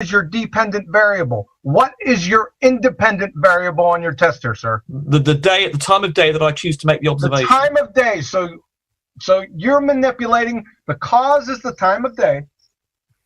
is your dependent variable? What is your independent variable on your tester, sir? The time of day that I choose to make the observation. The time of day. So you're manipulating. The cause is the time of day.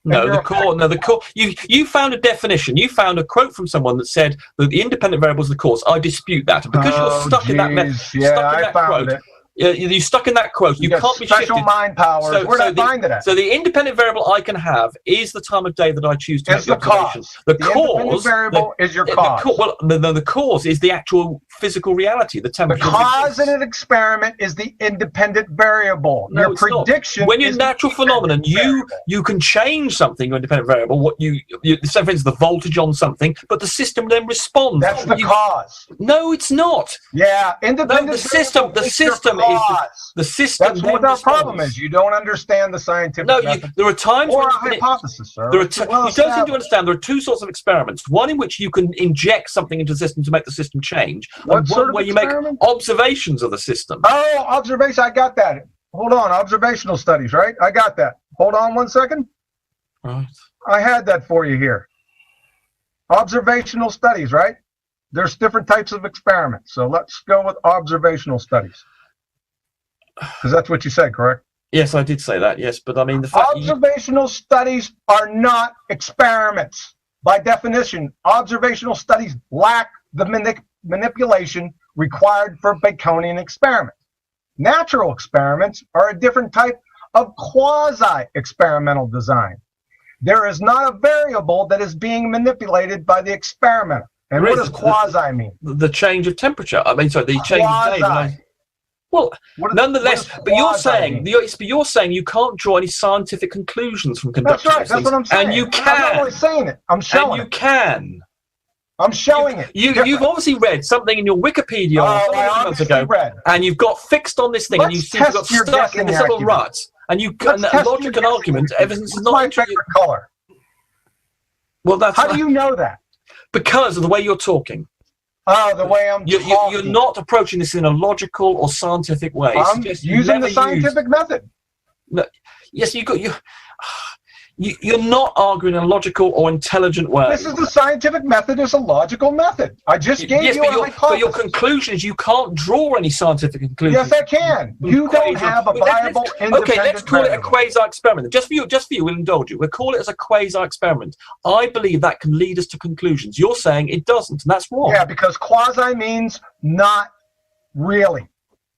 No, the cause. You found a definition. You found a quote from someone that said that the independent variable is the cause. I dispute that. And because you're stuck in that quote. You're stuck in that quote. You can't be shifted. Special mind powers. Where did I find it at? So the independent variable I can have is the time of day that I choose to make the observation. The cause variable is your cause. The cause is the actual physical reality, the temperature. The cause in an experiment is the independent variable. No, your prediction. When you're natural phenomenon, you can change something, your independent variable. What you say, for instance, the voltage on something, but the system then responds. That's the cause. No, it's not. Yeah, independent. No, the system the system. That's what our problem is. You don't understand the scientific method. There are times or a hypothesis, sir. You don't seem to understand. There are two sorts of experiments. One in which you can inject something into the system to make the system change, and one where you make observations of the system. Oh, observation! I got that. Hold on, observational studies, right? I got that. Hold on 1 second. Right. I had that for you here. Observational studies, right? There's different types of experiments. So let's go with observational studies. Because that's what you said, correct? Yes, I did say that, yes. But I mean, the fact observational studies are not experiments. By definition, observational studies lack the manipulation required for Baconian experiments. Natural experiments are a different type of quasi-experimental design. There is not a variable that is being manipulated by the experimenter. And what does quasi mean? The change of temperature. I mean, sorry, the change of day. Well, nonetheless, but you're saying you can't draw any scientific conclusions from conducting. That's right. That's what I'm saying. And you can. I'm not only saying it. I'm showing it. And you can. I'm showing it. You've obviously read something in your Wikipedia months ago, and you've got fixed on this thing, and you seem to have got stuck in this little rut. And logic and argument, evidence is not my favorite color. Well, that's how do you know that? Because of the way you're talking. Oh, the way I'm talking. You're not approaching this in a logical or scientific way. I'm using the scientific method. No, yes, you're not arguing in a logical or intelligent way. This is the scientific method. Is a logical method. I just gave you a hypothesis. But your conclusion is you can't draw any scientific conclusions. Yes, I can. You don't have a viable independent Okay, let's call it a quasi-experiment. Just for you, we'll indulge you. We'll call it as a quasi-experiment. I believe that can lead us to conclusions. You're saying it doesn't, and that's wrong. Yeah, because quasi means not really.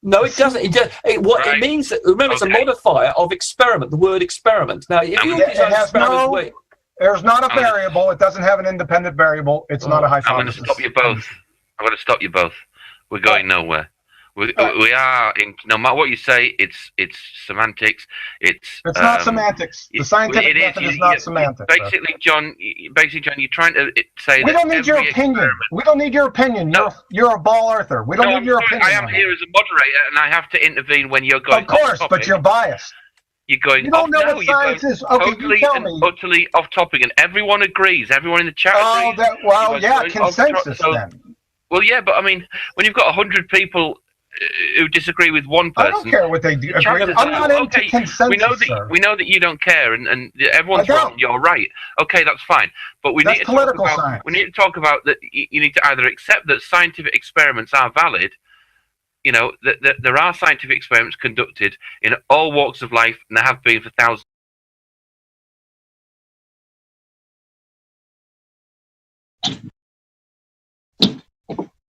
No, it doesn't. It means that, remember, it's a modifier of experiment, the word experiment. Now, if you there's not a variable. It doesn't have an independent variable. It's not a hypothesis. I'm going to stop you both. I'm going to stop you both. We're going nowhere. We are in. No matter what you say, it's semantics. It's not semantics. The scientific method is not semantics. Basically, John, you're trying to say we don't need your opinion. We don't need your opinion. You're a ball earther. We don't need your opinion. I am here as a moderator, and I have to intervene when you're going. Of course, but you're biased. You're going. You don't know what science is. Okay, totally you tell me. Utterly off topic, and everyone agrees. Everyone in the chat agrees. Consensus then. Well, yeah, but I mean, when you've got 100 people who disagree with one person. I don't care what they do. I'm not into consensus. We know that you don't care, and everyone's wrong. You're right. Okay, that's fine. But we need to talk about that. You need to either accept that scientific experiments are valid. You know that there are scientific experiments conducted in all walks of life, and there have been for thousands.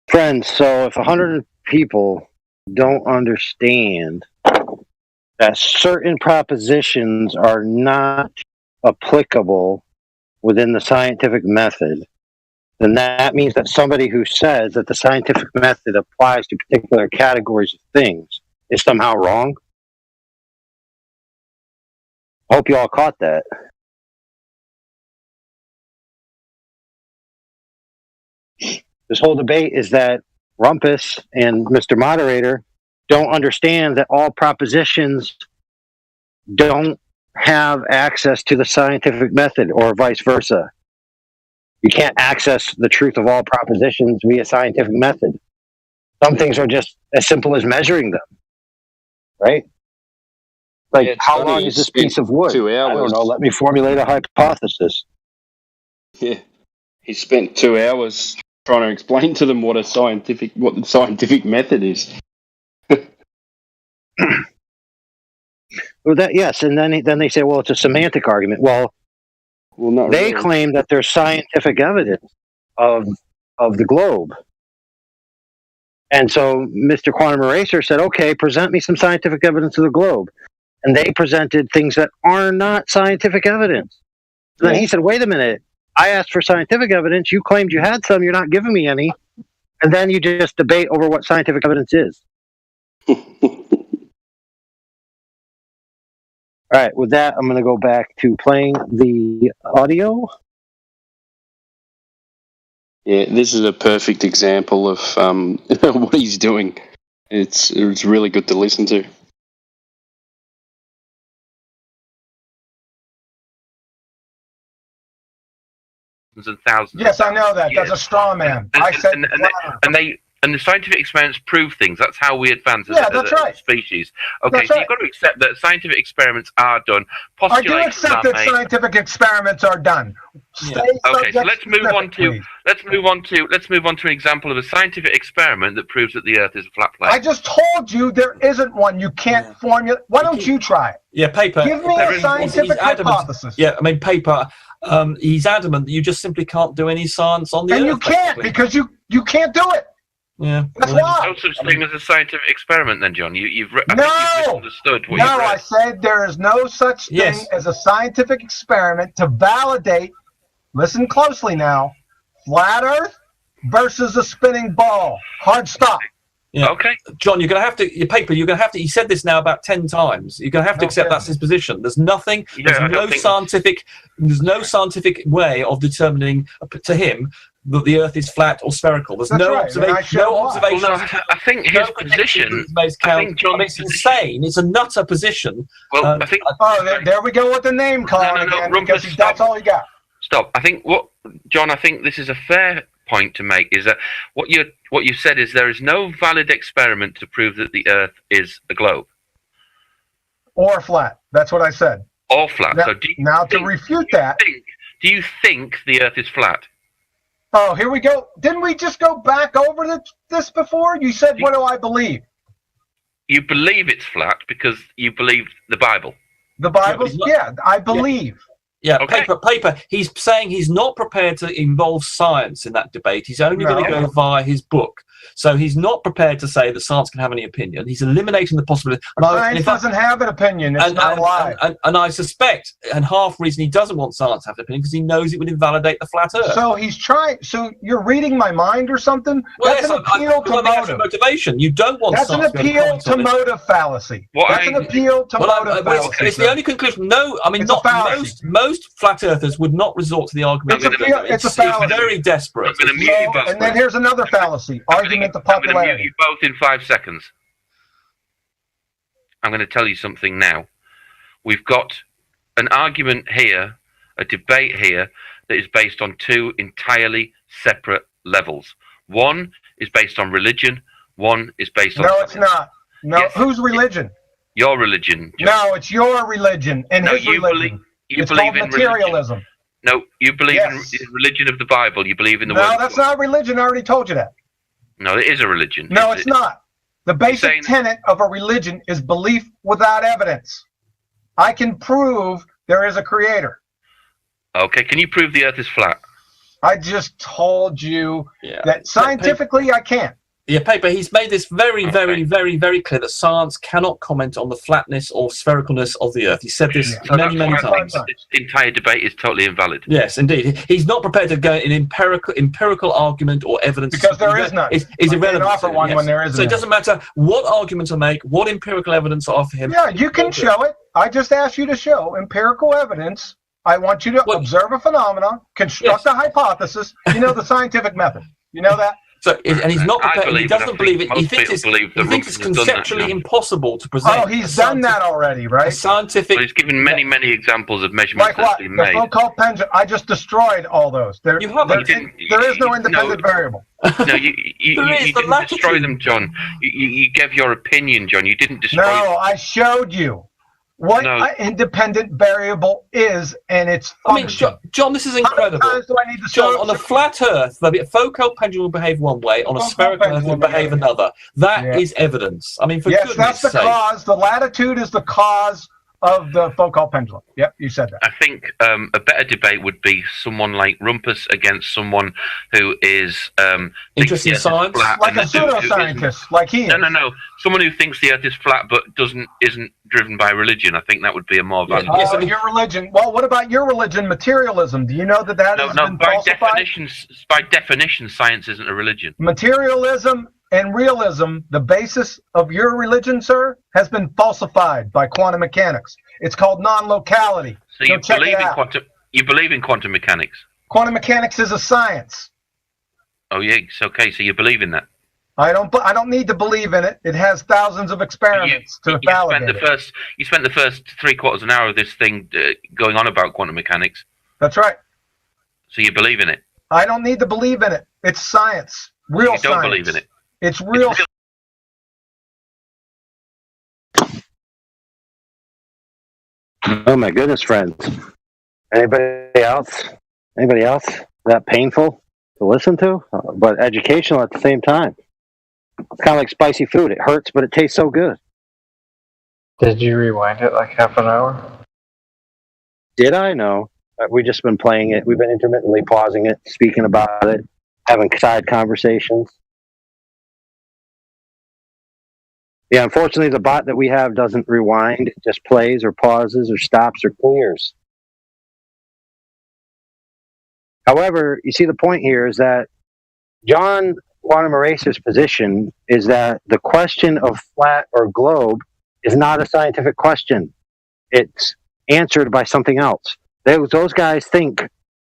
Friends, so if 100 people don't understand that certain propositions are not applicable within the scientific method, then that means that somebody who says that the scientific method applies to particular categories of things is somehow wrong. I hope you all caught that. This whole debate is that Rumpus and Mr. Moderator don't understand that all propositions don't have access to the scientific method, or vice versa. You can't access the truth of all propositions via scientific method. Some things are just as simple as measuring them, right? Like, how long is this piece of wood? 2 hours. I don't know. Let me formulate a hypothesis. Yeah. He spent 2 hours trying to explain to them what the scientific method is. Well, yes, and then they say, well, it's a semantic argument. Well, not they really. claim that there's scientific evidence of the globe. And so Mr. Quantum Eraser said, okay, present me some scientific evidence of the globe. And they presented things that are not scientific evidence. And then he said, wait a minute, I asked for scientific evidence. You claimed you had some. You're not giving me any. And then you just debate over what scientific evidence is. All right, with that, I'm going to go back to playing the audio. Yeah, this is a perfect example of what he's doing. It's really good to listen to. And thousands. Yes, I know that. That's a straw man. And the scientific experiments prove things. That's how we advance as a species. Okay, so you've got to accept that scientific experiments are done. I do accept that scientific experiments are done. Okay, so let's move on to an example of a scientific experiment that proves that the Earth is a flat plate. I just told you there isn't one. You can't formulate. Why don't you try it? Yeah, paper. Give me a scientific hypothesis. Yeah, I mean, paper. He's adamant that you just simply can't do any science on the Earth. And you can't because you can't do it. Yeah, that's why. No such thing as a scientific experiment, then, John. You've misunderstood what you've read. No, I said there is no such thing as a scientific experiment to validate. Listen closely now. Flat Earth versus a spinning ball. Hard stop. Yeah. Okay. John, you're going to have to, you're going to have to, he said this now about 10 times. You're going to have to accept that's his position. There's nothing, there's no scientific way of determining to him that the Earth is flat or spherical. There's no observation. I think his position, it's insane. It's a nutter position. Well, I think. There we go with the name calling again, because that's all he got. Stop. I think John, I think this is a fair point to make, is that what you said is there is no valid experiment to prove that the Earth is a globe or flat. That's what I said. Or flat. Now, to refute that, do you think the Earth is flat? Oh, here we go. Didn't we just go back over this before? You said, what do I believe? You believe it's flat because you believe the Bible. The Bible? Yeah, I believe. Yeah, okay. Paper. He's saying he's not prepared to involve science in that debate. He's only going to go via his book. So he's not prepared to say that science can have any opinion. He's eliminating the possibility. Science doesn't have an opinion. It's not alive. And I suspect, and half the reason he doesn't want science to have an opinion, because he knows it would invalidate the flat Earth. So he's trying. So you're reading my mind or something? Well, that's an appeal to motive. Motivation. You don't want science. That's an appeal to motive fallacy. That's an appeal to motive fallacy. It's the only conclusion. No, I mean, not most flat earthers would not resort to the argument. It's a fallacy. It's very desperate. And then here's another fallacy. Argument to popularity. I'm going to mute you both in 5 seconds. I'm going to tell you something now. We've got an argument here, a debate here, that is based on two entirely separate levels. One is based on religion. One is based on... No, it's not. No, yes. Whose religion? Your religion. John. No, it's your religion and his religion. It's called materialism. No, you believe in the religion of the Bible. You believe in the word. No, that's not religion. I already told you that. No, it is a religion. No, it's not. The basic tenet of a religion is belief without evidence. I can prove there is a creator. Okay, can you prove the Earth is flat? I just told you that scientifically I can't. Yeah, Paper, he's made this very, very clear that science cannot comment on the flatness or sphericalness of the Earth. He said this many times. This entire debate is totally invalid. Yes, indeed. He's not prepared to go in empirical argument or evidence. Because there is none. It's irrelevant. Offer one when there is so it doesn't matter what arguments I make, what empirical evidence I offer him. Yeah, you can show it. I just asked you to show empirical evidence. I want you to observe a phenomenon, construct a hypothesis. You know the scientific method. You know that? So, and he's not prepared. He doesn't believe it. He thinks it's conceptually impossible to present. Oh, he's done that already, right? Scientific. Well, he's given many examples of measurements that's been made. The so-called pendulum. I just destroyed all those. There is no independent variable. No, you didn't destroy them, John. You gave your opinion, John. You didn't destroy them. No, I showed you. what an independent variable is and its function. I mean, John, this is incredible. How many times do I need to John, on a flat Earth, the Foucault pendulum will behave one way. On a spherical Earth, it will behave another. That is evidence. I mean, for goodness sake. Yes, that's the cause. The latitude is the cause of the Foucault pendulum. Yep, you said that. I think a better debate would be someone like Rumpus against someone who is interested in science, like a pseudoscientist, like he is. No. Someone who thinks the Earth is flat but isn't driven by religion. I think that would be a more valid. Your religion. Well, what about your religion, materialism? Do you know that has been falsified? By definition, science isn't a religion. Materialism and realism, the basis of your religion, sir, has been falsified by quantum mechanics. It's called non-locality. So you believe in quantum mechanics? Quantum mechanics is a science. Oh yeah, it's okay. So you believe in that? I don't need to believe in it. It has thousands of experiments to validate it. You spent the first 3/4 of an hour of this thing going on about quantum mechanics. That's right. So you believe in it? I don't need to believe in it. It's science. Real science. You don't believe in it? It's real. Oh my goodness, friends. Anybody else? Anybody else? That painful to listen to, but educational at the same time. It's kind of like spicy food. It hurts, but it tastes so good. Did you rewind it like half an hour? Did I? No. We've just been playing it. We've been intermittently pausing it, speaking about it, having side conversations. Yeah, unfortunately, the bot that we have doesn't rewind. It just plays or pauses or stops or clears. However, you see the point here is that John Quantum Eraser's position is that the question of flat or globe is not a scientific question. It's answered by something else. Those guys think,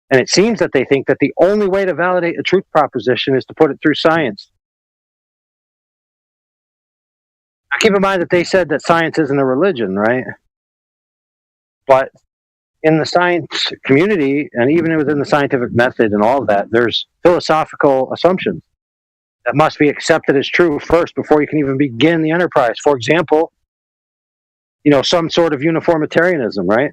and it seems that they think, that the only way to validate a truth proposition is to put it through science. Now, keep in mind that they said that science isn't a religion, right? But in the science community, and even within the scientific method and all of that, there's philosophical assumptions that must be accepted as true first before you can even begin the enterprise. For example, some sort of uniformitarianism, right?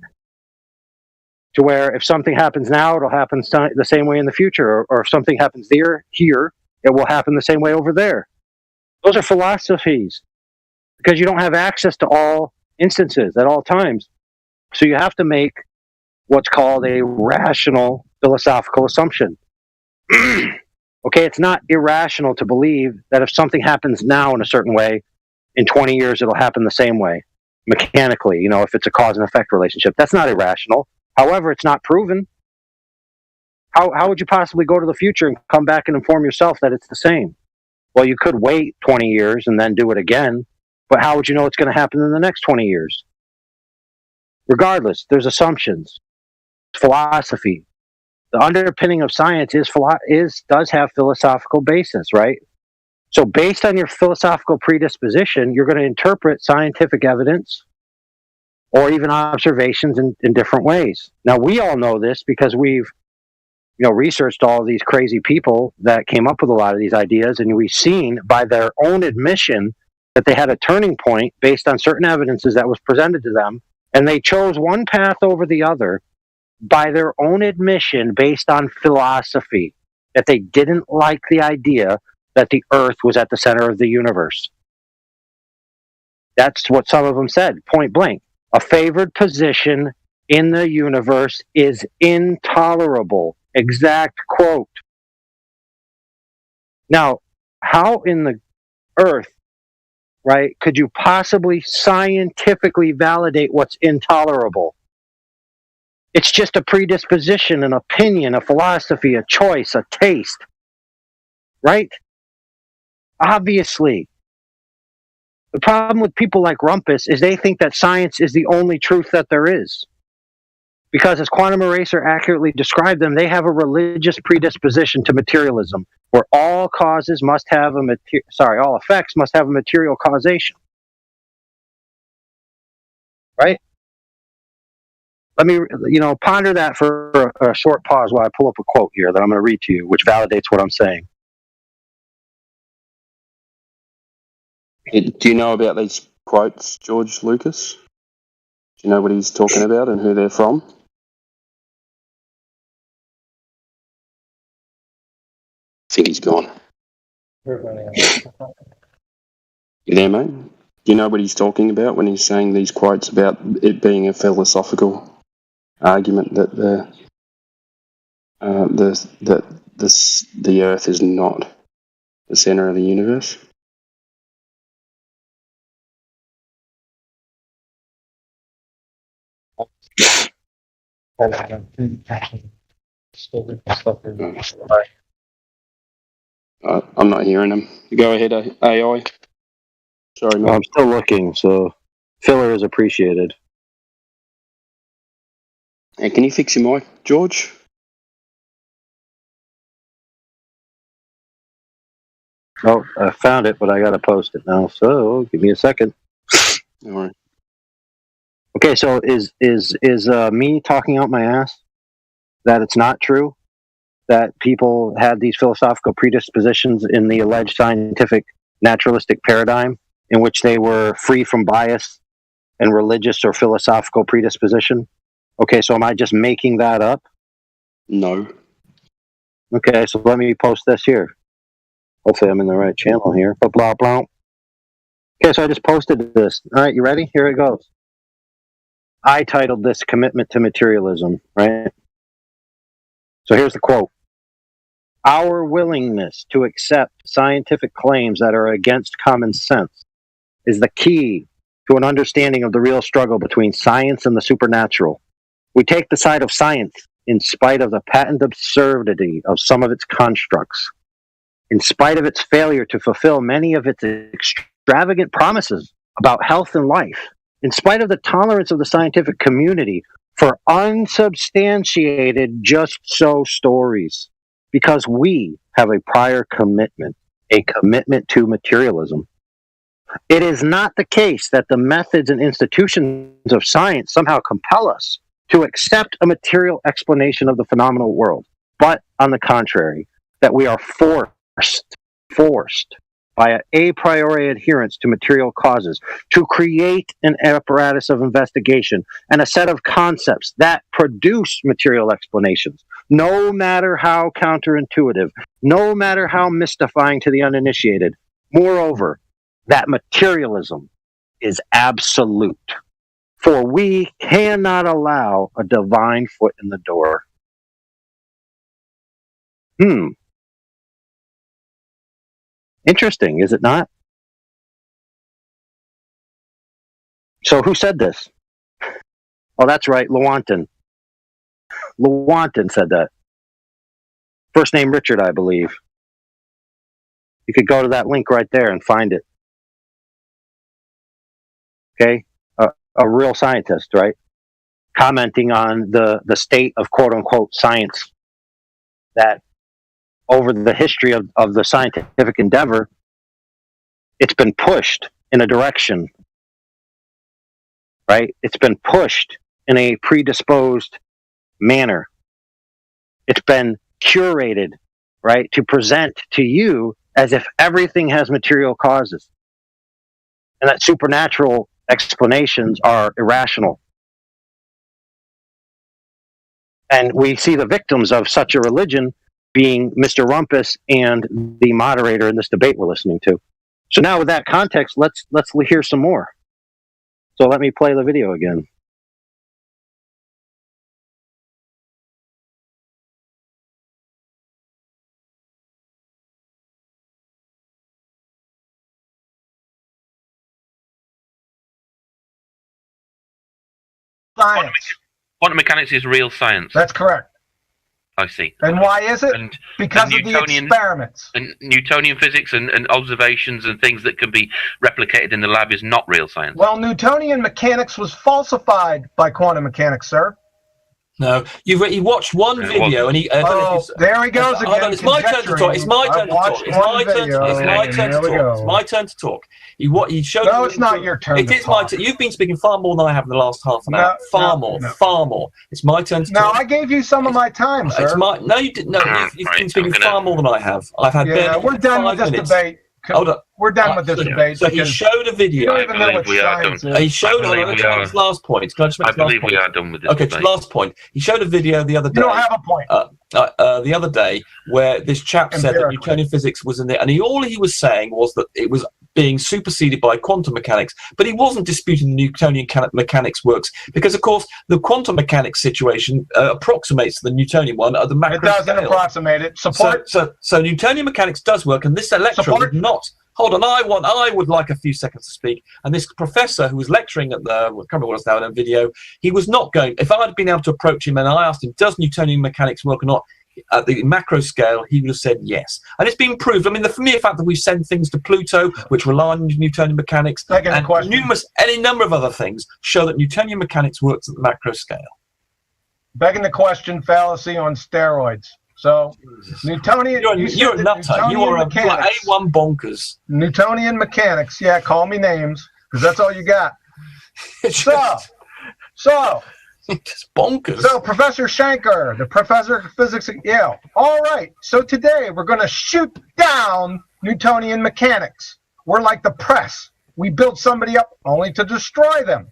To where if something happens now, it'll happen the same way in the future, or if something happens here, it will happen the same way over there. Those are philosophies, because you don't have access to all instances at all times. So you have to make what's called a rational philosophical assumption. Okay, it's not irrational to believe that if something happens now in a certain way, in 20 years it'll happen the same way, mechanically, if it's a cause and effect relationship. That's not irrational. However, it's not proven. How would you possibly go to the future and come back and inform yourself that it's the same? Well, you could wait 20 years and then do it again, but how would you know it's going to happen in the next 20 years? Regardless, there's assumptions. Philosophy. The underpinning of science does have philosophical basis, right? So based on your philosophical predisposition, you're going to interpret scientific evidence or even observations in different ways. Now, we all know this because we've researched all of these crazy people that came up with a lot of these ideas, and we've seen by their own admission that they had a turning point based on certain evidences that was presented to them, and they chose one path over the other by their own admission based on philosophy, that they didn't like the idea that the Earth was at the center of the universe. That's what some of them said, point blank. A favored position in the universe is intolerable. Exact quote. Now, how in the earth, right, could you possibly scientifically validate what's intolerable? It's just a predisposition, an opinion, a philosophy, a choice, a taste. Right? Obviously. The problem with people like Rumpus is they think that science is the only truth that there is. Because as Quantum Eraser accurately described them, they have a religious predisposition to materialism, where all effects must have a material causation. Right? Let me, ponder that for a short pause while I pull up a quote here that I'm going to read to you, which validates what I'm saying. Do you know about these quotes, George Lucas? Do you know what he's talking about and who they're from? I think he's gone. You there, mate? Do you know what he's talking about when he's saying these quotes about it being a philosophical argument that the Earth is not the center of the universe? I'm not hearing him. Go ahead, AI. Sorry, mate. I'm still looking, so filler is appreciated. Hey, can you fix your mic, George? Oh, I found it, but I gotta post it now. So give me a second. All right. Okay, so is me talking out my ass that it's not true that people had these philosophical predispositions in the alleged scientific naturalistic paradigm in which they were free from bias and religious or philosophical predisposition? Okay, so am I just making that up? No. Okay, so let me post this here. Hopefully I'm in the right channel here. Blah, blah, blah. Okay, so I just posted this. All right, you ready? Here it goes. I titled this Commitment to Materialism, right? So here's the quote. Our willingness to accept scientific claims that are against common sense is the key to an understanding of the real struggle between science and the supernatural. We take the side of science in spite of the patent absurdity of some of its constructs, in spite of its failure to fulfill many of its extravagant promises about health and life, in spite of the tolerance of the scientific community for unsubstantiated just so stories, because we have a prior commitment, a commitment to materialism. It is not the case that the methods and institutions of science somehow compel us to accept a material explanation of the phenomenal world, but on the contrary, that we are forced by an a priori adherence to material causes to create an apparatus of investigation and a set of concepts that produce material explanations, no matter how counterintuitive, no matter how mystifying to the uninitiated. Moreover, that materialism is absolute, for we cannot allow a divine foot in the door. Interesting, is it not? So who said this? Oh, that's right, Lewontin. Lewontin said that. First name Richard, I believe. You could go to that link right there and find it. Okay? A real scientist, right? Commenting on the state of quote-unquote science, that over the history of the scientific endeavor, it's been pushed in a direction, right? It's been pushed in a predisposed manner. It's been curated, right, to present to you as if everything has material causes and that supernatural explanations are irrational. And we see the victims of such a religion being Mr. Rumpus and the moderator in this debate we're listening to. So now with that context, let's hear some more. So let me play the video again. Science. Quantum mechanics is real science. That's correct. I see. And why is it? Because of the experiments. And Newtonian physics and observations and things that can be replicated in the lab is not real science. Well, Newtonian mechanics was falsified by quantum mechanics, sir. No, you watched one video and he. There he goes again. Hold on, it's my turn to talk. It's my turn to talk. It's my turn to talk. It's my turn to talk. He showed. No, it's not your turn. It is my turn. You've been speaking far more than I have in the last half an hour. Far more. It's my turn to talk. No, I gave you some of my time, sir. No, you didn't. No, you've been speaking far more than I have. I've had. Yeah, we're done with this debate. Hold on. We're done with this debate. So he showed a video. You don't even know what science is. He showed his last point. Can I just make I believe we are done with this Okay, debate. Last point. He showed a video the other day. You don't have a point. The other day, where this chap said that Newtonian physics was in there, and all he was saying was that it was being superseded by quantum mechanics, but he wasn't disputing the Newtonian mechanics works, because of course the quantum mechanics situation approximates the Newtonian one at the macro scale. It doesn't approximate it. So Newtonian mechanics does work, and this lecturer would not. Hold on, I would like a few seconds to speak. And this professor who was lecturing at the, I can't remember what it's now in a video, he was not going, if I had been able to approach him and I asked him, does Newtonian mechanics work or not, at the macro scale, he would have said yes. And it's been proved. I mean, the mere fact that we send things to Pluto, which rely on Newtonian mechanics, and any number of other things, show that Newtonian mechanics works at the macro scale. Begging the question, fallacy on steroids. So, Newtonian... You're a nutter. You are A1 bonkers. Newtonian mechanics. Yeah, call me names, because that's all you got. So... It's bonkers. So, Professor Shanker, the professor of physics at Yale. All right, so today we're going to shoot down Newtonian mechanics. We're like the press. We build somebody up only to destroy them.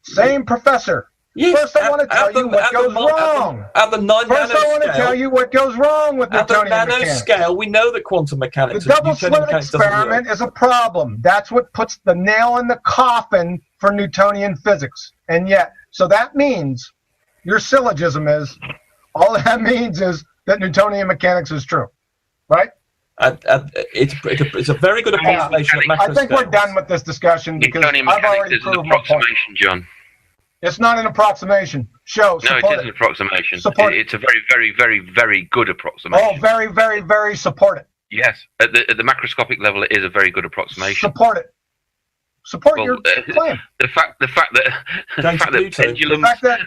Same professor. Yes, First, I want to tell you what goes wrong. First, I want to tell you what goes wrong with Newtonian mechanics. At the nanoscale, we know that quantum mechanics... The double-slit experiment is a problem. That's what puts the nail in the coffin for Newtonian physics. And yet... So that means your syllogism is, all that means is that Newtonian mechanics is true, right? It's a very good approximation at macro I think we're done with this discussion because Newtonian I've already mechanics is an proved my point. approximation, John. It's not an approximation. No, it is an approximation. It's a very, very, very, very good approximation. Oh, very, very, very support it. Yes, at the macroscopic level, it is a very good approximation. Support it. Support your claim. The fact that pendulums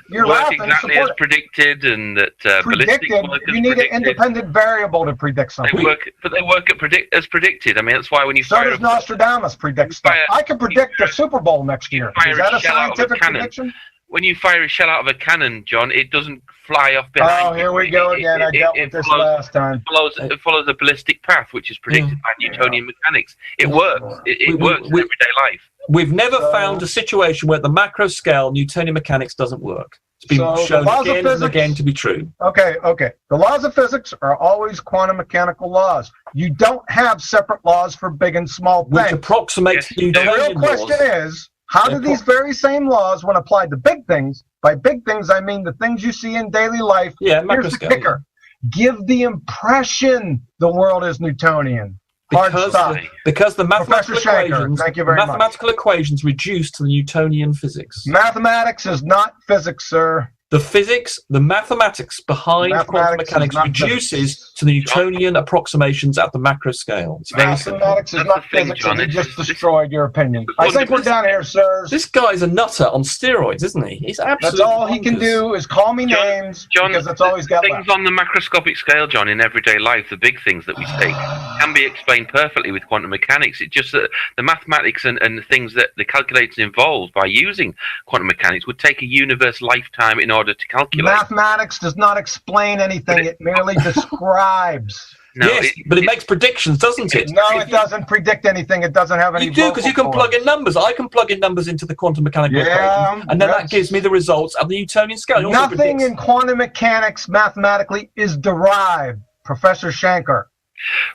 work exactly as predicted, and that ballistics work as you need an independent variable to predict something. They work as predicted. I mean, that's why when you fire... So does Nostradamus predict stuff. I can predict the Super Bowl next year. Is that a scientific prediction? When you fire a shell out of a cannon, John, it doesn't fly off behind you. Oh, here we go again. I dealt with this last time. It follows a ballistic path, which is predicted by Newtonian mechanics. It works. It works in everyday life. We've never found a situation where at the macro scale, Newtonian mechanics doesn't work. It's been shown again and again to be true. Okay. The laws of physics are always quantum mechanical laws. You don't have separate laws for big and small things. Which approximates Newtonian laws. The real question is, how do these very same laws, when applied to big things, by big things I mean the things you see in daily life, here's the kicker, give the impression the world is Newtonian. Because the mathematical equations reduce to the Newtonian physics. Mathematics is not physics, sir. The mathematics behind quantum mechanics reduces to the Newtonian approximations at the macro scale. It's very mathematics is not physics, John. You just destroyed your opinion. I think we're down here, sirs. This guy's a nutter on steroids, isn't he? He's absolutely That's all he can do is call me names, because that's all he's got things left. On the macroscopic scale, John, in everyday life, the big things that we take can be explained perfectly with quantum mechanics. It's just that the mathematics and the things that the calculators involved by using quantum mechanics would take a universe lifetime in order to calculate. Mathematics does not explain anything. It merely describes. No, yes, but it makes predictions, doesn't it? No, it doesn't predict anything. It doesn't have any. You do, because you can plug in numbers. I can plug in numbers into the quantum mechanical equation, and then that gives me the results at the Newtonian scale. Nothing in quantum mechanics mathematically is derived, Professor Shanker.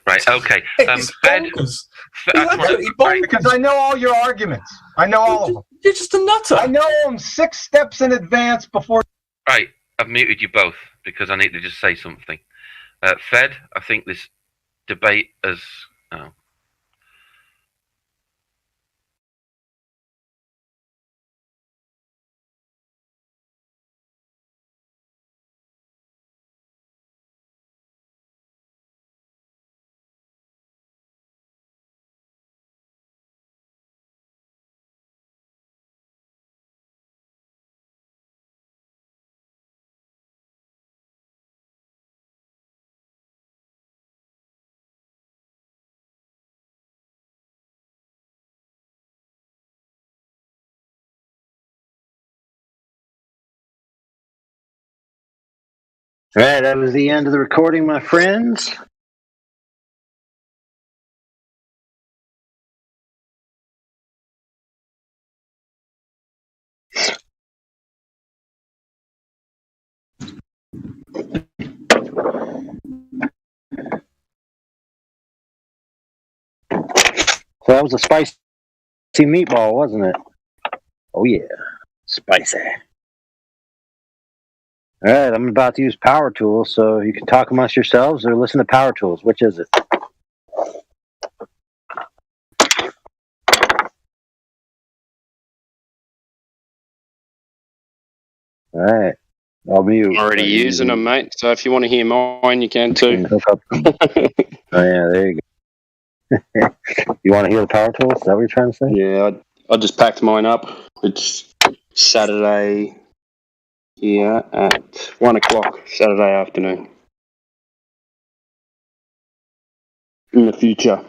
Right. Okay. It's bonkers. Because I know all your arguments. I know all of them. You're just a nutter. I know them 6 steps in advance before. Right. I've muted you both because I need to just say something. Fed, I think this debate has... Oh. All right, that was the end of the recording, my friends. that was a spicy meatball, wasn't it? Oh yeah, spicy. All right, I'm about to use power tools, so you can talk amongst yourselves or listen to power tools. Which is it? All right, I'll mute. Already using them, mate. So if you want to hear mine, you can too. Oh yeah, there you go. You want to hear the power tools? Is that what you're trying to say? Yeah, I just packed mine up. It's Saturday here at 1 o'clock, Saturday afternoon. In the future.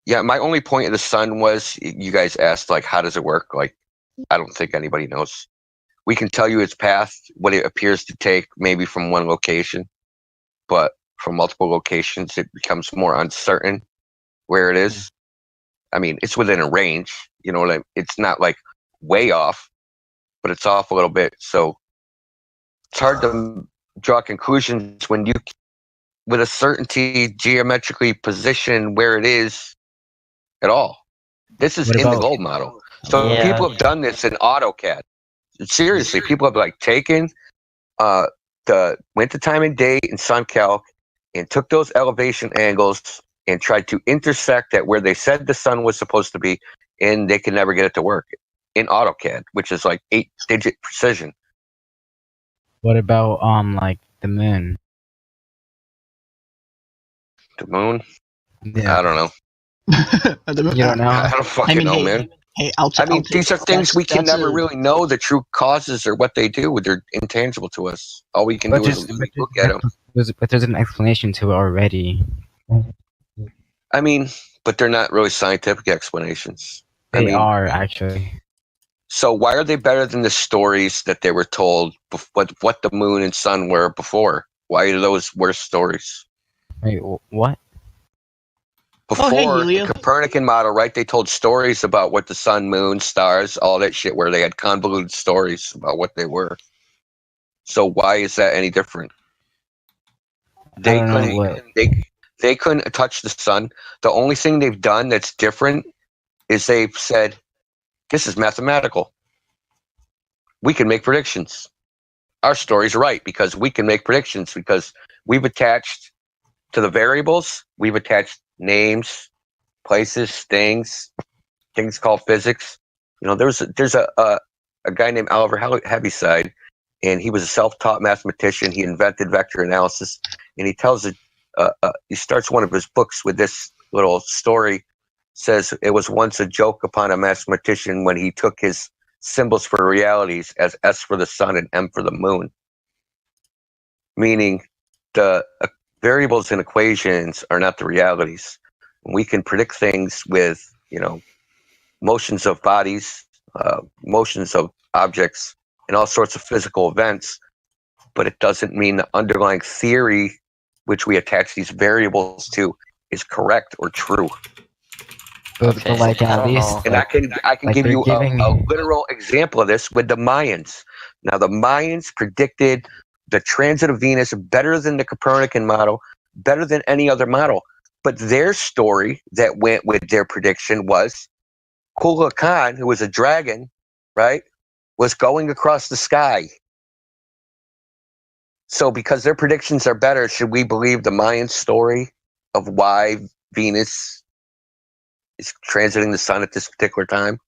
Yeah, my only point of the sun was you guys asked, like, how does it work? Like, I don't think anybody knows. We can tell you its path, what it appears to take, maybe from one location, but from multiple locations, it becomes more uncertain where it is. I mean, it's within a range, you know, like it's not like way off, but it's off a little bit. So it's hard to draw conclusions when you, with a certainty, geometrically position where it is at all. This is in the gold model. So people have done this in AutoCAD. Seriously, people have like taken went to time and date in SunCalc and took those elevation angles and tried to intersect at where they said the sun was supposed to be, and they could never get it to work in AutoCAD, which is like 8-digit precision. What about like the moon? The moon? Yeah. I don't know. You don't know? I don't fucking know, man. Hey, these are things we can never really know the true causes or what they do. They're intangible to us. All we can do is look at them. But there's an explanation to it already. I mean, but they're not really scientific explanations. They are, actually. So why are they better than the stories that they were told, what the moon and sun were before? Why are those worse stories? Wait, what? Before the Copernican model, right, they told stories about what the sun, moon, stars, all that shit, where they had convoluted stories about what they were. So why is that any different? They They couldn't touch the sun. The only thing they've done that's different is they've said, this is mathematical. We can make predictions. Our story's right because we can make predictions because we've attached to the variables, we've attached names, places, things called physics. There's a guy named Oliver Heaviside, and he was a self-taught mathematician. He invented vector analysis, and he tells it. He starts one of his books with this little story. Says it was once a joke upon a mathematician when he took his symbols for realities as S for the sun and M for the moon, meaning the variables and equations are not the realities. We can predict things with motions of bodies, motions of objects, and all sorts of physical events, but it doesn't mean the underlying theory which we attach these variables to is correct or true. But like at least, and I can give you a literal example of this with the Mayans. Now the Mayans predicted the transit of Venus better than the Copernican model, better than any other model. But their story that went with their prediction was Kublai Khan, who was a dragon, right, was going across the sky. So because their predictions are better, should we believe the Mayan story of why Venus is transiting the sun at this particular time?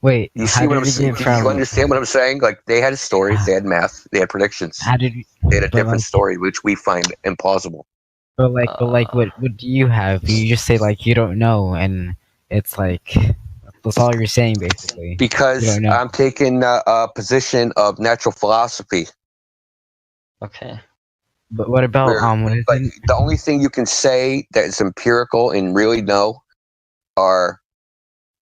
Wait, you see what I'm saying? Do you understand what I'm saying? Like, they had a story, they had math, they had predictions. They had a different story, which we find implausible. But what do you have? You just say like you don't know, and it's like that's all you're saying basically. Because I'm taking a position of natural philosophy. Okay. But what about the only thing you can say that is empirical and really know are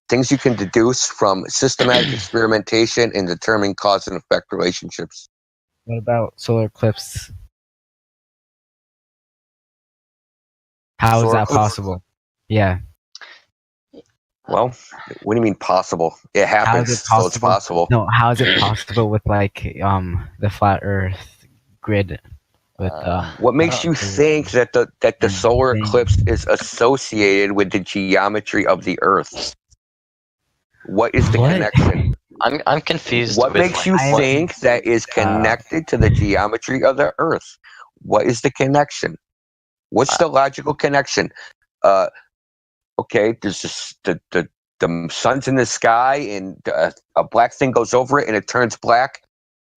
things you can deduce from systematic experimentation and determining cause and effect relationships. What about solar eclipse? How is that possible? Yeah. Well, what do you mean possible? It happens, so it's possible. No, how is it possible with like the flat Earth grid? With what makes you think that the solar eclipse is associated with the geometry of the Earth? What is the connection? I'm confused. What makes you think that is connected to the geometry of the Earth? What is the connection? What's the logical connection? Okay, there's just the sun's in the sky and a black thing goes over it and it turns black.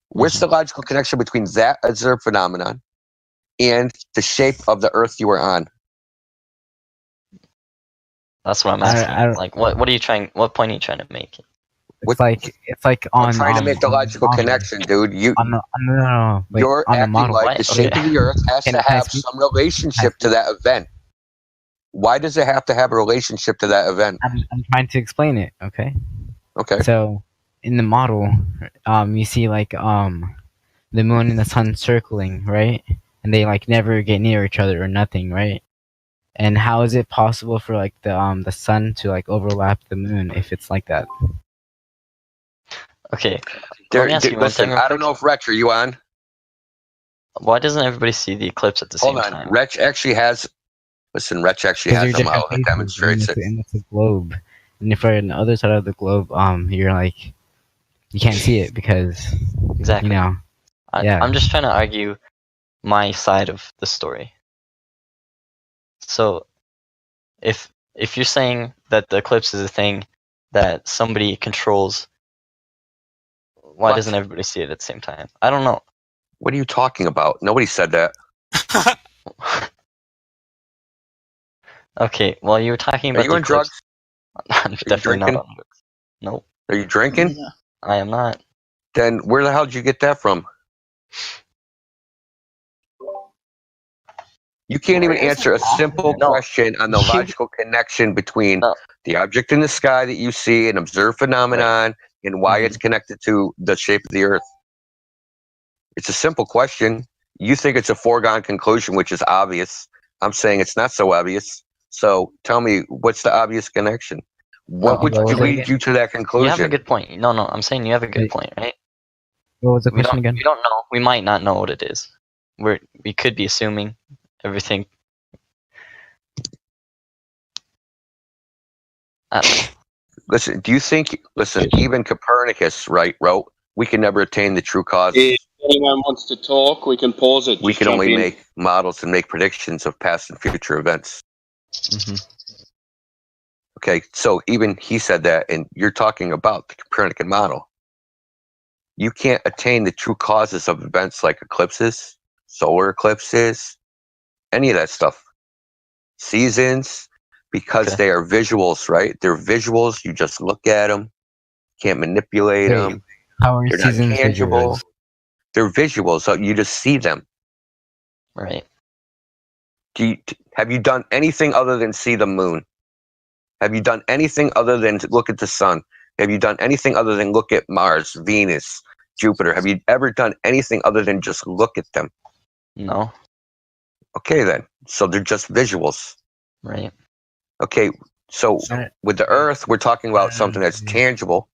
Where's the logical connection between that observed phenomenon and the shape of the Earth you were on? That's what I'm asking. Like, what are you trying? What point are you trying to make? It's like on. I'm trying to make the logical connection, dude. No. You're acting like the shape of the Earth has to have some relationship to that event. Why does it have to have a relationship to that event? I'm trying to explain it. Okay. Okay. So, in the model, you see like the moon and the sun circling, right? And they like never get near each other or nothing, right? And how is it possible for like the sun to like overlap the moon if it's like that? Okay. Listen, I don't know if Retch, are you on? Why doesn't everybody see the eclipse at the same time? Retch actually has. Listen, Retch actually has a model that demonstrates it. And it's a globe, and if you're on the other side of the globe, you're like, you can't see it because exactly. I'm just trying to argue my side of the story. So, if you're saying that the eclipse is a thing that somebody controls, why doesn't everybody see it at the same time? I don't know. What are you talking about? Nobody said that. Okay, well, you were talking about. Are you on drugs? I'm definitely not on drugs. Nope. Are you drinking? Yeah. I am not. Then where the hell did you get that from? You can't even answer a simple question on the logical connection between the object in the sky that you see, an observed phenomenon, and why it's connected to the shape of the Earth. It's a simple question. You think it's a foregone conclusion, which is obvious. I'm saying it's not so obvious. So tell me, what's the obvious connection? What would lead you to that conclusion? You have a good point. No, I'm saying you have a good point, right? What was the question again? We don't know. We might not know what it is. We could be assuming. everything. Listen, do you think? Listen, even Copernicus, right, wrote, "We can never attain the true cause." If anyone wants to talk, we can pause it. We Just can jump only in. make models and make predictions of past and future events. Mm-hmm. Okay, so even he said that, and you're talking about the Copernican model. You can't attain the true causes of events like eclipses, solar eclipses, any of that stuff. Seasons, because they are visuals, right? They're visuals. You just look at them, can't manipulate them. How are They're not seasons tangible. visuals? They're visuals, so you just see them. Right. Have you done anything other than see the moon? Have you done anything other than look at the sun? Have you done anything other than look at Mars, Venus, Jupiter? Have you ever done anything other than just look at them? No. Okay, then. So they're just visuals. Right. Okay, so with the Earth, we're talking about something that's tangible.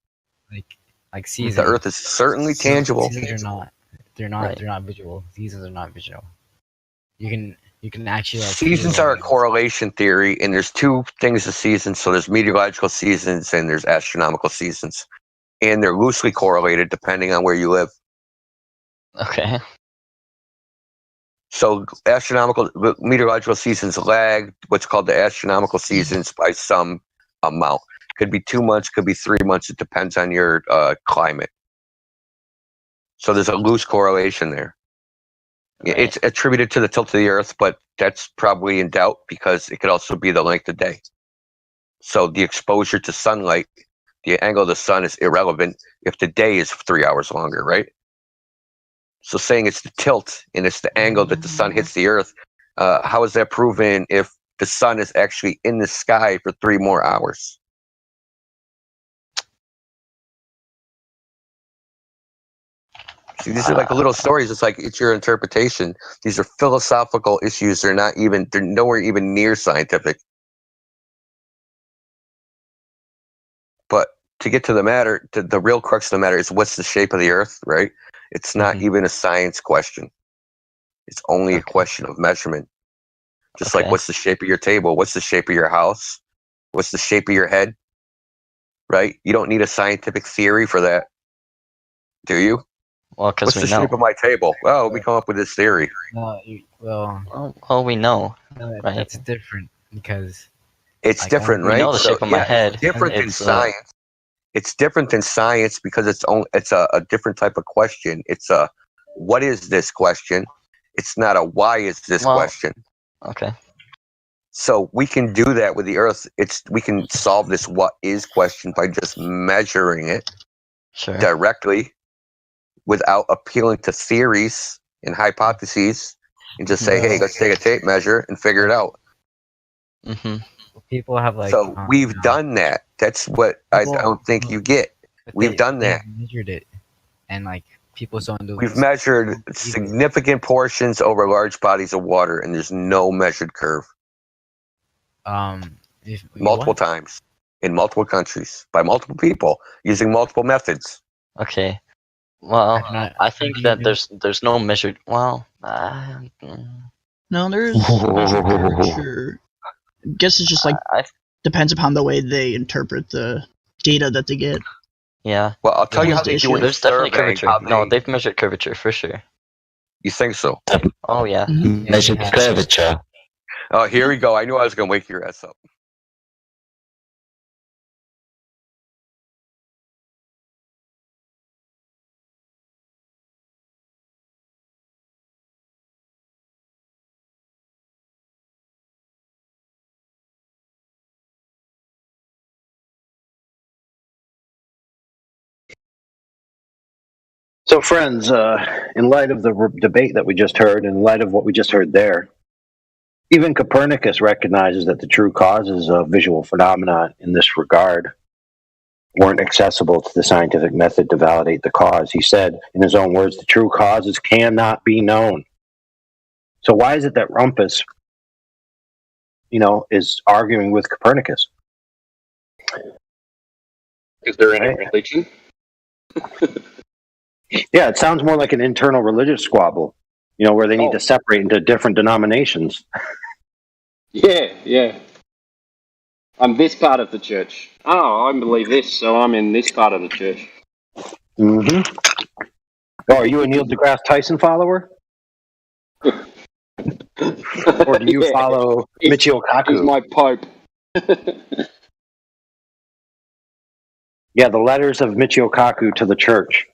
Like seasons. The Earth is certainly tangible. Seasons are not. They're not. Right. They're not visual. Seasons are not visual. You can actually like. Seasons are a correlation theory, and there's two things of seasons. So there's meteorological seasons and there's astronomical seasons, and they're loosely correlated depending on where you live. Okay. So meteorological seasons lag what's called the astronomical seasons by some amount. Could be 2 months, could be 3 months. It depends on your climate. So there's a loose correlation there. Right. It's attributed to the tilt of the Earth, but that's probably in doubt because it could also be the length of day. So the exposure to sunlight, the angle of the sun is irrelevant if the day is 3 hours longer, right? So saying it's the tilt and it's the angle that the sun hits the Earth, how is that proven if the sun is actually in the sky for 3 more hours? See, these are like little stories. It's like it's your interpretation. These are philosophical issues. They're nowhere even near scientific. But to get to the matter, the real crux of the matter is what's the shape of the Earth, right? It's not even a science question. It's only a question of measurement. Just like what's the shape of your table? What's the shape of your house? What's the shape of your head? Right? You don't need a scientific theory for that, do you? Well, because what's the shape of my table? Well, we come up with this theory. Well, we know. Right? That's different because it's different, right? We know the shape of my head. It's different than science. It's different than science because it's a different type of question. It's a what is this question? It's not a why is this question. Okay. So we can do that with the Earth. We can solve this what is question by just measuring it directly without appealing to theories and hypotheses and just say, hey, let's take a tape measure and figure it out. Mm-hmm. People have like. So we've done that. That's what I don't think you get. We've done that. Measured it, and like people don't do. We've measured significant portions over large bodies of water, and there's no measured curve. Multiple times in multiple countries by multiple people using multiple methods. Okay. Well, I think that there's no measured. Well, no, there's measured curvature. I guess it's just like depends upon the way they interpret the data that they get. Yeah. Well, I'll tell you how they do it. There's definitely curvature. No, they've measured curvature for sure. You think so? Oh yeah. Measured curvature. Oh, here we go. I knew I was going to wake your ass up. So, friends, in light of the debate that we just heard, in light of what we just heard there, even Copernicus recognizes that the true causes of visual phenomena in this regard weren't accessible to the scientific method to validate the cause. He said, in his own words, the true causes cannot be known. So why is it that Rumpus, is arguing with Copernicus? Is there any religion? Yeah, it sounds more like an internal religious squabble. where they need to separate into different denominations. Yeah. I'm this part of the church. Oh, I believe this, so I'm in this part of the church. Mm-hmm. Oh, are you a Neil deGrasse Tyson follower? Or do you follow Michio Kaku? He's my pope. Yeah, the letters of Michio Kaku to the church.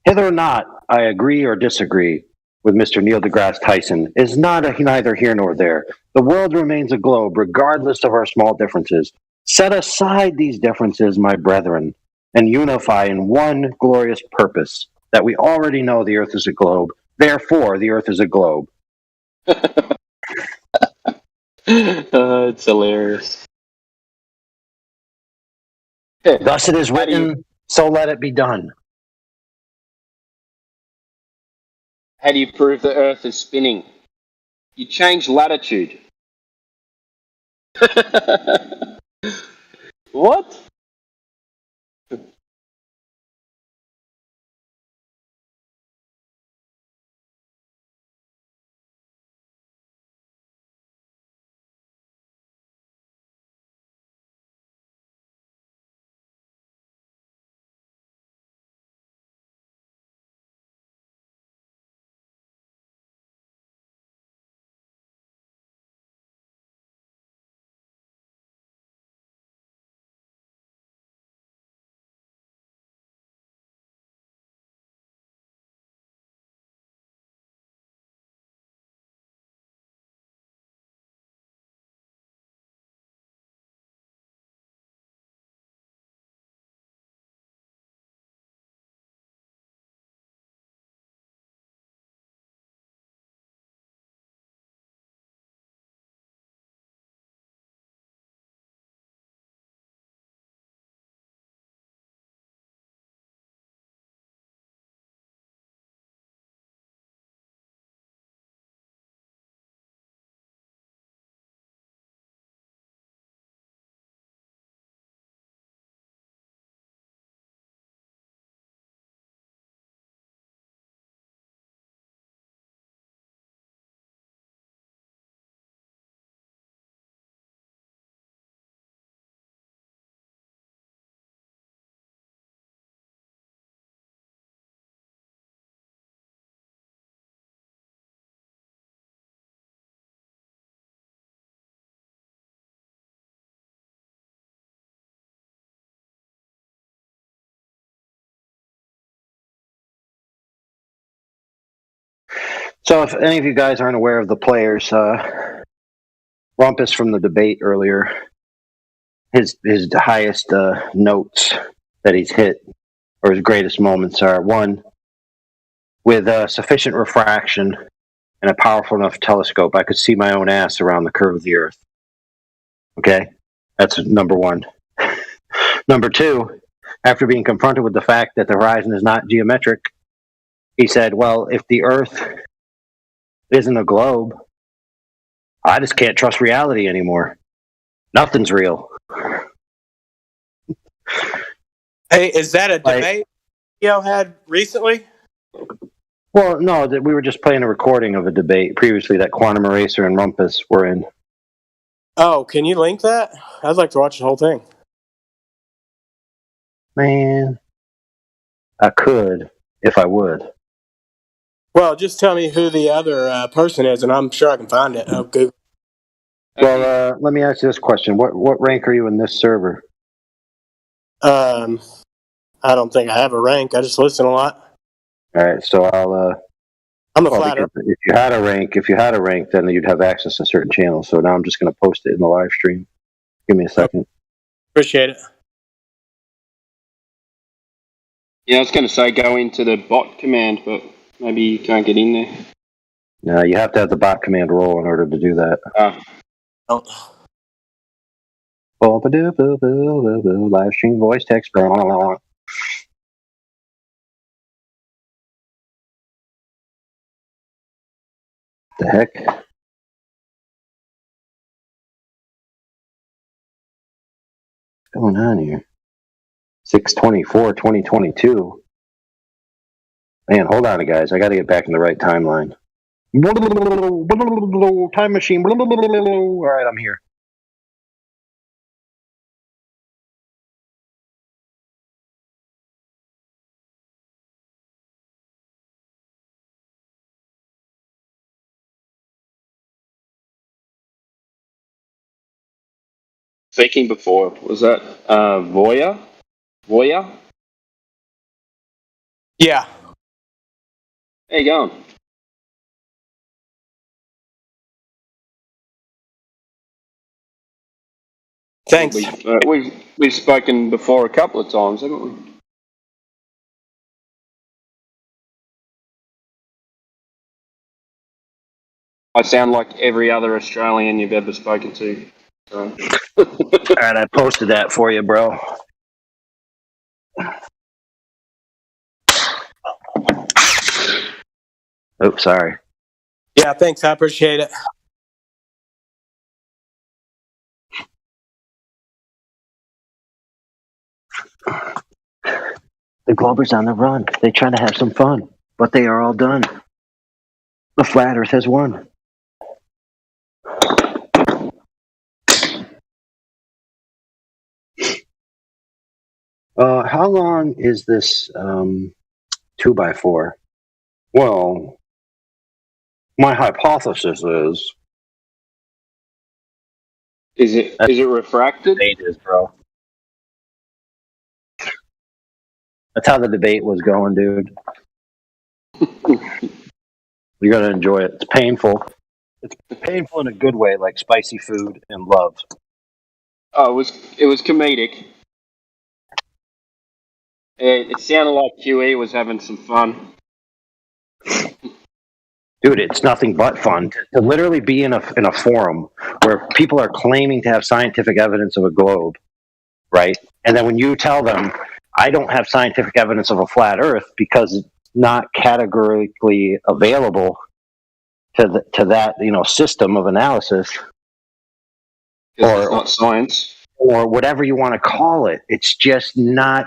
Hither or not, I agree or disagree with Mr. Neil deGrasse Tyson is neither here nor there. The world remains a globe, regardless of our small differences. Set aside these differences, my brethren, and unify in one glorious purpose, that we already know the earth is a globe. Therefore, the earth is a globe. It's hilarious. Thus it is written, so let it be done. How do you prove the earth is spinning? You change latitude. What? So if any of you guys aren't aware of the players, Rumpus from the debate earlier, his highest notes that he's hit, or his greatest moments, are one, with sufficient refraction and a powerful enough telescope, I could see my own ass around the curve of the earth. Okay? That's number one. Number two, after being confronted with the fact that the horizon is not geometric, he said, well, if the earth isn't a globe, I just can't trust reality anymore. Nothing's real. Hey, is that a debate Theo had recently? Well, no, that we were just playing a recording of a debate previously that Quantum Eraser and Rumpus were in. Oh, can you link that? I'd like to watch the whole thing. Man, I could if I would. Well, just tell me who the other person is, and I'm sure I can find it. Oh, Google. Well, let me ask you this question: what rank are you in this server? I don't think I have a rank. I just listen a lot. All right, so I'm a flatter. If you had a rank, then you'd have access to certain channels. So now I'm just going to post it in the live stream. Give me a second. Appreciate it. Yeah, I was going to say go into the bot command, but maybe you can't get in there. No, you have to have the bot command roll in order to do that. Live stream voice text. The heck? What's going on here? 6/24/2022. Man, hold on, guys. I got to get back in the right timeline. Time machine. All right, I'm here. Speaking before, was that Voya? Voya? Yeah. How you going? Thanks. We've spoken before a couple of times, haven't we? I sound like every other Australian you've ever spoken to. So. All right, I posted that for you, bro. Oh, sorry. Yeah, thanks. I appreciate it. The Globers on the run. They're trying to have some fun, but they are all done. The flat Earth has won. How long is this 2x4? Well, my hypothesis is it refracted? It is, bro. That's how the debate was going, dude. You're gonna enjoy it. It's painful. It's painful in a good way, like spicy food and love. Oh, it was comedic. It sounded like QE was having some fun. Dude, it's nothing but fun to literally be in a forum where people are claiming to have scientific evidence of a globe, right? And then when you tell them, I don't have scientific evidence of a flat Earth because it's not categorically available to that system of analysis, or it's not science, or whatever you want to call it. It's just not.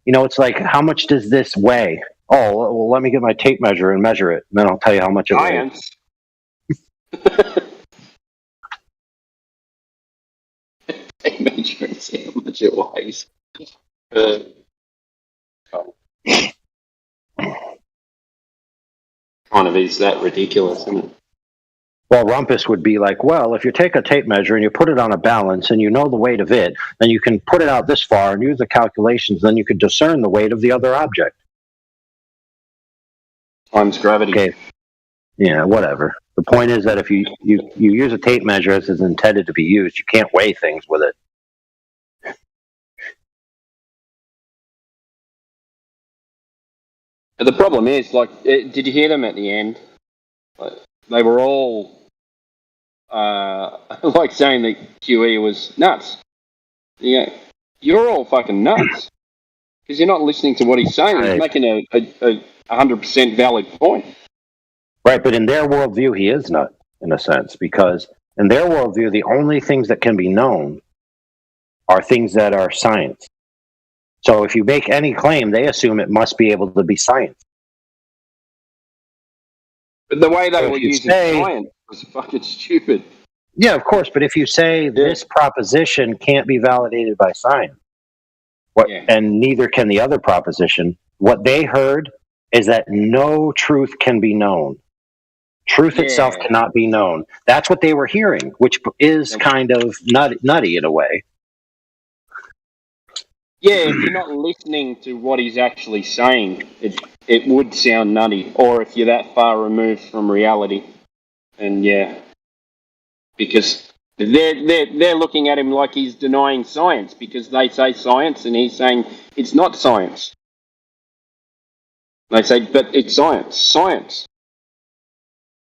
It's like, how much does this weigh? Oh, well, let me get my tape measure and measure it, and then I'll tell you how much it weighs. Tape measure and see how much it weighs. Kind of is that ridiculous, isn't it? Well, Rumpus would be like, well, if you take a tape measure and you put it on a balance and you know the weight of it, then you can put it out this far and use the calculations, then you could discern the weight of the other object. Times gravity. Okay. Yeah, whatever. The point is that if you use a tape measure as it's intended to be used, you can't weigh things with it. The problem is, did you hear them at the end? They were all saying that QE was nuts. Yeah, you're all fucking nuts because you're not listening to what he's saying. He's making a 100% valid point. Right, but in their worldview, he is not, in a sense, because in their worldview, the only things that can be known are things that are science. So if you make any claim, they assume it must be able to be science. But the way they were using science was fucking stupid. Yeah, of course, but if you say this proposition can't be validated by science, and neither can the other proposition, what they heard is that no truth can be known. Truth itself cannot be known. That's what they were hearing, which is kind of nutty in a way. Yeah, if you're not listening to what he's actually saying, it would sound nutty. Or if you're that far removed from reality, and because they're looking at him like he's denying science because they say science and he's saying it's not science. They say, but it's science. Science.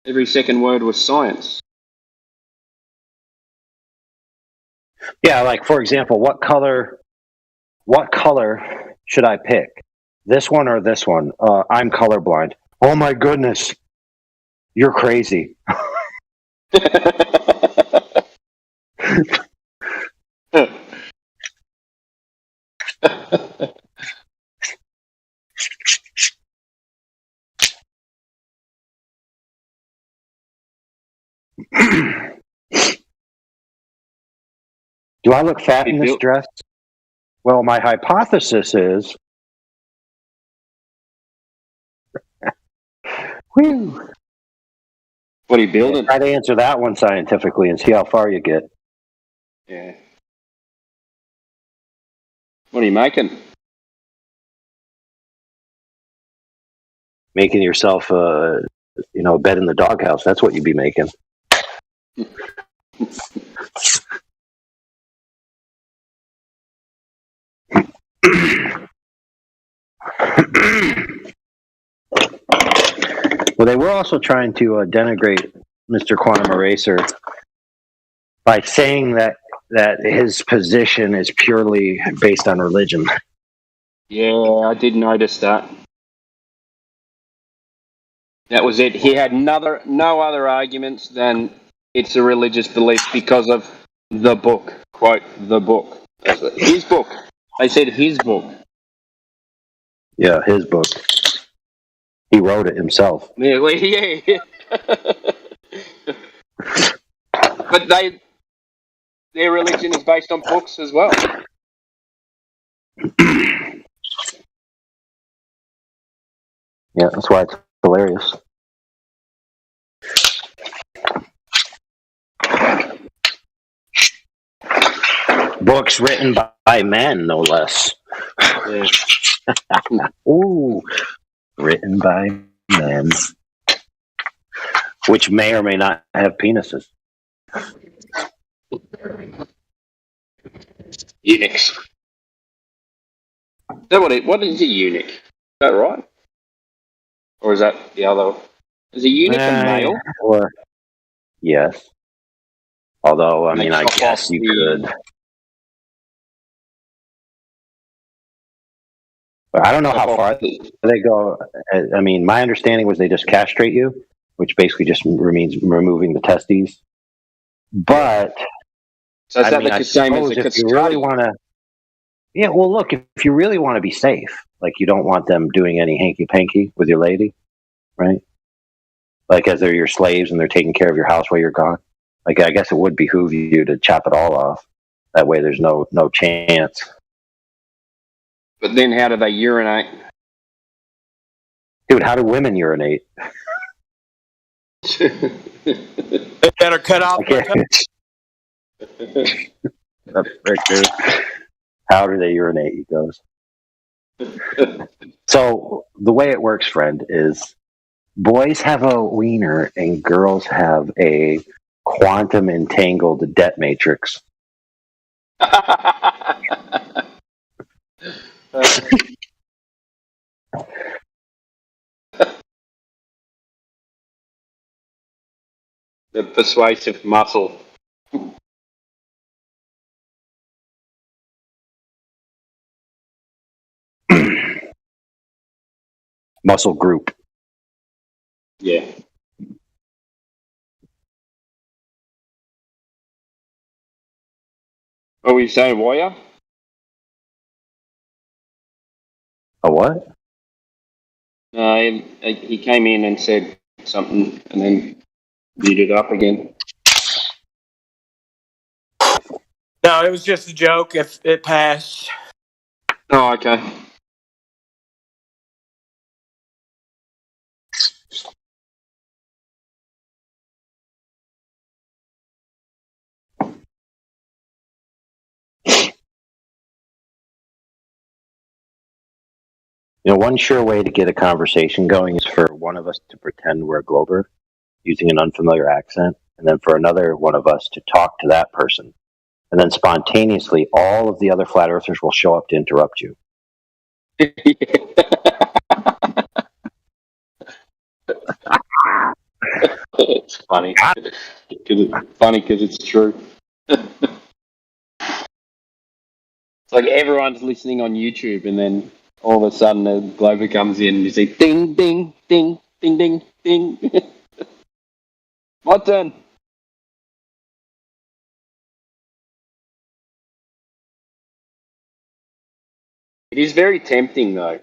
Every second word was science. Yeah, like for example, what color should I pick? This one or this one? I'm colorblind. Oh my goodness. You're crazy. Do I look fat in this dress? Well, my hypothesis is. Whew. What are you building? Try to answer that one scientifically and see how far you get. Yeah. What are you making? Making yourself a bed in the doghouse. That's what you'd be making. Well, they were also trying to denigrate Mr. Quantum Eraser by saying that his position is purely based on religion. Yeah, I did notice that. That was it. He had no other arguments than it's a religious belief because of the book. Quote, the book. His book. They said his book. Yeah, his book. He wrote it himself. Yeah, yeah. But their religion is based on books as well. Yeah, that's why it's hilarious. Books written by men, no less. Yeah. Ooh, written by men, which may or may not have penises. Eunuchs. What is a eunuch? Is that right? Or is that the other? Is a eunuch a male? Or yes. Although, I mean, I guess you could. But I don't know how far they go. I mean, my understanding was they just castrate you, which basically just means removing the testes. But so is that the same as a if you really want to? Yeah, well, look, if you really want to be safe, like you don't want them doing any hanky-panky with your lady, right? Like as they're your slaves and they're taking care of your house while you're gone. Like I guess it would behoove you to chop it all off. That way, there's no chance. But then, how do they urinate? Dude, how do women urinate? They better cut off my That's right, dude. How do they urinate? He goes. So the way it works, friend, is boys have a wiener and girls have a quantum entangled debt matrix. The persuasive muscle. Muscle group. Yeah. What were you saying, warrior? A what? He came in and said something and then muted up again. No, it was just a joke. If it passed. Oh, okay. One sure way to get a conversation going is for one of us to pretend we're a Glober using an unfamiliar accent, and then for another one of us to talk to that person. And then spontaneously, all of the other flat earthers will show up to interrupt you. It's funny. Funny because it's true. It's like everyone's listening on YouTube, and then all of a sudden a Glover comes in and you say ding, ding, ding, ding, ding, ding. My turn. It is very tempting, though,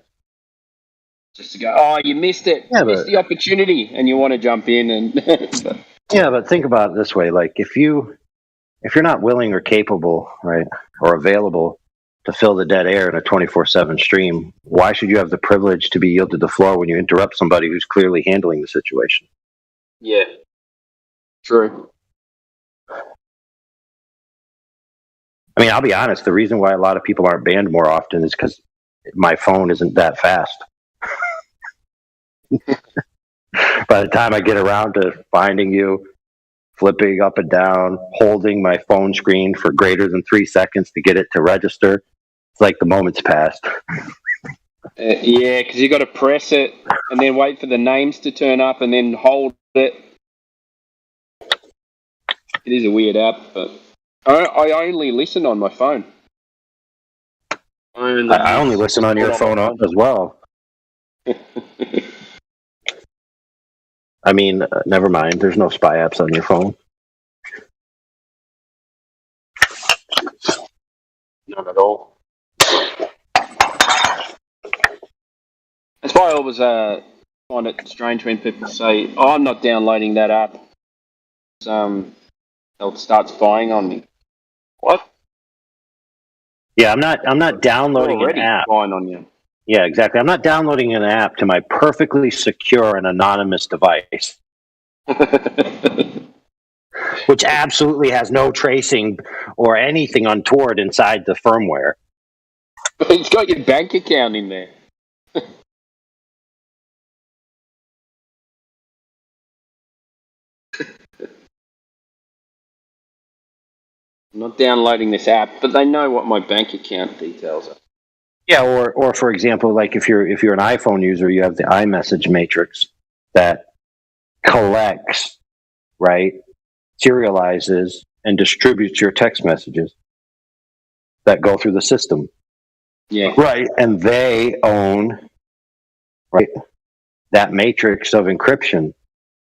just to go, oh, you missed it. Yeah, you missed the opportunity, and you want to jump in and... Yeah, but think about it this way: like if you're not willing or capable, right, or available to fill the dead air in a 24/7 stream, why should you have the privilege to be yielded the floor when you interrupt somebody who's clearly handling the situation? Yeah. True. I mean, I'll be honest. The reason why a lot of people aren't banned more often is because my phone isn't that fast. By the time I get around to finding you, flipping up and down, holding my phone screen for greater than 3 seconds to get it to register, it's like the moment's passed. Yeah, because you got to press it and then wait for the names to turn up and then hold it. It is a weird app, but I only listen on my phone. I only listen on your phone as well. I mean, never mind. There's no spy apps on your phone. Not at all. That's why I always find it strange when people say, "Oh, I'm not downloading that app." They'll start spying on me. What? Yeah, I'm not downloading an app. Spying on you. Yeah, exactly. I'm not downloading an app to my perfectly secure and anonymous device, which absolutely has no tracing or anything untoward inside the firmware. But it's got your bank account in there. I'm not downloading this app, but they know what my bank account details are. Yeah, or for example, like if you're an iPhone user, you have the iMessage matrix that collects, right, serializes, and distributes your text messages that go through the system. Yeah. Right, and they own, right, that matrix of encryption.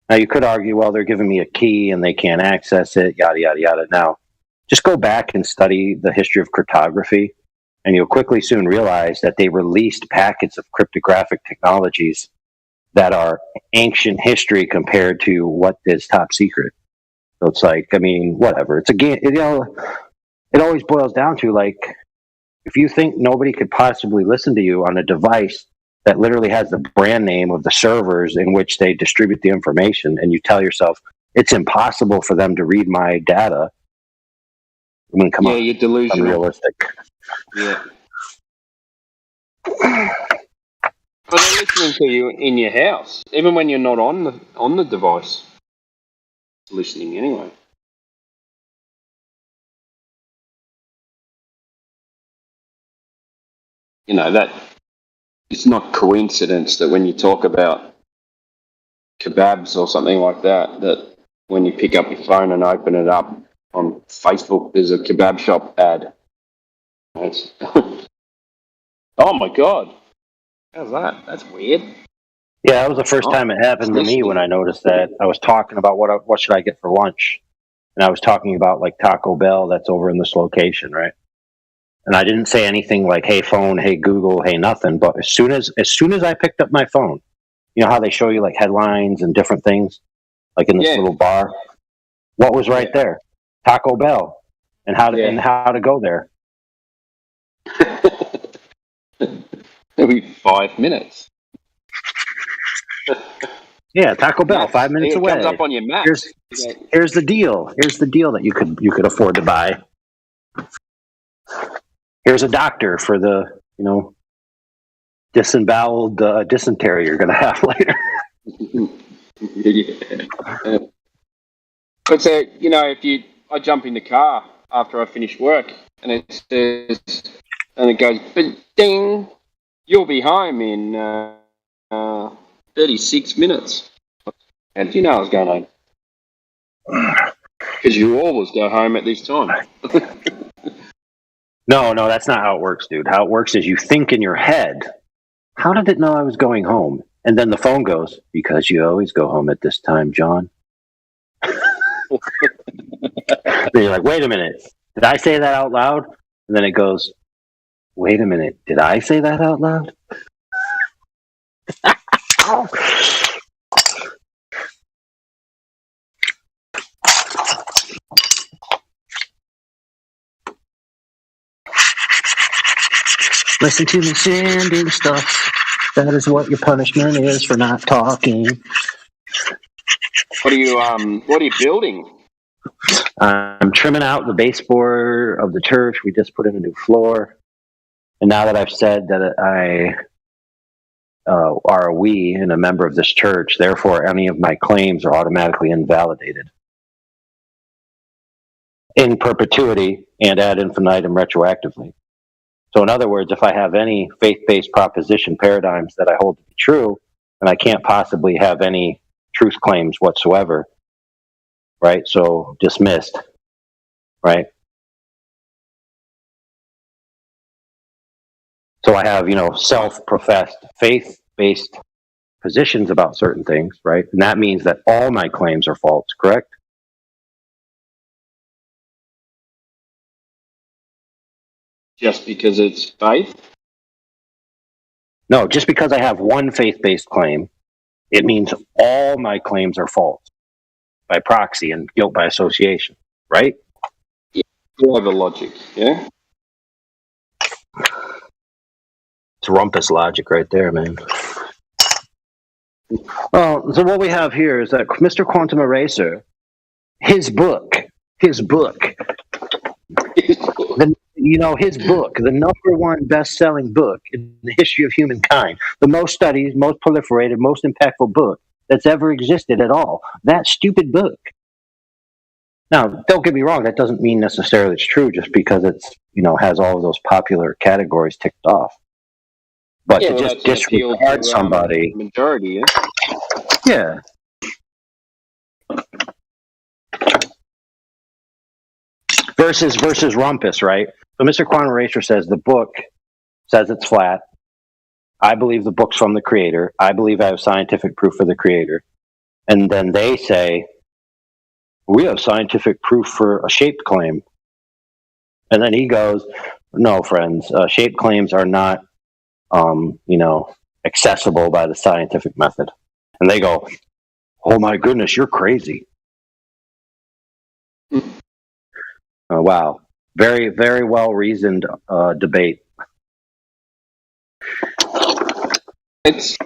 Now you could argue, well, they're giving me a key and they can't access it, yada yada yada. Now, just go back and study the history of cryptography, and you'll quickly soon realize that they released packets of cryptographic technologies that are ancient history compared to what is top secret. So it's like, I mean, whatever. It's a game. It always boils down to, like, if you think nobody could possibly listen to you on a device that literally has the brand name of the servers in which they distribute the information, and you tell yourself it's impossible for them to read my data, I mean, come on. You're delusional. Unrealistic. Yeah. But they're listening to you in your house, even when you're not on the device. It's listening anyway. You know, that it's not coincidence that when you talk about kebabs or something like that, that when you pick up your phone and open it up on Facebook, there's a kebab shop ad. Oh my God. How's that? That's weird. Yeah, that was the first time it happened to me when I noticed that. I was talking about what should I get for lunch, and I was talking about like Taco Bell that's over in this location, right? And I didn't say anything like, "Hey phone, hey Google, hey nothing." But as soon as I picked up my phone, you know how they show you like headlines and different things, like in this little bar. What was right there? Taco Bell, and how to go there. It'll be 5 minutes. Yeah, Taco Bell, 5 minutes away. It comes up on your map. Here's the deal. Here's the deal that you could afford to buy. Here's a doctor for the, disemboweled dysentery you're going to have later. Yeah. But so, if I jump in the car after I finish work and it says, and it goes, ding, you'll be home in 36 minutes. How did you know I was going home? Because you always go home at this time. No, that's not how it works, dude. How it works is you think in your head, how did it know I was going home? And then the phone goes, because you always go home at this time, John. Then you're like, wait a minute. Did I say that out loud? And then it goes, wait a minute. Did I say that out loud? Listen to me sending stuff. That is what your punishment is for not talking. What are you building? I'm trimming out the baseboard of the church. We just put in a new floor. And now that I've said that I are a we and a member of this church, therefore any of my claims are automatically invalidated in perpetuity and ad infinitum retroactively. So in other words, if I have any faith-based proposition paradigms that I hold to be true, then I can't possibly have any truth claims whatsoever, right? So dismissed, right? So I have, self-professed faith-based positions about certain things, right? And that means that all my claims are false, correct? Just because it's faith? No, just because I have one faith-based claim, it means all my claims are false by proxy and guilt by association, right? Yeah, you have a logic, yeah? It's rumpus logic right there, man. Well, so what we have here is that Mr. Quantum Eraser, his book, his book, the number one best-selling book in the history of humankind, the most studied, most proliferated, most impactful book that's ever existed at all. That stupid book. Now, don't get me wrong, that doesn't mean necessarily it's true just because it's, has all of those popular categories ticked off. But to just disregard somebody. Majority, yeah. Versus rumpus, right? So Mr. Quantum Eraser says the book says it's flat. I believe the book's from the creator. I believe I have scientific proof for the creator. And then they say, we have scientific proof for a shaped claim. And then he goes, no, friends, shaped claims are not, accessible by the scientific method. And they go, oh my goodness, you're crazy. Wow. Very, very well reasoned debate. It's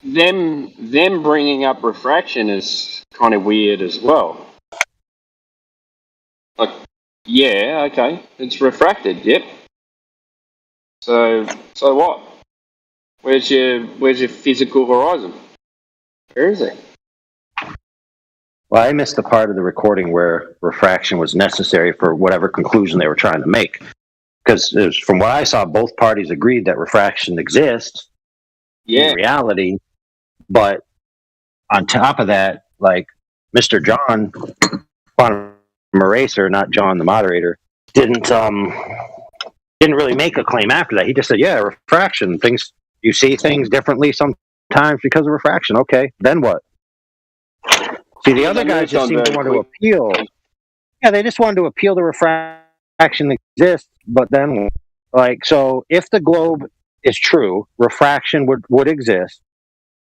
them bringing up refraction is kind of weird as well. Like, yeah, okay, it's refracted. Yep. So what? Where's your physical horizon? Where is it? Well, I missed the part of the recording where refraction was necessary for whatever conclusion they were trying to make. Because from what I saw, both parties agreed that refraction exists in reality. But on top of that, like Mr. John, Quantum Eraser, not John the moderator, didn't really make a claim after that. He just said, yeah, refraction, things, you see things differently sometimes because of refraction. Okay, then what? See, the other guys just seem to want to appeal. Yeah, they just wanted to appeal the refraction exists, but then, so if the globe is true, refraction would exist,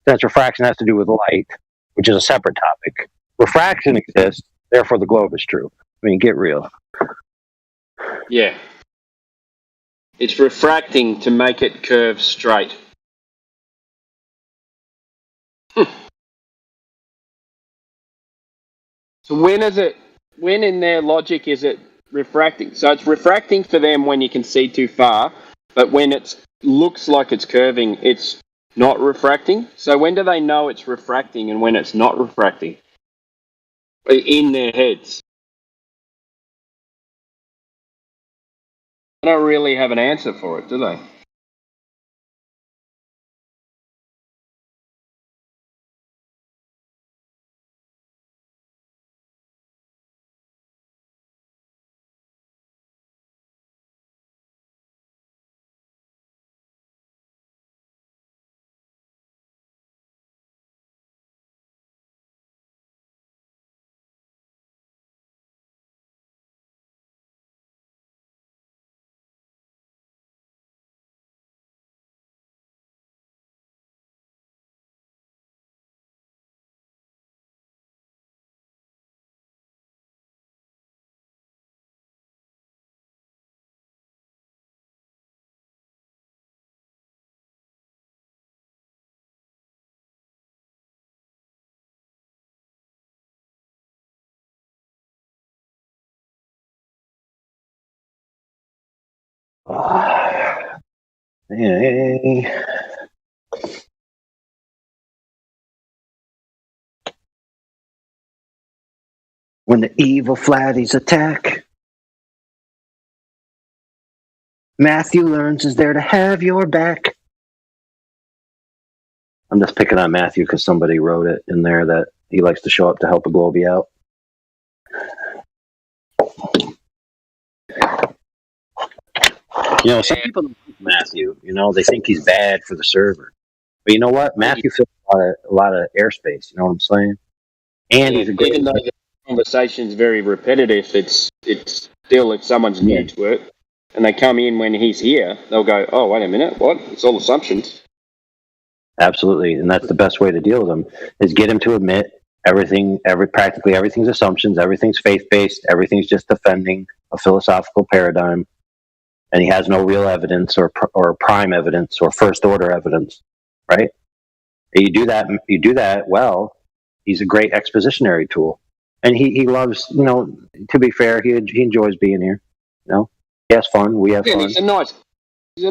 since refraction has to do with light, which is a separate topic. Refraction exists, therefore the globe is true. I mean, get real. Yeah. It's refracting to make it curve straight. So when in their logic is it refracting? So it's refracting for them when you can see too far, but when it looks like it's curving, it's not refracting. So when do they know it's refracting and when it's not refracting? In their heads. They don't really have an answer for it, do they? Hey. When the evil flatties attack, Matthew learns is there to have your back. I'm just picking on Matthew because somebody wrote it in there that he likes to show up to help a Globie out. Some people don't like Matthew. They think he's bad for the server. But you know what? Matthew fills a lot of airspace. You know what I'm saying? And he's a great. Even though the conversation's very repetitive, it's still, if someone's new to it and they come in when he's here, they'll go, "Oh, wait a minute, what? It's all assumptions." Absolutely, and that's the best way to deal with him is get him to admit practically everything's assumptions, everything's faith-based, everything's just defending a philosophical paradigm, and he has no real evidence or prime evidence or first-order evidence, right? You do that well. He's a great expositionary tool, and he loves. To be fair, he enjoys being here. He has fun. We have fun. He's a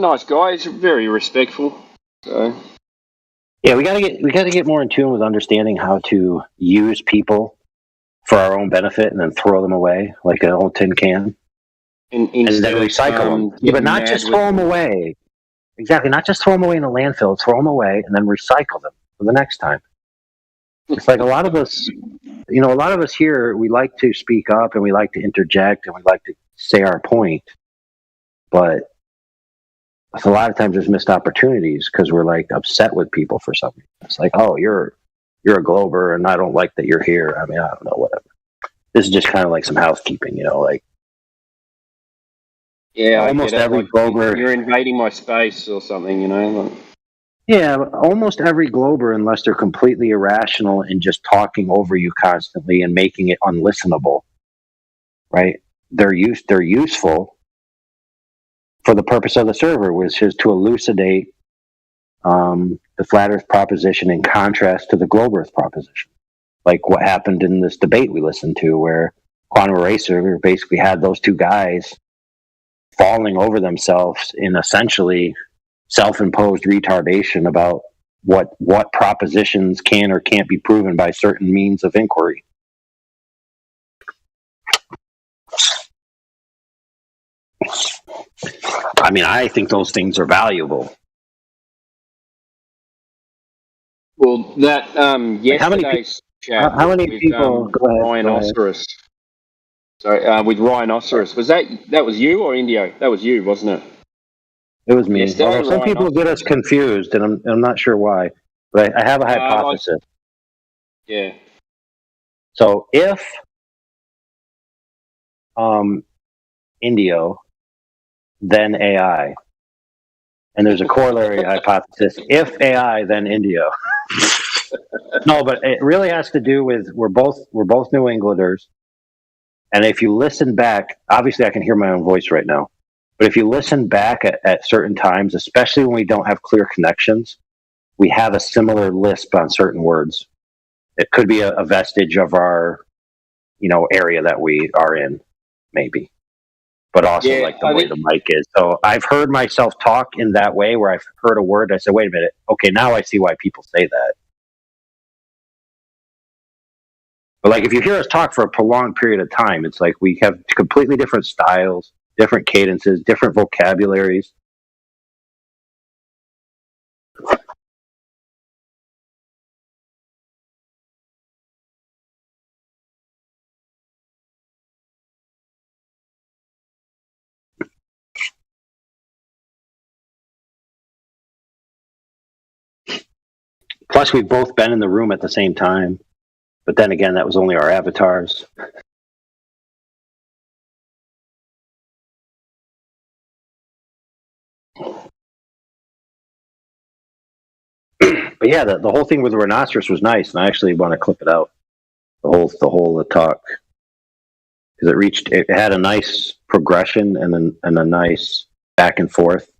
nice guy. He's very respectful. So. Yeah, we gotta get more in tune with understanding how to use people for our own benefit and then throw them away like an old tin can, and then recycle them. Yeah, but not just throw them away. Exactly, not just throw them away in a landfill. Throw them away and then recycle them for the next time. It's like a lot of us here, we like to speak up and we like to interject and we like to say our point, but a lot of times there's missed opportunities because we're like upset with people for something. It's like, oh, you're a Glober and I don't like that you're here. I mean, I don't know, whatever. This is just kind of like some housekeeping, like. Yeah, almost every Glober. You're invading my space or something, Like. Yeah, almost every Glober, unless they're completely irrational and just talking over you constantly and making it unlistenable, right? They're useful for the purpose of the server, which is to elucidate the flat Earth proposition in contrast to the globe Earth proposition. Like what happened in this debate we listened to, where Quantum Eraser basically had those two guys falling over themselves in essentially self-imposed retardation about what propositions can or can't be proven by certain means of inquiry. I mean, I think those things are valuable. Well, that yesterday's chat. How many people? Go ahead, Ryan Osiris. Sorry, with Ryan Osiris. Was that was you or Indio? That was you, wasn't it? It was me. Although some people get us confused, and I'm not sure why, but I have a hypothesis. Yeah. So if Indio, then AI, and there's a corollary hypothesis: if AI, then Indio. No, but it really has to do with we're both New Englanders, and if you listen back, obviously I can hear my own voice right now. But if you listen back at certain times, especially when we don't have clear connections, we have a similar lisp on certain words. It could be a vestige of our, area that we are in, maybe. But also like the way the mic is. So I've heard myself talk in that way where I've heard a word. I said, wait a minute. Okay, now I see why people say that. But like if you hear us talk for a prolonged period of time, it's like we have completely different styles, different cadences, different vocabularies. Plus, we've both been in the room at the same time. But then again, that was only our avatars. But yeah, the whole thing with the rhinoceros was nice, and I actually want to clip it out. The whole talk, because it had a nice progression and a nice back and forth,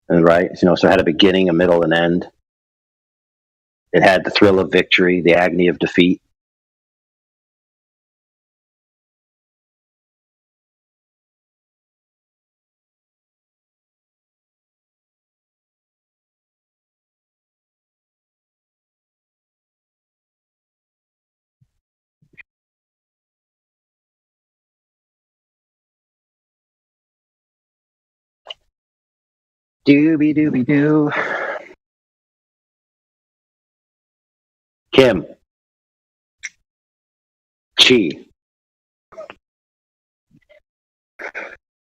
and so it had a beginning, a middle, and end. It had the thrill of victory, the agony of defeat. Doobie doobie doo. Kim. Chi.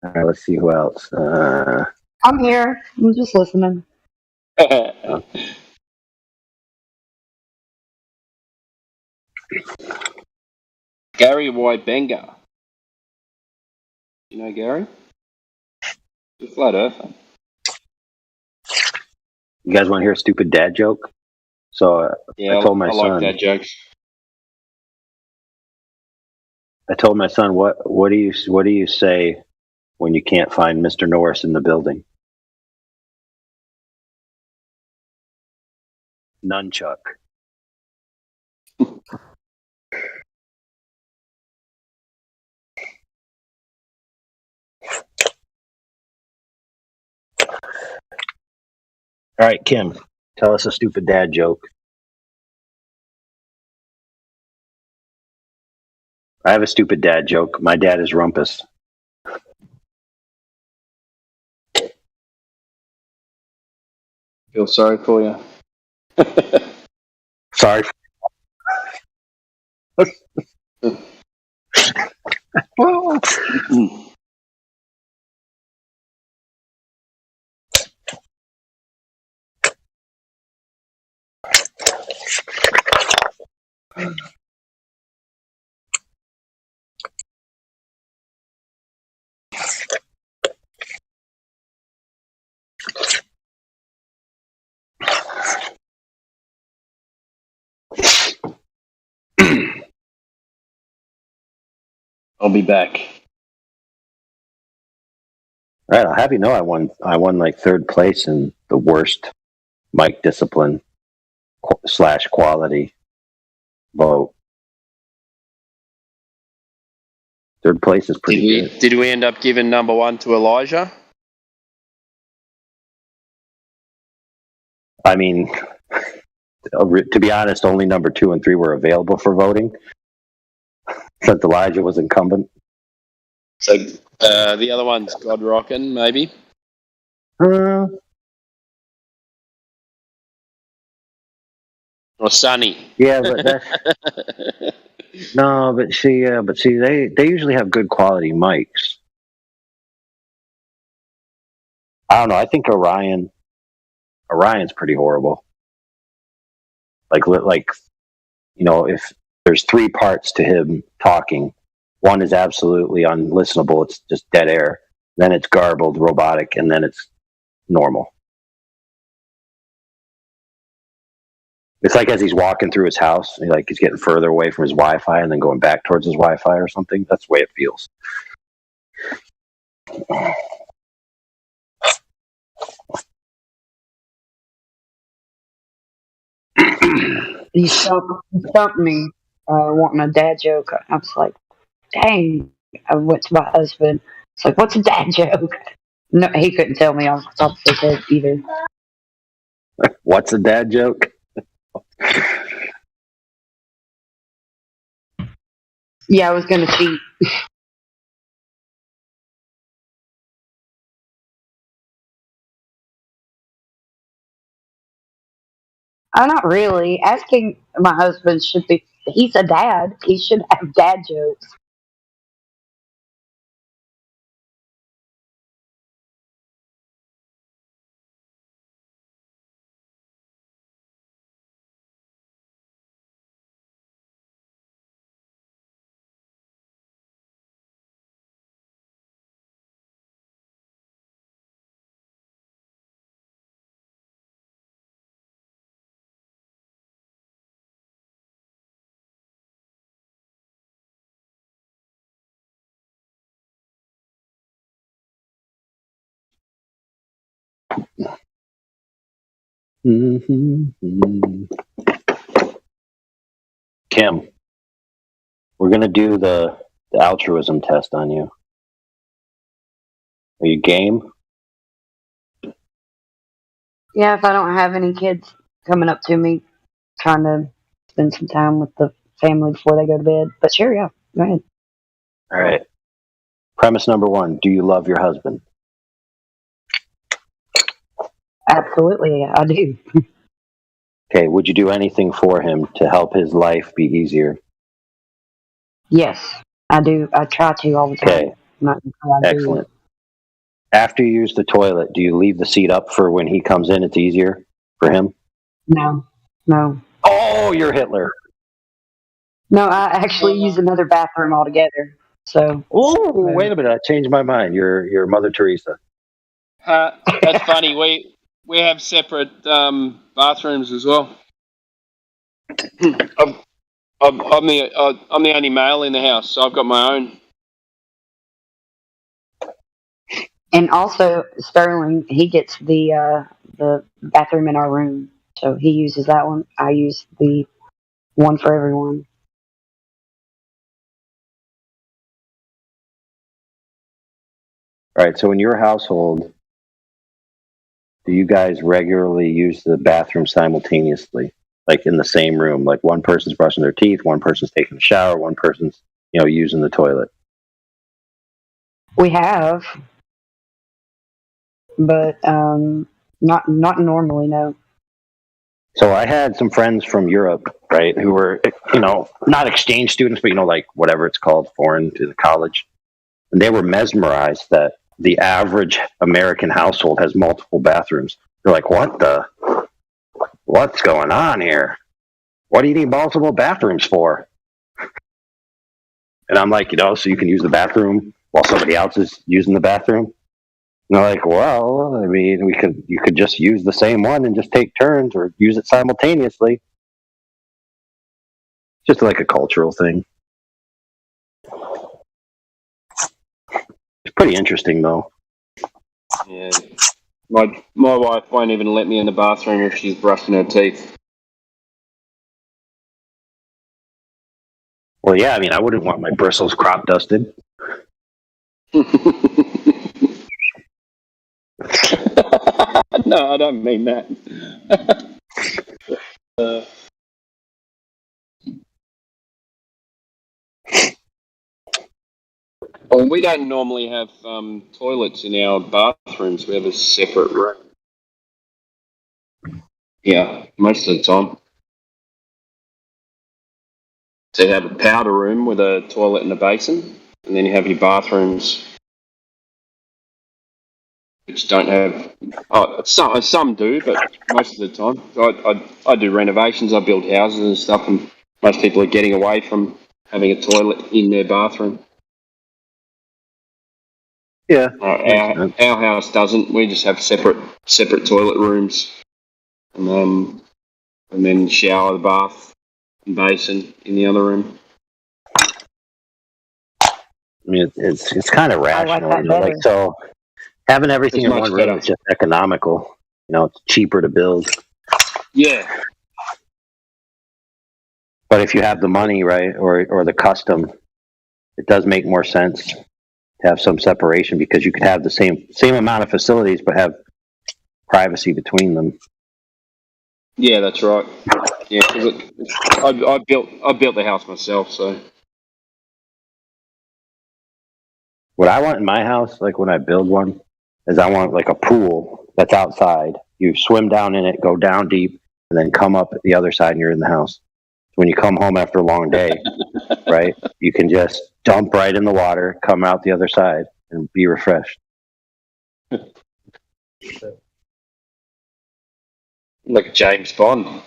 All right, let's see who else. I'm here. I'm just listening. Gary Wybenga. You know Gary? The flat earther. You guys want to hear a stupid dad joke? So yeah, I told my I son. like dad jokes. I told my son, what do you say when you can't find Mr. Norris in the building? Nunchuck. All right, Kim, tell us a stupid dad joke. I have a stupid dad joke. My dad is Rumpus. Feel sorry for you. Sorry. I'll be back. All right, I'll have you know I won like third place in the worst mic discipline / quality vote. Third place is pretty good. Did we end up giving number 1 to Elijah? I mean, to be honest, only number 2 and 3 were available for voting, since Elijah was incumbent. So the other one's God Rockin', maybe? Or Sunny. Yeah, but that's no. But see, they usually have good quality mics. I don't know. I think Orion's pretty horrible. Like if there's 3 parts to him talking, one is absolutely unlistenable. It's just dead air. Then it's garbled, robotic, and then it's normal. It's like as he's walking through his house, he's getting further away from his Wi-Fi and then going back towards his Wi-Fi or something. That's the way it feels. You stumped me wanting a dad joke. I was like, dang. I went to my husband. It's like, what's a dad joke? No, he couldn't tell me off the top of his head either. What's a dad joke? Yeah, I was going to cheat. Not really. Asking my husband should be, he's a dad. He should have dad jokes. Kim, we're going to do the altruism test on you. Are you game? Yeah, if I don't have any kids coming up to me trying to spend some time with the family before they go to bed. But sure, yeah, go ahead. All right. Premise number 1, do you love your husband? Absolutely, I do. Okay, would you do anything for him to help his life be easier? Yes, I do. I try to all the time. Okay, excellent. After you use the toilet, do you leave the seat up for when he comes in? It's easier for him? No. Oh, you're Hitler. No, I actually use another bathroom altogether. So. Oh, wait a minute! I changed my mind. You're Mother Teresa. That's funny. We have separate bathrooms as well. I'm the only male in the house, so I've got my own. And also, Sterling, he gets the bathroom in our room, so he uses that one. I use the one for everyone. All right. So in your household, do you guys regularly use the bathroom simultaneously, like in the same room? Like one person's brushing their teeth, one person's taking a shower, one person's using the toilet. We have, but not normally. No. So I had some friends from Europe, right, who were not exchange students, but like whatever it's called, foreign to the college, and they were mesmerized that the average American household has multiple bathrooms. They're like, what's going on here? What do you need multiple bathrooms for? And I'm like, so you can use the bathroom while somebody else is using the bathroom. And they're like, well, I mean, you could just use the same one and just take turns or use it simultaneously. Just like a cultural thing. It's pretty interesting, though. Yeah. My wife won't even let me in the bathroom if she's brushing her teeth. Well, yeah, I mean, I wouldn't want my bristles crop dusted. No, I don't mean that. Well, we don't normally have toilets in our bathrooms. We have a separate room. Yeah, most of the time. So you have a powder room with a toilet and a basin, and then you have your bathrooms, which don't have. Some do, but most of the time. So I do renovations. I build houses and stuff, and most people are getting away from having a toilet in their bathroom. Yeah. Our house doesn't. We just have separate toilet rooms, and then shower, the bath, and basin in the other room. I mean, it's kind of rational. I like that better. So having everything in one room is just economical. It's cheaper to build. Yeah. But if you have the money, right, or the custom, it does make more sense to have some separation because you could have the same amount of facilities but have privacy between them. Yeah, that's right. Yeah, because I built the house myself, so. What I want in my house, like when I build one, is I want like a pool that's outside. You swim down in it, go down deep, and then come up the other side and you're in the house. When you come home after a long day, right, you can just dump right in the water, come out the other side, and be refreshed. Like James Bond.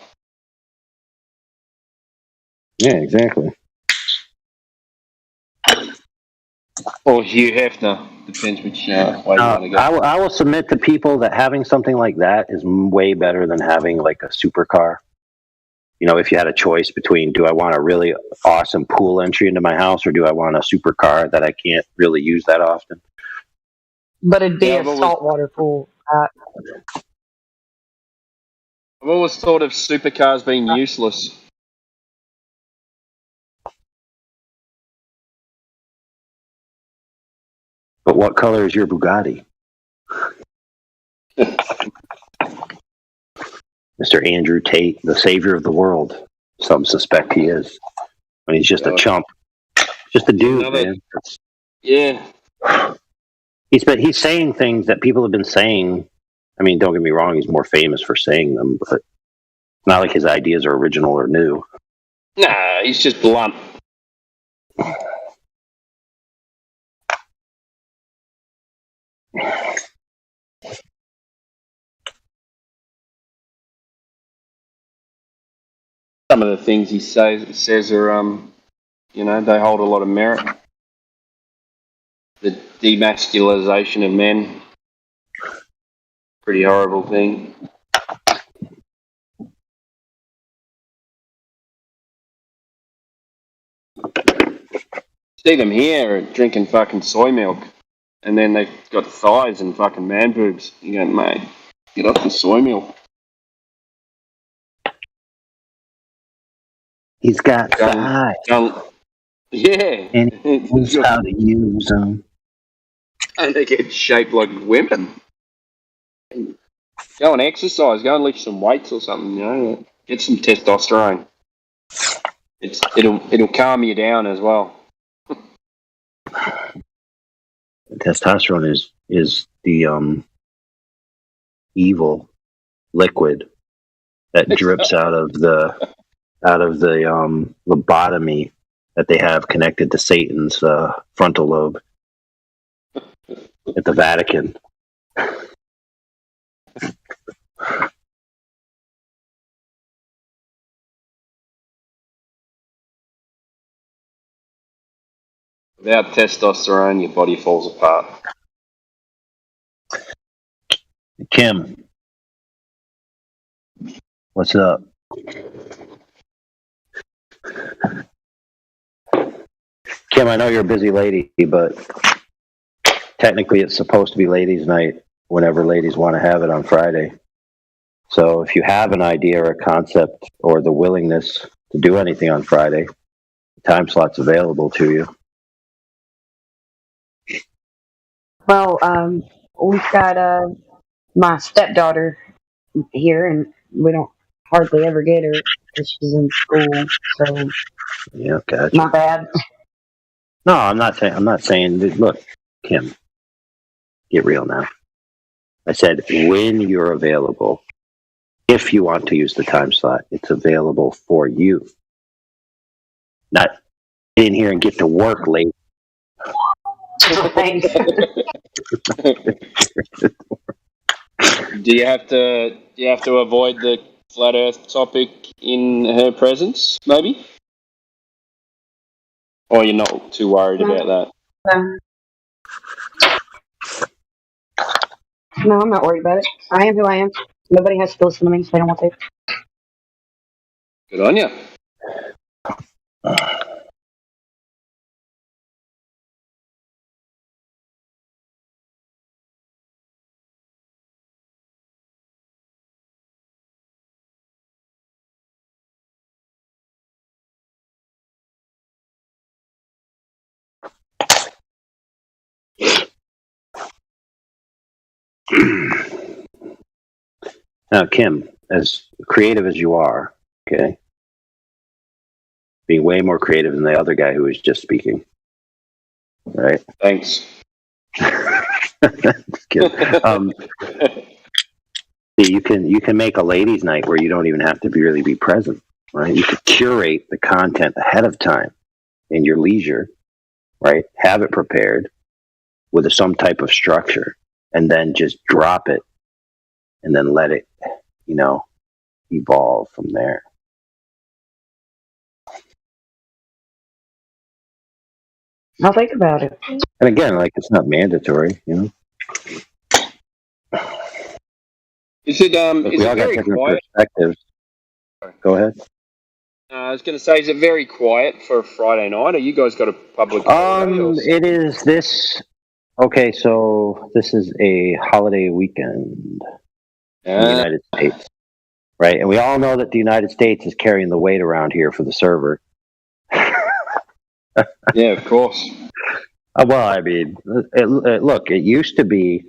Yeah, exactly. Or Hugh Hefner. Depends which way you want to go. I will submit to people that having something like that is way better than having like a supercar. If you had a choice between, do I want a really awesome pool entry into my house or do I want a supercar that I can't really use that often? But it'd be a saltwater pool. I've always thought of supercars being useless. But what color is your Bugatti? Mr. Andrew Tate, the savior of the world. Some suspect he is. When he's just a chump. Just a dude, man. Yeah. He's saying things that people have been saying I mean, don't get me wrong, he's more famous for saying them, but it's not like his ideas are original or new. Nah, he's just blunt. Some of the things he says are, you know, they hold a lot of merit. The demasculization of men, pretty horrible thing. See them here drinking fucking soy milk, and then they've got thighs and fucking man boobs. You go, mate, get off the soy milk. He's got thighs. Yeah. And he knows how to use them. And they get shaped like women. Go and exercise. Go and lift some weights or something. You know, get some testosterone. It'll calm you down as well. Testosterone is the evil liquid that drips out of the lobotomy that they have connected to Satan's frontal lobe at the Vatican. Without testosterone, your body falls apart. Kim, what's up? Kim, I know you're a busy lady, but technically it's supposed to be ladies' night whenever ladies want to have it on Friday. So if you have an idea or a concept or the willingness to do anything on Friday, the time slot's available to you. Well, we've got my stepdaughter here, and we don't hardly ever get her because she's in school. So yeah, gotcha. My bad. No, I'm not saying. Look, Kim, get real now. I said when you're available. If you want to use the time slot, it's available for you. Not in here and get to work late. Do you have to avoid the flat Earth topic in her presence, maybe? Or you're not too worried about that? No, I'm not worried about it. I am who I am. Nobody has to listen to me, so I don't want to. Good on you. Now, Kim, as creative as you are, okay, being way more creative than the other guy who was just speaking, right? Thanks. Just kidding. You can make a ladies' night where you don't even have to really be present, right? You could curate the content ahead of time in your leisure, right? Have it prepared with some type of structure, and then just drop it, and then let it, evolve from there. I'll think about it. And again, it's not mandatory, Is it is it very quiet? Perspectives. Go ahead. I was going to say, is it very quiet for a Friday night? Or you guys got a public holiday? It is this. Okay, so this is a holiday weekend in the United States, right? And we all know that the United States is carrying the weight around here for the server. Yeah, of course. Well, I mean, look, it used to be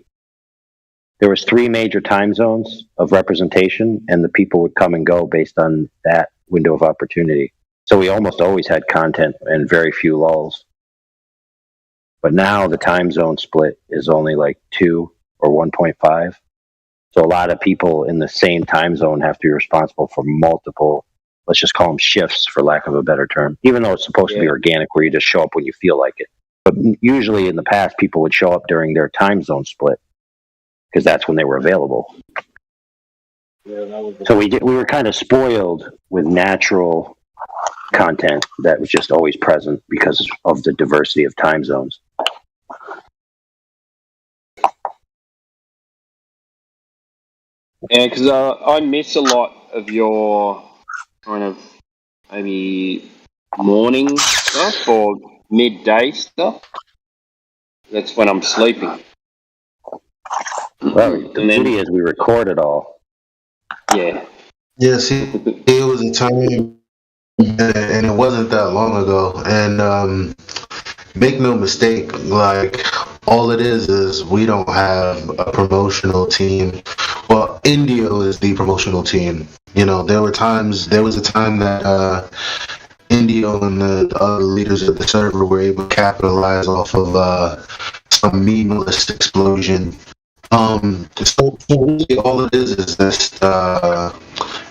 there was 3 major time zones of representation, and the people would come and go based on that window of opportunity. So we almost always had content and very few lulls. But now the time zone split is only 2 or 1.5. So a lot of people in the same time zone have to be responsible for multiple, let's just call them shifts for lack of a better term, even though it's supposed to be organic where you just show up when you feel like it. But usually in the past, people would show up during their time zone split because that's when they were available. So we were kind of spoiled with natural content that was just always present because of the diversity of time zones. Yeah, because I miss a lot of your kind of maybe morning stuff or midday stuff. That's when I'm sleeping. Well, the beauty is we record it all. Yeah. Yeah, see, it was a time, and it wasn't that long ago. And make no mistake, like, all it is we don't have a promotional team. Well, Indio is the promotional team. You know, there was a time that Indio and the other leaders of the server were able to capitalize off of some meaningless explosion. So really all it is just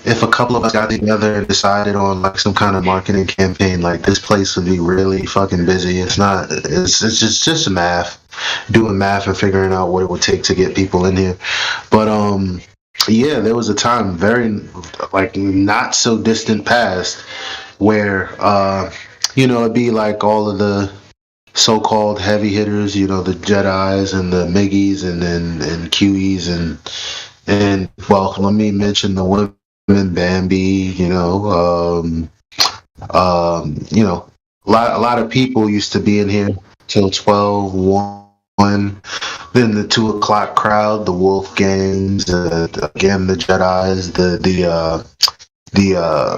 if a couple of us got together and decided on like some kind of marketing campaign, like this place would be really fucking busy. It's just math, doing math and figuring out what it would take to get people in here. But yeah, there was a time very like not so distant past where it'd be like all of the so-called heavy hitters, the Jedis and the Miggies and QEs and well, let me mention the women, Bambi, a lot of people used to be in here till 12, 1. Then the 2 o'clock crowd, the Wolf Gangs, again the Jedis, the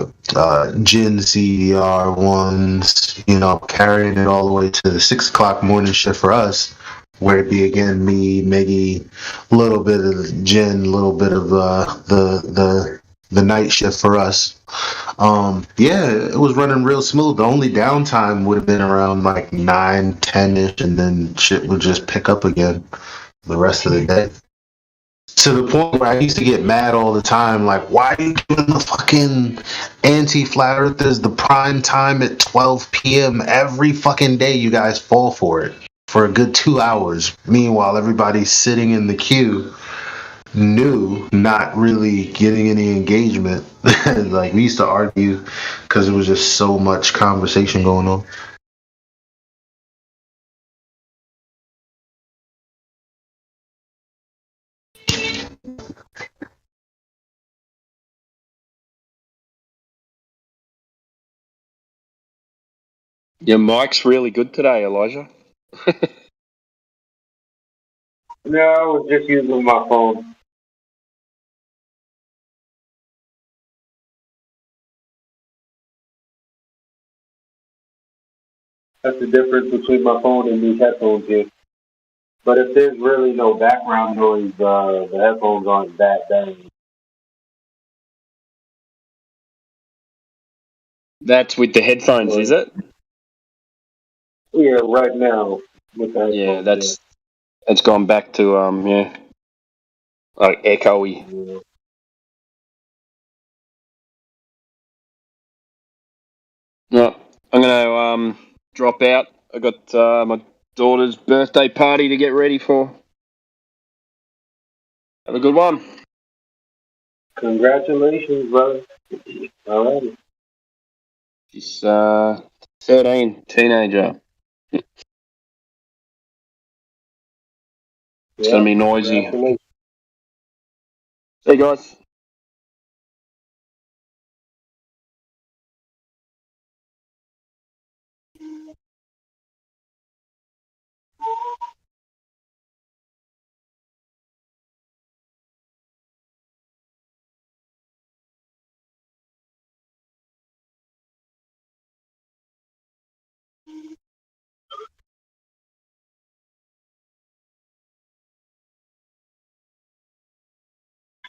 Jin CDR ones, carrying it all the way to the 6 o'clock morning shift for us, where it'd be again me, Miggy, a little bit of Jin, a little bit of the night shift for us. Yeah, it was running real smooth. The only downtime would have been around like 9, 10-ish, and then shit would just pick up again the rest of the day. To the point where I used to get mad all the time, like, why are you giving the fucking anti-flat earthers the prime time at 12 p.m. every fucking day? You guys fall for it for a good 2 hours. Meanwhile, everybody's sitting in the queue, not really getting any engagement. Like, we used to argue because there was just so much conversation going on. Your mic's really good today, Elijah. No, I was just using my phone. That's the difference between my phone and these headphones here. But if there's really no background noise, the headphones aren't that bad. That's with the headphones, is it? Yeah, right now. With the headphones, it's gone back to like echoey. Yeah. No, I'm gonna drop out. I got my daughter's birthday party to get ready for. Have a good one. Congratulations, brother. Alrighty. She's 13, teenager. It's gonna be noisy. Hey guys.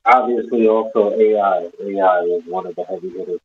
Obviously, also AI. AI is one of the heavy hitters.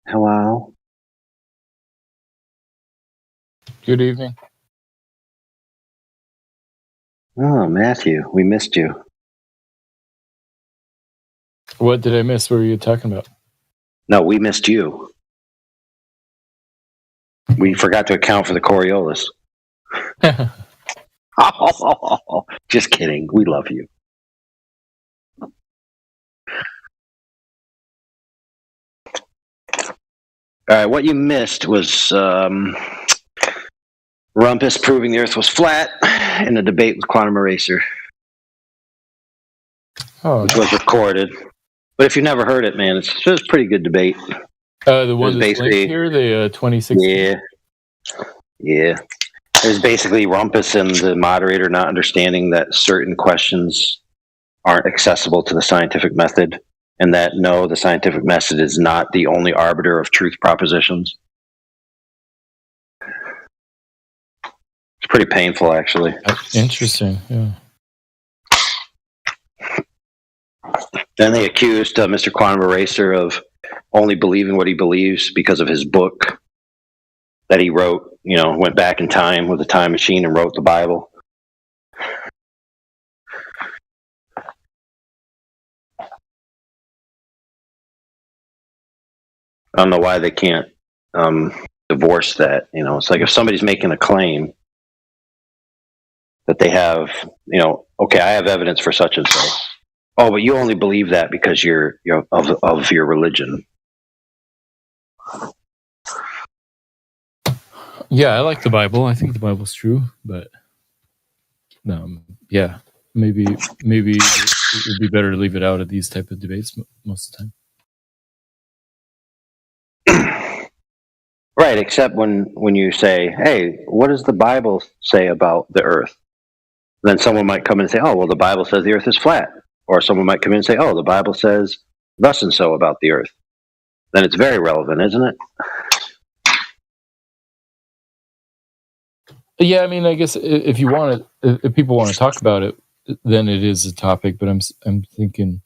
Hello. Good evening. Oh, Matthew, we missed you. What did I miss? What were you talking about? No, we missed you. We forgot to account for the Coriolis. Just kidding. We love you. All right, what you missed was Rumpus proving the Earth was flat in a debate with Quantum Eraser, which was recorded. But if you never heard it, man, it's a pretty good debate. The one that's linked here, the 2016. Yeah. There's basically Rumpus and the moderator not understanding that certain questions aren't accessible to the scientific method, and that no, the scientific method is not the only arbiter of truth propositions. It's pretty painful, actually. Interesting, yeah. Then they accused Mr. Quantum Eraser of only believing what he believes because of his book that he wrote, went back in time with a time machine and wrote the Bible. I don't know why they can't divorce that. It's like if somebody's making a claim that they have, okay, I have evidence for such and so. Oh, but you only believe that because you're of your religion. Yeah, I like the Bible. I think the Bible's true, but yeah, maybe it would be better to leave it out of these type of debates most of the time. Right, except when you say, hey, what does the Bible say about the Earth? Then someone might come in and say, oh, well, the Bible says the Earth is flat. Or someone might come in and say, oh, the Bible says thus and so about the Earth. Then it's very relevant, isn't it? Yeah, I mean, I guess if people want to talk about it, then it is a topic. But I'm thinking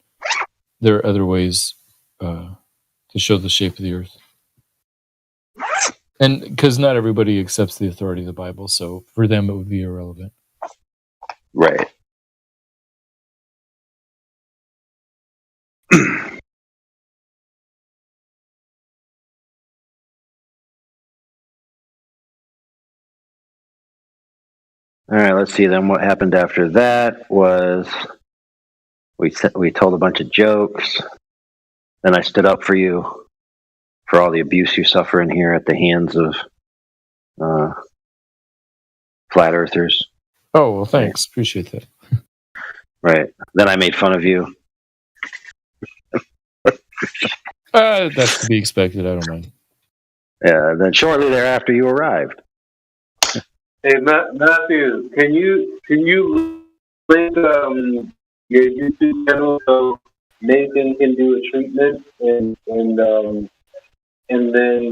there are other ways to show the shape of the Earth. And because not everybody accepts the authority of the Bible, so for them it would be irrelevant. Right. All right, let's see then. What happened after that was we told a bunch of jokes. Then I stood up for you for all the abuse you suffer in here at the hands of flat earthers. Oh, well, thanks. Appreciate that. Right. Then I made fun of you. That's to be expected. I don't mind. Yeah. Then shortly thereafter, you arrived. Hey, Matthew, can you link your YouTube channel so Nathan can do a treatment and then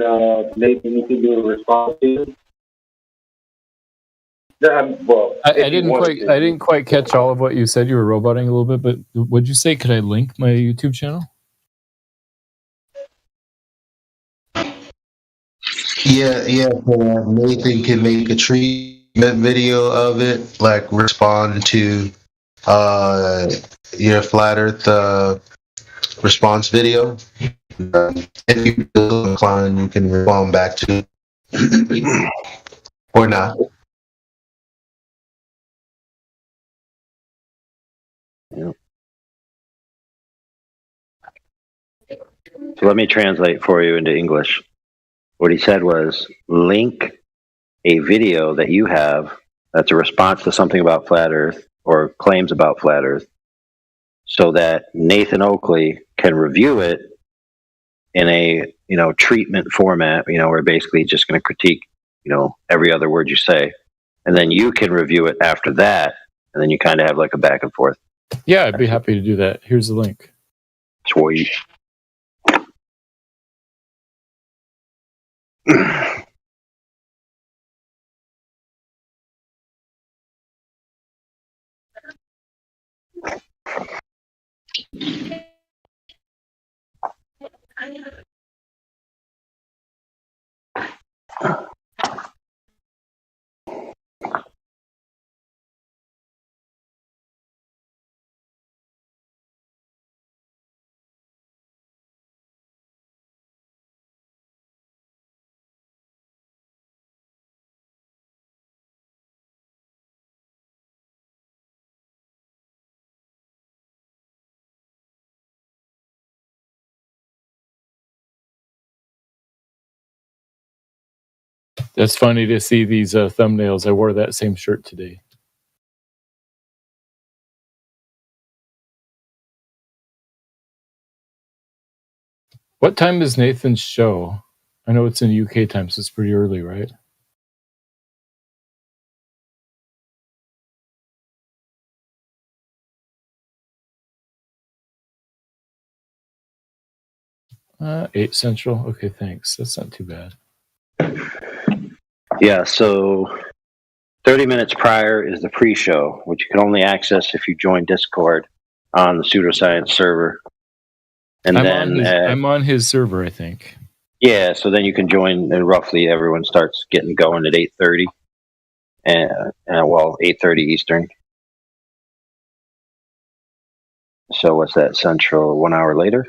Nathan, you can do a response to it? I didn't quite catch all of what you said. You were roboting a little bit, but what'd you say? Could I link my YouTube channel? Yeah. Nathan can make a treatment video of it, like respond to your flat Earth response video. If you feel inclined, you can respond back to it. Or not. Yeah. So let me translate for you into English. What he said was, link a video that you have that's a response to something about flat Earth or claims about flat Earth, so that Nathan Oakley can review it in a treatment format. We're basically just going to critique every other word you say, and then you can review it after that, and then you kind of have like a back and forth. Yeah, I'd be happy to do that. Here's the link. Sweet. That's funny to see these thumbnails. I wore that same shirt today. What time is Nathan's show? I know it's in UK time, so it's pretty early, right? Uh, 8 Central. Okay, thanks. That's not too bad. Yeah, so 30 minutes prior is the pre-show, which you can only access if you join Discord on the pseudoscience server. And I'm on his server, I think. Yeah, so then you can join, and roughly everyone starts getting going at 8:30, and 8:30 Eastern. So what's that, Central? 1 hour later?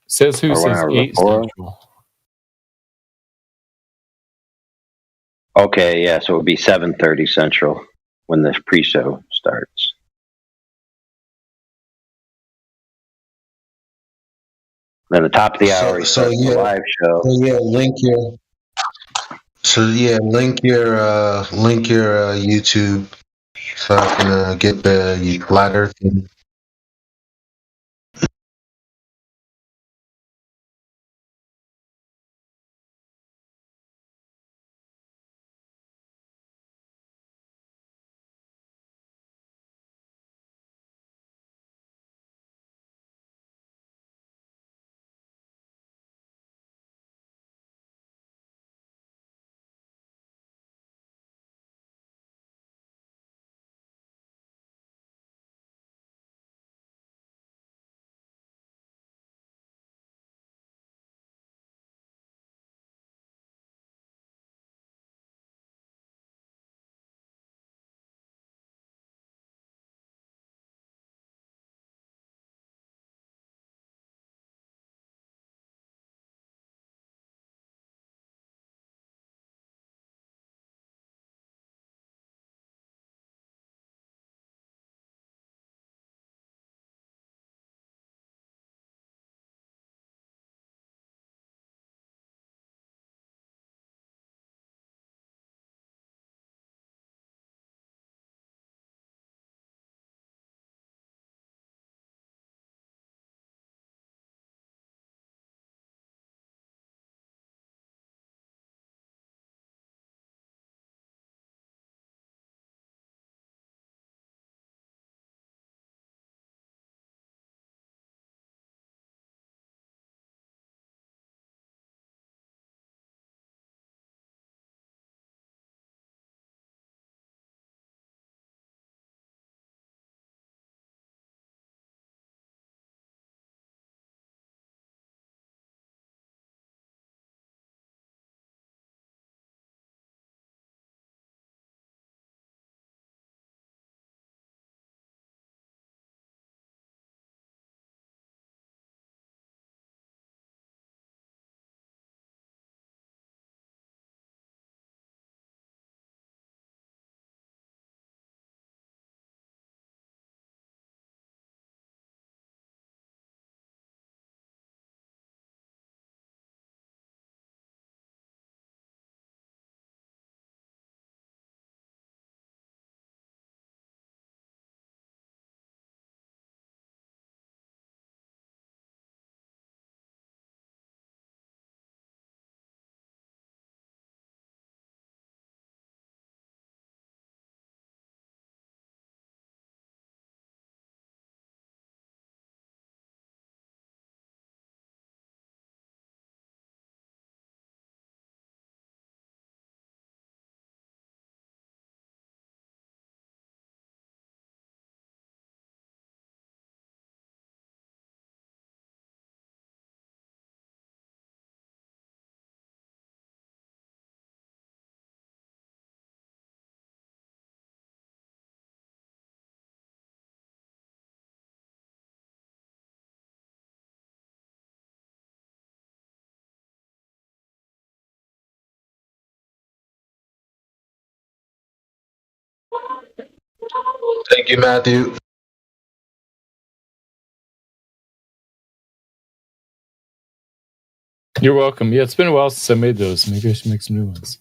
Says who says 8 Central. Okay, yeah, so it would be 7:30 Central when the pre-show starts. Then the top of the hour, the live show. Link your YouTube so I can get the flat Earth. Thank you, Matthew. You're welcome. Yeah, it's been a while since I made those. Maybe I should make some new ones.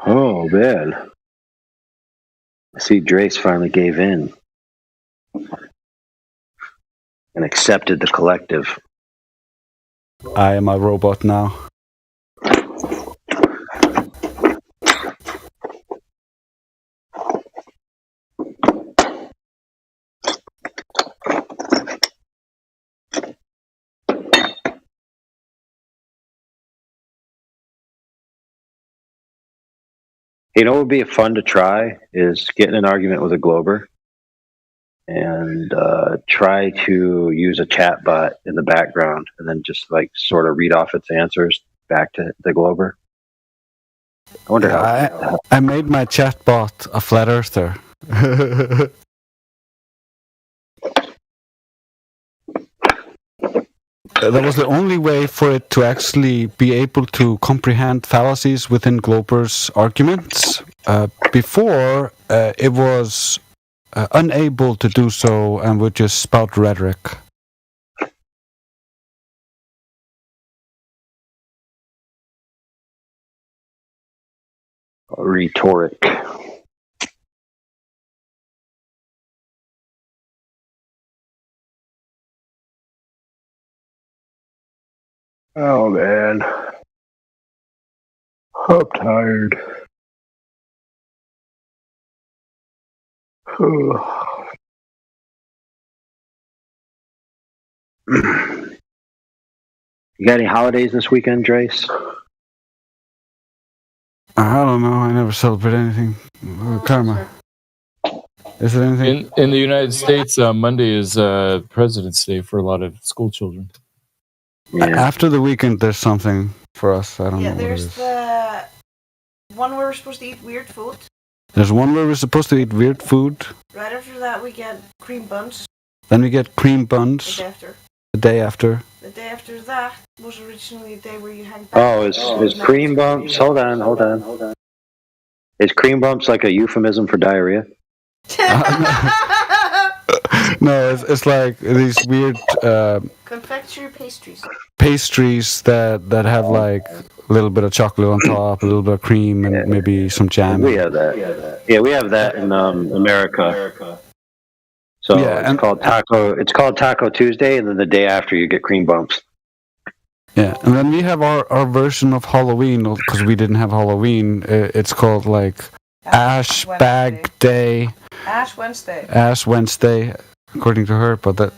Oh, man. I see Drace finally gave in and accepted the collective. I am a robot now. You know what would be fun to try is get in an argument with a Glober and try to use a chat bot in the background and then just like sort of read off its answers back to the Glober. I wonder how. I made my chat bot a flat earther. That was the only way for it to actually be able to comprehend fallacies within Glober's arguments. Before, it was unable to do so and would just spout rhetoric. Rhetoric. Oh man, I'm tired. You got any holidays this weekend, Drace? I don't know. I never celebrate anything. Karma. Is there anything? In the United States, Monday is President's Day for a lot of school children. Yeah. After the weekend, there's something for us. I don't know what it there's is. the one where we're supposed to eat weird food. There's one where we're supposed to eat weird food. Right after that, we get cream buns. Then we get cream buns. The day after. The day after. The day after that was originally the day where you hang back. Oh, is cream bumps? Hold on. Is cream bumps like a euphemism for diarrhea? No, it's like these weird confectionery pastries. Pastries that have like a little bit of chocolate on top, a little bit of cream, and maybe some jam. We have that. Yeah, we have that in America. So it's called taco. It's called Taco Tuesday, and then the day after you get cream bumps. Yeah, and then we have our version of Halloween because we didn't have Halloween. It's called like Ash Bag Day. Ash Wednesday. Ash Wednesday, according to her, but that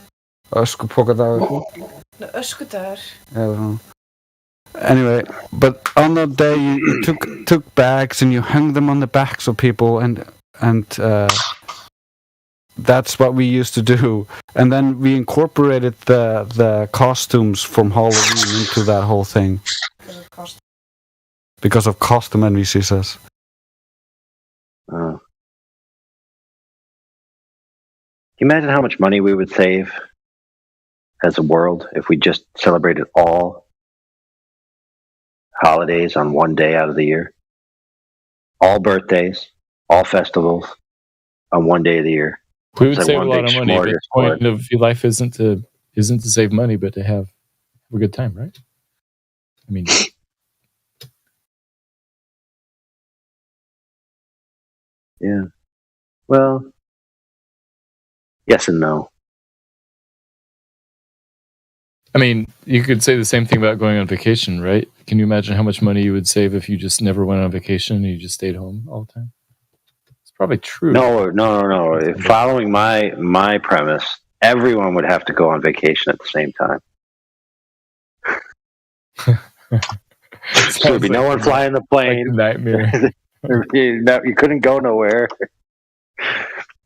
Öskupokadagur. The Öskudagur. I don't know. Anyway, but on that day you took bags and you hung them on the backs of people, and that's what we used to do. And then we incorporated the costumes from Halloween into that whole thing. Because of costume envy, she says. Can you imagine how much money we would save as a world if we just celebrated all holidays on one day out of the year? All birthdays, all festivals on one day of the year. We would save a lot of money, but the point of life isn't to save money, but to have a good time, right? I mean, yeah. Well, yes and no. I mean, you could say the same thing about going on vacation, right? Can you imagine how much money you would save if you just never went on vacation and you just stayed home all the time? It's probably true. No. Following my premise, everyone would have to go on vacation at the same time. So there'd be no one flying the plane. Like a nightmare. You couldn't go nowhere.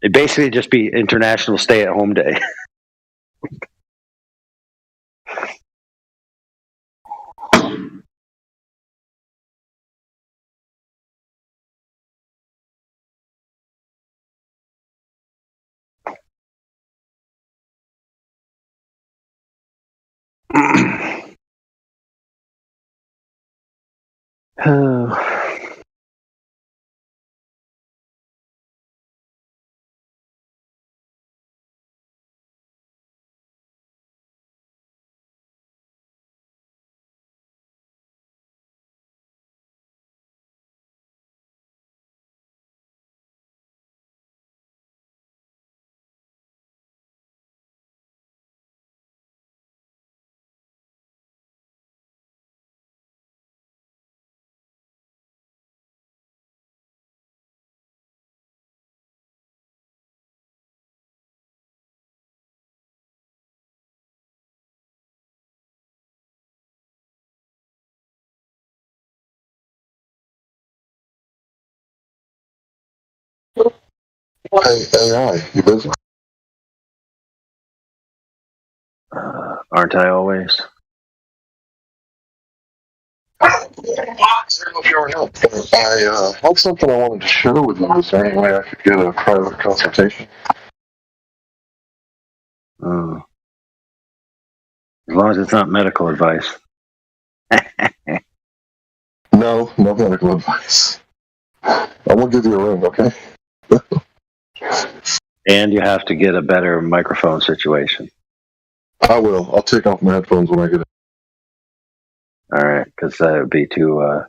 It'd basically just be International Stay-at-Home Day. Hey, AI, you busy? Aren't I always? I don't know if you already know, but I had something I wanted to share with you. Is there any way I could get a private consultation? As long as it's not medical advice. No medical advice. I will give you a ring, okay? And you have to get a better microphone situation. I will. I'll take off my headphones when I get it. All right, because that would be too,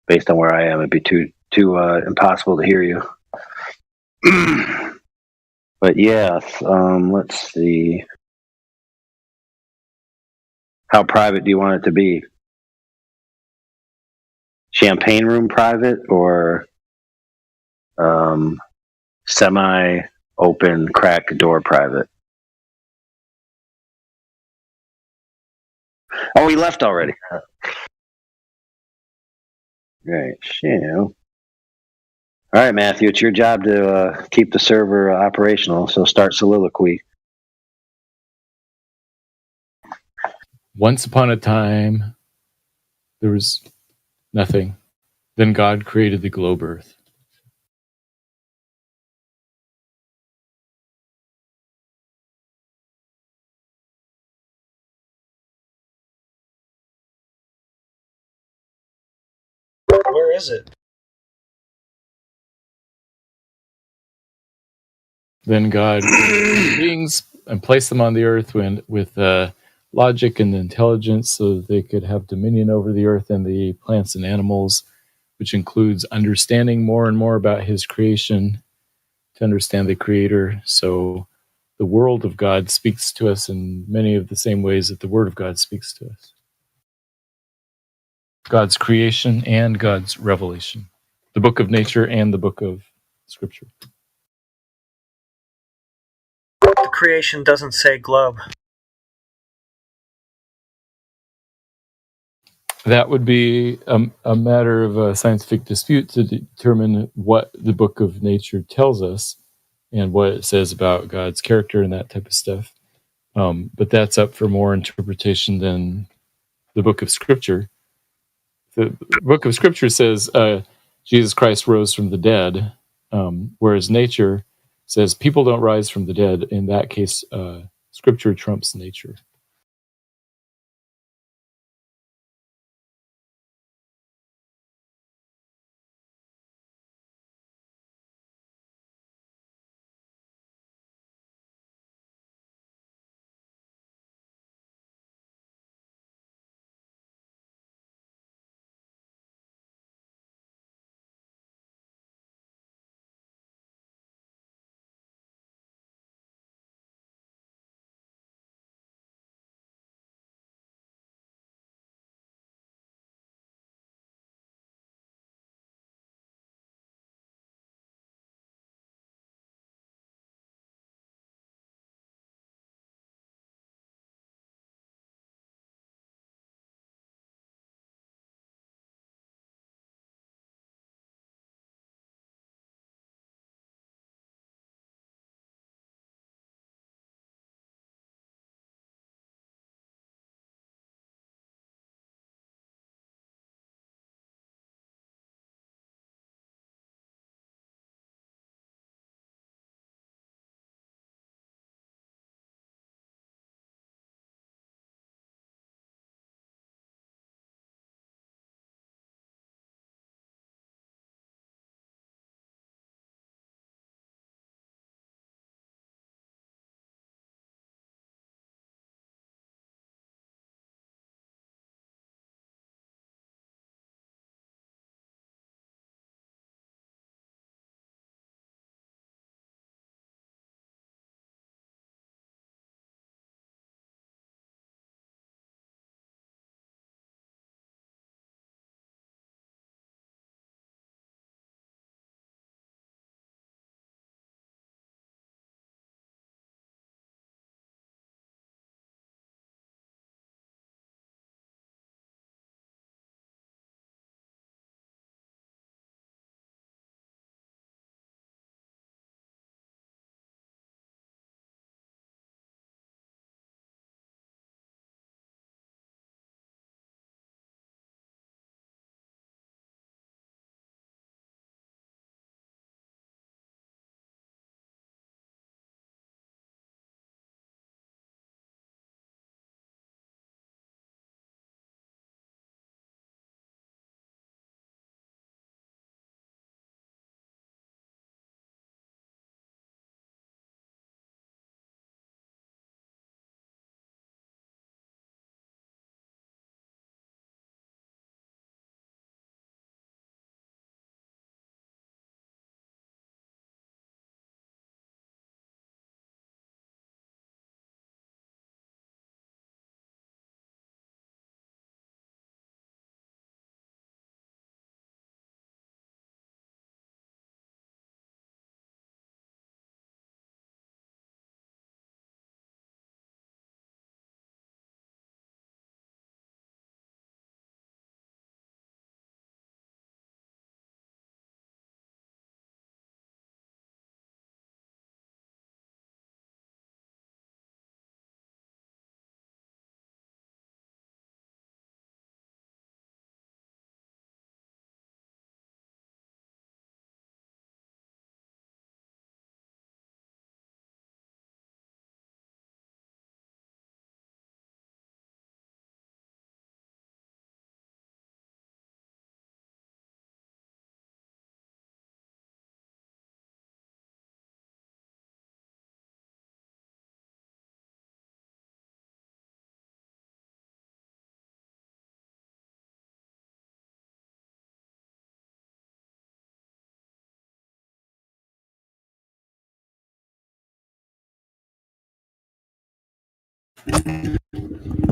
based on where I am, it'd be too impossible to hear you. But yeah, let's see. How private do you want it to be? Champagne room private or semi-open crack door private? Oh, he left already. Right, All right, Matthew, it's your job to keep the server operational, so start soliloquy. Once upon a time, there was nothing. Then God created the globe Earth. Where is it? Then God created beings and placed them on the earth with logic and intelligence so that they could have dominion over the earth and the plants and animals, which includes understanding more and more about his creation to understand the creator. So the world of God speaks to us in many of the same ways that the word of God speaks to us. God's creation and God's revelation. The book of nature and the book of scripture. The creation doesn't say globe. That would be a matter of a scientific dispute to determine what the book of nature tells us and what it says about God's character and that type of stuff. But that's up for more interpretation than the book of scripture. The book of scripture says Jesus Christ rose from the dead, whereas nature says people don't rise from the dead. In that case, scripture trumps nature.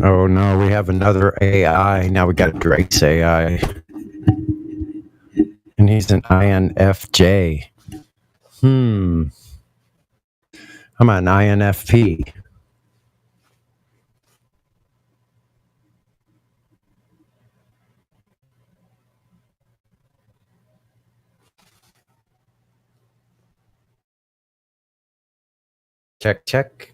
Oh no, we have another AI. Now we got Drake's AI. And he's an INFJ. I'm an INFP. Check, check.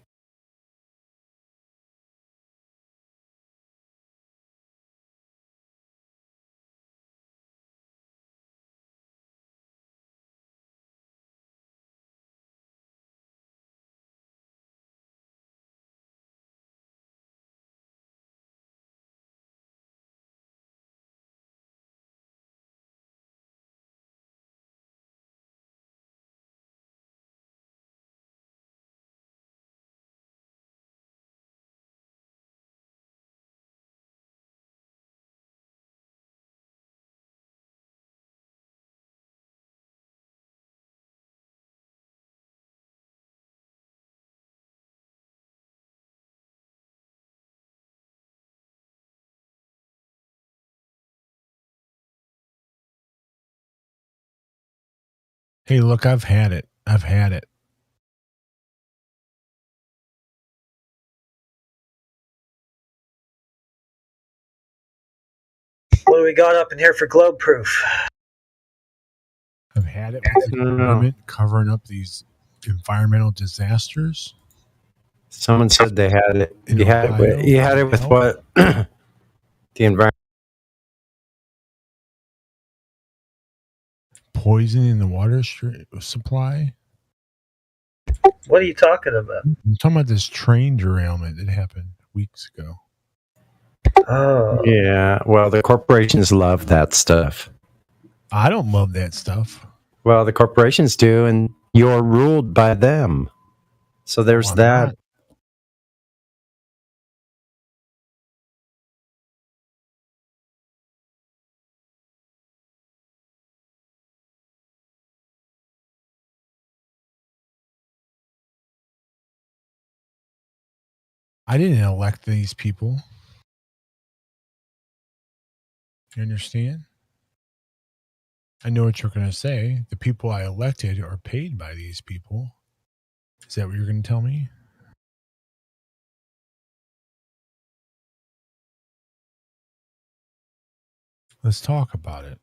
Hey, look, I've had it. What do we got up in here for globe proof? I've had it with the government covering up these environmental disasters. Someone said they had it. You had it with what? The environment. Poison in the water supply. What are you talking about? I'm talking about this train derailment that happened weeks ago. Oh. Yeah, well, the corporations love that stuff. I don't love that stuff. Well, the corporations do, and you're ruled by them. So there's that. Not. I didn't elect these people. You understand? I know what you're going to say. The people I elected are paid by these people. Is that what you're going to tell me? Let's talk about it.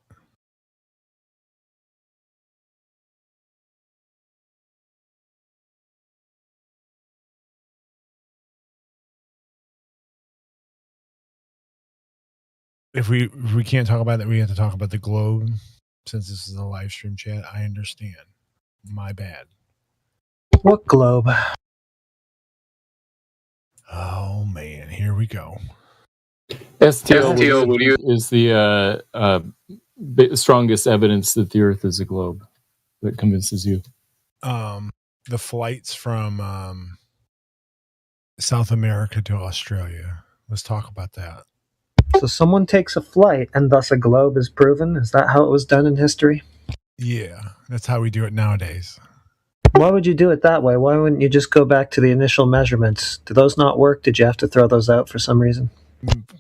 If we can't talk about that, we have to talk about the globe. Since this is a live stream chat, I understand. My bad. What globe? Oh man, here we go. STL is the strongest evidence that the Earth is a globe that convinces you. The flights from South America to Australia. Let's talk about that. So someone takes a flight and thus a globe is proven? Is that how it was done in history? Yeah, that's how we do it nowadays. Why would you do it that way? Why wouldn't you just go back to the initial measurements? Do those not work? Did you have to throw those out for some reason?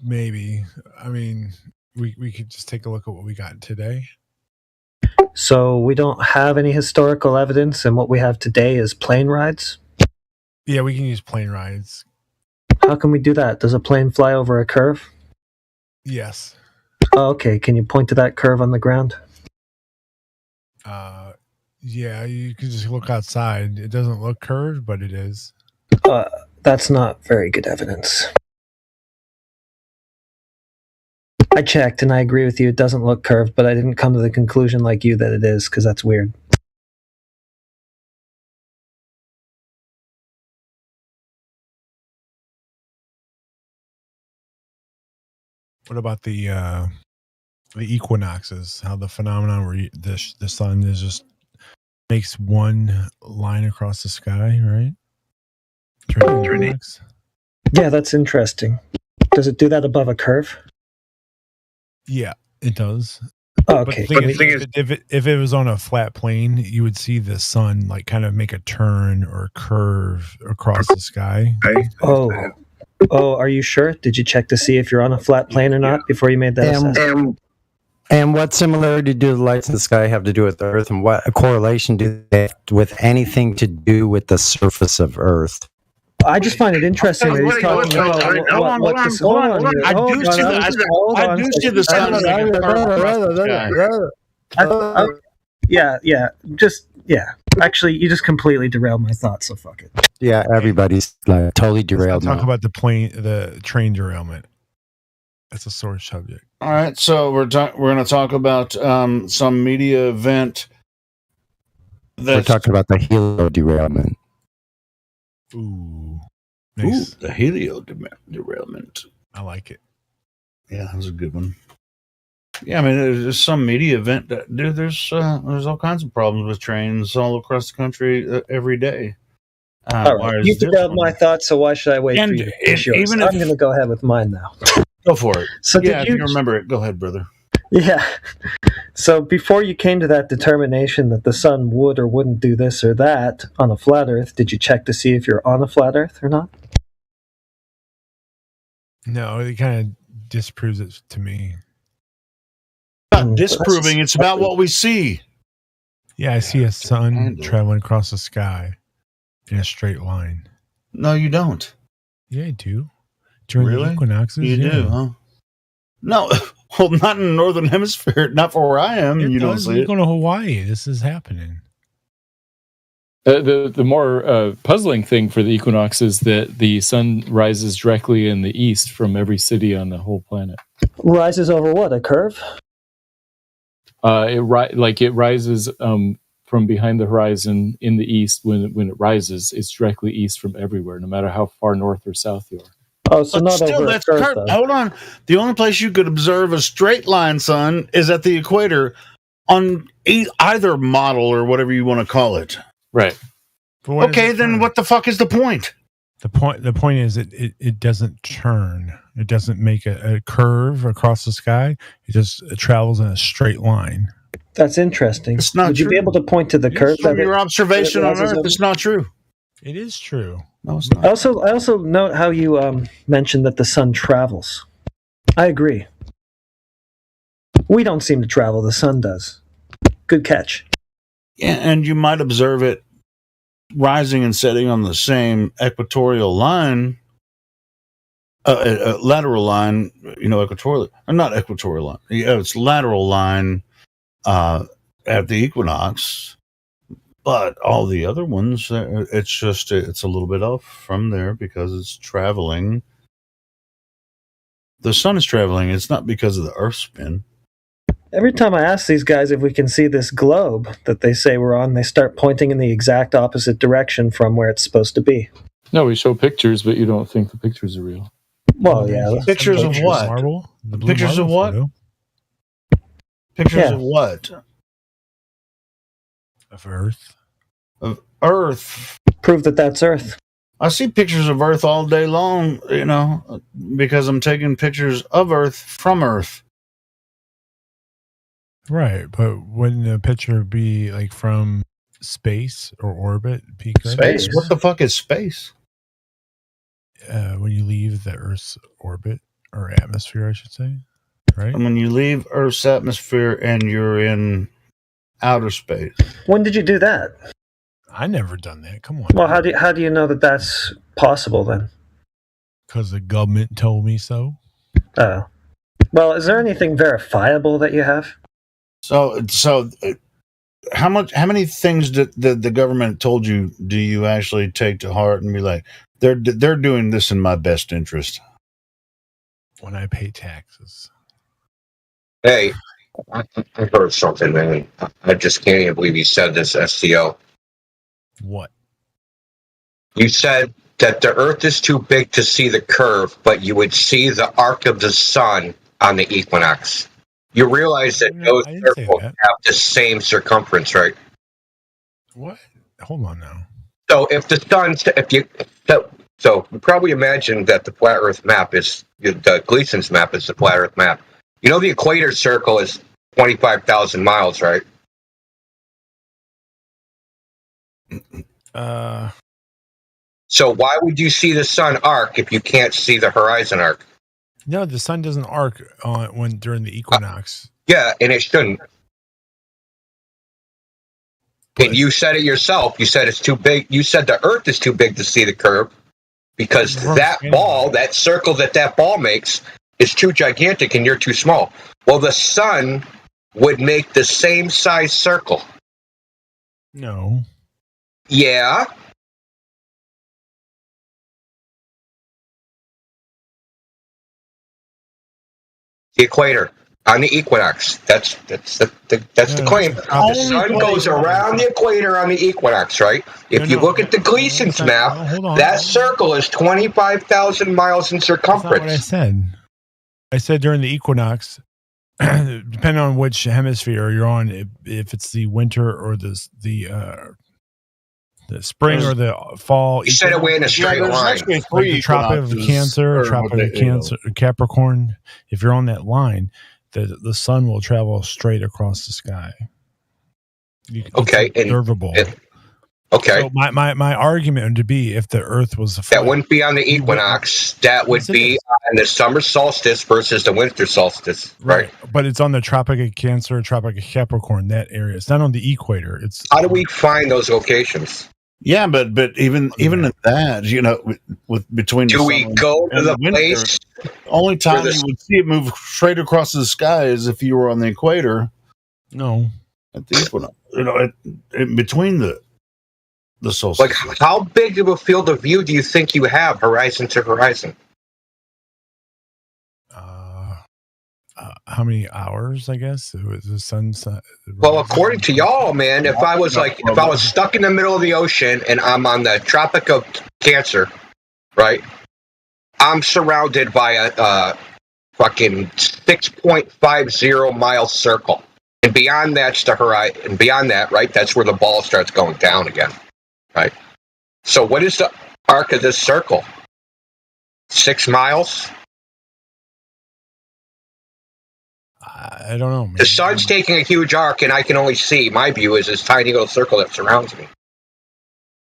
Maybe. I mean, we could just take a look at what we got today. So we don't have any historical evidence, and what we have today is plane rides? Yeah, we can use plane rides. How can we do that? Does a plane fly over a curve? Yes. Oh, okay. Can you point to that curve on the ground? Yeah, you can just look outside. It doesn't look curved, but it is. That's not very good evidence. I checked, and I agree with you. It doesn't look curved, but I didn't come to the conclusion like you that it is, because that's weird. What about the equinoxes? How the phenomenon where the sun is just makes one line across the sky, right? Yeah, that's interesting. Does it do that above a curve? Yeah, it does. Oh, okay. But the thing is, if it was on a flat plane, you would see the sun like kind of make a turn or curve across the sky. Oh, Oh, are you sure? Did you check to see if you're on a flat plane or not before you made that assessment? And what similarity do the lights in the sky have to do with the Earth, and what correlation do they have with anything to do with the surface of Earth? I just find it interesting that he's talking about what the sun. Hold on here. I do see the sun as like a curve across the sky. Actually, you just completely derailed my thoughts, so fuck it. Yeah, everybody's like totally derailed. Talk about the train derailment. That's a sore subject. All right, so we're going to talk about some media event. We're talking about the helio derailment. Ooh, nice. Ooh, the helio derailment. I like it. Yeah, that was a good one. Yeah, I mean, there's some media event that there's all kinds of problems with trains all across the country every day. All right. You derailed my thoughts, so why should I wait for you to finish yours? I'm going to go ahead with mine now. Go for it. So if you remember it, go ahead, brother. Yeah. So before you came to that determination that the sun would or wouldn't do this or that on a flat Earth, did you check to see if you're on a flat Earth or not? No, it kind of disproves it to me. Not disproving, it's about what we see. Yeah, I see a sun traveling across the sky in a straight line. No, you don't. Yeah, I do. During the equinoxes, you do, huh? No, well, not in the northern hemisphere. Not for where I am. You don't see it. You go to Hawaii. This is happening. The more puzzling thing for the equinox is that the sun rises directly in the east from every city on the whole planet. Rises over what? A curve? It rises from behind the horizon in the east. When it rises, it's directly east from everywhere, no matter how far north or south you are. Oh, so not still, over that's a curve, though. Hold on. The only place you could observe a straight line sun is at the equator on either model or whatever you want to call it. Right. Okay, then what the fuck is the point? The point is it doesn't turn. It doesn't make a curve across the sky. It just travels in a straight line. That's interesting. It's not Would true. you be able to point to the curve? From your observation on Earth, it's not true. It is true. No, it's not. I also note how you mentioned that the sun travels. I agree. We don't seem to travel. The sun does. Good catch. Yeah, and you might observe it rising and setting on the same equatorial line, lateral line, equatorial, or not equatorial line. Yeah, it's lateral line at the equinox. But all the other ones, it's a little bit off from there because it's traveling. The sun is traveling. It's not because of the Earth's spin. Every time I ask these guys if we can see this globe that they say we're on, they start pointing in the exact opposite direction from where it's supposed to be. No, we show pictures, but you don't think the pictures are real. Well, yeah. Pictures of what? Pictures of what? Pictures of what? Of Earth. Of Earth. Prove that that's Earth. I see pictures of Earth all day long, because I'm taking pictures of Earth from Earth. Right, but wouldn't a picture be like from space or orbit? Space? What the fuck is space? When you leave the Earth's orbit, or atmosphere, I should say. Right? And when you leave Earth's atmosphere and you're in outer space. When did you do that? I never done that. Come on. Well, how do you know that that's possible then? Because the government told me so. Oh. Well, is there anything verifiable that you have? So how many things that the government told you do you actually take to heart and be like, they're doing this in my best interest? When I pay taxes. Hey, I heard something, man. I just can't even believe you said this, STO. What? You said that the Earth is too big to see the curve, but you would see the arc of the sun on the equinox. You realize that those circles have the same circumference, right? What? Hold on now. So if the sun, so you probably imagine that the flat Earth map is the Gleason's map is the flat Earth map. You know the equator circle is 25,000 miles, right? So why would you see the sun arc if you can't see the horizon arc? No, the sun doesn't arc during the equinox. Yeah, and it shouldn't. And you said it yourself. You said it's too big. You said the Earth is too big to see the curve because that ball, that circle that ball makes, is too gigantic and you're too small. Well, the sun would make the same size circle. No. Yeah. The equator on the equinox. That's the claim. The sun goes around the equator on the equinox, right? If you look at the Gleason's map, that circle is 25,000 miles in circumference. That's not what I said. I said during the equinox, depending on which hemisphere you're on, if it's the winter or the spring or the fall. You said it went in a straight line. Like the Tropic of Cancer, Capricorn. If you're on that line, the sun will travel straight across the sky. Okay, observable. Okay. So my argument would be if the Earth was a that wouldn't be on the equinox. That would be on the summer solstice versus the winter solstice, right? But it's on the Tropic of Cancer, Tropic of Capricorn, that area. It's not on the equator. It's how do we find those locations? Yeah, but even in that, you know, with between do we go to the place? Only time you would see it move straight across the sky is if you were on the equator. No, at the equinox. You know, in between the solstice. Like, how big of a field of view do you think you have, horizon to horizon? How many hours? I guess it was the sun's. Well, according to y'all, man, if I was stuck in the middle of the ocean and I'm on the Tropic of Cancer, right? I'm surrounded by a fucking 6.50 mile circle, and beyond that's the horizon. And beyond that, right, that's where the ball starts going down again, right? So, what is the arc of this circle? 6 miles. I don't know, man. The sun's taking a huge arc, and I can only see, my view is this tiny little circle that surrounds me.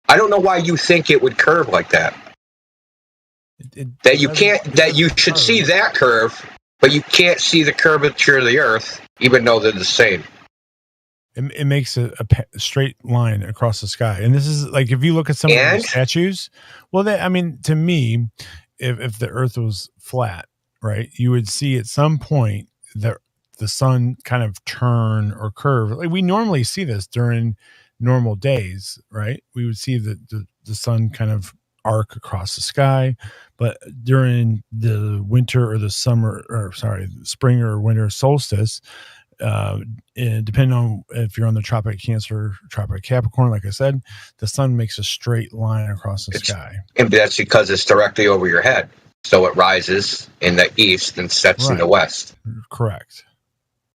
I don't know why you think it would curve like that. That you should see that curve, but you can't see the curvature of the Earth, even though they're the same. It makes a straight line across the sky. And this is like, if you look at some of the statues, well, to me, if the Earth was flat, right, you would see at some point the sun kind of turn or curve. Like we normally see this during normal days, right? We would see the sun kind of arc across the sky, but during the winter or the spring or winter solstice, depending on if you're on the Tropic of Cancer, Tropic of Capricorn, like I said, the sun makes a straight line across the sky. And that's because it's directly over your head. So it rises in the east and sets in the west. Correct.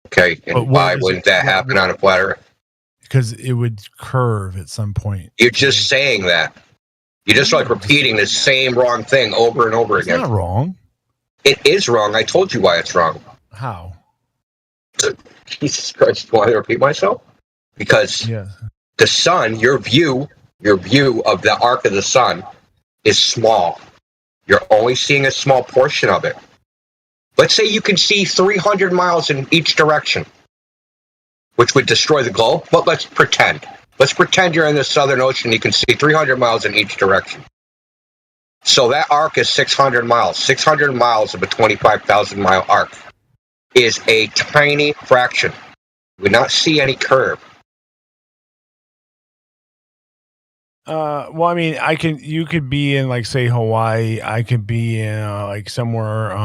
Okay, and why wouldn't that happen on a flat Earth? Because it would curve at some point. You're just saying that. You're just like repeating the same wrong thing over and over again. It's not wrong. It is wrong. I told you why it's wrong. How? Jesus Christ, do I repeat myself? Because the sun, your view of the arc of the sun is small. You're only seeing a small portion of it. Let's say you can see 300 miles in each direction, which would destroy the globe, but let's pretend. Let's pretend you're in the Southern Ocean, you can see 300 miles in each direction. So that arc is 600 miles. 600 miles of a 25,000 mile arc is a tiny fraction. We would not see any curve. Well, you could be in, like, say, Hawaii. I could be in like somewhere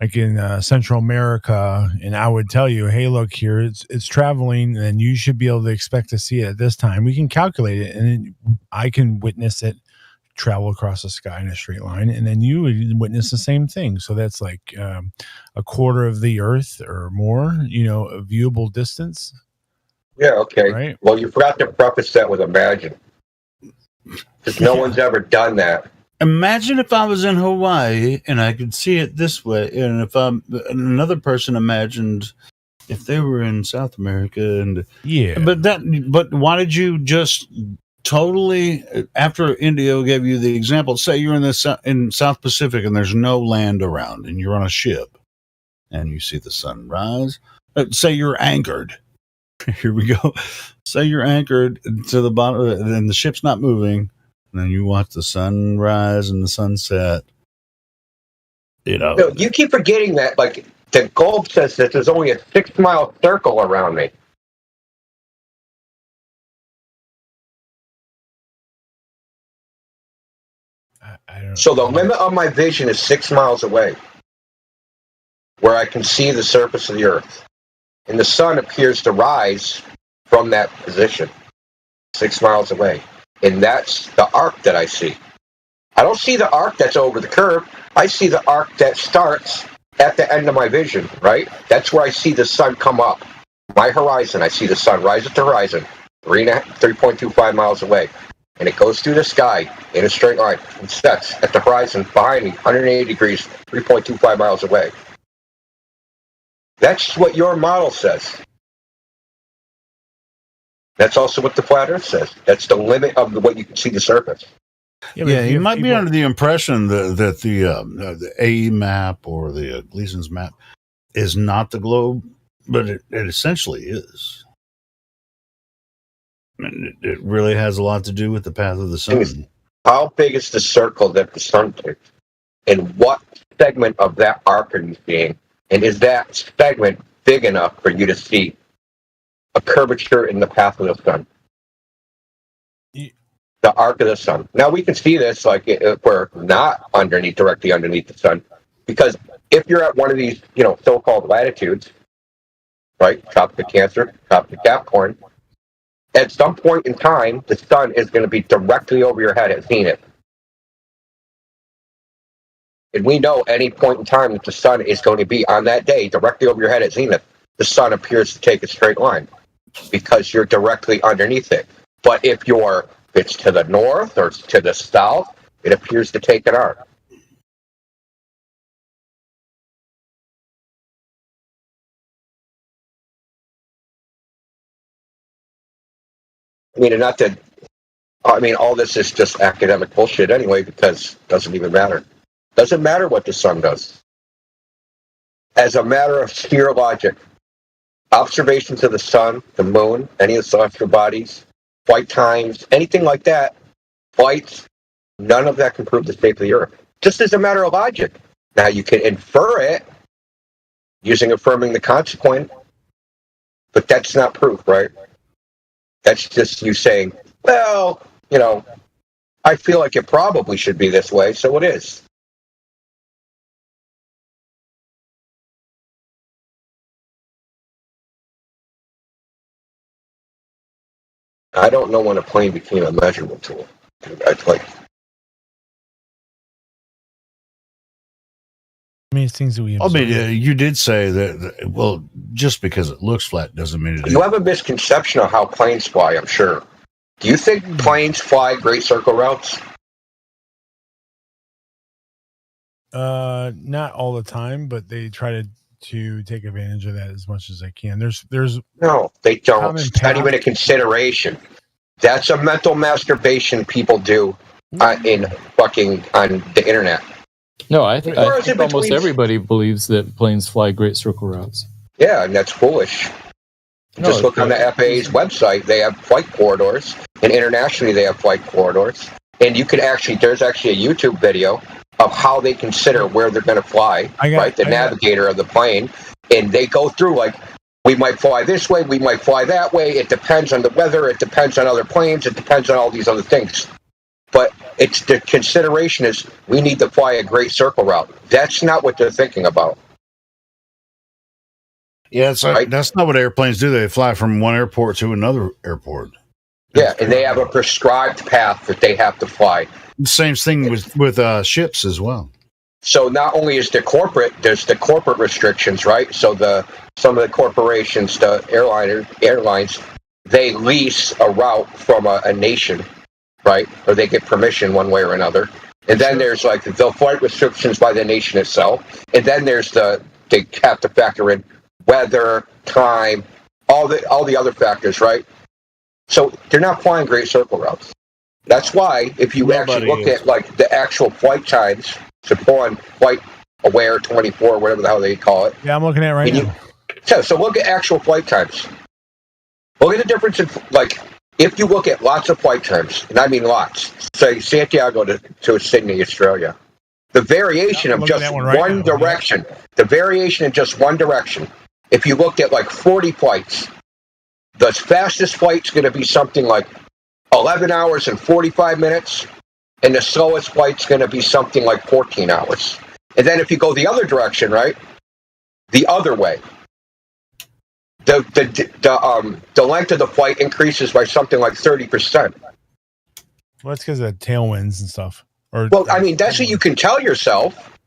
like in Central America, and I would tell you, hey, look here, it's traveling, and you should be able to expect to see it at this time. We can calculate it, and I can witness it travel across the sky in a straight line, and then you would witness the same thing. So that's like a quarter of the Earth or more, a viewable distance. Yeah, okay. Right. Well, you forgot to preface that with imagine. Because no one's ever done that. Imagine if I was in Hawaii and I could see it this way, and if another person imagined if they were in South America, and yeah. But why did you just totally. After Indio gave you the example, say you're in South Pacific and there's no land around, and you're on a ship, and you see the sun rise. Say you're anchored. Here we go. Say you're anchored to the bottom, and the ship's not moving, and then you watch the sun rise and the sunset. No, you keep forgetting that, like, the globe says that there's only a 6-mile circle around me. So the limit of my vision is 6 miles away, where I can see the surface of the Earth. And the sun appears to rise from that position, 6 miles away. And that's the arc that I see. I don't see the arc that's over the curve. I see the arc that starts at the end of my vision, right? That's where I see the sun come up. My horizon, I see the sun rise at the horizon, 3.25 miles away. And it goes through the sky in a straight line and sets at the horizon behind me, 180 degrees, 3.25 miles away. That's what your model says. That's also what the flat Earth says. That's the limit of what you can see the surface. Yeah, you might be under the impression that the AE map or the Gleason's map is not the globe, but it essentially is. And it really has a lot to do with the path of the sun. How big is the circle that the sun takes? And what segment of that arc are you seeing? And is that segment big enough for you to see a curvature in the path of the sun? The arc of the sun. Now we can see this like if we're not directly underneath the sun, because if you're at one of these, so-called latitudes, right, Tropic of Cancer, Tropic of Capricorn, at some point in time, the sun is going to be directly over your head at zenith. And we know any point in time that the sun is going to be on that day directly over your head at zenith, the sun appears to take a straight line because you're directly underneath it. But if it's to the north or to the south, it appears to take an arc. All this is just academic bullshit anyway, because it doesn't even matter. Doesn't matter what the sun does. As a matter of sheer logic, observations of the sun, the moon, any of the celestial bodies, flight times, anything like that, flights, none of that can prove the state of the Earth. Just as a matter of logic. Now you can infer it using affirming the consequent, but that's not proof, right? That's just you saying, well, I feel like it probably should be this way, so it is. I don't know when a plane became a measurement tool. Things that we you did say that, well, just because it looks flat doesn't mean it is. You have a misconception of how planes fly, I'm sure. Do you think planes fly great circle routes? Not all the time, but they try to take advantage of that as much as they can. There's no, they don't. It's not even a consideration. That's a mental masturbation people do on the internet. No, I think almost everybody believes that planes fly great circle routes. Yeah, and that's foolish. Just look on the FAA's website. They have flight corridors, and internationally they have flight corridors. And you can there's actually a YouTube video of how they consider where they're going to fly, the navigator of the plane. And they go through, we might fly this way, we might fly that way. It depends on the weather. It depends on other planes. It depends on all these other things. But the consideration is we need to fly a great circle route. That's not what they're thinking about. Yeah, that's not what airplanes do. They fly from one airport to another airport. Yeah, and they have a prescribed path that they have to fly. Same thing with ships as well. So not only is there's the corporate restrictions, right? So some of the corporations, the airlines, they lease a route from a nation, right? Or they get permission one way or another. And then there's the flight restrictions by the nation itself. And then there's they have to factor in weather, time, all the other factors, right? So they're not flying great circle routes. That's why if you actually look at like the actual flight times to pull on Flight Aware 24, whatever the hell they call it. Yeah, I'm looking at it right now. So look at actual flight times. Look at the difference in, like, if you look at lots of flight times, and I mean lots, say Santiago to Sydney, Australia, the variation of just one direction, the variation in just one direction, if you looked at like 40 flights, the fastest flight's going to be something like 11 hours and 45 minutes, and the slowest flight's going to be something like 14 hours. And then if you go the other direction, right, the other way, the length of the flight increases by something like 30%. Well, that's because of tailwinds and stuff. Well, I mean, that's what you can tell yourself.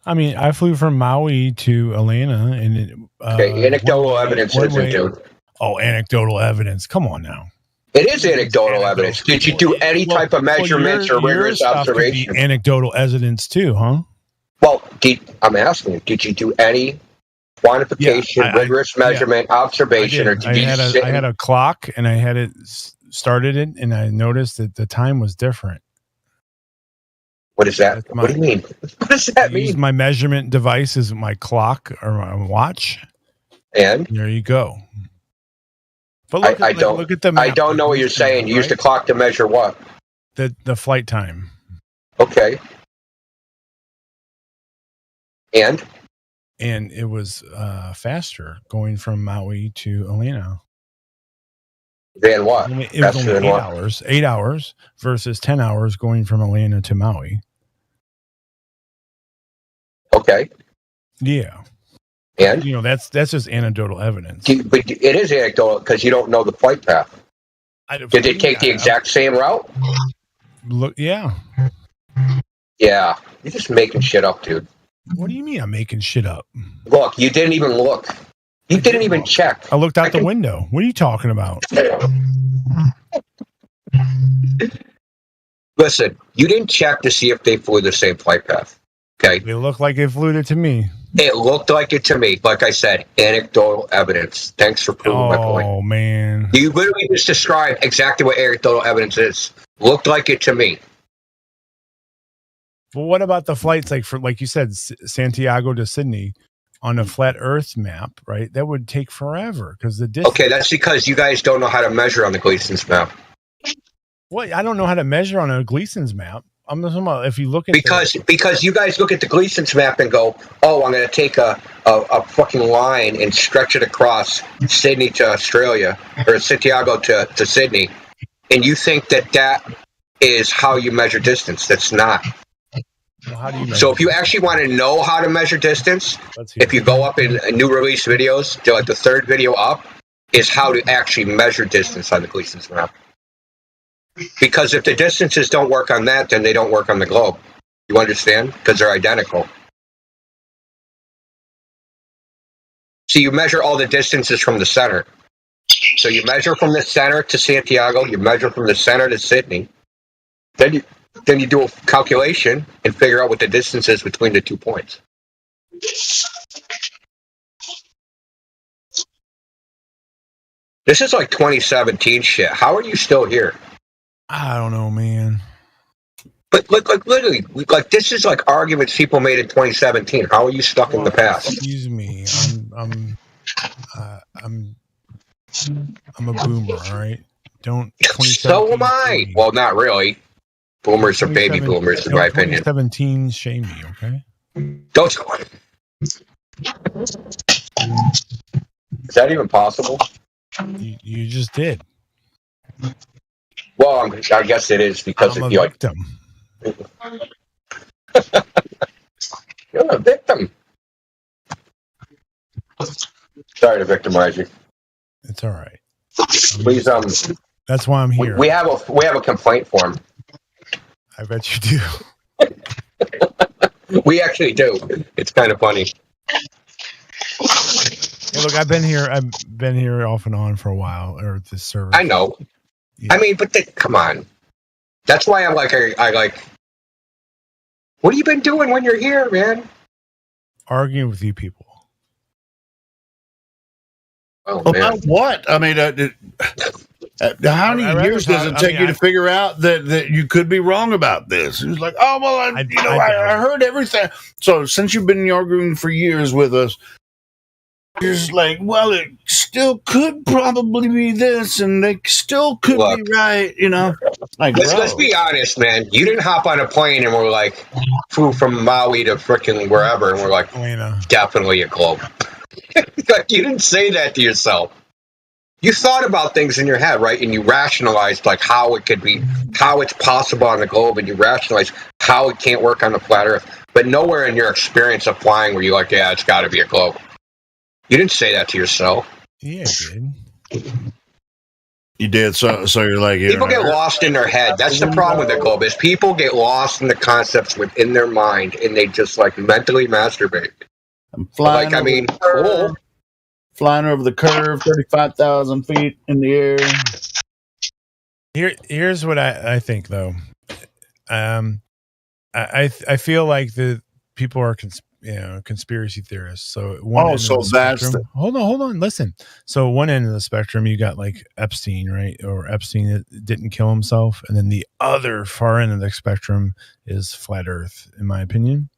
I mean, I flew from Maui to Atlanta, and anecdotal evidence isn't, dude. Oh, anecdotal evidence! Come on now. It is anecdotal evidence. Did you do any type of measurements or rigorous observation? Anecdotal evidence too, huh? Well, I'm asking you, did you do any quantification, rigorous measurement, observation, or did you I had a clock, and I had it started it, and I noticed that the time was different. What is that? What do you mean? What does that mean? My measurement device is my clock or my watch, and there you go. But look at the map. I don't know what you're saying. You used the clock to measure what? The flight time. Okay. And it was faster going from Maui to Atlanta. Than what? It was only 8 hours. 8 hours versus 10 hours going from Atlanta to Maui. Okay. Yeah. And that's just anecdotal evidence. But it is anecdotal because you don't know the flight path. Did they take the exact same route? Look, yeah. Yeah, you're just making shit up, dude. What do you mean I'm making shit up? Look, you didn't even look. You didn't even check. I looked out the window. What are you talking about? Listen, you didn't check to see if they flew the same flight path. Okay. It looked like it flew it to me. It looked like it to me. Like I said, anecdotal evidence. Thanks for proving my point. Oh, man. You literally just described exactly what anecdotal evidence is. Looked like it to me. Well, what about the flights, like you said, Santiago to Sydney on a flat Earth map, right? That would take forever because the distance. Okay, that's because you guys don't know how to measure on the Gleason's map. What? I don't know how to measure on a Gleason's map. I'm talking about if you look at because you guys look at the Gleason's map and go, oh, I'm going to take a fucking line and stretch it across Sydney to Australia or Santiago to Sydney, and you think that is how you measure distance. That's not. Well, how do you measure so if you actually want to know how to measure distance, if you go up in new release videos, to like the third video up, is how to actually measure distance on the Gleason's map. Because if the distances don't work on that, then they don't work on the globe. You understand? Because they're identical. So you measure all the distances from the center. So you measure from the center to Santiago, you measure from the center to Sydney. Then you do a calculation and figure out what the distance is between the 2 points. This is like 2017 shit. How are you still here? I don't know, man. But like literally, like this is like arguments people made in 2017. How are you stuck in the past? Excuse me, I'm a boomer, all right? Don't. So am I. Well, not really. Boomers are baby boomers, in my opinion. 2017 shame me, okay? Don't. Is that even possible? You just did. Well, I guess it is because I'm of a victim. You're a victim. Sorry to victimize you. It's all right. Please, that's why I'm here. We have a complaint form. I bet you do. We actually do. It's kind of funny. Hey, look, I've been here off and on for a while, or at this service. I know. Yeah. I mean, but come on. That's why I'm like, I like. What have you been doing when you're here, man? Arguing with you people. Oh, about what? I mean, How many years does it take you to figure out that you could be wrong about this? It's like, oh, well, I heard everything. So since you've been arguing for years with us, you're just like, well, it still could probably be this, and they still could be right, you know? Like, let's be honest, man. You didn't hop on a plane and we're like, flew from Maui to frickin' wherever, and we're like, definitely a globe. Like, you didn't say that to yourself. You thought about things in your head, right? And you rationalized like how it could be, how it's possible on the globe, and you rationalized how it can't work on the flat Earth. But nowhere in your experience of flying were you like, yeah, it's got to be a globe. You didn't say that to yourself. Yeah, I did. You did. So you're like, people get lost in their head. That's the problem with the globe, is people get lost in the concepts within their mind, and they just like mentally masturbate. I'm flying. Like, I mean, cool. Flying over the curve, 35,000 feet in the air. Here's what I think, though. I feel like the people are conspiracy theorists. So hold on, listen. So one end of the spectrum, you got like Epstein, right? Or Epstein that didn't kill himself, and then the other far end of the spectrum is flat Earth, in my opinion.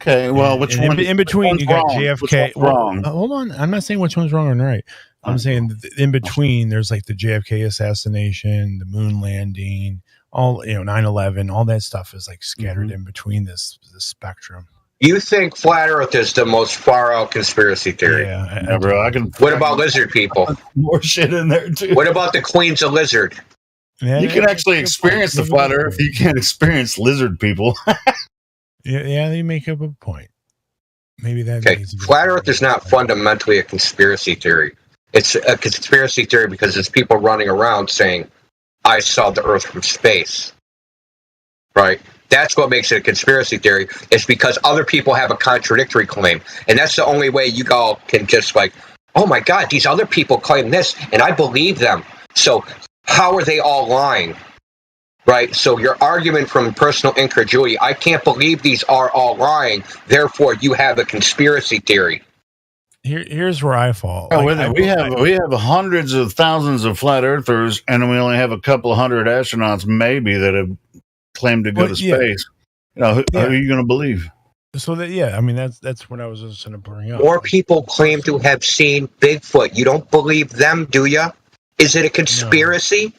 Okay, well, which one? In between, you got JFK. Wrong. Hold on, I'm not saying which one's wrong or right. I'm saying in between, there's like the JFK assassination, the moon landing, all 9/11, all that stuff is like scattered in between this spectrum. You think flat Earth is the most far out conspiracy theory? Yeah, bro. What about lizard people? More shit in there too. What about the Queen's a lizard? Yeah, you can actually experience the flat Earth. You can't experience lizard people. Yeah, they make up a point. Maybe that. Okay, flat Earth is not fundamentally a conspiracy theory. It's a conspiracy theory because it's people running around saying, "I saw the Earth from space." Right. That's what makes it a conspiracy theory. It's because other people have a contradictory claim, and that's the only way you all can just like, "Oh my God, these other people claim this, and I believe them. So how are they all lying?" Right? So your argument from personal incredulity, I can't believe these are all lying, therefore you have a conspiracy theory. Here's where I fall. We have hundreds of thousands of flat earthers, and we only have a couple of hundred astronauts maybe that have claimed to go to space. Who are you going to believe? So that's what I was just going to bring up. More people claim to have seen Bigfoot. You don't believe them, do you? Is it a conspiracy?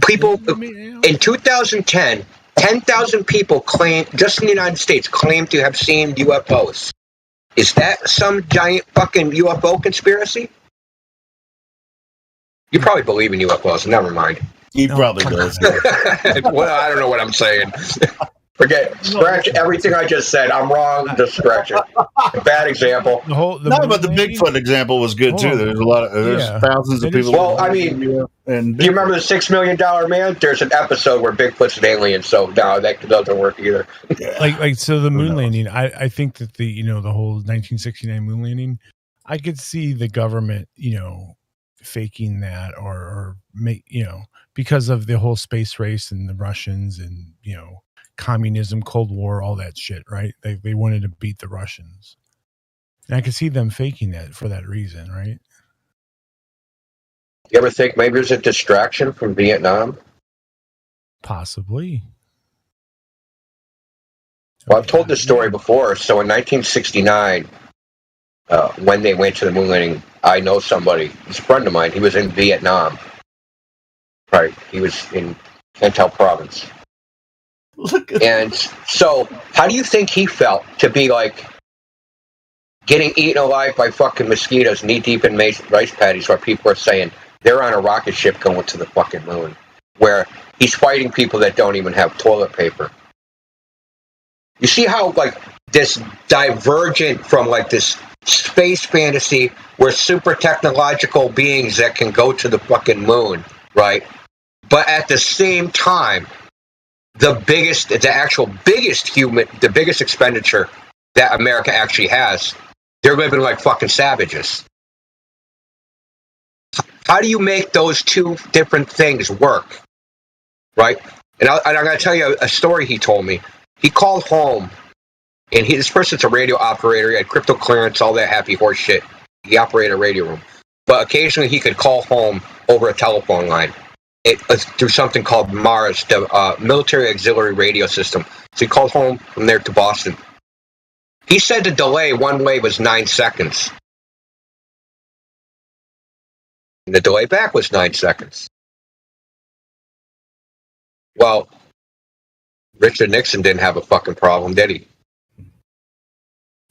People in 2010, 10,000 people just in the United States claimed to have seen UFOs. Is that some giant fucking UFO conspiracy? You probably believe in UFOs. Never mind. He probably does. Well, I don't know what I'm saying. Scratch everything I just said. I'm wrong. Just scratch it. Bad example. But the Bigfoot example was good too. There's thousands of people. Well, I mean, do you remember the $6 million man? There's an episode where Bigfoot's an alien, so no, that doesn't work either. So the moon landing. I think that the whole 1969 moon landing, I could see the government faking that or make because of the whole space race and the Russians and communism, Cold War, all that shit, right? They wanted to beat the Russians. And I could see them faking that for that reason, right? You ever think maybe there's a distraction from Vietnam? Possibly. Well, I've told this story before. So in 1969, when they went to the moon landing, I know somebody, he's a friend of mine, he was in Vietnam. Right, he was in Cantal province. And so, how do you think he felt to be like getting eaten alive by fucking mosquitoes, knee deep in rice paddies, where people are saying they're on a rocket ship going to the fucking moon, where he's fighting people that don't even have toilet paper? You see how like this divergent from like this space fantasy where super technological beings that can go to the fucking moon, right? But at the same time, the biggest expenditure that America actually has, they're living like fucking savages. How do you make those two different things work? Right? And I'm going to tell you a story he told me. He called home, and this person's a radio operator. He had crypto clearance, all that happy horse shit. He operated a radio room. but occasionally he could call home over a telephone line. It was through something called MARS, the Military Auxiliary Radio System. So he called home from there to Boston. He said the delay one way was 9 seconds. And the delay back was 9 seconds. Well, Richard Nixon didn't have a fucking problem, did he?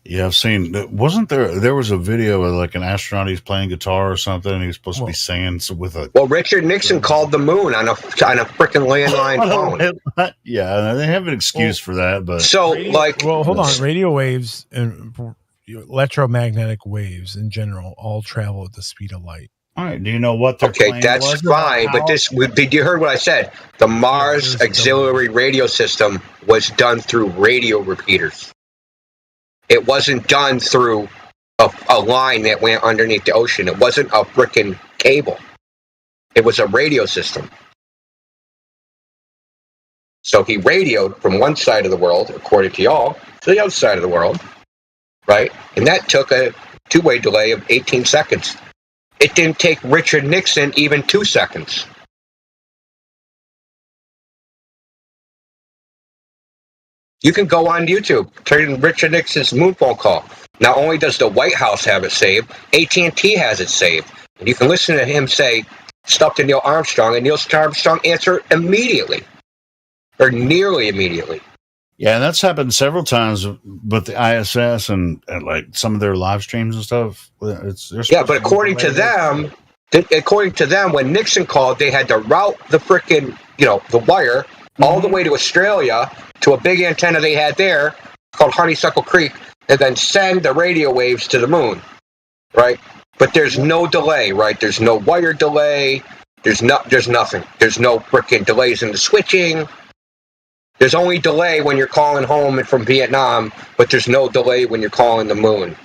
Yeah, I've seen. Wasn't there was a video of like an astronaut, he's playing guitar or something, and he's supposed to be singing with a. Well, Richard Nixon called the moon on a freaking landline phone. Yeah, they have an excuse for that, but so hold on, radio waves and electromagnetic waves in general all travel at the speed of light. All right. Do you know what their Okay, claim that's was fine. But did you heard what I said? The Mars Auxiliary Radio System was done through radio repeaters. It wasn't done through a line that went underneath the ocean. It wasn't a frickin' cable. It was a radio system. So he radioed from one side of the world, according to y'all, to the other side of the world, right? And that took a two-way delay of 18 seconds. It didn't take Richard Nixon even 2 seconds. You can go on YouTube, turn in Richard Nixon's moon phone call. Not only does the White House have it saved, AT&T has it saved. And you can listen to him say stuff to Neil Armstrong, and Neil Armstrong answered immediately, or nearly immediately. Yeah, and that's happened several times with the ISS and like some of their live streams and stuff. Yeah, but according to them, when Nixon called, they had to route the frickin', the wire all the way to Australia to a big antenna they had there called Honeysuckle Creek, and then send the radio waves to the moon, right? But there's no delay, right? There's no wire delay. There's nothing. There's no frickin' delays in the switching. There's only delay when you're calling home from Vietnam, but there's no delay when you're calling the moon.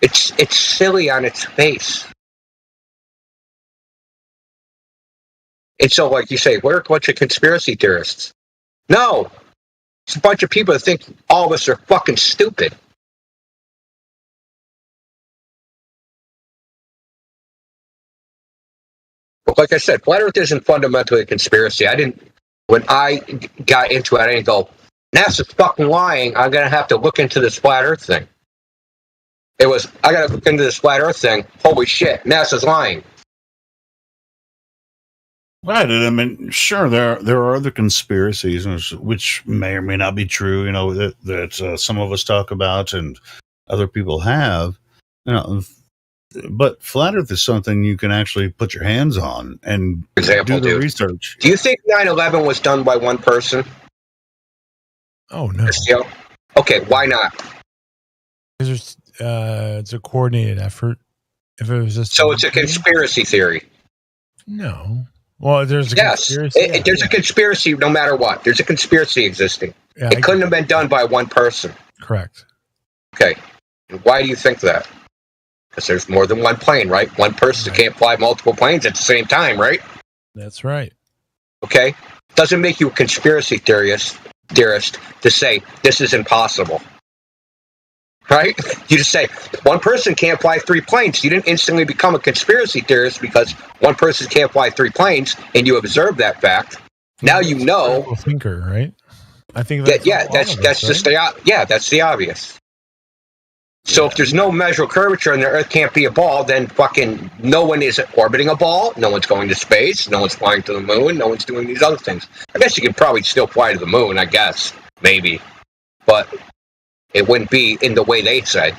It's silly on its face. And so, like you say, we're a bunch of conspiracy theorists. No! It's a bunch of people that think all of us are fucking stupid. But like I said, Flat Earth isn't fundamentally a conspiracy. When I got into it, I didn't go, NASA's fucking lying. I'm going to have to look into this Flat Earth thing. It was, I got to look into this Flat Earth thing. Holy shit, NASA's lying. Right. I mean, sure, there are other conspiracies which may or may not be true, that some of us talk about and other people have, but Flat Earth is something you can actually put your hands on and do the research. Do you think 9/11 was done by one person? Oh, no. Okay, why not? Because it's a coordinated effort. If it was just so it's a conspiracy theory. No. Well, there's a conspiracy. There's a conspiracy no matter what. There's a conspiracy existing. Yeah, it couldn't have been done by one person. Correct. Okay. And why do you think that? Because there's more than one plane, right? One person can't fly multiple planes at the same time, right? That's right. Okay? Doesn't make you a conspiracy theorist to say this is impossible. Right? You just say, one person can't fly 3 planes. You didn't instantly become a conspiracy theorist because one person can't fly 3 planes, and you observe that fact. Now you know. A thinker, right? I think that's that's the obvious. So if there's no measurable curvature and the Earth can't be a ball, then fucking no one is orbiting a ball. No one's going to space. No one's flying to the moon. No one's doing these other things. I guess you could probably still fly to the moon. I guess maybe, but it wouldn't be in the way they said.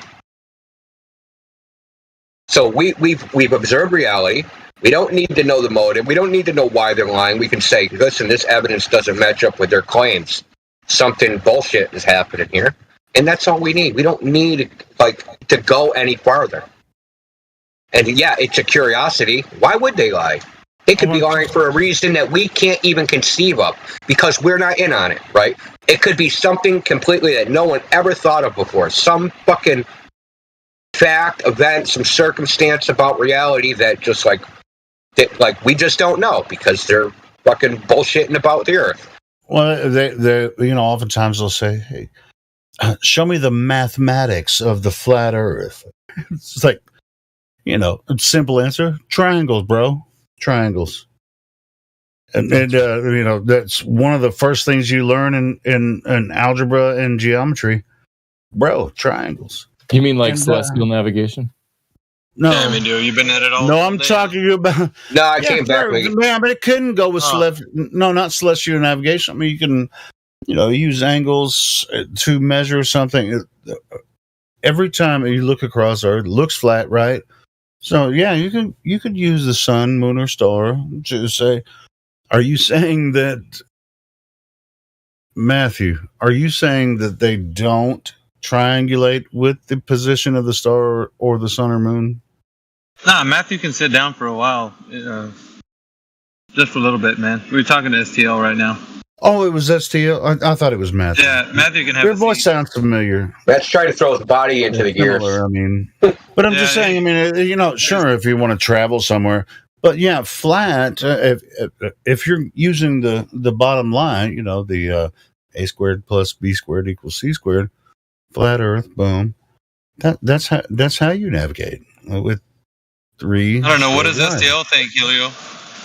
So we've observed reality. We don't need to know the motive. We don't need to know why they're lying. We can say, listen, this evidence doesn't match up with their claims. Something bullshit is happening here. And that's all we need. We don't need to go any farther. And yeah, it's a curiosity. Why would they lie? They could be lying for a reason that we can't even conceive of because we're not in on it, right? It could be something completely that no one ever thought of before. Some fucking fact, event, some circumstance about reality that just we just don't know because they're fucking bullshitting about the Earth. Well, they oftentimes they'll say, hey, show me the mathematics of the flat Earth. It's like, Simple answer: triangles, bro. Triangles. And that's one of the first things you learn in algebra and geometry, bro. Triangles. You mean like celestial navigation? No, yeah, I mean, dude, you've been at it all. No, I'm talking about. No, I came back. Man, but it couldn't go with not celestial navigation. I mean, you can, use angles to measure something. Every time you look across Earth, it looks flat, right? So yeah, you could use the sun, moon, or star to say. Are you saying that, Matthew? Are you saying that they don't triangulate with the position of the star or the sun or moon? Nah, Matthew can sit down for a while, just for a little bit, man. We're talking to STL right now. Oh, it was STL. I thought it was Matthew. Yeah, Matthew can have. Your voice sounds familiar. Let's try to throw his body into the gears. I mean, but I'm just saying. I mean, sure, if you want to travel somewhere. But yeah, flat. If you're using the bottom line, the a squared plus b squared equals c squared, flat Earth, boom. That's how you navigate with 3. I don't know. What does STL think, Helio?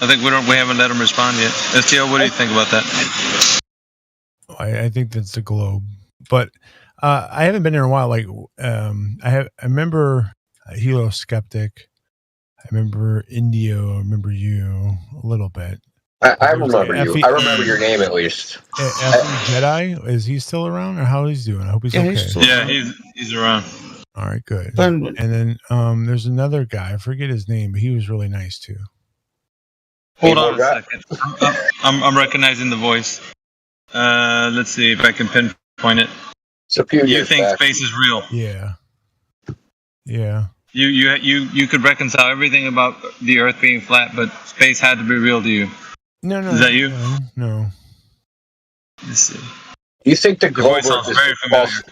I think we haven't let him respond yet. STL, what do you think about that? I think that's the globe, but I haven't been there in a while. Like I remember Helio Skeptic. I remember Indio. I remember you a little bit. I remember you. I remember your name at least. Jedi, is he still around, or how he's doing? I hope he's okay. He's around. All right, good. And then there's another guy. I forget his name, but he was really nice too. Hold on a second. I'm recognizing the voice. Let's see if I can pinpoint it. You think space is real? Yeah. Yeah. You could reconcile everything about the Earth being flat, but space had to be real to you. No. Is that you? No. Let's see. Do you think the globe Earth is false?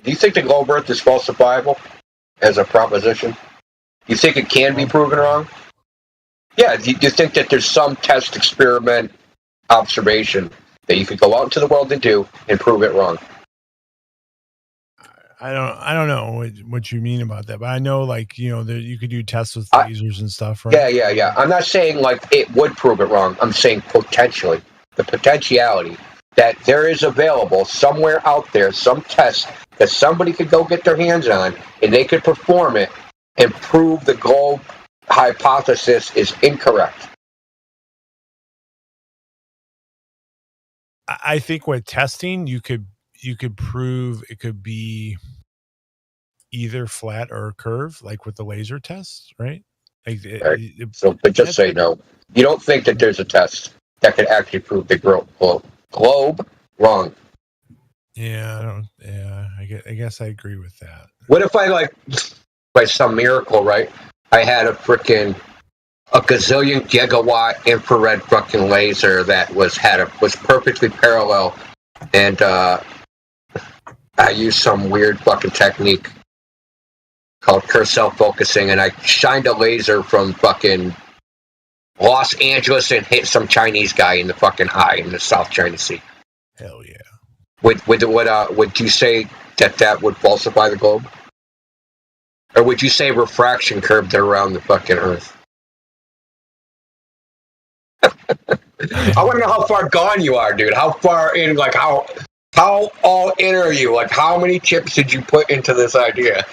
Do you think the globe Earth is falsifiable as a proposition? Do you think it can be proven wrong? Yeah. Do you think that there's some test, experiment, observation that you could go out into the world and do and prove it wrong? I don't know what you mean about that, but I know, like, you could do tests with lasers and stuff, right? Yeah. I'm not saying like it would prove it wrong. I'm saying potentially, the potentiality that there is available somewhere out there, some test that somebody could go get their hands on, and they could perform it and prove the globe hypothesis is incorrect. I think with testing, you could prove it could be either flat or curved, like with the laser tests, right? But just say no. You don't think that there's a test that could actually prove the globe wrong? Yeah, I guess I agree with that. What if I, by some miracle, right? I had a gazillion gigawatt infrared fucking laser that was perfectly parallel, and I used some weird fucking technique called curvature focusing, and I shined a laser from fucking Los Angeles and hit some Chinese guy in the fucking eye in the South China Sea. Hell yeah! Would you say that would falsify the globe, or would you say refraction curved around the fucking Earth? I want to know how far gone you are, dude. How far in? Like how all in are you? Like how many chips did you put into this idea?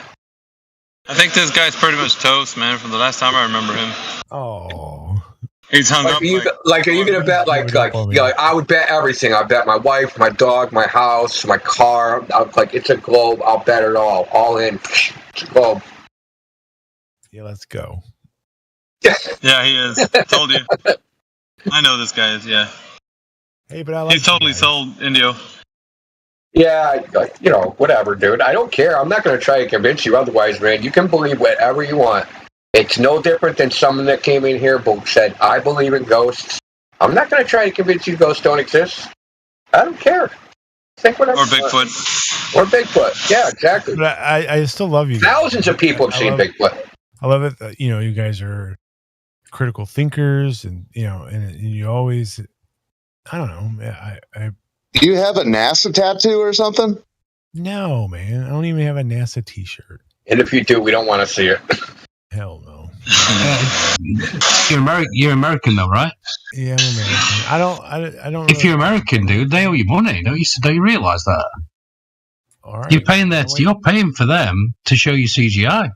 I think this guy's pretty much toast, man. From the last time I remember him. Oh, he's hung up. Are you gonna bet I would bet everything. I bet my wife, my dog, my house, my car. It's a globe. I'll bet it all in. It's a globe. Yeah, let's go. Yeah, he is. Told you. I know this guy is. Yeah. Hey, but he's totally sold Indio. Yeah, whatever, dude. I don't care. I'm not going to try to convince you otherwise, man. You can believe whatever you want. It's no different than someone that came in here but said, I believe in ghosts. I'm not going to try to convince you ghosts don't exist. I don't care. Think whatever. Or Bigfoot. Or Bigfoot. Yeah, exactly. But I still love you. Thousands of people have seen Bigfoot. I love it that, you guys are critical thinkers, and, and you always, I don't know. Do you have a NASA tattoo or something? No, man. I don't even have a NASA t-shirt. And if you do, we don't want to see it. Hell no. You're American though, right? Yeah, I'm American. I don't. If you're American, dude, they owe you money. Don't you realize that? All right. You're paying you're paying for them to show you CGI.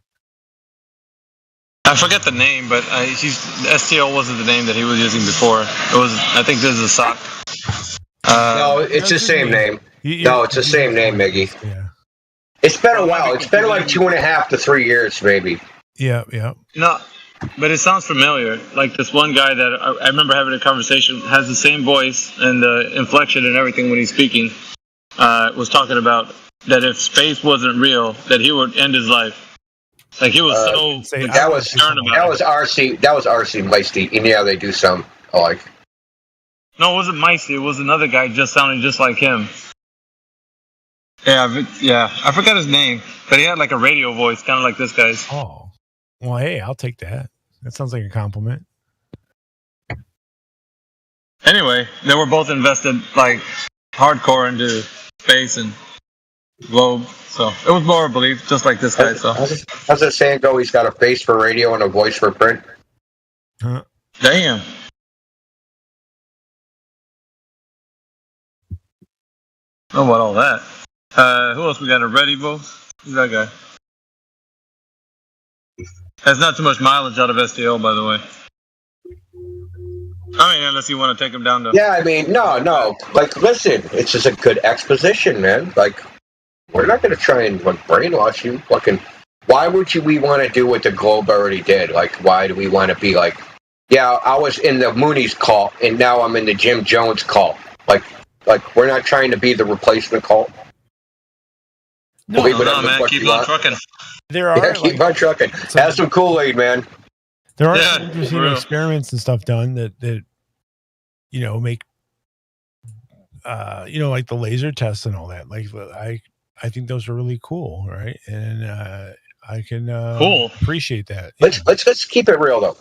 I forget the name, but STL wasn't the name that he was using before. It was, I think this is a sock. No, it's the same name. No, it's the same name, Miggy. Yeah. It's been a while. It's been like 2.5 to 3 years, maybe. Yeah. No, but it sounds familiar. Like this one guy that I remember having a conversation, has the same voice and the inflection and everything when he's speaking, was talking about that if space wasn't real, that he would end his life. Like he was that was RC. That was RC Meisty. And yeah, they do some like. No, it wasn't Meisty. It was another guy just sounding just like him. Yeah. I forgot his name, but he had like a radio voice, kind of like this guy's. Oh, well, hey, I'll take that. That sounds like a compliment. Anyway, they were both invested like hardcore into space and globe, so it was more a belief, just like this guy. So how's that saying go? He's got a face for radio and a voice for print. Huh. Damn. Oh, about all that. Who else we got? A Ready Bo? Who's that guy? Has not too much mileage out of STL, by the way. I mean, unless you want to take him down to. Yeah, I mean, no. Like, listen, it's just a good exposition, man. Like, we're not going to try and like brainwash you. Fucking, why would we want to do what the Globe already did? Like, why do we want to be like, yeah, I was in the Mooney's cult, and now I'm in the Jim Jones cult. Like we're not trying to be the replacement cult. No, man, keep on trucking. There are keep on trucking. Have some Kool-Aid, man. There are some interesting experiments and stuff done that make like the laser tests and all that. Like I think those are really cool, right? And I can appreciate that. Yeah. Let's keep it real though.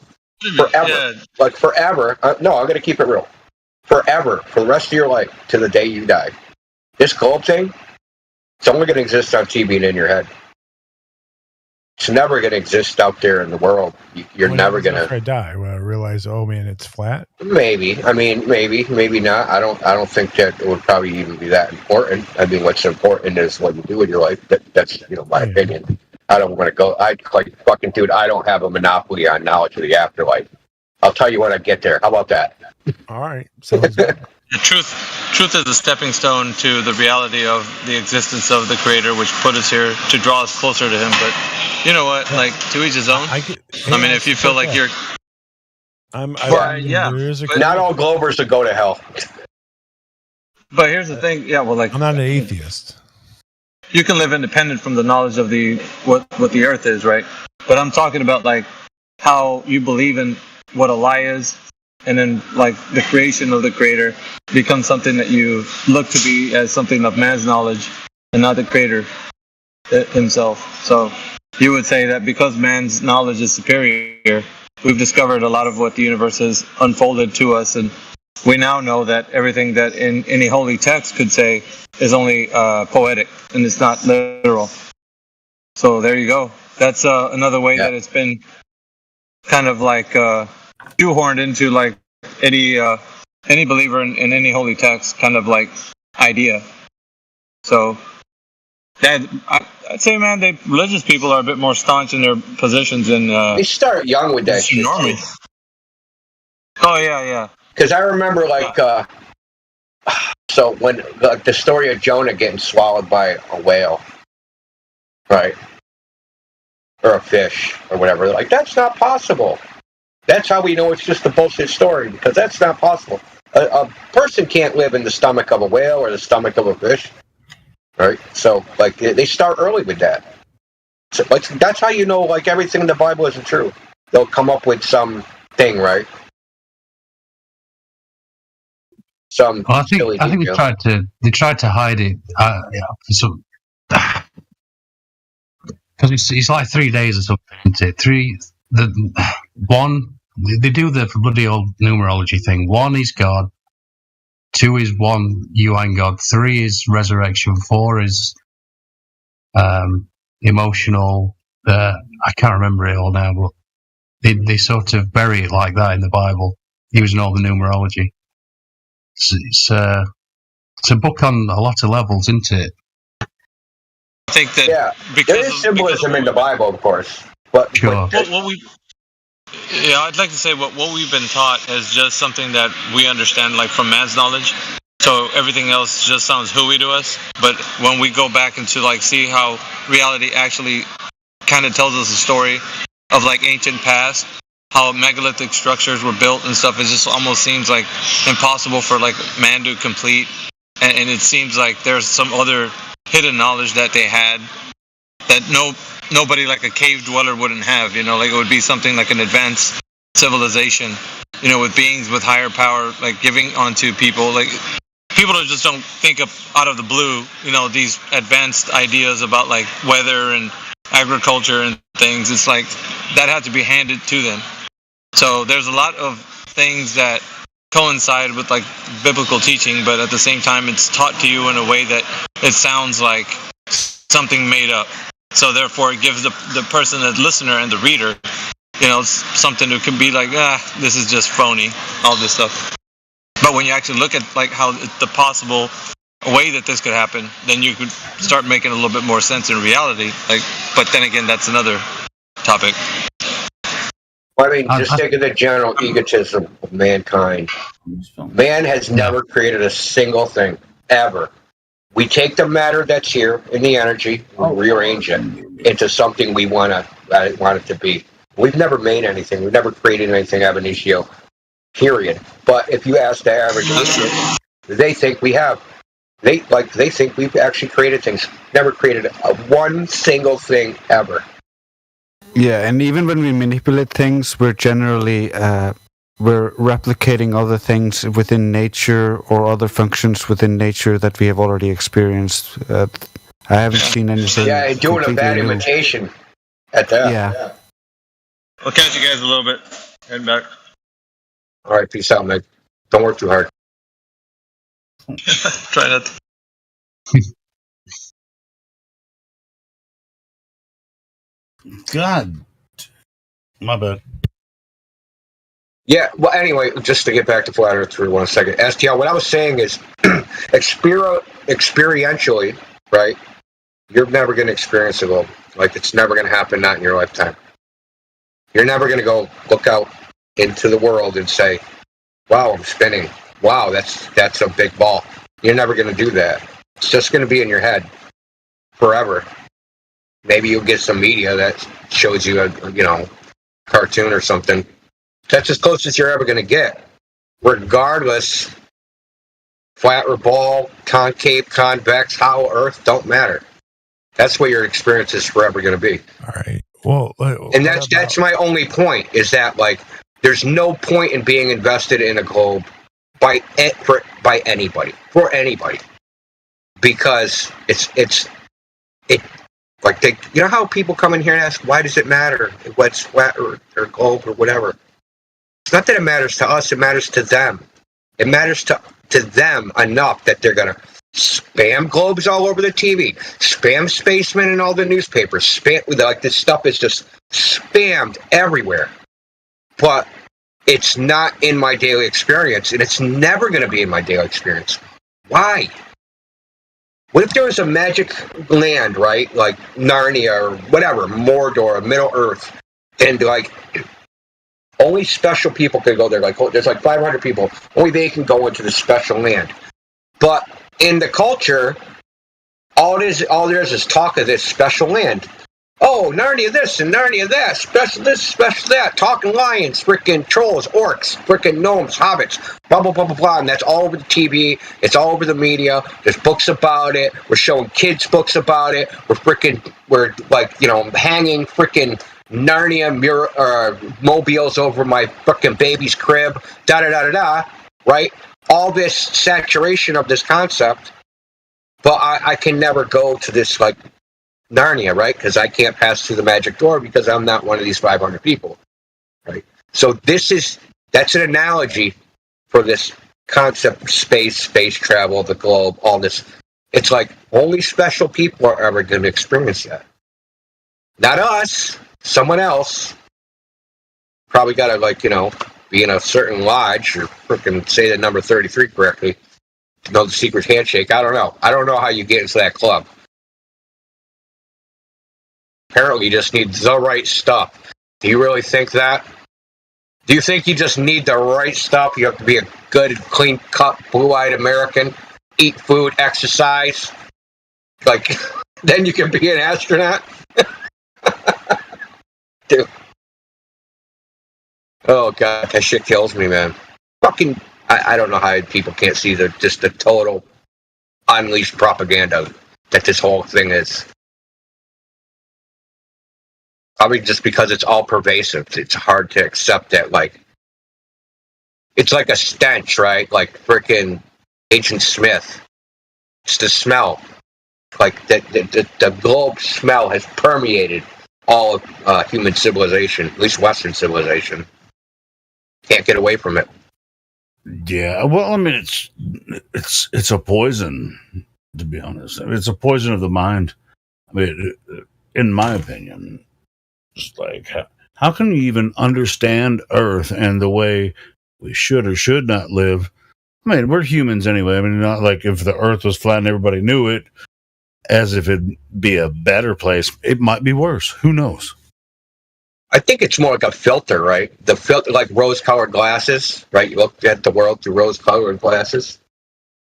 Forever, like forever. No, I'm gonna keep it real. Forever, for the rest of your life, to the day you die. This globe thing, it's only going to exist on TV and in your head. It's never going to exist out there in the world. You're never going to die. Well, I realize, oh man, it's flat. Maybe. I mean, maybe not. I don't think that it would probably even be that important. I mean, what's important is what you do in your life. That's my opinion. I don't want to go. I don't have a monopoly on knowledge of the afterlife. I'll tell you when I get there. How about that? All right. Sounds good. The truth is a stepping stone to the reality of the existence of the Creator, which put us here to draw us closer to Him. But you know what? Like, to each his own. I mean, if you feel like you're... Not all Globers would go to hell. But here's the thing. Yeah, well, like... I'm not an atheist. You can live independent from the knowledge of what the Earth is, right? But I'm talking about, like, how you believe in what a lie is, and then like the creation of the Creator becomes something that you look to be as something of man's knowledge and not the Creator himself. So you would say that because man's knowledge is superior, we've discovered a lot of what the universe has unfolded to us, and we now know that everything that in any holy text could say is only poetic and it's not literal. So there you go. That's another way that it's been kind of like shoehorned into like any believer in any holy text kind of like idea. So I'd say, man, religious people are a bit more staunch in their positions than they start young with that shit. Normally. Oh yeah. Because I remember like so when the story of Jonah getting swallowed by a whale, right? Or a fish or whatever. They're like, that's not possible. That's how we know it's just a bullshit story, because that's not possible. A person can't live in the stomach of a whale or the stomach of a fish, right? So, like, they start early with that. So, like, that's how you know, like, everything in the Bible isn't true. They'll come up with some thing, right? I think they tried to hide it. Because it's like 3 days or something, isn't it? They do the bloody old numerology thing. 1 is God, 2 is one Yuan God, 3 is resurrection, 4 is emotional. I can't remember it all now, but they sort of bury it like that in the Bible, using all the numerology. It's a book on a lot of levels, isn't it? I think that there is symbolism in the Bible, of course, but sure. I'd like to say what we've been taught is just something that we understand, like from man's knowledge. So everything else just sounds hooey to us. But when we go back into like see how reality actually kind of tells us a story of like ancient past, how megalithic structures were built and stuff, it just almost seems like impossible for like man to complete. And it seems like there's some other hidden knowledge that they had that nobody like a cave dweller wouldn't have, like it would be something like an advanced civilization, with beings with higher power, like giving onto people, like people just don't think of out of the blue, these advanced ideas about like weather and agriculture and things. It's like that had to be handed to them. So there's a lot of things that coincide with like biblical teaching, but at the same time it's taught to you in a way that it sounds like something made up. So therefore it gives the person, the listener and the reader, something that can be like, this is just phony, all this stuff. But when you actually look at like how the possible way that this could happen, then you could start making a little bit more sense in reality. Like, but then again, that's another topic. I mean, just think of the general egotism of mankind. Man has never created a single thing, ever. We take the matter that's here in the energy, we rearrange it into something we want it to be. We've never made anything. We've never created anything ab initio, period. But if you ask the average listener, they think we have. They think we've actually created things. Never created one single thing ever. Yeah, and even when we manipulate things, we're generally we're replicating other things within nature or other functions within nature that we have already experienced. I haven't seen anything. Yeah, doing a bad imitation at that. Yeah. I'll catch you guys a little bit. Head back. All right, peace out, Meg. Don't work too hard. Try not to. God. My bad. Yeah, well, anyway, just to get back to Flat Earth for 1 second. STL, what I was saying is, experientially, right, you're never going to experience it all. Like, it's never going to happen, not in your lifetime. You're never going to go look out into the world and say, wow, I'm spinning. Wow, that's a big ball. You're never going to do that. It's just going to be in your head forever. Maybe you'll get some media that shows you a cartoon or something. That's as close as you're ever going to get. Regardless, flat or ball, concave, convex, hollow earth, don't matter. That's what your experience is forever going to be. All right. Well, and that's my only point, is that like there's no point in being invested in a globe by anybody, for anybody, because it like they, how people come in here and ask, why does it matter what's flat or globe or whatever? It's not that it matters to us, it matters to them. It matters to them enough that they're going to spam globes all over the TV, spam spacemen in all the newspapers, spam, like this stuff is just spammed everywhere. But it's not in my daily experience, and it's never going to be in my daily experience. Why? What if there was a magic land, right? Like Narnia or whatever, Mordor, Middle Earth, and like only special people can go there. Like there's like 500 people, only they can go into the special land. But in the culture, all there is talk of this special land. Oh, Narnia this and Narnia that, special this, special that, talking lions, freaking trolls, orcs, freaking gnomes, hobbits, blah, blah, blah, blah, blah. And that's all over the TV. It's all over the media. There's books about it. We're showing kids books about it. We're hanging freaking Narnia mobiles over my freaking baby's crib, da-da-da-da-da, right? All this saturation of this concept. But I can never go to this, like, Narnia, right? Because I can't pass through the magic door because I'm not one of these 500 people, right? So that's an analogy for this concept of space travel, the globe, all this. It's like only special people are ever going to experience that. Not us, someone else. Probably got to, like, be in a certain lodge or freaking say the number 33 correctly to know the secret handshake. I don't know. I don't know how you get into that club. Apparently, you just need the right stuff. Do you really think that? Do you think you just need the right stuff? You have to be a good, clean-cut, blue-eyed American, eat food, exercise. Like, then you can be an astronaut? Dude. Oh, God, that shit kills me, man. Fucking, I don't know how people can't see just the total unleashed propaganda that this whole thing is. Probably just because it's all pervasive. It's hard to accept that, like, it's like a stench, right? Like freaking Agent Smith. It's the smell. Like, the globe smell has permeated all of human civilization, at least Western civilization. Can't get away from it. Yeah, well, I mean, it's a poison, to be honest. I mean, it's a poison of the mind. I mean, in my opinion, just like how can you even understand Earth and the way we should or should not live? I mean, we're humans anyway. I mean, not like if the Earth was flat and everybody knew it, as if it'd be a better place. It might be worse. Who knows? I think it's more like a filter, right? The filter, like rose-colored glasses, right? You look at the world through rose-colored glasses.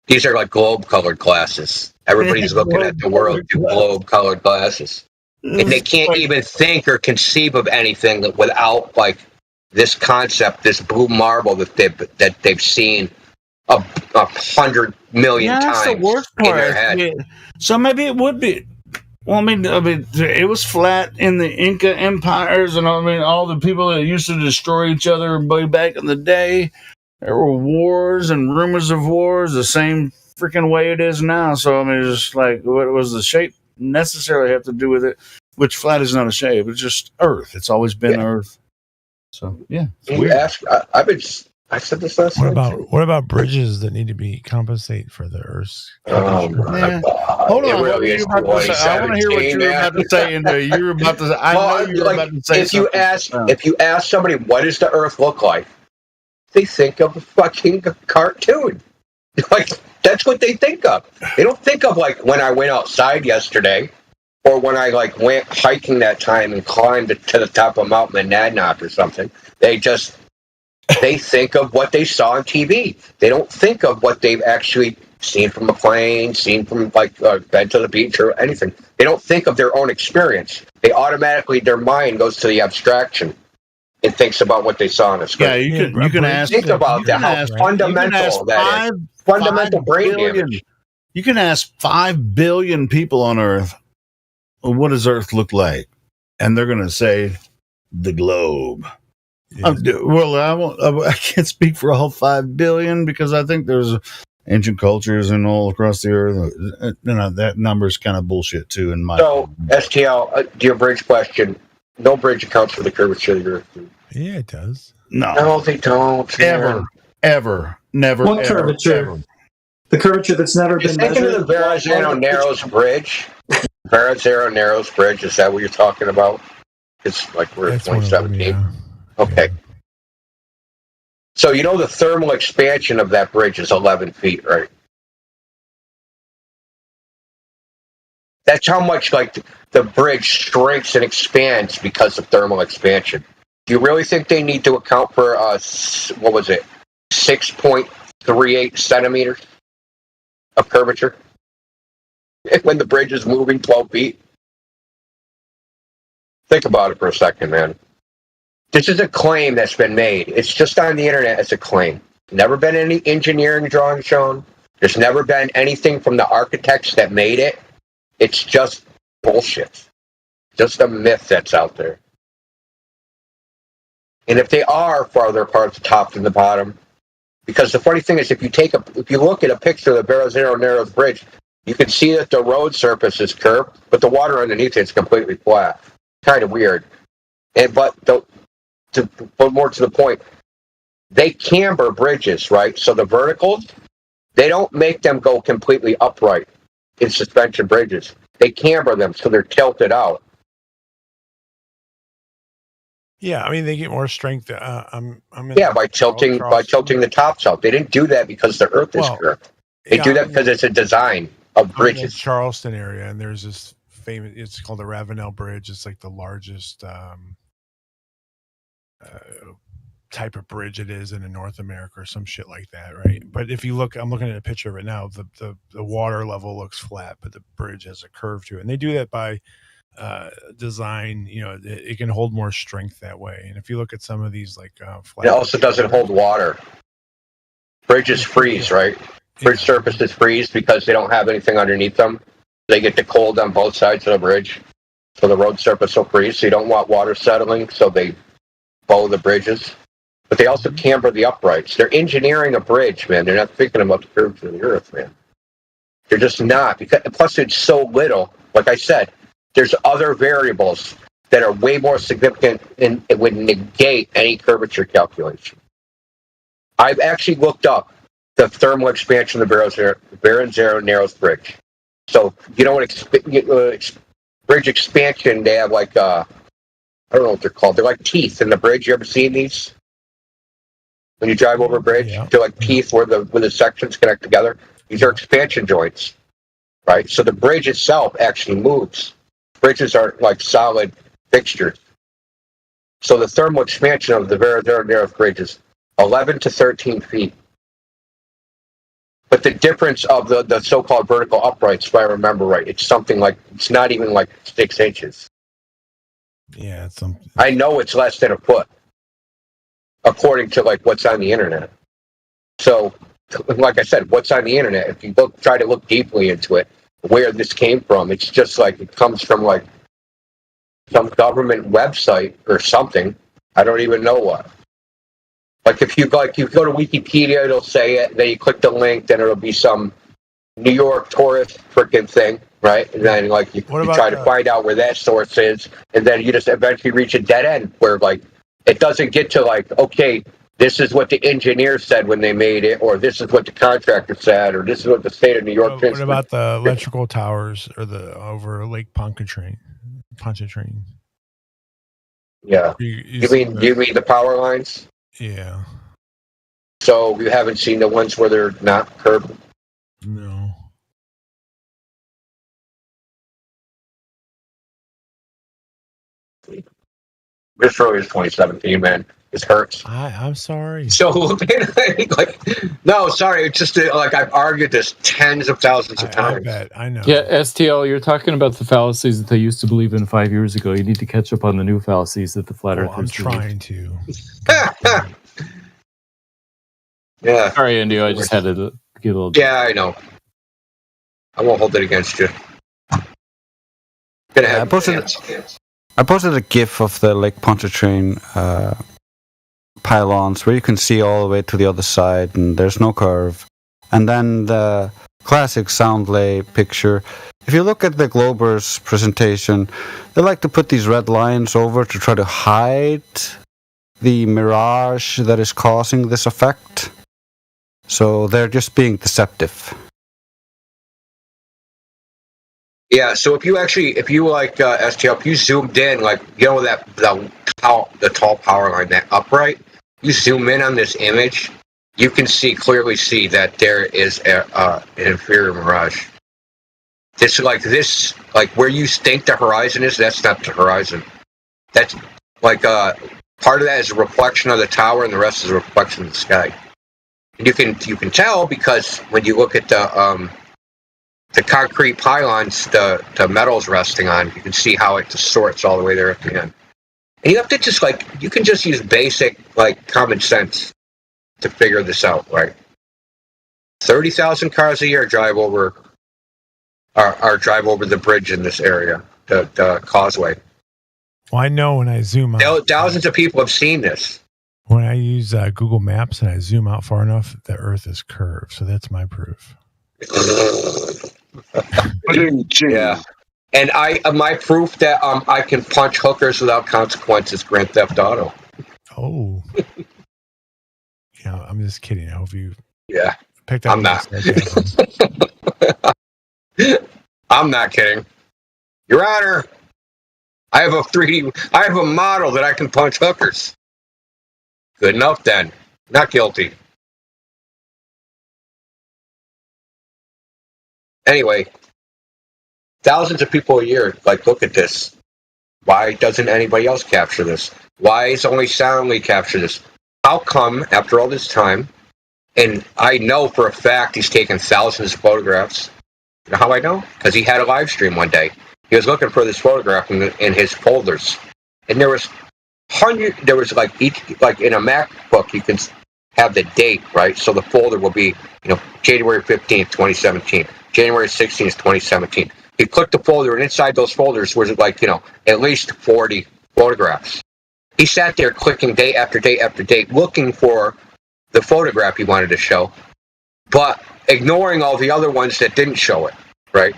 These are like globe-colored glasses. Everybody's looking at the world through globe-colored glasses. And they can't even think or conceive of anything without, like, this concept, this blue marble that they've seen 100 million times that's the worst in part. their head. Yeah. So maybe it would be. Well, I mean, it was flat in the Inca empires, and all the people that used to destroy each other way back in the day. There were wars and rumors of wars the same freaking way it is now. So I mean, it's just like, what was the shape necessarily have to do with it? Which flat is not a shape; it's just Earth. It's always been Earth. So yeah, it's weird. I said this last What night. What about bridges that need to be compensate for the Earth's? Oh my God! Hold on, It what really were you is about to say? I want to hear what you were about to say. And you were about to. I know you were about to say if you something. if you ask somebody what does the Earth look like, they think of a fucking cartoon. Like, that's what they think of. They don't think of, like, when I went outside yesterday, or when I, like, went hiking that time and climbed to the top of Mount Monadnock or something. They think of what they saw on TV. They don't think of what they've actually seen from a plane, seen from, like, been to the beach or anything. They don't think of their own experience. They automatically, their mind goes to the abstraction and thinks about what they saw on the screen. Yeah, you can ask. Think about that. How fundamental that is. Fundamental brain damage. You can ask 5 billion people on Earth, well, what does Earth look like? And they're going to say, the globe. Yeah. Well, I can't speak for all 5 billion because I think there's ancient cultures and all across the Earth. That number's kind of bullshit too. In my opinion. STL, to your bridge question, no bridge accounts for the curvature of the Earth. Yeah, it does. No, they don't. Ever. Never. What curvature? Ever. The curvature that's never been measured? You're thinking of the Verrazano Narrows Bridge? Verrazano Narrows Bridge, is that what you're talking about? It's like we're at 2017. Okay. So you know the thermal expansion of that bridge is 11 feet, right? That's how much, like, the bridge shrinks and expands because of thermal expansion. Do you really think they need to account for, 6.38 centimeters of curvature when the bridge is moving 12 feet? Think about it for a second, man. This is a claim that's been made. It's just on the internet. It's a claim. Never been any engineering drawing shown. There's never been anything from the architects that made it. It's just bullshit. Just a myth that's out there. And if they are farther apart at the top than the bottom, because the funny thing is, if you look at a picture of the Verrazano Narrows Bridge, you can see that the road surface is curved, but the water underneath it is completely flat. Kind of weird. But more to the point, they camber bridges, right? So the verticals, they don't make them go completely upright in suspension bridges. They camber them so they're tilted out. Yeah, I mean they get more strength. By tilting the tops out. They didn't do that because the Earth is curved. They do that because it's a design of I'm in the bridges. Charleston area, and there's this famous. It's called the Ravenel Bridge. It's like the largest type of bridge it is in North America or some shit like that, right? But if you look, I'm looking at a picture of it now. The water level looks flat, but the bridge has a curve to it, and they do that by design. You know, it can hold more strength that way. And if you look at some of these, like flat, it also doesn't hold water. Bridges freeze, right? Bridge surfaces freeze because they don't have anything underneath them. They get the cold on both sides of the bridge, so the road surface will freeze. So you don't want water settling, so they bow the bridges. But they also camber the uprights. They're engineering a bridge, man. They're not thinking about the curvature of the Earth, man. They're just not. Because plus, it's so little. Like I said, there's other variables that are way more significant and it would negate any curvature calculation. I've actually looked up the thermal expansion of the Barron-Zero-Narrows Bridge. So, you know what bridge expansion, they have like, I don't know what they're called. They're like teeth in the bridge. You ever seen these? When you drive over a bridge, they're like teeth where the sections connect together. These are expansion joints, right? So the bridge itself actually moves. Bridges aren't like solid fixtures. So the thermal expansion of the Barron-Zero-Narrows Bridge is 11 to 13 feet. But the difference of the so-called vertical uprights, if I remember right, it's something like, it's not even like 6 inches. Yeah, I know it's less than a foot, according to like what's on the internet. So, like I said, what's on the internet? If you try to look deeply into it, where this came from, it's just like it comes from like some government website or something. I don't even know what. Like if you go to Wikipedia, it'll say it. Then you click the link, then it'll be some New York tourist freaking thing, right? And then like you try to find out where that source is, and then you just eventually reach a dead end where like it doesn't get to like, okay, this is what the engineer said when they made it, or this is what the contractor said, or this is what the state of New York. What about the electrical towers or over Lake Pontchartrain? Yeah. You mean the power lines? Yeah. So you haven't seen the ones where they're not curved? No. This really is 2017, man. This hurts. I'm sorry. So, like, no, sorry. It's just like I've argued this tens of thousands of times. I know. Yeah, STL, you're talking about the fallacies that they used to believe in 5 years ago. You need to catch up on the new fallacies that the flat Earth I'm trying to. Yeah. Sorry, Indio. I just had to get a little. Yeah, I know. I won't hold it against you. I posted a GIF of the Lake Pontchartrain pylons where you can see all the way to the other side, and there's no curve. And then the classic Soundlay picture. If you look at the Globers presentation, they like to put these red lines over to try to hide the mirage that is causing this effect. So they're just being deceptive. Yeah, so if you like STL, if you zoomed in, like, you know, the tall power line, that upright, you zoom in on this image, you can clearly see that there is an inferior mirage. This where you think the horizon is, that's not the horizon. That's like part of that is a reflection of the tower, and the rest is a reflection of the sky. And you can tell because when you look at the concrete pylons, the metal's resting on, you can see how it distorts all the way there at the end. And you have to you can just use basic common sense to figure this out, right? 30,000 cars a year drive over the bridge in this area, the causeway. Well, I know when I zoom out. Thousands of people have seen this. When I use Google Maps and I zoom out far enough, the Earth is curved. So that's my proof. Yeah. And my proof that I can punch hookers without consequences, Grand Theft Auto. Oh. Yeah, I'm just kidding. I hope you picked I'm up. not. I'm not kidding. Your Honor, I have a model that I can punch hookers. Good enough then. Not guilty. Anyway, thousands of people a year look at this. Why doesn't anybody else capture this? Why is only Soundly capture this? How come after all this time, and I know for a fact he's taken thousands of photographs. You know how I know? Because he had a live stream one day. He was looking for this photograph in his folders, and there was each in a MacBook you can have the date, right? So the folder will be January 15th, 2017, January 16th, 2017. He clicked the folder, and inside those folders was at least 40 photographs. He sat there clicking day after day after day, looking for the photograph he wanted to show, but ignoring all the other ones that didn't show it, right?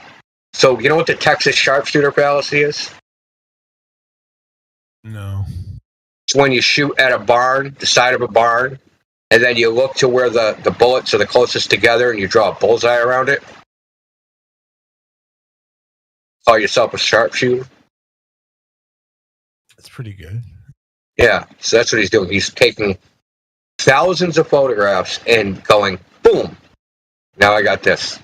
So you know what the Texas sharpshooter fallacy is? No. It's when you shoot at a barn, the side of a barn, and then you look to where the bullets are the closest together, and you draw a bullseye around it. Call yourself a sharpshooter. That's pretty good. Yeah, so that's what he's doing. He's taking thousands of photographs and going, boom, now I got this.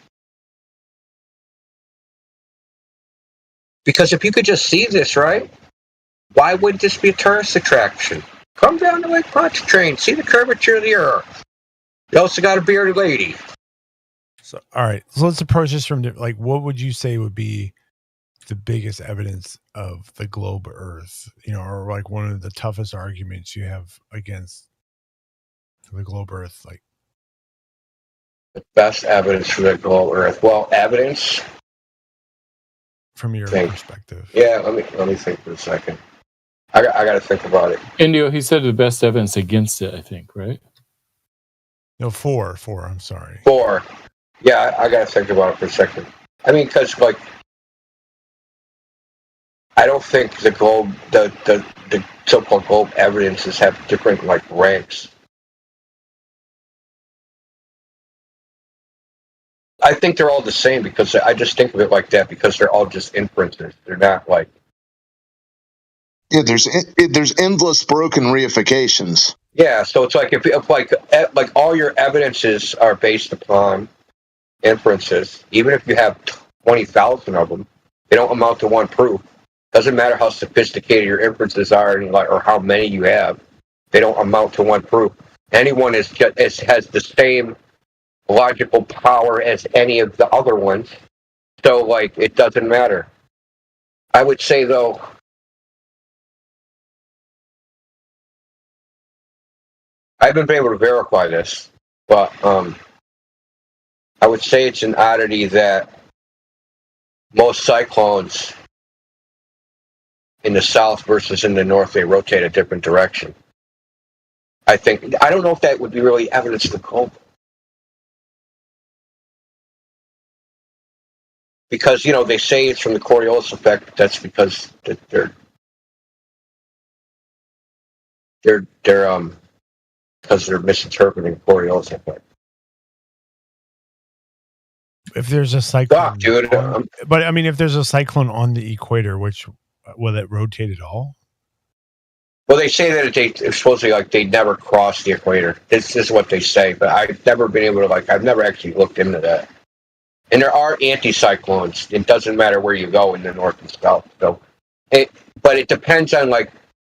Because if you could just see this, right, why wouldn't this be a tourist attraction? Come down to Lake Pontchartrain, see the curvature of the Earth. You also got a bearded lady. So, all right, so let's approach this from what would you say would be the biggest evidence of the globe Earth? Or one of the toughest arguments you have against the globe Earth, the best evidence for the globe Earth. Well, evidence from your perspective. Yeah, let me think for a second. I got to think about it. Indio, he said the best evidence against it, I think, right? No, four. I'm sorry. 4. Yeah, I got to think about it for a second. I mean, because I don't think the globe, the so-called globe evidences have different ranks. I think they're all the same because I just think of it like that because they're all just inferences. They're not Yeah, there's endless broken reifications. Yeah, so it's if all your evidences are based upon inferences, even if you have 20,000 of them, they don't amount to one proof. Doesn't matter how sophisticated your inferences are or how many you have, they don't amount to one proof. Anyone has the same logical power as any of the other ones, so it doesn't matter. I would say though, I haven't been able to verify this, but I would say it's an oddity that most cyclones in the south versus in the north, they rotate a different direction. I don't know if that would be really evidence of the globe. Because, they say it's from the Coriolis effect, but that's because because they're misinterpreting Coriolis effect. If there's a cyclone, but I mean, if there's a cyclone on the equator, will it rotate at all? Well, they say that it's supposedly they never cross the equator. This is what they say, but I've never been able to I've never actually looked into that. And there are anticyclones. It doesn't matter where you go in the north and south. So, but it depends on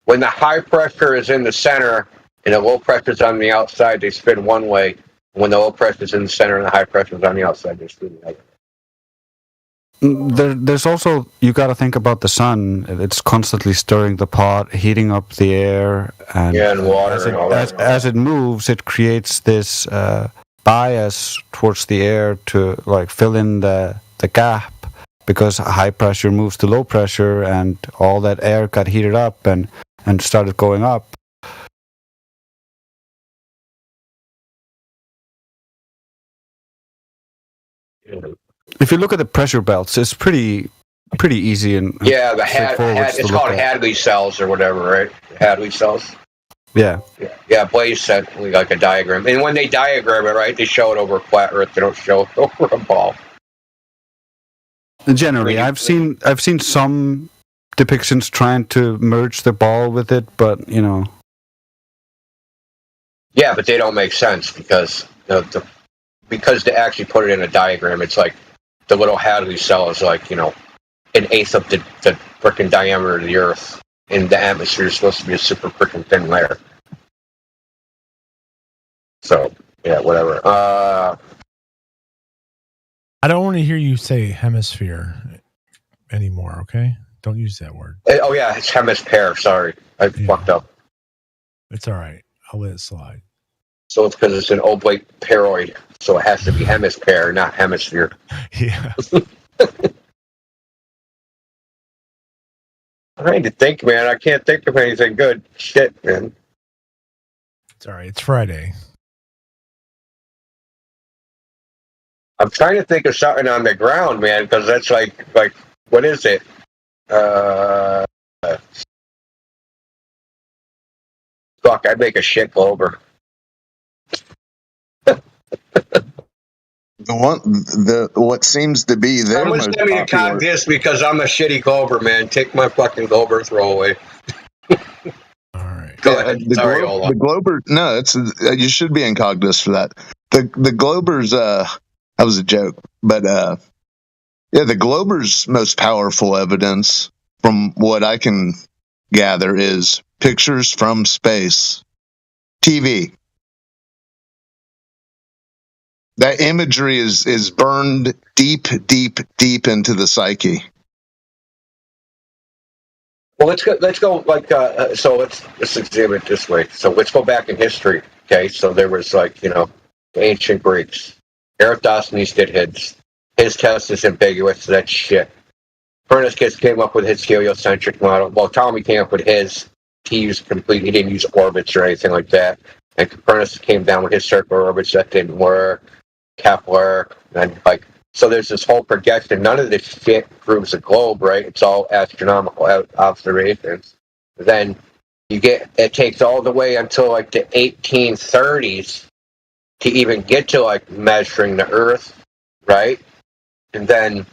when the high pressure is in the center and the low pressure is on the outside, they spin one way. When the low pressure is in the center and the high pressure is on the outside, they spin the other. There's also, you got to think about the sun. It's constantly stirring the pot, heating up the air, and water and all that. As it moves, it creates this bias towards the air to fill in the gap, because high pressure moves to low pressure, and all that air got heated up and started going up. If you look at the pressure belts, it's pretty easy and straightforward. It's called Hadley cells or whatever, right? Hadley cells. Yeah. Yeah, Blaze sent a diagram. And when they diagram it, right, they show it over a flat Earth. They don't show it over a ball. Generally, I've seen some depictions trying to merge the ball with it, but you know. Yeah, but they don't make sense because because they actually put it in a diagram. It's like the little Hadley cell is like, you know, an eighth of the frickin' diameter of the Earth, and the atmosphere is supposed to be a super frickin' thin layer. So yeah, whatever. I don't want to hear you say hemisphere anymore. Okay, don't use that word. Oh yeah, it's hemisphere. Sorry, I fucked up. It's all right. I'll let it slide. So it's because it's an oblate paroid, so it has to be hemisphere, not hemisphere. Yeah. I'm trying to think, man. I can't think of anything good. Shit, man. It's all right. It's Friday. I'm trying to think of something on the ground, man, because that's like, what is it? Fuck, I'd make a shit glober. What seems to be their Someone most send me a popular. cog disc because I'm a shitty glober, man. Take my fucking glober, throw away. Go ahead. Sorry, Ola. The Glober. No, it's you should be in Cogdis for that. The Glober's. That was a joke, but yeah, the Glober's most powerful evidence, from what I can gather, is pictures from space, TV. That imagery is burned deep into the psyche. Well, let's go like so. Let's examine it this way. So let's go back in history. Okay, so there was like, you know, the ancient Greeks. Eratosthenes did his test is ambiguous. So that's shit. Copernicus came up with his heliocentric model. Well, Ptolemy came up with his. He didn't use orbits or anything like that. And Copernicus came down with his circular orbits. That didn't work. Kepler, and like, so there's this whole projection. None of this shit proves a globe, right? It's all astronomical observations. Then it takes all the way until like the 1830s to even get to like measuring the Earth, right? And then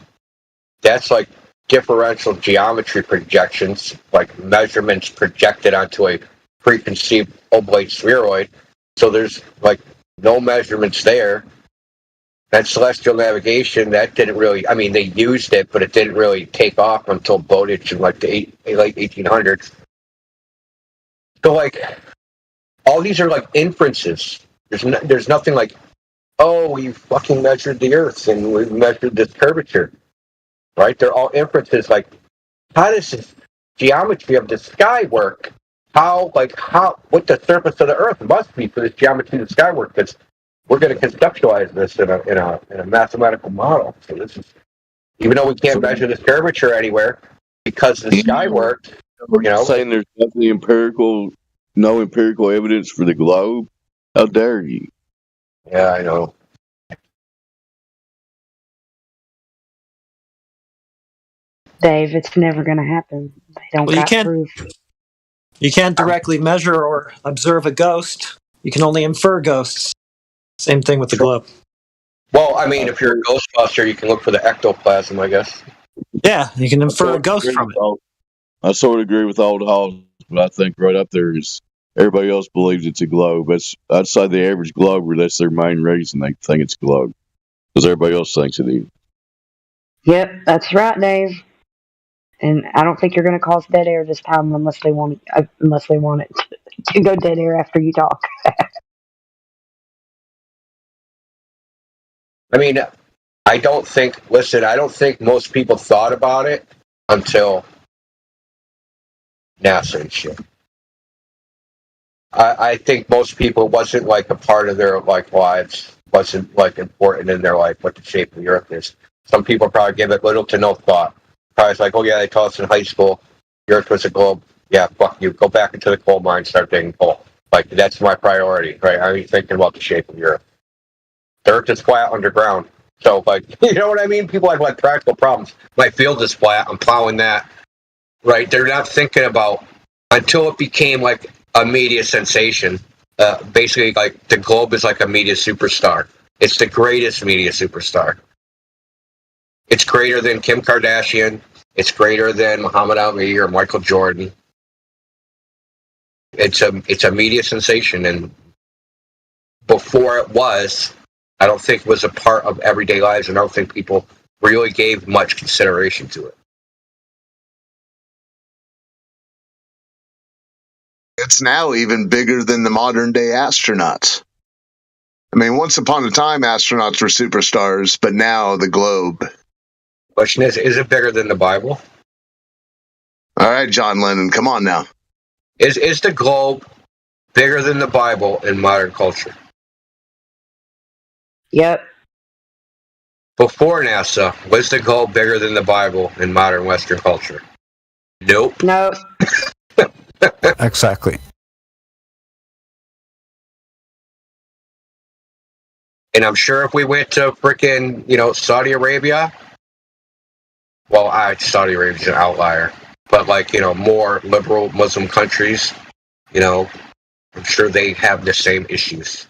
that's like differential geometry projections, like measurements projected onto a preconceived oblate spheroid. So there's like no measurements there. That celestial navigation, that didn't really, I mean, they used it, but it didn't really take off until Bowditch in like the late 1800s. So like, all these are like inferences. There's nothing like, oh, we fucking measured the Earth and we measured this curvature, right? They're all inferences. Like, how does this geometry of the sky work? What the surface of the Earth must be for this geometry of the sky work? Because we're going to conceptualize this in a mathematical model. So this is, even though we can't measure this curvature anywhere, because the sky worked. You know, saying there's no empirical evidence for the globe. How dare you? Yeah, I know. Dave, it's never going to happen. They don't Well, got proof. You can't directly measure or observe a ghost. You can only infer ghosts. Same thing with the globe. Well, I mean, if you're a Ghostbuster, you can look for the ectoplasm, I guess. Yeah, you can infer a ghost from it. I sort of agree with Old Hall, but I think right up there is everybody else believes it's a globe. I'd say the average glober, that's their main reason they think it's a globe, because everybody else thinks it is. Yep, that's right, Dave. And I don't think you're going to cause dead air this time unless they want it to go dead air after you talk. I mean, I don't think most people thought about it until NASA and shit. I think most people wasn't like a part of their like lives, wasn't like important in their life what the shape of the Earth is. Some people probably give it little to no thought. Probably it's like, oh yeah, they taught us in high school the Earth was a globe. Yeah, fuck you. Go back into the coal mine, start digging coal. Like, that's my priority, right? I ain't thinking about the shape of the Earth. The Earth is flat underground. So, like, you know what I mean? People have like practical problems. My field is flat. I'm plowing that, right? They're not thinking about, until it became like a media sensation. Basically, like, the globe is like a media superstar. It's the greatest media superstar. It's greater than Kim Kardashian. It's greater than Muhammad Ali or Michael Jordan. It's a media sensation, and before it was, I don't think it was a part of everyday lives, and I don't think people really gave much consideration to it. It's now even bigger than the modern day astronauts. I mean, once upon a time, astronauts were superstars, but now the globe. Question is it bigger than the Bible? All right, John Lennon, come on now. Is the globe bigger than the Bible in modern culture? Yep. Before NASA, was the globe bigger than the Bible in modern Western culture? Nope. No. Exactly. And I'm sure if we went to frickin', Saudi Arabia, well, Saudi Arabia's an outlier, but more liberal Muslim countries, I'm sure they have the same issues.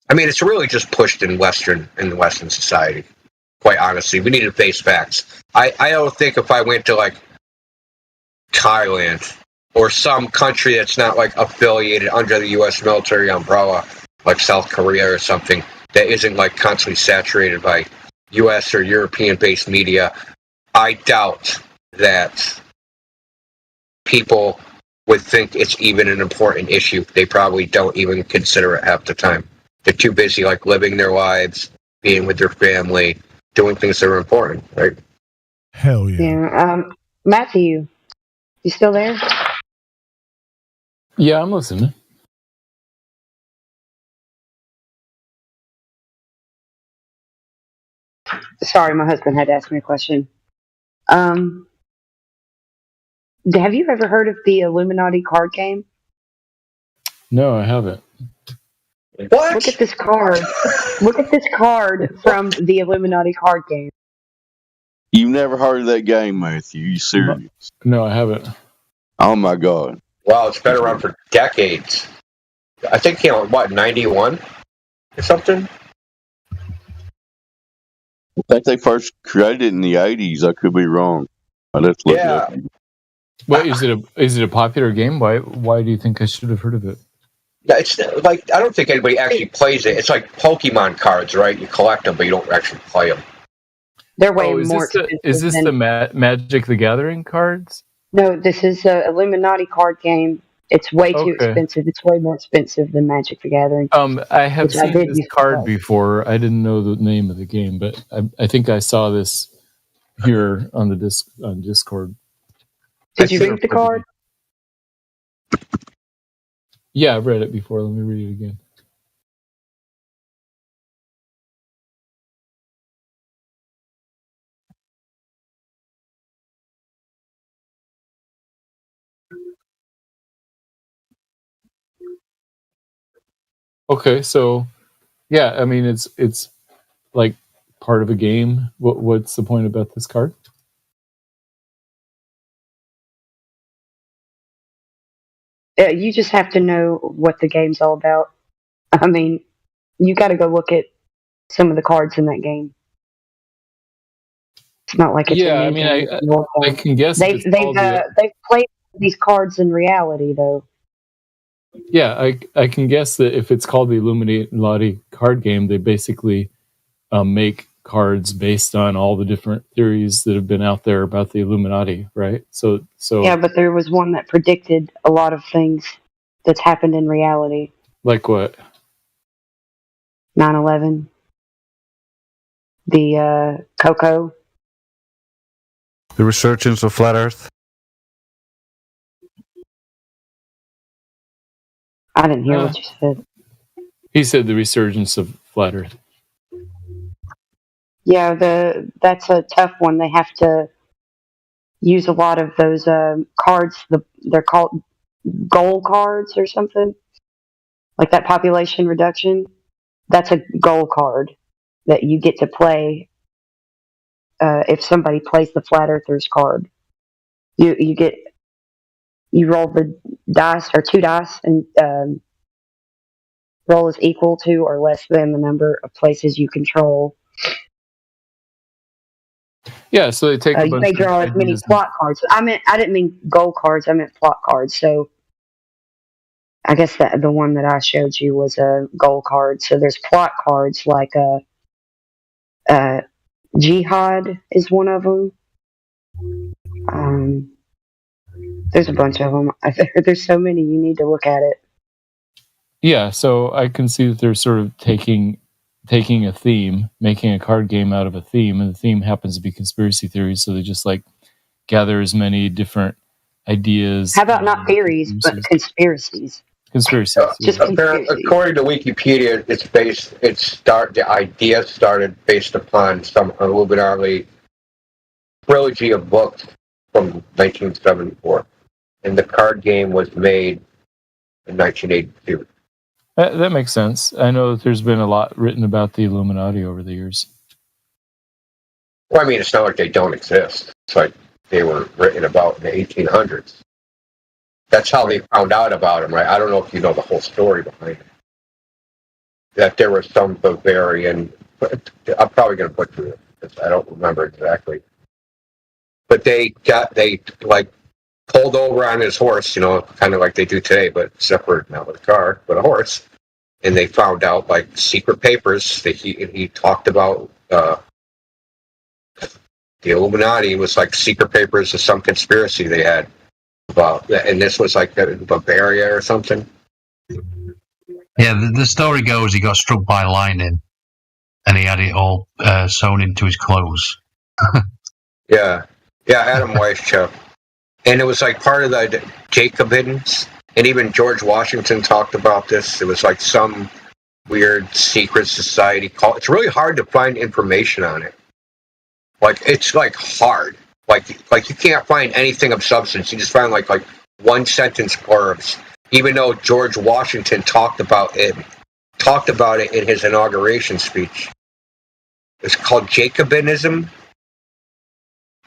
I mean, it's really just pushed in Western society. Quite honestly, we need to face facts. I don't think if I went to Thailand or some country that's not affiliated under the U.S. military umbrella, like South Korea or something, that isn't constantly saturated by U.S. or European-based media, I doubt that people would think it's even an important issue. They probably don't even consider it half the time. They're too busy living their lives, being with their family, doing things that are important, right? Hell yeah. Yeah. Matthew, you still there? Yeah, I'm listening. Sorry, my husband had to ask me a question. Have you ever heard of the Illuminati card game? No, I haven't. What? Look at this card. Look at this card from the Illuminati card game. You've never heard of that game, Matthew? You serious? No, I haven't. Oh my God! Wow, it's been around for decades. I think 91 or something. I think they first created it in the 80s. I could be wrong. I'd have to look it up. Well, is it a popular game? Why do you think I should have heard of it? Yeah, it's I don't think anybody actually plays it. It's like Pokemon cards, right? You collect them, but you don't actually play them. They're way is more this the, expensive. is this the Magic the Gathering cards? No, this is a Illuminati card game. It's way too expensive. It's way more expensive than Magic the Gathering. I have seen this card before. I didn't know the name of the game, but I think I saw this here on Discord. Did you read the card? Yeah, I've read it before. Let me read it again. Okay, so yeah, I mean it's like part of a game. What's the point about this card? You just have to know what the game's all about. I mean, you got to go look at some of the cards in that game. It's not like it's I mean, I can guess they've played these cards in reality, though. Yeah, I can guess that if it's called the Illuminati card game, they basically make cards based on all the different theories that have been out there about the Illuminati, right? So Yeah, but there was one that predicted a lot of things that's happened in reality. Like what? 9/11, the Coco, the resurgence of flat Earth. I didn't hear what you said. He said the resurgence of flat Earth. Yeah, that's a tough one. They have to use a lot of those cards. They're called goal cards or something, like that population reduction. That's a goal card that you get to play if somebody plays the flat earthers card. You roll the dice or 2 dice and roll is equal to or less than the number of places you control. Yeah, so they take a You bunch may of draw as many ideas. plot cards. I didn't mean goal cards. I meant plot cards. So I guess that the one that I showed you was a goal card. So there's plot cards like a jihad is one of them. There's a bunch of them. There's so many. You need to look at it. Yeah, so I can see that they're sort of taking a theme, making a card game out of a theme, and the theme happens to be conspiracy theories. So they just like gather as many different ideas. How about not theories, but conspiracies? Conspiracies. Just conspiracies. According to Wikipedia, the idea started based upon some Illuminati trilogy of books from 1974, and the card game was made in 1982. That makes sense. I know that there's been a lot written about the Illuminati over the years. Well, I mean, it's not like they don't exist. It's like they were written about in the 1800s. That's how they found out about them, right? I don't know if you know the whole story behind it. That there was some Bavarian, I'm probably going to butcher it because I don't remember exactly. But they pulled over on his horse, kind of like they do today, but separate, not with a car, but a horse. And they found out like secret papers that he talked about. The Illuminati was like secret papers of some conspiracy they had about, and this was like in Bavaria or something. Yeah, the story goes he got struck by lightning, and he had it all sewn into his clothes. Yeah, Adam Weishaupt. And it was like part of the Jacobins, and even George Washington talked about this. It was like some weird secret society call. It's really hard to find information on it. Like it's like hard. Like you can't find anything of substance. You just find like one sentence blurbs. Even though George Washington talked about it in his inauguration speech. It's called Jacobinism.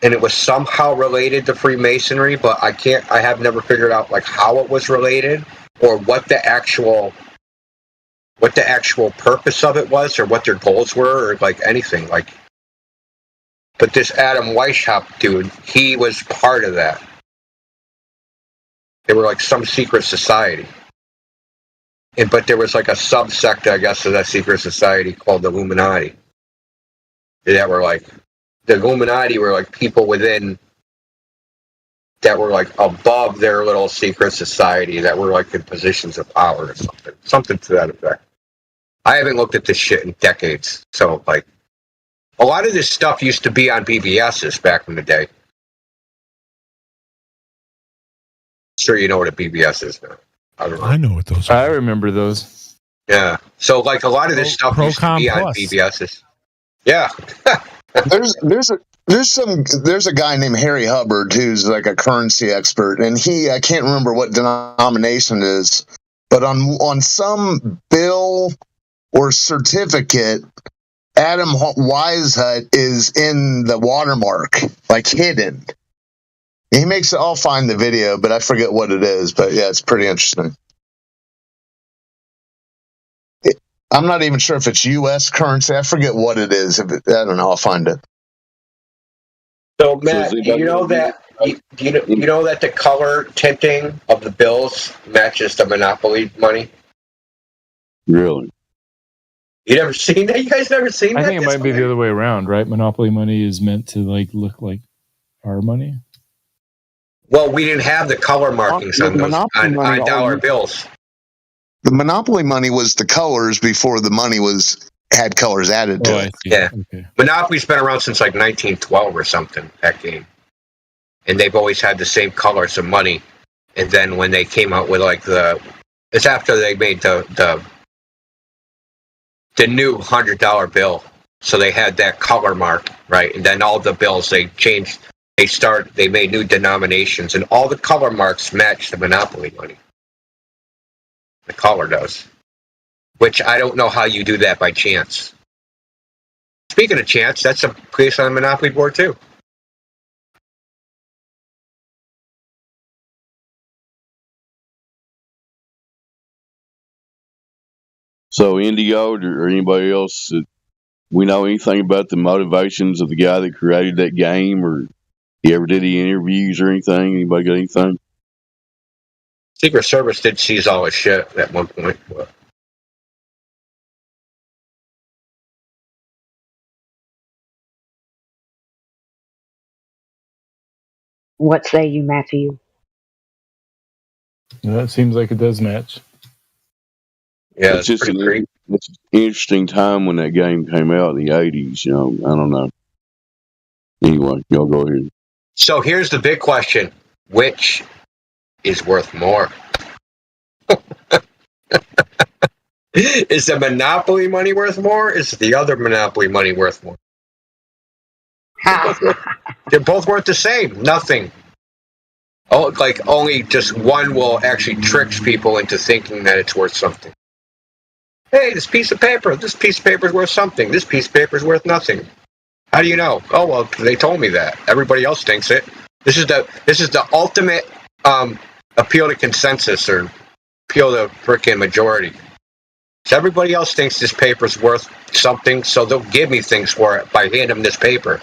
And it was somehow related to Freemasonry, but I have never figured out like how it was related or what the actual purpose of it was or what their goals were or like anything like. But this Adam Weishaupt dude, he was part of that. They were like some secret society. But there was like a subsect, I guess, of that secret society called the Illuminati. That were like the Illuminati were like people within that were like above their little secret society that were like in positions of power or something to that effect. I haven't looked at this shit in decades, so like a lot of this stuff used to be on BBSs back in the day. Sure, you know what a BBS is now. I know what those are. I remember those. Yeah, so like a lot of this stuff used to be on BBSs. Yeah. There's a guy named Harry Hubbard who's like a currency expert, and I can't remember what denomination it is, but on some bill or certificate, Adam Weishaupt is in the watermark, like hidden. He makes it. I'll find the video, but I forget what it is. But yeah, it's pretty interesting. I'm not even sure if it's U.S. currency. I forget what it is. I don't know. I'll find it. So Matt, do you know that the color tinting of the bills matches the Monopoly money? Really? You never seen that? You guys never seen that? I think it might be the other way around, right? Monopoly money is meant to like look like our money. Well, we didn't have the color markings on those on dollar bills. The Monopoly money was the colors before the money had colors added to it. Yeah. Okay. Monopoly's been around since like 1912 or something, that game. And they've always had the same colors of money. And then when they came out with like it's after they made the new $100 bill. So they had that color mark, right? And then all the bills they changed, they made new denominations and all the color marks match the Monopoly money. The color does. Which I don't know how you do that by chance. Speaking of chance, that's a place on the Monopoly board too. So Indigo or anybody else we know anything about the motivations of the guy that created that game, or he ever did any interviews or anything? Anybody got anything? Secret Service did seize all his shit at one point. But What say you, Matthew? That seems like it does match. yeah, it's just it's an interesting time when that game came out in the 80s. You know, I don't know. Anyway, y'all go ahead. So here's the big question: which is worth more? Is the Monopoly money worth more? Is the other Monopoly money worth more? They're both worth the same. Nothing. Oh, like only just one will actually tricks people into thinking that it's worth something. Hey, this piece of paper is worth something. This piece of paper is worth nothing. How do you know? Oh well, they told me that. Everybody else thinks it. This is the ultimate appeal to consensus or appeal to freaking majority. So everybody else thinks this paper's worth something, so they'll give me things for it by handing them this paper.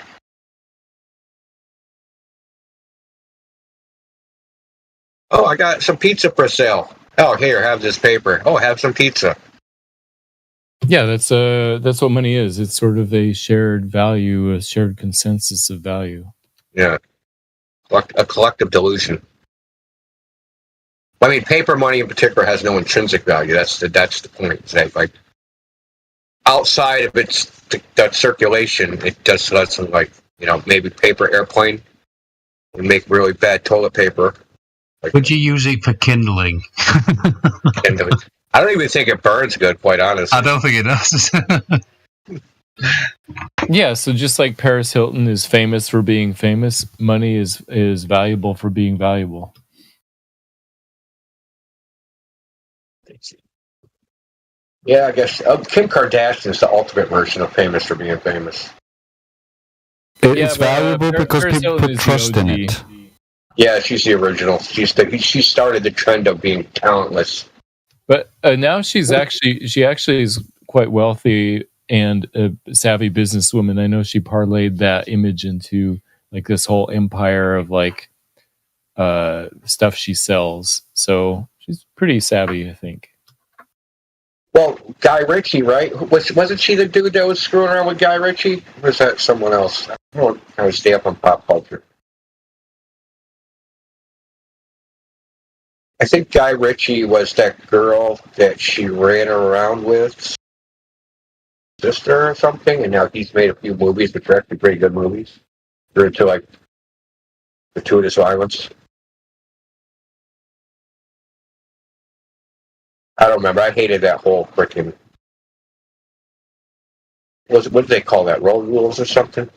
Oh, I got some pizza for sale. Oh, here, have this paper. Oh, have some pizza. Yeah, that's what money is. It's sort of a shared value, a shared consensus of value. Yeah, a collective delusion. I mean, paper money in particular has no intrinsic value. That's the point. It's like outside of that circulation, it just lets them, like, maybe paper airplane and make really bad toilet paper. Like, would you use it for kindling? Kindling. I don't even think it burns good, quite honestly. I don't think it does. Yeah, so just like Paris Hilton is famous for being famous, money is valuable for being valuable. Yeah, I guess Kim Kardashian is the ultimate version of famous for being famous. It's valuable because people put trust in it. Yeah, she's the original. She started the trend of being talentless. But now she actually is quite wealthy and a savvy businesswoman. I know she parlayed that image into like this whole empire of like stuff she sells. So she's pretty savvy, I think. Well, Guy Ritchie, right? Wasn't she the dude that was screwing around with Guy Ritchie? Or was that someone else? I don't kind of stay up on pop culture. I think Guy Ritchie was that girl that she ran around with, sister or something, and now he's made a few movies, which are actually pretty good movies. They're into like gratuitous violence. I don't remember. I hated that whole freaking. What did they call that? Road rules or something?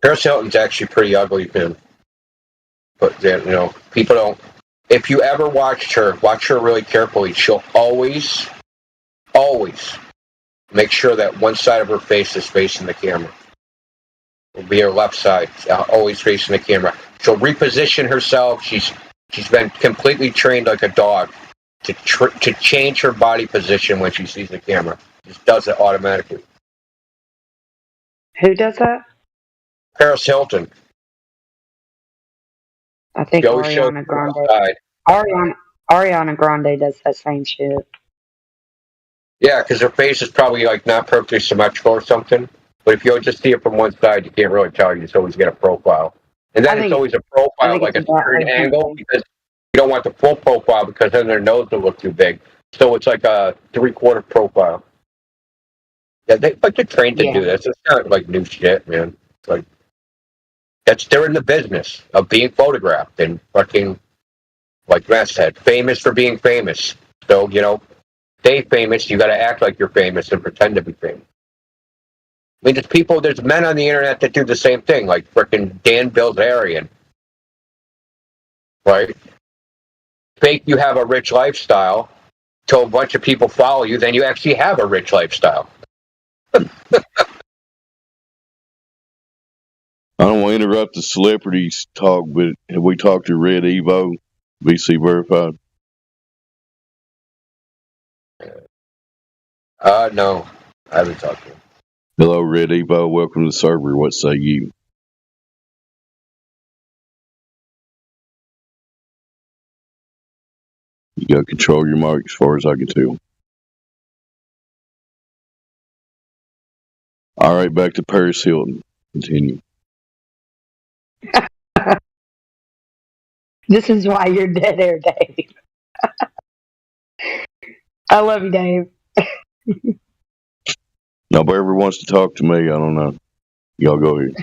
Paris Hilton's actually pretty ugly, man. But people don't. If you ever watch her really carefully. She'll always make sure that one side of her face is facing the camera. It'll be her left side, always facing the camera. She'll reposition herself. She's been completely trained like a dog to change her body position when she sees the camera. Just does it automatically. Who does that? Paris Hilton. I think Ariana Grande. Ariana Grande does that same shit. Yeah, because her face is probably like not perfectly symmetrical or something. But if you just see it from one side, you can't really tell. You just always get a profile, and then it's always a profile like a certain angle because you don't want the full profile because then their nose will look too big. So it's like a 3/4 profile. Yeah, they're trained to do this. It's not like new shit, man. It's like they're in the business of being photographed and fucking, like Matt said, famous for being famous. So stay famous. You got to act like you're famous and pretend to be famous. I mean, there's men on the internet that do the same thing, like frickin' Dan Bilzerian, right? Fake you have a rich lifestyle till a bunch of people follow you, then you actually have a rich lifestyle. I don't want to interrupt the celebrities talk, but have we talked to Red Evo, VC verified? No, I haven't talked to him. Hello, Red Evo. Welcome to the server. What say you? You got to control your mic as far as I can tell. All right, back to Paris Hilton. Continue. This is why you're dead air, Dave. I love you, Dave. Nobody ever wants to talk to me. I don't know. Y'all go ahead.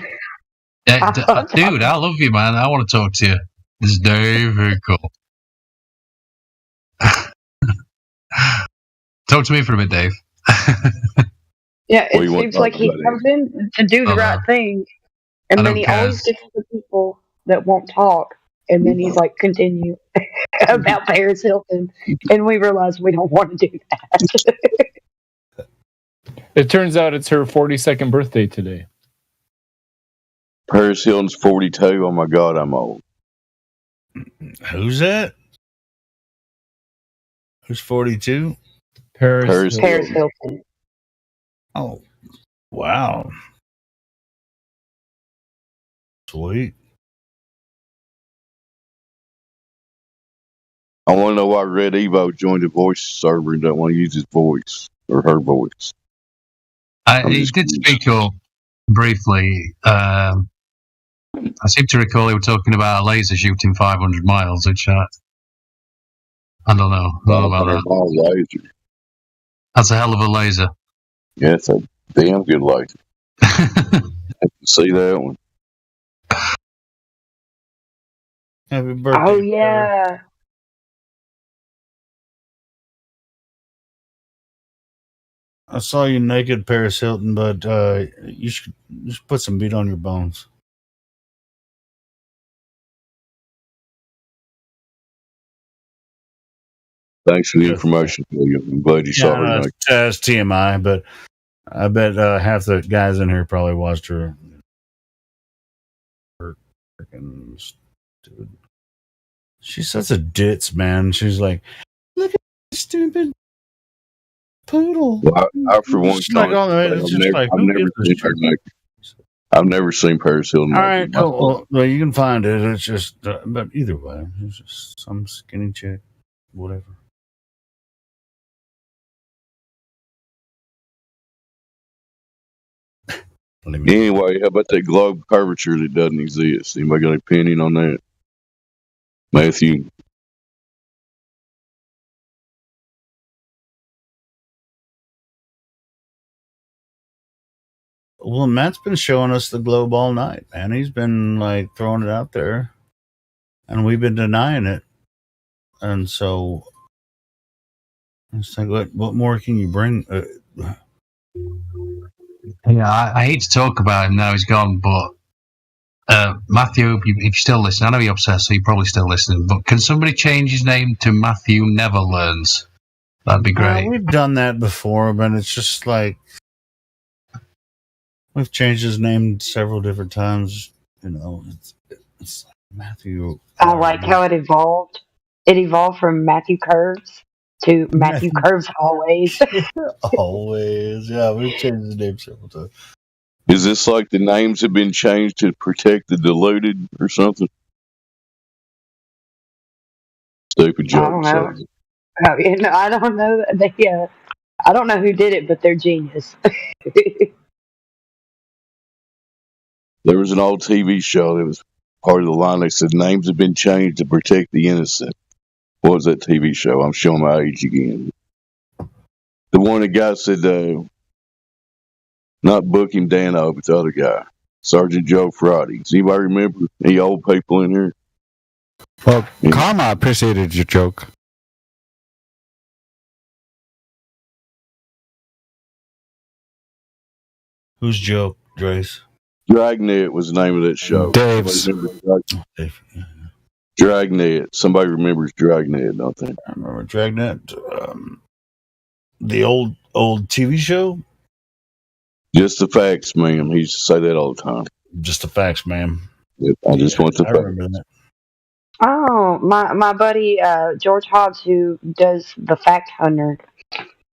Dude, I love you, man. I want to talk to you. This is Dave. Very cool. Talk to me for a bit, Dave. Yeah, it seems like he comes in to do the right thing, and then he always gets the people that won't talk, and then he's like, continue about Paris Hilton, and we realize we don't want to do that. It turns out it's her 42nd birthday today. Paris Hilton's 42. Oh my God, I'm old. Who's that? Who's 42? Paris Hilton. Oh, wow. Sweet. I want to know why Red Evo joined the voice server and don't want to use his voice or her voice. He did speak up briefly. I seem to recall he was talking about a laser shooting 500 miles, which I don't know. I don't know about that. Laser. That's a hell of a laser. Yeah, it's a damn good laser. I can see that one. Happy birthday. Oh, yeah. I saw you naked, Paris Hilton, but you should put some meat on your bones. Thanks for the information, William. I'm glad you saw her naked. It's TMI, but I bet half the guys in here probably watched her. Freaking stupid. She's such a ditz, man. She's like, look at this stupid poodle. Well, I for one, I've never seen Paris Hilton. All right, well, you can find it. It's just, but either way, it's just some skinny chick, whatever. Anyway, how about that globe curvature that doesn't exist? Anybody got an opinion on that? Matthew? Well, Matt's been showing us the globe all night, man. He's been like throwing it out there, and we've been denying it. And so, it's like, what more can you bring? Yeah, I hate to talk about him now. He's gone, but Matthew, if you're still listening, I know you're obsessed, so you're probably still listening. But can somebody change his name to Matthew Never Learns? That'd be great. We've done that before, but it's just like we've changed his name several different times. You know, it's Matthew. I like how it evolved. It evolved from Matthew Curves to Matthew Curves Always. Always, yeah. We've changed his name several times. Is this like the names have been changed to protect the deluded or something? Stupid joke. I don't know. I don't know. I don't know who did it, but they're genius. There was an old TV show that was part of the line. They said names have been changed to protect the innocent. What was that TV show? I'm showing my age again. The one the guy said, not Book Him Dano, but the other guy, Sergeant Joe Friday. Does anybody remember? Any old people in here? Well, Karma appreciated your joke. Whose joke, Drace? Dragnet was the name of that show. Dave's. Dragnet. Somebody remembers Dragnet, don't they? I remember Dragnet. The old TV show? Just the facts, ma'am. He used to say that all the time. Just the facts, ma'am. Yep, I just want the I remember that. Oh, my buddy George Hobbs, who does the Fact Hunter,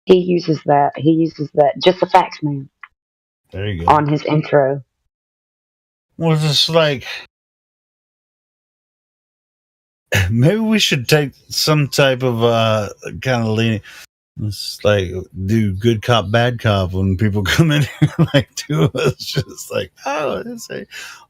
he uses that. He uses that. Just the facts, man. There you go. On his intro. Well, it's just like maybe we should take some type of kind of leaning. It's like do good cop, bad cop when people come in here like to us, just like, oh, they say,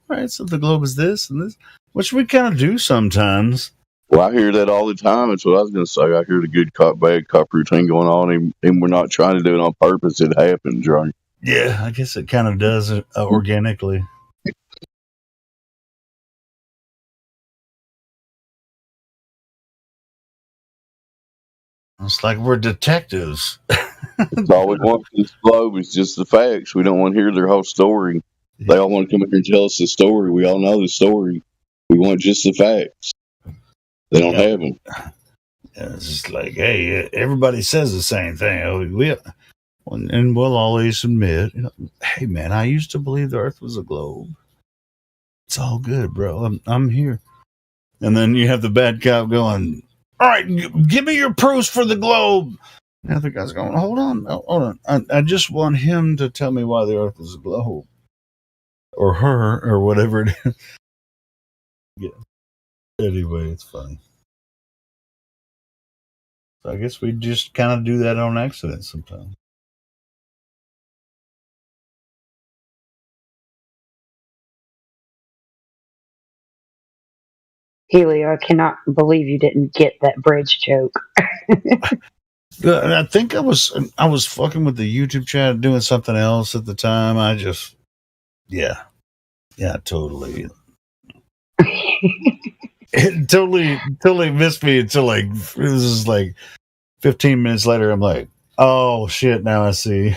all right, so the globe is this and this, which we kind of do sometimes. Well, I hear that all the time. That's what I was going to say. I hear the good cop, bad cop routine going on, and we're not trying to do it on purpose. It happens, right? Yeah, I guess it kind of does organically. It's like we're detectives. That's all we want from this globe is just the facts. We don't want to hear their whole story. They all want to come up here and tell us the story. We all know the story. We want just the facts. They don't have them. Yeah, it's just like, hey, everybody says the same thing. And we'll always admit, hey, man, I used to believe the Earth was a globe. It's all good, bro. I'm here. And then you have the bad cop going, all right, give me your proofs for the globe. And the other guy's going, hold on. I just want him to tell me why the Earth is a globe. Or her, or whatever it is. Yeah. Anyway, it's funny. So I guess we just kind of do that on accident sometimes. Helio, I cannot believe you didn't get that bridge joke. I think I was fucking with the YouTube chat, doing something else at the time. Yeah, totally. It totally missed me until like it was just like 15 minutes later. I'm like, oh shit! Now I see.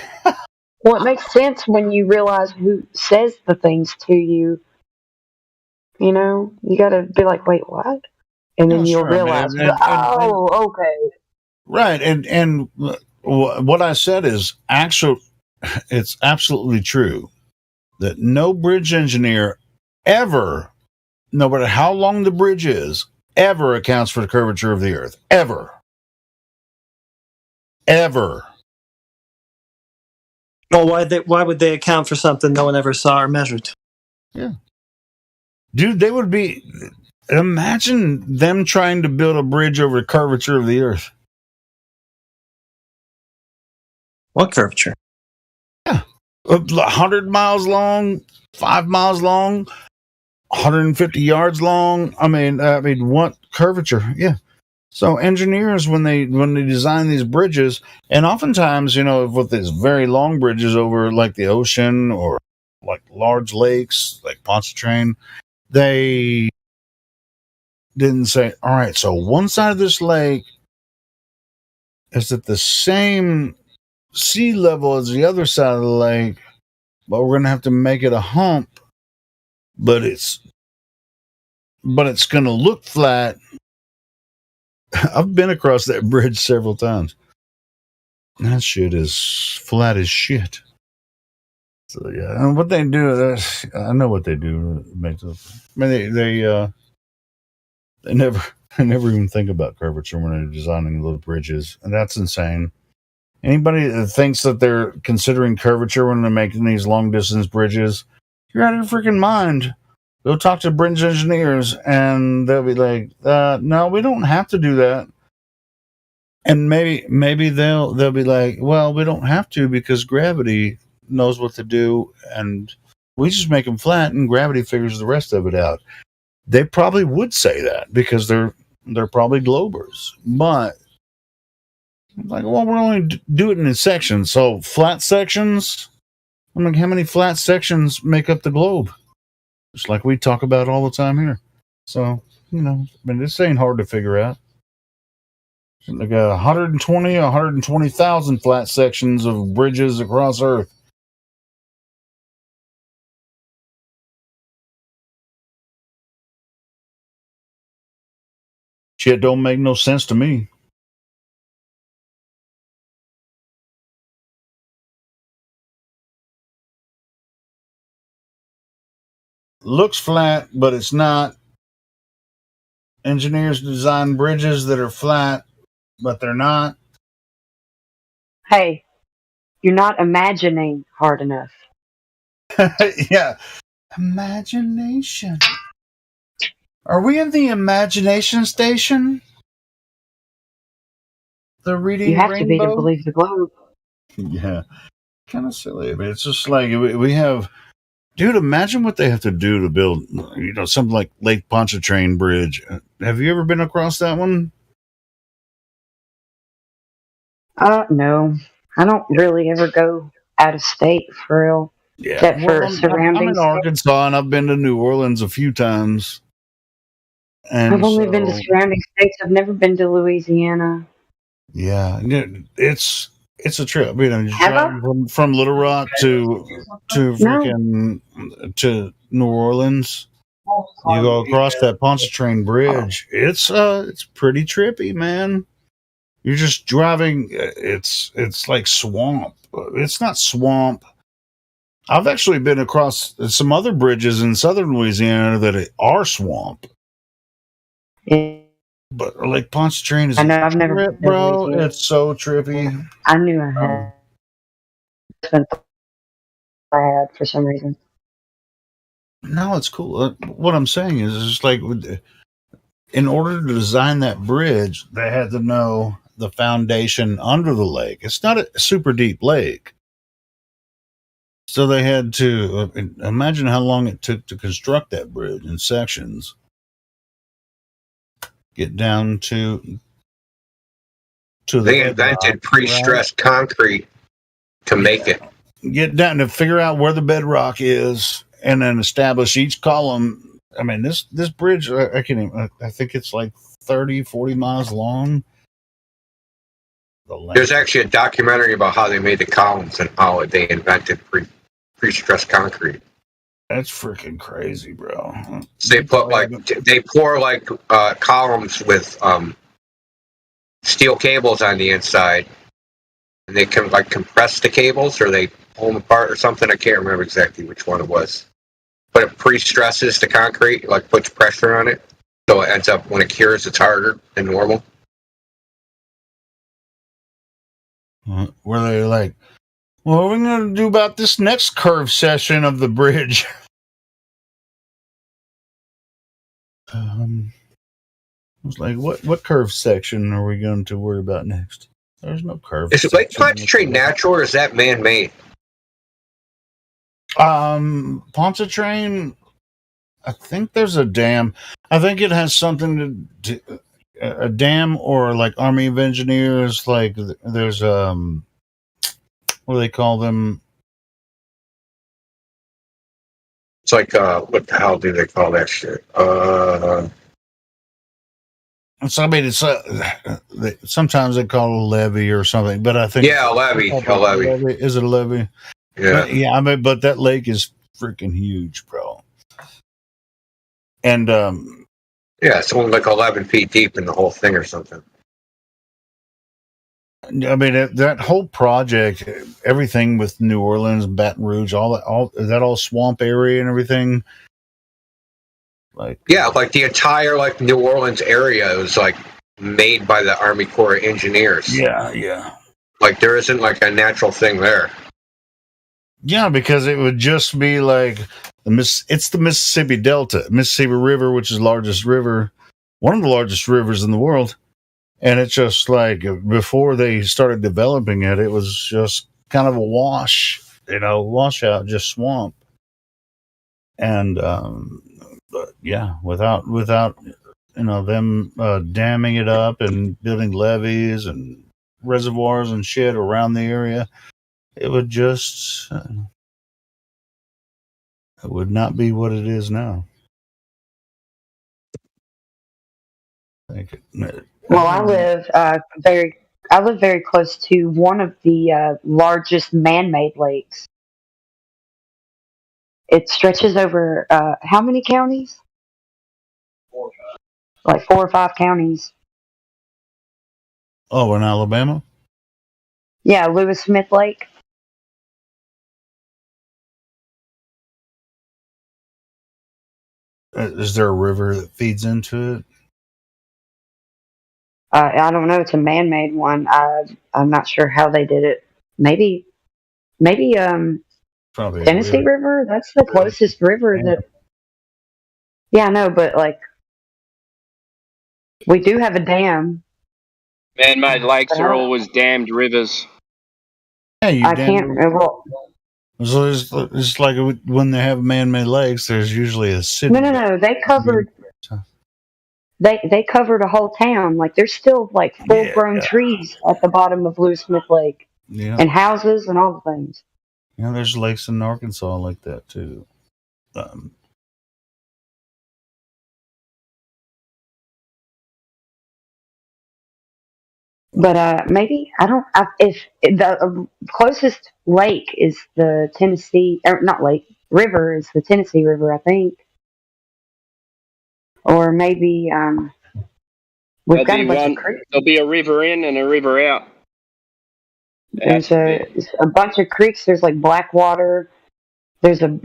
Well, it makes sense when you realize who says the things to you. You know, you got to be like, wait, what? And then you'll Sure, realize, man. okay. Right, and what I said is it's absolutely true that no bridge engineer ever, no matter how long the bridge is, ever accounts for the curvature of the Earth. Ever. Well, why would they account for something no one ever saw or measured? Yeah. Dude, they would be. Imagine them trying to build a bridge over the curvature of the Earth. What curvature? Yeah. 100 miles long, 5 miles long, 150 yards long. I mean, what curvature? Yeah. So engineers, when they design these bridges, and oftentimes, with these very long bridges over like the ocean or like large lakes, like Pontchartrain, they didn't say, all right, so one side of this lake is at the same sea level as the other side of the lake, but we're going to have to make it a hump, but it's going to look flat. I've been across that bridge several times. That shit is flat as shit. So yeah, and what they do, I know what they do. Makes up. I mean, they never even think about curvature when they're designing little bridges, and that's insane. Anybody that thinks that they're considering curvature when they're making these long distance bridges, you're out of your freaking mind. Go talk to bridge engineers, and they'll be like, "No, we don't have to do that." And maybe they'll be like, "Well, we don't have to because gravity knows what to do, and we just make them flat, and gravity figures the rest of it out." They probably would say that because they're probably globers, but like, well, we're only do it in sections. So flat sections. I'm like, how many flat sections make up the globe? Just like we talk about all the time here. So this ain't hard to figure out. They got 120,000 flat sections of bridges across Earth. Shit don't make no sense to me. looks flat, but it's not. Engineers design bridges that are flat, but they're not. Hey, you're not imagining hard enough. Yeah. Imagination. Are we in the imagination station? The reading You have to be to rainbow? believe the globe. Yeah. Kind of silly. I mean, it's just like we have. Dude, imagine what they have to do to build, something like Lake Pontchartrain Bridge. Have you ever been across that one? No. I don't really ever go out of state for real. Yeah. Except Well, for I'm surrounding in states. Arkansas, and I've been to New Orleans a few times. I've And only been to so, surrounding states. I've never been to Louisiana. yeah, it's a trip. Just Have I? driving from Little Rock to No. freaking to New Orleans. You go across that Pontchartrain Bridge. It's pretty trippy, man. You're just driving. It's like swamp. It's not swamp. I've actually been across some other bridges in southern Louisiana that are swamp. Yeah. But Lake Pontchartrain is I a know. I've never trip, been to bro. Louisiana. It's so trippy. I knew I had. I had for some reason. No, it's cool. What I'm saying is, it's like, in order to design that bridge, they had to know the foundation under the lake. It's not a super deep lake. So they had to imagine how long it took to construct that bridge in sections. Get down to They the bedrock, invented pre-stressed concrete to make it. Get down to figure out where the bedrock is, and then establish each column. I mean, this bridge, I think it's like 30, 40 miles long. There's actually a documentary about how they made the columns and how they invented pre-stressed concrete. That's freaking crazy, bro. So they pour columns with steel cables on the inside, and they can compress the cables, or they pull them apart or something. I can't remember exactly which one it was, but it pre-stresses the concrete, puts pressure on it, so it ends up, when it cures, it's harder than normal. Where they like, what are we going to do about this next curve session of the bridge? I was like, what curve section are we going to worry about next? There's no curve. Is Lake Pontchartrain natural, or is that man-made? Pontchartrain, I think there's a dam. I think it has something to do, a dam, or like Army of Engineers. Like there's what do they call them? It's like what the hell do they call that shit? So I mean, it's sometimes they call it a levee or something, but I think a levee. Is it a levee? Yeah, I mean, but that lake is freaking huge, bro. And it's only like 11 feet deep in the whole thing or something. I mean, that whole project, everything with New Orleans, Baton Rouge, all that swamp area and everything. Like the entire New Orleans area was made by the Army Corps of Engineers. Yeah. There isn't a natural thing there. Yeah, because it would just be it's the Mississippi Delta, Mississippi River, which is the largest river, one of the largest rivers in the world. And it's just before they started developing it, it was just kind of a washout, just swamp. And but yeah, without them damming it up and building levees and reservoirs and shit around the area, it would just it would not be what it is now. Well, I live very close to one of the largest man-made lakes. It stretches over how many counties? 4 or 5 counties. Oh, in Alabama? Yeah, Lewis Smith Lake. Is there a river that feeds into it? I don't know. It's a man-made one. I'm not sure how they did it. Maybe Probably a Tennessee river. River. That's the closest river Yeah. that. Yeah, I know, but like we do have a dam. Man-made lakes But I are don't. always dammed rivers. Yeah, you I can't. damn. Well, So it's like when they have man-made lakes, there's usually a city. no. They covered. They covered a whole town. Like there's still like full-grown trees at the bottom of Lewis Smith Lake, Yeah. and houses and all the things. Yeah, there's lakes in Arkansas like that too. But maybe I don't. If the closest lake is the Tennessee, or not lake, river is the Tennessee River, I think, or maybe we've got a bunch of creeks. There'll be a river in and a river out. There's a bunch of creeks. There's like Blackwater. There's a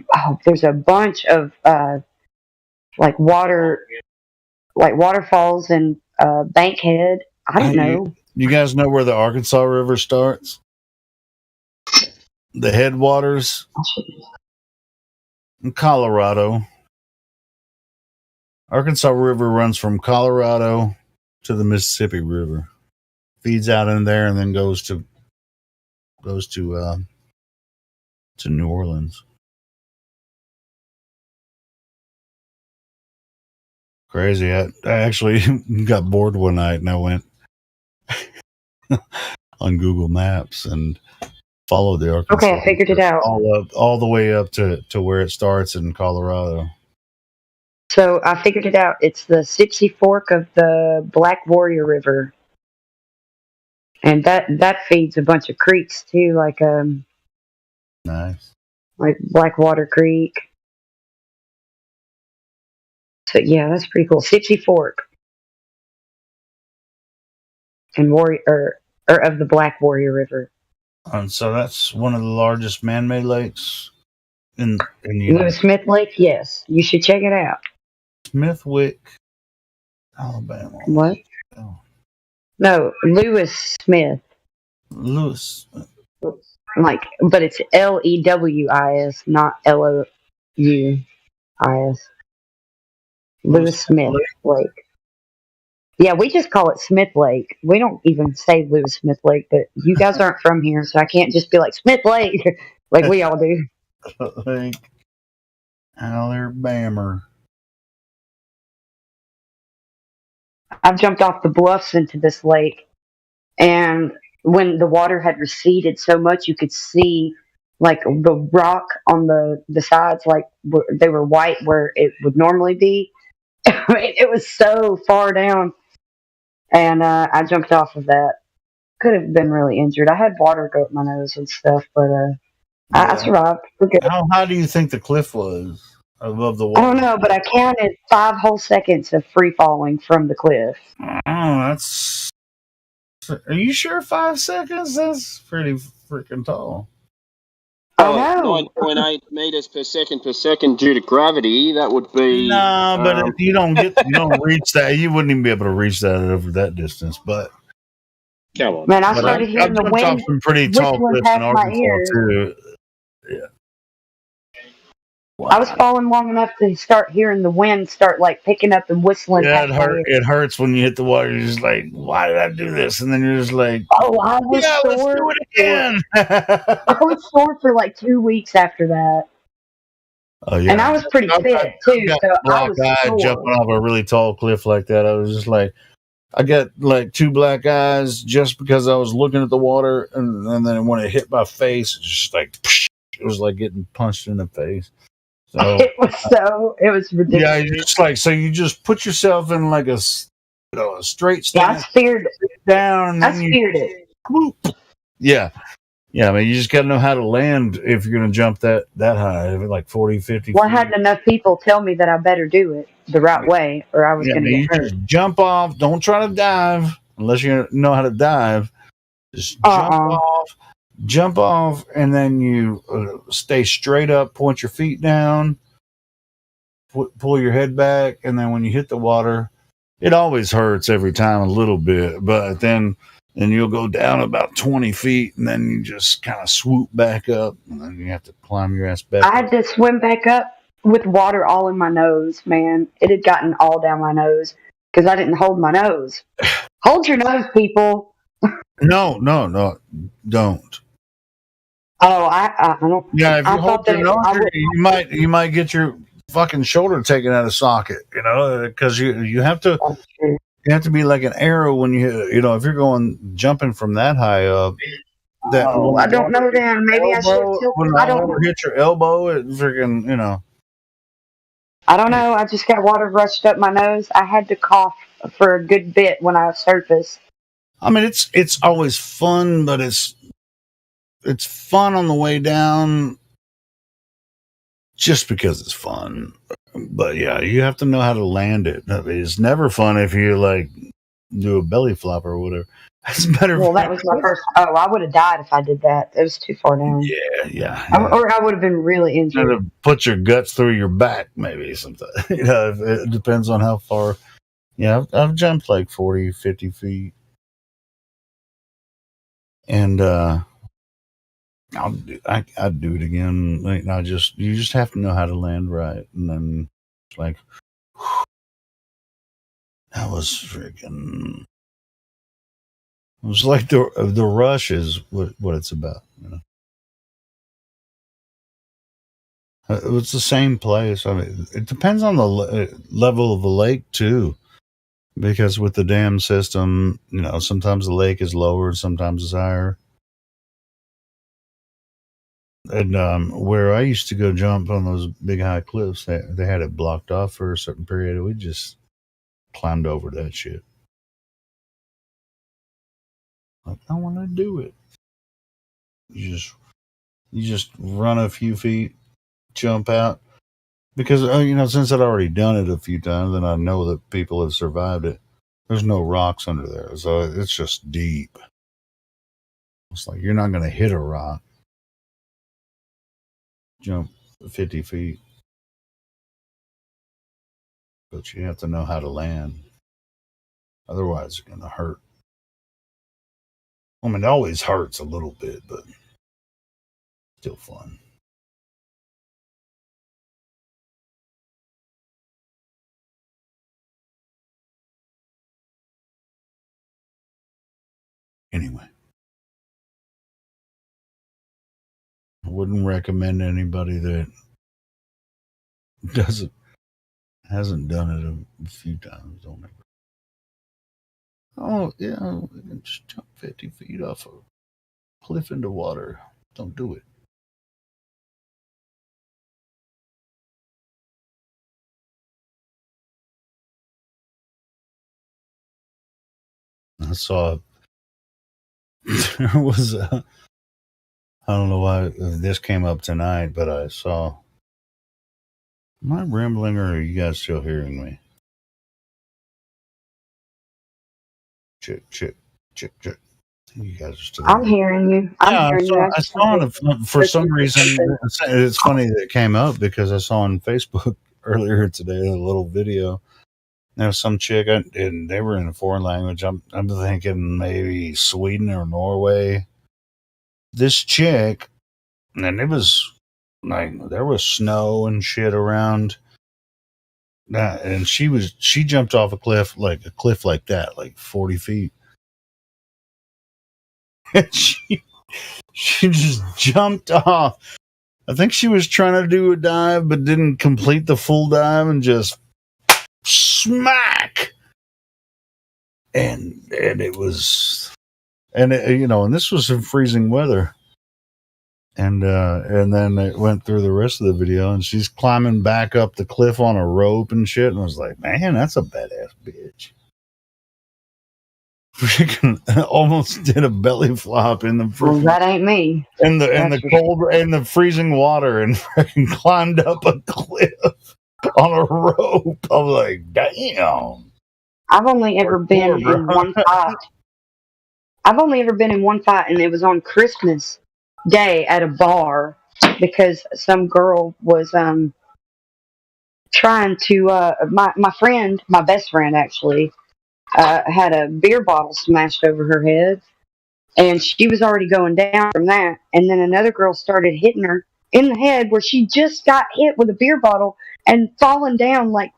bunch of like waterfalls and Bankhead. I don't know. You guys know where the Arkansas River starts? The headwaters in Colorado. Arkansas River runs from Colorado to the Mississippi River, feeds out in there, and then goes to New Orleans. Crazy. I actually got bored one night and I went on Google Maps and followed the Arkansas. Okay, I figured it out. All the way up to where it starts in Colorado. So I figured it out. It's the Sipsey Fork of the Black Warrior River, and that feeds a bunch of creeks too, like Nice. like Blackwater Creek. So yeah, that's pretty cool. Sipsey Fork and Warrior or of the Black Warrior River. And so that's one of the largest man-made lakes in the Lewis Smith Lake. Yes, you should check it out. Smithwick, Alabama. What? No, Lewis Smith. Lewis. Like, but it's Lewis, not Lous. Lewis Smith Lake. Yeah, we just call it Smith Lake. We don't even say Lewis Smith Lake, but you guys aren't from here, so I can't just be like Smith Lake like we all do. Lake Alabama. I've jumped off the bluffs into this lake, and when the water had receded so much, you could see like the rock on the sides, like they were white where it would normally be. I mean, it was so far down, and I jumped off of that. Could have been really injured. I had water go up my nose and stuff, but I survived. We're good. How high do you think the cliff was above the water? I don't know, but I counted 5 whole seconds of free falling from the cliff. Oh, that's. Are you sure 5 seconds? That's pretty freaking tall. Oh, no. 9.8 meters per second due to gravity. That would be. Nah, but if you don't reach that, you wouldn't even be able to reach that over that distance. But come on, man, I started hearing the wind. Off some pretty tall cliffs in Arkansas too. Yeah. Wow. I was falling long enough to start hearing the wind start like picking up and whistling. Yeah, it hurts when you hit the water. You're just like, why did I do this? And then you're just like, oh, I was sore. Let's do it again. I was sore for like 2 weeks after that. Oh yeah, and I was pretty fit too. So I was sore. Jumping off a really tall cliff like that. I was just like, I got like 2 black eyes just because I was looking at the water, and then when it hit my face, it just like it was like getting punched in the face. So, it was ridiculous. Yeah, you just like you just put yourself in like a straight stance. Yeah, I feared it. Down. I feared it. Whoop. Yeah. I mean, you just got to know how to land if you're going to jump that high, like 40, 50 Well, feet. I had enough people tell me that I better do it the right way, or I was going to get hurt. Just jump off. Don't try to dive unless you know how to dive. Just jump off, and then you stay straight up, point your feet down, pull your head back, and then when you hit the water, it always hurts every time a little bit, but then you'll go down about 20 feet, and then you just kind of swoop back up, and then you have to climb your ass back I up. had to swim back up with water all in my nose, man. It had gotten all down my nose because I didn't hold my nose. Hold your nose, people. No, don't. Oh, I don't. Yeah, if you I hold thought your that nose, I would. you might get your fucking shoulder taken out of socket, because you have to be like an arrow when if you're going jumping from that high up. That Oh, I don't know then. Maybe I should have tilted. I don't know. hit your elbow, it freaking I don't know. I just got water rushed up my nose. I had to cough for a good bit when I surfaced. I mean, it's always fun, but it's fun on the way down just because it's fun. But yeah, you have to know how to land it. It's never fun if you like do a belly flop or whatever. That's better. Well, that was my first. Oh, I would have died if I did that. It was too far down. Yeah. Or I would have been really injured. Put your guts through your back, maybe sometimes. It depends on how far. Yeah, I've jumped like 40, 50 feet. And I'd do it again. Like, you just have to know how to land right, and then it's like that was freaking. It was like the rush is what it's about. It's the same place. I mean, it depends on the level of the lake too, because with the dam system, sometimes the lake is lower, sometimes it's higher. And where I used to go jump on those big high cliffs, they had it blocked off for a certain period. We just climbed over that shit. Like, I want to do it. You just run a few feet, jump out, because since I'd already done it a few times, and I know that people have survived it. There's no rocks under there, so it's just deep. It's like you're not going to hit a rock. Jump 50 feet. But you have to know how to land. Otherwise, it's going to hurt. I mean, it always hurts a little bit, but still fun. Anyway. I wouldn't recommend anybody that hasn't done it a few times. Don't make. Oh yeah, we can just jump 50 feet off a cliff into water. Don't do it. I saw there was I don't know why this came up tonight, but I saw. Am I rambling or are you guys still hearing me? Check. You guys are still. I'm hearing you. I saw it for some reason. It's funny that it came up because I saw on Facebook earlier today a little video. There was some chick, and they were in a foreign language. I'm thinking maybe Sweden or Norway. This chick, and it was like there was snow and shit around. And she jumped off a cliff like that, like 40 feet. And she just jumped off. I think she was trying to do a dive, but didn't complete the full dive and just smack. And it was, and this was in freezing weather. And then it went through the rest of the video, and she's climbing back up the cliff on a rope and shit. And I was like, man, that's a badass bitch. Freaking almost did a belly flop in the freaking, that ain't me. And the cold and the freezing water, and freaking climbed up a cliff on a rope. I'm like, damn. I've only ever been in one fight. I've only ever been in one fight, and it was on Christmas Day at a bar because some girl was trying to my friend, my best friend actually, had a beer bottle smashed over her head, and she was already going down from that. And then another girl started hitting her in the head where she just got hit with a beer bottle and falling down, like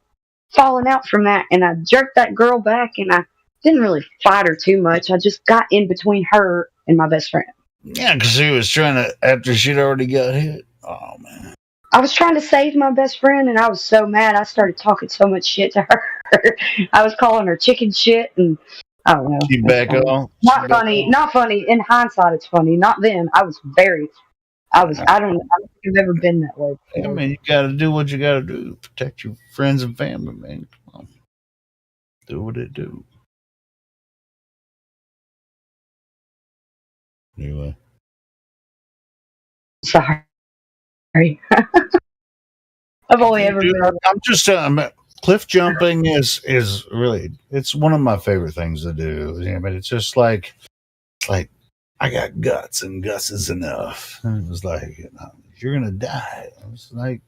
falling out from that. And I jerked that girl back, and I didn't really fight her too much. I just got in between her and my best friend. Yeah, because he was trying to, after she'd already got hit. Oh, man. I was trying to save my best friend, and I was so mad. I started talking so much shit to her. I was calling her chicken shit, and I don't know. She back off. Not funny. Not funny. In hindsight, it's funny. Not then. I was very. I don't. I don't think I've ever been that way I before. mean, you got to do what you got to do to protect your friends and family, man. Come on. Do what it do. Anyway. Sorry. I've only ever been. I'm just cliff jumping is really, it's one of my favorite things to do. Yeah, but it's just like I got guts, and guts is enough. And it was like, you're gonna die. I was like,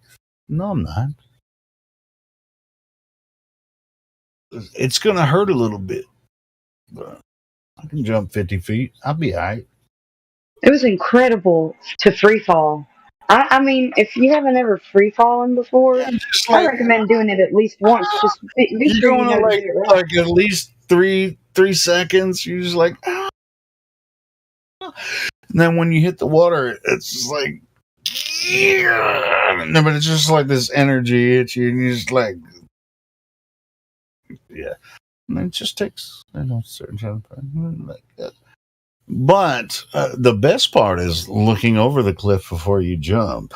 no, I'm not. It's gonna hurt a little bit, but I can jump 50 feet. I'll be all right. It was incredible to free fall. I mean, if you haven't ever free fallen before, I recommend doing it at least once. Just be You're sure you going know to to do it right. like at least three seconds. You're just like, ah. And then when you hit the water, it's just like, yeah. No, but it's just like this energy hits you, and you're just like, yeah. And it just takes a certain time like that. But the best part is looking over the cliff before you jump.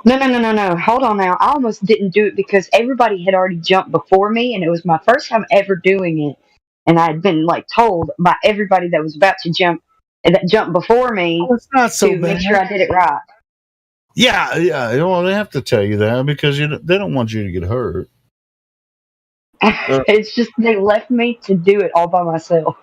No. Hold on now. I almost didn't do it because everybody had already jumped before me, and it was my first time ever doing it. And I had been like told by everybody that was about to jump that jumped before me it's not so to make bad. sure I did it right. Yeah. Well, they have to tell you that because they don't want you to get hurt. It's just they left me to do it all by myself.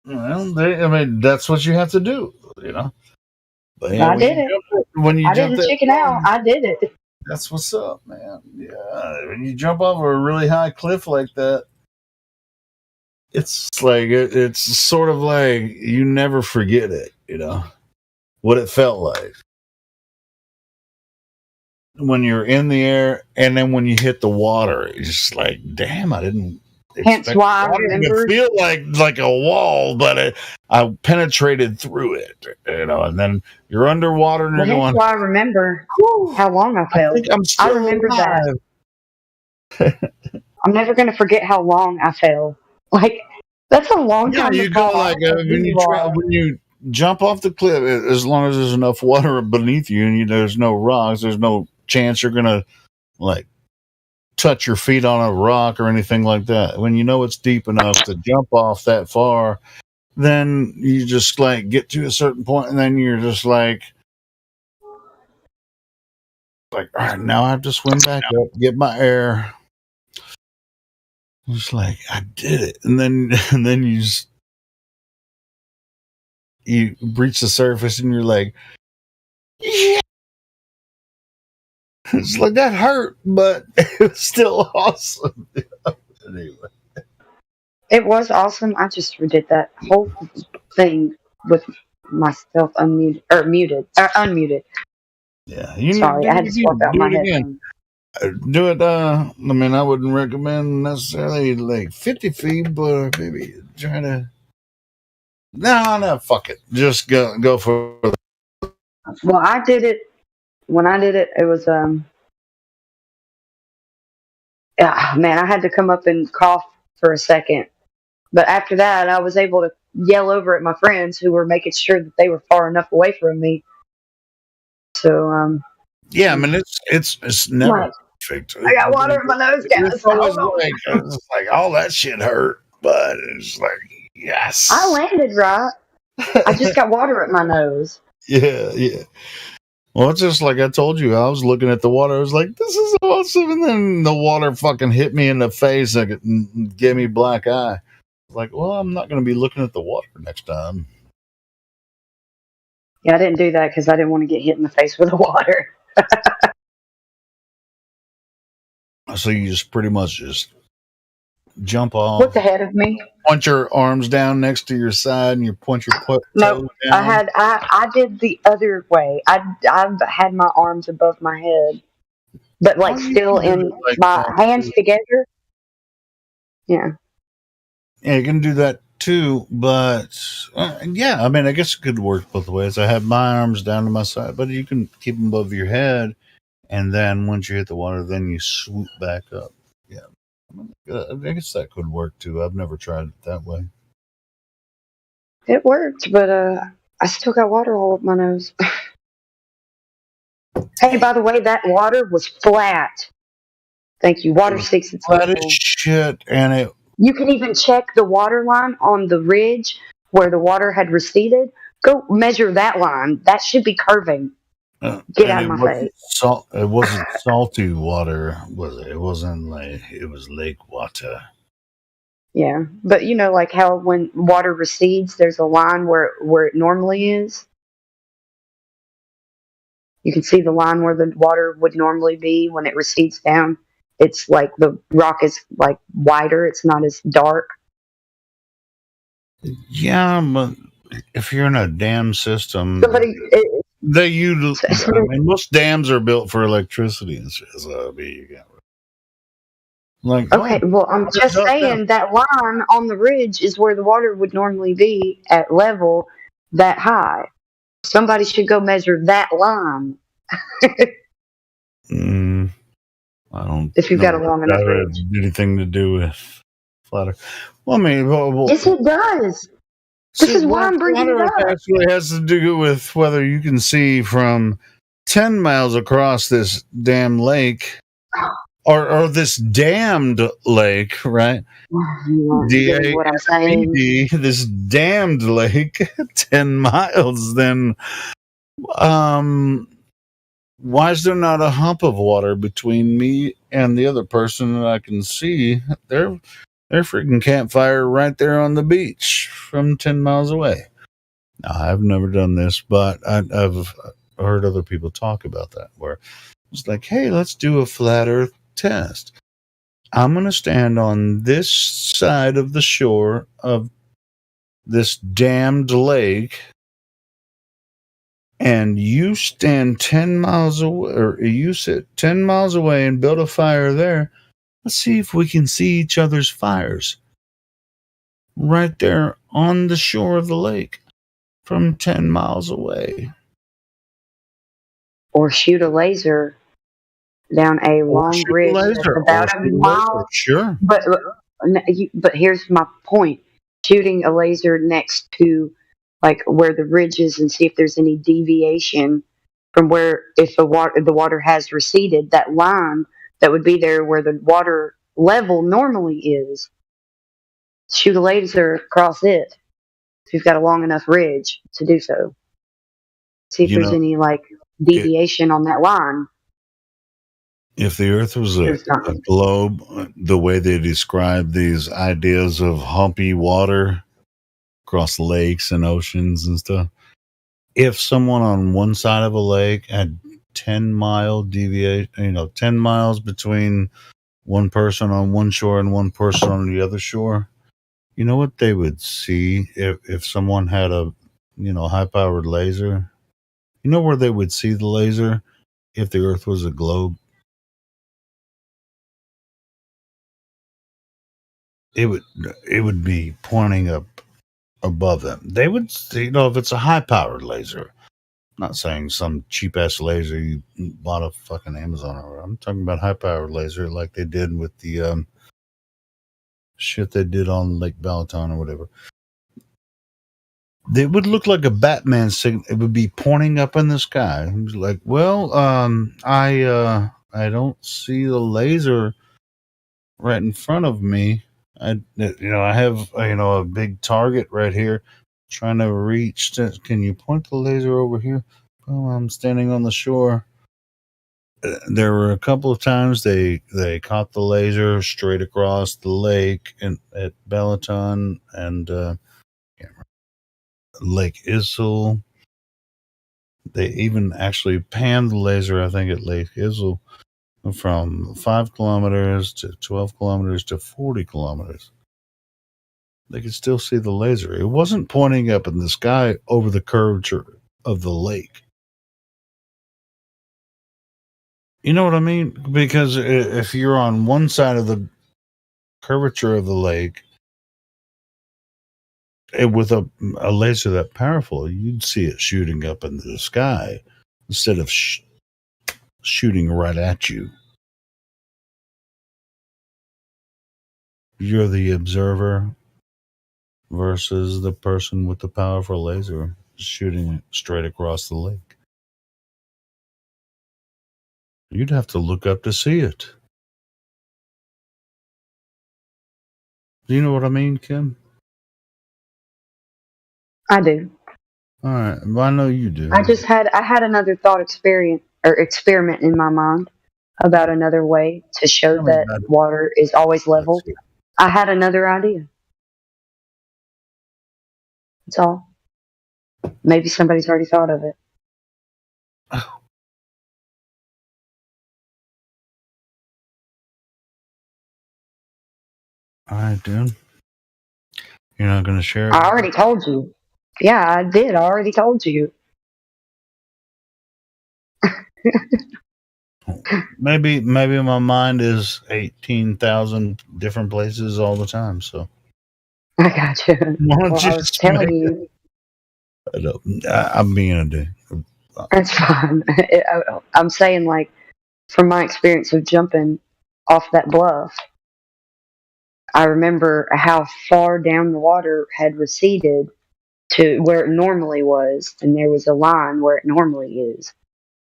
Well, I mean, that's what you have to do, But yeah, I did it. I didn't chicken out. I did it. That's what's up, man. Yeah, when you jump over a really high cliff like that, it's like it's sort of like you never forget it. What it felt like when you're in the air, and then when you hit the water, it's just like, damn, I didn't. Hence why I remember. It feel like a wall, but I penetrated through it, and then you're underwater and you're going. Hence why I remember how long I felt. I remember alive. that. I'm never going to forget how long I fell. Like that's a long time. Yeah, you go like when you jump off the cliff, as long as there's enough water beneath you and there's no rocks, there's no chance you're gonna like touch your feet on a rock or anything like that. When you know it's deep enough to jump off that far, then you just like get to a certain point, and then you're just like, all right, now I have to swim back up, get my air. It's like I did it, and then you reach the surface, and you're like, yeah. It's like that hurt, but it was still awesome. Anyway. It was awesome. I just did that whole thing with myself unmuted. Yeah, sorry, I had to swap out my headphones. Do it. I mean, I wouldn't recommend necessarily like 50 feet, but maybe try to. No, fuck it. Just go for it. Well, I did it. When I did it, it was man, I had to come up and cough for a second. But after that, I was able to yell over at my friends who were making sure that they were far enough away from me. So yeah, I mean it's never perfect. I got water in my nose, guys. It's always like all that shit hurt, but it's like yes. I landed right. I just got water at my nose. Yeah. Well, it's just like I told you. I was looking at the water. I was like, "This is awesome," and then the water fucking hit me in the face and gave me black eye. Like, well, I'm not going to be looking at the water next time. Yeah, I didn't do that because I didn't want to get hit in the face with the water. So you just pretty much just jump off. What's ahead of me? Point your arms down next to your side, and you point your No, toe down. I did the other way. I had my arms above my head, but like still in my hands together. Yeah. Yeah, you can do that too, but yeah, I mean, I guess it could work both ways. I have my arms down to my side, but you can keep them above your head, and then once you hit the water, then you swoop back up. Yeah, I guess that could work too. I've never tried it that way. It worked, but I still got water all up my nose. Hey, by the way, that water was flat. Thank you. Water seeks its Flat level. as shit, and it. You can even check the water line on the ridge where the water had receded. Go measure that line. That should be curving. Get out of my face. It wasn't salty water, was it? It wasn't like it was lake water. Yeah, but you know, like how when water recedes, there's a line where it normally is. You can see the line where the water would normally be when it recedes down. It's like the rock is like wider. It's not as dark. Yeah, but if you're in a dam system, Somebody, they use. I mean, most dams are built for electricity and shit. So I mean, you got like okay, well, I'm just saying that line on the ridge is where the water would normally be at level that high. Somebody should go measure that line. I don't. If you've got a long enough that ridge. had anything to do with flat Earth. Well, I mean, Yes, it does. This is why I'm bringing it up. Actually has to do with whether you can see from 10 miles across this damn lake or this damned lake, right? Getting what I'm saying. This damned lake 10 miles, then why is there not a hump of water between me and the other person that I can see? Their freaking campfire right there on the beach from 10 miles away. Now, I've never done this, but I've heard other people talk about that, where it's like, hey, let's do a flat earth test. I'm going to stand on this side of the shore of this damned lake, and you stand 10 miles away, or you sit 10 miles away and build a fire there. Let's see if we can see each other's fires right there on the shore of the lake from 10 miles away. Or shoot a laser down a long bridge that's about a mile. Sure. But here's my point. Shooting a laser next to like where the ridge is and see if there's any deviation from where, if the water has receded, that line that would be there where the water level normally is. Shoot a laser across it if you've got a long enough ridge to do so. See if there's any like deviation on that line. If the Earth was a globe, the way they describe these ideas of humpy water across lakes and oceans and stuff, if someone on one side of a lake had 10-mile deviation, 10 miles between one person on one shore and one person on the other shore, you know what they would see if someone had a high-powered laser? You know where they would see the laser if the Earth was a globe? It would be pointing up above them. They would see, if it's a high-powered laser. I'm not saying some cheap-ass laser you bought off fucking Amazon or whatever. I'm talking about high-powered laser like they did with the shit they did on Lake Balaton or whatever. It would look like a Batman signal. It would be pointing up in the sky. It was like, well, I don't see the laser right in front of me. I have a big target right here, trying to reach. Can you point the laser over here? Well, I'm standing on the shore. There were a couple of times they caught the laser straight across the lake at Balaton and Lake Issel. They even actually panned the laser, I think, at Lake Issel. from 5 kilometers to 12 kilometers to 40 kilometers. They could still see the laser. It wasn't pointing up in the sky over the curvature of the lake. You know what I mean? Because if you're on one side of the curvature of the lake, with a laser that powerful, you'd see it shooting up into the sky instead of shooting right at you. You're the observer versus the person with the powerful laser shooting it straight across the lake. You'd have to look up to see it. Do you know what I mean, Kim? I do. All right. Well, I know you do. I had another thought experiment in my mind about another way to show that water is always level. I had another idea. That's all. Maybe somebody's already thought of it. All right, dude. You're not going to share it? I already told you. Yeah, I did. I already told you. Maybe my mind is 18,000 different places all the time. So I got you. Well, I was telling you. I'm being a dick. That's fine. I'm saying, like, from my experience of jumping off that bluff, I remember how far down the water had receded to where it normally was, and there was a line where it normally is.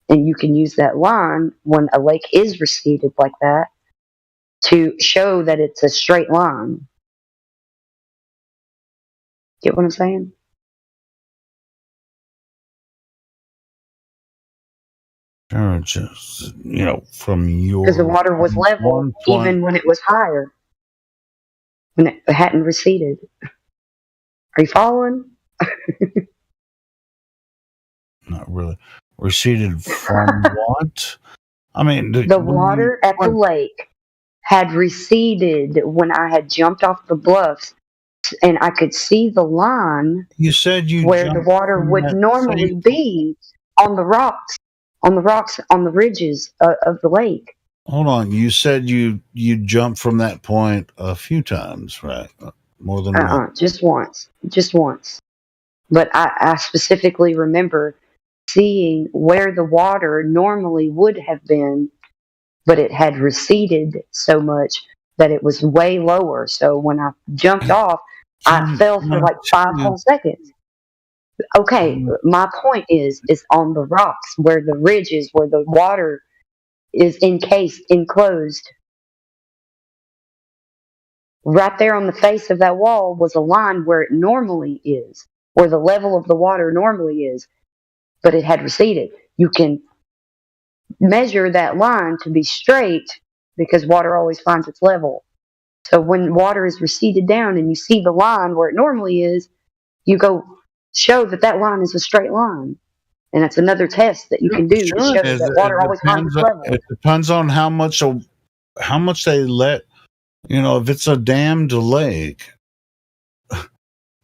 And you can use that line when a lake is receded like that to show that it's a straight line. Get what I'm saying? Sure, just, from your... Because the water was level even when it was higher, when it hadn't receded. Are you following? Not really. Receded from what? I mean... The water at the lake had receded when I had jumped off the bluffs, and I could see the line you said you where the water would normally be on the rocks, on the ridges of the lake. Hold on. You said you jumped from that point a few times, right? More than once. Just once. But I specifically remember seeing where the water normally would have been, but it had receded so much that it was way lower. So when I jumped off, I fell for like 5 whole seconds. Okay, my point is on the rocks where the ridges, where the water is enclosed. Right there on the face of that wall was a line where it normally is, where the level of the water normally is, but it had receded. You can measure that line to be straight because water always finds its level. So when water is receded down and you see the line where it normally is, you go show that line is a straight line. And that's another test that you can do to show that water always finds its level. It depends on how much they let, if it's a dammed lake,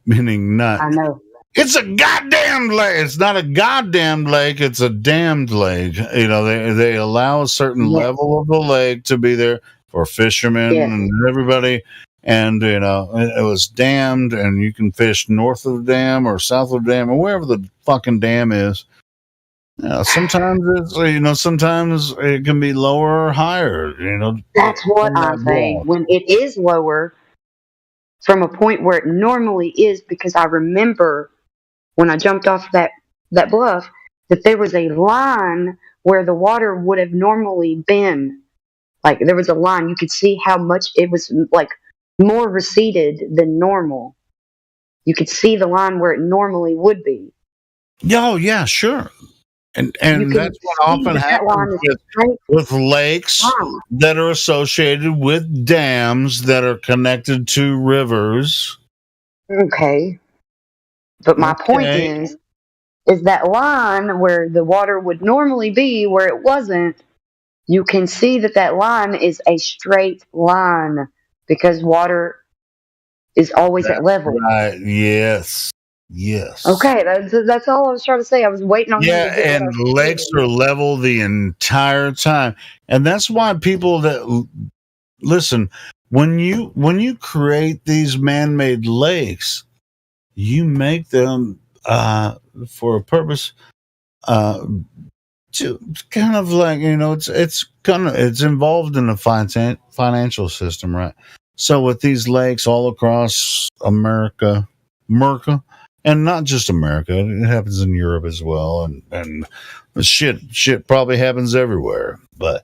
meaning not. I know. It's a goddamn lake. It's not a goddamn lake. It's a damned lake. They allow a certain level of the lake to be there for fishermen and everybody. And, it was dammed, and you can fish north of the dam or south of the dam or wherever the fucking dam is. Sometimes sometimes it can be lower or higher, That's what I'm saying. When it is lower from a point where it normally is, because I remember when I jumped off that bluff that there was a line where the water would have normally been. Like, there was a line. You could see how much it was, like, more receded than normal. You could see the line where it normally would be. Oh, yeah, sure. And that's what often happens with lakes that are associated with dams that are connected to rivers. Okay. But my point is that line where the water would normally be, where it wasn't, you can see that line is a straight line because water is always at level. Right. Yes. Yes. Okay, that's all I was trying to say. I was waiting on him Yeah, to get what I and was lakes saying. are level the entire time. And that's why people that listen, when you create these man-made lakes, you make them for a purpose to kind of like, it's involved in the financial system, right? So with these lakes all across America, and not just America, it happens in Europe as well, and shit probably happens everywhere. But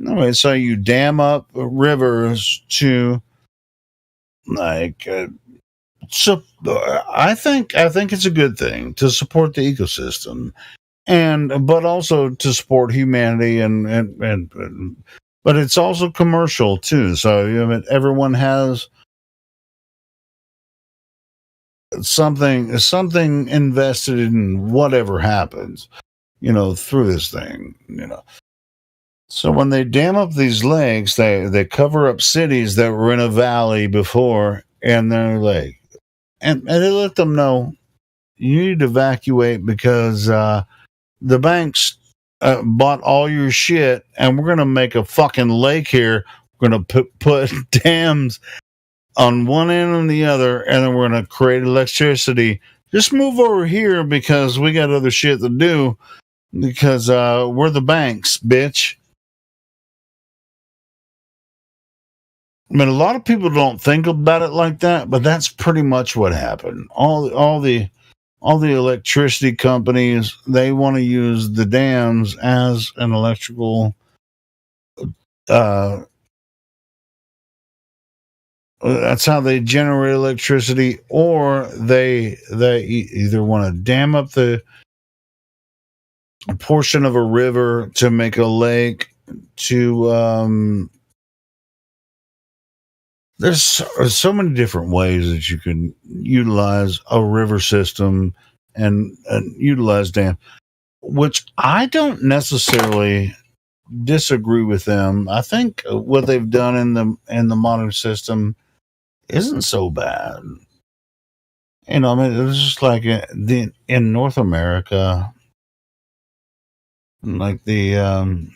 anyway, so you dam up rivers to like. So I think it's a good thing to support the ecosystem, but also to support humanity and but it's also commercial too. So everyone has something invested in whatever happens, through this thing. So when they dam up these lakes, they cover up cities that were in a valley before, and they're like, and they let them know you need to evacuate because the banks bought all your shit, and we're gonna make a fucking lake here. We're gonna put dams on one end and the other, and then we're gonna create electricity. Just move over here because we got other shit to do. Because we're the banks, bitch. I mean, a lot of people don't think about it like that, but that's pretty much what happened. All the electricity companies, they want to use the dams as an electrical that's how they generate electricity, or they either want to dam up a portion of a river to make a lake to there's so many different ways that you can utilize a river system and utilize dam, which I don't necessarily disagree with them. I think what they've done in the modern system isn't so bad. I mean, it was just like in North America, like the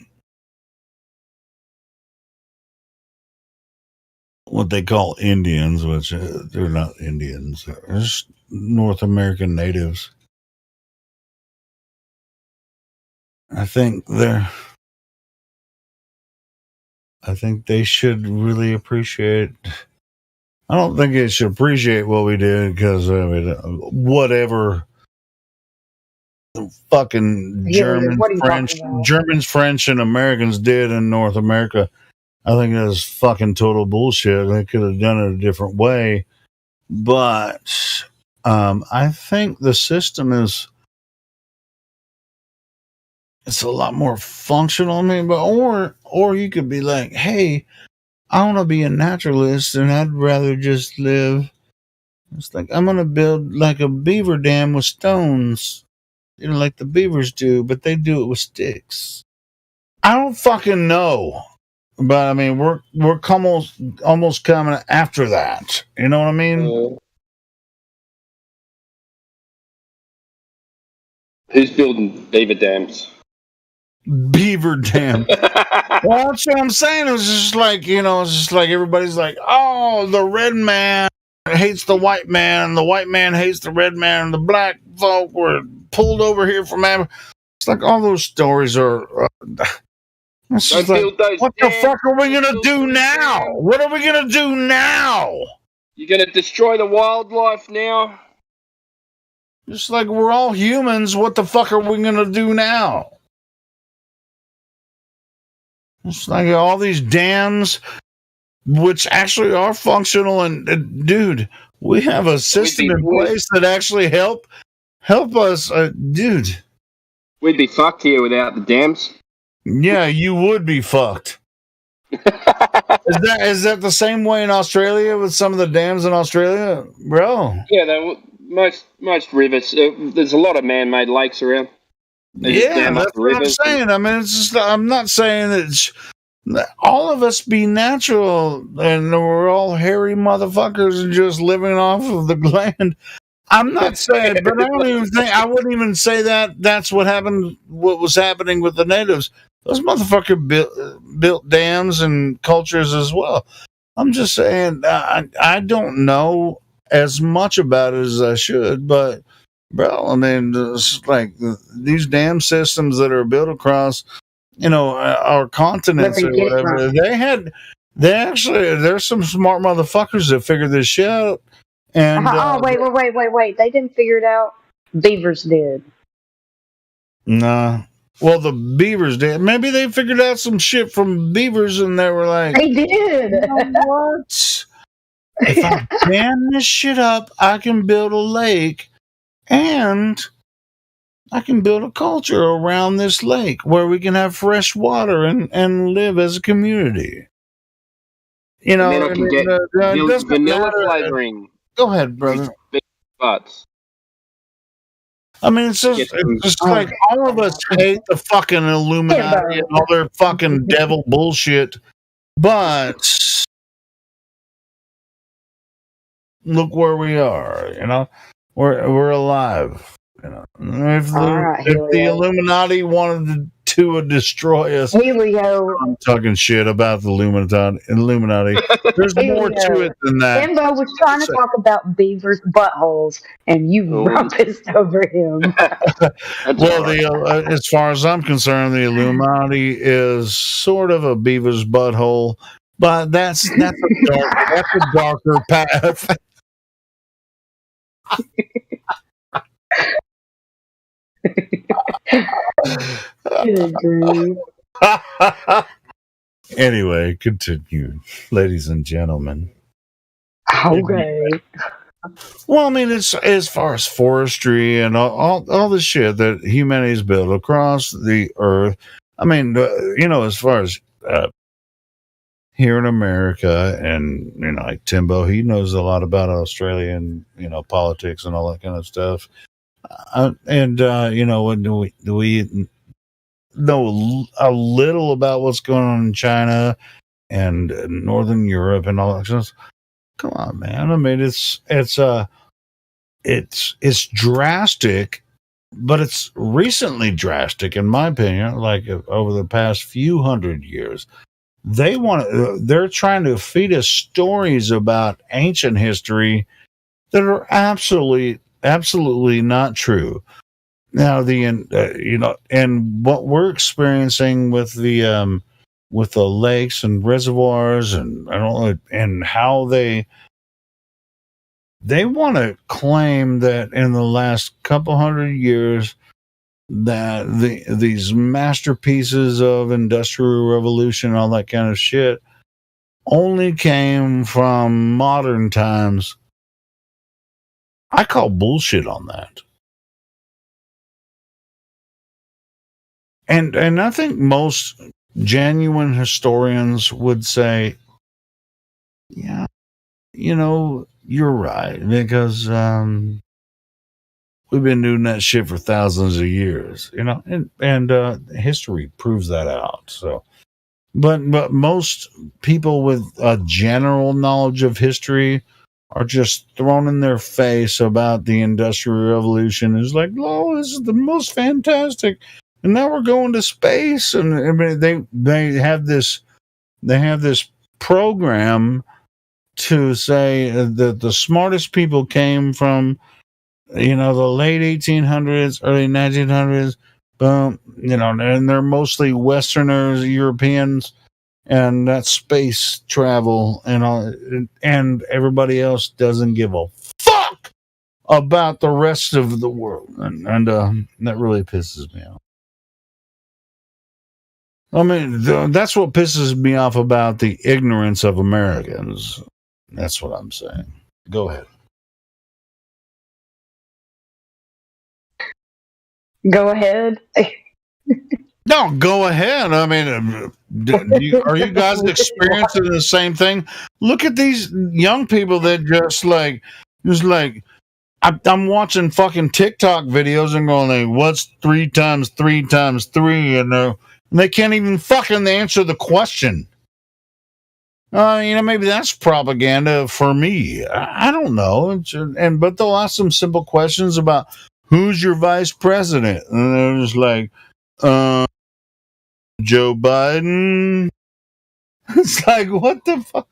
what they call Indians, which they're not Indians, they're just North American natives. I think they should really appreciate. I don't think they should appreciate what we did because whatever the fucking Germans, French, and Americans did in North America, I think that was fucking total bullshit. They could have done it a different way, but I think the system it's a lot more functional. I mean, but or you could be like, hey, I want to be a naturalist and I'd rather just live. It's like I'm gonna build like a beaver dam with stones, like the beavers do, but they do it with sticks. I don't fucking know, but I mean, we're almost coming after that. You know what I mean? Who's building beaver dams? Beaver dam. Well, that's what I'm saying. It was just like, it's just like everybody's like, oh, the red man hates the white man hates the red man, the black folk were pulled over here from Africa. It's like all those stories are. It's just like, what the fuck are we gonna do now? What are we gonna do now? You're gonna destroy the wildlife now? Just like we're all humans, what the fuck are we gonna do now? It's like all these dams, which actually are functional, and dude, we have a system in place that actually help us, dude. We'd be fucked here without the dams. Yeah, you would be fucked. Is that the same way in Australia with some of the dams in Australia, bro? Yeah, most rivers. There's a lot of man-made lakes around. Yeah, that's what I'm saying. I mean, it's just, I'm not saying that all of us be natural and we're all hairy motherfuckers and just living off of the land. I'm not saying, but I wouldn't even say that that's what happened, what was happening with the natives. Those motherfuckers built dams and cultures as well. I'm just saying, I don't know as much about it as I should, but bro, I mean, it's like these dam systems that are built across, our continents or whatever. There's some smart motherfuckers that figured this shit out. And wait. They didn't figure it out. Beavers did. Nah. Well, the beavers did. Maybe they figured out some shit from beavers and they were like, they did. You know what? If I dam this shit up, I can build a lake and I can build a culture around this lake where we can have fresh water and live as a community. You know, and then I can get vanilla flavoring. Go ahead, brother. Butts. I mean, it's just like all of us hate the fucking Illuminati and all their fucking devil bullshit, but look where we are. We're alive. If the Illuminati wanted to destroy us, Helio. I'm talking shit about the Illuminati. There's more to it than that. Embo was trying to talk about beavers' buttholes, and you rumpused over him. Well, as far as I'm concerned, the Illuminati is sort of a beaver's butthole, but that's a darker path. Anyway, continue, ladies and gentlemen. Okay. Well, I mean, it's as far as forestry and all the shit that humanity's built across the earth. I mean, as far as here in America, and like Timbo, he knows a lot about Australian, politics and all that kind of stuff. Do we know a little about what's going on in China and Northern Europe and all that stuff? Come on, man. I mean, it's drastic, but it's recently drastic, in my opinion. Like over the past few hundred years, they're trying to feed us stories about ancient history that are absolutely not true. Now, and what we're experiencing with the lakes and reservoirs and how they want to claim that in the last couple hundred years that these masterpieces of industrial revolution, all that kind of shit, only came from modern times. I call bullshit on that. And I think most genuine historians would say, yeah, you're right, because we've been doing that shit for thousands of years, and history proves that out. So, but most people with a general knowledge of history are just thrown in their face about the Industrial Revolution. It's like, oh, this is the most fantastic. And now we're going to space, and I mean, they have this program to say that the smartest people came from, the late 1800s, early 1900s, boom, and they're mostly Westerners, Europeans, and that's space travel and all, and everybody else doesn't give a fuck about the rest of the world, and that really pisses me off. I mean, that's what pisses me off about the ignorance of Americans. That's what I'm saying. Go ahead. Go ahead. No, go ahead. I mean, are you guys experiencing the same thing? Look at these young people that just like, I'm watching fucking TikTok videos and going, like, what's 3 times 3 times 3? And they can't even fucking answer the question. Maybe that's propaganda for me. I don't know. But they'll ask some simple questions about who's your vice president, and they're just like, Joe Biden. It's like, what the fuck?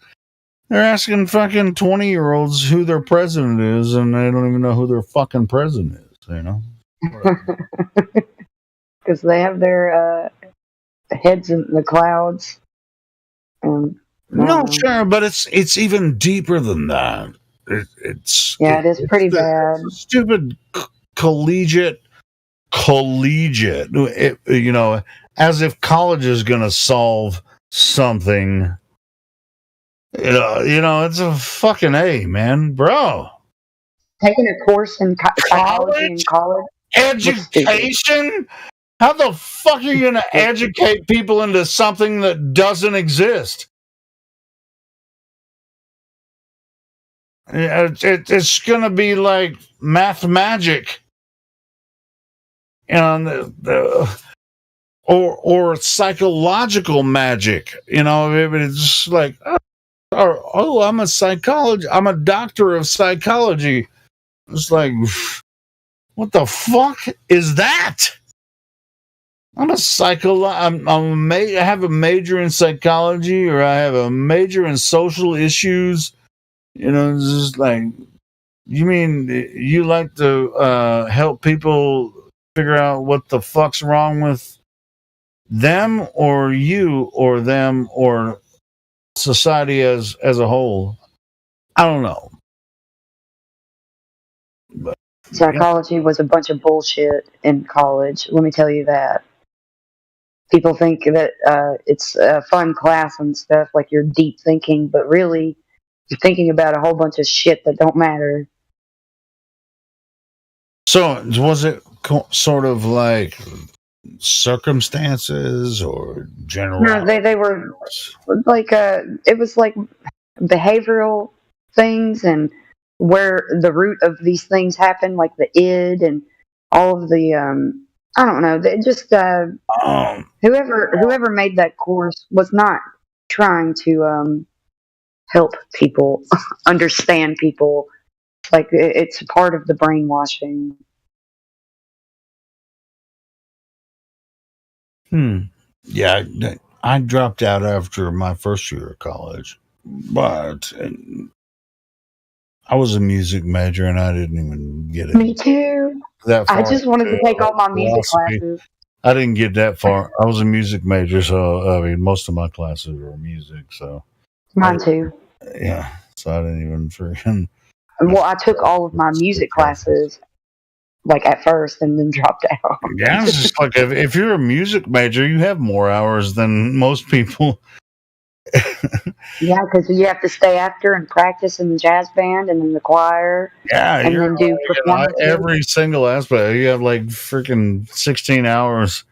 They're asking fucking 20-year-olds who their president is, and they don't even know who their fucking president is. Because they have their heads in the clouds. No, sure, but it's even deeper than that. It is pretty bad. Stupid collegiate. As if college is going to solve something. It's a fucking A, man, bro. Taking a course in psychology in college. Education? How the fuck are you going to educate people into something that doesn't exist? It's going to be like math magic. Or psychological magic. It's just like, I'm a doctor of psychology. It's like, what the fuck is that? I have a major in psychology, or I have a major in social issues. It's just like, you mean you like to help people figure out what the fuck's wrong with them, or you, or them, or society as a whole? I don't know. But psychology was a bunch of bullshit in college. Let me tell you that. People think that it's a fun class and stuff, like you're deep thinking, but really you're thinking about a whole bunch of shit that don't matter. So was it sort of like circumstances or general? No, they were like it was like behavioral things and where the root of these things happen, like the id and all of the I don't know. They just whoever made that course was not trying to help people understand people. Like it's part of the brainwashing. Yeah, I dropped out after my first year of college, but I was a music major and I didn't even get it. Me too. That far. I just wanted to take all my music classes. I didn't get that far. I was a music major, so most of my classes were music. So mine too. Yeah, so I didn't even freaking. Well, I took all of my music classes, like at first, and then dropped out. Yeah, it's just like if you're a music major, you have more hours than most people. Yeah, because you have to stay after and practice in the jazz band and in the choir. Yeah, and then do performances. Every single aspect. You have like freaking 16 hours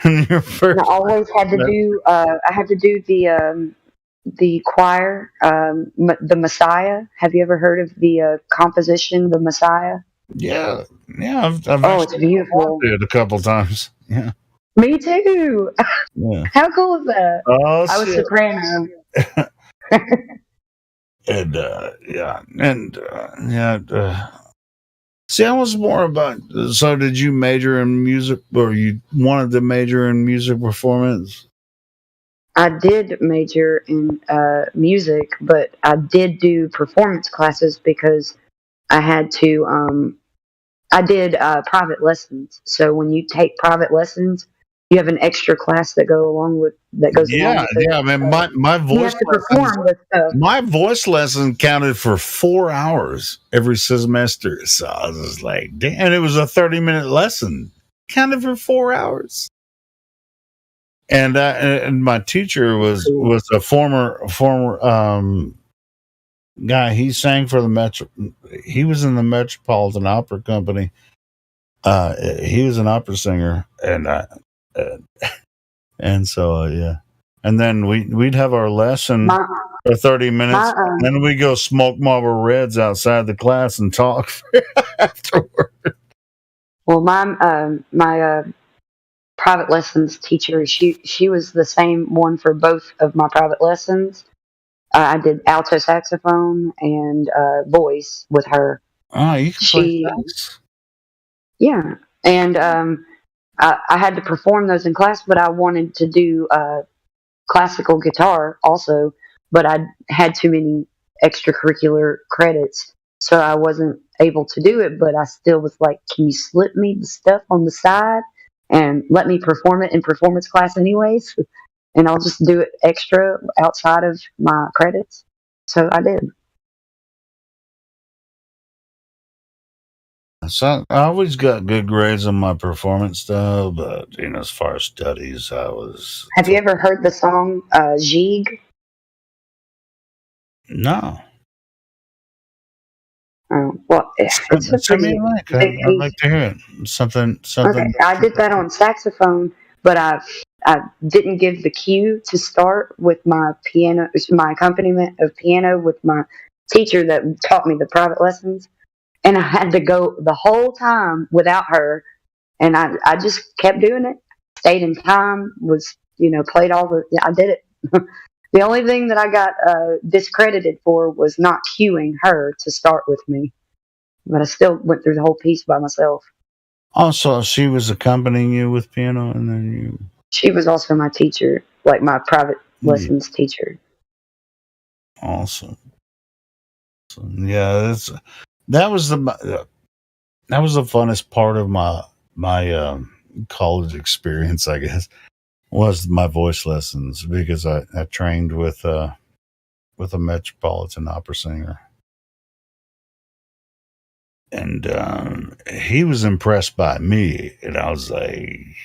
in your first. I always had to do. I had to do the choir, the Messiah. Have you ever heard of the composition, the Messiah? Yeah. I've it's beautiful. It a couple times. Yeah. Me too. Yeah. How cool is that? Oh, I was shit. soprano. See, I was more about. So, did you major in music, or you wanted to major in music performance? I did major in music, but I did do performance classes because I had to. I did private lessons. So when you take private lessons, you have an extra class that goes along with it. I mean, my voice my voice lesson counted for 4 hours every semester. So I was just like, damn, and it was a 30-minute lesson, counted for 4 hours. And my teacher was a former guy. He sang for he was in the Metropolitan Opera Company. He was an opera singer, and so yeah. and then we'd have our lesson for 30 minutes. Then we go smoke Marlboro Reds outside the class and talk afterward. Well, my private lessons teacher, she was the same one for both of my private lessons. I did alto saxophone and voice with her. Oh, you can play sax? Yeah, and I had to perform those in class, but I wanted to do classical guitar also, but I had too many extracurricular credits, so I wasn't able to do it. But I still was like, can you slip me the stuff on the side and let me perform it in performance class anyways? And I'll just do it extra outside of my credits. So I did. So I always got good grades on my performance stuff, but as far as studies, I was. Have you ever heard the song Jig? No. Well, it's a Send me pretty a link. big I'd piece. like to hear it. Something. Okay, I did that on saxophone, but I didn't give the cue to start with my piano, my accompaniment of piano with my teacher that taught me the private lessons, and I had to go the whole time without her, and I just kept doing it, stayed in time, was played all the. I did it. The only thing that I got discredited for was not cueing her to start with me, but I still went through the whole piece by myself. Also, she was accompanying you with piano, and then you. She was also my teacher, like my private lessons teacher. Awesome. Yeah, that was the funnest part of my college experience, I guess, was my voice lessons, because I trained with a Metropolitan Opera singer, and he was impressed by me, and I was like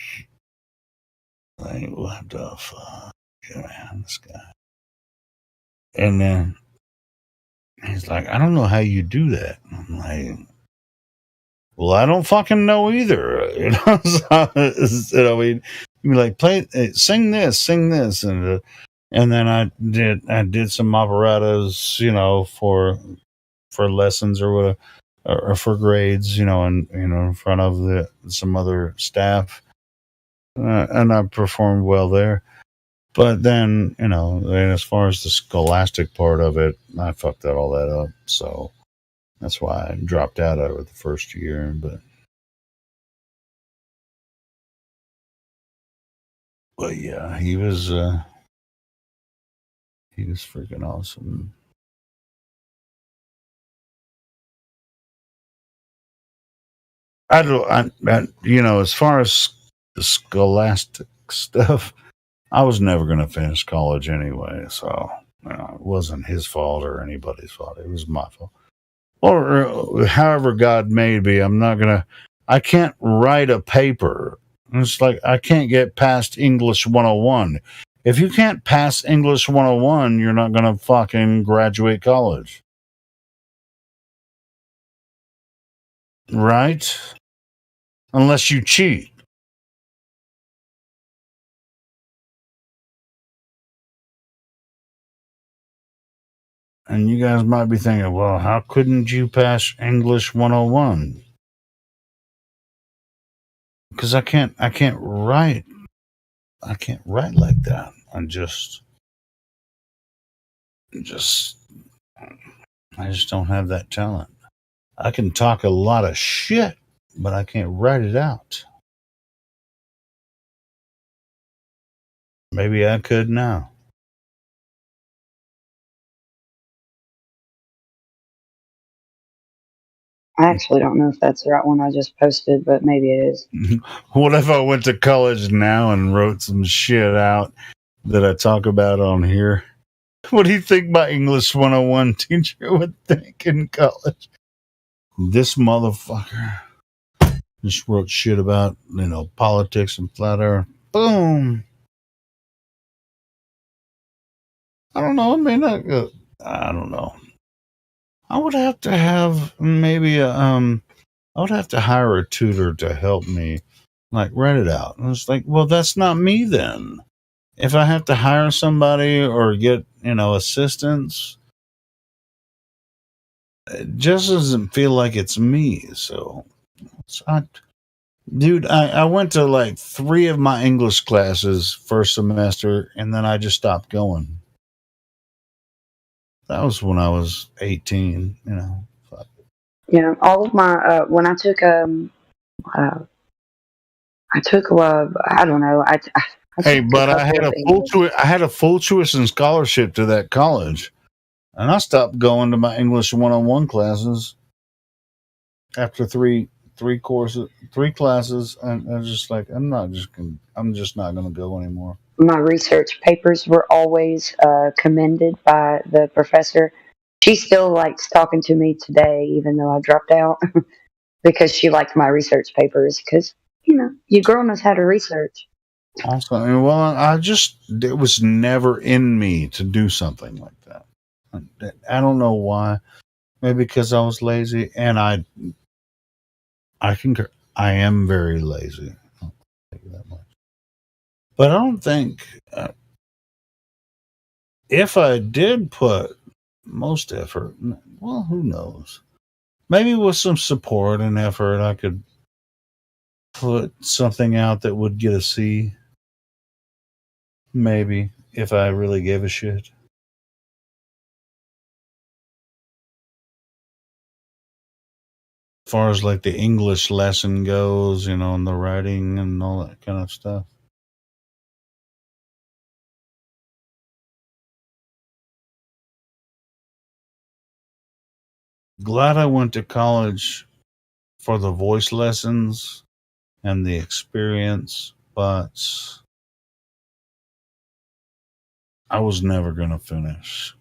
what the fuck, man, this guy. And then he's like, I don't know how you do that. I'm like, well, I don't fucking know either. So, I mean, you'd be like, sing this, and then I did some operettas, for lessons or whatever, or for grades, and in front of some other staff, and I performed well there. But then, as far as the scholastic part of it, I fucked all that up. So that's why I dropped out over the first year. But yeah, he was freaking awesome. I as far as the scholastic stuff, I was never going to finish college anyway, so it wasn't his fault or anybody's fault. It was my fault. Or however God made me, I can't write a paper. It's like I can't get past English 101. If you can't pass English 101, you're not going to fucking graduate college. Right? Unless you cheat. And you guys might be thinking, well, how couldn't you pass English 101? Because I can't write. I can't write like that. I just don't have that talent. I can talk a lot of shit, but I can't write it out. Maybe I could now. I actually don't know if that's the right one I just posted, but maybe it is. What if I went to college now and wrote some shit out that I talk about on here? What do you think my English 101 teacher would think in college? This motherfucker just wrote shit about, politics and flat earth. Boom. I don't know. I don't know. I would have to have maybe I would have to hire a tutor to help me, write it out. And it's like, well, that's not me then. if I have to hire somebody or get, assistance, it just doesn't feel like it's me. So it's not. Dude, I went to like 3 of my English classes first semester, and then I just stopped going. That was when I was 18, All of my when I took I took I don't know I Hey, took a but I couple had of a English. I had a full tuition scholarship to that college, and I stopped going to my English 101 classes after three courses, 3 classes, and I was just like, I'm just not gonna go anymore. My research papers were always commended by the professor. She still likes talking to me today, even though I dropped out, because she liked my research papers. Because you grown us how to research. Also, well, it was never in me to do something like that. I don't know why. Maybe because I was lazy, and I concur. I am very lazy. I'll tell you that much. But I don't think if I did put most effort, well, who knows? Maybe with some support and effort, I could put something out that would get a C. Maybe if I really gave a shit. As far as like the English lesson goes, and the writing and all that kind of stuff. Glad I went to college for the voice lessons and the experience, but I was never going to finish.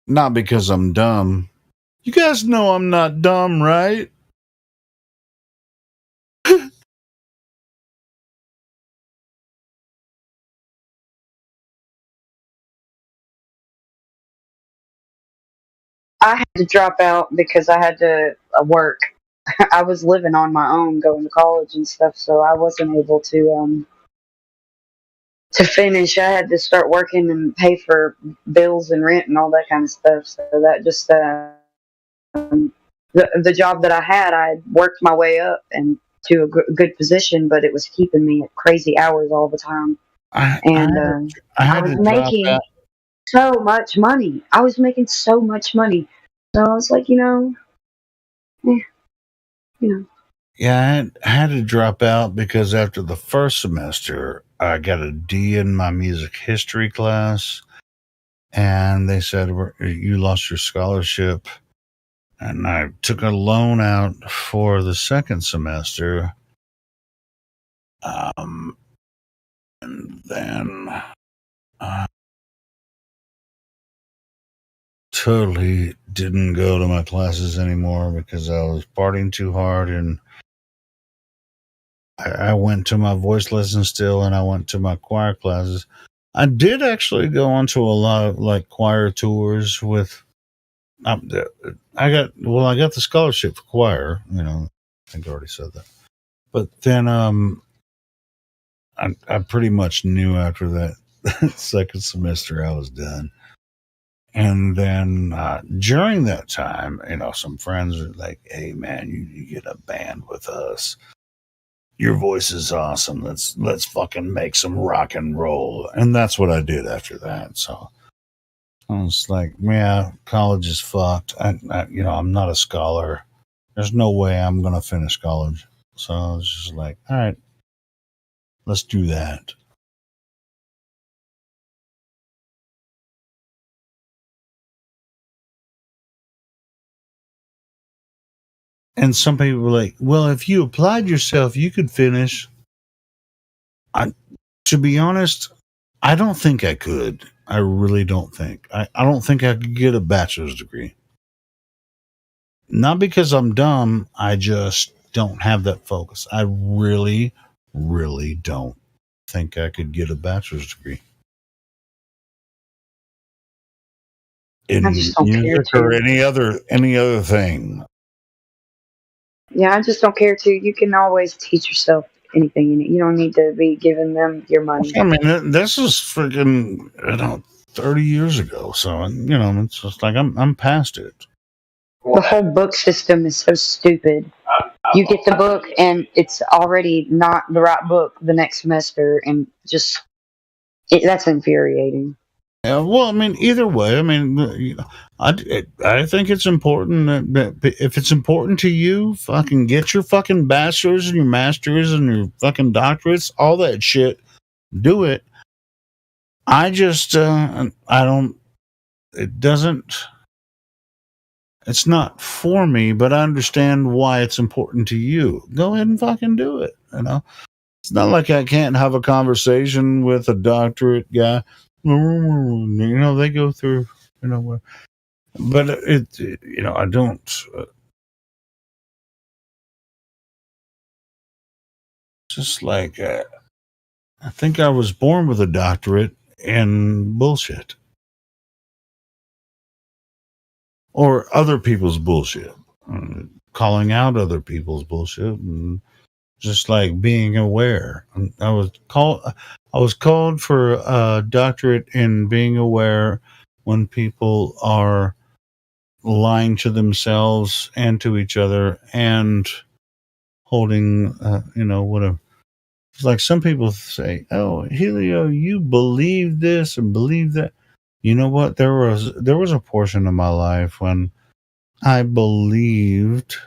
Not because I'm dumb. You guys know I'm not dumb, right? I had to drop out because I had to work. I was living on my own, going to college and stuff, so I wasn't able to finish. I had to start working and pay for bills and rent and all that kind of stuff. So that just the job that I had, I worked my way up and to a good position, but it was keeping me at crazy hours all the time. And I I had was to drop making out. so much money. I was making so much money. So I was like, eh, you know. Yeah, I had to drop out because after the first semester, I got a D in my music history class, and they said, You lost your scholarship. And I took a loan out for the second semester. And then totally didn't go to my classes anymore because I was partying too hard. And I went to my voice lessons still, and I went to my choir classes. I did actually go on to a lot of like choir tours with. I got the scholarship for choir. I think I already said that. But then I pretty much knew after that second semester I was done. And then during that time, some friends were like, "Hey, man, you get a band with us. Your voice is awesome. Let's fucking make some rock and roll." And that's what I did after that. So I was like, "Yeah, college is fucked. I'm not a scholar. There's no way I'm gonna finish college." So I was just like, "All right, let's do that." And some people were like, "Well, if you applied yourself, you could finish." To be honest, I don't think I could. I really don't think. I don't think I could get a bachelor's degree. Not because I'm dumb. I just don't have that focus. I really, really don't think I could get a bachelor's degree I in just don't care music or to. any other thing. Yeah, I just don't care to. You can always teach yourself anything you need. You don't need to be giving them your money. I mean, this is freaking 30 years ago. So it's just like I'm past it. The whole book system is so stupid. You get the book and it's already not the right book the next semester, and just that's infuriating. Yeah, well, I mean, either way, I mean, I think it's important that if it's important to you, fucking get your fucking bachelor's and your master's and your fucking doctorates, all that shit. Do it. I just, I don't. It doesn't. It's not for me, but I understand why it's important to you. Go ahead and fucking do it. It's not like I can't have a conversation with a doctorate guy. They go through, but I don't. Just like I think I was born with a doctorate in bullshit or other people's bullshit, calling out other people's bullshit, and just like being aware. I was called for a doctorate in being aware when people are lying to themselves and to each other and holding, whatever. It's like some people say, "Oh, Helio, you believe this and believe that." You know what? There was a portion of my life when I believed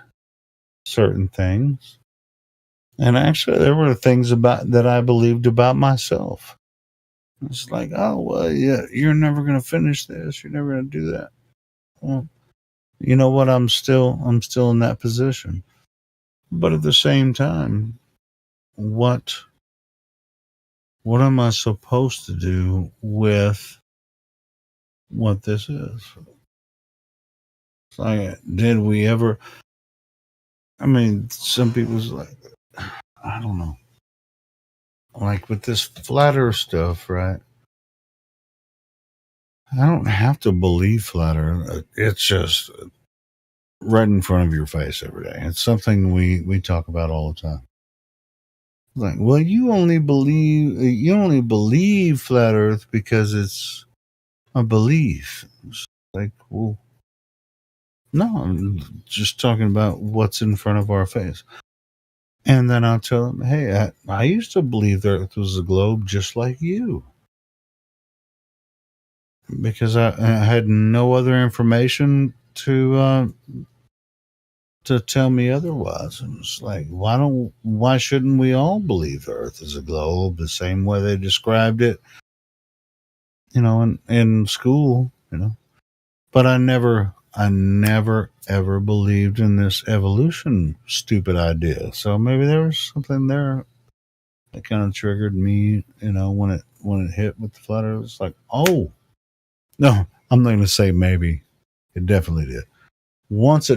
certain things, and actually, there were things about that I believed about myself. It's like, oh well, yeah, you're never going to finish this. You're never going to do that. Well, you know what? I'm still in that position, but at the same time, what am I supposed to do with what this is? It's like, did we ever? I mean, some people's like, I don't know, like with this flat Earth stuff, right? I don't have to believe flat Earth. It's just right in front of your face every day. It's something we talk about all the time. Like, well, you only believe flat Earth because it's a belief. It's like, well, no, I'm just talking about what's in front of our face. And then I'll tell them, hey, I used to believe the Earth was a globe just like you. Because I had no other information to tell me otherwise. And it's like, why shouldn't we all believe the Earth is a globe the same way they described it, in school, But I never ever believed in this evolution stupid idea. So maybe there was something there that kind of triggered me, when it hit with the flat Earth. It's like, oh no, I'm not going to say maybe. It definitely did. Once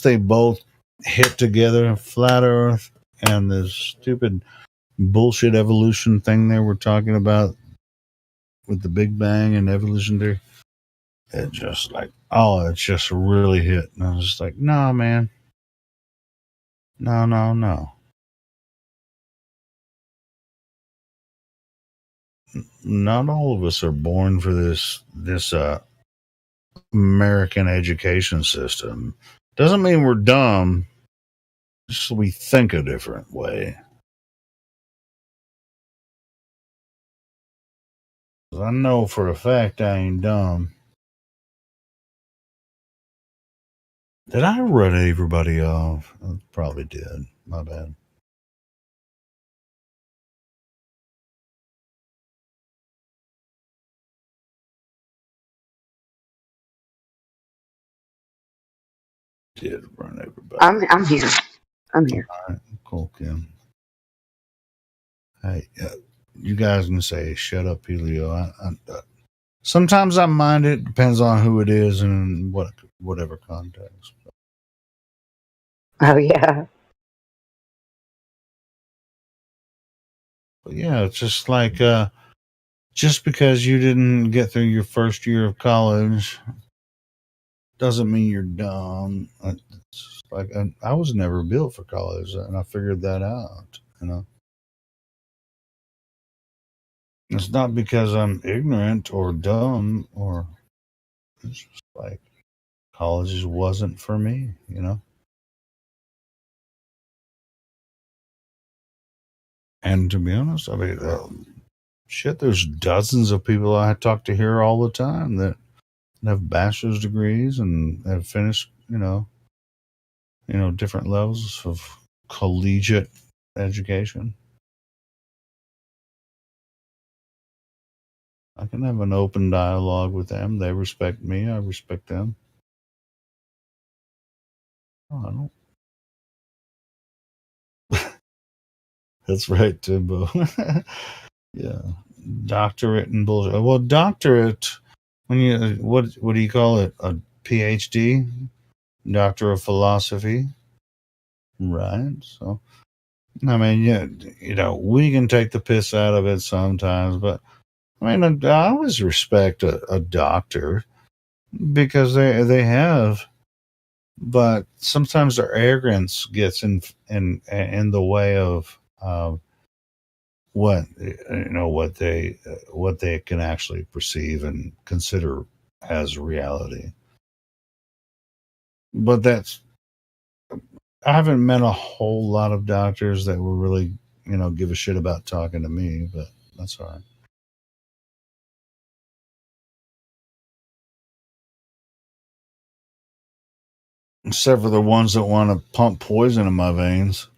they both hit together, flat Earth and this stupid bullshit evolution thing they were talking about with the Big Bang and evolution theory, it just really hit. And I was just like, no, man. No. Not all of us are born for this American education system. Doesn't mean we're dumb. Just we think a different way. I know for a fact I ain't dumb. Did I run everybody off? I probably did. My bad. Did run everybody. I'm here. I'm here. All right, cool, Kim. Hey, you guys can say shut up, Helio. Sometimes I mind it. Depends on who it is and whatever context. Oh yeah. But yeah, it's just like just because you didn't get through your first year of college doesn't mean you're dumb. It's like I was never built for college, and I figured that out. It's not because I'm ignorant or dumb, or it's just like college just wasn't for me. And to be honest, I mean, shit, there's dozens of people I talk to here all the time that have bachelor's degrees and have finished, different levels of collegiate education. I can have an open dialogue with them. They respect me. I respect them. Oh, I don't. That's right, Timbo. Yeah, doctorate and bullshit. Well, doctorate. When you what do you call it? A PhD, Doctor of Philosophy, right? So, I mean, yeah, we can take the piss out of it sometimes, but I mean, I always respect a doctor because they have, but sometimes their arrogance gets in the way of what they can actually perceive and consider as reality. But I haven't met a whole lot of doctors that will really give a shit about talking to me, but that's all right. Except for the ones that want to pump poison in my veins.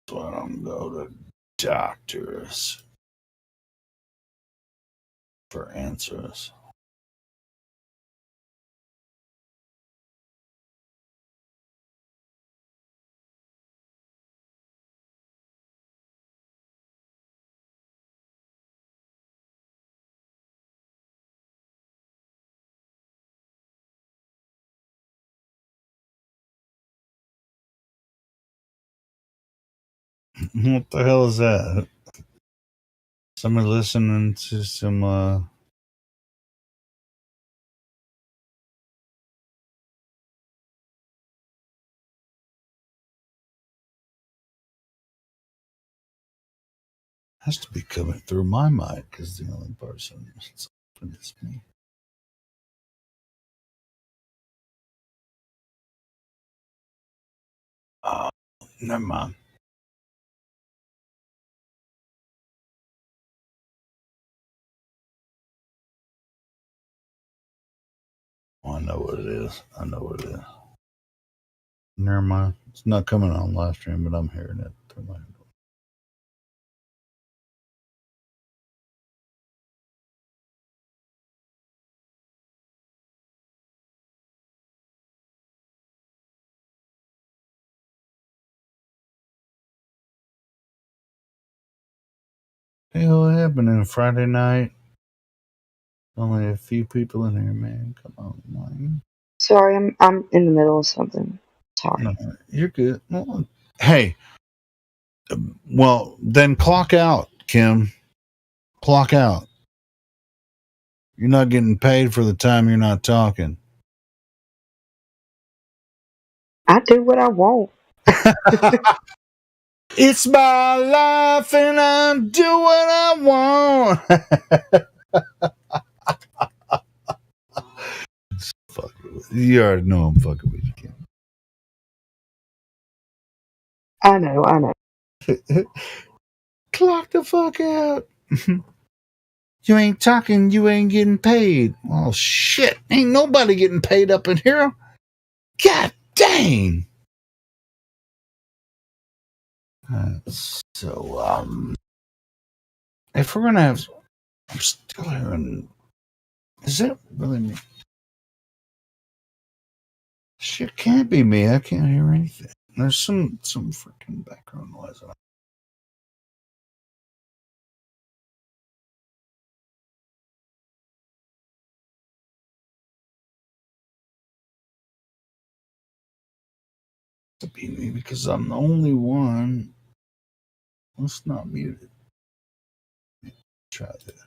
So I don't go to doctors for answers. What the hell is that? Somebody listening to some has to be coming through my mic because the only person that's open is me. Oh, never mind. Oh, I know what it is. Never mind. It's not coming on live stream, but I'm hearing it through my. Hey, what happened Friday night? Only a few people in here, man. Come on, man. Sorry, I'm in the middle of something. Sorry. No, you're good. Hey, well, then clock out, Kim. Clock out. You're not getting paid for the time you're not talking. I do what I want. It's my life and I do what I want. Fuck you already know I'm fucking with you, Kim. I know. Clock the fuck out. You ain't talking, you ain't getting paid. Oh shit, ain't nobody getting paid up in here. God dang. So if we're gonna have, I'm still hearing. Is that really me? Shit can't be me. I can't hear anything. There's some freaking background noise. To be me because I'm the only one. Let's not mute it. Try this.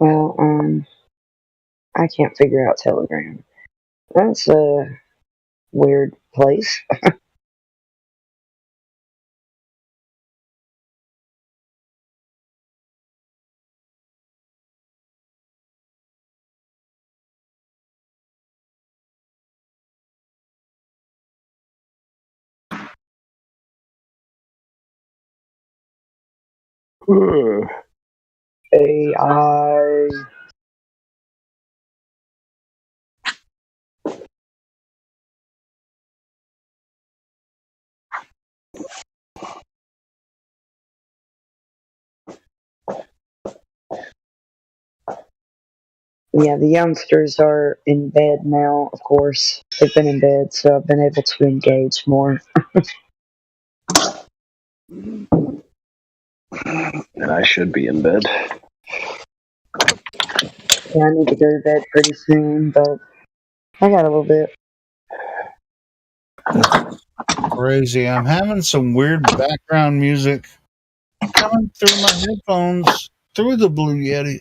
Well, I can't figure out Telegram. That's a weird place. AI. Yeah, the youngsters are in bed now, of course. They've been in bed, so I've been able to engage more. And I should be in bed. Yeah, I need to go to bed pretty soon, but I got a little bit. That's crazy. I'm having some weird background music coming through my headphones through the Blue Yeti.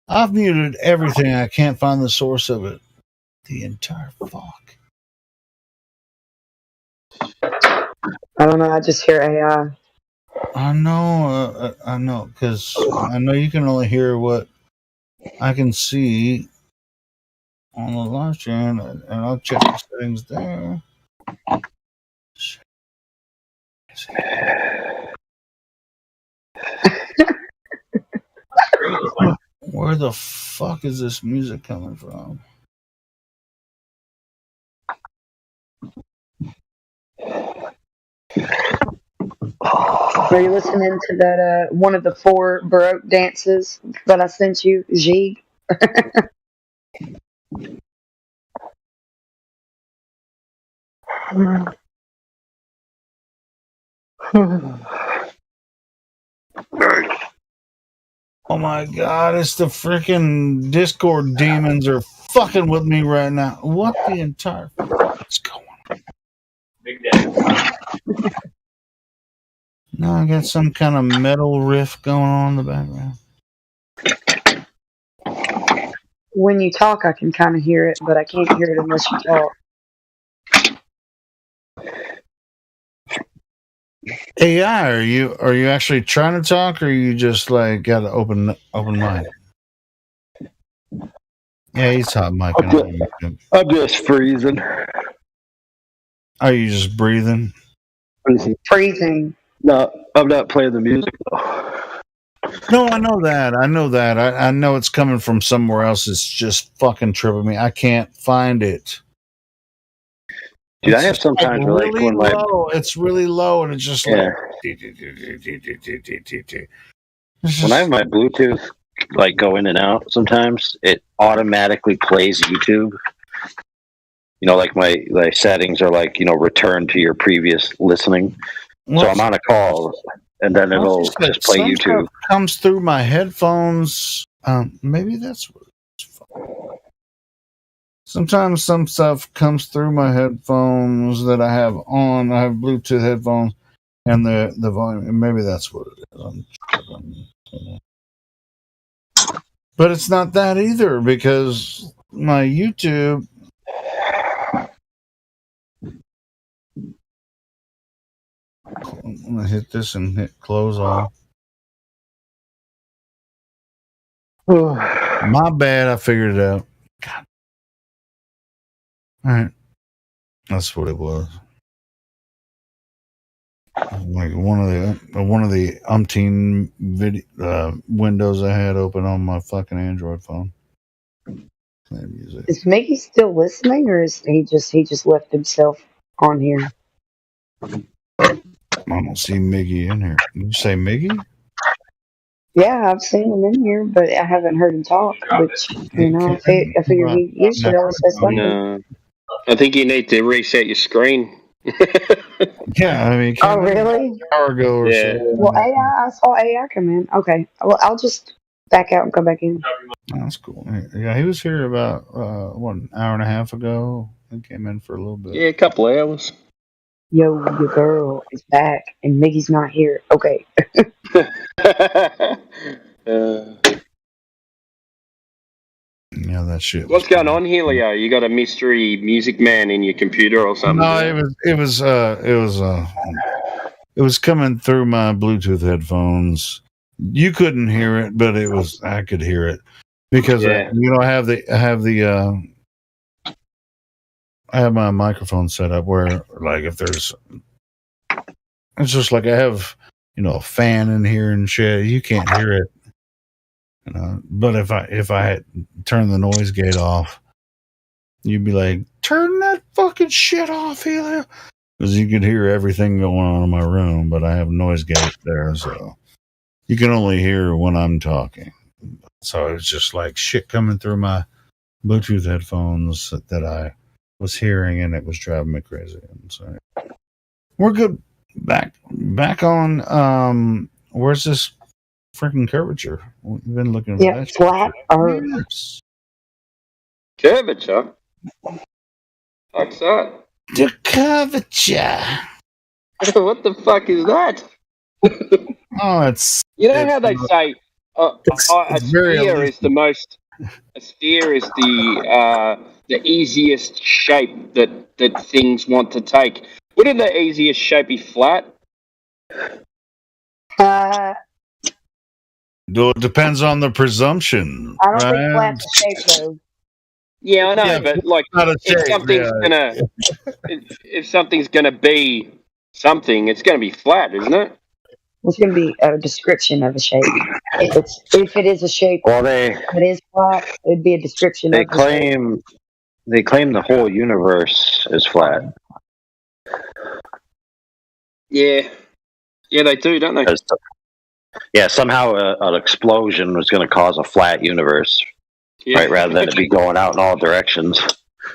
I've muted everything. I can't find the source of it. The entire fuck. I don't know, I just hear AI. I know, because I know you can only hear what I can see on the live stream, and I'll check the settings there. Where the fuck is this music coming from? Are you listening to that, one of the 4 Baroque dances that I sent you, Jig? Oh my god, it's the freaking Discord demons are fucking with me right now. What the entire fuck is going on? Big Daddy. Now I got some kind of metal riff going on in the background. When you talk, I can kind of hear it, but I can't hear it unless you talk. AI, are you actually trying to talk, or you just like got an open mind? Yeah, he's hot mic. I'm just freezing. Are you just breathing? Freezing. No, I'm not playing the music though. No, I know that. I know it's coming from somewhere else. It's just fucking tripping me. I can't find it. Dude, It's I have sometimes where, like, really when my low. It's really low, and it's just like. When I have my Bluetooth like go in and out, sometimes it automatically plays YouTube. You know, like my settings are like, return to your previous listening. So I'm on a call, and then it'll just play YouTube. Stuff comes through my headphones. Maybe that's what it's. Sometimes some stuff comes through my headphones that I have on. I have Bluetooth headphones, and the volume. Maybe that's what it is. But it's not that either, because my YouTube. I'm gonna hit this and hit close all. My bad. I figured it out. God. All right, that's what it was. Like one of the umpteen windows I had open on my fucking Android phone. Playing music. Is Mickey still listening, or is he just left himself on here? I don't see Miggy in here. Did you say Miggy? Yeah, I've seen him in here, but I haven't heard him talk. Which I figure he usually always says something. No, I think you need to reset your screen. Yeah, I mean, oh really? An hour ago or so. Well, I saw AI come in. Okay, well, I'll just back out and come back in. Oh, that's cool. Yeah, he was here about an hour and a half ago. He came in for a little bit. Yeah, a couple of hours. Yo, your girl is back, and Miggy's not here. Okay. Yeah, that shit. What's going on here, Leo? You got a mystery music man in your computer or something? No, it was coming through my Bluetooth headphones. You couldn't hear it, but I could hear it because I have my microphone set up where, like, if there's, it's just like I have, a fan in here and shit. You can't hear it. But if I had turned the noise gate off, you'd be like, turn that fucking shit off, Helio. Because you could hear everything going on in my room, but I have a noise gate there, so you can only hear when I'm talking. So it's just like shit coming through my Bluetooth headphones that I was hearing, and it was driving me crazy. And so we're good. Back on. Where's this freaking curvature? We've been looking for that. Flat Earth. Yes. Curvature. What's that? The curvature. What the fuck is that? Oh, it's. You know how they say a sphere is the most. A sphere is the easiest shape that things want to take. Wouldn't the easiest shape be flat? Well, it depends on the presumption. I don't think flat's a shape, though. Yeah, I know, but like, if something's gonna be something, it's gonna be flat, isn't it? It's gonna be a description of a shape. If it is a shape, it is flat. It'd be a description. They claim the whole universe is flat. Yeah, they do, don't they? Yeah, somehow an explosion was going to cause a flat universe, right? Rather than it be going out in all directions.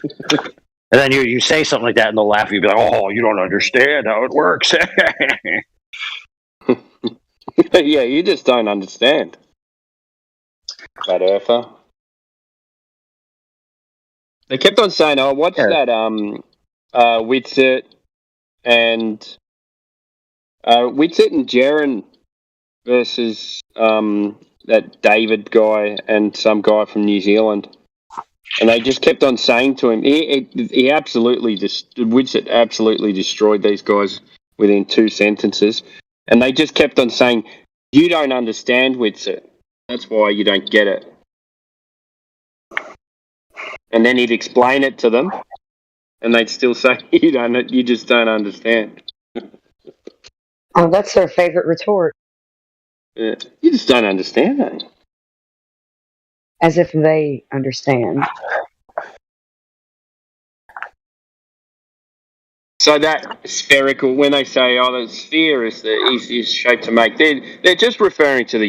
And then you say something like that, and they'll laugh. You'll be like, "Oh, you don't understand how it works." Yeah, you just don't understand. Flat earther. They kept on saying, "Oh, what's that?" Whitsitt and Jaron versus that David guy and some guy from New Zealand, and they just kept on saying to him, he absolutely Whitsitt absolutely destroyed these guys within 2 sentences, and they just kept on saying, "You don't understand, Whitsitt. That's why you don't get it." And then he'd explain it to them, and they'd still say, "You just don't understand." Oh, that's their favorite retort. You just don't understand that. As if they understand. So that spherical, when they say, "Oh, the sphere is the easiest shape to make," they're just referring to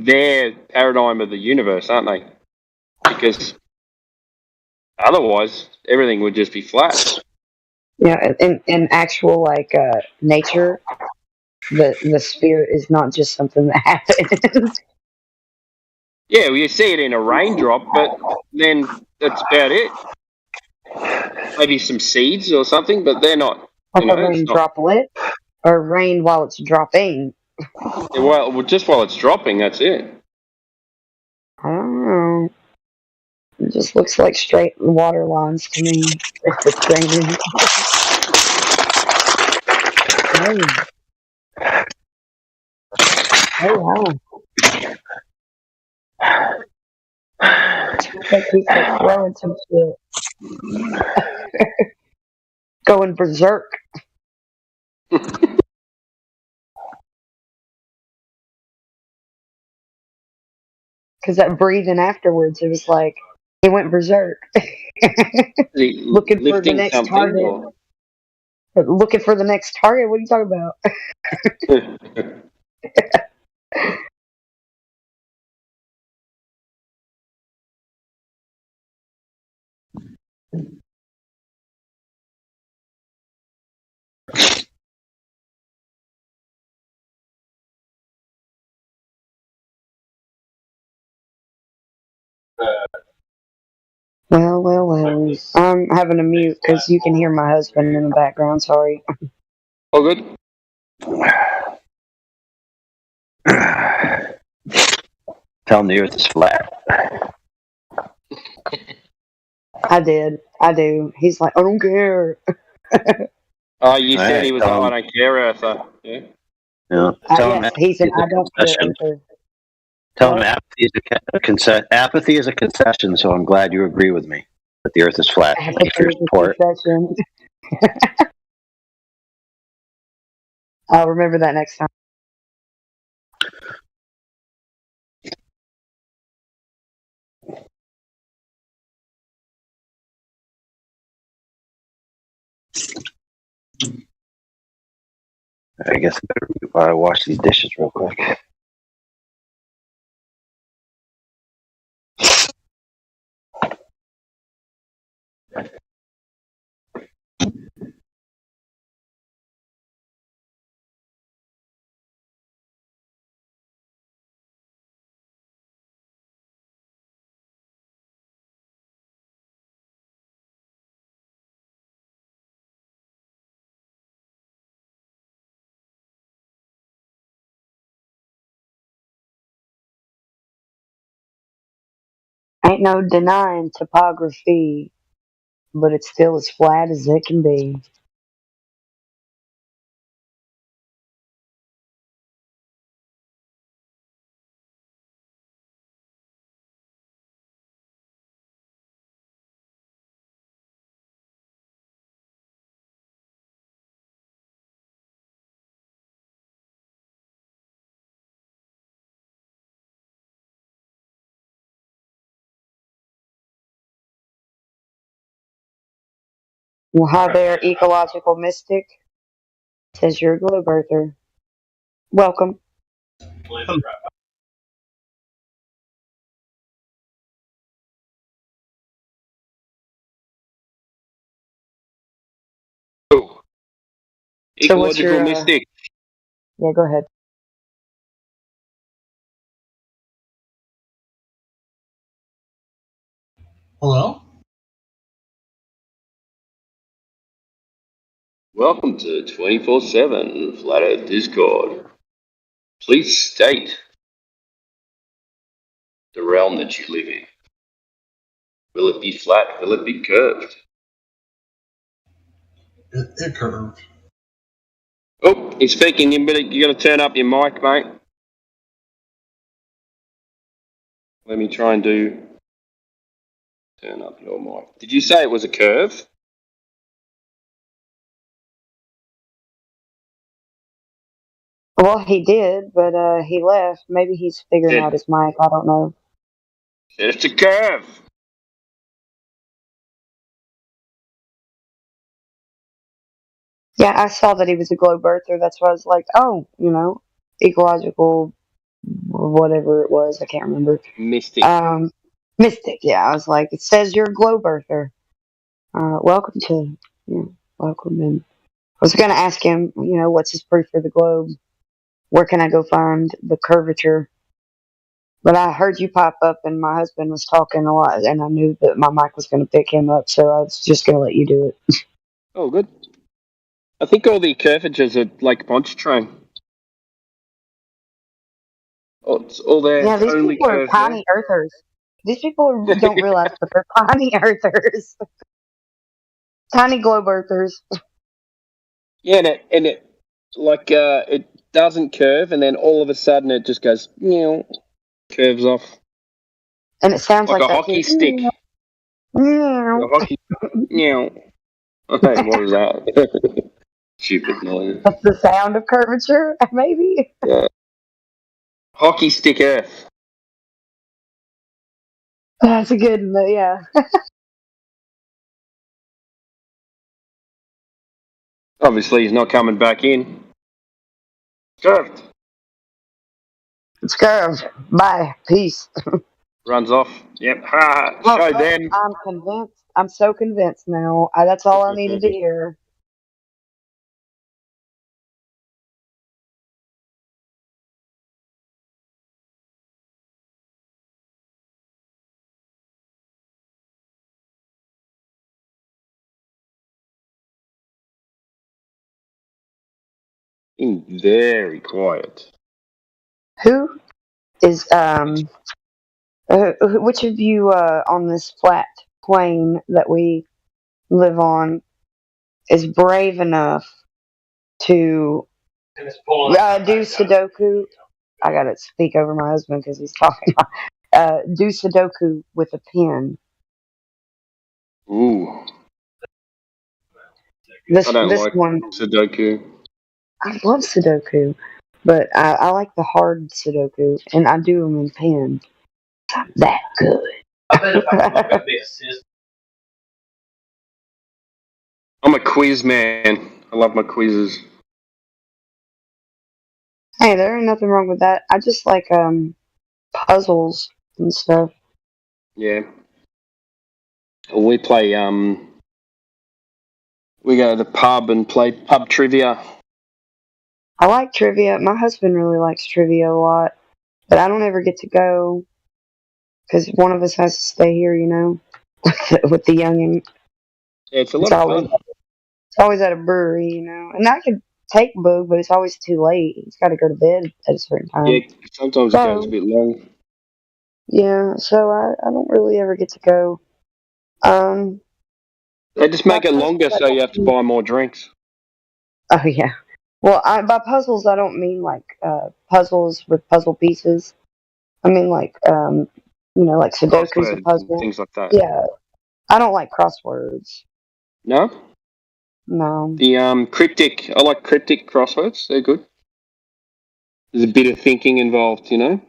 their paradigm of the universe, aren't they? Because otherwise, everything would just be flat. Yeah, in actual nature, the sphere is not just something that happens. Yeah, well, you see it in a raindrop, but then that's about it. Maybe some seeds or something, but they're not. Like a rain droplet, or rain while it's dropping. Yeah, well, just while it's dropping, that's it. I don't know. It just looks like straight water lines to me. If it's raining. Oh wow. That keeps like throwing some shit. Going berserk. Because that breathing afterwards, it was like he went berserk. Looking for the next target. Or? Looking for the next target? What are you talking about? Well. I'm having to mute because you can hear my husband in the background. Sorry. All good. Tell him the earth is flat. I did. I do. He's like, I don't care. Oh, you said Alright, he was I don't care Earther. Yeah. Yeah. Tell him Yes, he's an apathy is I a don't care concession. Earther. Tell him What? apathy is a concession. So I'm glad you agree with me that the Earth is flat. Thank you for your Apathy is a support. concession. I'll remember that next time. I guess I better wash these dishes real quick. Ain't no denying topography, but it's still as flat as it can be. Well, hi there, ecological mystic. Says you're a globe earther. Welcome. So what's Ecological your mystic. yeah, go ahead. Hello? Welcome to 24/7 Flat Earth Discord. Please state the realm that you live in. Will it be flat? Will it be curved? It curved. Oh, he's speaking. You got to turn up your mic, mate. Let me try and turn up your mic. Did you say it was a curve? Well, he did, but he left. Maybe he's figuring out his mic. I don't know. It's a curve. Yeah, I saw that he was a globe earther. That's why I was like, oh, ecological, whatever it was. I can't remember. Mystic. Mystic. Yeah, I was like, it says you're a globe earther. Welcome to, welcome. And I was going to ask him, what's his proof for the globe? Where can I go find the curvature? But I heard you pop up, and my husband was talking a lot, and I knew that my mic was going to pick him up, so I was just going to let you do it. Oh, good. I think all the curvatures are like Pontchartrain. Oh, it's all there. Yeah, these Only people are curves there. tiny earthers. These people don't realize that they're tiny earthers. Tiny globe earthers. Yeah, and it like it doesn't curve, and then all of a sudden it just goes curves off And it sounds like like a that hockey stick. too. A hockey. Meow. Hey, what was that? Stupid noise. That's the sound of curvature, maybe. Yeah. Hockey stick Earth. That's a good, yeah. Obviously, he's not coming back in. Curved. It's curved. Bye. Peace. Runs off. Yep. Ha. Oh, Show them. I'm convinced. I'm so convinced now. That's all I needed to hear. Very quiet. Who is Which of you on this flat plane that we live on is brave enough to do Sudoku? I gotta speak over my husband because he's talking. Do Sudoku with a pen. Ooh. This I don't like one, Sudoku. I love Sudoku, but I like the hard Sudoku, and I do them in pen. I'm that good. I'm a quiz man. I love my quizzes. Hey, there ain't nothing wrong with that. I just like puzzles and stuff. Yeah. We play we go to the pub and play pub trivia. I like trivia. My husband really likes trivia a lot, but I don't ever get to go because one of us has to stay here, you know, with the youngin. Yeah, it's a lot of fun. It's always at a brewery, you know. And I could take Boog, but it's always too late. He's got to go to bed at a certain time. Yeah, sometimes it goes a bit long. Yeah, so I don't really ever get to go. They just make it longer so you have to buy more drinks. Oh, yeah. Well, by puzzles, I don't mean like puzzles with puzzle pieces. I mean like, you know, like Sudoku's a puzzle. Things like that. Yeah. I don't like crosswords. No? No. The cryptic, I like cryptic crosswords. They're good. There's a bit of thinking involved, you know?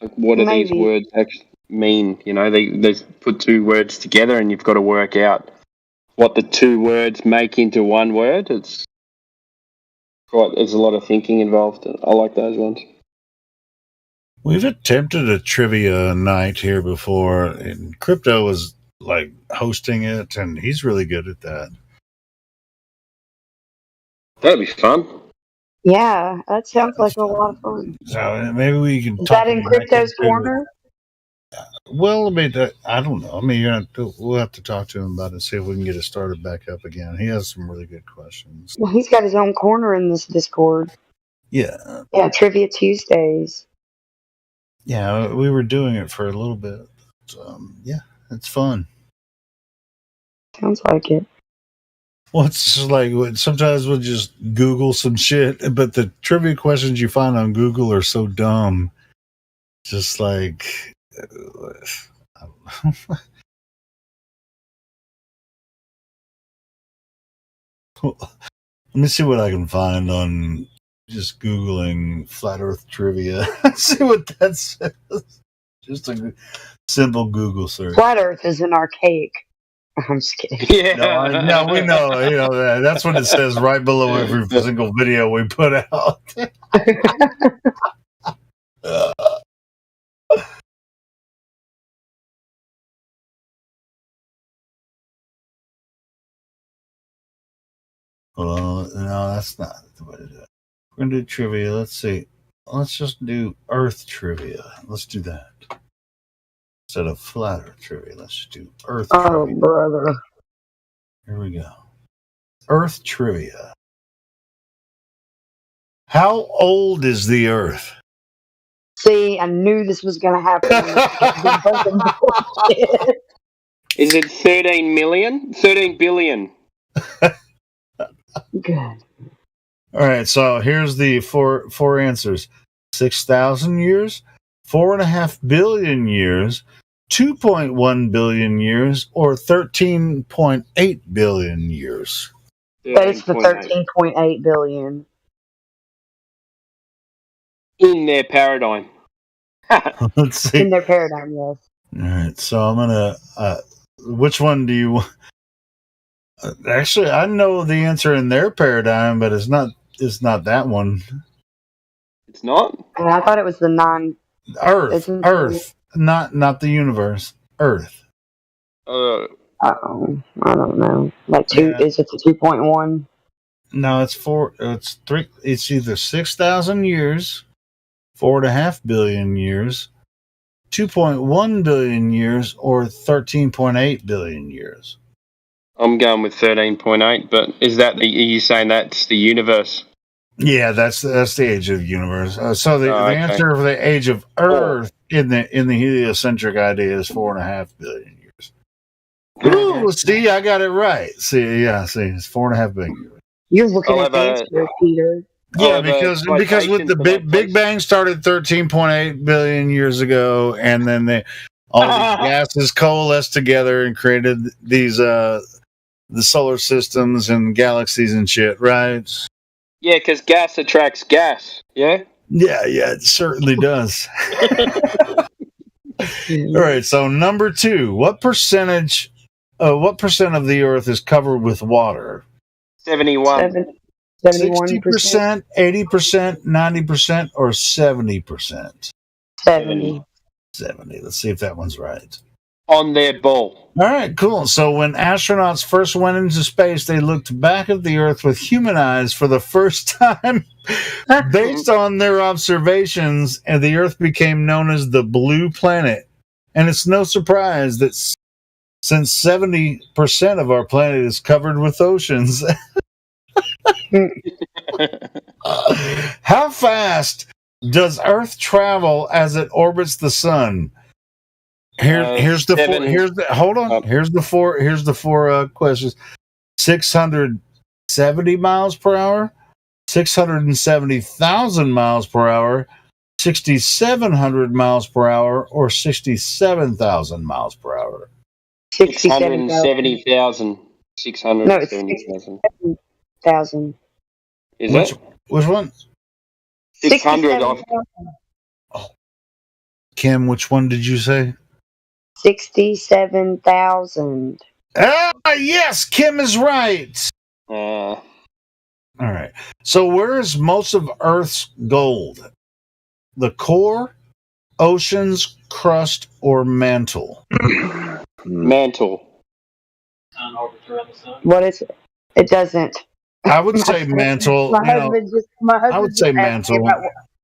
Like, what do these words actually mean? You know, they put two words together and you've got to work out what the two words make into one word. There's a lot of thinking involved. I like those ones. We've attempted a trivia night here before, and Crypto was like hosting it, and he's really good at that. That'd be fun. Yeah, that sounds like a lot of fun. So maybe we can Is talk that in Crypto's corner? Well, I mean, I don't know. I mean, we'll have to talk to him about it and see if we can get it started back up again. He has some really good questions. Well, he's got his own corner in this Discord. Yeah. Yeah, Trivia Tuesdays. Yeah, we were doing it for a little bit. Yeah, it's fun. Sounds like it. Well, it's just like sometimes we'll just Google some shit, but the trivia questions you find on Google are so dumb. Just like, I don't know. Let me see what I can find on just Googling flat Earth trivia. See what that says. Just a simple Google search. Flat Earth is an archaic. I'm just kidding. Yeah. No, we know. You know that's what it says right below every single video we put out. Well, no, that's not the way to do it. We're gonna do trivia. Let's see. Let's just do Earth trivia. Let's do that instead of flat Earth trivia. Let's just do Earth trivia. Oh, brother. Here we go. Earth trivia. How old is the Earth? See, I knew this was going to happen. Is it 13 million? 13 billion. Good. All right, so here's the four answers: 6,000 years, 4.5 billion years, 2.1 billion years, or 13.8 billion years. But it's the 13.8 billion. In their paradigm. Let's see. In their paradigm, yes. All right, so I'm gonna. Which one do you? Actually, I know the answer in their paradigm, but it's not. It's not that one. It's not. And I thought it was the Earth, not the universe. Earth. I don't know. Like two? Yeah. Is it the 2.1? No, it's 4. It's 3. It's either 6,000 years, 4.5 billion years, 2.1 billion years, or 13.8 billion years. I'm going with 13.8, but is that are you saying that's the universe? Yeah, that's the age of the universe. So the okay. answer for the age of Earth in the heliocentric idea is 4.5 billion years. Ooh, see, I got it right. See, it's 4.5 billion years. You're looking I'll at the have a- answer, Peter. Yeah, because with the Big Bang started 13.8 billion years ago, and then all these gases coalesced together and created these the solar systems and galaxies and shit, right? Yeah, because gas attracts gas. Yeah. Yeah, it certainly does. All right, so number 2, what percent of the Earth is covered with water? 71. 60%, 80%, 90%, or 70%? 70. 70. Let's see if that one's right. On their ball. All right, cool. So when astronauts first went into space, they looked back at the Earth with human eyes for the first time. Based on their observations, and the Earth became known as the blue planet. And it's no surprise that since 70% of our planet is covered with oceans. How fast does Earth travel as it orbits the sun? Here's the four questions. 670 miles per hour, 670,000 miles per hour, 6,700 miles per hour, or 67,000 miles per hour. 670,000. 670,000. Is it? Which one? 600 off. Kim, which one did you say? 67,000. Ah, yes, Kim is right. All right. So where is most of Earth's gold? The core, oceans, crust, or mantle? Mantle. What is it? It doesn't. I would say mantle. I would say mantle.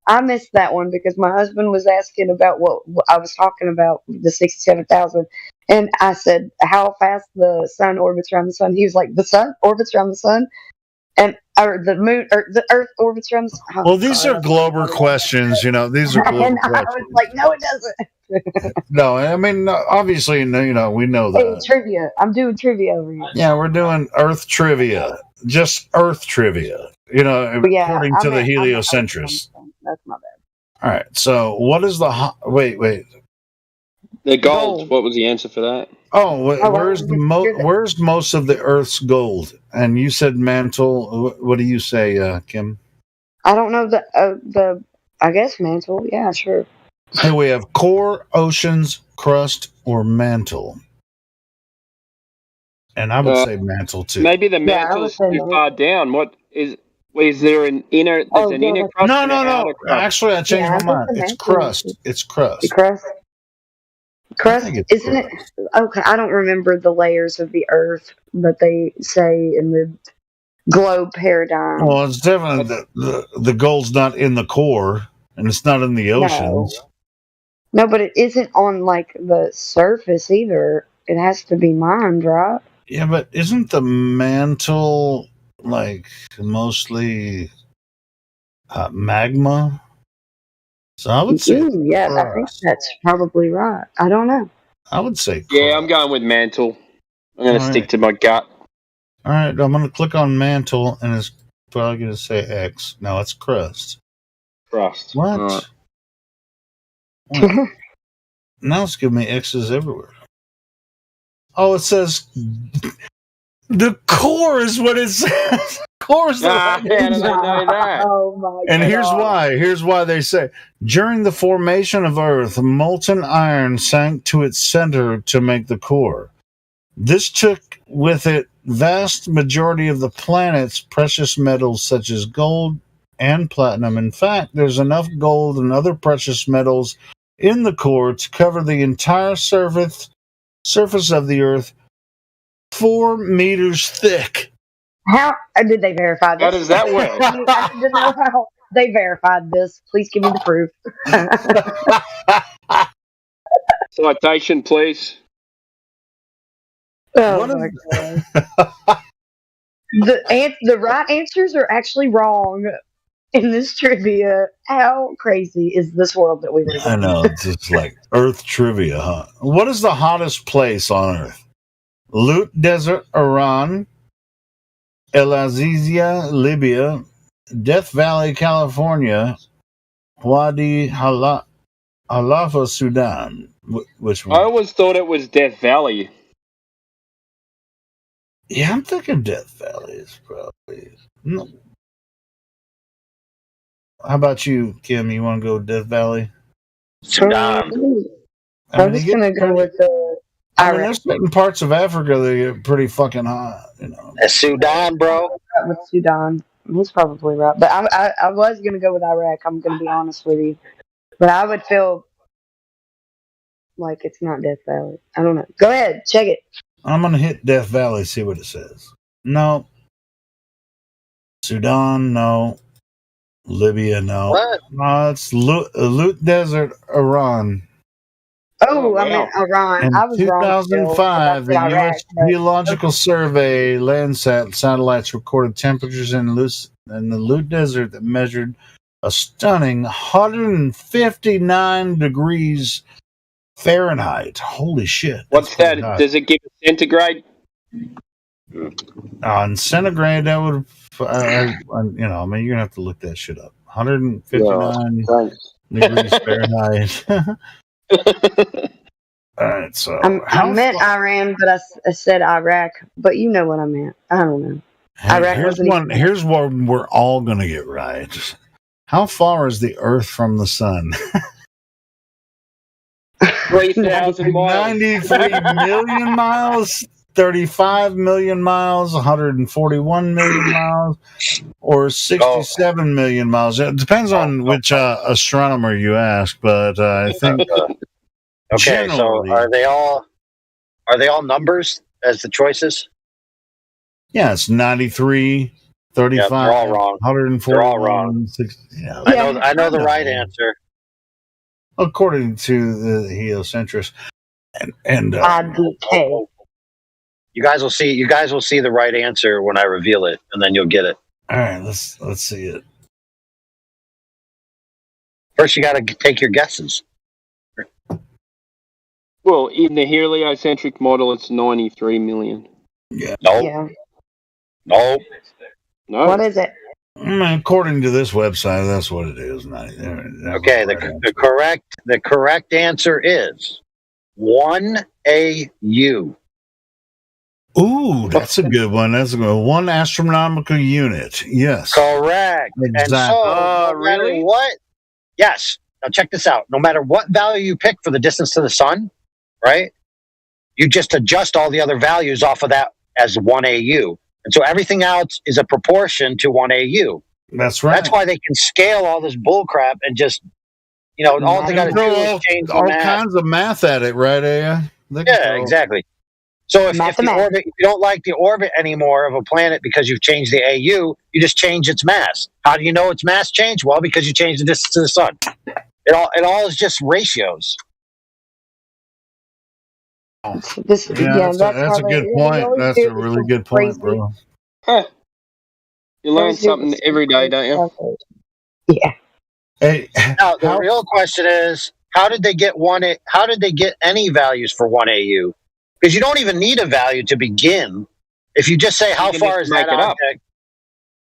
I missed that one because my husband was asking about what I was talking about, the 67,000. And I said, how fast the sun orbits around the sun. He was like, the sun orbits around the sun? Or the moon, or the Earth orbits around the sun? Well, these are Glober questions, These are Glober and questions. I was like, no, it doesn't. No, I mean, obviously, we know that. Hey, trivia. I'm doing trivia over here. Yeah, we're doing Earth trivia. Just Earth trivia. According to the heliocentrists. That's my bad. All right. So, what is the wait? The gold. What was the answer for that? Where's most of the Earth's gold? And you said mantle. What do you say, Kim? I don't know I guess mantle. Yeah, sure. Hey, we have core, oceans, crust, or mantle. And I would say mantle too. Maybe the mantle's too far down. What is there an inner? There's an inner crust. No. Outer crust. Actually, I changed my mind. It's crust. It's crust. The crust. Crust, isn't it? Okay, I don't remember the layers of the Earth that they say in the globe paradigm. Well, it's definitely the gold's not in the core, and it's not in the oceans. No, but it isn't on like the surface either. It has to be mined, right? Yeah, but isn't the mantle like mostly magma? So I would say, I think that's probably right. I don't know. I would say, yeah, I'm going with mantle. I'm going to stick to my gut. All right, I'm going to click on mantle, and it's probably going to say X. No, it's crust. Crust. What? Now it's giving me X's everywhere. Oh, it says the core is what it says. Core is the I didn't know that. Oh my And God. here's why. Here's why they say during the formation of Earth, molten iron sank to its center to make the core. This took with it vast majority of the planet's precious metals such as gold and platinum. In fact, there's enough gold and other precious metals in the core to cover the entire surface of the Earth 4 meters thick. How did they verify this? How does that work? I need to know how they verified this. Please give me the proof. Citation, please. Oh my God. The right answers are actually wrong. in this trivia. How crazy is this world that we live I in? know, it's just like Earth trivia, huh? What is the hottest place on Earth? Lut Desert, Iran, El Azizia, Libya, Death Valley, California, Wadi Halafa, Sudan. Which I one? always thought it was Death Valley. Yeah, I'm thinking Death Valley is probably. No. How about you, Kim? You want to go Death Valley? Sudan. I was gonna go with I mean, Iraq. there's certain parts of Africa that get pretty fucking hot, you know. Sudan, bro. With Sudan, he's probably right. But I was gonna go with Iraq. I'm gonna be honest with you, but I would feel like it's not Death Valley. I don't know. Go ahead, check it. I'm gonna hit Death Valley, see what it says. No. Sudan, no. Libya, no. What? No, it's Lut Desert, Iran. Oh, I meant Iran. In I was wrong. Still, 2005, the Iraq, U.S. Geological Survey Landsat satellites recorded temperatures in the Lut Desert that measured a stunning 159 degrees Fahrenheit. Holy shit! What's that? Does it give a centigrade? On centigrade, that would, I mean, you're gonna have to look that shit up. 159 degrees Fahrenheit. All right, so I meant Iran, but I said Iraq. But you know what I meant. I don't know. Iraq Here's one we're all gonna get right. How far is the Earth from the sun? 3,000 miles. 93 million miles, 35 million miles, 141 million miles, or 67 million miles. It depends on which astronomer you ask, but I think. Okay, so are they all numbers as the choices? Yeah, it's 93, 35, they're all wrong. 141. They're all wrong. 60, yeah. I know the right answer. According to the heliocentrists. And you guys will see the right answer when I reveal it, and then you'll get it. All right, let's see it. First, you got to take your guesses. Well, in the heliocentric model, it's 93 million. Yeah. Nope. Yeah. Nope. No. What is it? According to this website, that's what it is. Okay, the correct answer is 1 AU. Ooh, that's a good one. That's a good one. 1 astronomical unit. Yes. Correct. Exactly. And so, no matter what? Yes. Now check this out. No matter what value you pick for the distance to the sun, right? You just adjust all the other values off of that as 1 AU. And so everything else is a proportion to 1 AU. That's right. That's why they can scale all this bull crap and just, all they got to do is change all the math. kinds of math at it, right, Aya? Yeah, exactly. So if the orbit, if you don't like the orbit anymore of a planet because you've changed the AU, you just change its mass. How do you know its mass changed? Well, because you changed the distance to the sun. It all is just ratios. That's a good point. That's a really good point, bro. Huh. You learn something every day, don't you? Yeah. Hey, now the real question is, how did they get any values for 1 AU? Because you don't even need a value to begin. If you just say how far is that object?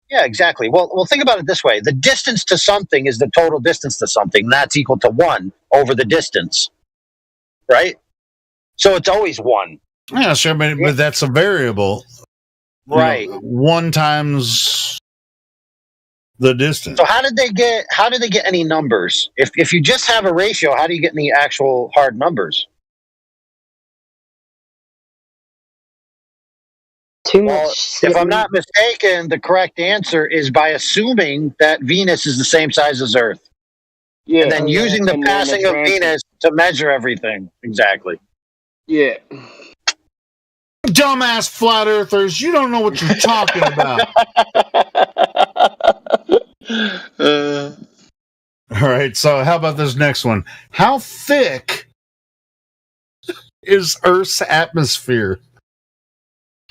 Yeah, exactly. Well, think about it this way: the distance to something is the total distance to something. And that's equal to 1 over the distance, right? So it's always 1. Yeah, sure, but that's a variable, right? 1 times the distance. So how did they get any numbers? If you just have a ratio, how do you get any actual hard numbers? If I'm not mistaken, the correct answer is by assuming that Venus is the same size as Earth. Yeah. And then using the passing of Venus to measure everything. Exactly. Yeah. Dumbass flat earthers, you don't know what you're talking about. All right, so how about this next one? How thick is Earth's atmosphere?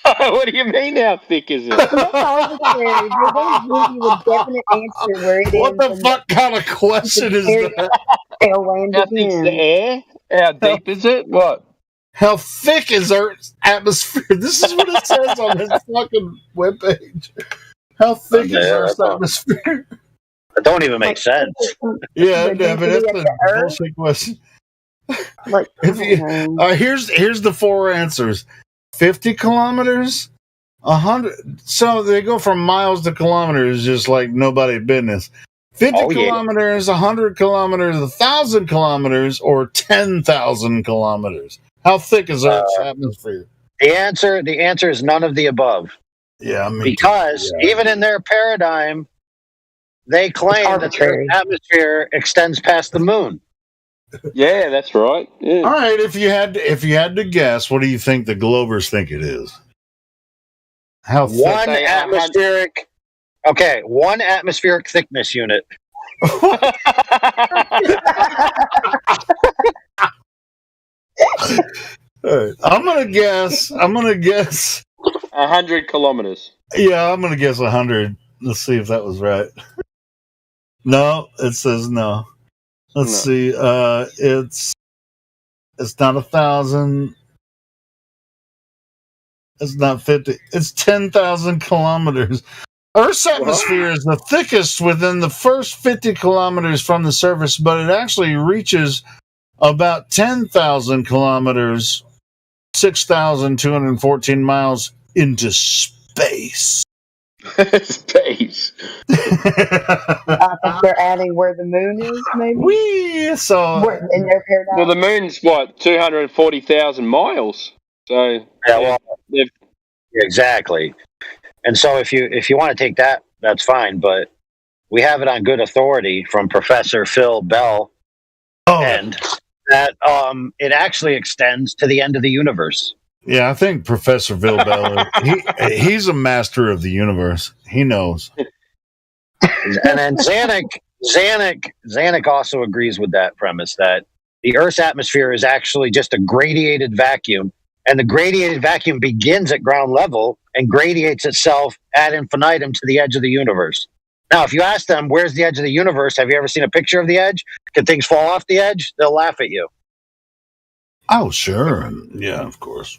What do you mean? How thick is it? That's arbitrary. They don't give you a definite answer where it What ends. the fuck kind of question is that? They'll land How thick's the air? How deep is it? What? How thick is Earth's atmosphere? This is what it says on this fucking webpage. How thick is Earth's atmosphere? That don't even make sense. Yeah, I mean, that's a bullshit question. Like, here's the four answers: 50 kilometers, 100. So they go from miles to kilometers, just like nobody business. 50 kilometers, 100 kilometers, 1,000 kilometers, or 10,000 kilometers. How thick is Earth's atmosphere? The answer is none of the above. Yeah, because even in their paradigm, they claim that the Earth's atmosphere extends past the moon. Yeah, that's right. Yeah. All right, if you had to guess, what do you think the Globers think it is? How thick? One atmospheric thickness unit. All right, I'm gonna guess 100 kilometers. Yeah, I'm gonna guess 100. Let's see if that was right. No, it says no. Let's see. It's not 1,000. It's not 50. It's 10,000 kilometers. Earth's atmosphere is the thickest within the first 50 kilometers from the surface, but it actually reaches about 10,000 kilometers, 6,214 miles into space. Space. I think they're adding where the moon is, maybe. In their paradigm. Well, the moon's what, 240,000 miles. So exactly. And so if you want to take that, that's fine. But we have it on good authority from Professor Phil Bell, and that it actually extends to the end of the universe. Yeah, I think Professor Phil Bell, he's a master of the universe. He knows. And then Zanuck also agrees with that premise that the Earth's atmosphere is actually just a gradiated vacuum, and the gradiated vacuum begins at ground level and gradiates itself ad infinitum to the edge of the universe. Now, if you ask them, where's the edge of the universe? Have you ever seen a picture of the edge? Can things fall off the edge? They'll laugh at you. Oh, sure. Yeah, of course.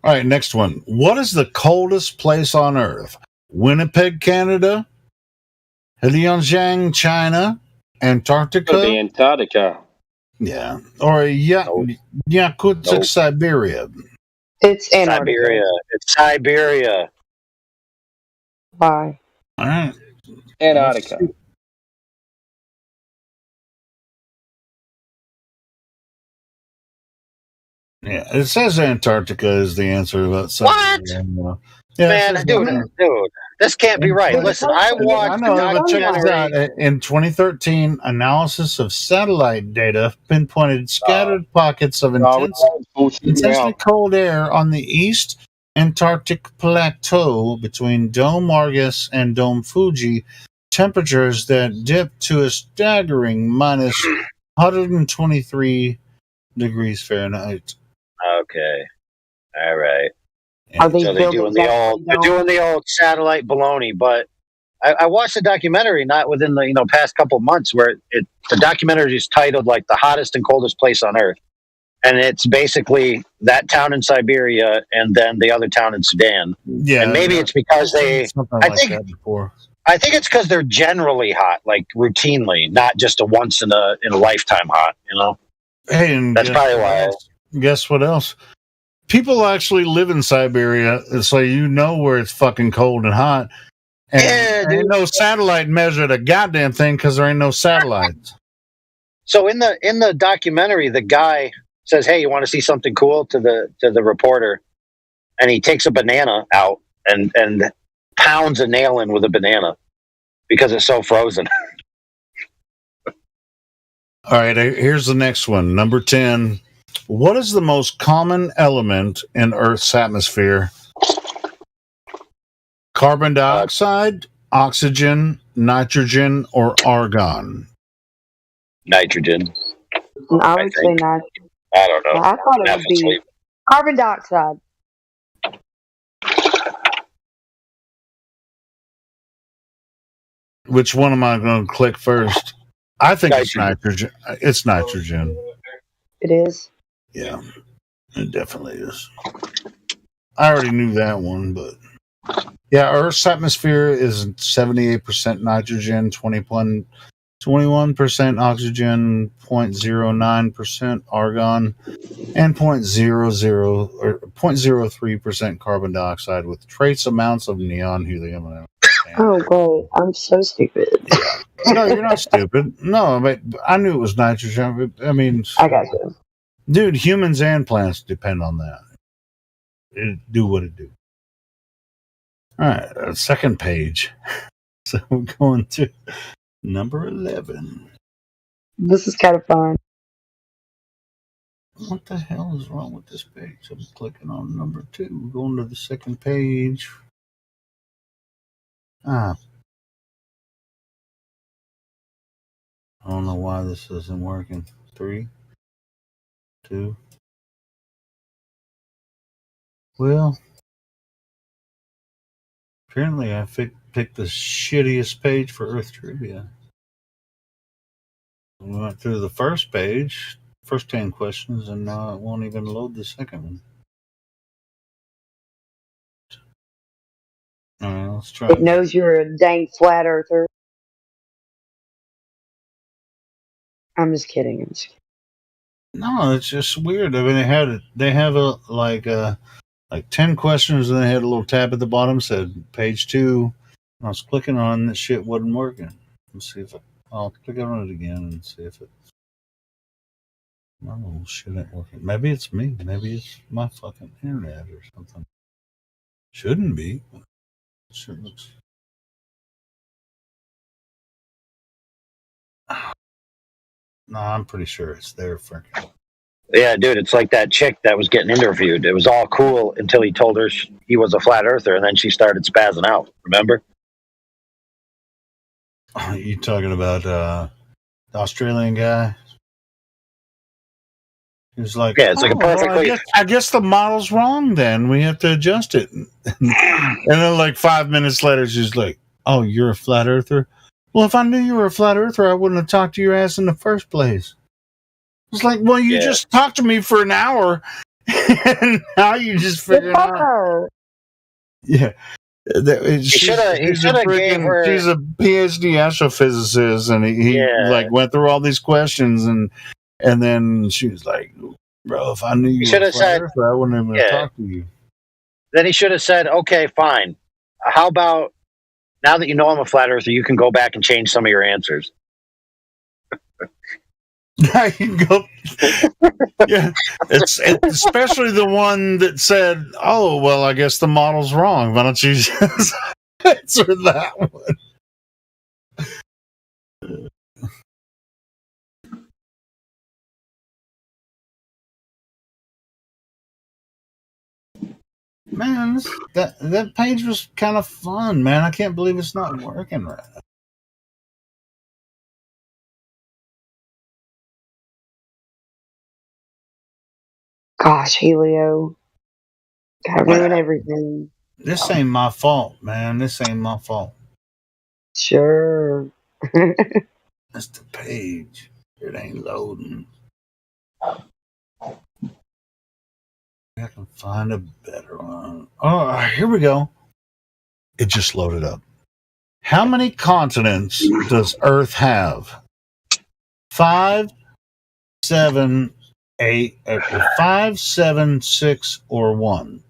All right, next one. What is the coldest place on Earth? Winnipeg, Canada? Heilongjiang, China? Antarctica? Could be Antarctica. Yeah. Or Yakutsk, Siberia? It's Antarctica. It's Siberia. Why? All right. Antarctica. Yeah, it says Antarctica is the answer. What? Man, dude, this can't be right. Listen, I watched the documentary. In 2013, analysis of satellite data pinpointed scattered pockets of intensely cold air on the East Antarctic Plateau between Dome Argus and Dome Fuji, temperatures that dip to a staggering minus 123 degrees Fahrenheit. Okay. All right. Are they so they're doing the old satellite baloney, but I watched the documentary not within the past couple of months where the documentary is titled like the hottest and coldest place on Earth, and it's basically that town in Siberia and then the other town in Sudan. Yeah, and maybe it's because I think it's because they're generally hot, like routinely, not just a once in a lifetime hot. Hey, and that's probably why. Guess what else? People actually live in Siberia, so where it's fucking cold and hot. And there ain't no satellite measured a goddamn thing because there ain't no satellites. So in the documentary, the guy says, "Hey, you want to see something cool?" to the reporter, and he takes a banana out and pounds a nail in with a banana because it's so frozen. All right, here's the next one. Number 10. What is the most common element in Earth's atmosphere? Carbon dioxide, oxygen, nitrogen, or argon? Nitrogen. I would say nitrogen. I don't know. I thought it would be carbon dioxide. Which one am I going to click first? I think it's nitrogen. It's nitrogen. It is. Yeah, it definitely is. I already knew that one, but yeah, Earth's atmosphere is 78% nitrogen, 21% oxygen, 0.09% argon, and 0.03% carbon dioxide with trace amounts of neon helium. Oh, great. I'm so stupid. No, you're not stupid. No, but I knew it was nitrogen. I mean, I got you. Dude, humans and plants depend on that. It do what it do. All right, second page. So we're going to number 11. This is kind of fun. What the hell is wrong with this page? I'm clicking on number 2. Going to the second page. I don't know why this isn't working. 3, 2. Well, apparently I picked the shittiest page for Earth Trivia. We went through the first page, first 10 questions, and now it won't even load the second one. All right, let's try. It knows you're a dang flat earther. I'm just kidding. No, it's just weird. I mean, they have like 10 questions, and they had a little tab at the bottom said page 2. I was clicking on this shit wasn't working. Let's see if I'll click on it again and see if it. Oh, shit ain't working. Maybe it's me. Maybe it's my fucking internet or something. Shouldn't be. Sure looks. No, I'm pretty sure it's there, freaking. Yeah, dude, it's like that chick that was getting interviewed. It was all cool until he told her he was a flat earther, and then she started spazzing out. Remember? Are you talking about the Australian guy? He was like, yeah, it's like a perfectly. Well, I guess the model's wrong. Then we have to adjust it. And then, like 5 minutes later, she's like, "Oh, you're a flat earther." Well, if I knew you were a flat earther, I wouldn't have talked to your ass in the first place. It's like, well, you just talked to me for an hour, and now you just figured out. Yeah. She's a PhD astrophysicist, and he like went through all these questions, and then she was like, "Bro, if I knew you were a flat earther, I wouldn't even have talked to you." Then he should have said, "Okay, fine. How about now that you know I'm a flat earther, you can go back and change some of your answers." I can go. Yeah, it's especially the one that said, "Oh, well, I guess the model's wrong. Why don't you just answer that one?" Man, that page was kind of fun, man. I can't believe it's not working right now. Gosh, Helio. Gotta ruin everything. This ain't my fault, man. This ain't my fault. Sure. That's the page. It ain't loading. I can find a better one. Oh, here we go. It just loaded up. How many continents does Earth have? 5, 7, 8, 5, 7, 6, or 1?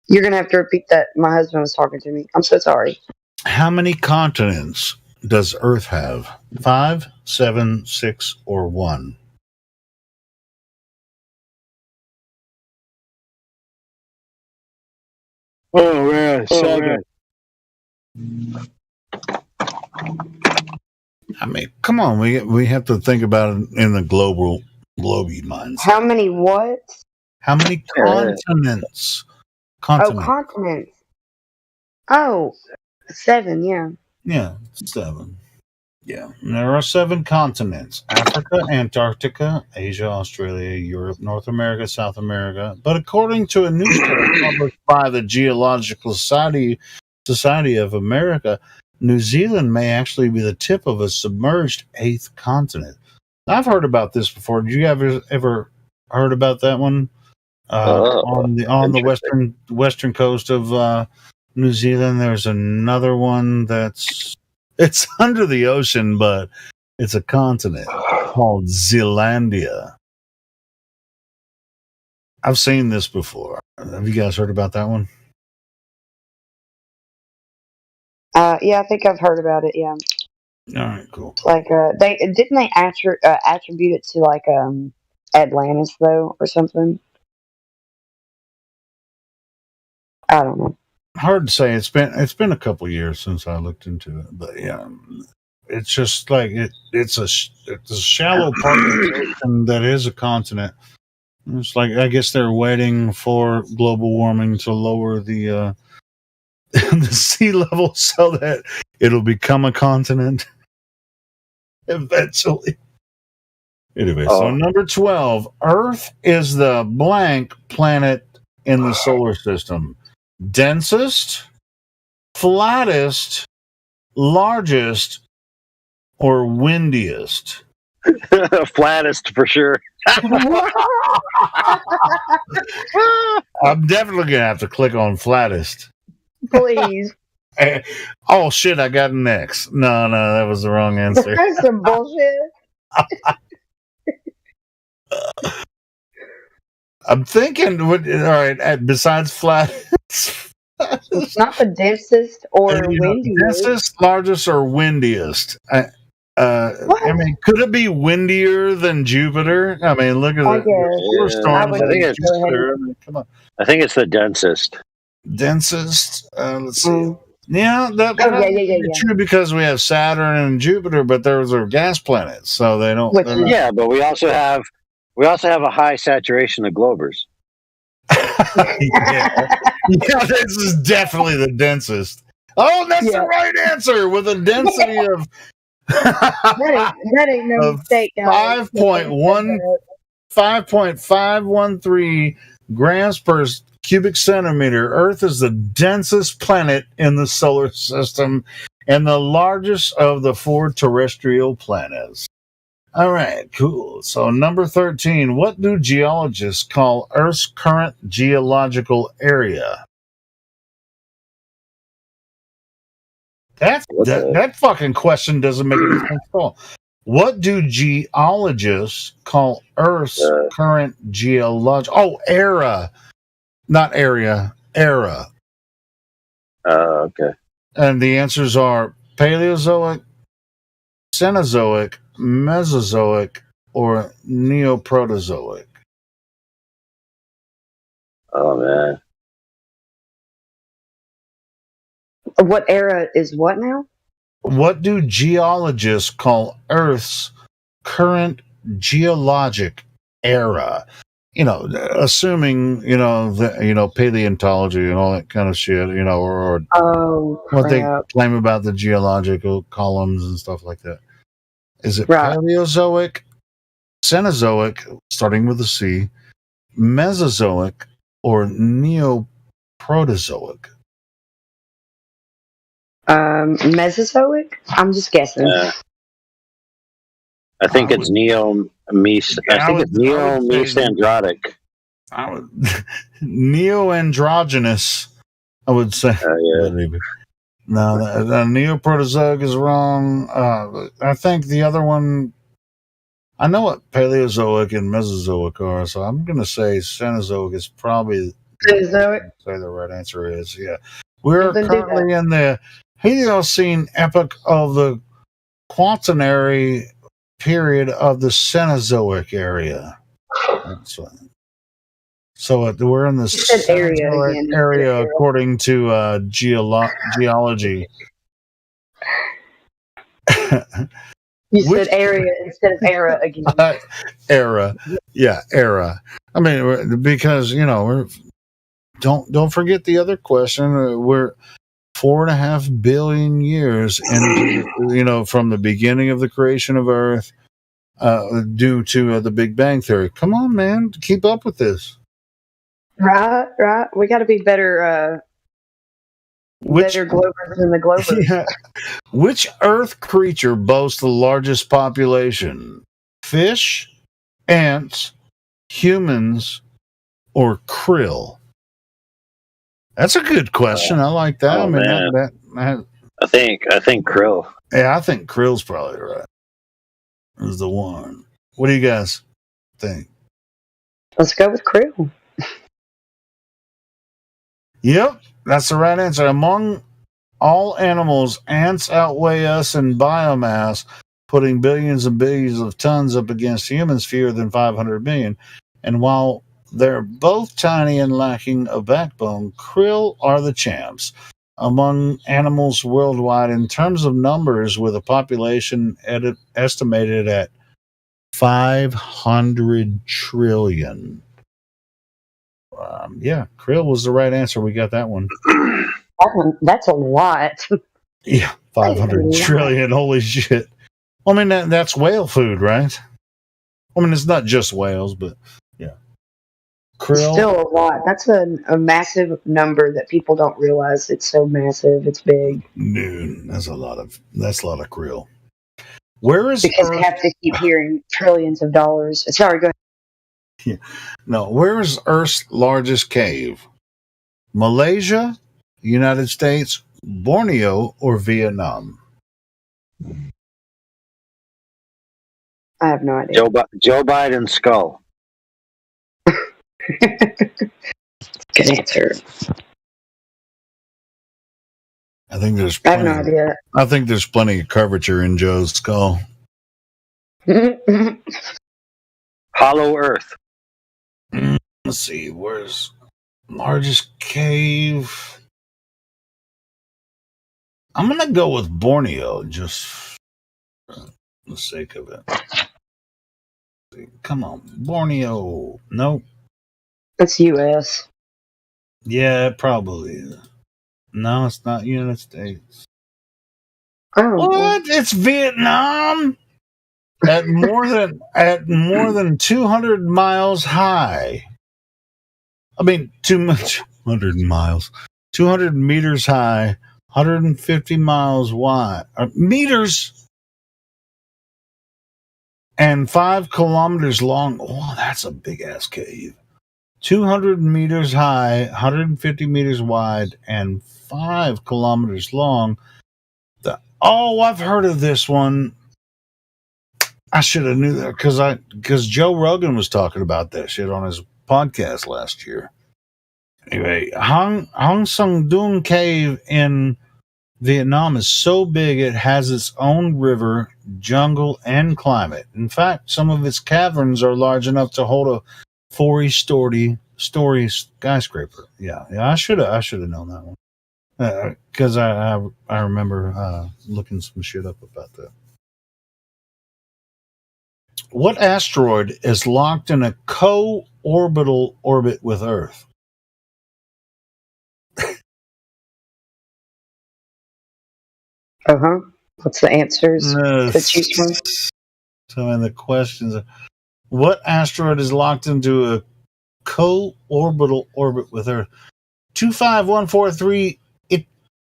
You're gonna have to repeat that. My husband was talking to me. I'm so sorry. How many continents does Earth have? 5, 7, 6, or 1? Oh man, 7. I mean, come on. We have to think about it in the global mindset. How many what? How many continents? Oh, continents. Oh, 7, yeah. Yeah, 7. Yeah, and there are 7 continents: Africa, Antarctica, Asia, Australia, Europe, North America, South America. But according to a new study published by the Geological Society Society of America, New Zealand may actually be the tip of a submerged 8th continent. I've heard about this before. Did you ever heard about that one? On the western coast of New Zealand, there's another one it's under the ocean, but it's a continent called Zealandia. I've seen this before. Have you guys heard about that one? Yeah, I think I've heard about it. Yeah. All right, cool. Like they attribute it to like Atlantis though or something. I don't know. Hard to say. It's been a couple years since I looked into it, but yeah, it's just like it's a shallow part of the ocean that is a continent. It's like I guess they're waiting for global warming to lower the the sea level so that it'll become a continent eventually. Anyway, so number 12, Earth is the blank planet in the solar system. Densest, flattest, largest, or windiest? Flattest for sure. I'm definitely gonna have to click on flattest. Please. Oh shit! I got an X. No, that was the wrong answer. That's some bullshit. I'm thinking. All right. Besides flat, it's not the densest or windiest. Densest, largest, or windiest. I mean, could it be windier than Jupiter? I mean, look at the storms. I think Jupiter. I mean, come on. I think it's the densest. Densest. Let's see. Yeah, that be true because we have Saturn and Jupiter, but those are gas planets, so they don't. Yeah, but we also have a high saturation of globers. yeah, this is definitely the densest. Oh, that's the right answer with a density of that ain't no mistake. 5.513 grams per cubic centimeter. Earth is the densest planet in the solar system and the largest of the 4 terrestrial planets. All right, cool. So number 13, what do geologists call Earth's current geological area? That fucking question doesn't make any sense at all. What do geologists call Earth's current geological era? Not area, era. Okay. And the answers are Paleozoic, Cenozoic, Mesozoic, or Neoprotozoic. Oh man. What era is what now? What do geologists call Earth's current geologic era? Assuming, paleontology and all that kind of shit, or what they claim about the geological columns and stuff like that. Is it Paleozoic, Cenozoic, starting with a C, Mesozoic, or Neoprotozoic? Mesozoic? I'm just guessing. I think it's Neo-Mesandrotic. Neo-androgynous, I would say. No, Neoprotozoic is wrong. I think the other one, I know what Paleozoic and Mesozoic are, so I'm going to say Cenozoic is probably Cenozoic. Say the right answer is, yeah. We're currently in the Paleocene epoch of the Quaternary period of the Cenozoic area. So we're in the Cenozoic area according to geology. You said area instead of era again. Era. Yeah, era. I mean, because, don't forget the other question. We're 4.5 billion years into, from the beginning of the creation of Earth, due to the Big Bang Theory. Come on, man, keep up with this. Right. We got to be better Better Globers than the Globers. Yeah. Which Earth creature boasts the largest population? Fish, ants, humans, or krill? That's a good question. I like that. Oh, I mean, man. that I think krill. yeah, I think krill's probably right. Is the one. What do you guys think? Let's go with krill. Yep, that's the right answer. Among all animals, ants outweigh us in biomass, putting billions and billions of tons up against humans fewer than 500 million. And while they're both tiny and lacking a backbone, krill are the champs among animals worldwide in terms of numbers, with a population estimated at 500 trillion. Yeah, krill was the right answer. We got that one. That's a lot. Yeah, 500 trillion. Holy shit. I mean, that's whale food, right? I mean, it's not just whales, but yeah. Krill. Still a lot. That's a massive number that people don't realize. It's so massive. It's big. Dude, that's a lot of krill. Where is because Earth? they have to keep hearing trillions of dollars. Sorry, go ahead. Yeah. No, where is Earth's largest cave? Malaysia, United States, Borneo, or Vietnam? I have no idea. Joe Biden's skull. Good answer. I think there's I have plenty. no idea. I think there's plenty of curvature in Joe's skull. Hollow Earth. Let's see. Where's largest cave? I'm gonna go with Borneo, just for the sake of it. Come on, Borneo. Nope. That's U.S. Yeah, it probably is. No, it's not United States. Oh, what? It's Vietnam. At more than 200 miles high. I mean, 200 miles. 200 meters high, 150 miles wide. Meters and 5 kilometers long. Oh, that's a big ass cave. 200 meters high, 150 meters wide, and 5 kilometers long. I've heard of this one. I should have knew that because Joe Rogan was talking about that shit on his podcast last year. Anyway, Hang Sung Dung Cave in Vietnam is so big it has its own river, jungle, and climate. In fact, some of its caverns are large enough to hold a 40-story skyscraper. Yeah, I should have known that one because I remember looking some shit up about that. What asteroid is locked in a co-orbital orbit with Earth? What's the answers to choose from? So, in the questions, what asteroid is locked into a co-orbital orbit with Earth? 25143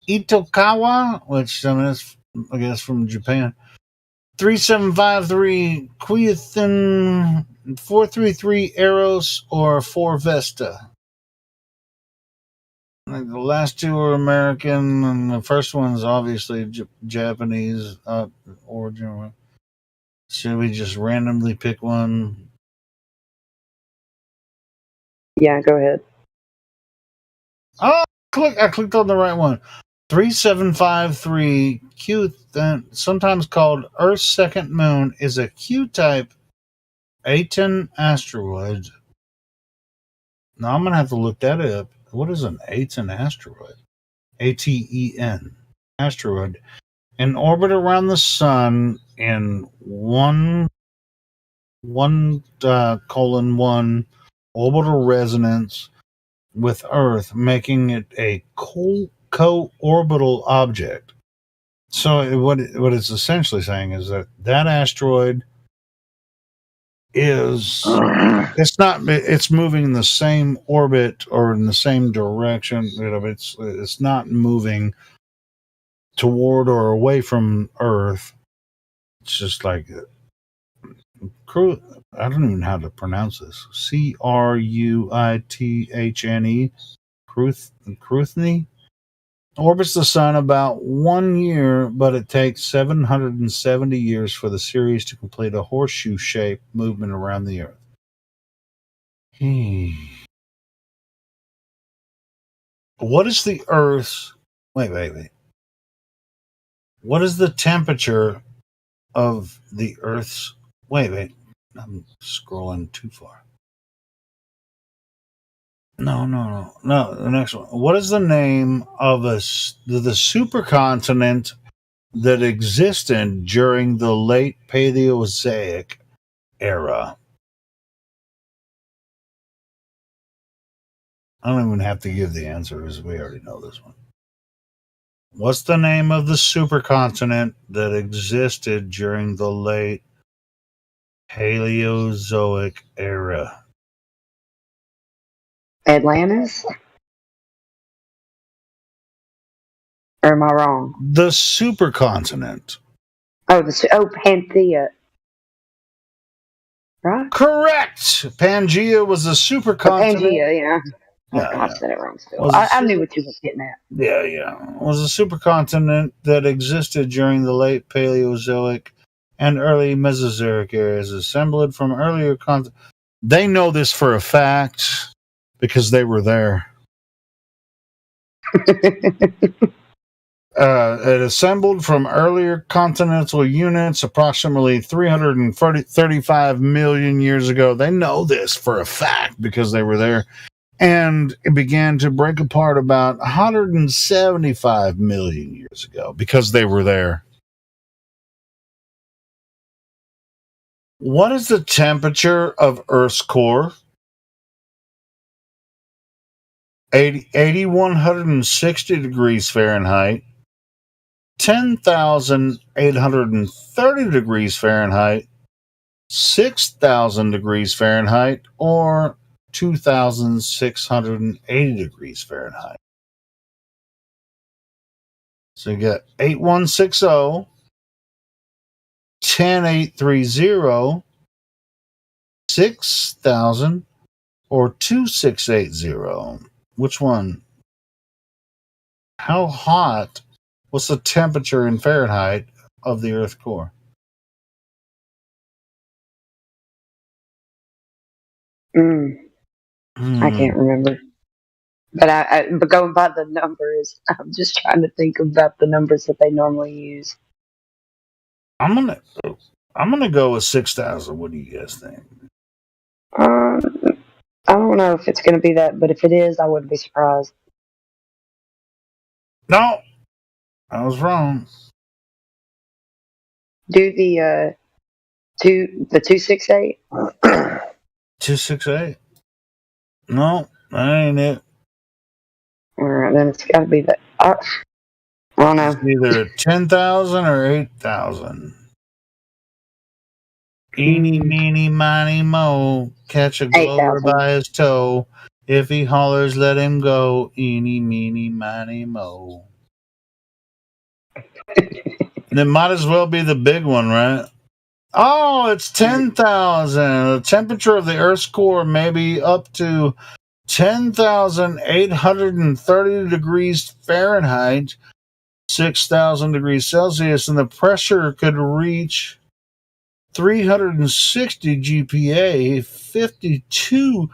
Itokawa, which is, I guess, from Japan. 3753 Queethan, 433 Eros, or 4 Vesta. I think the last two are American, and the first one's obviously Japanese origin. Should we just randomly pick one? Yeah, go ahead. Oh, I clicked on the right one. 3753 Q, sometimes called Earth's second moon, is a Q-type Aten asteroid. Now I'm gonna have to look that up. What is an Aten asteroid? ATEN asteroid. In orbit around the sun in 1:1 orbital resonance with Earth, making it a co-orbital object. So what it's essentially saying is that asteroid is it's moving in the same orbit or in the same direction. It's not moving toward or away from Earth. It's just like I don't even know how to pronounce this. Cruithne. Cruithne orbits the sun about 1 year, but it takes 770 years for the series to complete a horseshoe-shaped movement around the Earth. What is the Earth's... Wait. What is the temperature of the Earth's... Wait. I'm scrolling too far. No. The next one. What is the name of the supercontinent that existed during the late Paleozoic era? I don't even have to give the answer, because we already know this one. What's the name of the supercontinent that existed during the late Paleozoic era? Atlantis? Or am I wrong? The supercontinent. Panthea. Right? Correct! Pangea was a supercontinent. Pangea, yeah. Yeah. I said it wrong still. I knew what you were getting at. Yeah. It was a supercontinent that existed during the late Paleozoic and early Mesozoic eras, assembled from earlier continents. They know this for a fact because they were there. It assembled from earlier continental units approximately 335 million years ago. They know this for a fact because they were there. And it began to break apart about 175 million years ago because they were there. What is the temperature of Earth's core? 8,160 degrees Fahrenheit, 10,830 degrees Fahrenheit, 6,000 degrees Fahrenheit, or 2,680 degrees Fahrenheit. So you get 8160, 10830, 6,000, or 2680. Which one? How hot? What's the temperature in Fahrenheit of the Earth core? I can't remember. But but going by the numbers, I'm just trying to think about the numbers that they normally use. I'm gonna go with 6,000. What do you guys think? I don't know if it's going to be that, but if it is, I wouldn't be surprised. No, I was wrong. Do the 268? 268. No, that ain't it. All right, then it's got to be that. I don't know. It's either 10,000 or 8,000. Eeny, meeny, miny, mo. Catch a glober 8,000. by his toe. If he hollers, let him go. Eeny, meeny, miny, mo. It might as well be the big one, right? Oh, it's 10,000. The temperature of the Earth's core may be up to 10,830 degrees Fahrenheit, 6,000 degrees Celsius, and the pressure could reach 360 GPa, 52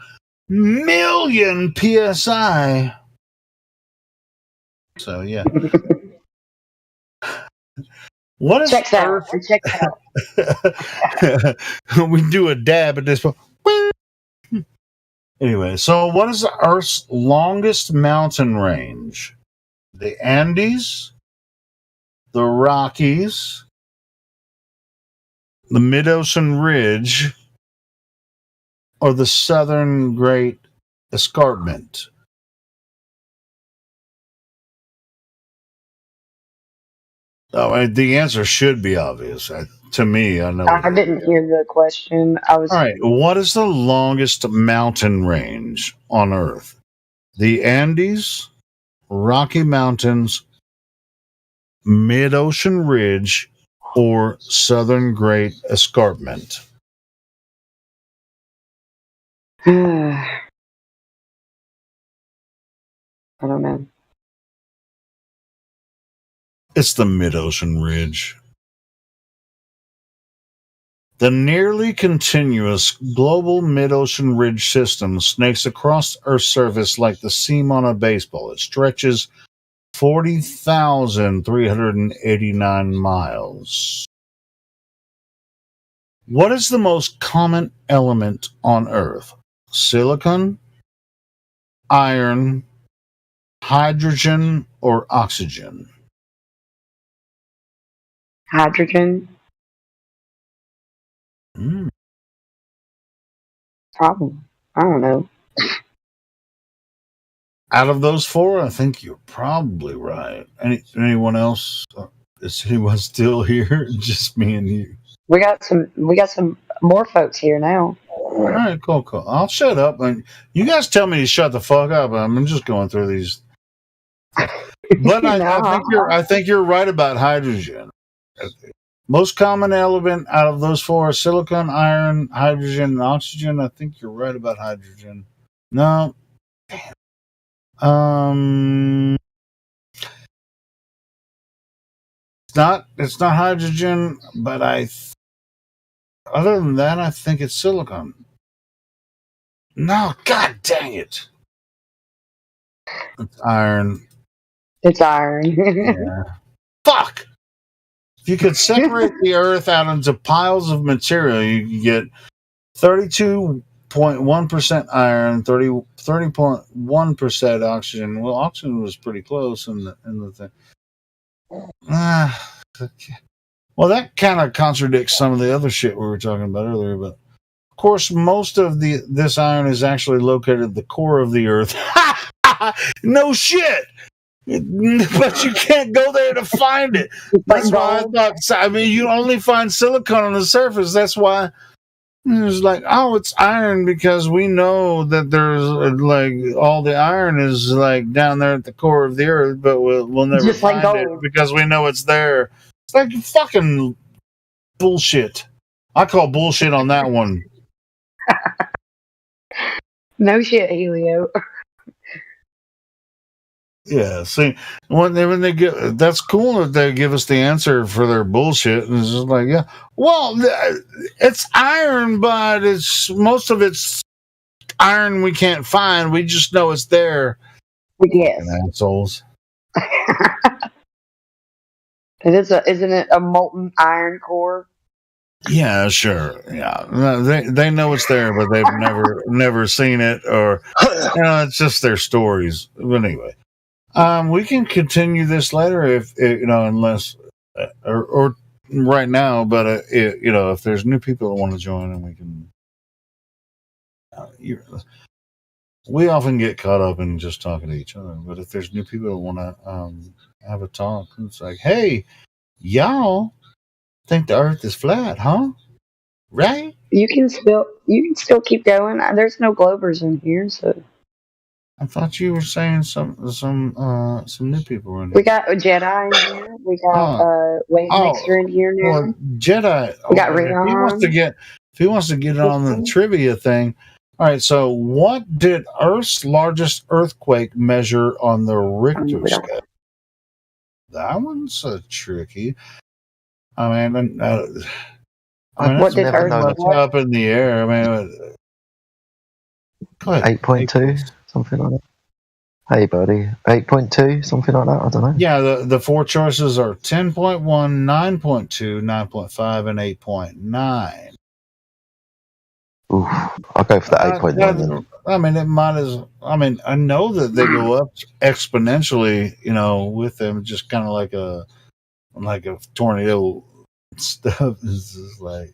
million PSI. So, yeah. What is Checks Earth? out. Checks out. We do a dab at this one. Anyway, so what is the Earth's longest mountain range? The Andes, the Rockies, the Mid-Ocean Ridge, or the Southern Great Escarpment? Oh, the answer should be obvious. To me, I know. I didn't hear the question. I was. All right. What is the longest mountain range on Earth? The Andes, Rocky Mountains, Mid-Ocean Ridge, or Southern Great Escarpment? I don't know. It's the Mid-Ocean Ridge. The nearly continuous global mid-ocean ridge system snakes across Earth's surface like the seam on a baseball. It stretches 40,389 miles. What is the most common element on Earth? Silicon, iron, hydrogen, or oxygen? Hydrogen. Problem. I don't know. Out of those four, I think you're probably right. Anyone else? Is anyone still here? Just me and you. We got some more folks here now. All right, cool. I'll shut up. And you guys tell me to shut the fuck up. I'm just going through these. But I think you're right about hydrogen. Most common element out of those four are silicon, iron, hydrogen, and oxygen. I think you're right about hydrogen. No. It's not hydrogen, but other than that, I think it's silicon. No, god dang it. It's iron. It's iron. Yeah. Fuck! If you could separate the Earth out into piles of material, you could get 32.1% iron, 30.1% oxygen. Well, oxygen was pretty close in the thing. Well, that kind of contradicts some of the other shit we were talking about earlier, but of course, most of this iron is actually located at the core of the Earth. No shit! But you can't go there to find it. That's why I thought. I mean, you only find silicon on the surface. That's why it's like, oh, it's iron because we know that there's like all the iron is like down there at the core of the Earth, but we'll never find it because we know it's there. It's like fucking bullshit. I call bullshit on that one. No shit, Helio. Yeah, see, when they get, that's cool that they give us the answer for their bullshit, and it's just like, yeah, well, it's iron, but most of it's iron we can't find. We just know it's there. Yes, assholes. Isn't it a molten iron core? Yeah, sure. Yeah, they know it's there, but they've never seen it, or it's just their stories. But anyway. We can continue this later if unless or right now. But if there's new people that want to join, and we can. We often get caught up in just talking to each other. But if there's new people that want to have a talk, it's like, hey, y'all think the Earth is flat, huh? Right? You can still keep going. There's no globers in here, so. I thought you were saying some new people were in here. We got a Jedi in here. We got Wave Mixer in here now. Well, Jedi. We got Rion. If he wants to get on the trivia thing. All right. So, what did Earth's largest earthquake measure on the Richter scale? That one's tricky. I mean, what did Earth up in the air? I mean, go ahead. 8.2. Something like that. Hey, buddy. 8.2, something like that. I don't know. Yeah, the four choices are 10.1, 9.2, 9.5, and 8.9. Oof, I'll go for the 8.9. I mean, it might as. I mean, I know that they go up exponentially. With them, just kind of like a tornado stuff. It's just like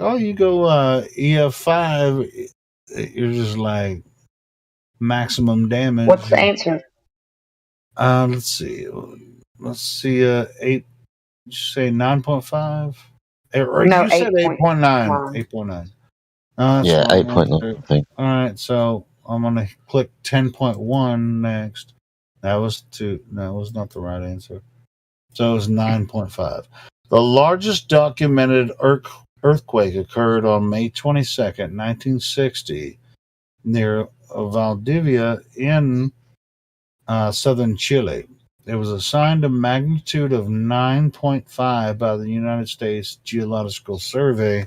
oh, you go EF5, you're just like. Maximum damage. What's the answer? Let's see. 8. Did you say 9.5? Or No, you said 8.9. 8.9. 8.9. That's Yeah, wrong 8.9, answer. I think. All right, so I'm going to click 10.1 next. That was not the right answer. So it was 9.5. The largest documented earthquake occurred on May 22nd, 1960, near Valdivia in southern Chile. It was assigned a magnitude of 9.5 by the United States Geological Survey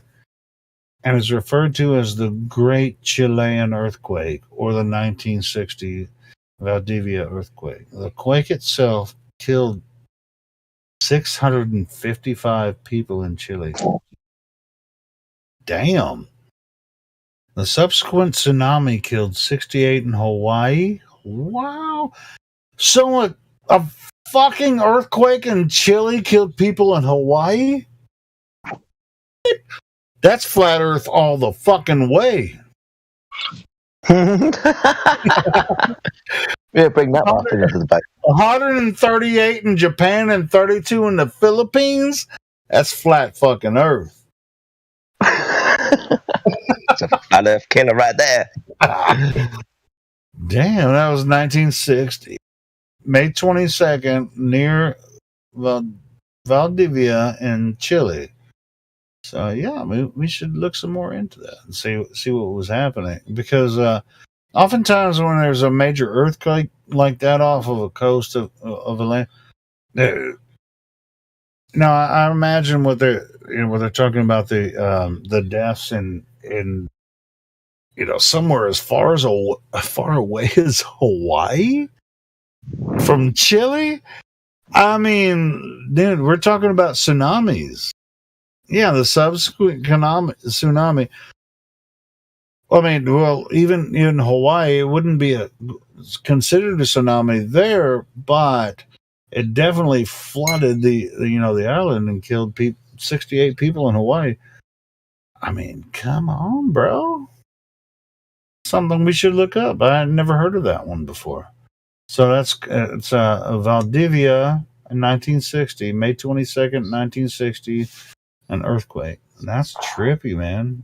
and is referred to as the Great Chilean Earthquake or the 1960 Valdivia earthquake. The quake itself killed 655 people in Chile. Damn. The subsequent tsunami killed 68 in Hawaii. Wow. So a fucking earthquake in Chile killed people in Hawaii? That's flat earth all the fucking way. Yeah, bring that up into the debate. 138 in Japan and 32 in the Philippines? That's flat fucking earth. It's a flat earth killer right there. Damn, that was 1960. May 22nd, near Valdivia in Chile. So yeah, we should look some more into that and see what was happening, because oftentimes when there's a major earthquake like that off of a coast of a land, now I imagine what they're talking about, the deaths in somewhere as far away as Hawaii from Chile. I mean, dude, we're talking about tsunamis. Yeah, the subsequent tsunami. I mean, well, even in Hawaii, it wouldn't be considered a tsunami there, but it definitely flooded the island and killed 68 people in Hawaii. I mean, come on, bro. Something we should look up. I had never heard of that one before. So it's Valdivia in 1960, May 22nd, 1960, an earthquake. That's trippy, man.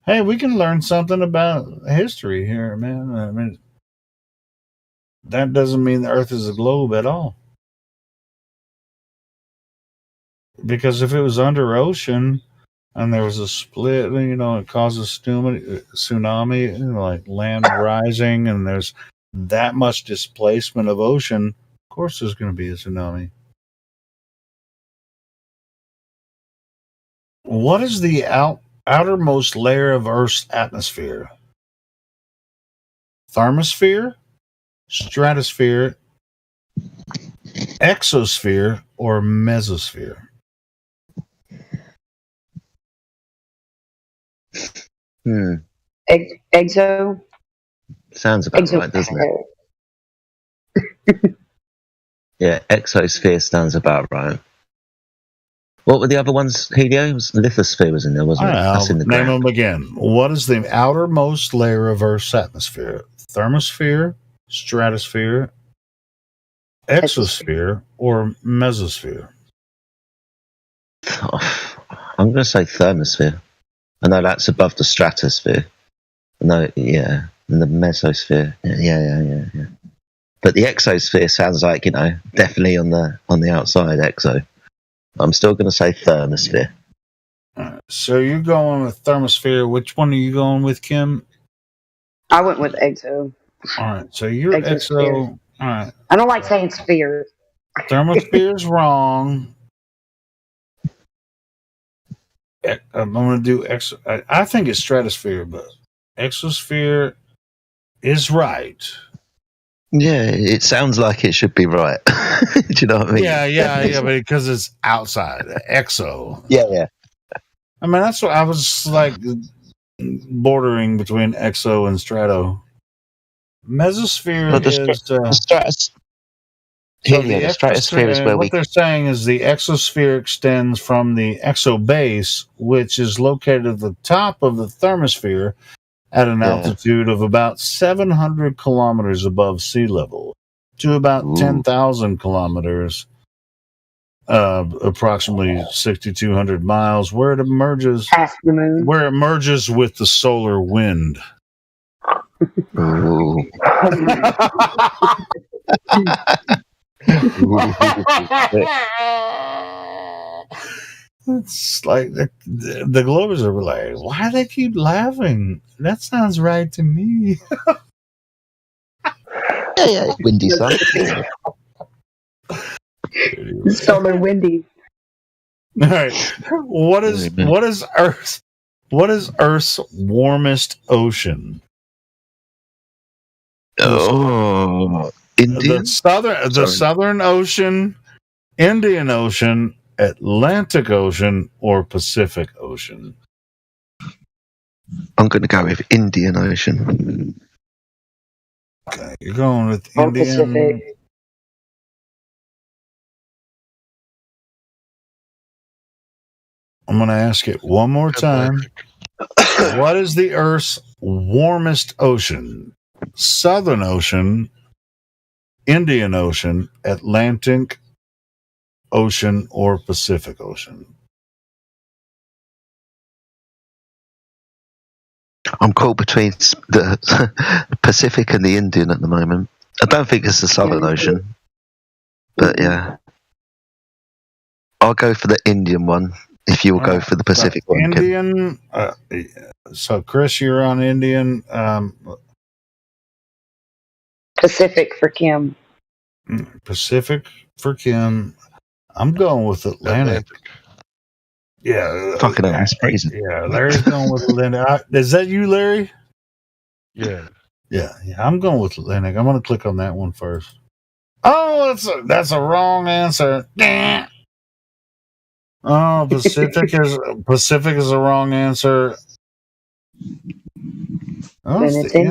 Hey, we can learn something about history here, man. I mean, that doesn't mean the Earth is a globe at all. Because if it was under ocean and there was a split, it causes tsunami, like land rising, and there's that much displacement of ocean, of course there's going to be a tsunami. What is the outermost layer of Earth's atmosphere? Thermosphere, stratosphere, exosphere, or mesosphere? Exo. Sounds about right, doesn't it? Yeah, exosphere sounds about right. What were the other ones, Helio? Lithosphere was in there, wasn't it? That's in the name ground. them again. What is the outermost layer of Earth's atmosphere? Thermosphere, stratosphere, exosphere, or mesosphere? I'm going to say thermosphere. I know that's above the stratosphere. No, yeah. And the mesosphere. Yeah. But the exosphere sounds like, definitely on the outside, exo. I'm still going to say thermosphere. So you're going with thermosphere. Which one are you going with, Kim? I went with exo. All right. So you're exo. All right. I don't like saying sphere. Thermosphere is wrong. I'm going to do exo. I think it's stratosphere, but exosphere is right. Yeah, it sounds like it should be right. Do you know what I mean? Yeah, but because it's outside, exo. Yeah. I mean, that's what I was like, bordering between exo and strato. Mesosphere is the stratosphere is where what they're saying is the exosphere extends from the exobase, which is located at the top of the thermosphere at an altitude of about 700 kilometers above sea level to about 10,000 kilometers approximately 6,200 miles, where it merges with the solar wind. Ooh. It's like the Globers are like, why do they keep laughing? That sounds right to me. Yeah, windy sun. Solar windy. All right. What is Earth's warmest ocean? Oh, Indian? The Southern Ocean, Indian Ocean, Atlantic Ocean, or Pacific Ocean? I'm going to go with Indian Ocean. Okay, you're going with Indian. Pacific. I'm going to ask it one more time. What is the Earth's warmest ocean? Southern Ocean, Indian Ocean, Atlantic Ocean, or Pacific Ocean? I'm caught between the Pacific and the Indian at the moment. I don't think it's the Southern Ocean. But yeah. I'll go for the Indian one if you'll go for the Pacific one. Indian. So, Chris, you're on Indian. Pacific for Kim. Pacific for Kim. I'm going with Atlantic. Yeah. Fucking hell, that's crazy. Yeah, Larry's going with Atlantic. Is that you, Larry? Yeah. Yeah. I'm going with Atlantic. I'm going to click on that one first. Oh, that's a wrong answer. Oh, Pacific is a wrong answer. Oh, it's the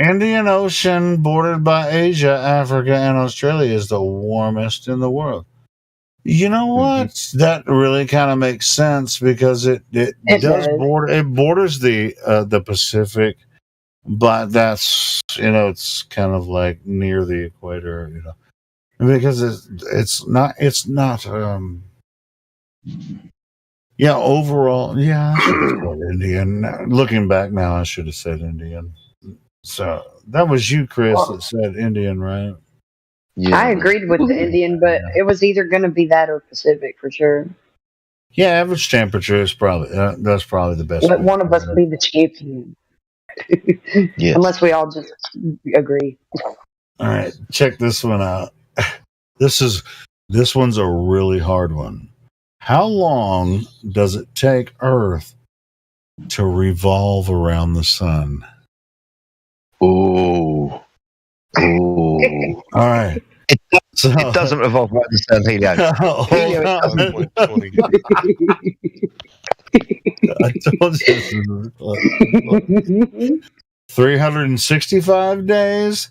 Indian Ocean, bordered by Asia, Africa, and Australia, is the warmest in the world. You know what? Mm-hmm. That really kind of makes sense because it does border. It borders the Pacific, but that's it's kind of like near the equator, because it's not. Yeah, overall, yeah, I should have said Indian. Looking back now, I should have said Indian. So that was you, Chris, that said Indian, right? Yeah. I agreed with the Indian, but it was either going to be that or Pacific for sure. Yeah, average temperature is probably that's probably the best. Let one of us be the champion. Yes. Unless we all just agree. All right, check this one out. This one's a really hard one. How long does it take Earth to revolve around the sun? Ooh. All right. It doesn't revolve around the sun, Helio. I told you. 365 days,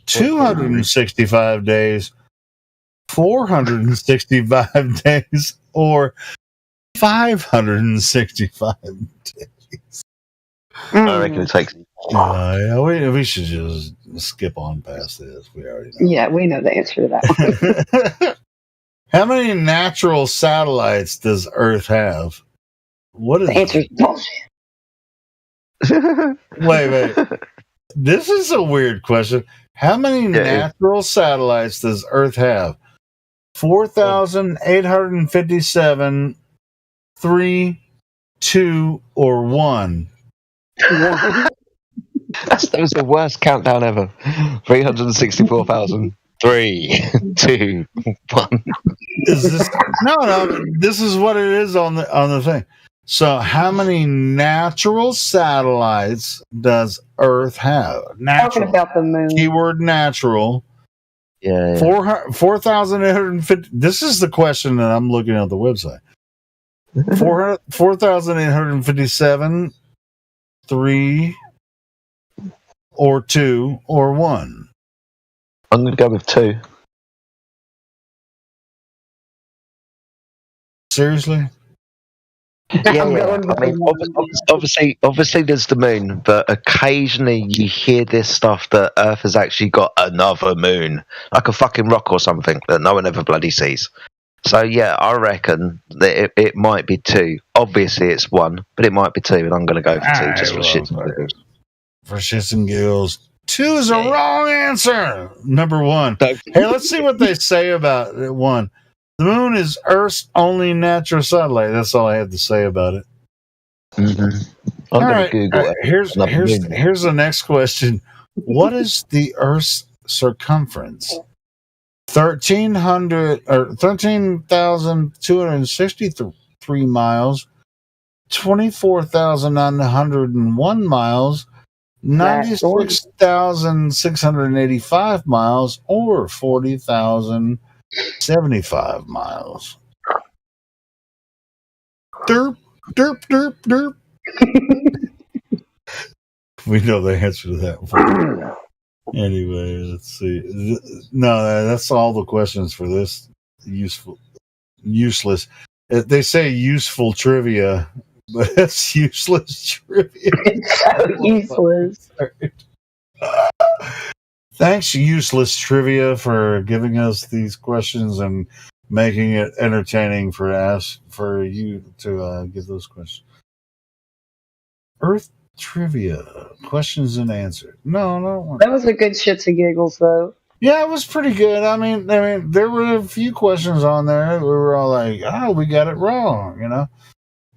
265 days, 465 days, or 565 days. I reckon it takes. Yeah, we should just skip on past this. We already know. Yeah, we know the answer to that one. How many natural satellites does Earth have? What is the answer? Is bullshit. Wait. This is a weird question. How many natural satellites does Earth have? 4,857, 3, 2, or 1? That was the worst countdown ever. 364,000. 3, 2, 1. Is this no? This is what it is on the thing. So, how many natural satellites does Earth have? Natural. Talking about the moon. Keyword natural. Yeah. 4,850. This is the question that I'm looking at the website. 4,857, 3, or 2, or 1. I'm going to go with 2. Seriously? Yeah. I mean, obviously, there's the moon, but occasionally you hear this stuff that Earth has actually got another moon, like a fucking rock or something that no one ever bloody sees. So yeah, I reckon that it might be 2. Obviously, it's 1, but it might be 2, and I'm going to go for 2 just for shits and giggles. For shits and giggles, 2 is a wrong answer. Number 1. Hey, let's see what they say about 1. The moon is Earth's only natural satellite. That's all I have to say about it. Mm-hmm. All right. Here's the next question. What is the Earth's circumference? 13,263 miles, 24,901 miles, 96,685 miles, or 40,075 miles. Derp, derp, derp, derp. We know the answer to that one. Anyway, let's see. No, that's all the questions for this useless. They say useful trivia, but it's useless trivia. It's so useless. Thanks, useless trivia, for giving us these questions and making it entertaining for you to give those questions. Earth trivia, questions and answers. No. That was a good shits and giggles, though. Yeah, it was pretty good. I mean, there were a few questions on there. We were all like, "Oh, we got it wrong,"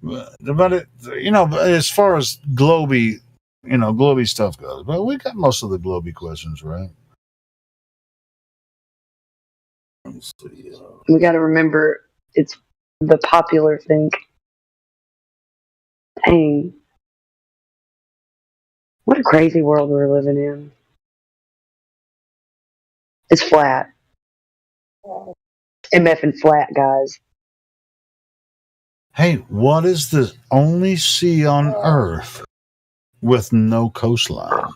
But it, as far as globy stuff goes, but we got most of the globy questions right. Let's see. We got to remember it's the popular thing. Dang. What a crazy world we're living in. It's flat. MF and flat, guys. Hey, what is the only sea on Earth with no coastline?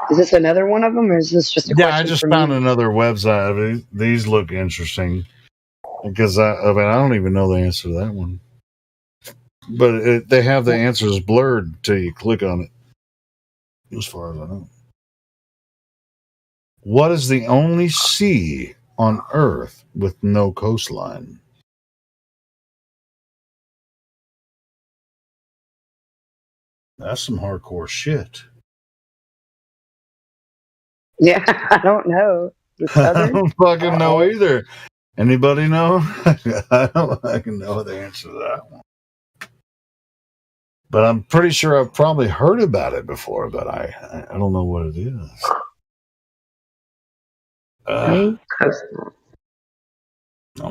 Is this another one of them, or is this just a question? Yeah, I just found another website. These look interesting because I don't even know the answer to that one. But they have the answers blurred till you click on it. As far as I know. What is the only sea on Earth with no coastline? That's some hardcore shit. Yeah, I don't know. I don't fucking know either. Anybody know? I don't fucking know the answer to that one. But I'm pretty sure I've probably heard about it before, but I don't know what it is. I'm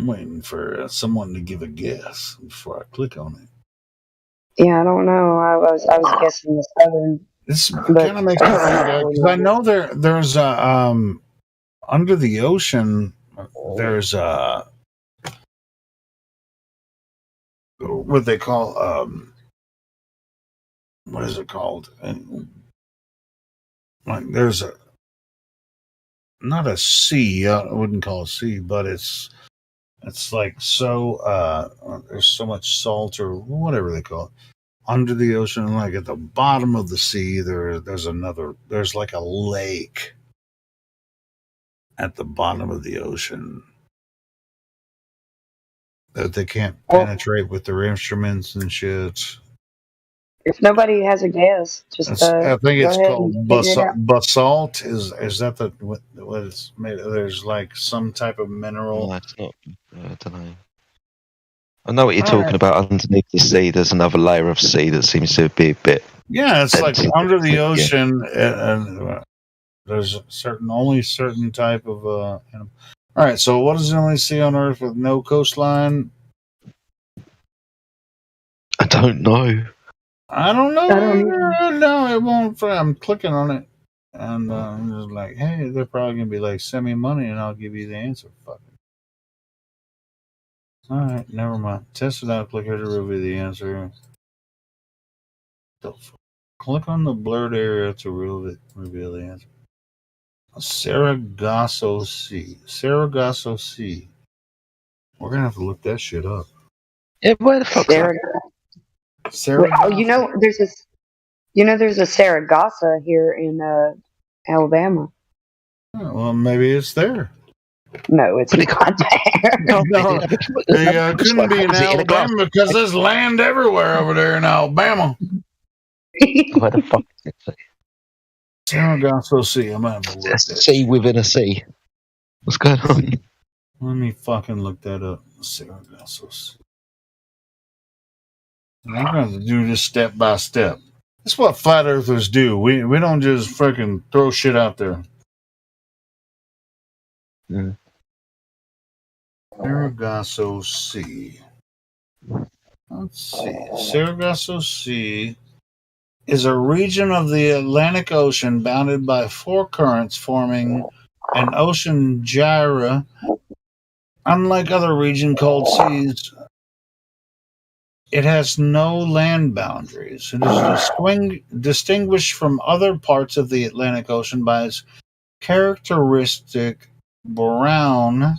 waiting for someone to give a guess before I click on it. Yeah, I don't know. I was guessing the southern. This kind of makes me think because I know there's under the ocean there's what they call what is it called? And like there's not a sea. I wouldn't call it a sea, but it's like so there's so much salt or whatever they call it under the ocean. Like at the bottom of the sea, there's like a lake at the bottom of the ocean that they can't penetrate with their instruments and shit. If nobody has a guess, just I think it's called basalt. basalt. Is that what it's made of? There's like some type of mineral. No, it's not. I don't know. I know what you're talking about. Underneath the sea, there's another layer of sea that seems to be a bit. Yeah, it's like under the ocean, and there's only certain type of animal. All right, so what is the only sea on Earth with no coastline? I don't know. I don't know. No, it won't. I'm clicking on it, and I'm just like, hey, they're probably gonna be like, send me money, and I'll give you the answer. Fuck it. All right, never mind. Test it out. Click here to reveal the answer. Click on the blurred area to reveal the answer. Sargasso Sea. Sargasso Sea. We're gonna have to look that shit up. Yeah, where the fuck's that? Oh, there's a Saragossa here in Alabama. Well, maybe it's there. No, it's not there. No, they couldn't be in Alabama because there's land everywhere over there in Alabama. Where the fuck is it? Sargasso Sea. I'm gonna look It's a sea within a sea. What's going on? Let me fucking look that up. Sargasso Sea. And I'm going to do this step by step. That's what flat earthers do. We don't just fucking throw shit out there. Sargasso Sea. Let's see. Sargasso Sea is a region of the Atlantic Ocean bounded by 4 currents forming an ocean gyre. Unlike other region called seas, it has no land boundaries. It is distinguished from other parts of the Atlantic Ocean by its characteristic brown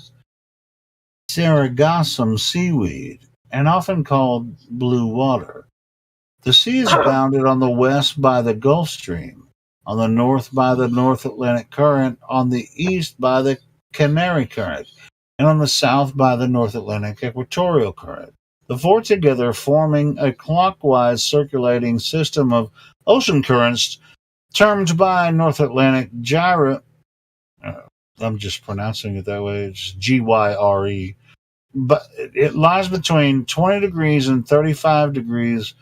Sargassum seaweed, and often called blue water. The sea is bounded on the west by the Gulf Stream, on the north by the North Atlantic Current, on the east by the Canary Current, and on the south by the North Atlantic Equatorial Current. The 4 together forming a clockwise circulating system of ocean currents termed by North Atlantic gyre. I'm just pronouncing it that way. It's Gyre. But it lies between 20 degrees and 35 degrees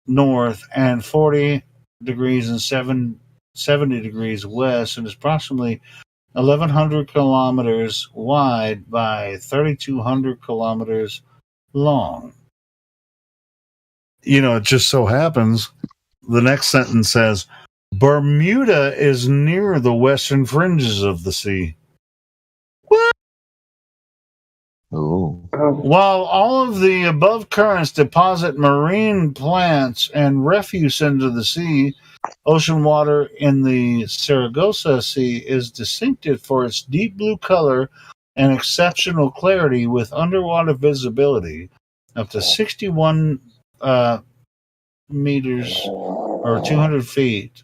north and 40 degrees and 70 degrees west, and is approximately 1,100 kilometers wide by 3,200 kilometers long. It just so happens the next sentence says Bermuda is near the western fringes of the sea. What? Ooh. While all of the above currents deposit marine plants and refuse into the sea, ocean water in the Sargasso Sea is distinctive for its deep blue color and exceptional clarity with underwater visibility up to 61 meters or 200 feet.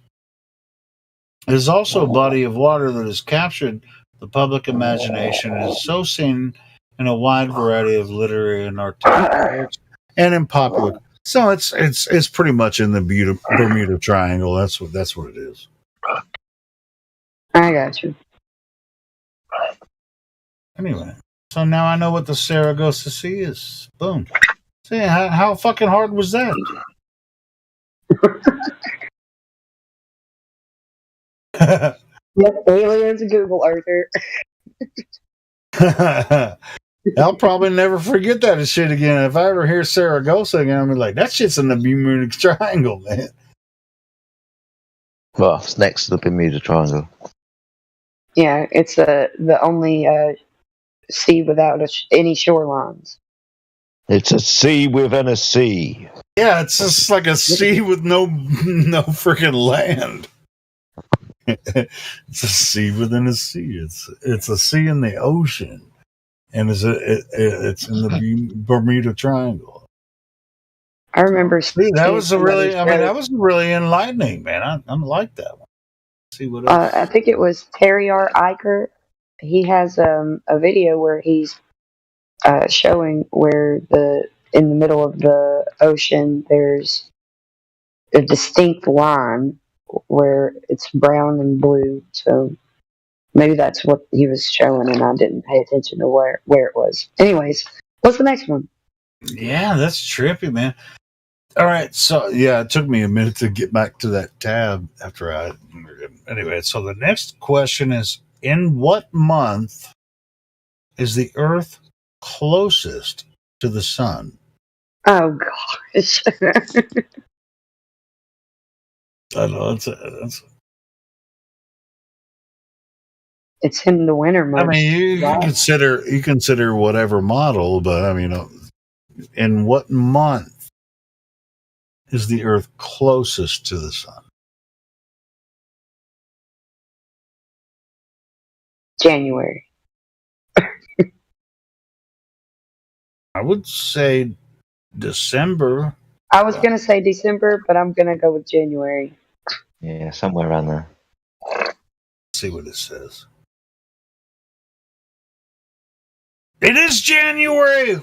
It is also a body of water that has captured the public imagination and is so seen in a wide variety of literary and artistic works and in popular. So it's pretty much in the Bermuda Triangle. That's what it is. I got you. Anyway, so now I know what the Sargasso Sea is. Boom. See, how fucking hard was that? Yep, aliens Google Earther. I'll probably never forget that shit again. If I ever hear Saragossa again, I'm like, that shit's in the Bermuda Triangle, man. Well, it's next to the Bermuda Triangle. Yeah, it's the only sea without any shorelines. It's a sea within a sea. Yeah, it's just like a sea with no freaking land. It's a sea within a sea. It's a sea in the ocean, and it's in the Bermuda Triangle. I remember. Dude, that was really enlightening, man. I like that one. Let's see what else. I think it was Terry R. Eicher. He has a video where he's showing where in the middle of the ocean there's a distinct line where it's brown and blue. So maybe that's what he was showing, and I didn't pay attention to where it was. Anyways, what's the next one? Yeah, that's trippy, man. All right, so yeah, it took me a minute to get back to that tab after I. Anyway, so the next question is: in what month is the Earth closest to the sun? Oh gosh. I know it's in the winter months. I mean, you consider whatever model, but I mean, in what month is the Earth closest to the sun? January. I would say December. I was gonna say December, but I'm gonna go with January. Yeah, somewhere around there. Let's see what it says. It is January.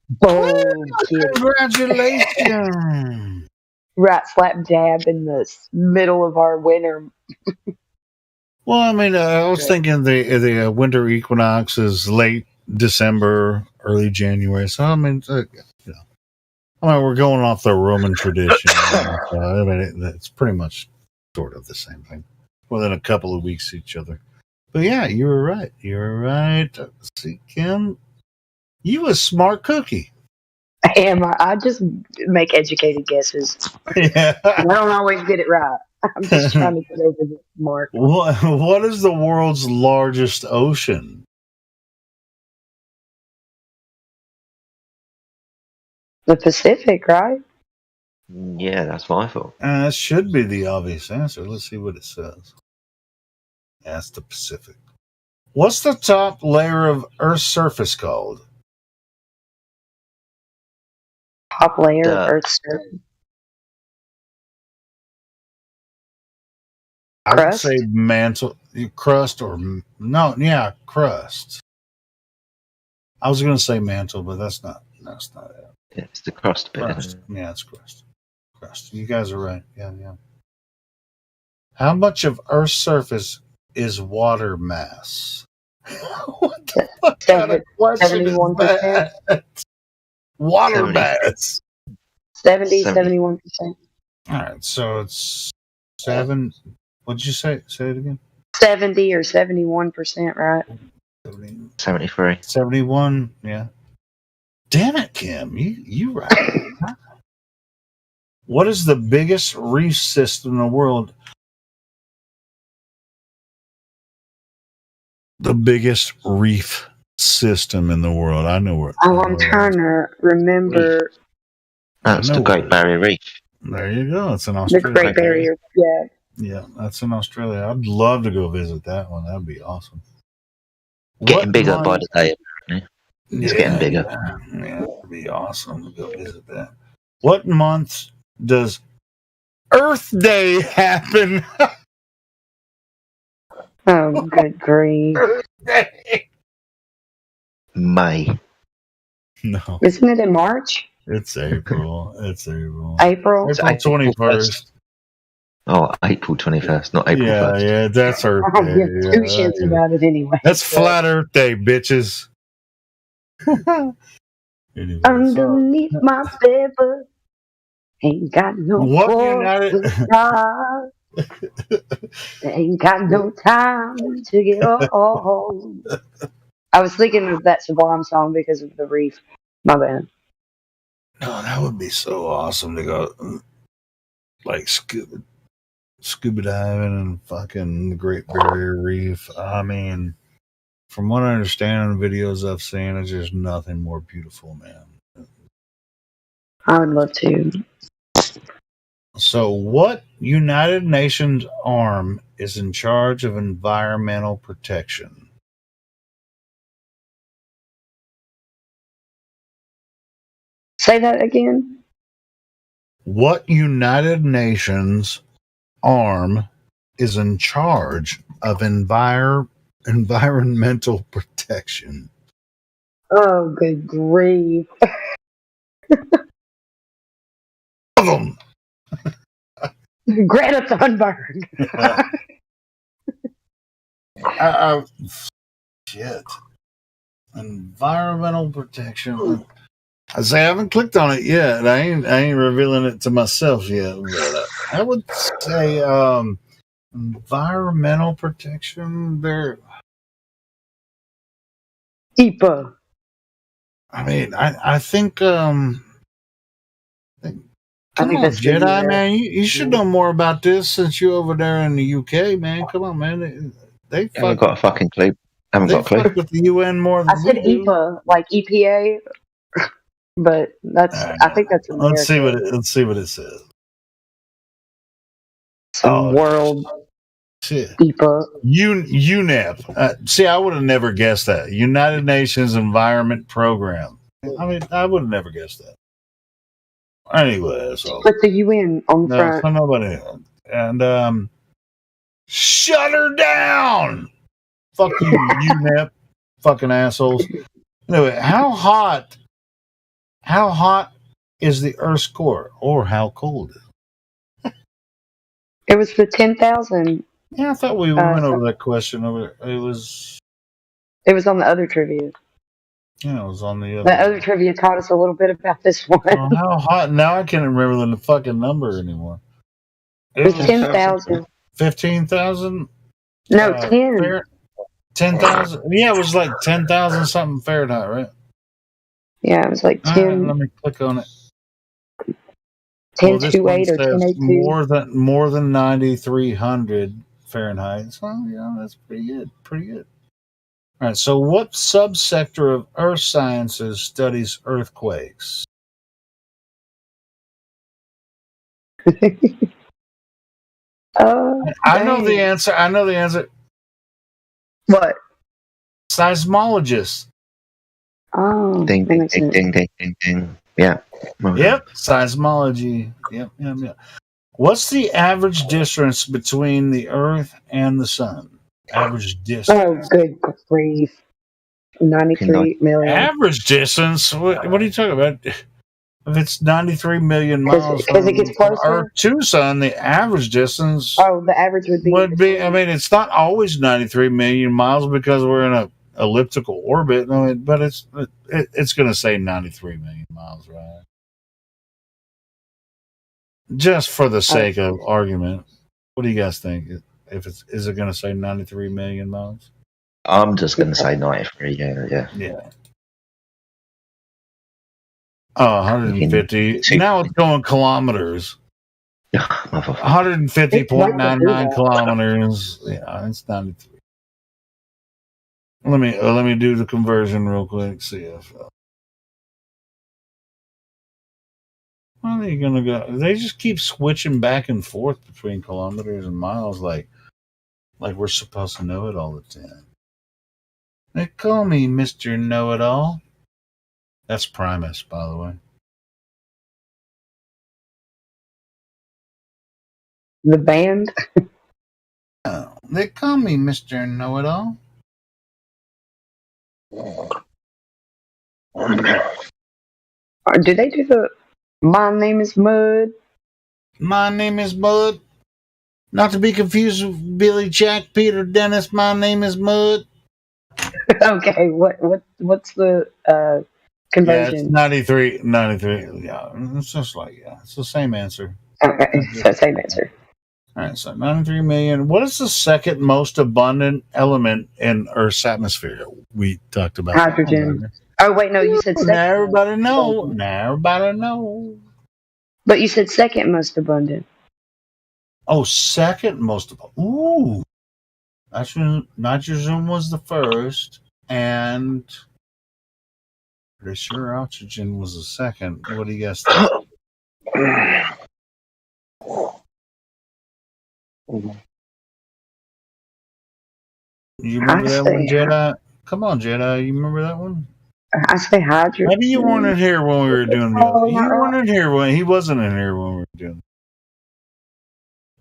Boom, kid. Congratulations. Right slap dab in the middle of our winter. Well, I mean, I was thinking the winter equinox is late December, early January. So I mean, we're going off the Roman tradition. So, I mean, it's pretty much sort of the same thing, within a couple of weeks each other. But yeah, you were right. You were right. See, Kim, you a smart cookie. I just make educated guesses. Yeah. I don't always get it right. I'm just trying to get over the mark. What is the world's largest ocean? The Pacific, right? Yeah, that's my fault. That should be the obvious answer. Let's see what it says. That's the Pacific. What's the top layer of Earth's surface called? Top layer of Earth's surface. I would Crust? say mantle, crust, or no, yeah, crust. I was going to say mantle, but that's not it. It's the crust bit. Crust. Yeah, it's crust. Crust. You guys are right. Yeah. How much of Earth's surface is water mass? What the fuck kind of question is 71%. that? Water mass. 71%. All right, so it's 7. What'd you say? Say it again. 70 or 71%, right? 73. 71. Yeah. Damn it, Kim. You right. What is the biggest reef system in the world? The biggest reef system in the world. I know where. Oh, I'm trying to remember. That's the Great Barrier Reef. There you go. It's in The Australia. Great Barrier, yeah. Yeah, that's in Australia. I'd love to go visit that one. That'd be awesome. Getting bigger by the day, apparently. It's getting bigger. Yeah, it'd be awesome to go visit that. What month does Earth Day happen? Oh, good grief. Earth Day. May. No. Isn't it in March? It's April. It's April. April? April 21st. Oh, April 21st, not April 1st. Yeah, that's Earth I don't Day. give two shits about it anyway. That's Flat Earth Day, bitches. Anyway, Underneath my feather, ain't got no ain't got no time to get old. I was thinking of that Sublime song because of the reef. My bad. No, that would be so awesome to go, like, scuba diving and fucking the Great Barrier Reef. I mean, from what I understand in the videos I've seen, it's just nothing more beautiful, man. I would love to. So, what United Nations arm is in charge of environmental protection? Say that again. What United Nations arm is in charge of environmental protection? Oh, good grief. Of them. Greta Thunberg. Shit. Environmental protection. I say I haven't clicked on it yet. I ain't revealing it to myself yet. But I would say environmental protection. There. Deeper. I mean, I think. I Come think on, that's good, Jedi, yeah. man. You should know more about this since you're over there in the UK, man. Come on, man. They haven't got a fucking clue. Haven't got a clue. fuck with the UN more than I said we do. EPA, like EPA, but that's. I think that's America. Let's see what it says. Some world shit. EPA. UNEP. See, I would have never guessed that. United Nations Environment Program. I mean, I would have never guessed that. Anyway, so Put the UN on the no, front. so nobody. And shut her down. Fuck you, UNEP, fucking assholes. Anyway, how hot is the Earth's core, or how cold is it? It was for 10,000. Yeah, I thought we went over that question. It was on the other trivia. Yeah, it was on the The other. other trivia taught us a little bit about this one. Oh, how hot? Now I can't remember the fucking number anymore. It was 10,000. 15,000? No, 10. 10,000? Yeah, it was like 10,000 something Fahrenheit, right? Yeah, it was like 10. Let me click on it. 1028 or 1082. More than 9,300 Fahrenheit. So, yeah, that's pretty good. Pretty good. All right. So, what subsector of Earth sciences studies earthquakes? I know the answer. What? Seismologist. Oh, ding, ding, ding, ding, ding, ding, ding. Yeah. Okay. Yep. Seismology. Yep. What's the average distance between the Earth and the Sun? Average distance. Oh, good grief. 93 million. Average distance? What are you talking about? If it's 93 million miles because it gets closer? from Earth to Sun, the average distance the average would be. I mean, it's not always 93 million miles because we're in a elliptical orbit. I mean, but it's going to say 93 million miles, right? Just for the sake of argument, what do you guys think? Is it going to say 93 million miles? I'm just going to say 93. Yeah. Oh, 150. Now it's going kilometers. 150.99 kilometers. Yeah, it's 93. Let me do the conversion real quick. See if. Where are they gonna go? They just keep switching back and forth between kilometers and miles, like we're supposed to know it all the time. They call me Mr. Know-It-All. That's Primus, by the way. The band? Oh, they call me Mr. Know-It-All. Do they do the My Name is Mud? My name is Mud. Not to be confused with Billy, Jack, Peter, Dennis. My name is Mud. Okay, what's the conversion? Yeah, it's 93. 93. Yeah, it's just it's the same answer. Okay, so same answer. All right, so 93 million. What is the second most abundant element in Earth's atmosphere? We talked about hydrogen. Oh, wait, no, you said second. Now everybody know. But you said second most abundant. Oh, second most abundant. Ooh. Nitrogen was the first, and pretty sure oxygen was the second. What do you guys think? You remember that one, Jedi? Come on, Jedi. You remember that one? I say hydrogen. Maybe you weren't in here when we were doing the other. You weren't in here when he wasn't in here when we were doing.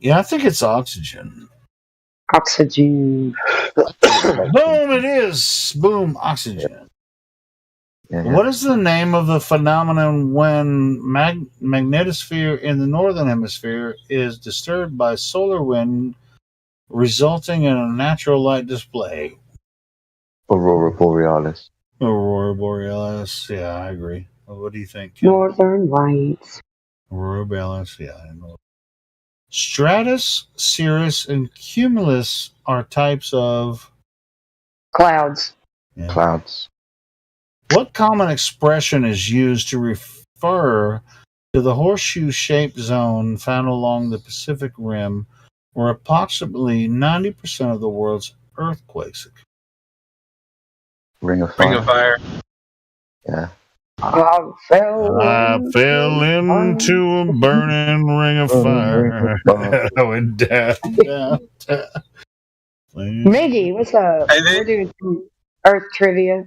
Yeah, I think it's oxygen. Oxygen. Boom! It is. Boom! Oxygen. Yeah. What is the name of the phenomenon when magnetosphere in the northern hemisphere is disturbed by solar wind, resulting in a natural light display? Aurora borealis. Aurora borealis. Yeah, I agree. What do you think, Kim? Northern lights. Aurora borealis. Yeah, I know. Stratus, cirrus, and cumulus are types of clouds. Yeah. Clouds. What common expression is used to refer to the horseshoe-shaped zone found along the Pacific Rim, where approximately 90% of the world's earthquakes occur? Ring of fire. Yeah. I fell into a burning ring of fire. Went down. Miggy, what's up? We're doing some Earth trivia.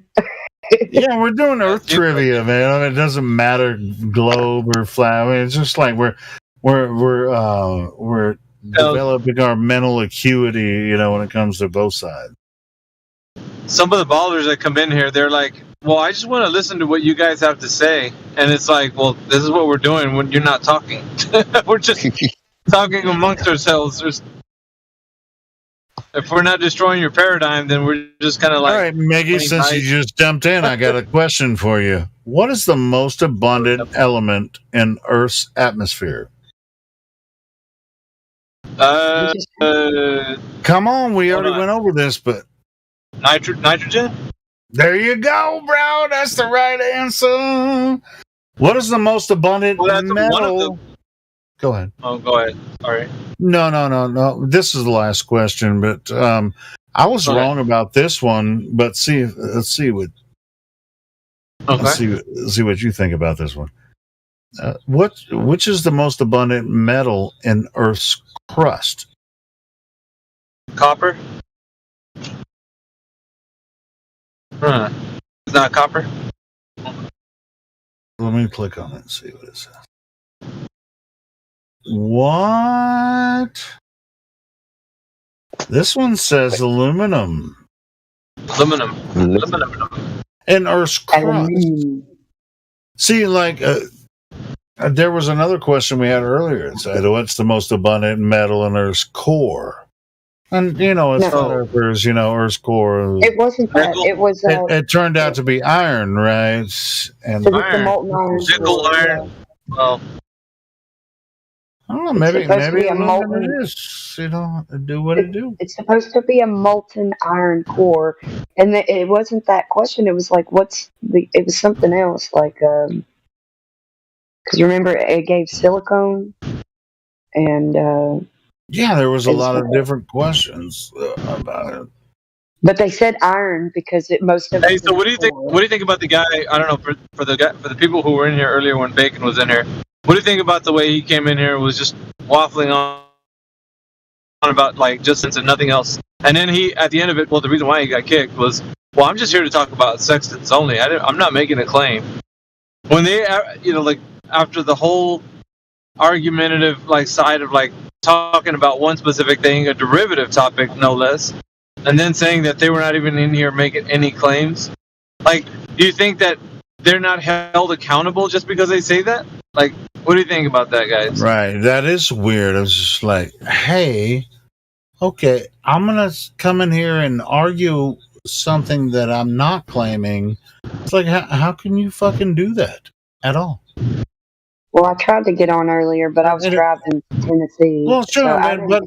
Yeah, we're doing Earth trivia, man. I mean, it doesn't matter globe or flat. I mean, it's just like we're developing our mental acuity, when it comes to both sides. Some of the ballers that come in here, they're like, well, I just want to listen to what you guys have to say. And it's like, well, this is what we're doing when you're not talking. We're just talking amongst ourselves. If we're not destroying your paradigm, then we're just kind of like... All right, Maggie, since you just jumped in, I got a question for you. What is the most abundant element in Earth's atmosphere? Come on, we already went over this, but... Nitrogen? There you go, bro. That's the right answer. What is the most abundant metal? Go ahead. Oh, go ahead. Sorry. No. This is the last question, but I was wrong about this one. But let's see what you think about this one. Which is the most abundant metal in Earth's crust? Copper? It's not copper? Let me click on it and see what it says. What? This one says aluminum. Aluminum. In Earth's crust. See, there was another question we had earlier. It said, what's the most abundant metal in Earth's core? And, it's Earth's, Earth's core. It wasn't that. It was... it turned out to be iron, right? And Nickel iron. Well... I don't know, maybe it is, do what it do. It's supposed to be a molten iron core, and it wasn't that question. It was like, it was something else, like, because remember, it gave silicone, and... yeah, there was a lot of different questions about it. But they said iron because most of it... Hey, so what do you think? What do you think about the guy? I don't know, for the people who were in here earlier when Bacon was in here. What do you think about the way he came in here and was just waffling on about just and nothing else? And then he, at the end of it, the reason why he got kicked was, well, I'm just here to talk about sextants only. I'm not making a claim. When they, after the whole argumentative side of talking about one specific thing, a derivative topic no less, and then saying that they were not even in here making any claims, do you think that they're not held accountable just because they say that? What do you think about that, guys? Right, that is weird. I was just like, hey, okay, I'm going to come in here and argue something that I'm not claiming. It's like, how can you fucking do that at all? Well, I tried to get on earlier, but I was driving to Tennessee. Well, sure, but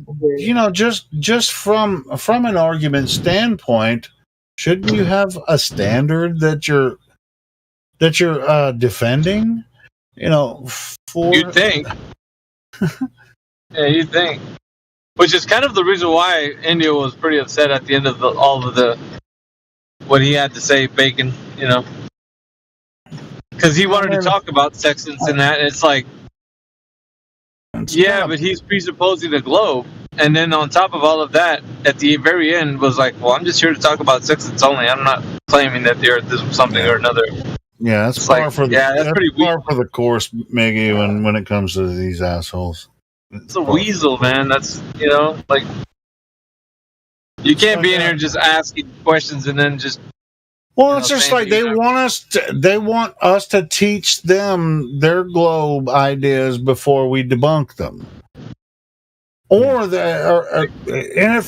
just from an argument standpoint, shouldn't you have a standard that you're defending? You'd think. Yeah, you'd think. Which is kind of the reason why India was pretty upset at the end of all of what he had to say, Bacon, Because he wanted to talk about sextants and that, and it's like, but he's presupposing a globe. And then on top of all of that, at the very end, was like, well, I'm just here to talk about sextants only. I'm not claiming that the Earth is something or another. Yeah, that's that's pretty par for the course, Maggie, when it comes to these assholes. It's a weasel, man. That's, you can't be in here just asking questions and then just... Well, it's just like they want us to teach them their globe ideas before we debunk them. And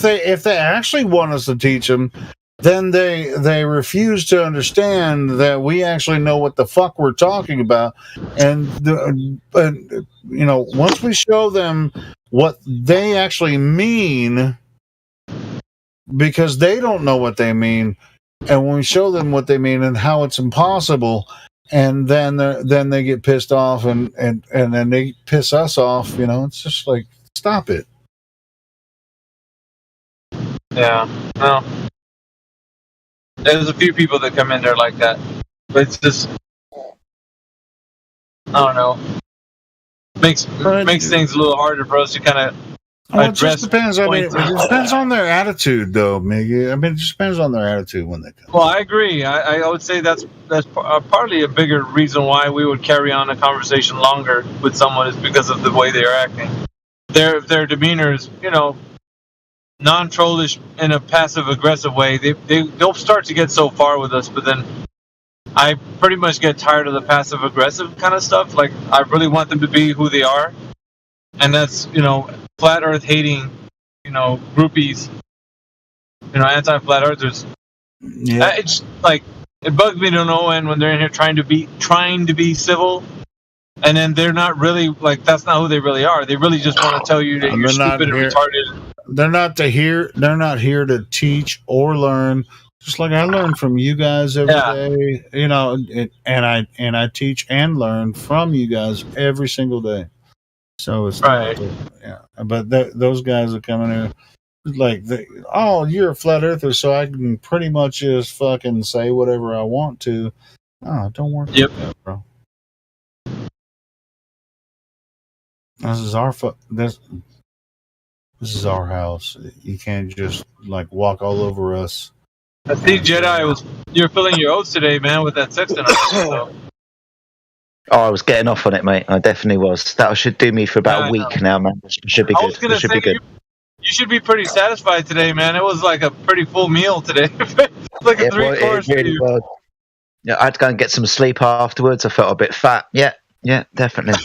if they actually want us to teach them, then they refuse to understand that we actually know what the fuck we're talking about. And once we show them what they actually mean, because they don't know what they mean, and when we show them what they mean and how it's impossible, and then they get pissed off and then they piss us off, it's just like, stop it. Yeah, well, there's a few people that come in there like that, but it's just, I don't know, makes things a little harder for us to kind of Well, it just depends. I mean, it depends on their attitude, though, Miggy. I mean, it just depends on their attitude when they come. Well, I agree. I would say that's partly a bigger reason why we would carry on a conversation longer with someone is because of the way they are acting. Their demeanor is, non-trollish in a passive-aggressive way. They'll start to get so far with us, but then I pretty much get tired of the passive-aggressive kind of stuff. Like, I really want them to be who they are, and that's, flat Earth hating, groupies, anti-flat earthers. Yeah. It's like, it bugs me to no end when they're in here trying to be civil, and then they're not really, like, that's not who they really are. They really just want to tell you that you're stupid and retarded. They're not here to teach or learn. Just like I learn from you guys every day, and I teach and learn from you guys every single day. So it's right. But those guys are coming here like, you're a flat earther, so I can pretty much just fucking say whatever I want to. Oh, don't work like that, bro. This is our this is our house. You can't just like walk all over us. I think Jedi you're filling your oats today, man, with that sextant. So. Oh, I was getting off on it, mate. I definitely was. That should do me for about a week now, man. Should be good. I was gonna say, you should be pretty satisfied today, man. It was like a pretty full meal today. Like a 3-course meal. Yeah, I had to go and get some sleep afterwards. I felt a bit fat. Yeah, definitely.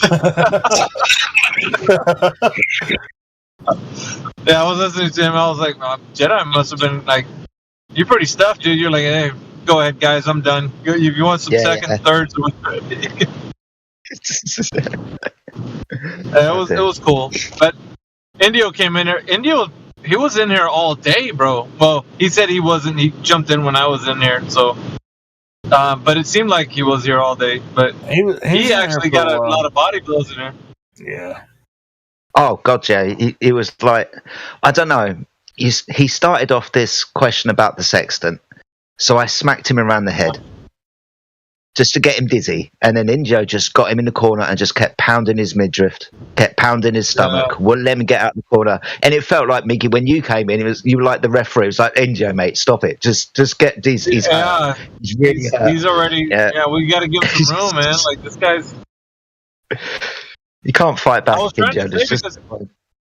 Yeah, I was listening to him. I was like, Jedi must have been like, you're pretty stuffed, dude. You're like, hey, go ahead, guys. I'm done. If you want some seconds, thirds. It was cool. But Indio came in here. He was in here all day, bro. Well, he said he wasn't. He jumped in when I was in here. So, but it seemed like he was here all day. But he actually got a lot of body blows in here. Yeah. Oh God, yeah. He was like, I don't know. He started off this question about the sextant, so I smacked him around the head just to get him dizzy, and then Indio just got him in the corner and just kept pounding his midriff, kept pounding his stomach. Wouldn't let him get out of the corner, and it felt like, Mickey, when you came in, you were like the referee. It was like, Indio, mate, stop it, just get dizzy. He's really he's already. Yeah, we got to give him some room, man. Like this guy's. You can't fight back, Indio.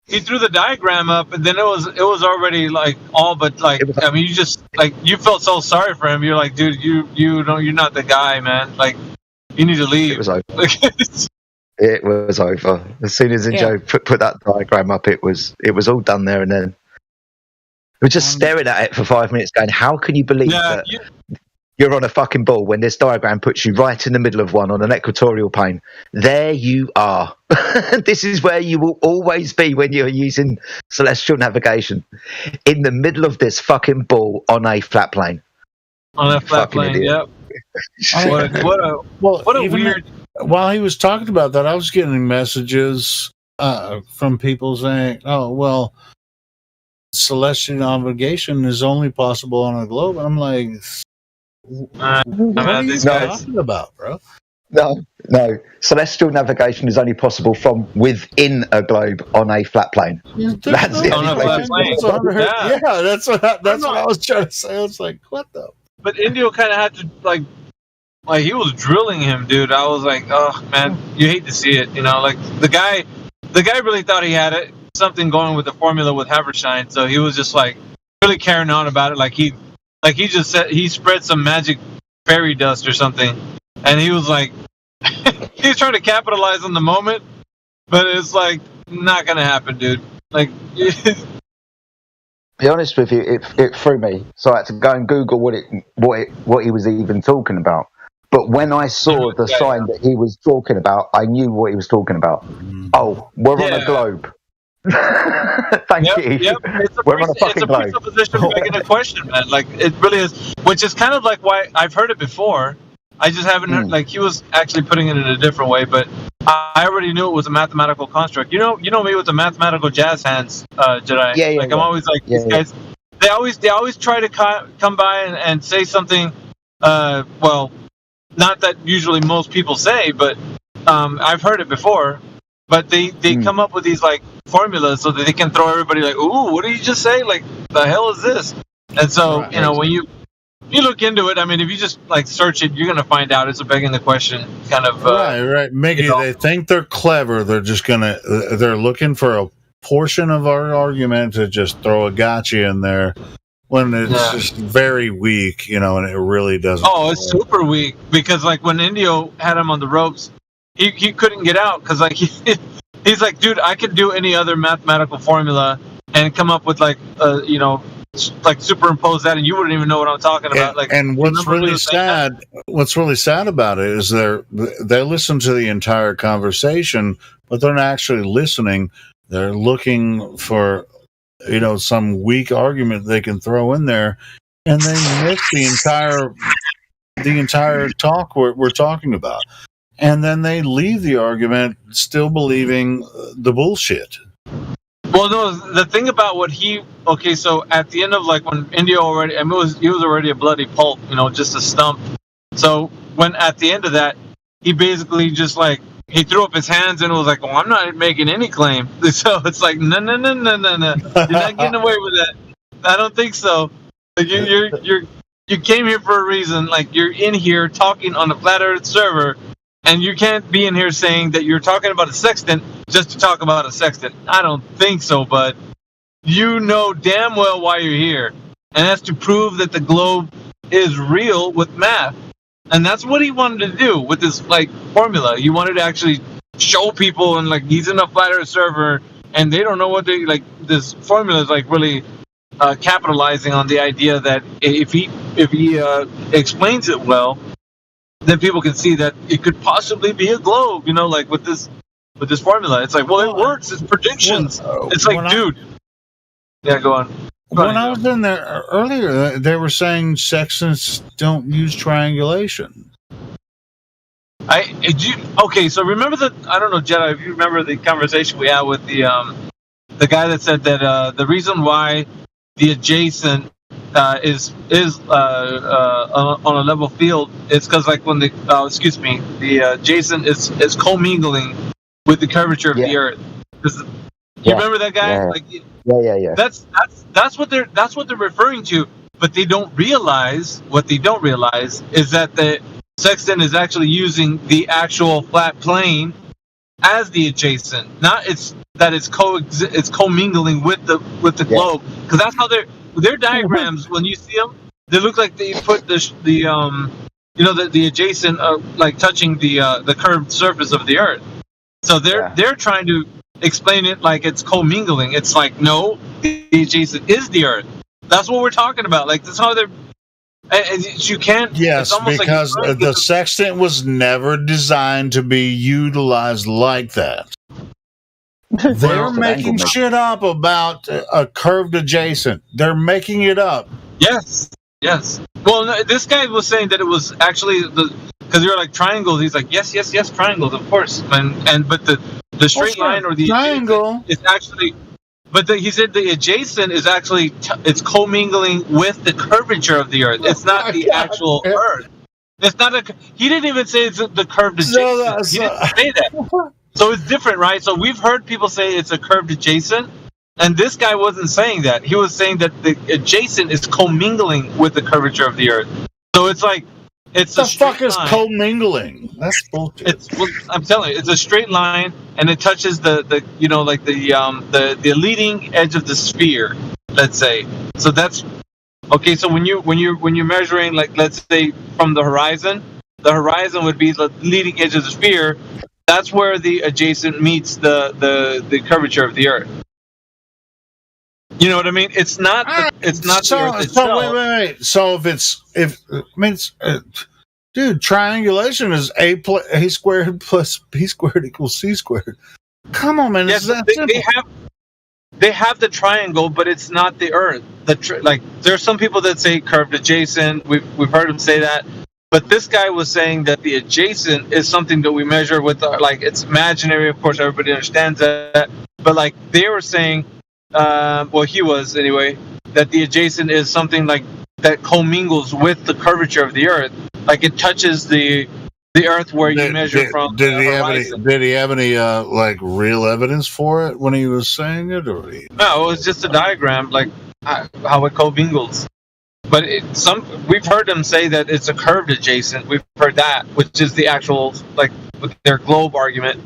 He threw the diagram up, and then it was already like all but like, I mean, you just like, you felt so sorry for him. You're like, dude, you're not the guy, man. Like, you need to leave. It was over. It was over as soon as Joe put that diagram up. It was all done there and then. We were just staring at it for 5 minutes, going, "How can you believe that you're on a fucking ball when this diagram puts you right in the middle of one on an equatorial plane? There you are. This is where you will always be when you're using celestial navigation, in the middle of this fucking ball on a flat plane. On a flat plane, yep. What a weird. While he was talking about that, I was getting messages from people saying, "Oh, well, celestial navigation is only possible on a globe." And I'm like, what are you talking about, bro? No. Celestial navigation is only possible from within a globe on a flat plane. That's the only place. Yeah, that's what I was trying to say. I was like, what the? But Indio kind of had to like he was drilling him, dude. I was like, oh man, you hate to see it, Like the guy really thought he had it, something going with the formula with Havershine, so he was just like really carrying on about it, like he just said he spread some magic fairy dust or something, and he was like, he was trying to capitalize on the moment, but it's like not gonna happen, dude. Like, be honest with you, it threw me, so I had to go and Google what he was even talking about. But when I saw the sign that he was talking about, I knew what he was talking about. Oh, we're on a globe. Thank you. Yep. We're on a fucking globe. It's a presupposition making a question, man. Like, it really is, which is kind of like why I've heard it before. I just haven't heard, like, he was actually putting it in a different way, but I already knew it was a mathematical construct. You know me with the mathematical jazz hands, Jedi. Yeah. I'm always like, these guys, they always try to come by and say something, well, not that usually most people say, but I've heard it before. But they come up with these like formulas so that they can throw everybody like, ooh, what did you just say? Like, the hell is this? And so, you know, when you look into it, I mean, if you just like search it, you're gonna find out. It's a begging the question kind of. Right. Mickey, they think they're clever. They're just they're looking for a portion of our argument to just throw a gotcha in there when it's just very weak, you know, and it really doesn't. Oh, it's super weak because like when Indio had him on the ropes, he couldn't get out because like he's like, dude, I could do any other mathematical formula and come up with like you know, like superimpose that and you wouldn't even know what I'm talking about. And what's really sad about it is they listen to the entire conversation, but they're not actually listening. They're looking for, you know, some weak argument they can throw in there, and they miss the entire talk we're talking about. And then they leave the argument still believing the bullshit. Well, no, the thing about so at the end of like when Indio already, I mean, he was already a bloody pulp, you know, just a stump. So when at the end of that, he basically just like, he threw up his hands and was like, well, I'm not making any claim. So it's like, no. You're not getting away with that. I don't think so. Like you came here for a reason. Like you're in here talking on a flat earth server and you can't be in here saying that you're talking about a sextant just to talk about a sextant. I don't think so, but you know damn well why you're here. And that's to prove that the globe is real with math. And that's what he wanted to do with this like formula. He wanted to actually show people, and like he's in a flat earth server, and they don't know what they like. This formula is like really capitalizing on the idea that if he explains it well, then people can see that it could possibly be a globe. You know, like with this formula, it's like, well, it works. It's predictions. It's like, dude. Yeah, go on. When I was in there earlier, they were saying sextants don't use triangulation. Okay, so remember I don't know, Jedi, if you remember the conversation we had with the guy that said that the reason why the adjacent is on a level field is because like when the adjacent is commingling with the curvature of the Earth. You remember that guy? Yeah. Like, Yeah. That's what they're referring to. But they don't realize is that the sextant is actually using the actual flat plane as the adjacent. Not it's commingling with the globe, because that's how their diagrams when you see them, they look like they put the adjacent like touching the curved surface of the Earth. So they're trying to explain it like it's commingling. It's like, no, the adjacent is the Earth. That's what we're talking about. Like that's how they're. And you can't. Yes, because the sextant was never designed to be utilized like that. They're making shit up about a curved adjacent. They're making it up. Yes. Well, no, this guy was saying that it was actually because you're like triangles. He's like, yes, triangles, of course. But the straight line or the triangle is actually. But he said the adjacent is actually it's commingling with the curvature of the Earth. It's not the actual Earth. It's not he didn't even say it's the curved adjacent. He didn't say that. So it's different, right? So we've heard people say it's a curved adjacent, and this guy wasn't saying that. He was saying that the adjacent is commingling with the curvature of the Earth. So it's like it's the fuck is commingling? That's bullshit. I'm telling you, it's a straight line, and it touches the leading edge of the sphere. Let's say. So that's okay. So when you're measuring, like let's say from the horizon would be the leading edge of the sphere. That's where the adjacent meets the curvature of the Earth. You know what I mean? It's not the Earth itself. Wait. So dude, triangulation is a squared plus b squared equals c squared. Come on, man. Yes, they have the triangle, but it's not the Earth. There's some people that say curved adjacent. We've heard them say that. But this guy was saying that the adjacent is something that we measure with, it's imaginary. Of course, everybody understands that. But like they were saying, he was anyway, that the adjacent is something like that commingles with the curvature of the Earth. Like it touches the the Earth where you measure from did the he horizon. have any like real evidence for it when he was saying it, or No, it was just a diagram, like how it co-mingles. But we've heard them say that it's a curved adjacent. We've heard that, which is the actual, like, with their globe argument.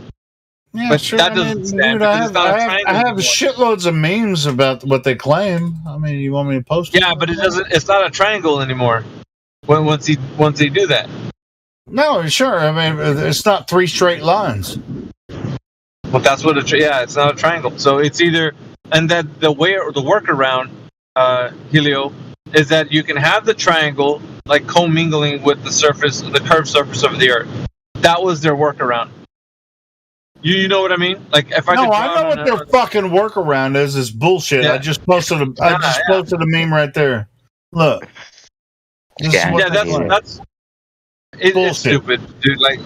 Yeah, but sure. that doesn't stand because it's not a triangle. I have anymore. shitloads of memes about what they claim. I mean, you want me to post it? Yeah, but it doesn't. It's not a triangle anymore. Once they do that. No, sure. I mean, it's not 3 straight lines. Well, that's what it's not a triangle. So it's either, and that the way or the workaround, Helio, is that you can have the triangle like commingling with the curved surface of the Earth. That was their workaround. You know what I mean? Like if I know what their fucking workaround is. Is bullshit. Yeah. I just posted a meme right there. Look. It's stupid, dude. Like,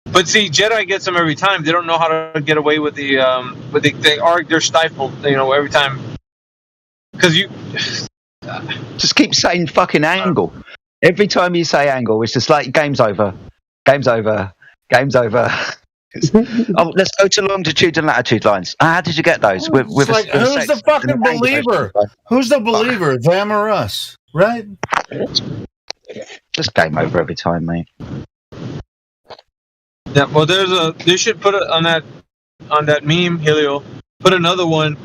but see, Jedi gets them every time. They don't know how to get away with they're stifled. Every time because you just keep saying fucking angle. Every time you say angle, it's just like game's over. Game's over. Game's over. Let's go to longitude and latitude lines. How did you get those? With who's the fucking believer? Who's the believer? Them or us? Right? Just game over every time, mate. Yeah. Well, they should put it on that meme, Helio. Put another one,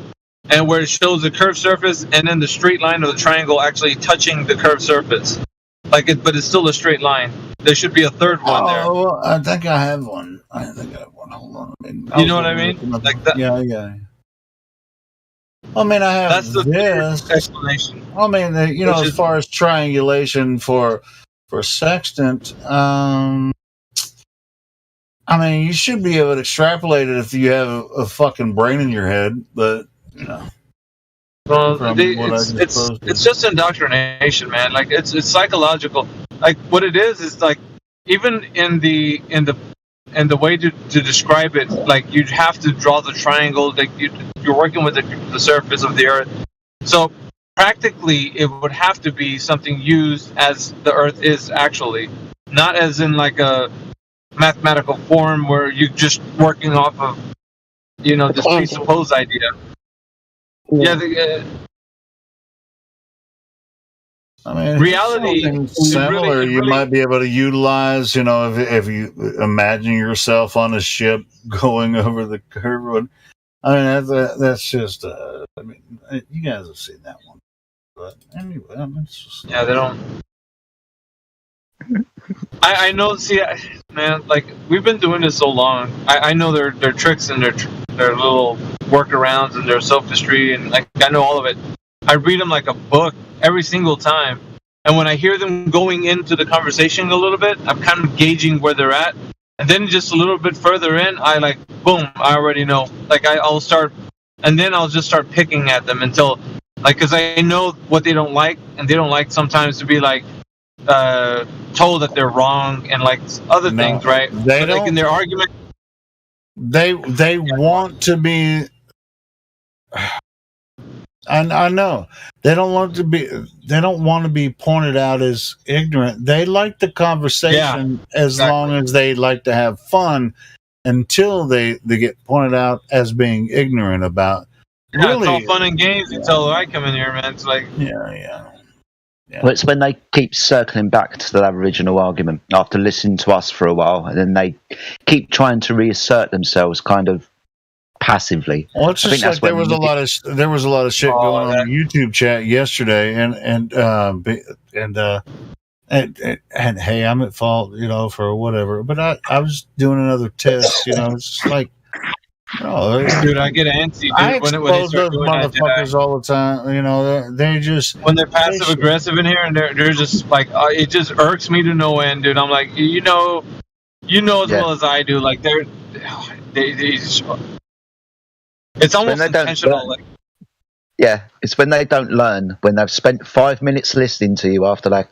and where it shows the curved surface and then the straight line of the triangle actually touching the curved surface. But it's still a straight line. There should be a third one there. Oh, well, I think I have one. Hold on. You know what I mean? Like that. Yeah. I mean, I have this explanation. I mean, as far as triangulation for sextant, I mean, you should be able to extrapolate it if you have a fucking brain in your head, but Well, it's just indoctrination, man. Like it's psychological. Like what it is like even in the way to describe it, like you'd have to draw the triangle. Like you're working with the surface of the Earth, so practically it would have to be something used as the Earth is actually, not as in like a mathematical form where you're just working off of this presupposed idea. Yeah. I mean, reality similar. You might be able to utilize, if you imagine yourself on a ship going over the curve. I mean, that's just. I mean, you guys have seen that one, but anyway, I mean, it's just, yeah, they don't. I know. See, man, like we've been doing this so long. I know their tricks and their little workarounds and their sophistry, and like I know all of it. I read them like a book every single time, and when I hear them going into the conversation a little bit, I'm kind of gauging where they're at, and then just a little bit further in, I like boom, I already know. Like I'll start, and then I'll just start picking at them until, like, because I know what they don't like, and they don't like sometimes to be like. Told that they're wrong and like other things, right? They don't. Like in their argument, they want to be. I know they don't want to be. They don't want to be pointed out as ignorant. They like the conversation as long as they like to have fun, until they get pointed out as being ignorant about. Yeah, really, it's all fun and games until I come in here, man. It's like yeah. Well, it's when they keep circling back to that original argument after listening to us for a while, and then they keep trying to reassert themselves, kind of passively. Well, it's just like there was a lot of shit going on in the YouTube chat yesterday, and hey, I'm at fault, for whatever. But I was doing another test, it's just like. Dude, I get antsy. I expose those motherfuckers all the time. They just when they're passive aggressive in here, and they're just like it just irks me to no end, dude. I'm like, you know as well as I do. Like they just, it's almost intentional. Like, yeah, it's when they don't learn, when they've spent 5 minutes listening to you after that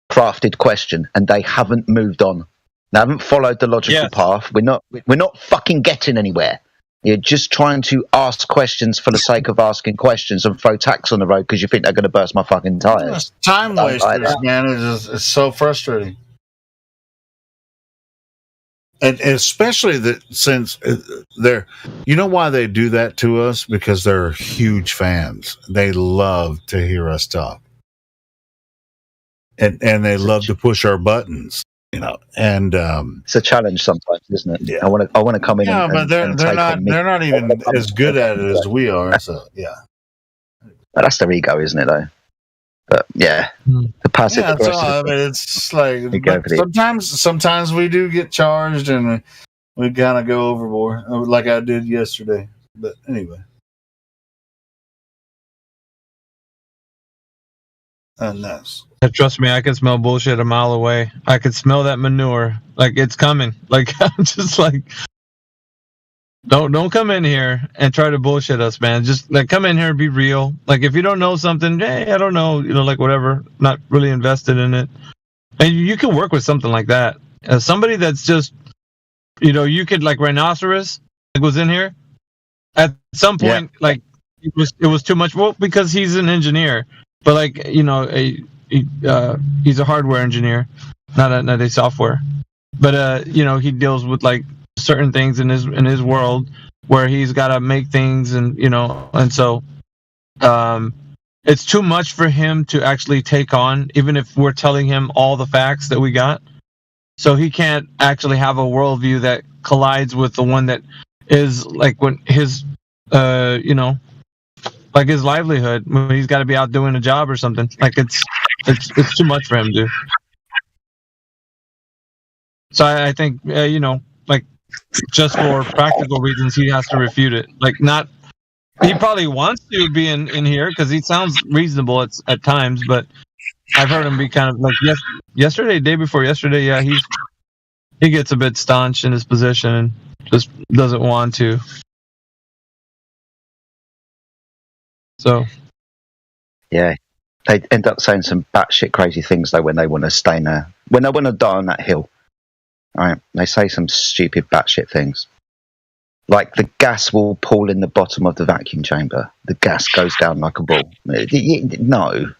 crafted question, and they haven't moved on. They haven't followed the logical path. We're not fucking getting anywhere. You're just trying to ask questions for the sake of asking questions and throw tacks on the road because you think they're going to burst my fucking tires. Time wasters, man. It's so frustrating. And especially that since they're, you know why they do that to us? Because they're huge fans. They love to hear us talk. And they love to push our buttons, you know. And it's a challenge sometimes, isn't it? Yeah. I want to come in. Yeah, but they're not even as good at it as we are. So yeah. But that's their ego, isn't it? Though. But yeah, the passive aggressive. I mean, it's like sometimes we do get charged and we kind of go overboard, like I did yesterday. But anyway, nice. Trust me, I can smell bullshit a mile away. I can smell that manure, like it's coming. Like I'm just like, don't come in here and try to bullshit us, man. Just like come in here and be real. Like if you don't know something, hey, I don't know, you know, like whatever. Not really invested in it, and you can work with something like that. Somebody that's just, you know, you could like Rhinoceros was in here. At some point, like it was too much. Well, because he's an engineer, but like you know, he's a hardware engineer, not a software. But you know, he deals with like certain things in his world where he's got to make things, and you know, and so it's too much for him to actually take on, even if we're telling him all the facts that we got. So he can't actually have a worldview that collides with the one that is like when his you know, like his livelihood when he's got to be out doing a job or something. Like it's too much for him, dude. So I think you know, like just for practical reasons, he has to refute it. Like not, he probably wants to be in here because he sounds reasonable at times, but I've heard him be kind of like yesterday, day before yesterday. Yeah, he gets a bit staunch in his position and just doesn't want to. So, yeah, they end up saying some batshit crazy things though when they want to stay there, when they want to die on that hill. Right, they say some stupid batshit things, like the gas will pool in the bottom of the vacuum chamber. The gas goes down like a ball. No,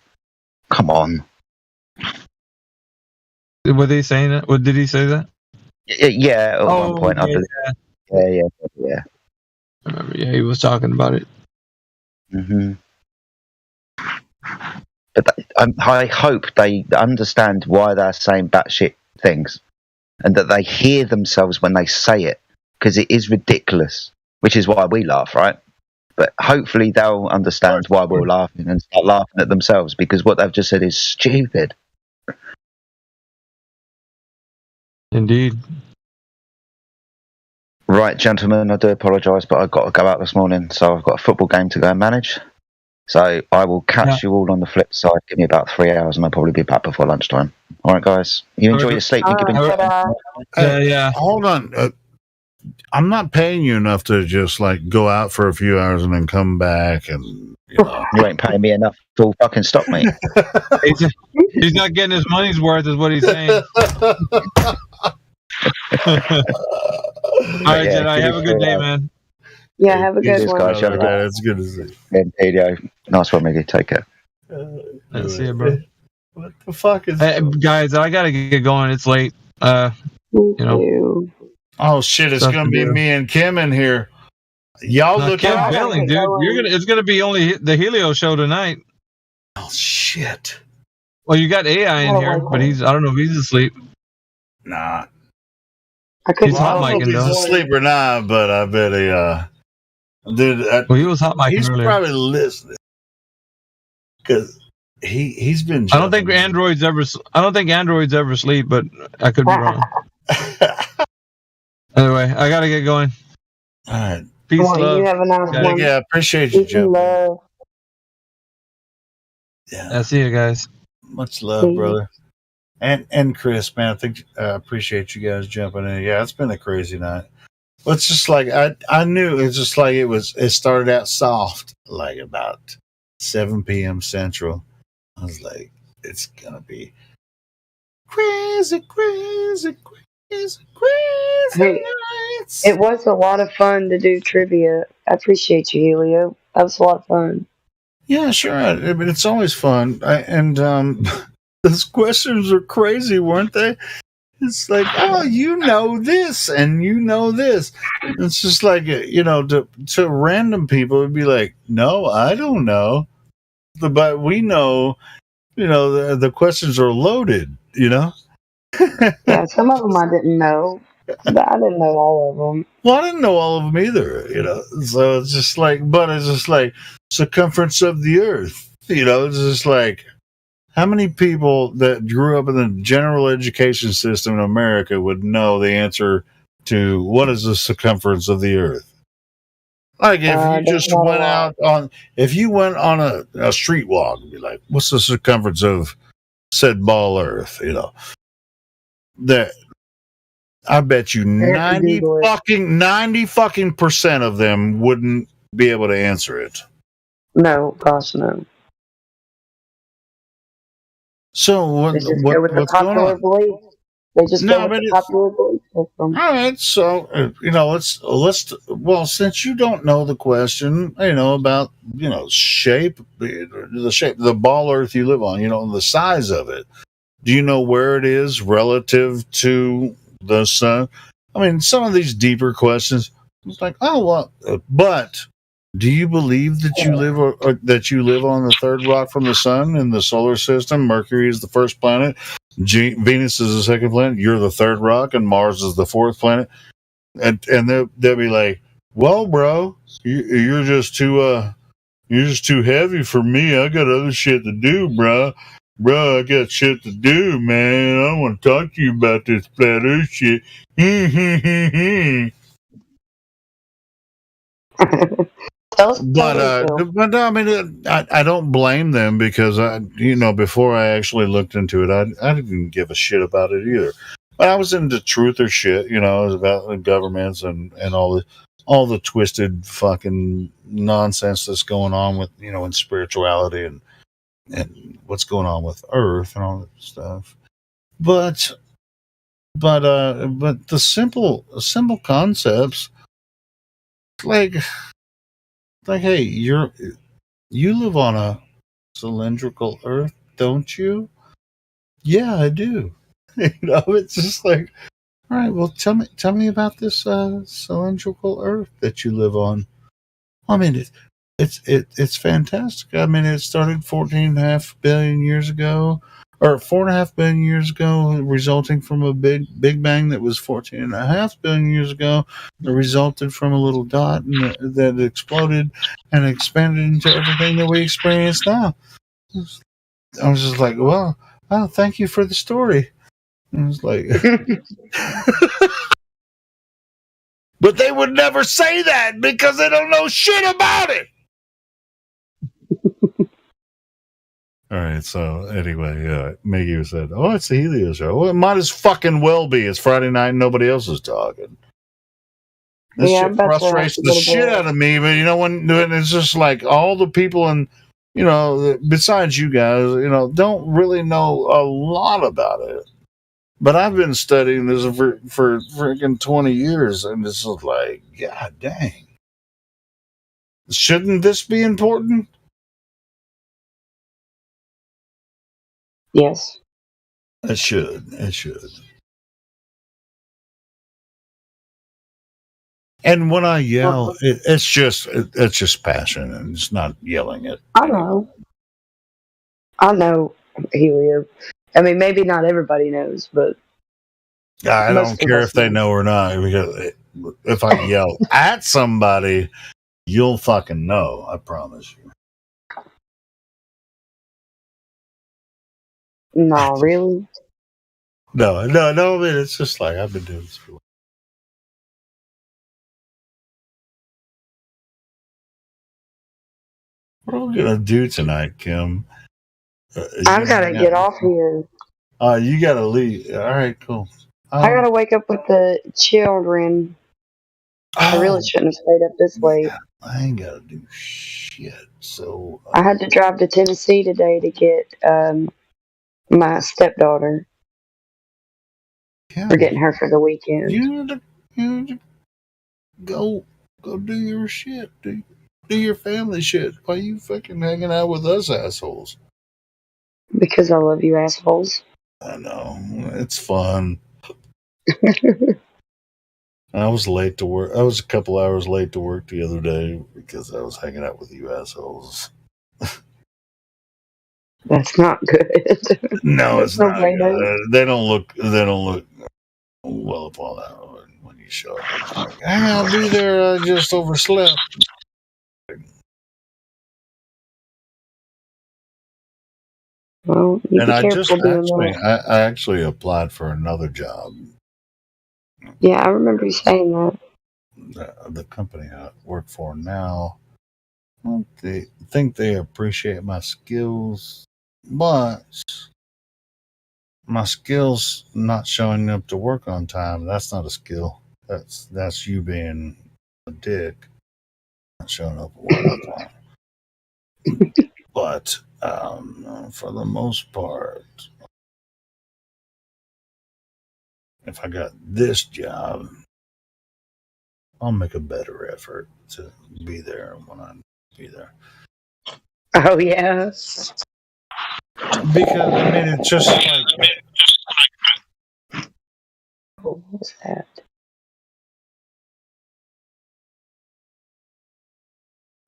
come on. Were they saying that? What did he say that? Yeah, at one point, I believe. Yeah. I remember. Yeah, he was talking about it. Mm-hmm. But I hope they understand why they're saying batshit things, and that they hear themselves when they say it, because it is ridiculous, which is why we laugh, right? But hopefully they'll understand why we're laughing and start laughing at themselves, because what they've just said is stupid. Indeed. Right, gentlemen, I do apologise, but I've got to go out this morning, so I've got a football game to go and manage. So I will catch you all on the flip side. Give me about 3 hours and I'll probably be back before lunchtime. All right, guys. You enjoy your sleep. Yeah. Hold on. I'm not paying you enough to just like go out for a few hours and then come back and you know. You ain't paying me enough to fucking stop me. He's not getting his money's worth, is what he's saying. All right, Jedi. Have a good day, man. Yeah, have a good one. Guys, it's good to see you. Nice one, Miggy. Take care. See you, bro. What the fuck is guys, I gotta get going. It's late. You know. Oh shit! It's gonna be me and Kim in here. Y'all look Kim bailing, dude. It's gonna be only the Helio show tonight. Oh shit! Well, you got AI in here, but I don't know if he's asleep. Nah. He's hot micing. He's asleep or not, but I bet he dude. Well, he was hot micing He's earlier. probably listening because he's been. I don't think androids ever sleep, but I could be wrong. Anyway, I gotta get going. All right. Peace, love. You have a nice one. Yeah, appreciate you, Joe. Love. Yeah. I see you guys. Much love, brother. And Chris, man, I think appreciate you guys jumping in. Yeah, it's been a crazy night. Well, it's just like I knew it's just like it started out soft, like about 7 p.m. Central. I was like, it's gonna be crazy. Hey, It was a lot of fun to do trivia. I appreciate you, Helio. That was a lot of fun. Yeah, sure. But it's always fun. Those questions are crazy, weren't they? It's like, oh, you know this and you know this. It's just like, to random people, it'd be like, no, I don't know. But we know, the questions are loaded, Yeah, some of them I didn't know, but I didn't know all of them. Well, I didn't know all of them either, So it's just like, but it's just like circumference of the earth, It's just like, how many people that grew up in the general education system in America would know the answer to what is the circumference of the earth? Like if you just went if you went on a street walk and be like, what's the circumference of said ball earth? That I bet you 90 fucking percent of them wouldn't be able to answer it. No, gosh, no. So They just go with the popular belief. They just go with the popular belief system. All right, so since you don't know the question, about shape, the ball earth you live on, the size of it. Do you know where it is relative to the sun? I mean, some of these deeper questions, it's like, oh well, but do you believe that you live on the third rock from the sun in the solar system? Mercury is the first planet. Venus is the second planet. You're the third rock, and Mars is the fourth planet. And they'll be like, "Well, bro, you're just too heavy for me. I got other shit to do, bro. Bro, I got shit to do, man. I don't want to talk to you about this flat Earth shit." But I mean, I don't blame them because before I actually looked into it, I didn't give a shit about it either. But I was into truther shit, it was about the governments and all the twisted fucking nonsense that's going on with in spirituality and what's going on with Earth and all that stuff. But the simple concepts like hey, you live on a cylindrical Earth, don't you? Yeah, I do. It's just like, all right, well, tell me about this cylindrical Earth that you live on. I mean, it's fantastic. I mean, it started 14.5 billion years ago, or 4.5 billion years ago, resulting from a big bang that was 14.5 billion years ago, that resulted from a little dot that exploded and expanded into everything that we experience now. I was just like, well, thank you for the story. I was like, but they would never say that because they don't know shit about it. All right, so anyway, Maggie said, "Oh, it's the Helio show." Well, it might as fucking well be. It's Friday night and nobody else is talking. This shit frustrates the shit out of me, but when it's just like all the people and besides you guys, don't really know a lot about it. But I've been studying this for freaking 20 years, and this is like, god dang. Shouldn't this be important? Yes. It should. It should. And when I yell, it's just passion, and it's not yelling it. I know, Helio. I mean, maybe not everybody knows, but I don't care if they know or not. Because if I yell at somebody, you'll fucking know. I promise you. No, really? No. I mean, it's just like I've been doing this for. What are we gonna do tonight, Kim? I gotta get off here. You gotta leave. All right, cool. I gotta wake up with the children. I really shouldn't have stayed up this late. I ain't gotta do shit. So I had to drive to Tennessee today to get my stepdaughter. We're getting her for the weekend. Go do your shit. Do your family shit. Why you fucking hanging out with us assholes? Because I love you, assholes. I know. It's fun. I was late to work. I was a couple hours late to work the other day because I was hanging out with you assholes. That's not good. No, it's No not bueno. good. They don't look well upon that when you show up. It's like, I'll be there. I just overslept. Well, you And be I just careful doing actually, that. I actually applied for another job. Yeah, I remember you saying that. The company I work for now, they think they appreciate my skills, but my skills not showing up to work on time, that's not a skill. That's you being a dick, not showing up at work on time. But for the most part, if I got this job, I'll make a better effort to be there when I be there. Oh, yeah. Because I mean, it's just like, What was that?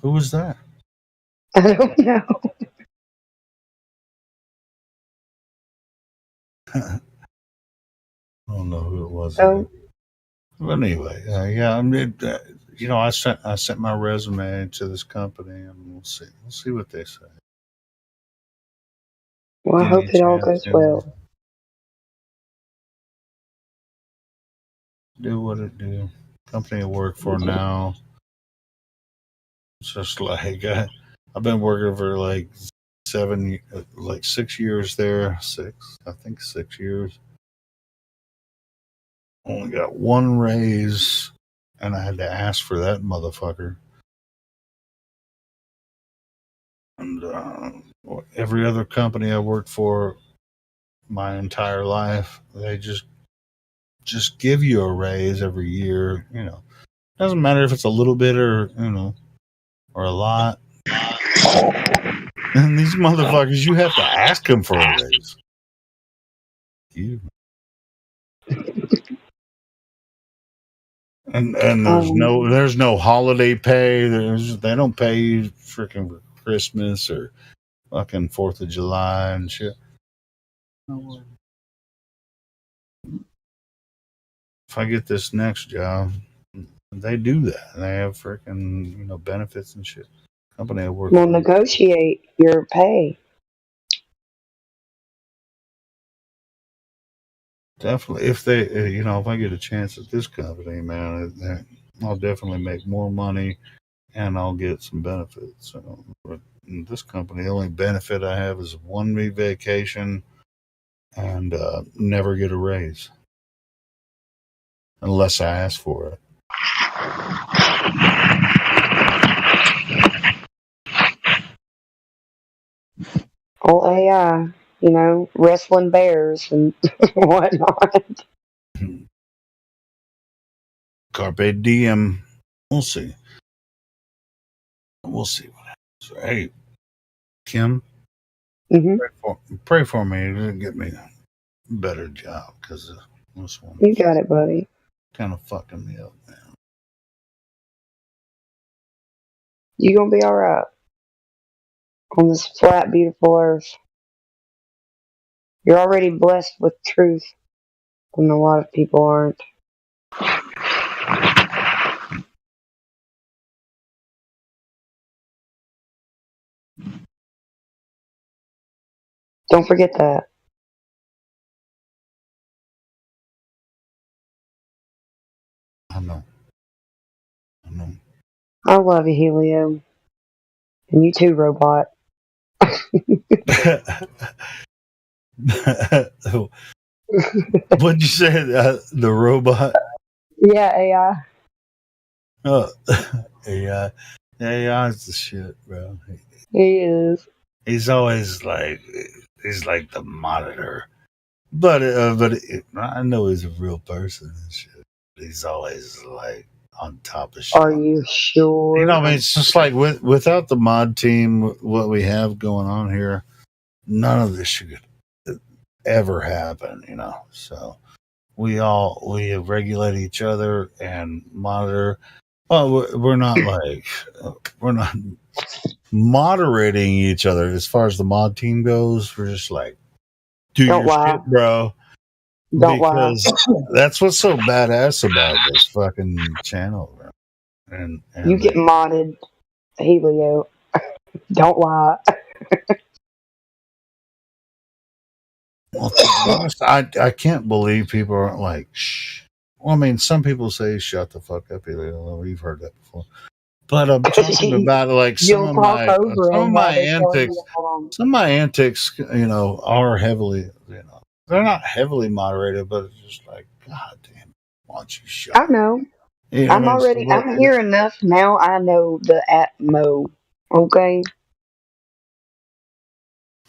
who was that? I don't know. I don't know who it was. Oh, But anyway, yeah, I mean, I sent my resume to this company, and we'll see what they say. well, I Give me hope a it all chance goes to well. do what it do. Company I work for now, it's just like I've been working for like 6 years there. I think 6 years. Only got one raise, and I had to ask for that motherfucker. And every other company I worked for my entire life, they just give you a raise every year. Doesn't matter if it's a little bit or or a lot. And these motherfuckers, you have to ask them for a raise. And there's no holiday pay. They don't pay you freaking for Christmas or fucking 4th of July and shit. If I get this next job, they do that. They have freaking benefits and shit. Company I work Well, for. negotiate your pay. Definitely, if they, if I get a chance at this company, man, I'll definitely make more money, and I'll get some benefits. But in this company, the only benefit I have is 1 week vacation, and never get a raise unless I ask for it. All AI, wrestling bears and whatnot. Carpe diem. We'll see. We'll see what happens. Hey, Kim, pray for me to get me a better job, because this one You got it, buddy. kind of fucking me up, man. You're going to be all right on this flat, beautiful earth. You're already blessed with truth, and a lot of people aren't. Don't forget that. I know. I love you, Helio. And you too, robot. What'd you say? The robot? Yeah, AI. Oh, AI. AI's the shit, bro. He is. He's always he's like the monitor. But I know he's a real person and shit. He's always like on top of shit. Are you sure? You know, I mean, it's just like without the mod team, what we have going on here, none of this should ever happen. You know, so we regulate each other and monitor. Well, we're not like we're not moderating each other as far as the mod team goes. We're just like, do Don't your lie. shit, bro. Don't lie. Because that's what's so badass about this fucking channel, bro. And You get modded, Helio. Don't lie. well, to be honest, I can't believe people aren't like, shh. Well, I mean, some people say, shut the fuck up, Helio. We've heard that before. But I'm talking about like some You'll of talk my over them while they're telling you to hold on. some of my antics, you know, are heavily, you know, they're not heavily moderated, but it's just like, God damn, why don't you shut I up? know. You know, I'm I mean, so already. I'm here enough now. I know the Atmo. Okay.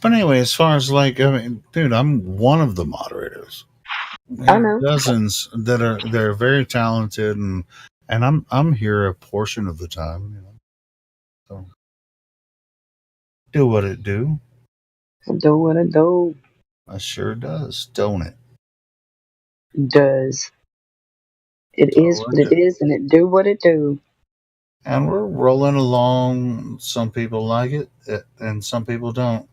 but anyway, as far as like, I mean, dude, I'm one of the moderators. We I have know. dozens they're very talented, and I'm here a portion of the time, you know. So do what it do. Do what it do. It sure does, don't it? Does. It So is what it is, and it do what it do. and we're rolling along. Some people like it, and some people don't.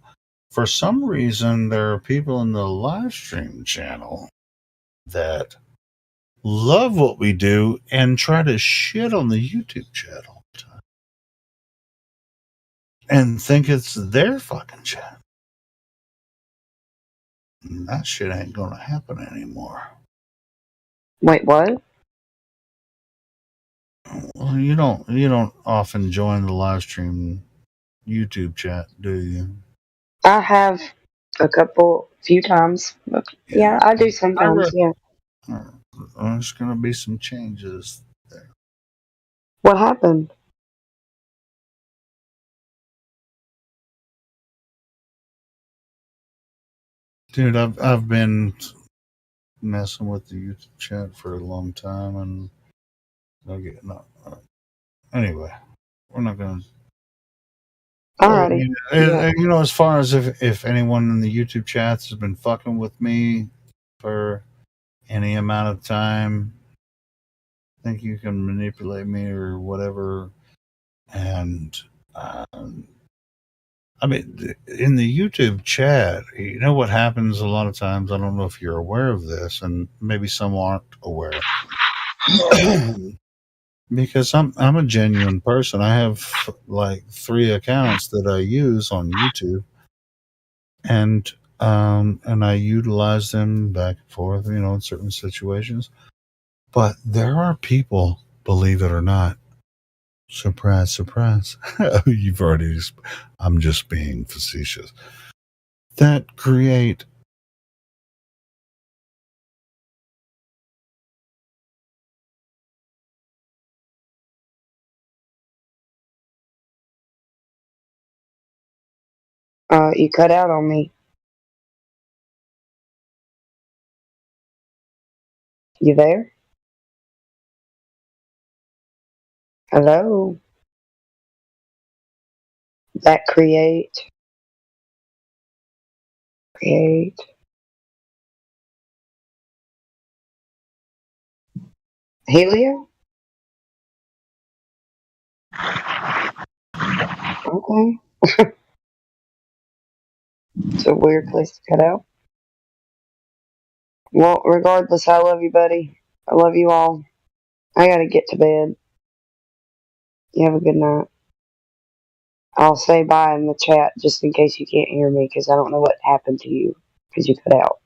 For some reason, there are people in the live stream channel that love what we do and try to shit on the YouTube channel all the time and think it's their fucking channel. And that shit ain't gonna happen anymore. Wait, what? Well, you don't often join the live stream YouTube chat, do you? I have few times. Yeah, I do sometimes. Yeah. There's gonna be some changes. What happened? Dude, I've been messing with the YouTube chat for a long time, and anyway, we're not gonna. I mean, you know, as far as if anyone in the YouTube chats has been fucking with me for any amount of time, think you can manipulate me or whatever, and I mean, in the YouTube chat, you know what happens a lot of times? I don't know if you're aware of this, and maybe some aren't aware. Because I'm a genuine person. I have like 3 accounts that I use on YouTube, and I utilize them back and forth, you know, in certain situations. But there are people, believe it or not, surprise, surprise. You've already. I'm just being facetious. That create You cut out on me. You there? Hello? That create. Helio? Okay. It's a weird place to cut out. Well, regardless, I love you, buddy. I love you all. I gotta get to bed. You have a good night. I'll say bye in the chat just in case you can't hear me because I don't know what happened to you because you cut out.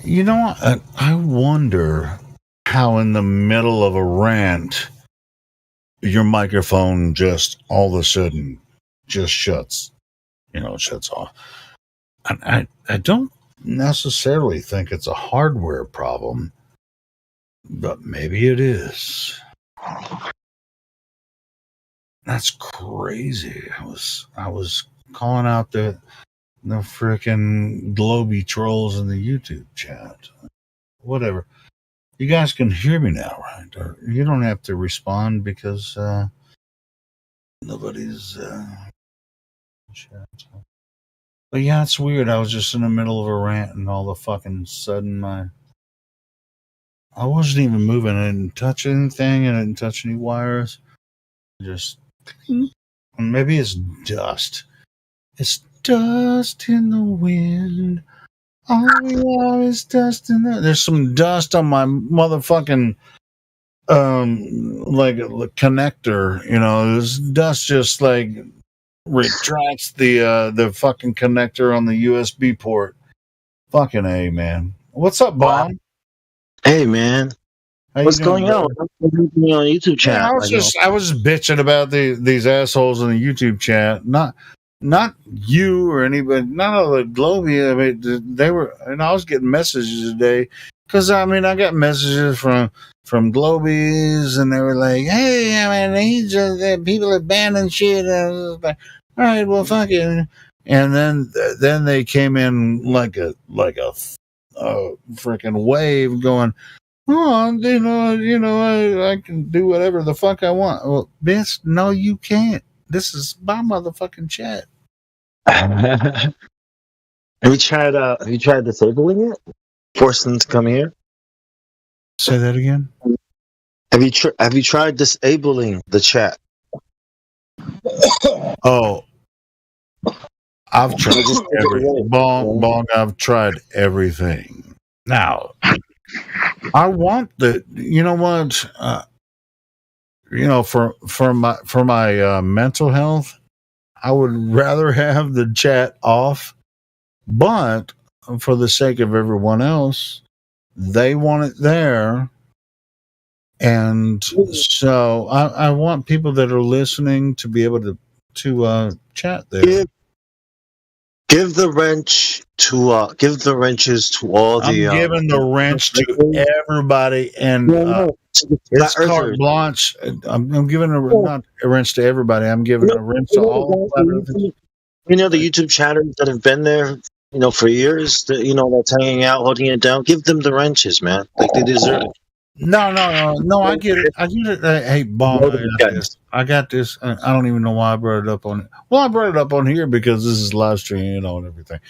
You know what? I wonder how in the middle of a rant your microphone just all of a sudden just shuts. Shuts off. I don't necessarily think it's a hardware problem, but maybe it is. That's crazy. I was calling out the frickin' Globy trolls in the YouTube chat. Whatever. You guys can hear me now, right? Or you don't have to respond because nobody's chat. But yeah, it's weird. I was just in the middle of a rant and all of a fucking sudden I wasn't even moving. I didn't touch anything. I didn't touch any wires. Just maybe it's dust. It's dust in the wind. All we are is dust in the. There's some dust on my motherfucking like a connector. There's dust just like retracts the fucking connector on the USB port. Fucking A, man. What's up, Bob? Hey, man. What's going on? I'm on YouTube chat. Yeah, I was bitching about these assholes in the YouTube chat. Not you or anybody. None of the Globy. I mean, they were, and I was getting messages today because I got messages from Globies, and they were like, "Hey, I mean, people are banning shit." And I was like, all right, well, fuck it. And then they came in like a freaking wave going. Oh, I can do whatever the fuck I want. Well, bitch, no, you can't. This is my motherfucking chat. Have you tried disabling it? Force them to come here? Say that again? Have you tried disabling the chat? Oh, I've tried everything. Bong, I've tried everything. Now, I want for my mental health, I would rather have the chat off, but for the sake of everyone else, they want it there. And so I want people that are listening to be able to chat there. Give the wrench to give the wrenches to all the. I'm giving the wrench to everybody, and it's carte blanche. I'm giving not a wrench to everybody. I'm giving a wrench to all. The YouTube chatters that have been there, for years. That's hanging out, holding it down. Give them the wrenches, man. Like they deserve it. No. I get it. Hey, Bomb, I got this. I don't even know why I brought it up on it. Well, I brought it up on here because this is live stream, and everything.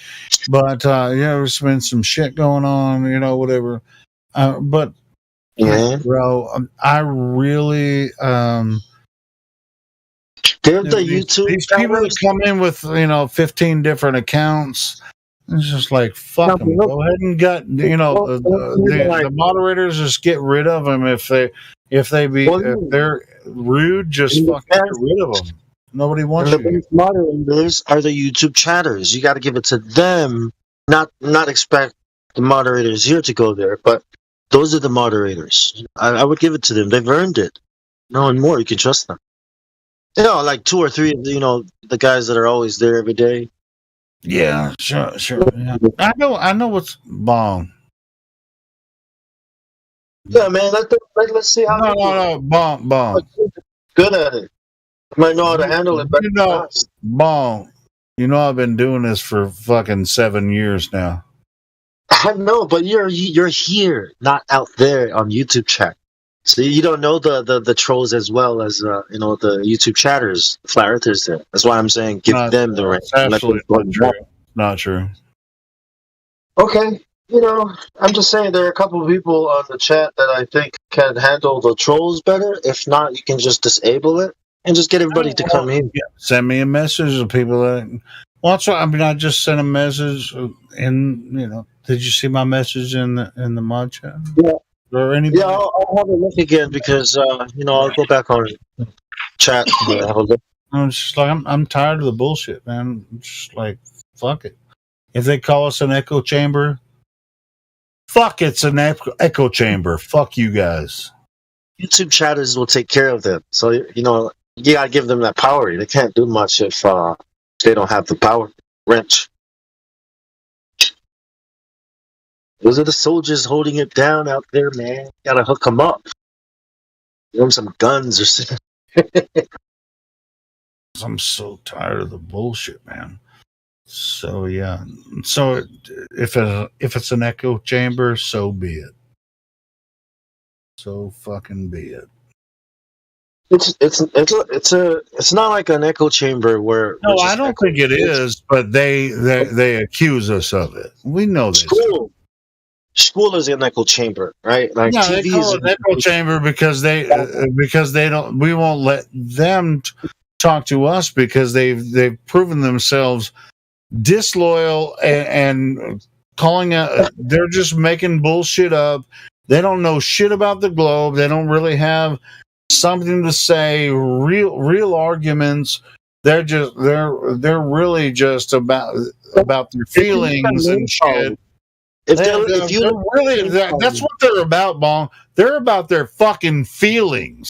But there's been some shit going on, whatever. But bro, I really these people that come in with 15 different accounts. It's just like fuck them. Go ahead and the moderators just get rid of them if they're rude. Just fucking get rid of them. Nobody wants you. The moderators are the YouTube chatters. You got to give it to them, not expect the moderators here to go there. But those are the moderators. I would give it to them. They've earned it. No and more. You can trust them. Like 2 or 3 of the guys that are always there every day. Yeah, sure. Yeah. I know what's bomb. Yeah, man. Let's see how. No, bomb. Good at it. Might know how to handle it. Bomb. I've been doing this for fucking 7 years now. I know, but you're here, not out there on YouTube chat. So you don't know the trolls as well as the YouTube chatters, the flat earthers there. That's why I'm saying give them the right. Absolutely not true. Not true. Okay. I'm just saying there are a couple of people on the chat that I think can handle the trolls better. If not, you can just disable it and just get everybody to come in. Yeah, send me a message of people that. Well, that's what, I mean, I just sent a message in. Did you see my message in the mod chat? Yeah. Or anybody? Yeah, I'll have a look again because I'll go back on chat and have a look. I'm just like I'm tired of the bullshit, man. I'm just like, fuck it. If they call us an echo chamber, fuck, it's an echo chamber. Fuck you guys. YouTube chatters will take care of them. So you gotta give them that power. They can't do much if they don't have the power wrench. Those are the soldiers holding it down out there, man. Gotta hook them up. Give them some guns or something. I'm so tired of the bullshit, man. So yeah. So if it's an echo chamber, so be it. So fucking be it. It's not like an echo chamber where. No, I don't think it is, but they accuse us of it. We know this. School is an echo chamber, right? Like yeah, they call it an echo chamber because they don't. We won't let them talk to us because they've proven themselves disloyal and calling out. They're just making bullshit up. They don't know shit about the globe. They don't really have something to say. Real arguments. They're really just about their feelings and shit. That's what they're about, Bong. They're about their fucking feelings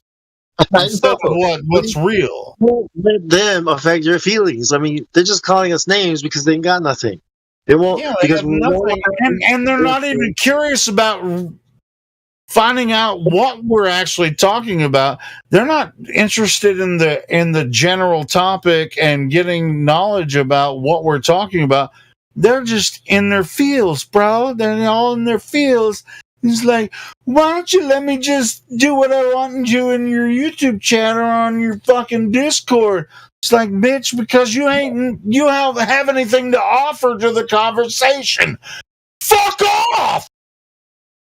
instead of what's real. Let them affect your feelings. I mean, they're just calling us names because they ain't got nothing. They won't. Yeah, they have nothing, and they're not even curious about finding out what we're actually talking about. They're not interested in the general topic and getting knowledge about what we're talking about. They're just in their fields, bro. They're all in their fields. It's like, why don't you let me just do what I want and do in your YouTube chat or on your fucking Discord? It's like, bitch, because you have anything to offer to the conversation. Fuck off!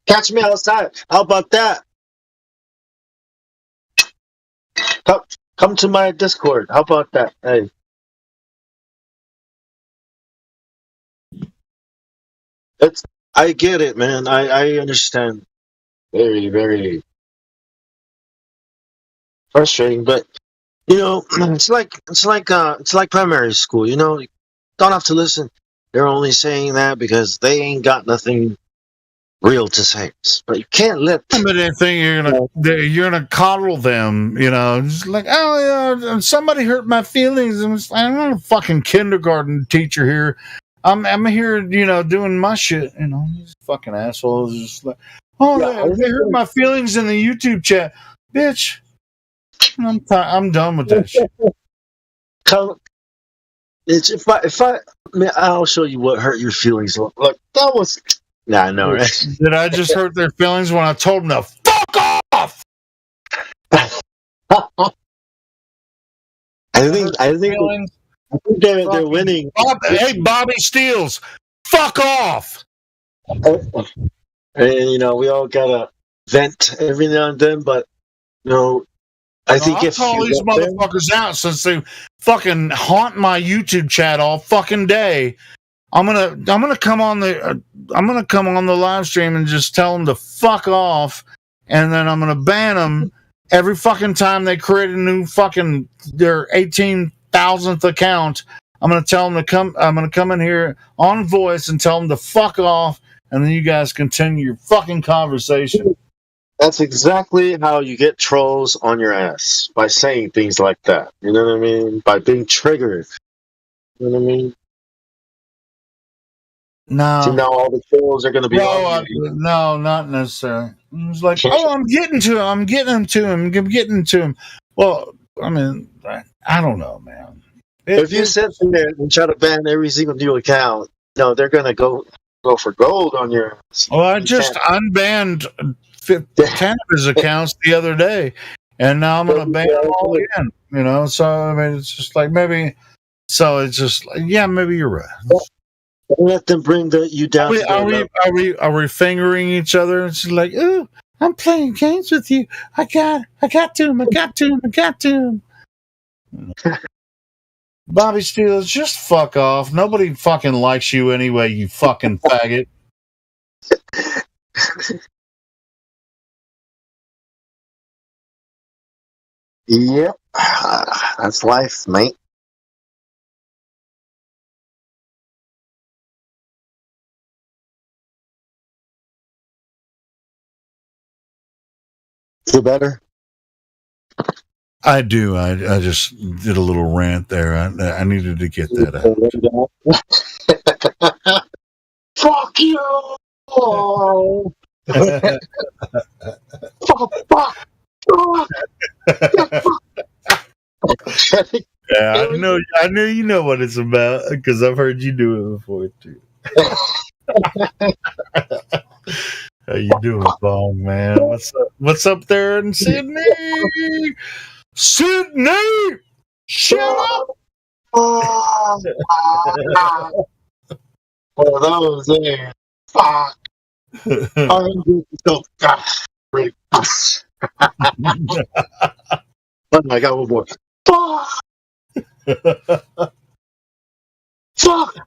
Catch me outside. How about that? Come to my Discord. How about that? Hey. I get it, man. I understand. Very, very frustrating, but it's like primary school. You don't have to listen. They're only saying that because they ain't got nothing real to say. But you can't let. But they think you're gonna coddle them. Just like, oh yeah, somebody hurt my feelings, and I'm not a fucking kindergarten teacher here. I'm here, doing my shit. These fucking assholes just like, they hurt my feelings in the YouTube chat, bitch. I'm done with that shit. I'll show you what hurt your feelings. Look, that was. Nah, I know, right? Did I just hurt their feelings when I told them to fuck off? I think they're winning. Hey, Bobby Steels, fuck off! And we all gotta vent every now and then, but I think I'll call these motherfuckers out since they fucking haunt my YouTube chat all fucking day. I'm gonna come on the live stream and just tell them to fuck off, and then I'm gonna ban them every fucking time they create a new fucking their 18,000th account. I'm gonna tell them to come. I'm gonna come in here on voice and tell them to fuck off, and then you guys continue your fucking conversation. That's exactly how you get trolls on your ass, by saying things like that. You know what I mean? By being triggered. You know what I mean? No. See, now all the trolls are going to be no, not necessarily. It's like, I'm getting to him. Well, I mean, I don't know, man. If you sit there and try to ban every single new account, they're going to go for gold on your ass. Well, I just unbanned 10 of his accounts the other day, and now I'm going to ban them all again. So I mean, it's just like maybe. So it's just like, yeah, maybe you're right. Don't let them bring you down to their level. Are we fingering each other? And she's like, "Ooh, I'm playing games with you. I got to him. Bobby Steele, just fuck off. Nobody fucking likes you anyway, you fucking faggot." Yep. That's life, mate. Feel better? I do. I just did a little rant there. I needed to get that out. Fuck you! Oh. Fuck. Yeah, I know you know what it's about because I've heard you do it before too. How you doing, Bong, man? What's up there in Sydney? Sydney! Shut up! Oh, that was there. Fuck. I got one more. Fuck!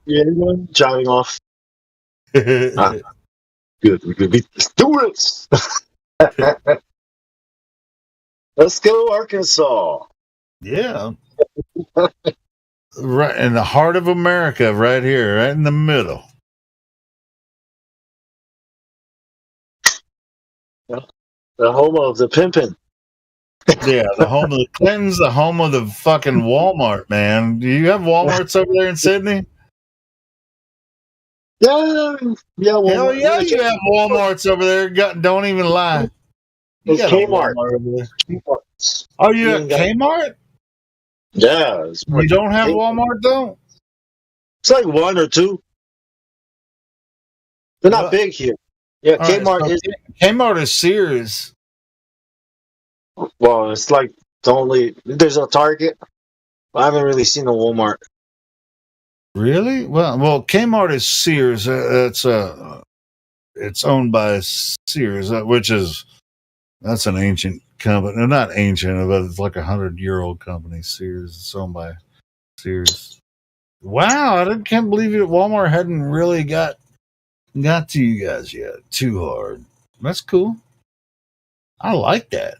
Yeah, everyone jiving off. Good. We can beat this. Do it! Let's go, Arkansas. Yeah. Right in the heart of America, right here, right in the middle. The home of the pimpin'. Yeah, the home of the Clintons, the home of the fucking Walmart, man. Do you have Walmarts over there in Sydney? Yeah. Hell yeah, you have Walmarts over there. Don't even lie. You got Kmart. a Walmart over there. Oh, you at Kmart? Yeah. You don't have Walmart though? It's like one or two. They're not big here. Yeah, Kmart is. Kmart is Sears. Well, it's like there's a Target. I haven't really seen a Walmart. Really? Well, Kmart is Sears. It's owned by Sears, that's an ancient company. Not ancient, but it's like 100-year-old company. Sears. It's owned by Sears. Wow, I can't believe it. Walmart hadn't really got to you guys yet too hard. That's cool. I like that.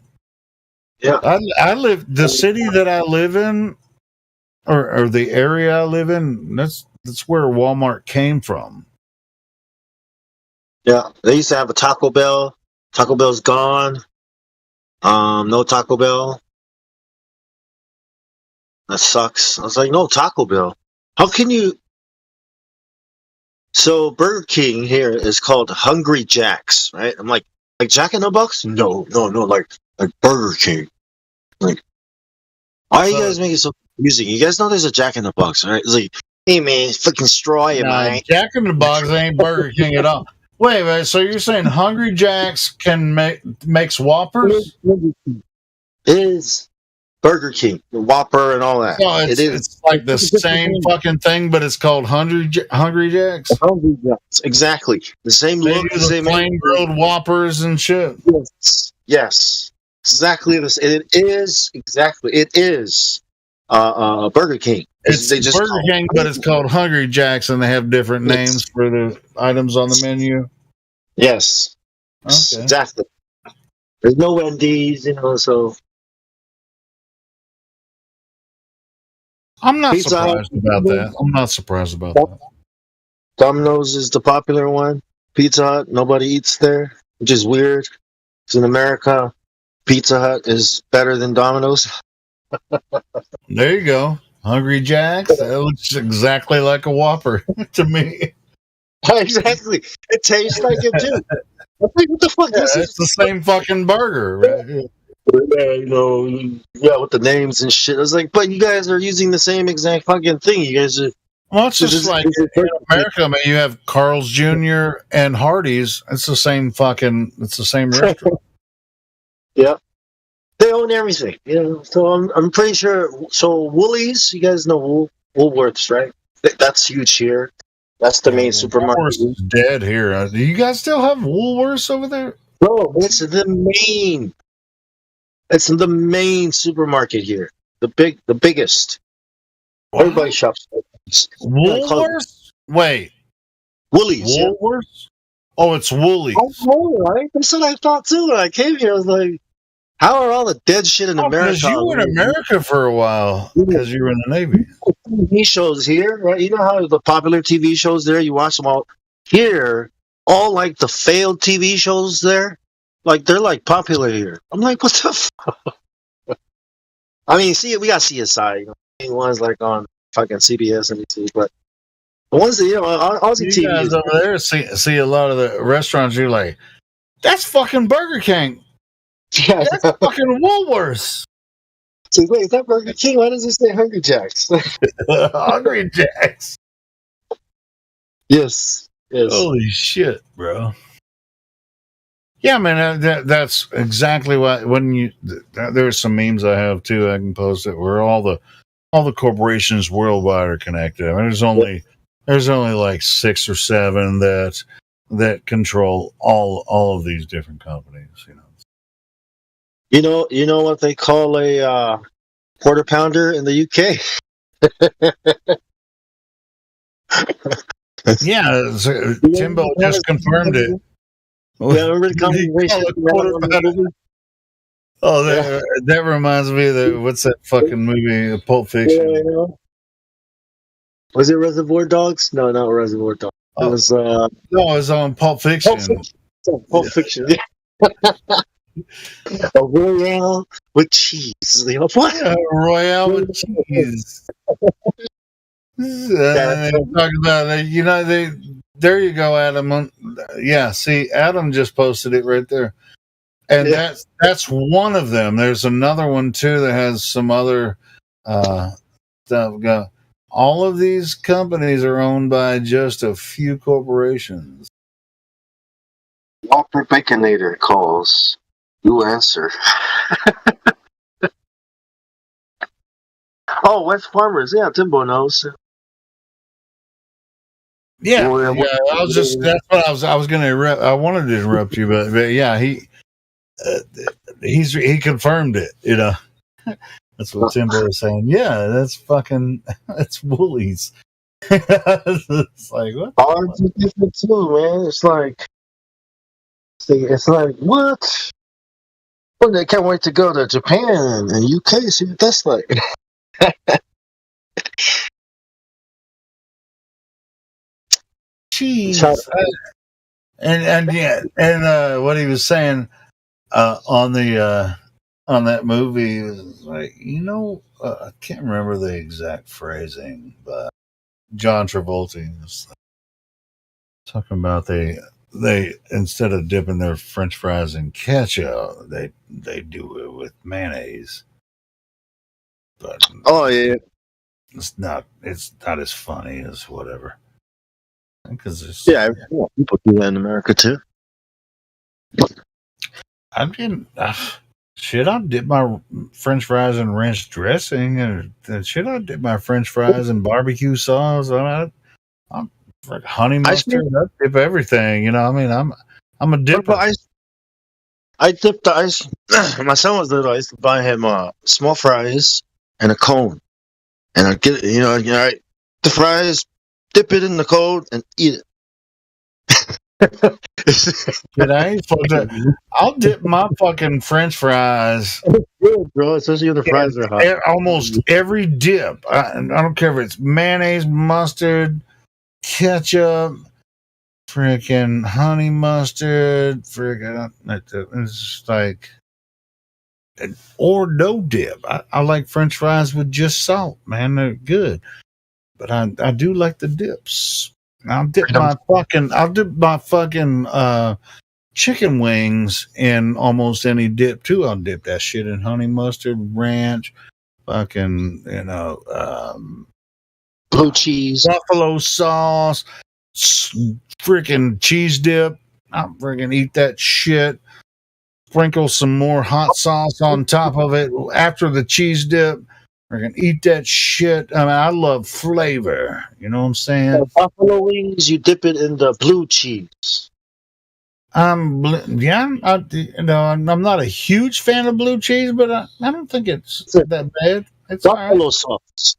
Yeah, I live the city that I live in, or the area I live in. That's where Walmart came from. Yeah, they used to have a Taco Bell. Taco Bell's gone. No Taco Bell. That sucks. I was like, no Taco Bell. How can you? So Burger King here is called Hungry Jack's, right? I'm like Jack in the Box? No, like Burger King. Like, why are you guys making it so confusing? You guys know there's a Jack in the Box, right? It's like, hey man, fucking straw you, mate. Jack in the Box ain't Burger King at all. Wait, so you're saying Hungry Jack's makes Whoppers? It is Burger King, the Whopper and all that. No, it's like the same fucking thing, but it's called Hungry Jacks. Hungry Jacks, exactly. The same look, the same plain grilled Whoppers and shit. Yes, exactly. It is Burger King. It's Burger King, but it's called Hungry Jacks, and they have different names for the items on the menu. Yes, okay. Exactly. There's no Wendy's, so. I'm not surprised about that. Domino's is the popular one. Pizza Hut, nobody eats there, which is weird. It's in America. Pizza Hut is better than Domino's. There you go. Hungry Jack's. That looks exactly like a Whopper to me. Exactly. It tastes like it too. I'm like, what the fuck? It's the same fucking burger, right? Yeah, with the names and shit. I was like, but you guys are using the same exact fucking thing. You guys are. Well, it's just like in America, I mean, you have Carl's Jr. and Hardee's. It's the same restaurant. Yeah. They own everything, So I'm pretty sure. So Woolies, you guys know Woolworths, right? That's huge here. That's the main supermarket. Woolworths is dead here. Do you guys still have Woolworths over there? Bro, it's the main. It's the main supermarket here. The biggest. What? Everybody shops. Woolworths? Wait. Woolies. Woolworths? Yeah. Oh, it's Woolies. Oh, right? That's what I thought too when I came here. I was like, how are all the dead shit in America? Because you were in America for a while because you were in the Navy. TV shows here, right? You know how the popular TV shows there, you watch them all. Here, all like the failed TV shows there, like they're like popular here. I'm like, what the fuck? I mean, see, we got CSI, you know, ones like on fucking CBS and NBC, but the ones that, you know, Aussie you TV guys is over there see a lot of the restaurants. You're like, that's fucking Burger King. Yeah, that's fucking Woolworths. So wait, is that Burger King? Why does it say Hungry Jacks? Hungry Jacks. Yes. Holy shit, bro. Yeah, man, that's exactly what. When you there's some memes I have too. I can post it where all the corporations worldwide are connected. I mean, there's only like 6 or 7 that control all of these different companies. You know what they call a quarter pounder in the UK? Yeah, Timbo just confirmed it. Yeah, remember the conversation? Oh, that reminds me of what's that fucking movie, Pulp Fiction? Yeah. Was it Reservoir Dogs? No, not Reservoir Dogs. It was no, it was on Pulp Fiction. Pulp Fiction. Yeah. A Royale with cheese. You know, what? Yeah, Royale with cheese. Talk about that. You know, there you go, Adam. Yeah, see, Adam just posted it right there, and that's one of them. There's another one too that has some other stuff. All of these companies are owned by just a few corporations. Walter Baconator calls. You answer. Oh, West Farmers. Yeah, Timbo knows. Yeah, I was just that's what I was going to interrupt. I wanted to interrupt you, but yeah, he confirmed it. You know, that's what Timbo was saying. Yeah, that's Woolies. It's like what? Ours is different too, man. It's like what? Well, they can't wait to go to Japan and UK. See what that's like. Jeez. And what he was saying on that movie was like, I can't remember the exact phrasing, but John Travolta was talking about they instead of dipping their French fries in ketchup, they do it with mayonnaise. But it's not as funny as whatever. Because people do that in America too. I mean, should I dip my French fries in ranch dressing, or should I dip my French fries in barbecue sauce? I'm honey mustard. I dip everything. You know, I mean, I'm a dipper. I dip the ice. My son was little. I used to buy him small fries and a cone, and I get the fries, dip it in the cone, and eat it. I'll dip my fucking French fries. Good, bro, especially when the fries are hot. Almost every dip. I don't care if it's mayonnaise, mustard, ketchup, freaking honey mustard, freaking. It's just like, or no dip. I like French fries with just salt, man. They're good, but I do like the dips. I'll dip my fucking chicken wings in almost any dip too. I'll dip that shit in honey mustard, ranch, fucking blue cheese, buffalo sauce, freaking cheese dip. I'll freaking eat that shit. Sprinkle some more hot sauce on top of it after the cheese dip. I can eat that shit. I mean, I love flavor. You know what I'm saying? Buffalo wings, you dip it in the blue cheese. I'm not a huge fan of blue cheese, but I don't think it's that bad. It's Buffalo right. sauce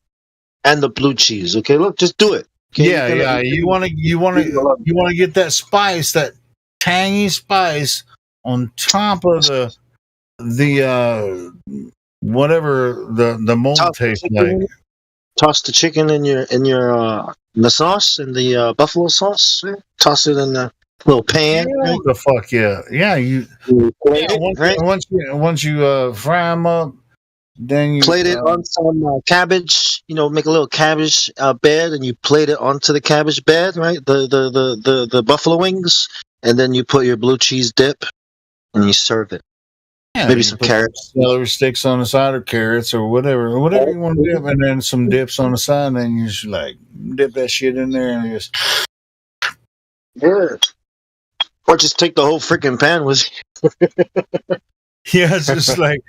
and the blue cheese. Okay, look, just do it. Okay, Yeah. You want to get that spice, that tangy spice on top of the whatever the mold tastes like. Toss the chicken in your in the sauce, in the buffalo sauce. Toss it in the little pan. Yeah, the fuck yeah, yeah. Once you fry them up, then you Plate it on some cabbage. Make a little cabbage bed, and you plate it onto the cabbage bed, right? The buffalo wings, and then you put your blue cheese dip, and you serve it. Maybe some carrots, celery sticks on the side, or carrots, or whatever you want to dip, and then some dips on the side, and then you just dip that shit in there, and just or just take the whole freaking pan with you. Yeah, it's just like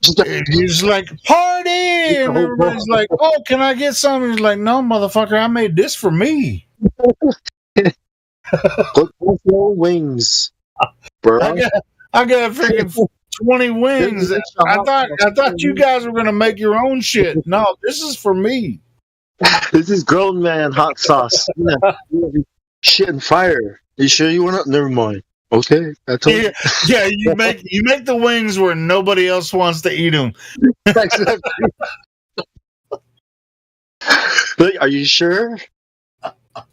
it's like party, and everybody's like, "Oh, can I get some?" He's like, "No, motherfucker, I made this for me." Buffalo wings, bro. I got freaking 20 wings. I thought you guys were gonna make your own shit. No, this is for me. This is grown man hot sauce. Shit and fire. You sure you want to? Never mind. Okay, I told you. Yeah, you make the wings where nobody else wants to eat them. Exactly. Are you sure?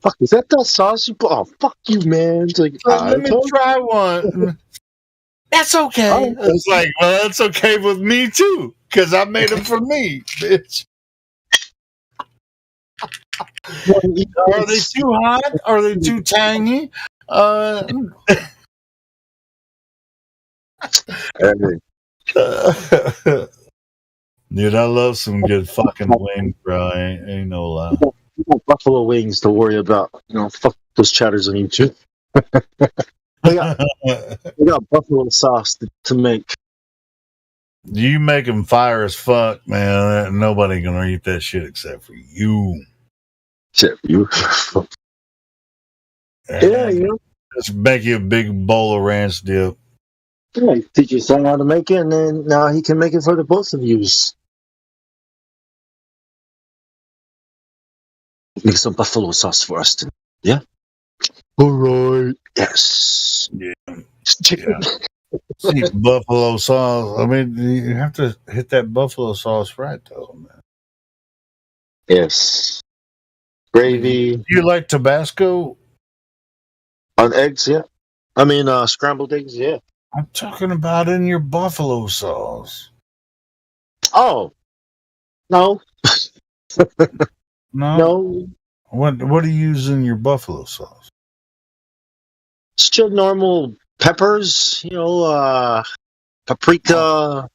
Fuck, is that the sauce you put? Oh, fuck you, man. It's like, let me try one. That's okay. It's like, well, that's okay with me too, because I made them for me, bitch. Are they too hot? Are they too tangy? Dude, I love some good fucking wings, bro. Ain't no lie. You got buffalo wings to worry about. Fuck those chatters on YouTube. We got buffalo sauce to make. You make them fire as fuck, man. Nobody gonna eat that shit except for you. Except for you. Yeah, Just make you a big bowl of ranch dip. Yeah, teach your son how to make it, and then now he can make it for the both of you. Make some buffalo sauce for us tonight. Yeah. All right. Yes. Yeah. Chicken. See, buffalo sauce. I mean, you have to hit that buffalo sauce right, though, man. Yes. Gravy. Do you like Tabasco? On eggs, yeah. I mean, scrambled eggs, yeah. I'm talking about in your buffalo sauce. Oh. No. No. What do you use in your buffalo sauce? It's just normal peppers, paprika.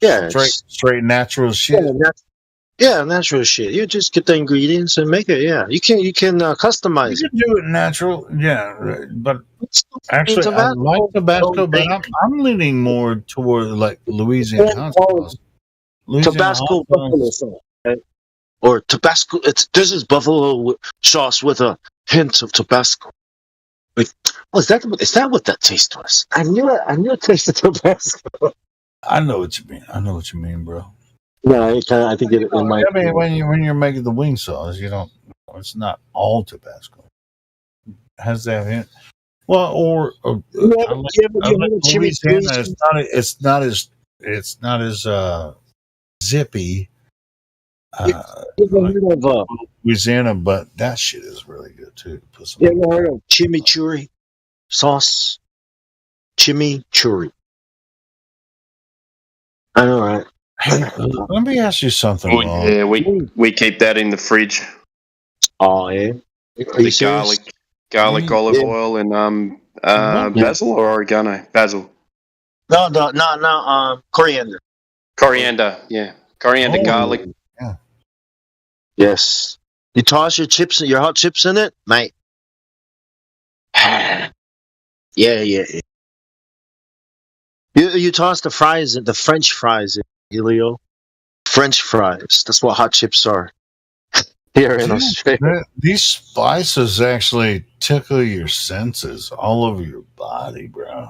Yeah. Straight natural shit. Yeah, natural shit. You just get the ingredients and make it. Yeah, you can customize. You can do it natural. Yeah, but actually, I like Tabasco, but I'm leaning more toward like Louisiana sauce. Tabasco buffalo sauce, right? Or Tabasco. This is buffalo sauce with a hint of Tabasco. Like, is that what that taste was? I knew it tasted Tabasco. I know what you mean, bro. Yeah, I think it might. I mean, when you're making the wing sauce, you don't. It's not all Tabasco. It has that hint. Well, or Louisiana. It's not as zippy. Louisiana, but that shit is really good too. You ever heard of chimichurri sauce? Chimichurri. I know, right? Hey, let me ask you something. Yeah, we keep that in the fridge. Oh yeah. The garlic, olive oil, and basil or oregano. Basil. No. Coriander. Coriander, yeah. Coriander, garlic. Yeah. Yes. You toss your hot chips in it, mate. Yeah. You toss the French fries in, Helio. French fries. That's what hot chips are here in Australia. These spices actually tickle your senses all over your body, bro.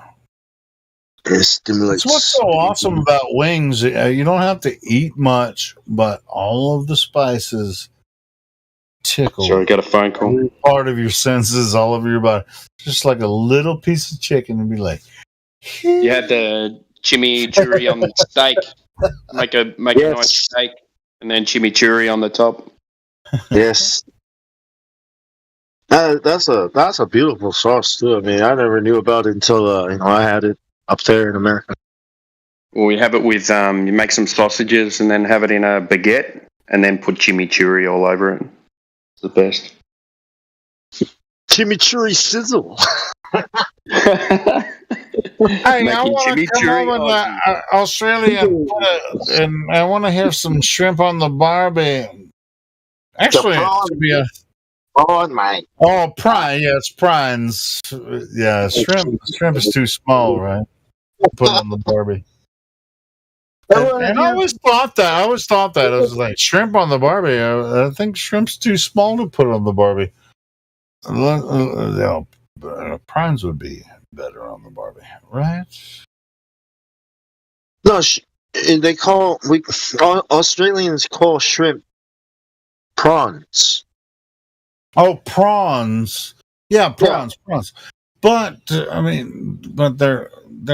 It stimulates. That's what's so awesome about wings. You don't have to eat much, but all of the spices tickle. Sorry, got a phone call. Every part of your senses all over your body. Just like a little piece of chicken and be like. You had the chimichurri on the steak. Make a nice steak, and then chimichurri on the top. Yes. That's a beautiful sauce too. I mean, I never knew about it until I had it up there in America. Well, we have it with you make some sausages and then have it in a baguette, and then put chimichurri all over it. It's the best. Chimichurri sizzle. Hey, I want to come over to Australia and I want to have some shrimp on the barbie. Actually, it should be a prawn, mate. Oh, prawn. Yeah, it's prawns. Yeah, shrimp is too small, right? Put on the barbie. And I always thought that. I was like, shrimp on the barbie. I think shrimp's too small to put on the barbie. Prawns would be better on the barbie, right? No, Australians call shrimp prawns. Oh, prawns. Yeah, prawns. But they're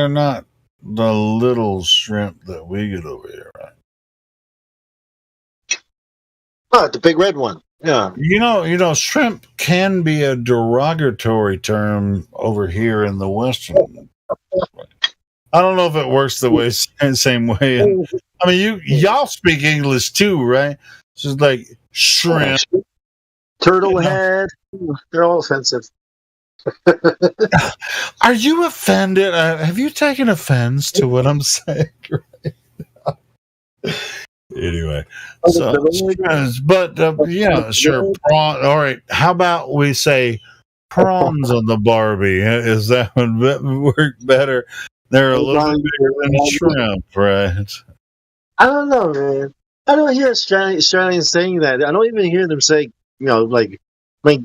not the little shrimp that we get over here, right? Oh, the big red one. Yeah. You know, shrimp can be a derogatory term over here in the Western. I don't know if it works the same way. And, I mean, y'all speak English too, right? It's just like shrimp, turtle head. They're all offensive. Are you offended? Have you taken offense to what I'm saying right now? Anyway, yeah, sure. Prawn. All right. How about we say prawns on the barbie? Is that would work better? They're a little bigger than shrimp, right? I don't know, man. I don't hear Australians saying that. I don't even hear them say, like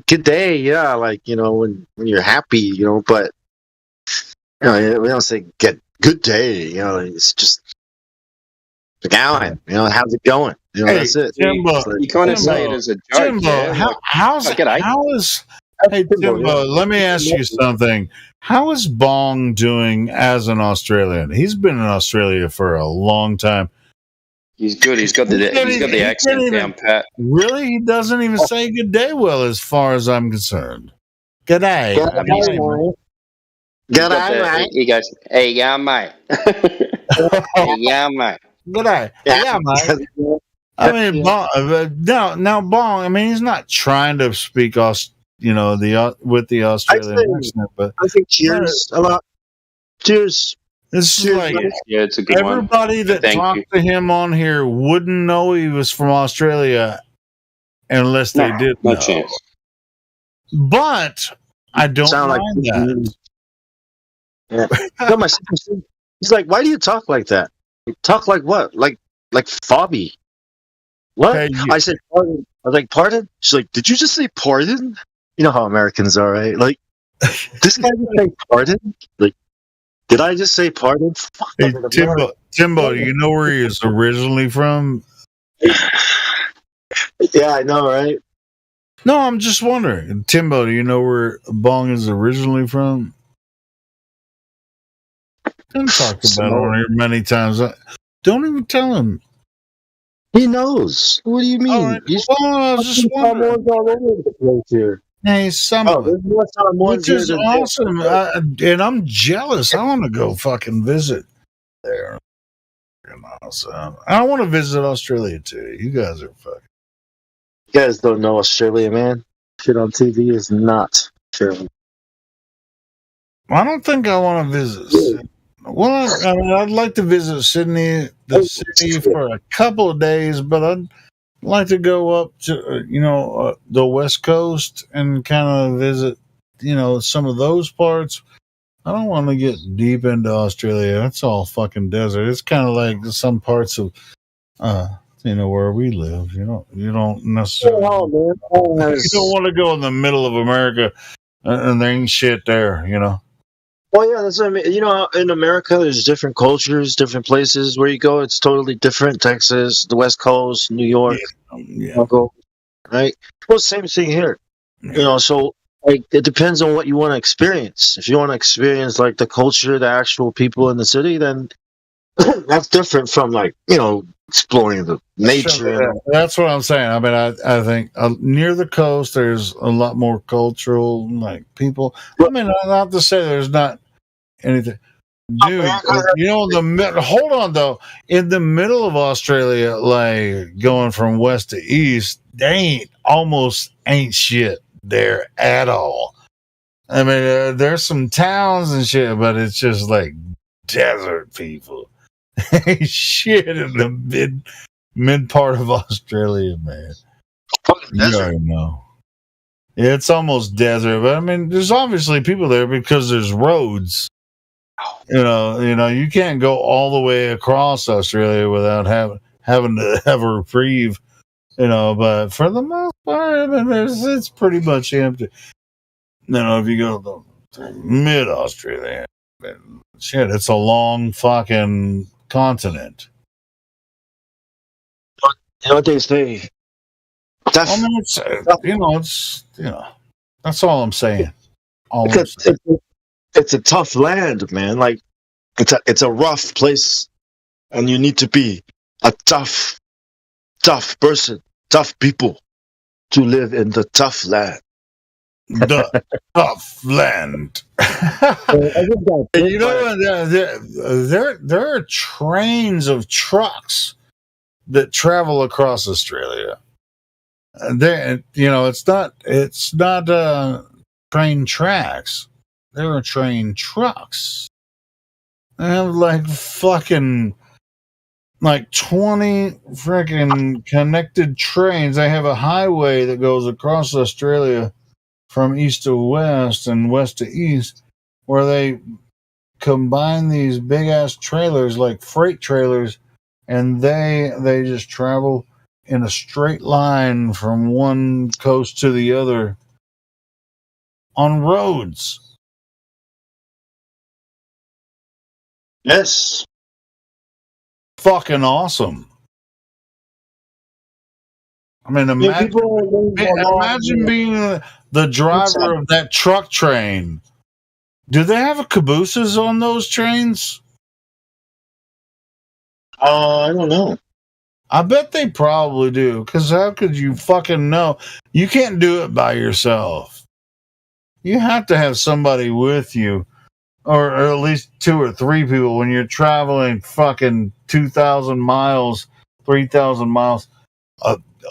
good day, yeah, like when you're happy, but we don't say good day, it's just going, how's it going? That's it. Jimbo, you kind of say it as a joke. Jimbo, hey Jimbo, let me ask you something. How is Bong doing as an Australian? He's been in Australia for a long time. He's good. He's got the accent down pat. Really? He doesn't even say good day well, as far as I'm concerned. Good day. Good day, mate. He goes, hey, yeah, mate. Hey, yeah, mate. Good day. Yeah, mate. I mean, Bong. I mean, he's not trying to speak with the Australian accent, but I think cheers a lot. Cheers. It's like it's a good everybody that talked to him on here wouldn't know he was from Australia unless they did know. No chance. But I don't mind that. Yeah. No, my sister, he's like, why do you talk like that? You talk like what? Like Fobby. What? Hey, I said pardon. I was like, pardon? She's like, did you just say pardon? You know how Americans are, right? Like, this guy just say pardon? Like, did I just say pardon? Hey, Timbo, do you know where he is originally from? Yeah, I know, right? No, I'm just wondering. Timbo, do you know where Bong is originally from? Been talked about on here many times. Don't even tell him. He knows. What do you mean? Right. I was just wondering. All over the place here. Hey, which is awesome, and I'm jealous. I want to go fucking visit there. So I want to visit Australia too. You guys are fucking. You guys don't know Australia, man. Shit on TV is not Australia. I don't think I want to visit. Well, I mean, I'd like to visit Sydney, the city, for a couple of days, but I'd like to go up to, the West Coast and kind of visit, some of those parts. I don't want to get deep into Australia. That's all fucking desert. It's kind of like some parts of where we live. You don't necessarily. Oh, man. You don't want to go in the middle of America and there ain't shit there. Well, yeah, that's what I mean. In America, there's different cultures, different places where you go. It's totally different. Texas, the West Coast, New York, Chicago, right? Well, same thing here. So like it depends on what you want to experience. If you want to experience like the culture, the actual people in the city, then that's different from like exploring the nature and all. That's what I'm saying. I mean, I think near the coast there's a lot more cultural like people. I mean, not to say there's not anything, dude. Hold on though. In the middle of Australia, like going from west to east, they ain't shit there at all. I mean, there's some towns and shit, but it's just like desert people. Shit in the mid part of Australia, man. You already know. It's almost desert, but I mean, there's obviously people there because there's roads. You can't go all the way across Australia without having to have a reprieve. But for the most part, I mean, it's pretty much empty. If you go to mid Australia, shit, it's a long fucking continent. You know what they say? I mean, it's that's all I'm saying. It's a tough land, man. Like it's a rough place, and you need to be a tough person, tough people to live in the tough land. The tough land. There are trains of trucks that travel across Australia. It's not train tracks. There are train trucks. They have like fucking 20 freaking connected trains. They have a highway that goes across Australia from east to west and west to east, where they combine these big ass trailers like freight trailers, and they just travel in a straight line from one coast to the other on roads. Yes. Fucking awesome. I mean, imagine being the driver of that truck train. Do they have cabooses on those trains? I don't know. I bet they probably do, because how could you fucking know? You can't do it by yourself. You have to have somebody with you, or at least 2 or 3 people when you're traveling fucking 2,000 miles, 3,000 miles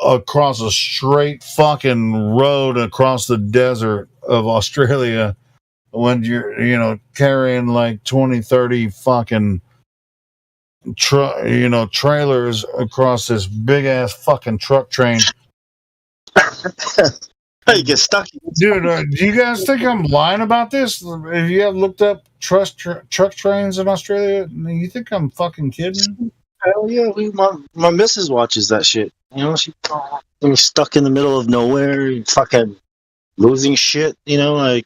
across a straight fucking road across the desert of Australia, when you're carrying like 20, 30 fucking trailers across this big ass fucking truck train. You get stuck. Dude, do you guys think I'm lying about this? If you have looked up truck trains in Australia, you think I'm fucking kidding? Hell yeah, my missus watches that shit. She's stuck in the middle of nowhere, fucking losing shit. Like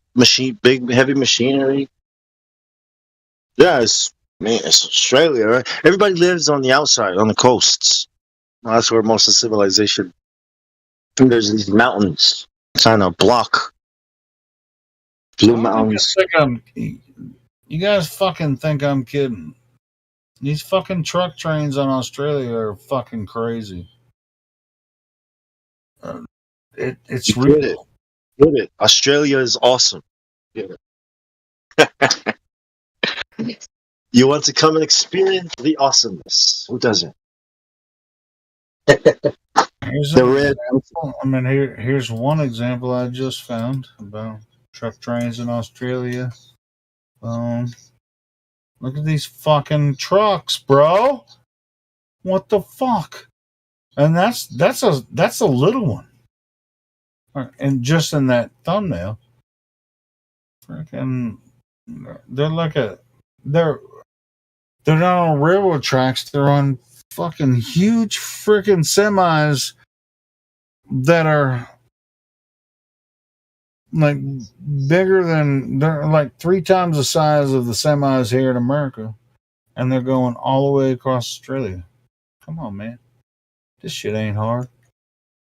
big heavy machinery. Yeah, it's Australia, right? Everybody lives on the outside, on the coasts. That's where most of civilization. There's these mountains trying to block blue mountains. You guys fucking think I'm kidding? These fucking truck trains on Australia are fucking crazy. It's real. Get it. Australia is awesome. Get it. You want to come and experience the awesomeness? Who doesn't? Here's one example I just found about truck trains in Australia. Look at these fucking trucks, bro. What the fuck? And that's a little one. And just in that thumbnail, freaking, they're not on railroad tracks. They're on fucking huge freaking semis that are like bigger than, they're like 3 times the size of the semis here in America, and they're going all the way across Australia. Come on, man, this shit ain't hard.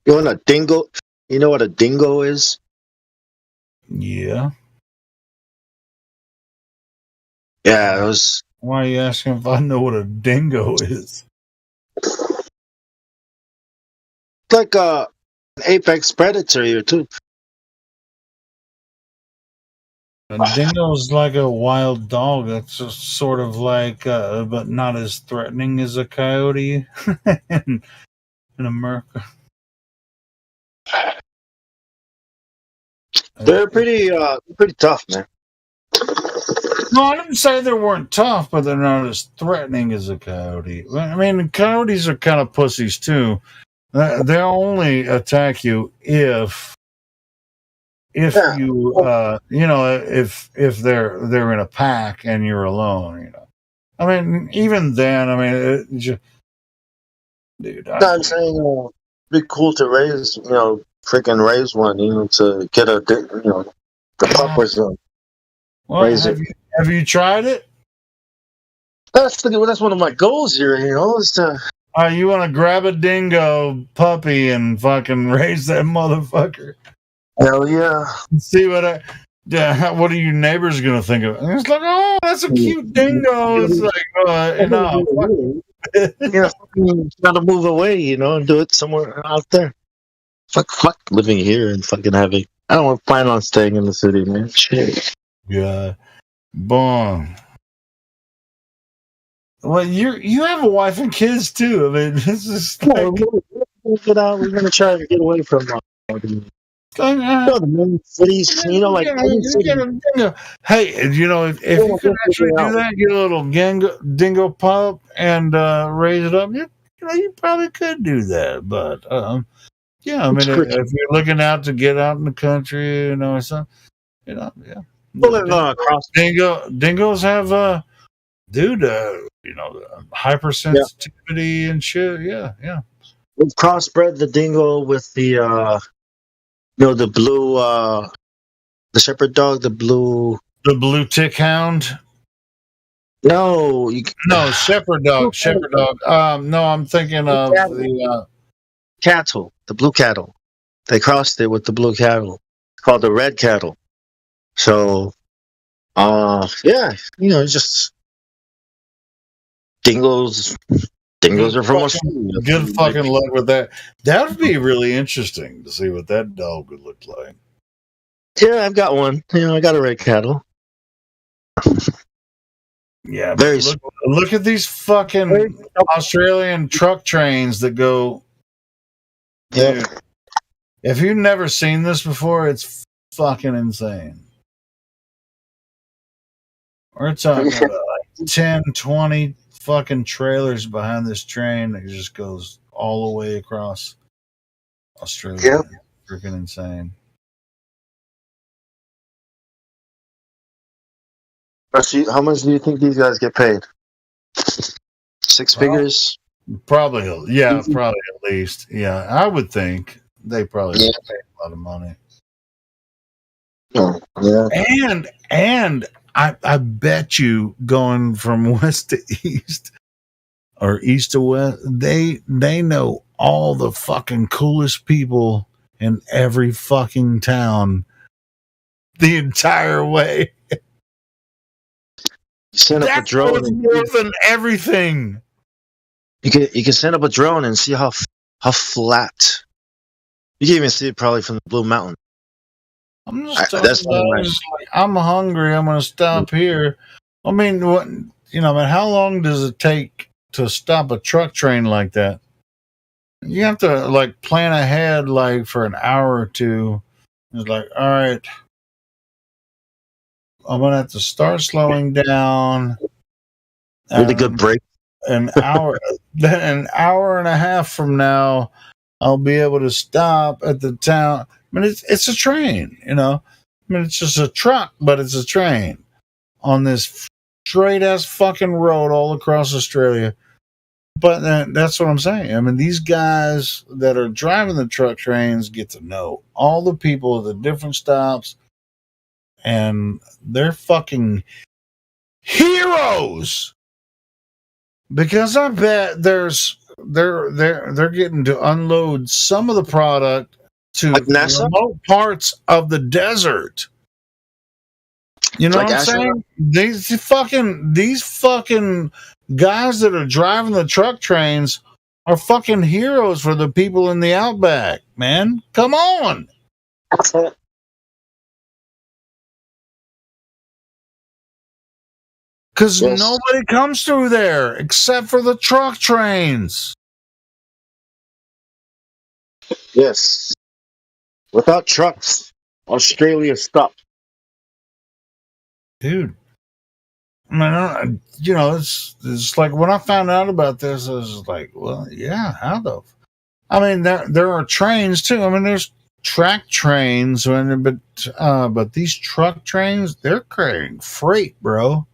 You want a dingo? You know what a dingo is? Yeah. Yeah, it was. Why are you asking if I know what a dingo is? Like an apex predator here too. A dingo is like a wild dog. That's just sort of like, but not as threatening as a coyote in America. They're pretty tough, man. No, I didn't say they weren't tough, but they're not as threatening as a coyote. I mean, coyotes are kind of pussies too. They'll only attack you if you if they're in a pack and you're alone. I mean, even then, I mean, dude. I'm saying, it'd be cool to raise, freaking raise one, to get a, the pup or something. Well, Raise it. have you tried it? That's one of my goals here, is to. You want to grab a dingo puppy and fucking raise that motherfucker? Hell yeah! See what are your neighbors gonna think of it? And it's like, oh, that's a cute dingo. It's like, gotta move away, and do it somewhere out there. Fuck living here and fucking having. I don't plan on staying in the city, man. Shit. Yeah, boom. Well, you have a wife and kids too. I mean, this is like, we're gonna try to get away from the main cities. Hey, if you could actually do that, get a little dingo pup and raise it up, you probably could do that. But yeah, I mean, if you're looking out to get out in the country, or something, yeah. Dingoes have hypersensitivity and shit. Yeah. We've crossbred the dingo with the the blue the shepherd dog, the blue tick hound. No, shepherd dog. No, I'm thinking of the cattle, the blue cattle. They crossed it with the blue cattle. It's called the red cattle. So, just dingoes. Dingoes are from Australia. Good fucking luck with that. That would be really interesting to see what that dog would look like. Yeah, I've got one. I got a red cattle. Yeah, look at these fucking Australian truck trains that go. Dude, if you've never seen this before, it's fucking insane. We're talking about like 10, 20 fucking trailers behind this train that just goes all the way across Australia. Yep. Freaking insane. How much do you think these guys get paid? 6 figures? Probably at least. Yeah, I would think they probably pay a lot of money. Yeah. And I bet you going from west to east or east to west, they know all the fucking coolest people in every fucking town the entire way. Send up a drone. That's more than everything. You can send up a drone and see how flat. You can even see it probably from the Blue Mountain. I'm I'm hungry. I'm going to stop here. I mean, how long does it take to stop a truck train like that? You have to plan ahead for an hour or two. It's like, all right, I'm going to have to start slowing down. Really good break. An hour and a half from now, I'll be able to stop at the town. I mean, it's a train, I mean, it's just a truck, but it's a train on this straight ass fucking road all across Australia. But that's what I'm saying. I mean, these guys that are driving the truck trains get to know all the people at the different stops, and they're fucking heroes. Because I bet they're getting to unload some of the product to Like NASA? remote parts of the desert. You know Like what I'm saying? These fucking guys that are driving the truck trains are fucking heroes for the people in the outback, man. Come on. Because Yes. nobody comes through there except for the truck trains. Yes. Without trucks, Australia stopped. Dude. I mean, it's like when I found out about this, I was like, well, yeah, how the? I mean, there are trains too. I mean, there's track trains, but these truck trains, they're carrying freight, bro.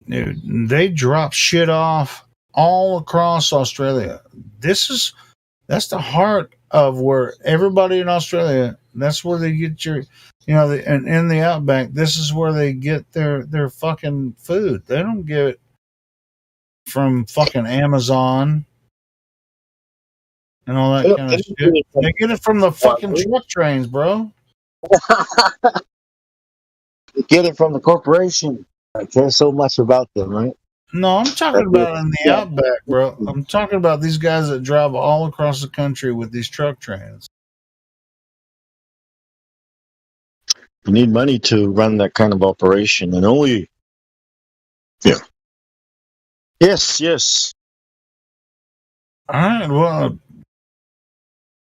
Dude, they drop shit off all across Australia. That's the heart of where everybody in Australia. That's where they get and in the outback. This is where they get their fucking food. They don't get it from fucking Amazon and all that kind of shit. They get it from the fucking truck trains, bro. Get it from the corporation. I care so much about them, right? No, I'm talking about in the outback, bro. I'm talking about these guys that drive all across the country with these truck trains. You need money to run that kind of operation, and only. Yeah. Yes. All right, well,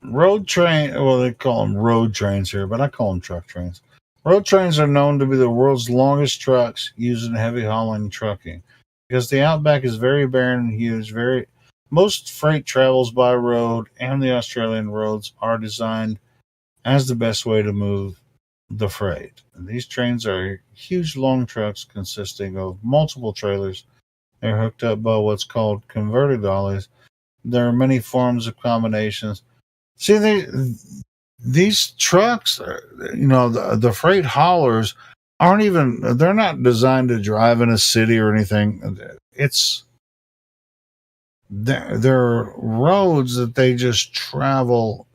road train. Well, they call them road trains here, but I call them truck trains. Road trains are known to be the world's longest trucks used in heavy hauling trucking because the outback is very barren and huge. Most freight travels by road, and the Australian roads are designed as the best way to move the freight. And these trains are huge, long trucks consisting of multiple trailers. They're hooked up by what's called converted dollies. There are many forms of combinations. See, these trucks, the freight haulers they're not designed to drive in a city or anything. They're roads that they just travel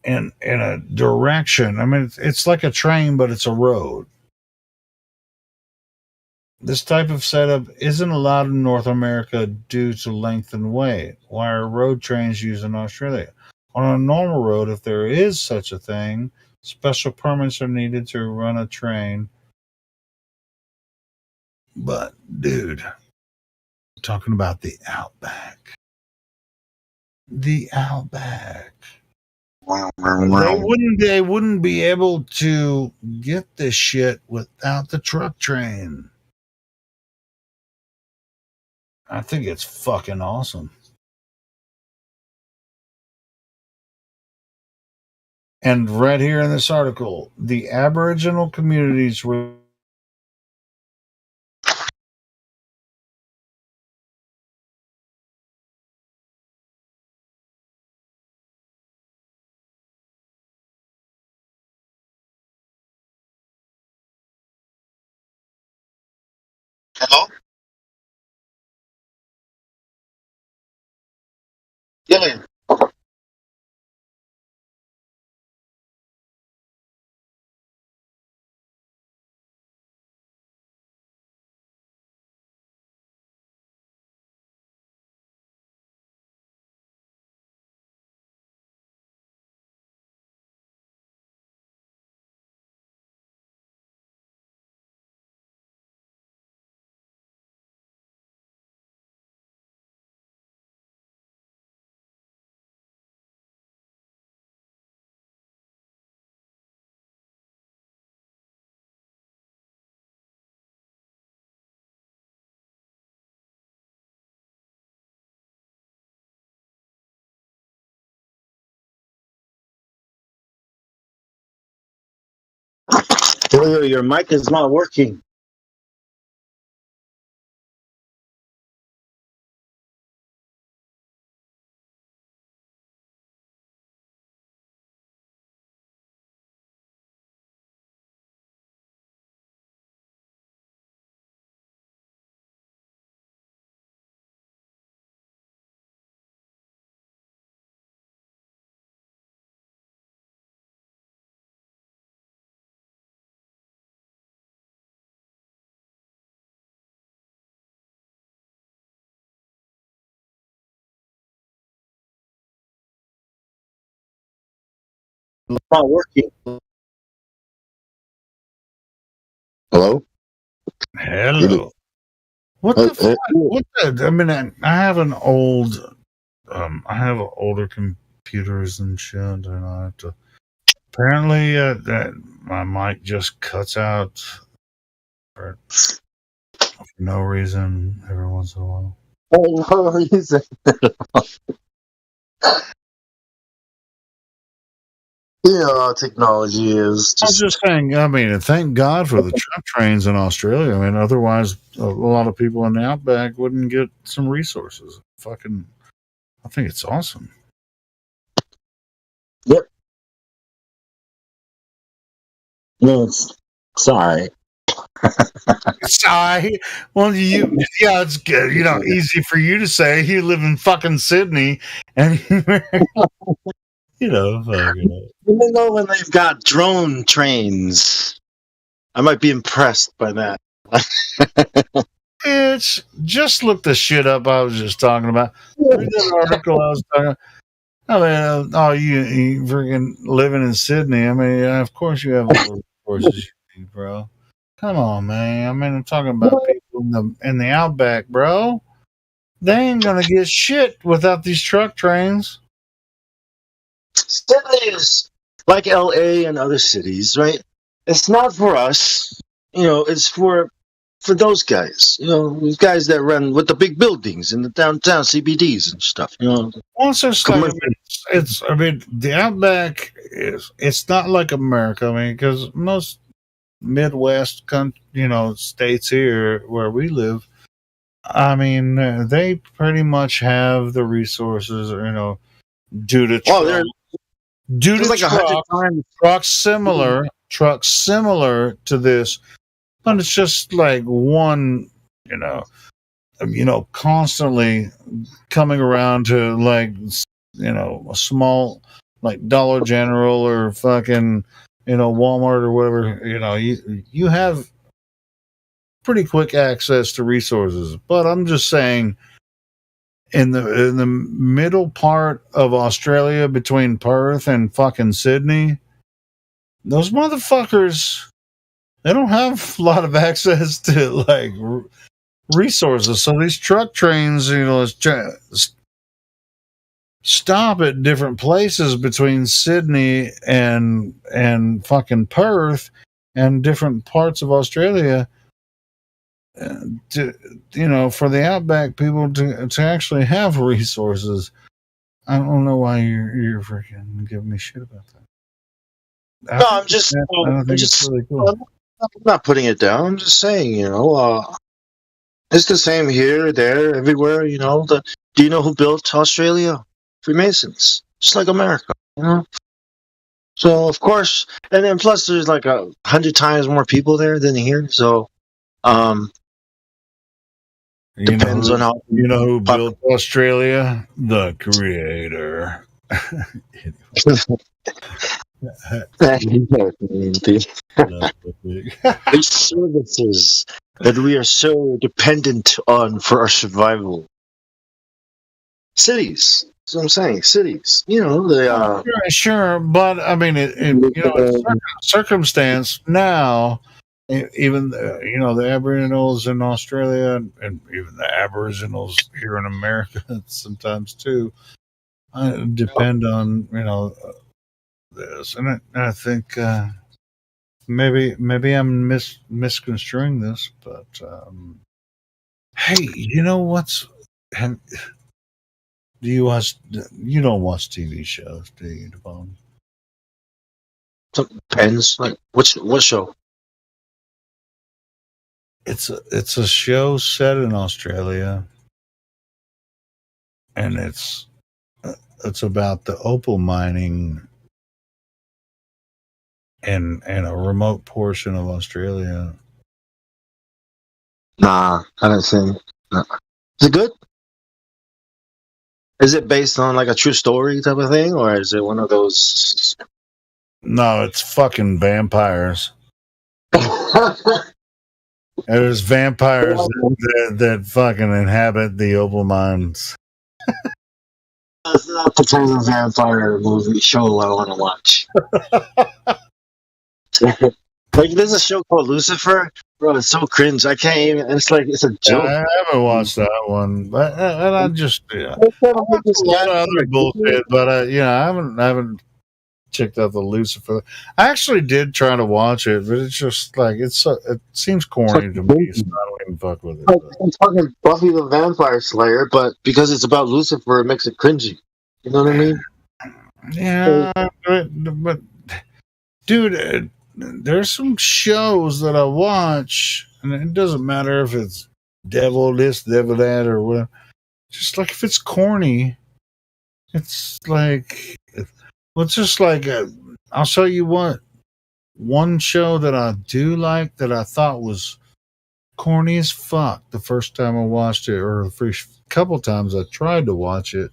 in a direction. I mean, it's like a train, but it's a road. This type of setup isn't allowed in North America due to length and weight. Why are road trains used in Australia? On a normal road, if there is such a thing, special permits are needed to run a train. But, dude, talking about the outback. The outback. They wouldn't be able to get this shit without the truck train. I think it's fucking awesome. And right here in this article, the Aboriginal communities were Hello? Gillian. Julio, your mic is not working. Not working. Hello. Hello. What the fuck? What the? I mean, I have an old, I have older computers and shit, and I have to. Apparently, that my mic just cuts out for no reason every once in a while. Oh, no reason. Technology is I'm just saying. I mean, thank God for the truck trains in Australia. I mean, otherwise, a lot of people in the outback wouldn't get some resources. Fucking, I think it's awesome. Yep. Yes. Sorry. Sorry. Well, it's good. Easy for you to say. You live in fucking Sydney, and fucking. Even though when they've got drone trains, I might be impressed by that. It's just look the shit up I was just talking about. Read that article I was talking about. I mean, you freaking living in Sydney. I mean, of course you have all the resources you need, bro. Come on, man. I mean, I'm talking about people in the outback, bro. They ain't gonna get shit without these truck trains. Sydney is like LA and other cities, right? It's not for us. It's for those guys. These guys that run with the big buildings in the downtown CBDs and stuff. Well, it's just like, I mean, the outback it's not like America. I mean, because most Midwest, states here where we live, I mean, they pretty much have the resources, due to truck. Due to like trucks similar to this, but it's just like one, constantly coming around to like, a small like Dollar General or fucking, Walmart or whatever. You have pretty quick access to resources, but I'm just saying. In the middle part of Australia between Perth and fucking Sydney, those motherfuckers, they don't have a lot of access to like resources. So these truck trains, stop at different places between Sydney and fucking Perth and different parts of Australia. For the outback people to actually have resources. I don't know why you're freaking giving me shit about that. I'm just. I don't think it's really cool. I'm not putting it down. I'm just saying, it's the same here, there, everywhere. Do you know who built Australia? Freemasons, just like America. So of course, and then plus there's like 100 times more people there than here. So, depends on how who built Australia? The Creator. These services that we are so dependent on for our survival. Cities. That's what I'm saying. Cities. They are. Sure, but I mean, in circumstance now. Even the Aboriginals in Australia and even the Aboriginals here in America sometimes too depend on this, and I think maybe I'm misconstruing this, but hey, do you don't watch TV shows, do you, Devon? Depends. Like what show? It's a show set in Australia, and it's about the opal mining in a remote portion of Australia. Nah, I haven't seen. No. Is it good? Is it based on like a true story type of thing, or is it one of those? No, it's fucking vampires. There's vampires that fucking inhabit the opal mines. That's not the kind of vampire movie show I want to watch. Like, there's a show called Lucifer. Bro, it's so cringe. I can't even. It's like, it's a joke. I haven't watched that one, but and I just I It's kind of watched like a lot of other bullshit, but I haven't checked out the Lucifer. I actually did try to watch it, but it's just like it seems corny to me, so I don't even fuck with it. Like, I'm talking Buffy the Vampire Slayer, but because it's about Lucifer, it makes it cringy. You know what I mean? Yeah, but dude, there's some shows that I watch, and it doesn't matter if it's devil this, devil that, or whatever. Just like if it's corny, it's like, well, it's just like I'll show you what. One show that I do like that I thought was corny as fuck the first time I watched it, or the first couple times I tried to watch it.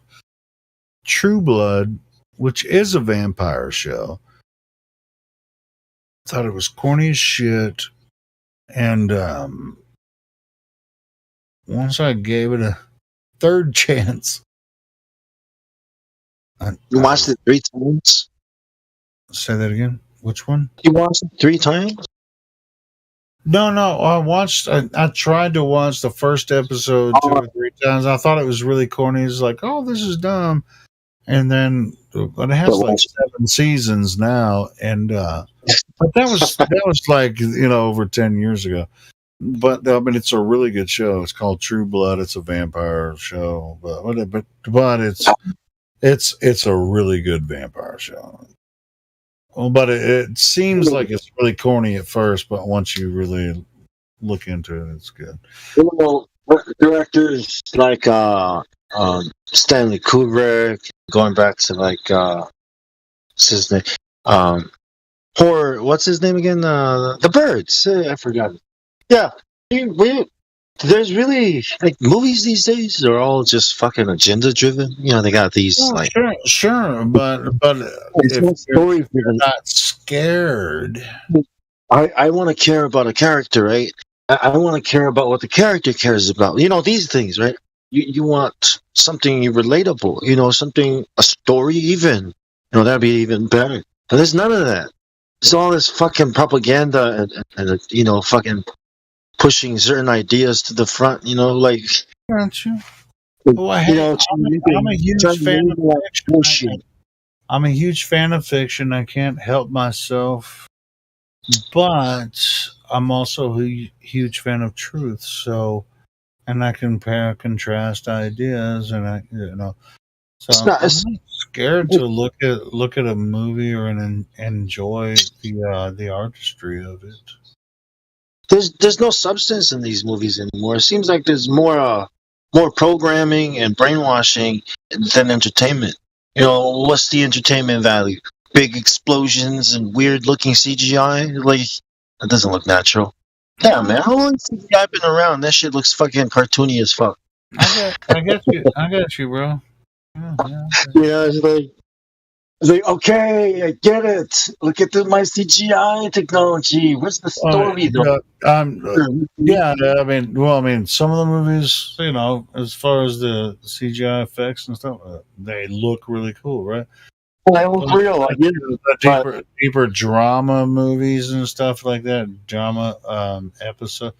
True Blood, which is a vampire show. Thought it was corny as shit, and once I gave it a third chance, You watched it 3 times? Say that again. Which one? You watched it 3 times? No. I tried to watch the first episode 2 or 3 times. I thought it was really corny. It's like, oh, this is dumb. And then, but it has like 7 seasons now, and but that was like over 10 years ago. But I mean, it's a really good show. It's called True Blood. It's a vampire show, but it's a really good vampire show. Well, but it seems like it's really corny at first, but once you really look into it, it's good. You know, directors like Stanley Kubrick, going back to like what's his name? Horror. What's his name again? The Birds. I forgot. Yeah, there's really like movies these days are all just fucking agenda driven. They got these like sure, but if you're not scared, I want to care about a character, right? I want to care about what the character cares about. These things, right? You want something relatable. Something, a story, even. That'd be even better. But there's none of that. It's all this fucking propaganda and fucking pushing certain ideas to the front. Like. Aren't you? Well, I'm a huge fan of fiction. I'm a huge fan of fiction. I can't help myself, but I'm also a huge fan of truth. So, and I compare, contrast ideas, and so I'm not scared to look at a movie or enjoy the artistry of it. There's no substance in these movies anymore. It seems like there's more programming and brainwashing than entertainment. What's the entertainment value? Big explosions and weird looking CGI? Like, that doesn't look natural. Yeah, man. How long has CGI been around? That shit looks fucking cartoony as fuck. I got you, bro. Yeah, it's like, okay, I get it. Look at my CGI technology. What's the story, though? I mean, some of the movies, as far as the CGI effects and stuff, they look really cool, right? That was real. I get it. Deeper drama movies and stuff like that. Drama episode.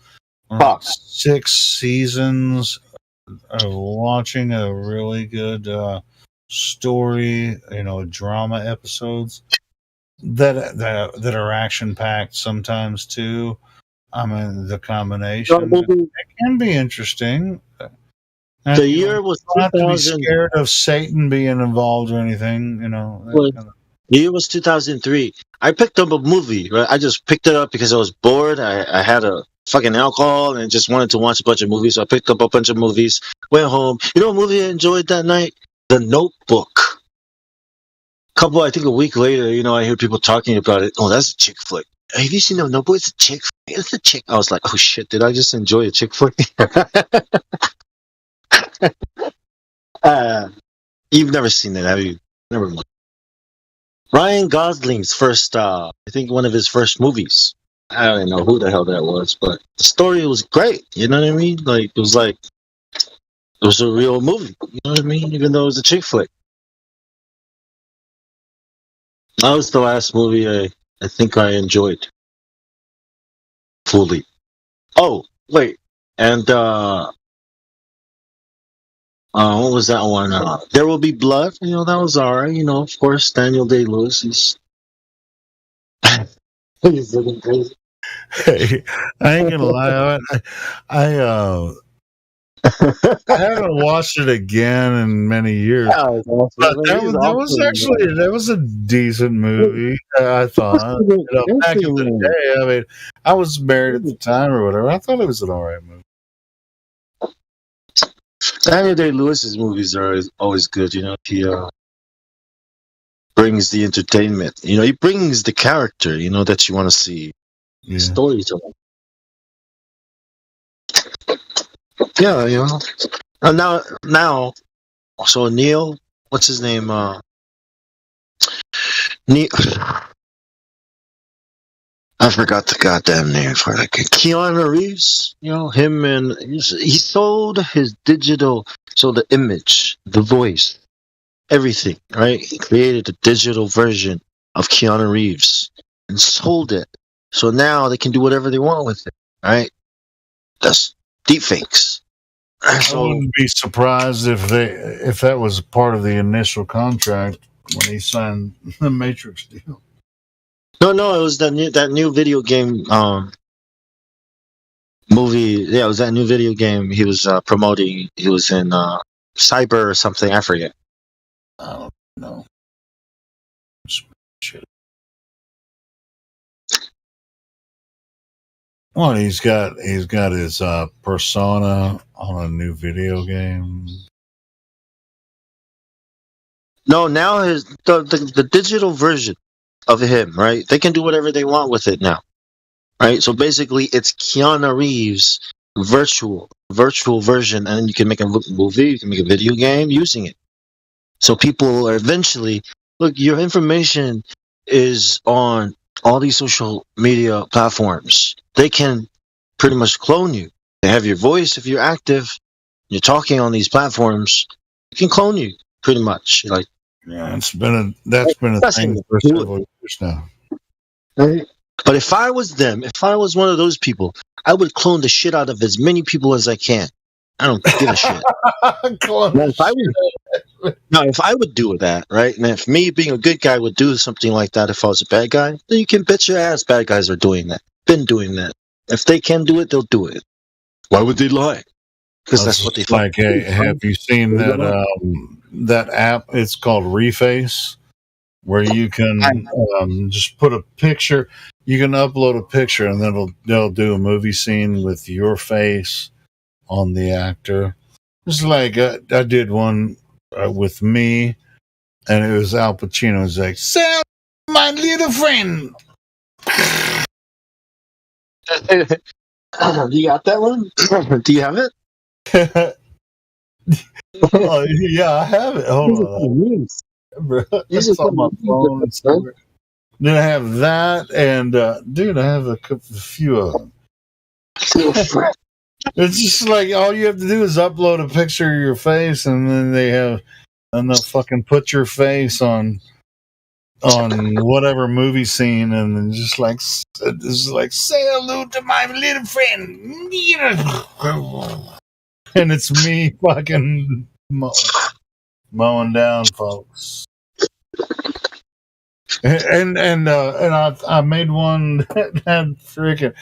6 seasons of watching a really good story, drama episodes that are action packed sometimes too. I mean, the combination it can be interesting. The year was 2000. Not to be scared of Satan being involved or anything, The year was 2003. I picked up a movie, right? I just picked it up because I was bored. I had a fucking alcohol and just wanted to watch a bunch of movies. So I picked up a bunch of movies, went home. You know what movie I enjoyed that night? The Notebook. I think a week later, I hear people talking about it. Oh, that's a chick flick. Have you seen The Notebook? It's a chick flick. It's a chick. I was like, oh shit, did I just enjoy a chick flick? You've never seen it, have you? Never mind. Ryan Gosling's first, I think one of his first movies. I don't know who the hell that was, but the story was great. You know what I mean? It was a real movie. You know what I mean? Even though it was a chick flick. That was the last movie I think I enjoyed fully. Oh, wait. And what was that one? There Will Be Blood. That was alright. Of course, Daniel Day-Lewis. He's looking crazy. Hey, I ain't gonna lie. I haven't watched it again in many years. Yeah, But that was a decent movie. I thought. Back in the day, I mean, I was married at the time or whatever. I thought it was an alright movie. Daniel Day-Lewis's movies are always good. He brings the entertainment. He brings the character. That you want to see. Yeah. Storytelling. Yeah, And now, so Neil, what's his name? Neil. I forgot the goddamn name for it. Keanu Reeves, him, and he sold his digital, so the image, the voice, everything, right? He created a digital version of Keanu Reeves and sold it. So now they can do whatever they want with it, right? That's deepfakes. I wouldn't be surprised if that was part of the initial contract when he signed the Matrix deal. No, it was that new video game movie. Yeah, it was that new video game he was promoting. He was in Cyber or something. I forget. I don't know. Shit. Well, he's got his persona on a new video game. No, now the digital version of him, right? They can do whatever they want with it now, right? So basically, it's Keanu Reeves' virtual version, and you can make a movie, you can make a video game using it. So people are eventually look. Your information is on all these social media platforms. They can pretty much clone you. They have your voice if you're active. You're talking on these platforms. You can clone you pretty much. Like, yeah, that's been a thing for several years now. Right? But if I was them, if I was one of those people, I would clone the shit out of as many people as I can. I don't give a shit. Now, if I would do that, right? And if me being a good guy would do something like that if I was a bad guy, then you can bet your ass bad guys are doing that. Been doing that. If they can do it, they'll do it. Why would they lie? Because that's what they like. Hey, have you seen that app? It's called Reface, where you can just put a picture. You can upload a picture, and then they'll do a movie scene with your face on the actor. It's like I did one with me, and it was Al Pacino. It's like, Sam, my little friend. You got that one? Do you have it? Oh, yeah, I have it. Hold on. It's on my phone. Then I have that, and dude, I have a few of them. It's just like all you have to do is upload a picture of your face, and then they'll fucking put your face on whatever movie scene, and then just like say hello to my little friend, and it's me fucking mowing down folks. And I made one that had freaking.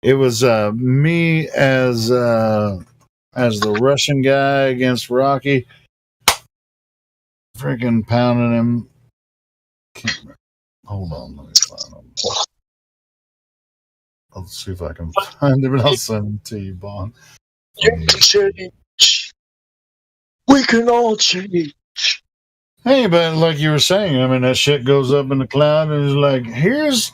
It was me as the Russian guy against Rocky, freaking pounding him. Hold on, let me find him. I'll see if I can find him, and I'll send it to you, Bon. You can change. We can all change. Hey, but like you were saying, I mean, that shit goes up in the cloud, and it's like, here's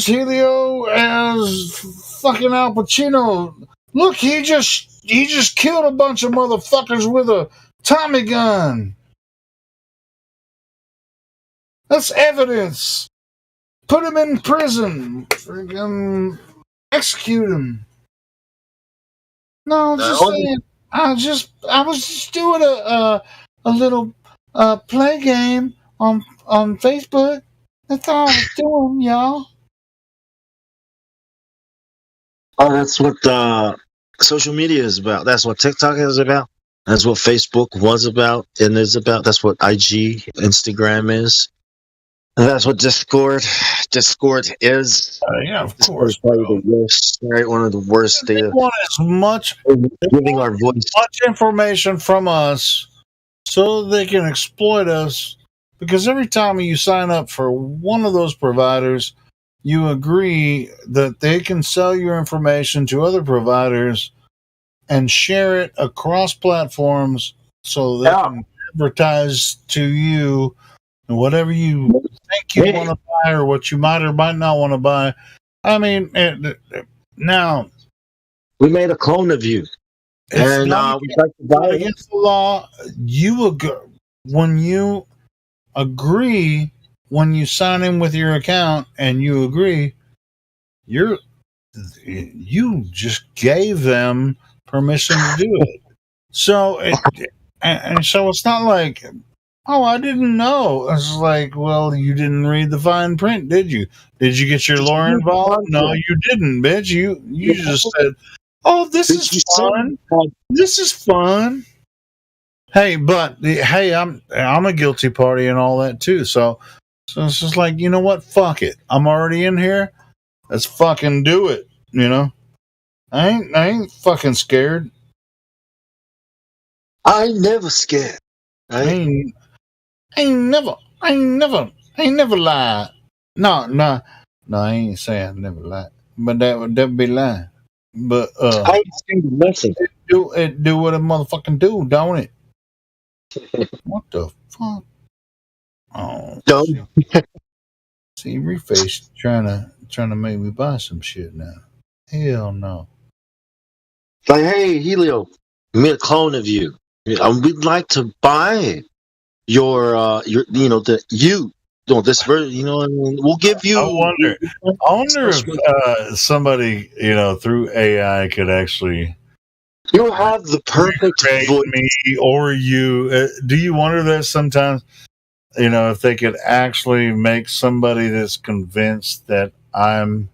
Helio as fucking Al Pacino. Look, he just killed a bunch of motherfuckers with a Tommy gun. That's evidence. Put him in prison. Freaking execute him. No, I'm just saying. I was just doing a little play game on Facebook. That's all I was doing, y'all. Oh, that's what social media is about. That's what TikTok is about. That's what Facebook was about and is about. That's what IG, Instagram is. And that's what Discord is. Yeah, of Discord is course. probably the worst, right? One of the worst. They want as much, giving our voice, much information from us so they can exploit us. Because every time you sign up for one of those providers, you agree that they can sell your information to other providers and share it across platforms so they can advertise to you whatever you think you want to buy or what you might or might not want to buy. I mean, now we made a clone of you, and we'd like to buy it against the law. You will go when you agree, when you sign in with your account and you agree, you just gave them permission to do it. So and so it's not like, oh, I didn't know. It's like, well, you didn't read the fine print, did you? Did you get your lawyer involved? No, you didn't, bitch. You just said, oh, this is fun. This is fun. Hey, but hey, I'm a guilty party and all that too. So it's just like, you know what? Fuck it. I'm already in here. Let's fucking do it. You know, I ain't fucking scared. I ain't never scared. Right? I ain't never lied. No, I ain't saying I never lied. But that would be lying. But I ain't scared of nothing. It do what a motherfucking do, don't it? What the fuck? Oh, see, Reface trying to make me buy some shit now. Hell no. Like, hey, Helio, we made a clone of you. We'd like to buy your this version. You know, and we'll give you. I wonder if somebody through AI could actually. You have the perfect voice. Me or you. Do you wonder that sometimes? If they could actually make somebody that's convinced that I'm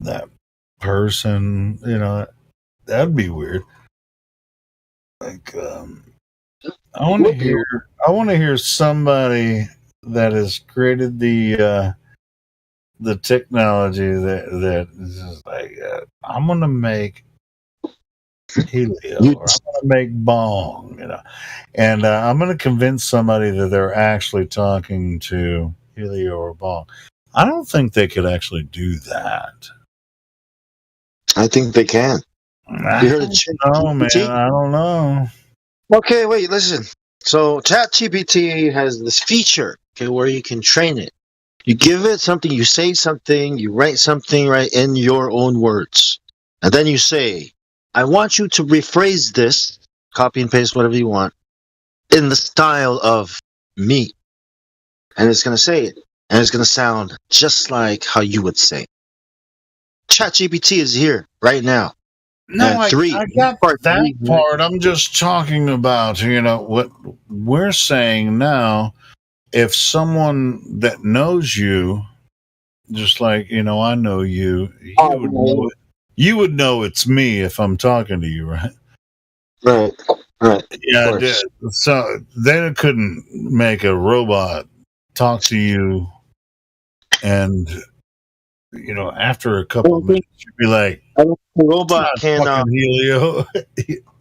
that person, that'd be weird. Like, I want to hear somebody that has created the technology that is just like, I'm gonna make Helio, or I'm gonna make Bong, and I'm gonna convince somebody that they're actually talking to Helio or Bong. I don't think they could actually do that. I think they can. I don't know. Okay, wait, listen. So ChatGPT has this feature, where you can train it. You give it something, you say something, you write something right in your own words. And then you say, I want you to rephrase this, copy and paste whatever you want, in the style of me. And it's going to say it. And it's going to sound just like how you would say. ChatGPT is here right now. No, I got that part. I'm just talking about, what we're saying now. If someone that knows you, just like, I know you, you would know it's me if I'm talking to you, right? Right. Yeah, so they couldn't make a robot talk to you and, after a couple of minutes, you'd be like, a robot can Helio.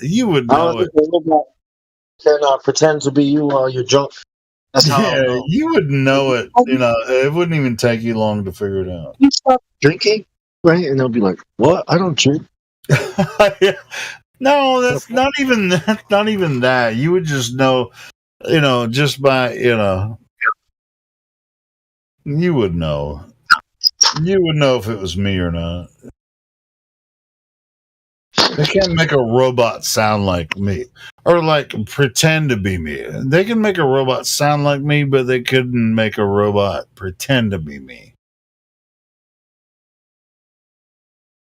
You would know it. A robot can pretend to be you while you're drunk. That's how you would know it. It wouldn't even take you long to figure it out. You stop drinking, right? And they'll be like, "What? I don't drink." No, that's not even that. Not even that. You would just know, just by you would know. You would know if it was me or not. They can't make a robot sound like me or like pretend to be me. They can make a robot sound like me, but they couldn't make a robot pretend to be me.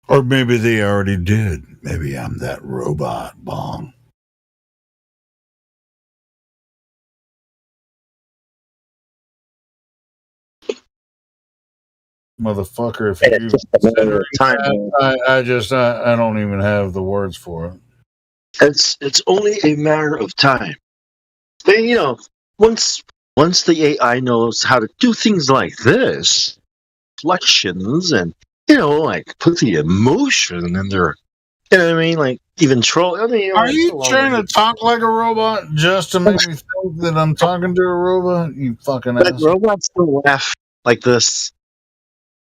Or maybe they already did. Maybe I'm that robot, Bong. motherfucker. If It's you just a matter consider of time. that, I don't even have the words for it. It's only a matter of time. Then, once the AI knows how to do things like this, reflections, and like put the emotion in their, you know what I mean, like even troll. I mean, Are it's you so long. trying to talk like a robot just to make me think that I'm talking to a robot? You fucking But asshole. robots don't laugh like this.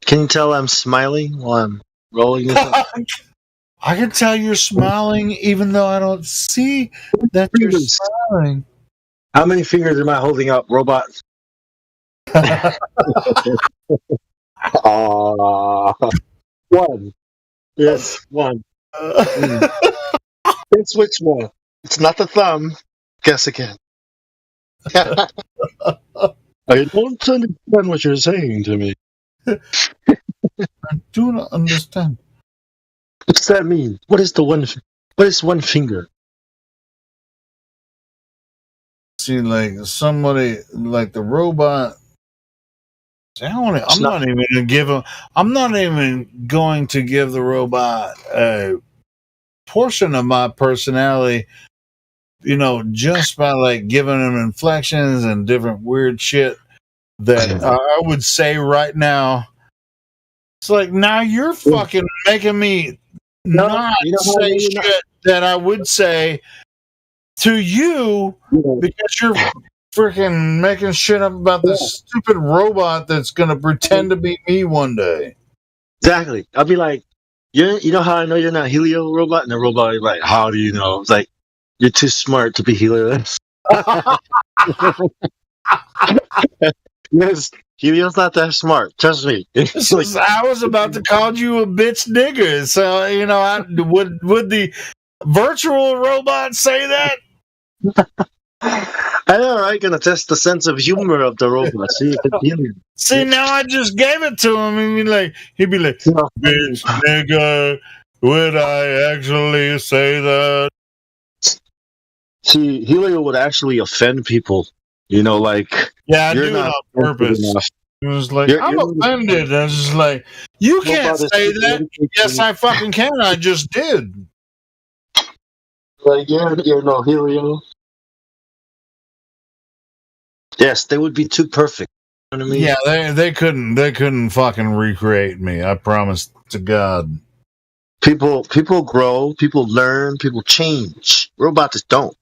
Can you tell I'm smiling while I'm rolling this up? I can tell you're smiling even though I don't see that you're smiling. How many fingers am I holding up, robot? One. Yes, one. Guess which one? It's not the thumb. Guess again. I don't understand what you're saying to me. I do not understand. What does that mean? What is What is one finger? See, like somebody, like the robot. I'm not even going to give the robot a portion of my personality. Just by like giving them inflections and different weird shit that I would say right now. It's like, now you're fucking making me not say shit that I would say to you because you're freaking making shit up about this stupid robot that's going to pretend to be me one day. Exactly. I'll be like, you know how I know you're not Helio robot? And the robot is like, how do you know? It's like, you're too smart to be Helio. Yes, Helio's not that smart. Trust me. I was about to call you a bitch nigger. So, would the virtual robot say that? I know, right? Gonna test the sense of humor of the robot. See if it's Helio. See, now I just gave it to him, and he'd be like, bitch nigger, would I actually say that? See, Helio would actually offend people. Like, yeah, I you're do not it on purpose. It was like, I'm offended. I was just like, you can't say that. Yes, I fucking can. I just did. Like, you're no Helio. Yes, they would be too perfect. You know what I mean? Yeah, they couldn't fucking recreate me. I promise to God. People grow, people learn, people change. Robots don't.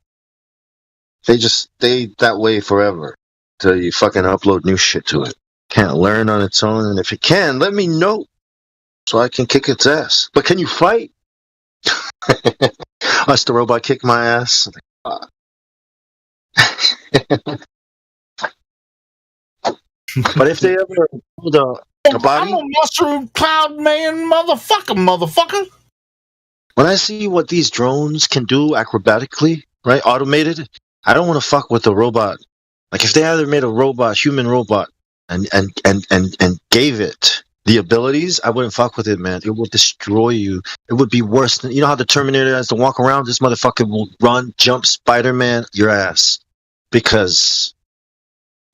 They just stay that way forever till you fucking upload new shit to it. Can't learn on its own, and if it can, let me know so I can kick its ass. But can you fight? Us, the robot, kick my ass. But if they ever hold a body, I'm a mushroom cloud man, motherfucker. When I see what these drones can do acrobatically, right, automated, I don't want to fuck with the robot. Like if they either made a robot, human robot, and gave it the abilities, I wouldn't fuck with it, man. It will destroy you. It would be worse than, how the Terminator has to walk around. This motherfucker will run, jump, Spider-Man your ass because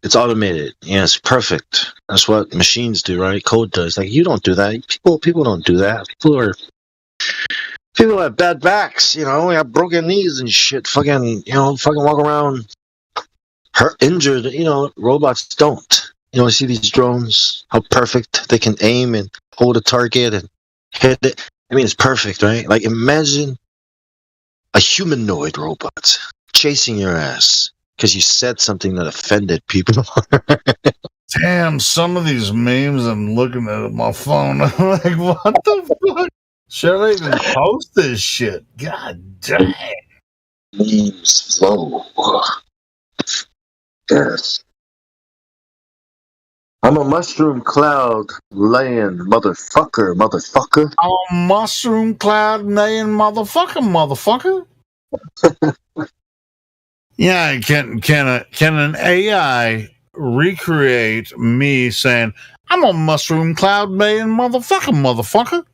it's automated. Yeah, it's perfect. That's what machines do, right? Code does. Like you don't do that. People don't do that. People have bad backs, have broken knees and shit. Fucking walk around hurt, injured. Robots don't. You see these drones, how perfect they can aim and hold a target and hit it. I mean, it's perfect, right? Like, imagine a humanoid robot chasing your ass because you said something that offended people. Damn, some of these memes I'm looking at on my phone. I'm like, what the fuck? Should I even post this shit? God dang. Memes flow. Yes. I'm a mushroom cloud laying motherfucker. I'm a mushroom cloud laying motherfucker. Yeah, can an AI recreate me saying, I'm a mushroom cloud laying motherfucker?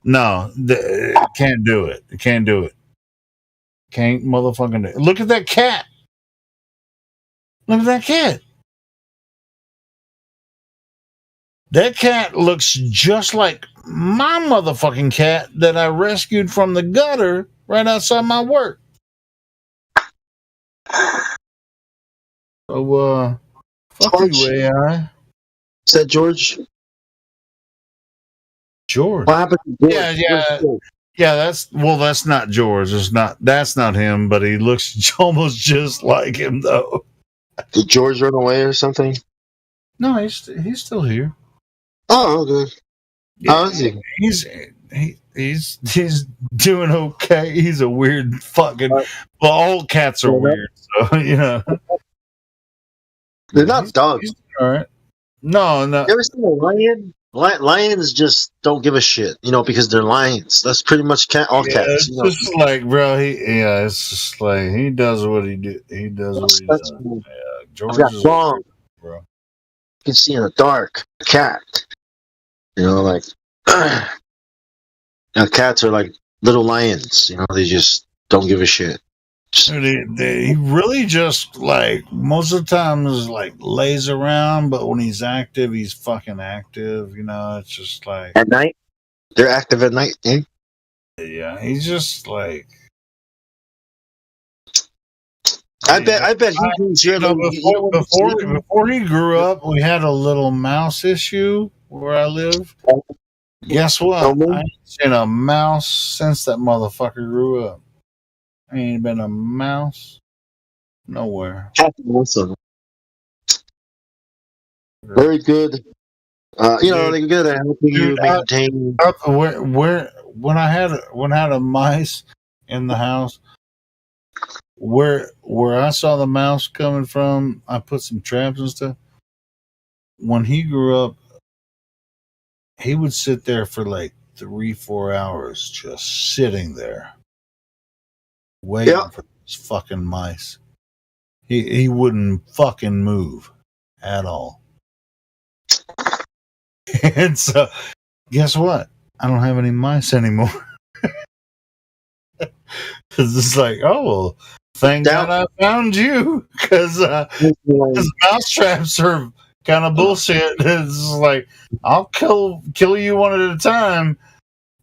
No, can't do it. Can't do it. Can't motherfucking do it. Look at that cat. Look at that cat. That cat looks just like my motherfucking cat that I rescued from the gutter right outside my work. So, fuck George? you, AI. Is that George? George. What happened to George? Yeah. That's not George. That's not him. But he looks almost just like him, though. Did George run away or something? No, he's still here. Oh, okay. Yeah, How is he? He's doing okay. He's a weird fucking. Well, all cats are weird, so you know. They're not dogs. He's all right. No. You ever seen a lion? Lions just don't give a shit, because they're lions. That's pretty much all cats. It's just like, bro. It's just like he does what he do. He does what he does. Yeah, George got is long, bro. You can see in the dark. A cat. Like cats are like little lions. They just don't give a shit. He really just like most of the time is like lays around, but when he's active, he's fucking active. It's just like at night. They're active at night, eh? Yeah, he's just like. I bet he before he grew up, we had a little mouse issue where I live. Guess what? I ain't seen a mouse since that motherfucker grew up. Ain't been a mouse nowhere. Awesome. Very good. They're good at helping you maintain. When I had a mice in the house, where I saw the mouse coming from, I put some traps and stuff. When he grew up, he would sit there for like 3-4 hours, just sitting there, waiting for these fucking mice. He wouldn't fucking move at all. And so, guess what? I don't have any mice anymore. Because it's like, oh, well, thank God I found you. Because mouse traps are kind of bullshit. It's like, I'll kill you one at a time.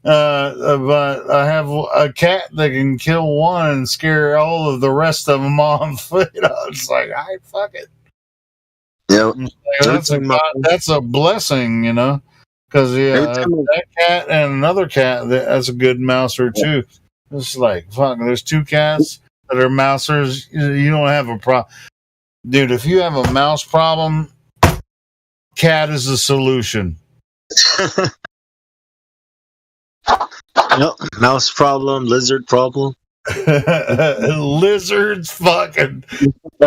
But I have a cat that can kill one and scare all of the rest of them off. It's like, all right, fuck it. Yeah, that's a blessing, because that cat and another cat that's a good mouser too. It's like fuck. There's 2 cats that are mousers. You don't have a problem, dude. If you have a mouse problem, cat is the solution. Yep, mouse problem, lizard problem. Lizards, fucking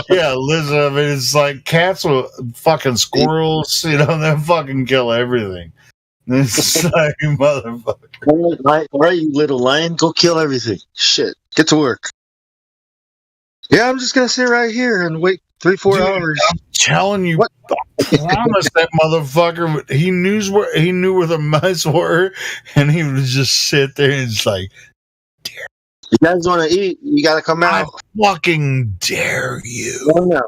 lizard. I mean, it's like cats with fucking squirrels. They fucking kill everything. It's like motherfucker. All right, you little lion, go kill everything. Shit, get to work. Yeah, I'm just gonna sit right here and wait 3-4 hours. I'm telling you, I promise that motherfucker. He knew where the mice were, and he would just sit there and it's like. You guys want to eat? You got to come out. I fucking dare you.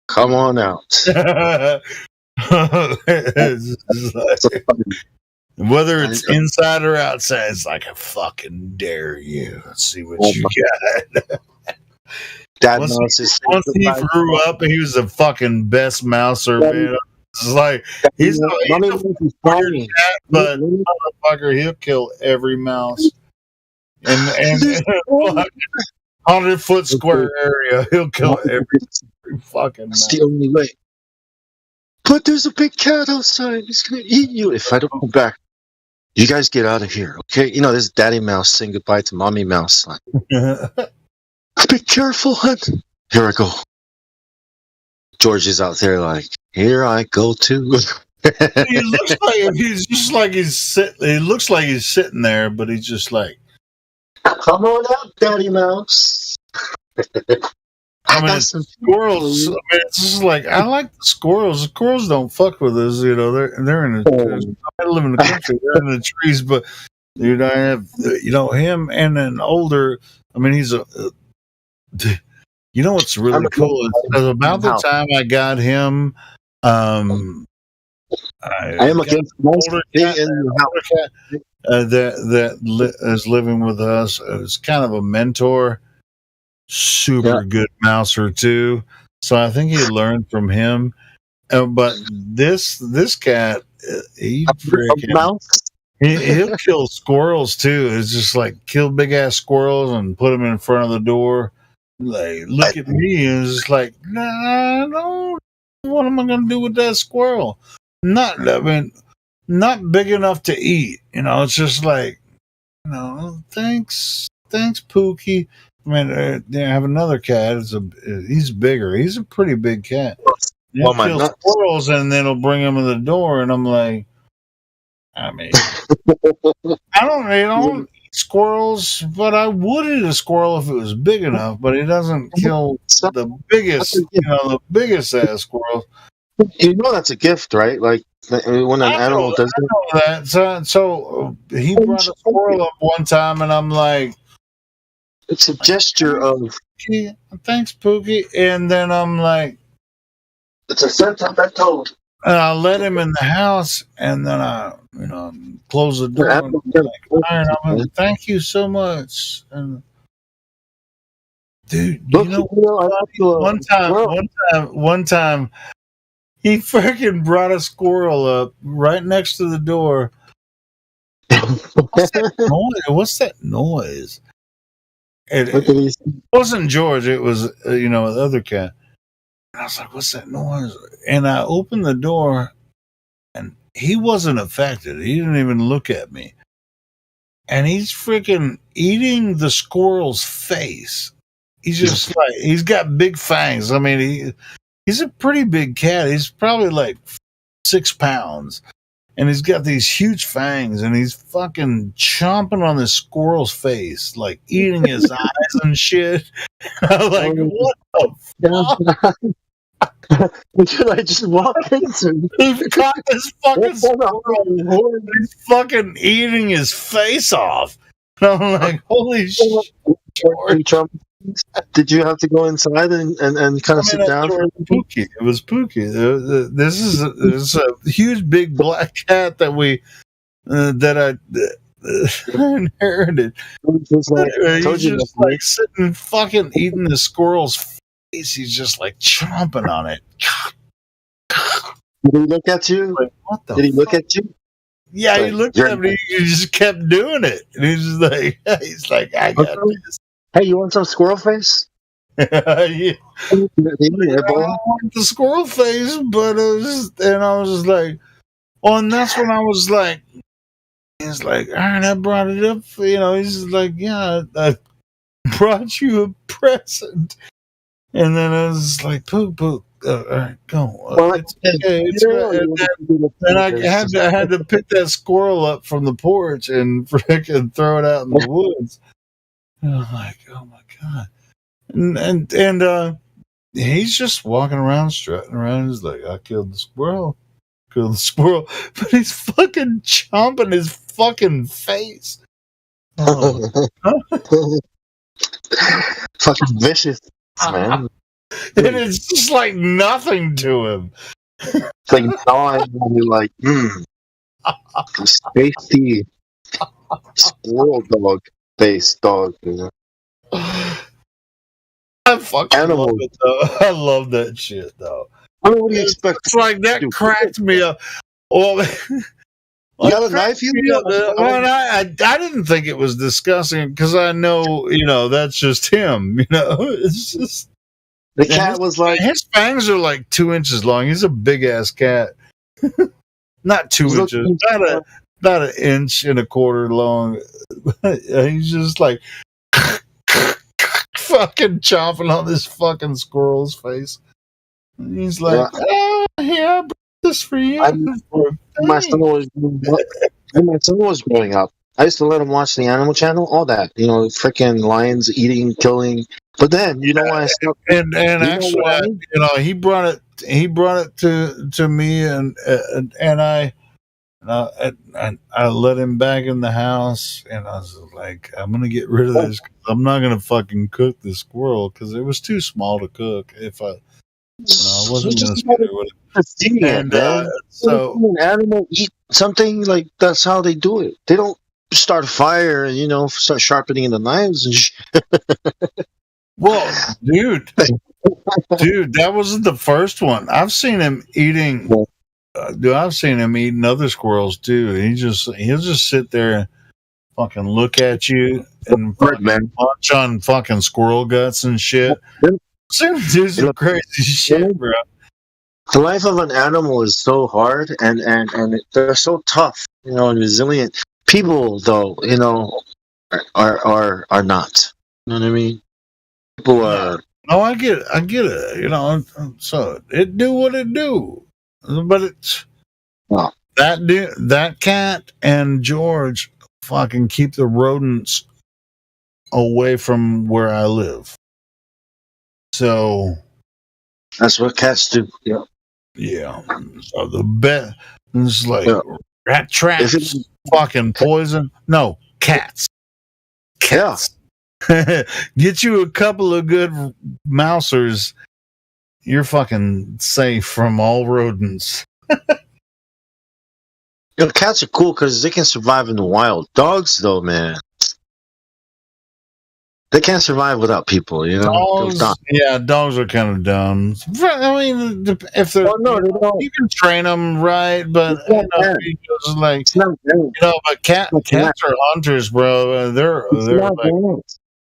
Come on out. Whether it's inside or outside, it's like I fucking dare you. Let's see what you got. Once he grew up, he was the fucking best mouser, man. It's like he's a weird cat, but motherfucker, he'll kill every mouse. And 100-foot square area, he'll kill every fucking mouse. That's the only way. But there's a big cat outside. He's gonna eat you if I don't come back. You guys get out of here, okay? This daddy mouse saying goodbye to mommy mouse. Be careful, hun. Here I go. George is out there like, here I go too. He looks like he looks like he's sitting there, but he's just like. Come on out, Daddy Mouse. I mean, squirrels. I mean, it's just like I like the squirrels. The squirrels don't fuck with us, They're in the. I live in the country. They're in the trees, but dude, I have him and an older. I mean, he's a. What's really cool is about the time I got him, I am against most thing in the house. That is living with us. It's kind of a mentor, super good mouser too. So I think he learned from him. But this cat, he freaking he'll kill squirrels too. It's just like kill big ass squirrels and put them in front of the door. Like, look at me, and it's just like, nah, no. What am I gonna do with that squirrel? Not big enough to eat. It's just like, thanks, Pookie. I mean, I have another cat. He's bigger. He's a pretty big cat. He'll kill squirrels and then he'll bring them to the door, and I'm like, I mean, I don't eat squirrels, but I would eat a squirrel if it was big enough. But he doesn't kill the biggest ass squirrels. That's a gift, right? Like when an animal does that. So he brought a squirrel up one time, and I'm like, it's a gesture of thanks, Pookie. And then I'm like, it's a sentimental. And I let him in the house, and then I, close the door. And I'm like, thank you so much. And dude, one time, he freaking brought a squirrel up right next to the door. What's that noise? It wasn't George. It was the other cat. And I was like, what's that noise? And I opened the door, and he wasn't affected. He didn't even look at me. And he's freaking eating the squirrel's face. He's just like, he's got big fangs. I mean, he's a pretty big cat. He's probably like 6 pounds. And he's got these huge fangs, and he's fucking chomping on this squirrel's face, like eating his eyes and shit. I'm like, what the fuck? Should I just walk into? He caught this fucking squirrel. He's fucking eating his face off. And I'm like, holy shit. Did you have to go inside and kind of sit down? It was Pookie. This is a huge big black cat that I inherited. He's just like sitting fucking eating the squirrel's face. He's just like chomping on it. Did he look at you? Like, what the Did he look at you? Yeah, he looked at me. He just kept doing it. And he's just like, I got this. Hey, you want some squirrel face? Yeah. I don't want the squirrel face, but I was just like, oh, and that's when I was like, he's like, all right, I brought it up. He's like, yeah, I brought you a present. And then I was like, poop. All right, go. It's okay. And I had to pick that squirrel up from the porch and frickin' throw it out in the woods. And I'm like, oh my god. And he's just walking around, strutting around. He's like, I killed the squirrel. But he's fucking chomping his fucking face. Oh. Fucking vicious, man. And it's just like nothing to him. It's like gnawing and you're like, tasty squirrel dog face dog. I fucking love it though. I love that shit though. I mean, what do you expect? It's like that cracked me up. Well, you got a knife? I didn't think it was disgusting because I know, that's just him. It's just the cat was like his fangs are like 2 inches long. He's a big ass cat. Not 2 inches, about an inch and a quarter long. He's just like fucking chomping on this fucking squirrel's face. And he's like, oh, here, I brought this for you. My son was growing up, I used to let him watch the Animal Channel, all that, freaking lions eating, killing. But then, why I stopped? And actually, he brought it to me, and I let him back in the house, and I was like, I'm gonna get rid of this. I'm not gonna fucking cook the squirrel because it was too small to cook. If I I wasn't You going to just say gotta there. see it, And man. so When an animal eat something, like that's how they do it. They don't start a fire and start sharpening the knives and well, dude, that wasn't the first one. I've seen him eating. Dude, I've seen him eating other squirrels too. He'll just sit there and fucking look at you and fucking munch on fucking squirrel guts and shit. Seen him do some crazy shit, bro. the life of an animal is so hard, and they're so tough, and resilient. People, though, are not. You know what I mean? People are. No, I get it. So it do what it do, but it's that cat and George fucking keep the rodents away from where I live. So that's what cats do. Yeah. Yeah. So the bet is like rat traps, fucking poison. No, cats. Cats. Get you a couple of good mousers. You're fucking safe from all rodents. Cats are cool because they can survive in the wild. Dogs, though, man, they can't survive without people. Dogs are kind of dumb. I mean, if they're you can train them right, but because like but cats are hunters, bro. They're like,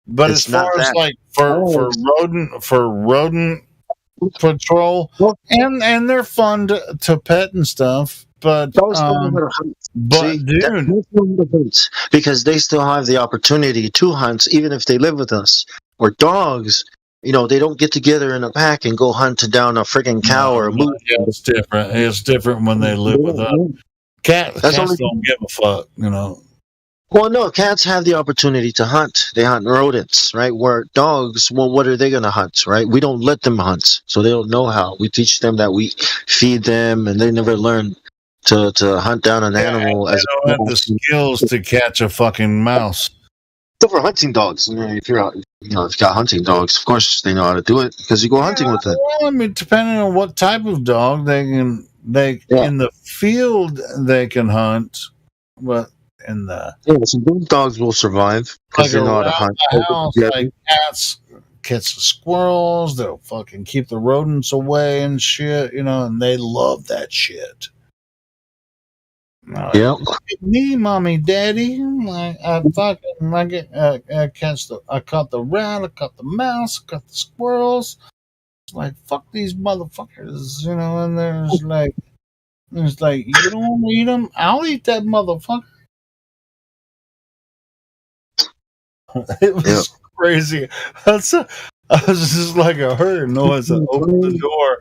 but as far as like for rodent patrol, and they're fun to pet and stuff. But dude, because they still have the opportunity to hunt, even if they live with us. Or dogs, they don't get together in a pack and go hunt down a friggin' cow or a moose. Yeah, it's different. It's different when they live with us. Cats don't give a fuck, Well, no, cats have the opportunity to hunt. They hunt rodents, right? Where dogs, well, what are they going to hunt, right? We don't let them hunt, so they don't know how. We teach them that we feed them, and they never learn to hunt down an animal. They don't have the skills to catch a fucking mouse. Except for hunting dogs. If you're out, if you got hunting dogs, of course they know how to do it because you go hunting with them. Well, I mean, depending on what type of dog in the field they can hunt, but in the some big dogs will survive because they know how to hunt. The house, like cats catch the squirrels, they'll fucking keep the rodents away and shit, and they love that shit. Yep. Me, mommy, daddy. I caught the rat, I caught the mouse, I caught the squirrels. It's like, fuck these motherfuckers, and there's like, you don't want to eat them? I'll eat that motherfucker. It was crazy. I was just like, I heard a noise. I opened the door,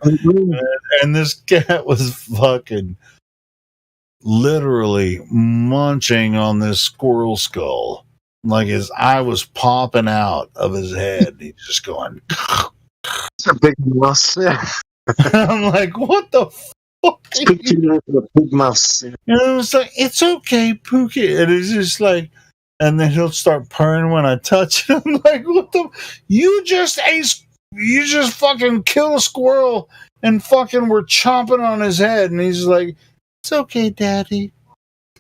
and this cat was fucking literally munching on this squirrel skull. Like his eye was popping out of his head. He's just going. It's a big mouse. I'm like, what the fuck? Big mouse. And it was like, it's okay, Pookie. And it's just like, and then he'll start purring when I touch him. I'm like, what the? You just fucking killed a squirrel and fucking were chomping on his head. And he's like, it's okay, Daddy.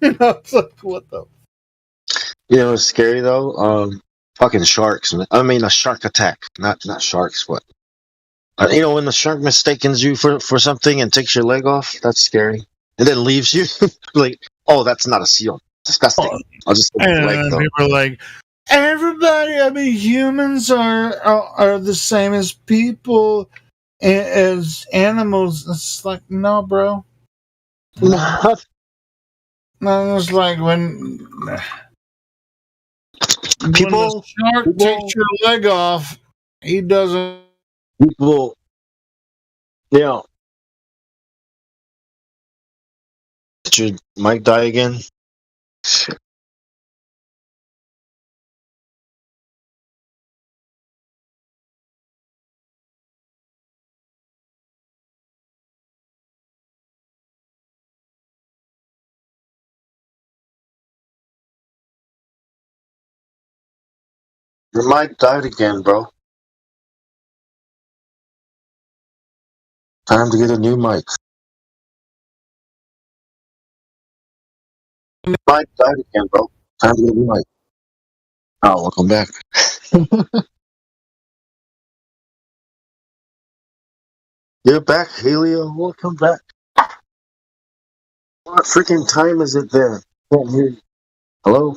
I was like, what the? What's scary though? Fucking sharks. I mean, a shark attack. Not sharks, but when the shark mistakes you for something and takes your leg off, that's scary. And then leaves you. Like, oh, that's not a seal. Disgusting. I'll just take the leg, though. People are like, everybody. I mean, humans are the same as people, as animals. It's like, no, bro. No, it's like when the shark takes your leg off, he doesn't. People, yeah. Did your mic die again? Your mic died again, bro. Time to get a new mic. Mic died again, bro. Time to get a new mic. Oh, welcome back. You're back, Helio. Welcome back. What freaking time is it there? Can't hear you. Hello?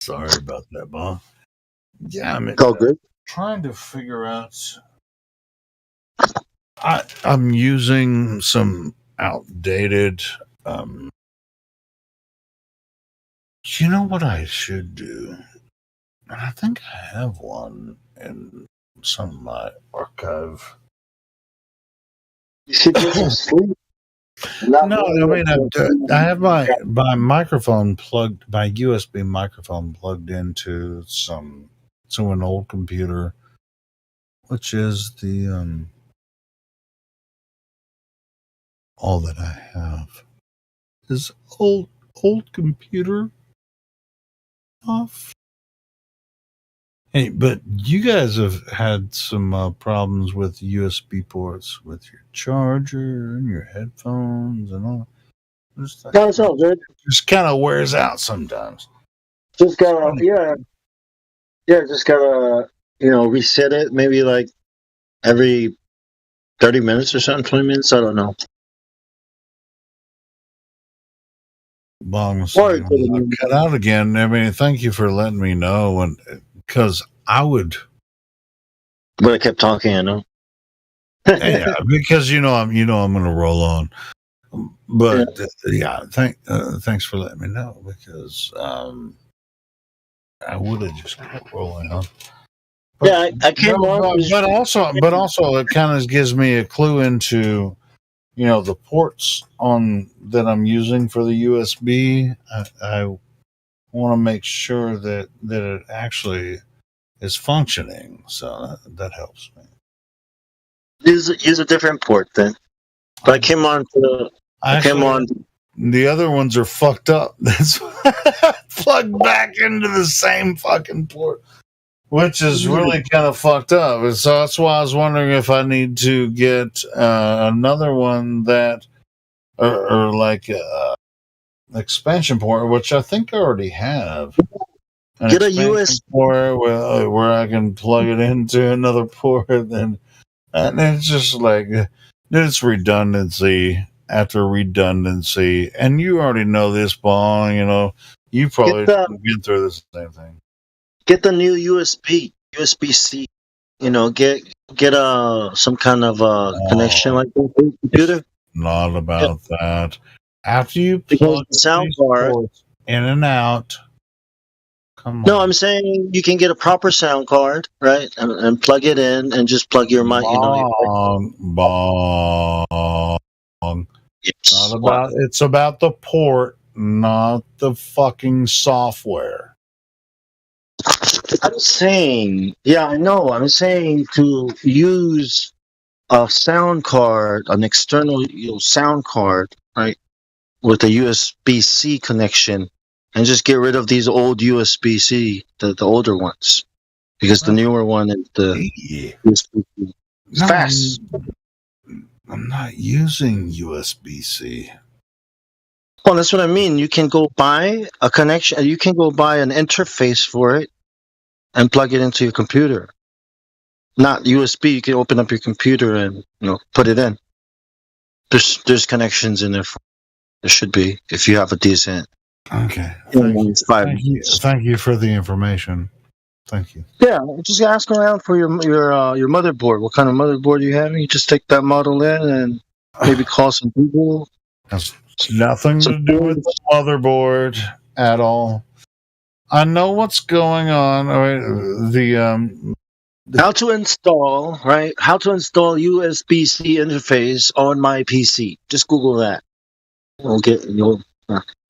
Sorry about that, Bob. Yeah, I'm all good. Trying to figure out. I'm using some outdated. You know what I should do? And I think I have one in some of my archive. You should get some sleep. No, I mean I have my microphone plugged, my USB microphone plugged into an old computer, which is the all that I have is old computer off. Hey, but you guys have had some problems with USB ports with your charger and your headphones and all. No, it's all good. Just kind of wears out sometimes. Just gotta, just gotta, reset it. Maybe like every 30 minutes or something, 20 minutes. I don't know. Long cut out again. I mean, thank you for letting me know, and because I would. But I kept talking, I know. Yeah, because I'm going to roll on. But thanks for letting me know, because I would have just kept rolling on. But, I came on. But also, it kind of gives me a clue into, the ports that I'm using for the USB. I want to make sure that it actually is functioning. So that helps me. Use a different port then. But I came on to. I came on. The other ones are fucked up. That's plugged back into the same fucking port, which is really kind of fucked up. And so that's why I was wondering if I need to get another one that, or like expansion port, which I think I already have. Get a US port where I can plug it into another port, and it's just like it's redundancy after redundancy. And you already know this, Bong. You probably been through the same thing. Get the new USB-C. Get some kind of connection like that to the computer. Not about that. After you plug the sound card in and out. Come on. No, I'm saying you can get a proper sound card, right, and plug it in, and just plug your mic. It's about the port, not the fucking software. I'm saying, I know. I'm saying to use a sound card, an external sound card, right, with a USB-C connection, and just get rid of these old USB-C, the older ones, because the newer one is the USB-C. It's fast. I'm not using USB-C. Well, that's what I mean. You can go buy a connection. You can go buy an interface for it and plug it into your computer. Not USB. You can open up your computer and put it in. There's connections in there. There should be, if you have a decent. Okay. Thank you for the information. Thank you. Yeah, just ask around for your motherboard. What kind of motherboard you have? You just take that model in and maybe call some people. Has nothing to do with the motherboard at all. I know what's going on. How to install, right? How to install USB-C interface on my PC. Just Google that. You'll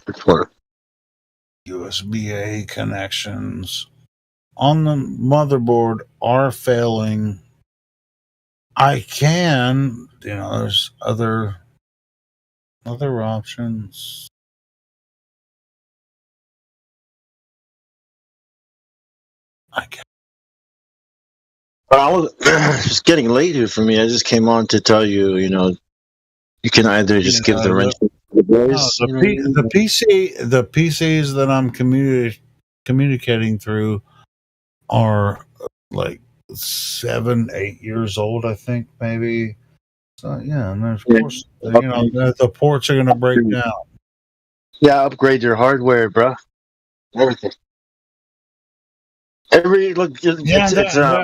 report. USB-A connections on the motherboard are failing. I can, there's other options. But I was just getting late here for me. I just came on to tell you, you can either just give the wrench to the boys. The PCs that I'm communicating through are like 7-8 years old, I think, maybe. So yeah, and of course, the ports are going to break down. Yeah, upgrade your hardware, bro. Everything. That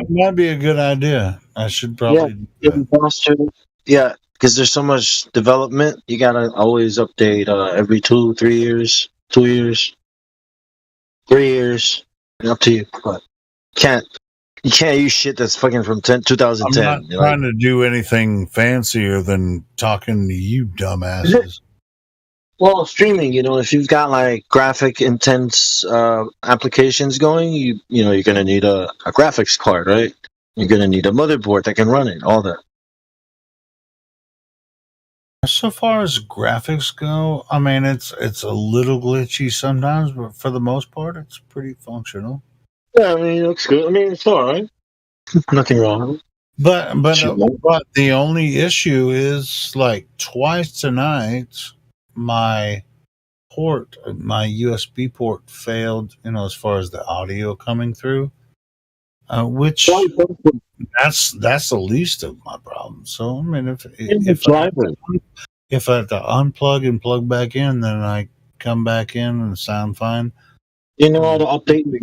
might be a good idea. I should probably do that. Yeah, because there's so much development. You gotta always update every 2-3 years, 2 years, 3 years. Up to you, but you can't use shit that's fucking from 2010. I'm not trying to do anything fancier than talking to you dumbasses. Well, streaming, if you've got like graphic intense applications going, you're gonna need a graphics card, right? You're gonna need a motherboard that can run it, all that. So far as graphics go, I mean it's a little glitchy sometimes, but for the most part, it's pretty functional. Yeah, I mean it looks good. I mean it's all right. Nothing wrong. But the only issue is like twice tonight, my USB port failed. As far as the audio coming through, which that's the least of my problems. So I mean, if I have to unplug and plug back in, then I come back in and sound fine. You know how to update the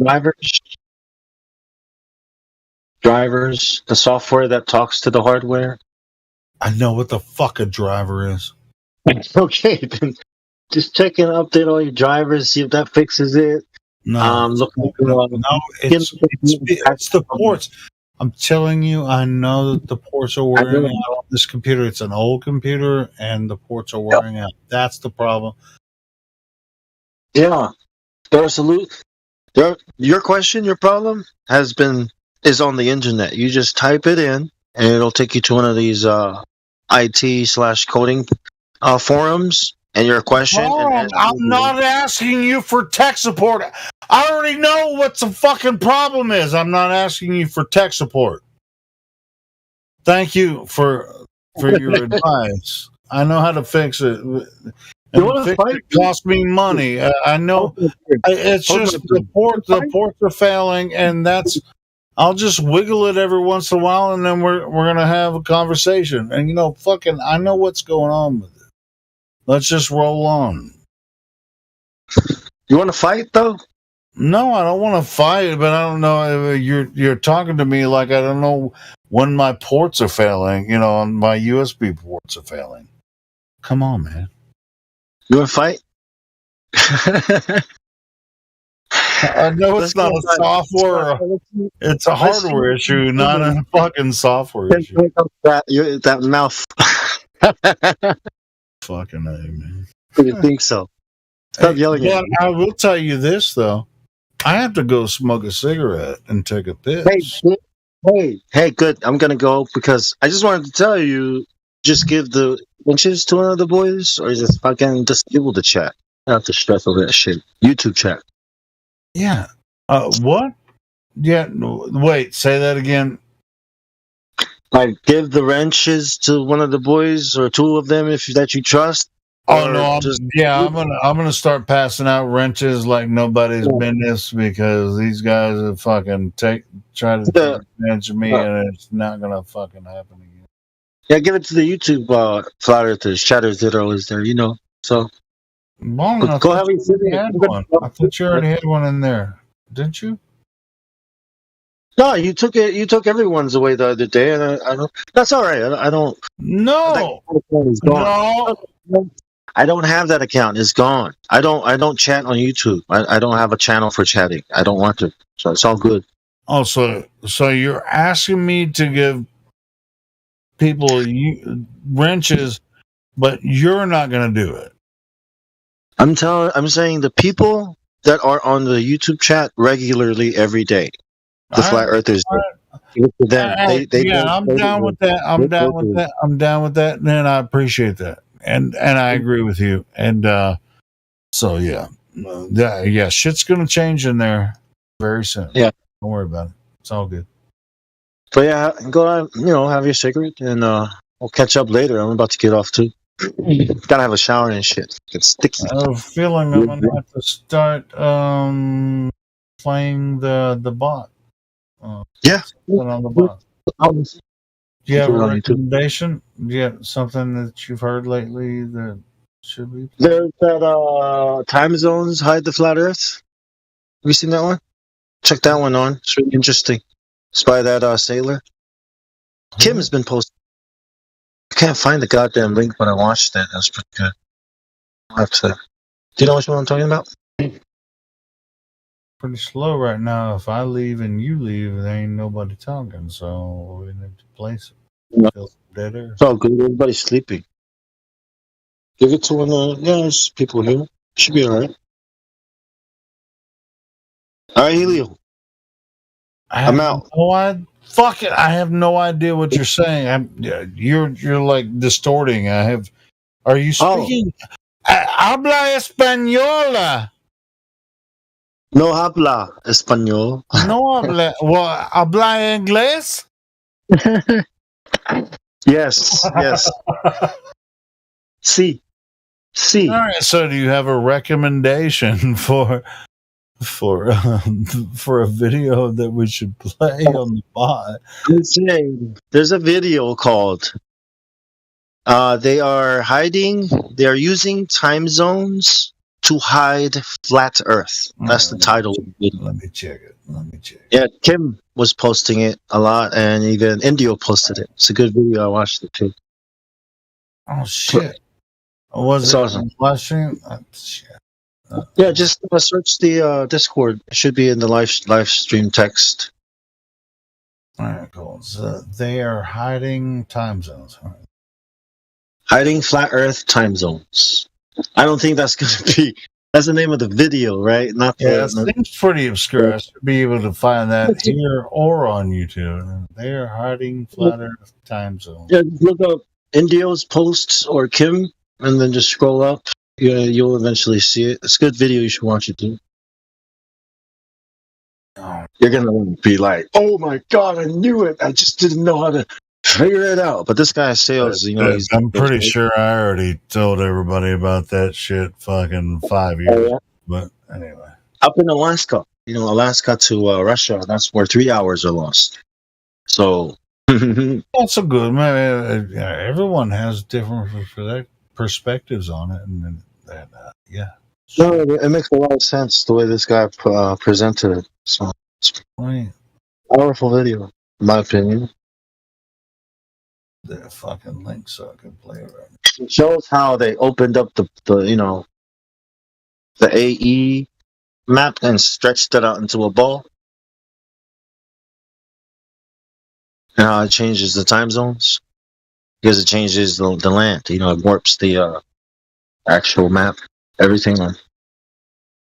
drivers, the software that talks to the hardware? I know what the fuck a driver is. Okay, then just check and update all your drivers, see if that fixes it. No, it's the ports. I'm telling you, I know that the ports are wearing out on this computer. It's an old computer, and the ports are wearing out. That's the problem. Yeah, your question, your problem is on the internet. You just type it in, and it'll take you to one of these IT/coding forums, and your question. I'm not asking you for tech support. I already know what the fucking problem is. I'm not asking you for tech support. Thank you for your advice. I know how to fix it. And fix it costs me money. I know. It's just the ports are failing, and I'll just wiggle it every once in a while, and then we're gonna have a conversation. And I know what's going on with it. Let's just roll on. You want to fight though? No, I don't want to fight, but I don't know. You're talking to me like I don't know when my ports are failing. My USB ports are failing. Come on, man. You want to fight? I know it's not a software. It's a hardware issue, not a fucking software issue. That mouth. Fucking A, man. You think so? Stop yelling at me. I will tell you this though. I have to go smoke a cigarette and take a piss. Hey, good. I'm gonna go because I just wanted to tell you. Just give the inches to one of the boys, or just fucking disable the chat. I don't have to stress over that shit. YouTube chat. Yeah. What? Yeah. Wait. Say that again. Like, give the wrenches to one of the boys or two of them that you trust. Oh no! I'm gonna start passing out wrenches like nobody's business because these guys are fucking try to take advantage of me, and it's not gonna fucking happen again. Yeah, give it to the YouTube flat earthers, chatters that are always there. So. Go have one. I thought you already had one in there, didn't you? No, you took it. You took everyone's away the other day, and I don't. That's all right. I don't. No. No. I don't have that account. It's gone. I don't chat on YouTube. I don't have a channel for chatting. I don't want to. So it's all good. Oh, so you're asking me to give people wrenches, but you're not going to do it. I'm saying the people that are on the YouTube chat regularly every day, the flat earthers. I'm down with that. I'm down with that, and I appreciate that, and I agree with you. And so yeah, shit's gonna change in there very soon. Yeah, Don't worry about it. It's all good. But yeah, go on, have your cigarette, and we'll catch up later. I'm about to get off too. Gotta have a shower and shit. It's sticky. I have a feeling I'm gonna have to start playing the bot. Yeah. Put on the bot. Do you have a on YouTube. recommendation? Do you have something that you've heard lately that should be? There's that time zones hide the flat Earth. Have you seen that one? Check that one on. It's really interesting. It's by that sailor. Kim has been posting. I can't find the goddamn link, but I watched it. That's pretty good. I'll have to. Do you know which one I'm talking about? Pretty slow right now. If I leave and you leave, there ain't nobody talking, so we need to place it. Feels dead air. It's all good. Everybody's sleeping. Give it to when there's people here. Should be alright. Alright, Helio. I'm out. Fuck it. I have no idea what you're saying. You're like distorting. Are you speaking? Habla española. No habla español. No habla. Well, habla inglés? Yes. See. All right. So, do you have a recommendation for a video that we should play on the bot? I'm saying there's a video called they are using time zones to hide flat Earth. That's the title of the video. Let me check it. Yeah, Kim was posting it a lot, and even Indio posted it. It's a good video. I watched it too. Oh shit! Was it awesome. live stream? Shit. Yeah, just search the Discord. It should be in the live stream text. All right, cool. So they are hiding time zones. Huh? Hiding flat Earth time zones. I don't think that's going to be. That's the name of the video, right? Not it seems pretty obscure. I should be able to find that here or on YouTube. They are hiding flat Earth time zones. Yeah, look up Indio's posts or Kim, and then just scroll up. Yeah, you'll eventually see it. It's a good video. You should watch it too. You're gonna be like, "Oh my god, I knew it! I just didn't know how to figure it out." But this guy sales, I'm pretty sure I already told everybody about that shit fucking 5 years. Oh, yeah? But anyway, up in Alaska, Alaska to Russia, that's where 3 hours are lost. So that's a good man. Everyone has different perspectives on it, and yeah. No, it makes a lot of sense the way this guy presented it. So it's a powerful video, in my opinion. The fucking link so I can play it right now. It shows how they opened up the AE map and stretched it out into a ball. And how it changes the time zones. Because it changes the land. It warps the actual map. Everything on.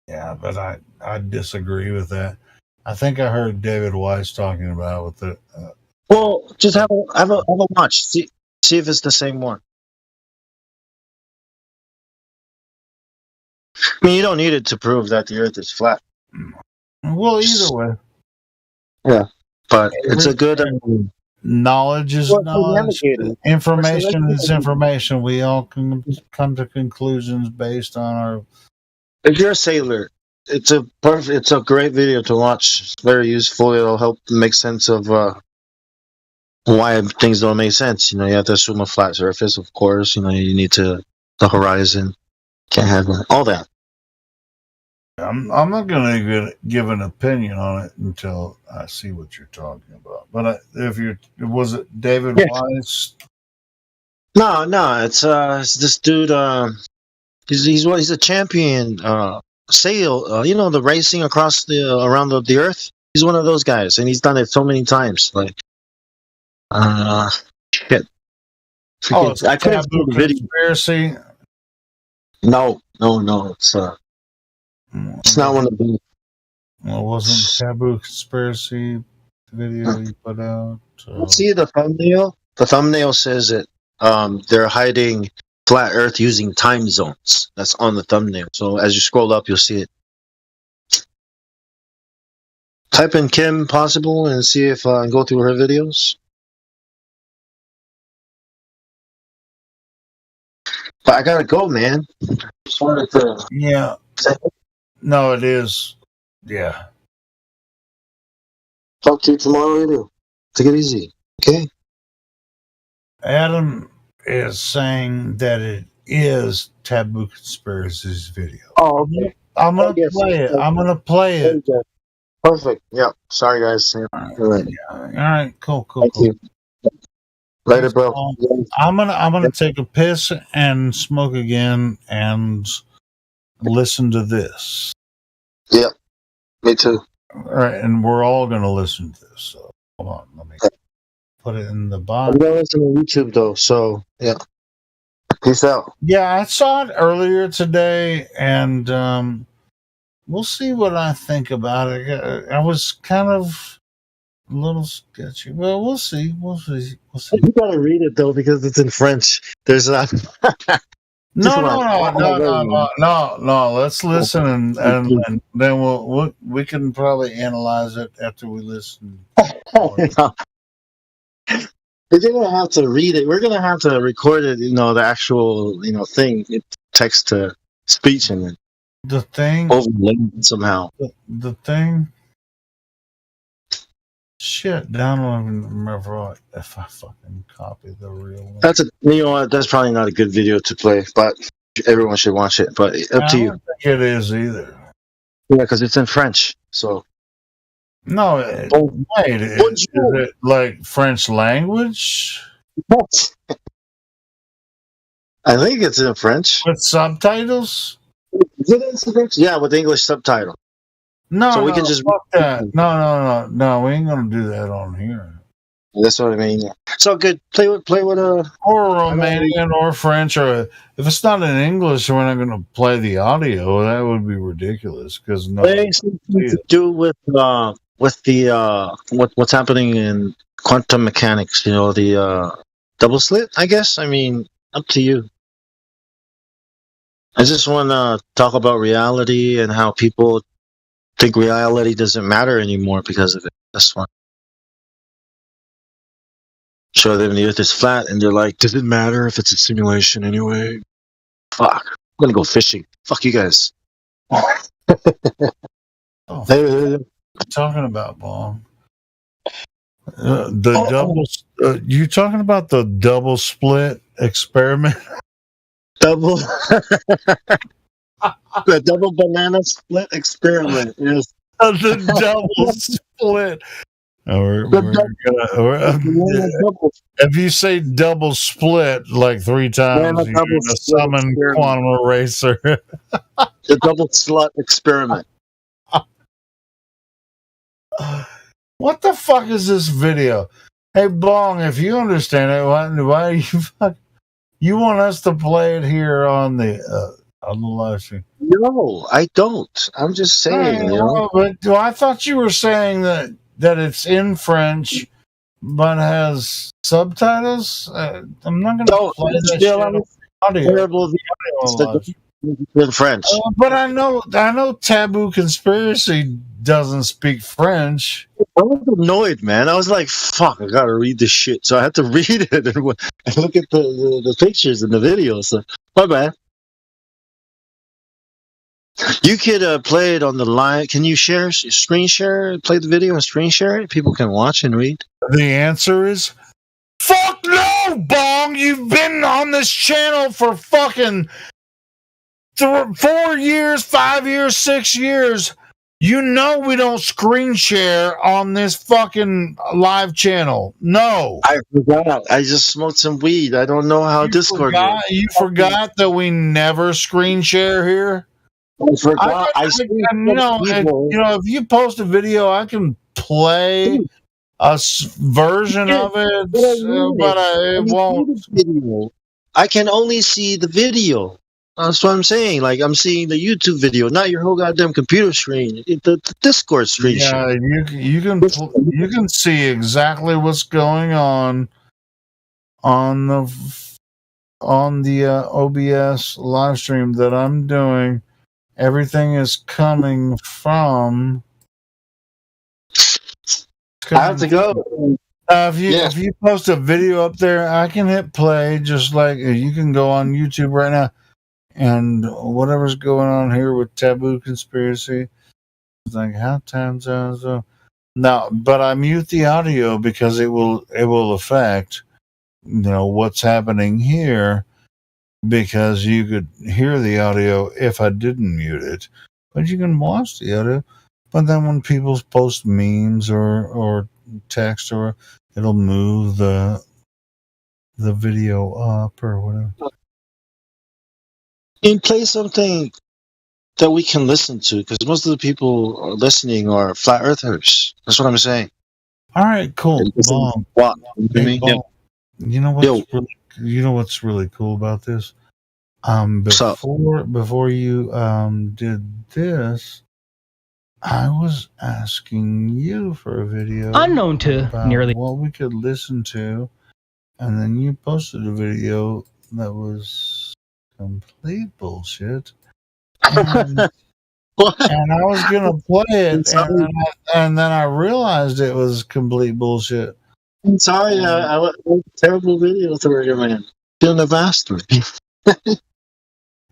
Yeah, but I disagree with that. I think I heard David Weiss talking about it with the. Well, just have a watch. See if it's the same one. I mean, you don't need it to prove that the Earth is flat. Well, either way. Yeah, but it's a good. Knowledge is knowledge. Information is information. We all can come to conclusions based on our. If you're a sailor, it's a great video to watch. It's very useful. It'll help make sense of why things don't make sense. You have to assume a flat surface, of course. You need the horizon. Can't have all that. I'm not going to give an opinion on it until I see what you're talking about. But was it David Weiss? No, it's this dude. He's a champion. Sail. The racing across around the Earth. He's one of those guys, and he's done it so many times. Like, shit. It's a taboo conspiracy. No. It's not one of them. Well, it wasn't taboo conspiracy video you put out. See the thumbnail? The thumbnail says it. They're hiding flat Earth using time zones. That's on the thumbnail. So as you scroll up, you'll see it. Type in Kim Possible and see if I can go through her videos. But I gotta go, man. Just wanted to. Yeah. No, it is. Yeah. Talk to you tomorrow later. Take it easy, okay? Adam is saying that it is Taboo Conspiracy's video. Oh, okay. I'm gonna play it. I'm gonna play it. Perfect. Yeah. Sorry, guys. Yeah. All right. All right. Cool. Thank you. Later, bro. I'm gonna take a piss and smoke again and listen to this. Yeah. Me too. All right, and we're all gonna listen to this. So hold on, let me put it in the I'm bottom. gonna listen to YouTube though. So yeah. Peace out. Yeah, I saw it earlier today, and we'll see what I think about it. I was kind of a little sketchy. Well, we'll see. We'll see. We'll see. You gotta read it though because it's in French. There's not. No. Let's listen, and then we can probably analyze it after we listen. We're gonna have to read it. We're gonna have to record it. The actual thing, text to speech, and then the thing overlay it somehow. The thing. Shit, I don't even remember if I fucking copy the real one. That's probably not a good video to play, but everyone should watch it. But up to you. I don't think it is either. Yeah, because it's in French. So no, wait, is it like French language? What? I think it's in French with subtitles. Is it in French? Yeah, with English subtitle. No, so we can just fuck that. No, we ain't gonna do that on here. That's what I mean. So good. Play with or Romanian or French, or if it's not in English, we're not gonna play the audio. That would be ridiculous because something to do with what's happening in quantum mechanics. The double slit. I guess. I mean, up to you. I just want to talk about reality and how people think reality doesn't matter anymore because of it. That's why. Show them the Earth is flat, and they're like, "Does it matter if it's a simulation anyway?" Fuck. I'm gonna go fishing. Fuck you guys. What are you talking about, Bong? You talking about the double split experiment? The double banana split experiment. Yes. The double split. If you say double split like 3 times, you're going to summon Quantum Eraser. The double slut experiment. What the fuck is this video? Hey, Bong, if you understand it, why you want us to play it here on the live stream? No, I don't. I'm just saying, But I thought you were saying that it's in French, but has subtitles. I'm not going to play that shit on audio. In French. But I know Taboo Conspiracy doesn't speak French. I was annoyed, man. I was like, fuck, I gotta read this shit. So I had to read it and look at the pictures and the videos. So, my bad. You could play it on the line. Can you screen share, play the video and screen share it? People can watch and read. The answer is, fuck no, Bong. You've been on this channel for fucking 4 years, 5 years, 6 years. You know we don't screen share on this fucking live channel. No. I forgot. I just smoked some weed. I don't know how Discord works. You forgot that we never screen share here? I forgot. If you post a video, I can play a version of it, but it won't. I can only see the video. That's what I'm saying. Like, I'm seeing the YouTube video, not your whole goddamn computer screen. The Discord screen. Yeah, you can see exactly what's going on the OBS live stream that I'm doing. Everything is coming from I have to go. If you post a video up there, I can hit play. Just like you can go on YouTube right now, and whatever's going on here with Taboo Conspiracy, it's like how time zones. Now, but I mute the audio because it will affect what's happening here, because you could hear the audio if I didn't mute it, but you can watch the audio. But then when people post memes or text, or it'll move the video up or whatever. And play something that we can listen to, because most of the people listening are flat earthers. That's what I'm saying. All right, cool. Bomb. Big bomb. You know what's really cool about this? Before you did this, I was asking you for a video unknown to nearly what we could listen to, and then you posted a video that was complete bullshit. And, and I was gonna play it, and then I realized it was complete bullshit. I'm sorry, I terrible video through man. Shouldn't have asked me.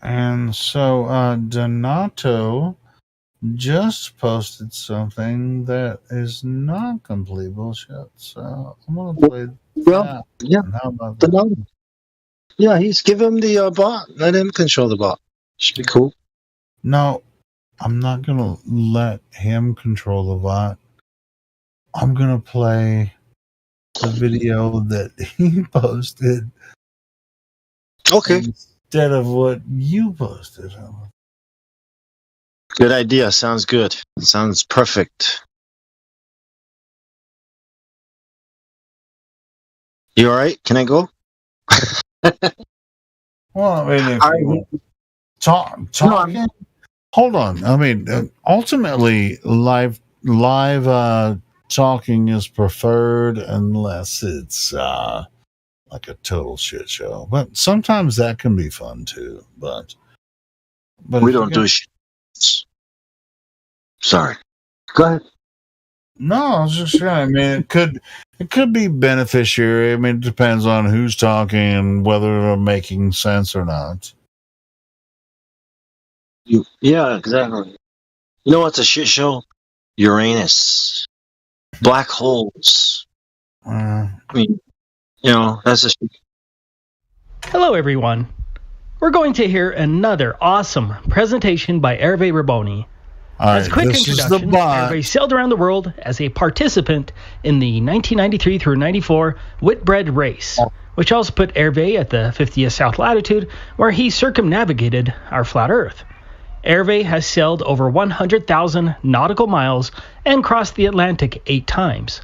And so Donato just posted something that is not complete bullshit. So I'm gonna play that. Yeah. How about that? Yeah, he's give him the bot. Let him control the bot. Should be cool. No, I'm not gonna let him control the bot. I'm gonna play the video that he posted. Okay. Instead of what you posted. Good idea. Sounds good. Sounds perfect. You all right? Can I go? Well, I mean, if talking. Hold on. I mean, ultimately, live talking is preferred unless it's like a total shit show. But sometimes that can be fun too. But we don't do shit. Sorry. Go ahead. No, I was just saying. I mean, it could be beneficiary. I mean, it depends on who's talking and whether they're making sense or not. Yeah, exactly. You know what's a shit show? Uranus, black holes. I mean, that's a shit. Hello, everyone. We're going to hear another awesome presentation by Hervé Raboni. As a quick introduction, Hervé sailed around the world as a participant in the 1993 through 94 Whitbread race, which also put Hervé at the 50th south latitude, where he circumnavigated our flat Earth. Hervé has sailed over 100,000 nautical miles and crossed the Atlantic 8 times.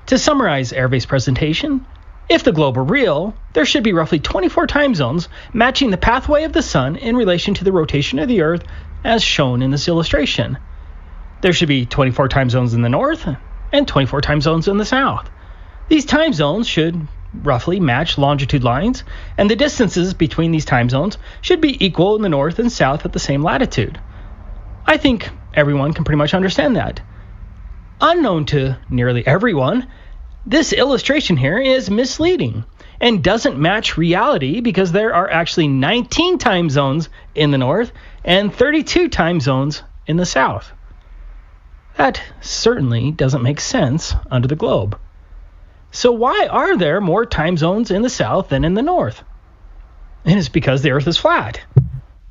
To summarize Hervé's presentation, if the globe were real, there should be roughly 24 time zones matching the pathway of the sun in relation to the rotation of the Earth as shown in this illustration. There should be 24 time zones in the north and 24 time zones in the south. These time zones should roughly match longitude lines, and the distances between these time zones should be equal in the north and south at the same latitude. I think everyone can pretty much understand that. Unknown to nearly everyone, this illustration here is misleading and doesn't match reality because there are actually 19 time zones in the north and 32 time zones in the south. That certainly doesn't make sense under the globe. So why are there more time zones in the south than in the north? And it's because the Earth is flat.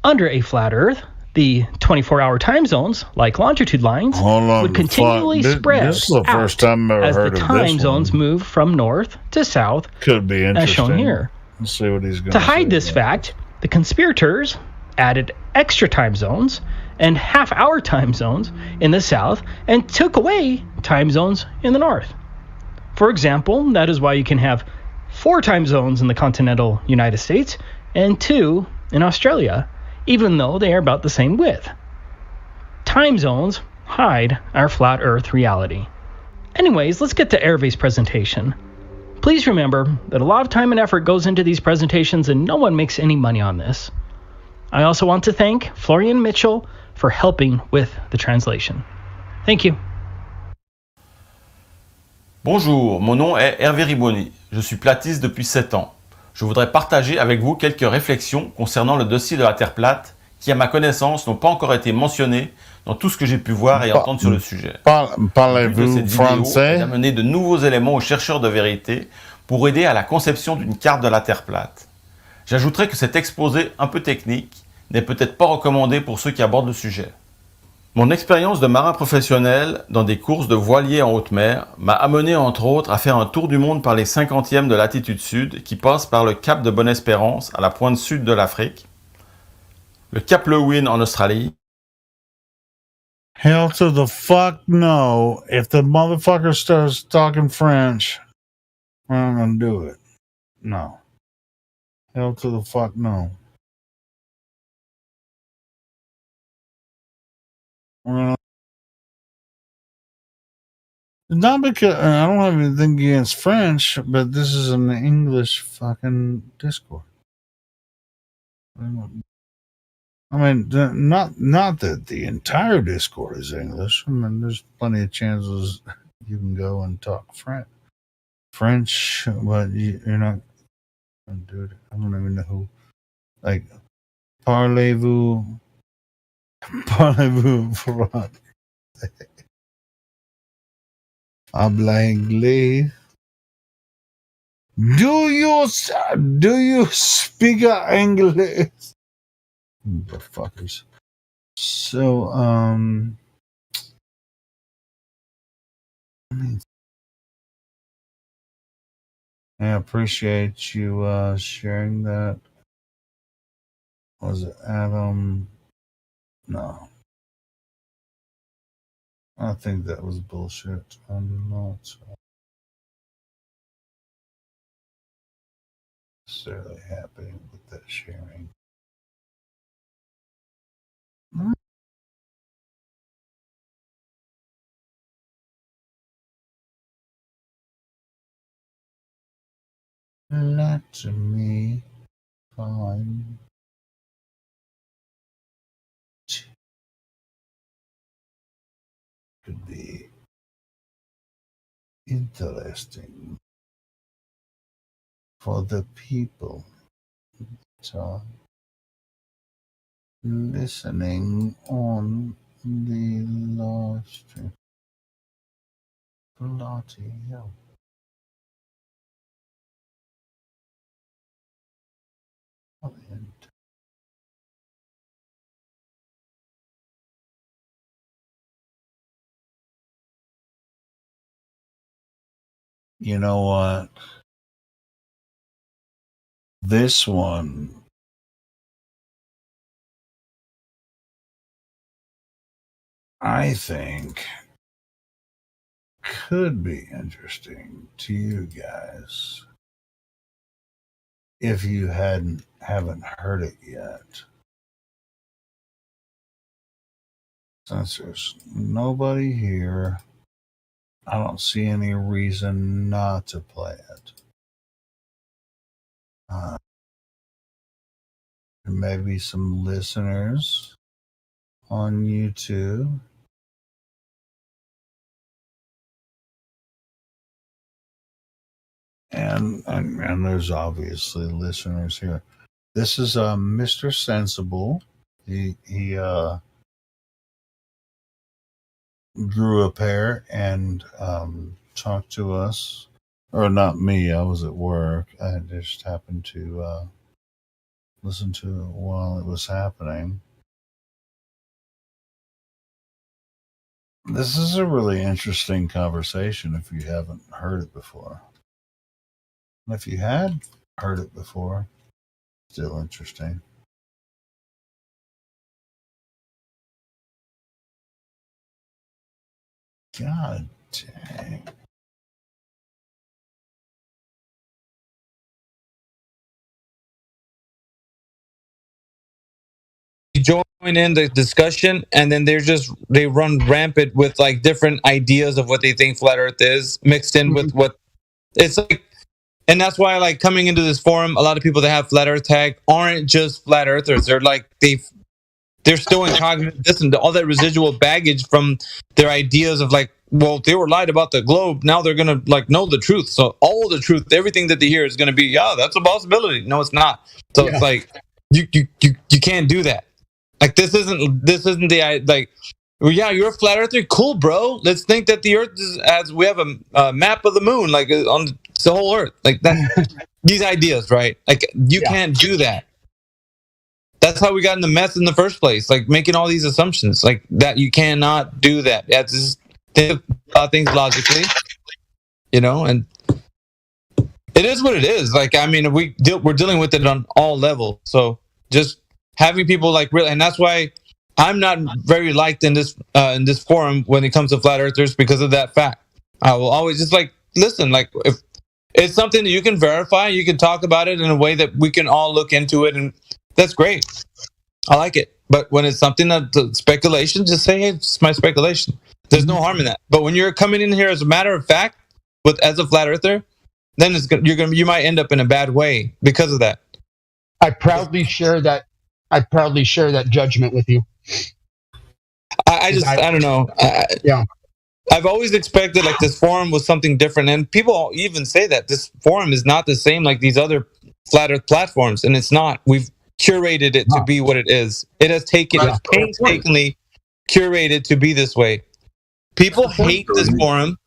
Under a flat Earth, the 24-hour time zones, like longitude lines, would continually spread this is the first time I've ever as heard the of time this zones move from north to south, Could be interesting. as shown here. Let's see what he's going To hide this fact, the conspirators added extra time zones and half-hour time zones in the south and took away time zones in the north. For example, that is why you can have 4 time zones in the continental United States and 2 in Australia, even though they are about the same width. Time zones hide our flat Earth reality. Anyways, let's get to Hervé's presentation. Please remember that a lot of time and effort goes into these presentations and no one makes any money on this. I also want to thank Florian Mitchell for helping with the translation. Thank you. Bonjour, mon nom est Hervé Riboni. Je suis platiste depuis 7 ans. Je voudrais partager avec vous quelques réflexions concernant le dossier de la Terre plate qui, à ma connaissance, n'ont pas encore été mentionnés dans tout ce que j'ai pu voir et entendre sur le sujet. Le but de cette vidéo est d'amener de nouveaux éléments aux chercheurs de vérité pour aider à la conception d'une carte de la Terre plate. J'ajouterai que cet exposé un peu technique n'est peut-être pas recommandé pour ceux qui abordent le sujet. Mon expérience de marin professionnel dans des courses de voiliers en haute mer m'a amené entre autres à faire un tour du monde par les 50e de latitude sud qui passe par le cap de Bonne-Espérance à la pointe sud de l'Afrique, le cap Lewin en Australie. Hell to the fuck no. If the motherfucker starts talking French, we're not gonna do it. No. Hell to the fuck no. We're gonna... Not because I don't have anything against French, but this is an English fucking Discord. I mean, not that the entire Discord is English. I mean, there's plenty of chances you can go and talk French, but you're not. Dude, I don't even know who. Like, parlez-vous français? Habla inglés? Do you speak English? Motherfuckers. So, I appreciate you sharing that. Was it Adam? No. I think that was bullshit. I'm not necessarily happy with that sharing. Let me find could be interesting for the people that are listening on the live stream. Bloody hell. You know what? This one, I think, could be interesting to you guys if you haven't heard it yet. Since there's nobody here, I don't see any reason not to play it. Maybe some listeners on YouTube. And there's obviously listeners here. This is Mr. Sensible. He grew a pair and talked to us. Or not me, I was at work. I just happened to listen to it while it was happening. This is a really interesting conversation if you haven't heard it before. And if you had heard it before, still interesting. God dang. Join in the discussion, and then they run rampant with like different ideas of what they think flat Earth is, mixed in with what it's like. And that's why, like, coming into this forum, a lot of people that have flat Earth tag aren't just flat earthers. They're like they're still in cognitive dissonance. All that residual baggage from their ideas of like, well, they were lied about the globe. Now they're gonna like know the truth. So all the truth, everything that they hear is gonna be, yeah, that's a possibility. No, it's not. So it's like you can't do that. Like this isn't the like. Well, yeah, you're a flat earther. Cool, bro. Let's think that the Earth is as we have a map of the moon, like on the whole Earth, like that. These ideas, right? Like you can't do that. That's how we got in the mess in the first place. Like making all these assumptions, like that. You cannot do that. You have to just think about things logically, and it is what it is. Like I mean, we're dealing with it on all levels. So just having people like really, and that's why I'm not very liked in this forum when it comes to flat earthers because of that fact. I will always just like listen. Like if it's something that you can verify, you can talk about it in a way that we can all look into it, and that's great. I like it. But when it's something that's speculation, just say, hey, it's my speculation. There's no harm in that. But when you're coming in here as a matter of fact, as a flat earther, then you might end up in a bad way because of that. I proudly share that judgment with you. I don't know. I've always expected like this forum was something different, and people even say that this forum is not the same like these other flat earth platforms, and it's not. We've curated it to be what it is. It has painstakingly curated to be this way. People hate this forum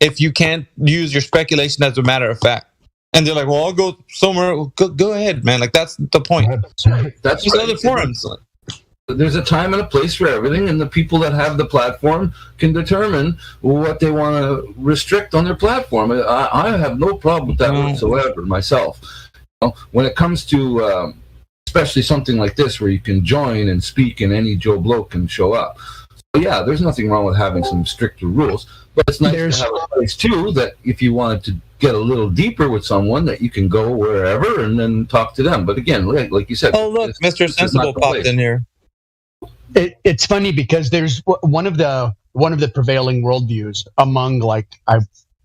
if you can't use your speculation as a matter of fact. And they're like, well, I'll go somewhere. Go ahead, man. Like, that's the point. That's these other forums. There's a time and a place for everything, and the people that have the platform can determine what they want to restrict on their platform. I have no problem with that whatsoever myself. When it comes to especially something like this where you can join and speak and any Joe Blow can show up. So yeah, there's nothing wrong with having some stricter rules, but it's nice to have a place too that if you wanted to get a little deeper with someone that you can go wherever and then talk to them. But again, like you said, oh look, Mr. Sensible popped in here. It's funny because there's one of the prevailing worldviews among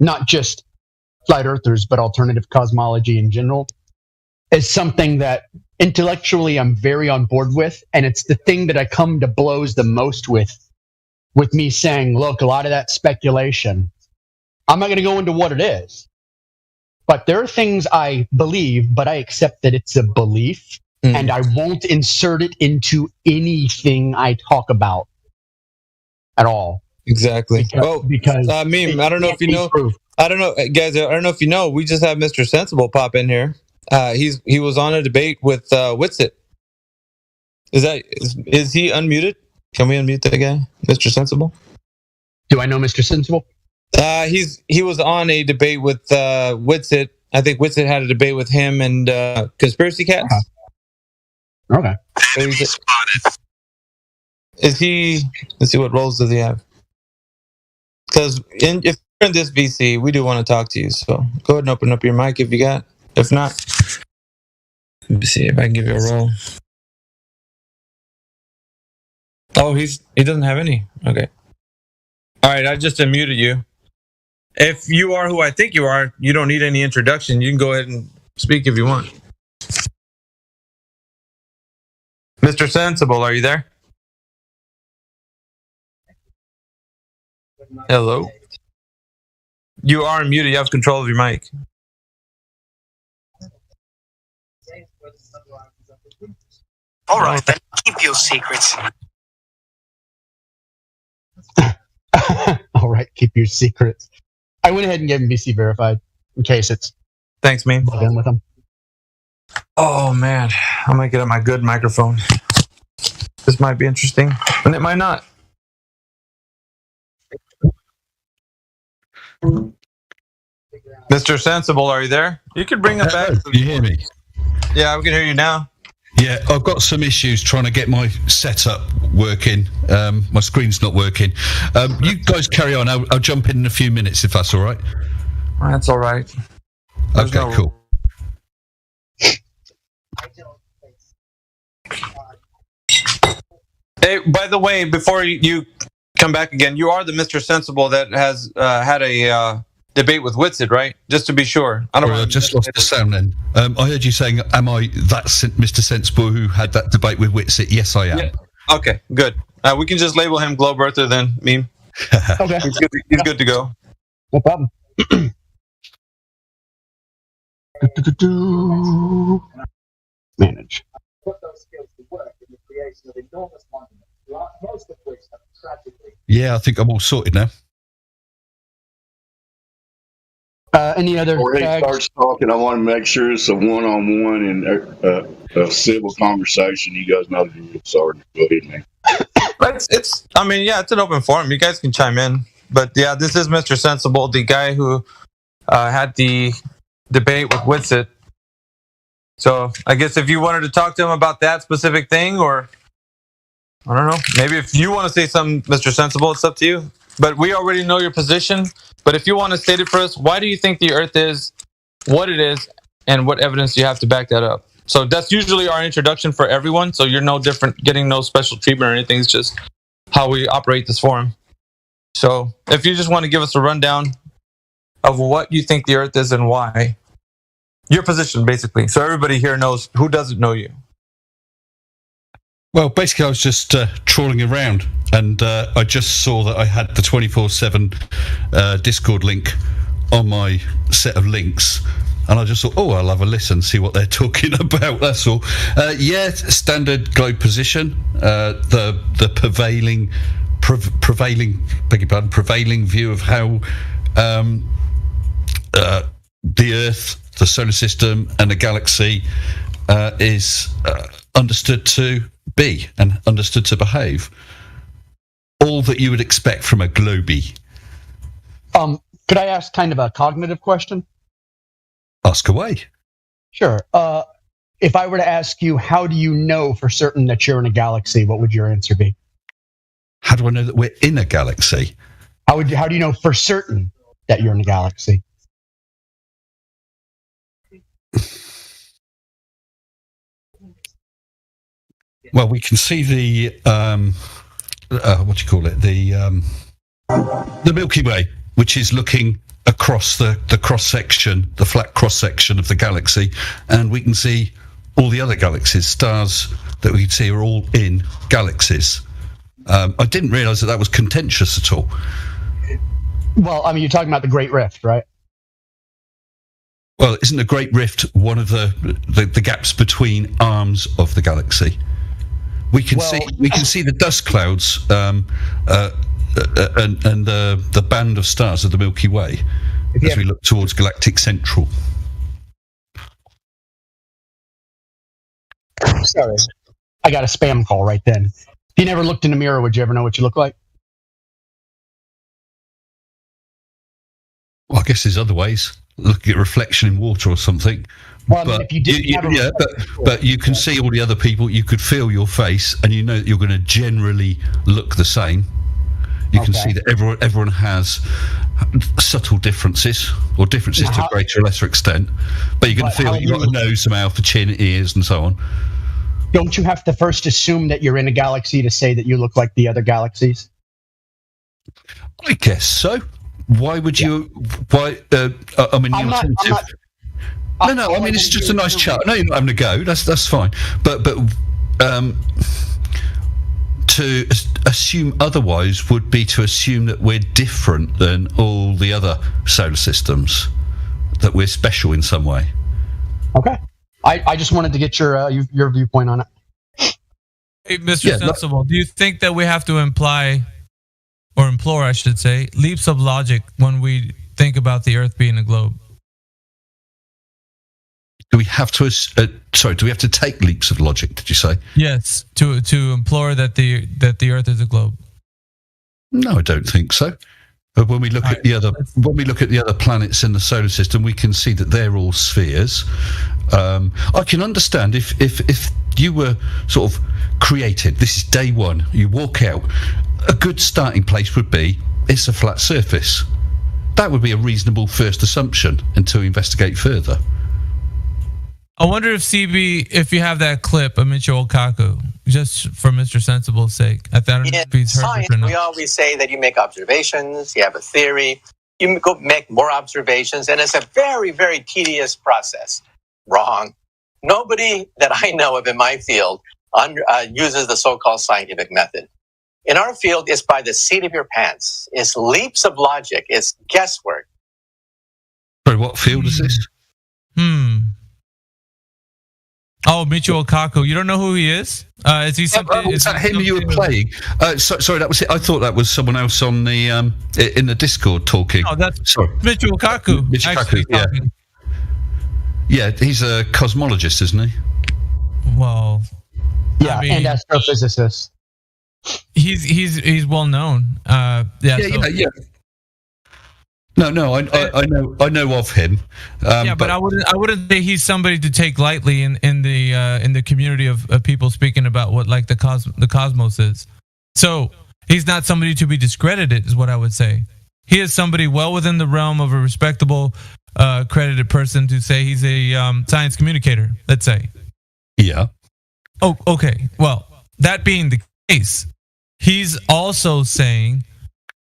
not just flat earthers but alternative cosmology in general is something that intellectually I'm very on board with, and it's the thing that I come to blows the most with me saying, look, a lot of that speculation, I'm not going to go into what it is, but there are things I believe, but I accept that it's a belief, and I won't insert it into anything I talk about at all. Exactly. Because Meme, I don't know if you know. I don't know, guys. I don't know if you know. We just have Mr. Sensible pop in here. He was on a debate with Witsit. Is he unmuted? Can we unmute that guy, Mr. Sensible? Do I know Mr. Sensible? He was on a debate with Witsit. I think Witsit had a debate with him and Conspiracy Cats. Okay. Is he? Let's see, what roles does he have? Because if you're in this VC, we do want to talk to you. So go ahead and open up your mic if you got. If not, let me see if I can give you a role. Oh, he doesn't have any. Okay. All right, I just unmuted you. If you are who I think you are, you don't need any introduction. You can go ahead and speak if you want. Mr. Sensible, are you there? Hello? You are muted. You have control of your mic. All right, then keep your secrets. All right, keep your secrets. I went ahead and gave him VC verified in case it's. Thanks, man. In with him. Oh man, I'm gonna get up my good microphone. This might be interesting, and it might not. Mr. Sensible, are you there? You could bring it back. Can you hear me? Yeah, we can hear you now. Yeah, I've got some issues trying to get my setup working. My screen's not working. You guys carry on. I'll jump in a few minutes if that's all right. That's all right. Okay, cool. Hey, by the way, before you come back again, you are the Mr. Sensible that has had a debate with Witsit, right? Just to be sure. I just lost the sound then. I heard you saying, am I that Mr. Sensible who had that debate with Witsit? Yes, I am. Okay, good. We can just label him Globe Earther then, meme. Okay. He's good to go. No problem. Manage. Yeah, I think I'm all sorted now. Any other Before he tags? starts talking, I want to make sure it's a one-on-one and a civil conversation. You guys know the rules, sorry. Go ahead, man. But it's an open forum. You guys can chime in. But yeah, this is Mr. Sensible, the guy who had the debate with Witsit. So I guess if you wanted to talk to him about that specific thing, or I don't know, maybe if you want to say something, Mr. Sensible, it's up to you. But we already know your position. But if you want to state it for us, why do you think the Earth is what it is, and what evidence do you have to back that up? So that's usually our introduction for everyone. So you're no different, getting no special treatment or anything. It's just how we operate this forum. So if you just want to give us a rundown of what you think the Earth is and why. Your position, basically. So everybody here knows who doesn't know you. Well, basically, I was just trawling around, and I just saw that I had the 24/7 Discord link on my set of links, and I just thought, oh, I'll have a listen, see what they're talking about. That's all. Yeah, standard globe position. The prevailing view of how the Earth, the solar system, and the galaxy is understood to be and understood to behave. All that you would expect from a globie. Could I ask kind of a cognitive question? Ask away. Sure. If I were to ask you, how do you know for certain that you're in a galaxy, what would your answer be? How do I know that we're in a galaxy? How do you know for certain that you're in a galaxy? Well, we can see the what do you call it? The Milky Way, which is looking across the cross section, the flat cross section of the galaxy, and we can see all the other galaxies. Stars that we can see are all in galaxies. I didn't realise that was contentious at all. Well, I mean, you're talking about the Great Rift, right? Well, isn't the Great Rift one of the gaps between arms of the galaxy? We can see the dust clouds and the band of stars of the Milky Way as we look towards galactic central. Sorry, I got a spam call right then. If you never looked in the mirror, would you ever know what you look like? Well, I guess there's other ways. Look at reflection in water or something. Well, I mean, if you didn't but you can see all the other people. You could feel your face, and you know that you're going to generally look the same. You can see that everyone has subtle differences, or differences to a greater or lesser extent. But you're going to feel that you've got a nose, a mouth, a chin, ears, and so on. Don't you have to first assume that you're in a galaxy to say that you look like the other galaxies? I guess so. Why would you? Why? I mean, I'm not, No. I mean, it's just a nice chat. No, you're not having a go. That's fine. But to assume otherwise would be to assume that we're different than all the other solar systems, that we're special in some way. Okay. I just wanted to get your viewpoint on it. Hey, Mr. Sensible, do you think that we have to imply, or implore, I should say, leaps of logic when we think about the Earth being a globe? Do we have to? Do we have to take leaps of logic? Did you say? Yes, to implore that the Earth is a globe. No, I don't think so. But when we look at the other planets in the solar system, we can see that they're all spheres. I can understand if you were sort of created. This is day one. You walk out. A good starting place would be it's a flat surface. That would be a reasonable first assumption until we investigate further. I wonder if CB, if you have that clip of Michio Kaku, just for Mr. Sensible's sake. I don't know if he's heard science, it or not. we always say that you make observations, you have a theory, you go make more observations, and it's a very, very tedious process. Wrong. Nobody that I know of in my field uses the so-called scientific method. In our field, it's by the seat of your pants. It's leaps of logic. It's guesswork. Sorry, what field is this? Oh, Michio Kaku. You don't know who he is? Is he something? Is that him you were playing? Sorry, that was it. I thought that was someone else on the in the Discord talking. No, that's sorry. Michio Kaku. Michio Kaku, yeah. Yeah, he's a cosmologist, isn't he? Well, yeah, and astrophysicist. He's well known. Yeah. No, I know of him. But I wouldn't say he's somebody to take lightly in the community of people speaking about what like the cosmos is. So he's not somebody to be discredited, is what I would say. He is somebody well within the realm of a respectable, credited person to say he's a science communicator. Let's say. Yeah. Oh, okay. Well, that being the case, he's also saying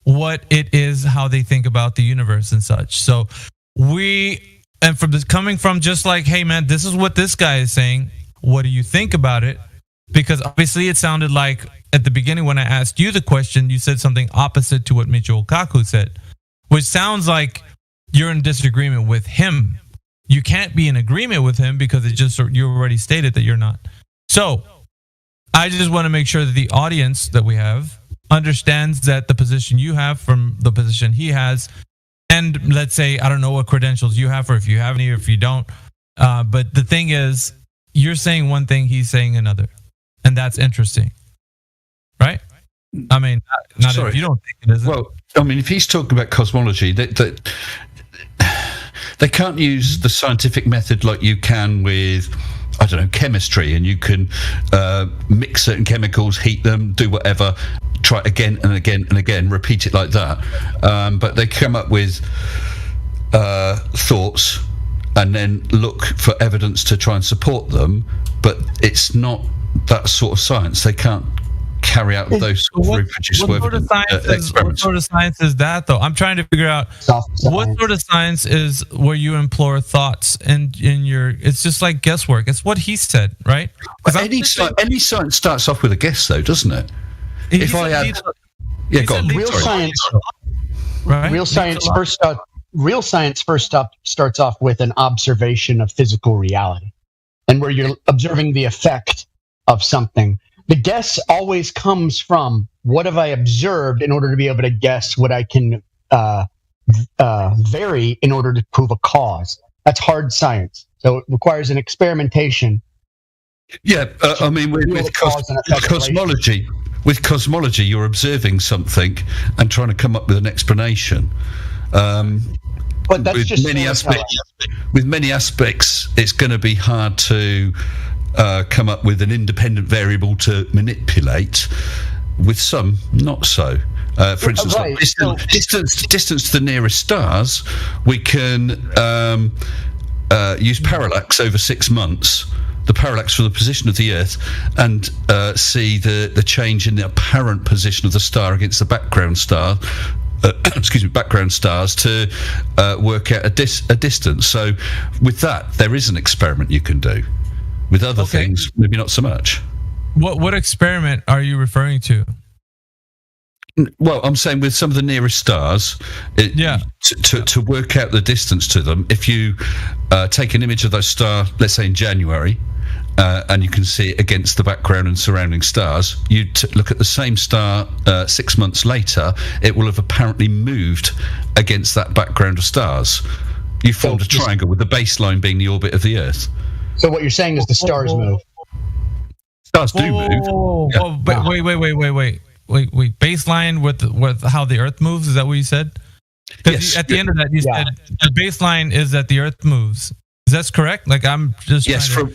what it is, how they think about the universe and such. So from this coming from just like, hey man, this is what this guy is saying. What do you think about it? Because obviously it sounded like at the beginning when I asked you the question, you said something opposite to what Michio Kaku said, which sounds like you're in disagreement with him. You can't be in agreement with him because you already stated that you're not. So I just want to make sure that the audience that we have understands that the position you have from the position he has, and let's say, I don't know what credentials you have, or if you have any, or if you don't. But the thing is, you're saying one thing, he's saying another. And that's interesting. Right? I mean, not if you don't think it is. Well, I mean, if he's talking about cosmology, they can't use the scientific method like you can with, I don't know, chemistry, and you can mix certain chemicals, heat them, do whatever, try it again and again and again, repeat it like that. But they come up with thoughts and then look for evidence to try and support them, but it's not that sort of science. They can't carry out those sort of reproducible experiments. What sort of science is that, though? I'm trying to figure out what sort of science is where you implore thoughts and in your. It's just like guesswork. It's what he said, right? Any science starts off with a guess, though, doesn't it? If I add, go on. Real science, right? Real science first up starts off with an observation of physical reality, and where you're observing the effect of something. The guess always comes from what have I observed in order to be able to guess what I can vary in order to prove a cause. That's hard science. So it requires an experimentation. Yeah, I mean, with cosmology, you're observing something and trying to come up with an explanation. But that's just with many aspects, it's going to be hard to come up with an independent variable to manipulate. With some, not so. For instance, like distance to the nearest stars, we can use parallax over 6 months, the parallax from the position of the Earth, and see the change in the apparent position of the star against the background star. Background stars to work out a distance. So with that, there is an experiment you can do. With other things, maybe not so much. What experiment are you referring to? Well, I'm saying with some of the nearest stars, to work out the distance to them, if you take an image of those stars, let's say in January, and you can see it against the background and surrounding stars, you look at the same star 6 months later, it will have apparently moved against that background of stars. You formed a triangle with the baseline being the orbit of the Earth. So what you're saying is the stars move. Stars do move. Wait. Baseline with how the Earth moves? Is that what you said? Because at the end of that, you said the baseline is that the Earth moves. Is that correct? Like I'm just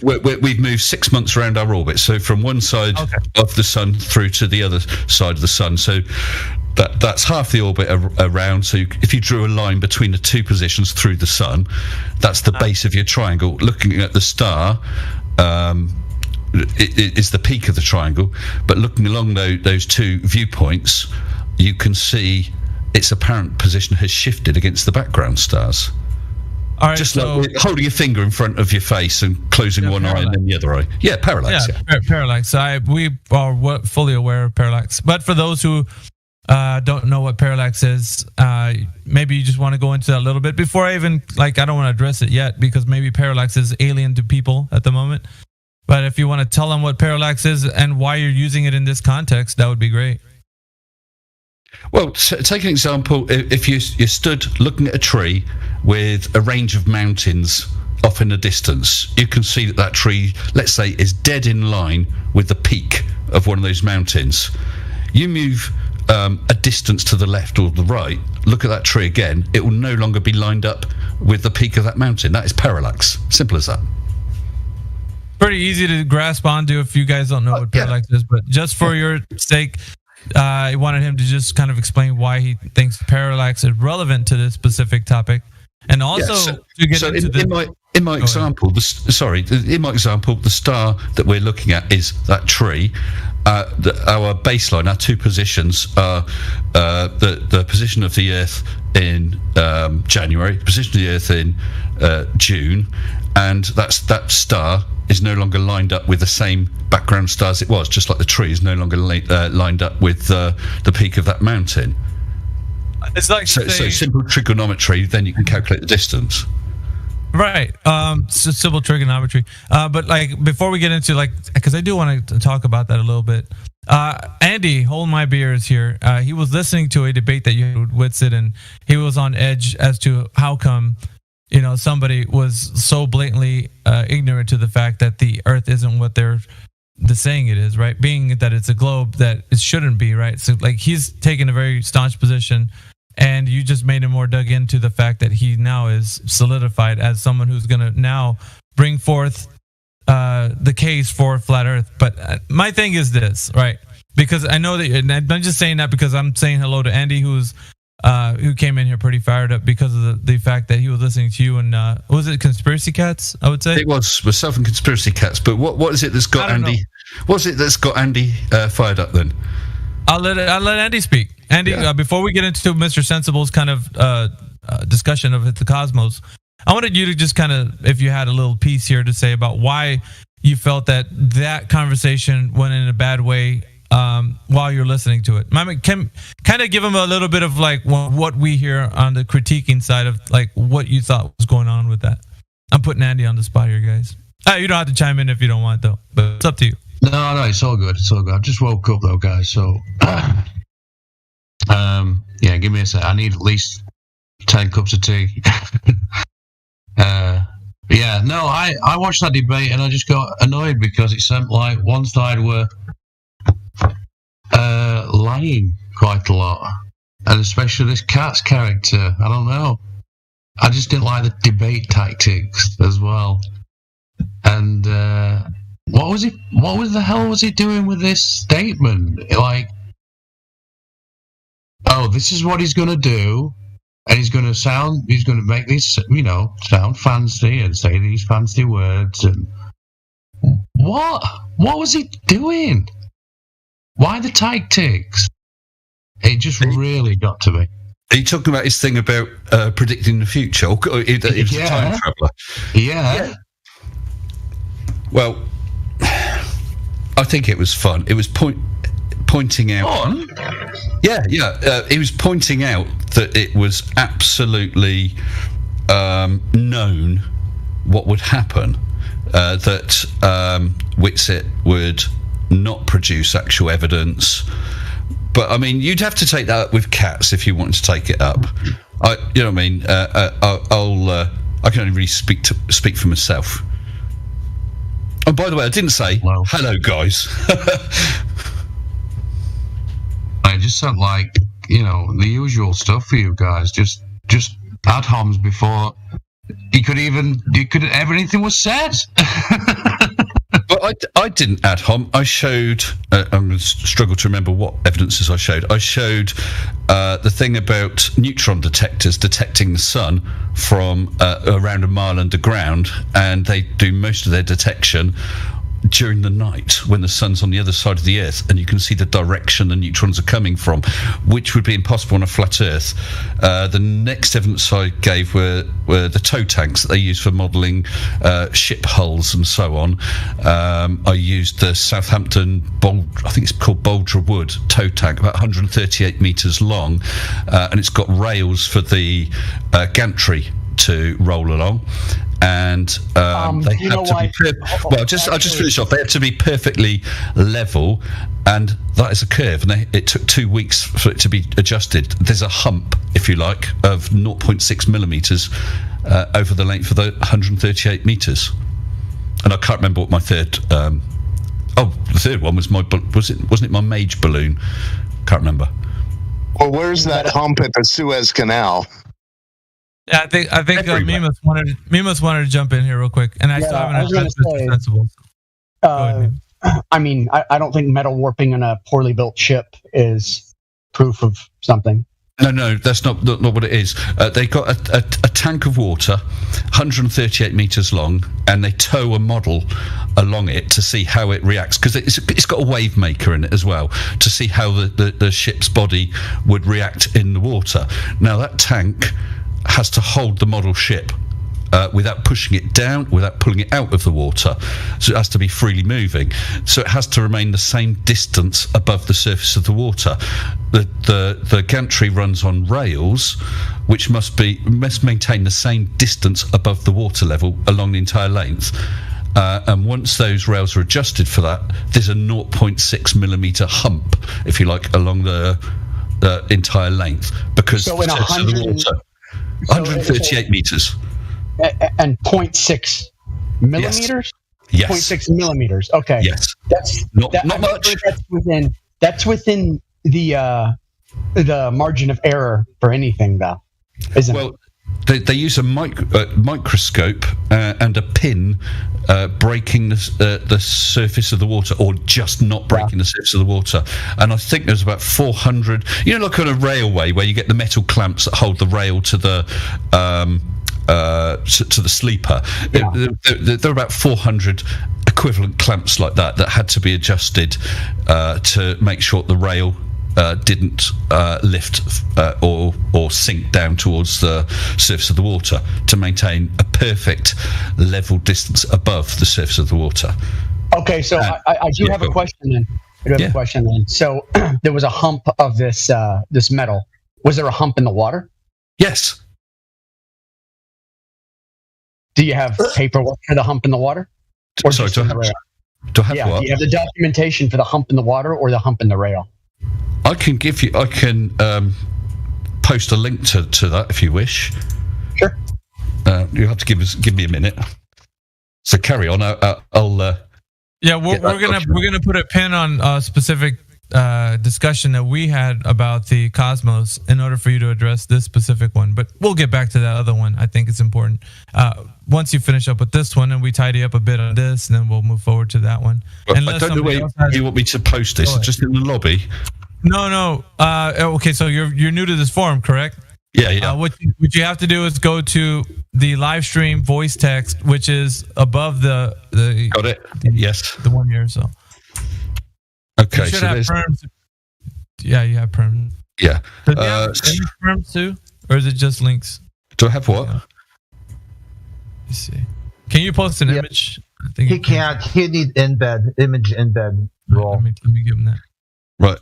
we've moved 6 months around our orbit, so from one side of the sun through to the other side of the sun. So that's half the orbit around. So if you drew a line between the two positions through the sun, that's the base of your triangle. Looking at the star, it is the peak of the triangle. But looking along those two viewpoints, you can see its apparent position has shifted against the background stars. All right, just so like holding your finger in front of your face and closing one eye and then the other eye. Yeah, parallax. Yeah, parallax. we are fully aware of parallax. But for those who don't know what parallax is, maybe you just want to go into that a little bit before I even I don't want to address it yet, because maybe parallax is alien to people at the moment. But if you want to tell them what parallax is and why you're using it in this context, that would be great. Well, take an example. If you stood looking at a tree with a range of mountains off in the distance, you can see that tree, let's say, is dead in line with the peak of one of those mountains. You move a distance to the left or the right, look at that tree again, it will no longer be lined up with the peak of that mountain. That is parallax. Simple as that. Pretty easy to grasp onto if you guys don't know what parallax is, but just for your sake, I wanted him to just kind of explain why he thinks parallax is relevant to this specific topic, and also to get into in my example, the star that we're looking at is that tree. Our baseline, our two positions are the position of the Earth in January, the position of the Earth in June, and that star is no longer lined up with the same background star as it was, just like the tree is no longer lined up with the peak of that mountain. It's like so simple trigonometry, then you can calculate the distance. Right. So simple trigonometry. But before we get into because I do want to talk about that a little bit. Andy, hold my beer, is here. He was listening to a debate that you had with Sid, and he was on edge as to how come somebody was so blatantly ignorant to the fact that the Earth isn't what they're saying it is, right? Being that it's a globe that it shouldn't be, right? So he's taken a very staunch position, and you just made him more dug into the fact that he now is solidified as someone who's going to now bring forth the case for flat Earth. But my thing is this, right? Because I know that, and I'm just saying that because I'm saying hello to Andy, who came in here pretty fired up because of the fact that he was listening to you and was it Conspiracy Cats? I would say it was myself and Conspiracy Cats. But what is it that's got Andy? What's it that's got Andy fired up then? I'll let Andy speak. Andy, before we get into Mr. Sensible's kind of discussion of the cosmos, I wanted you to just kind of, if you had a little piece here to say about why you felt that conversation went in a bad way while you're listening to it. Can kind of give him a little bit of what we hear on the critiquing side of what you thought was going on with that. I'm putting Andy on the spot here, guys. You don't have to chime in if you don't want, though, but it's up to you. No, it's all good. It's all good. I just woke up though, guys. So, give me a sec. I need at least 10 cups of tea. I watched that debate and I just got annoyed because it seemed like one side were lying quite a lot, and especially this Cat's character. I don't know. I just didn't like the debate tactics as well. And what the hell was he doing with this statement? This is what he's going to do, and he's going to make these, sound fancy and say these fancy words. And what was he doing? Why the tactics? It just really got to me. Are you talking about his thing about predicting the future? He was a time traveller. Yeah. Well, I think it was fun. It was pointing out. He was pointing out that it was absolutely known what would happen. That Whitsitt would not produce actual evidence. But I mean, you'd have to take that up with Cats if you wanted to take it up. I can only really speak for myself. Oh, by the way, I didn't say hello, guys. I just sound like the usual stuff for you guys. Just ad homs before everything was said. But I didn't ad hom. I showed. I'm going to struggle to remember what evidences I showed. I showed the thing about neutron detectors detecting the sun from around a mile underground, and they do most of their detection during the night when the sun's on the other side of the Earth, and you can see the direction the neutrons are coming from, which would be impossible on a flat Earth. The next evidence I gave were the tow tanks that they use for modelling ship hulls and so on. I used the Southampton, I think it's called Bouldra Wood tow tank, about 138 metres long, and it's got rails for the gantry to roll along. And they have to be I'll just finish off. They have to be perfectly level, and that is a curve, and it took 2 weeks for it to be adjusted. There's a hump, if you like, of 0.6 millimeters over the length of the 138 meters. And I can't remember what my third the third one was wasn't it my Mage balloon? Can't remember. Well, where's that hump at the Suez Canal? Yeah, I think Mimas wanted to jump in here real quick, and I still haven't addressed Mr. Sensible. I mean, I don't think metal warping in a poorly built ship is proof of something. No, that's not what it is. They got a tank of water, 138 meters long, and they tow a model along it to see how it reacts, because it's got a wave maker in it as well, to see how the ship's body would react in the water. Now that tank has to hold the model ship without pushing it down, without pulling it out of the water. So it has to be freely moving. So it has to remain the same distance above the surface of the water. The gantry runs on rails, which must maintain the same distance above the water level along the entire length. And once those rails are adjusted for that, there's a 0.6 millimeter hump, if you like, along the entire length, because so the surface of the water. 138 meters. And 0.6 millimeters? Yes. 0.6 millimeters. Okay. Yes. That's not much. That's within the margin of error for anything, though, isn't it? They use a microscope and a pin breaking the surface of the water, or just not breaking the surface of the water. And I think there's about 400. Like on a railway where you get the metal clamps that hold the rail to the sleeper. Yeah. There are about 400 equivalent clamps like that had to be adjusted to make sure the rail didn't lift or sink down towards the surface of the water, to maintain a perfect level distance above the surface of the water. Okay, so I do have a question then. A question then. So there was a hump of this metal. Was there a hump in the water? Yes. Do you have paperwork for the hump in the water? Or Sorry, do I have what? Do you have the documentation for the hump in the water or the hump in the rail? I can post a link to that if you wish. Sure. You have to give me a minute. So carry on. I'll. Yeah, we're gonna put a pin on a specific discussion that we had about the cosmos in order for you to address this specific one. But we'll get back to that other one. I think it's important. Once you finish up with this one and we tidy up a bit on this, and then we'll move forward to that one. I don't know where you want me to post this. Just in the lobby. No. Okay, so you're new to this forum, correct? Yeah. What you have to do is go to the live stream voice text, which is above the got it. Yes, the one here. So okay, you should have perms. Yeah, you have perms. Yeah. Do you have perms too, or is it just links? Do I have what? Let's see. Can you post an image? I think he can't. He need image embed role. Let me give him that. Right.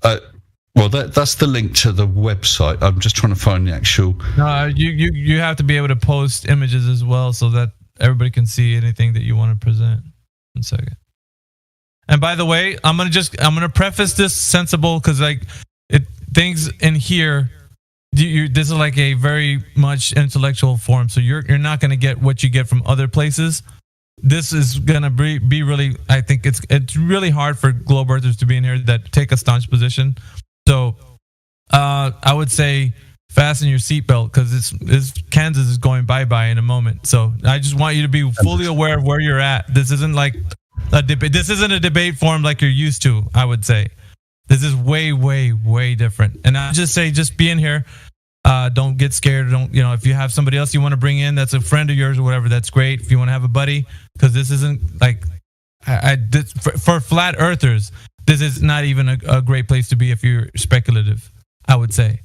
Well, that's the link to the website. I'm just trying to find the actual. No, you have to be able to post images as well, so that everybody can see anything that you want to present. 1 second. And by the way, I'm gonna preface this sensible, because things in here. This is like a very much intellectual forum, so you're not gonna get what you get from other places. This is gonna be really. I think it's really hard for globe earthers to be in here that take a staunch position. So, I would say fasten your seatbelt, because Kansas is going bye-bye in a moment. So I just want you to be fully aware of where you're at. This isn't like a debate. This isn't a debate forum like you're used to. I would say this is way, way, way different. And I just say, just be in here. Don't get scared. If you have somebody else you want to bring in that's a friend of yours or whatever, that's great. If you want to have a buddy, because this isn't like for flat earthers, this is not even a great place to be if you're speculative, I would say.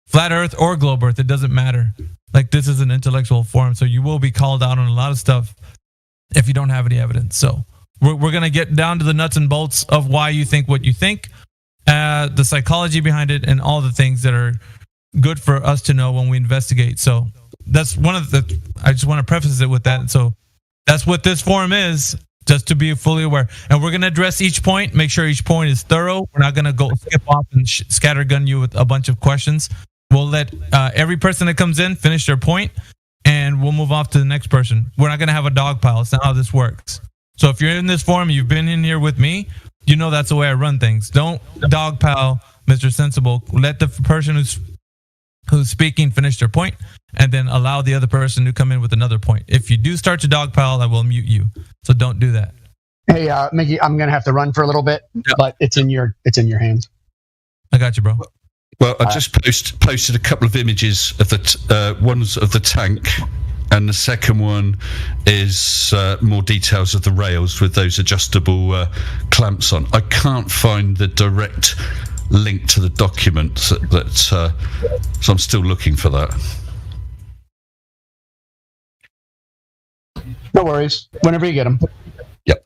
Flat earth or globe earth, it doesn't matter. Like, this is an intellectual forum, so you will be called out on a lot of stuff if you don't have any evidence. So we're going to get down to the nuts and bolts of why you think what you think, the psychology behind it, and all the things that are good for us to know when we investigate. So that's one of the, I just want to preface it with that. So that's what this forum is, just to be fully aware. And we're going to address each point, make sure each point is thorough. We're not going to go skip off and scattergun you with a bunch of questions. We'll let every person that comes in finish their point, and we'll move off to the next person. We're not going to have a dog pile. It's not how this works. So if you're in this forum, you've been in here with me, you know that's the way I run things. Don't dog pile Mr. Sensible. Let the person who's speaking finish their point, and then allow the other person to come in with another point. If you do start to dog pile, I will mute you. So don't do that. Hey, Mickey, I'm gonna have to run for a little bit, but it's in your hands. I got you, bro. Well, I just posted a couple of images of the ones of the tank, and the second one is more details of the rails with those adjustable clamps on. I can't find the direct link to the document so I'm still looking for that. No worries. Whenever you get them. Yep.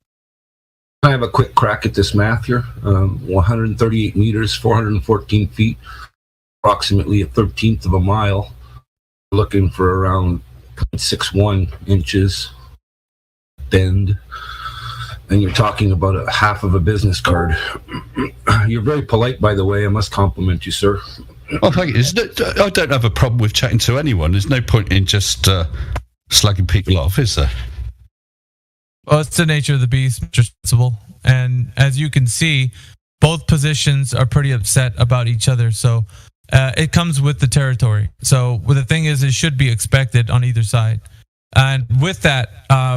I have a quick crack at this math here. 138 meters, 414 feet, approximately a 13th of a mile. Looking for around 0.61 inches bend. And you're talking about a half of a business card. You're very polite, by the way. I must compliment you, sir. Oh, thank you. I don't have a problem with chatting to anyone. There's no point in just slugging people off, is there? Well, it's the nature of the beast, Mr. Sensible. And as you can see, both positions are pretty upset about each other. So it comes with the territory. So the thing is, it should be expected on either side. And with that,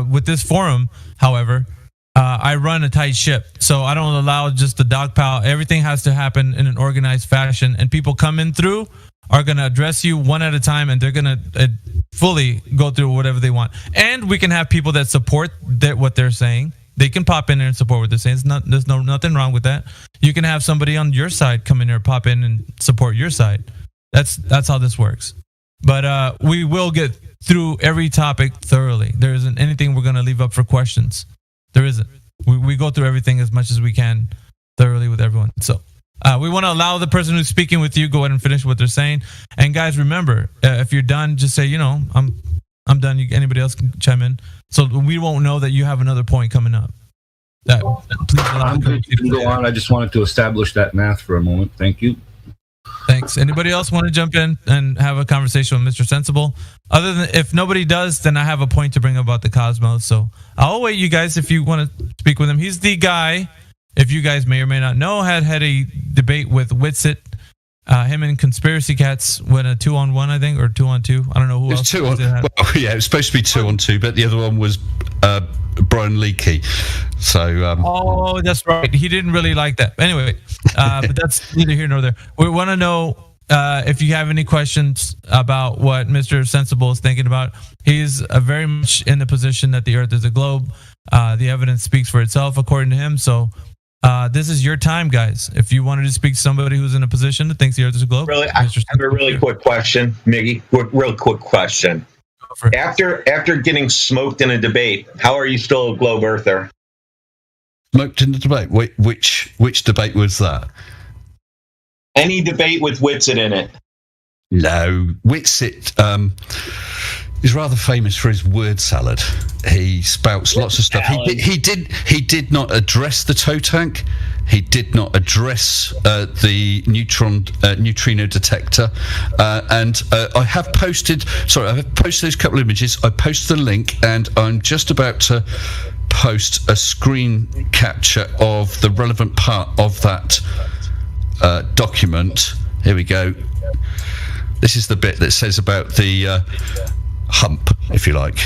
with this forum, however, I run a tight ship. So I don't allow just the dog pile. Everything has to happen in an organized fashion. And people coming through are going to address you one at a time, and they're going to fully go through whatever they want. And we can have people that support what they're saying. They can pop in there and support what they're saying. There's nothing wrong with that. You can have somebody on your side come in there, pop in and support your side. That's how this works. But we will get through every topic thoroughly. There isn't anything we're going to leave up for questions. There isn't. We go through everything as much as we can thoroughly with everyone. So we want to allow the person who's speaking with you go ahead and finish what they're saying. And guys, remember, if you're done, just say, I'm done. Anybody else can chime in. So we won't know that you have another point coming up. I'm good. You can go on. I just wanted to establish that math for a moment. Thank you. Thanks. Anybody else want to jump in and have a conversation with Mr. Sensible? Other than, if nobody does, then I have a point to bring about the cosmos. So I'll wait, you guys, if you want to speak with him. He's the guy, if you guys may or may not know, had a debate with Witsit. Him and Conspiracy Cats went a 2-on-1, I think, or 2-on-2. I don't know who else. It was supposed to be 2-on-2, but the other one was Brian Leakey. So, that's right. He didn't really like that. Anyway, but that's neither here nor there. We want to know if you have any questions about what Mr. Sensible is thinking about. He's very much in the position that the Earth is a globe. The evidence speaks for itself, according to him. So this is your time, guys. If you wanted to speak to somebody who's in a position that thinks the Earth is a globe. Really, I have a really quick question, Miggy. Real quick question. After getting smoked in a debate, how are you still a globe earther? Smoked in the debate? Which debate was that? Any debate with Witsit in it? No. Witsit is rather famous for his word salad. He spouts lots of stuff. He did not address the toe tank. He did not address the neutrino detector. And I have posted those couple of images. I posted the link, and I'm just about to post a screen capture of the relevant part of that document. Here we go. This is the bit that says about the hump, if you like.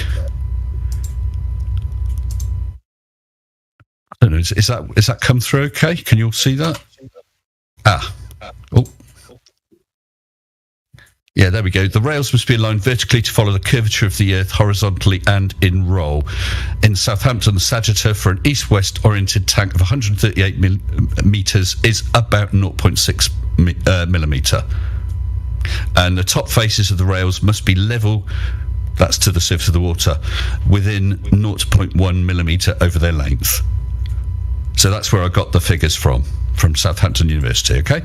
I don't know, is that come through okay? Can you all see that? Oh. Yeah, there we go. The rails must be aligned vertically to follow the curvature of the Earth horizontally and in roll. In Southampton, the sagittar for an east-west oriented tank of 138 metres is about 0.6 millimetre. And the top faces of the rails must be level, that's to the surface of the water, within 0.1 millimetre over their length. So that's where I got the figures from Southampton University, okay?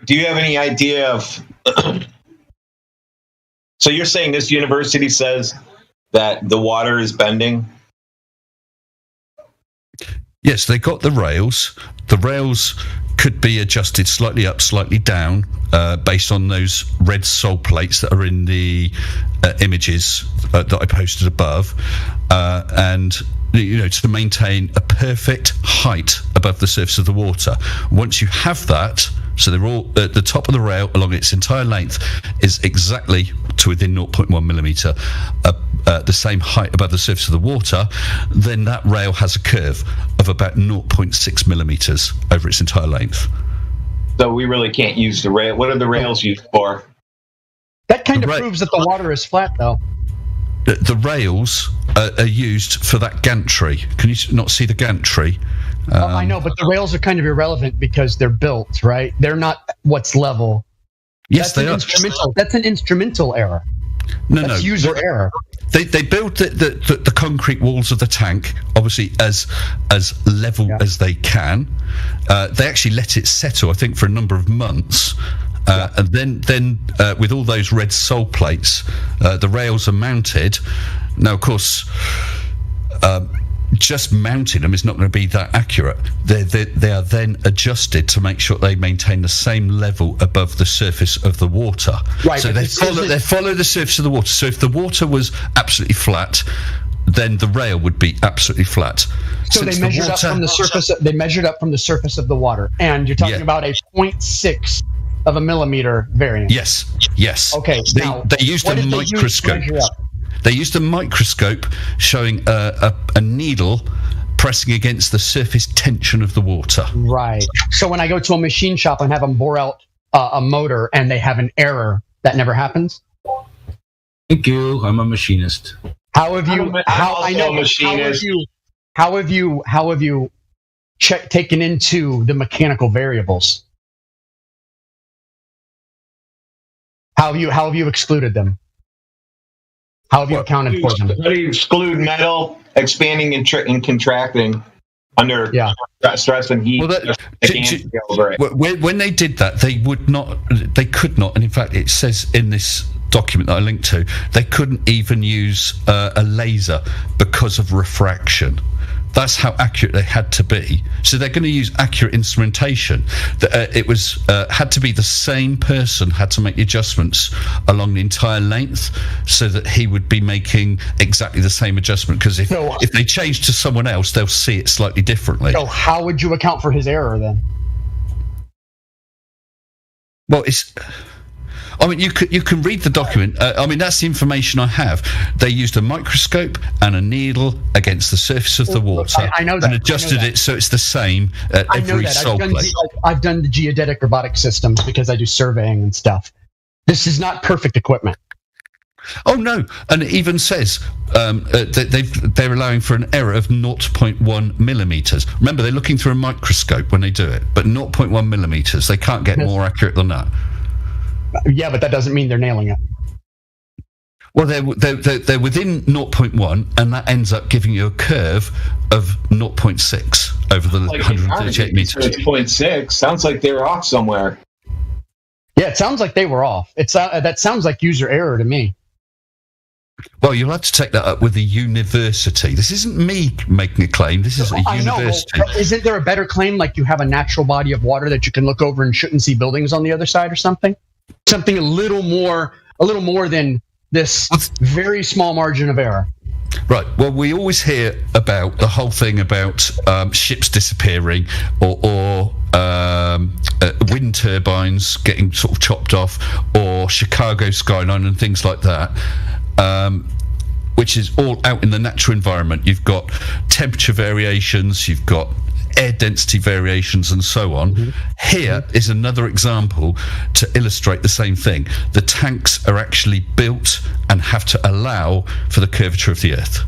Do you have any idea of... So you're saying this university says that the water is bending? Yes, they got the rails. The rails could be adjusted slightly up, slightly down, based on those red sole plates that are in the images that I posted above, and to maintain a perfect height above the surface of the water. Once you have that, so they're all at the top of the rail along its entire length is exactly to within 0.1 millimetre, the same height above the surface of the water, then that rail has a curve of about 0.6 millimetres over its entire length. So we really can't use the rail. What are the rails used for? That kind of proves that the water is flat, though. The rails are used for that gantry. Can you not see the gantry? I know, but the rails are kind of irrelevant because they're built, right? They're not what's level. Yes, they are. That's an instrumental error. That's user error. They build the concrete walls of the tank, obviously as level as they can. They actually let it settle, I think, for a number of months. And then with all those red sole plates, the rails are mounted. Now, of course, just mounting them is not going to be that accurate. They are then adjusted to make sure they maintain the same level above the surface of the water. Right. So they follow the surface of the water. So if the water was absolutely flat, then the rail would be absolutely flat. So they measured up from the surface. They measured up from the surface of the water, and you're talking about a 0.6 of a millimeter variance. Yes. Okay. They used a microscope. They used a microscope showing a needle pressing against the surface tension of the water. Right. So when I go to a machine shop and have them bore out a motor and they have an error, that never happens? Thank you. I'm a machinist. How have you taken into the mechanical variables? How have you excluded them? How have you accounted for them? How do you exclude metal expanding and contracting under stress and heat? When they did that, they could not, and in fact it says in this document that I linked to, they couldn't even use a laser because of refraction. That's how accurate they had to be. So they're going to use accurate instrumentation. It was had to be the same person had to make the adjustments along the entire length, so that he would be making exactly the same adjustment. Because if they change to someone else, they'll see it slightly differently. So how would you account for his error then? Well, I mean, you can read the document. I mean, that's the information I have. They used a microscope and a needle against the surface of the water. I know that. And adjusted it so it's the same at every sole plate. I've done the geodetic robotic systems because I do surveying and stuff. This is not perfect equipment. Oh no! And it even says they're allowing for an error of 0.1 millimeters. Remember, they're looking through a microscope when they do it, but 0.1 millimeters. They can't get more accurate than that. Yeah, but that doesn't mean they're nailing it. Well, they're within 0.1, and that ends up giving you a curve of 0.6 over the 138 meters. 0.6 sounds like they were off somewhere. Yeah, it sounds like they were off. That sounds like user error to me. Well, you'll have to take that up with the university. This isn't me making a claim. This is a university. Know, isn't there a better claim, like you have a natural body of water that you can look over and shouldn't see buildings on the other side or something? Something a little more than this very small margin of error. Right. Well, we always hear about the whole thing about ships disappearing or wind turbines getting sort of chopped off, or Chicago skyline and things like that, which is all out in the natural environment. You've got temperature variations, you've got air density variations and so on. Here is another example to illustrate the same thing. The tanks are actually built and have to allow for the curvature of the Earth.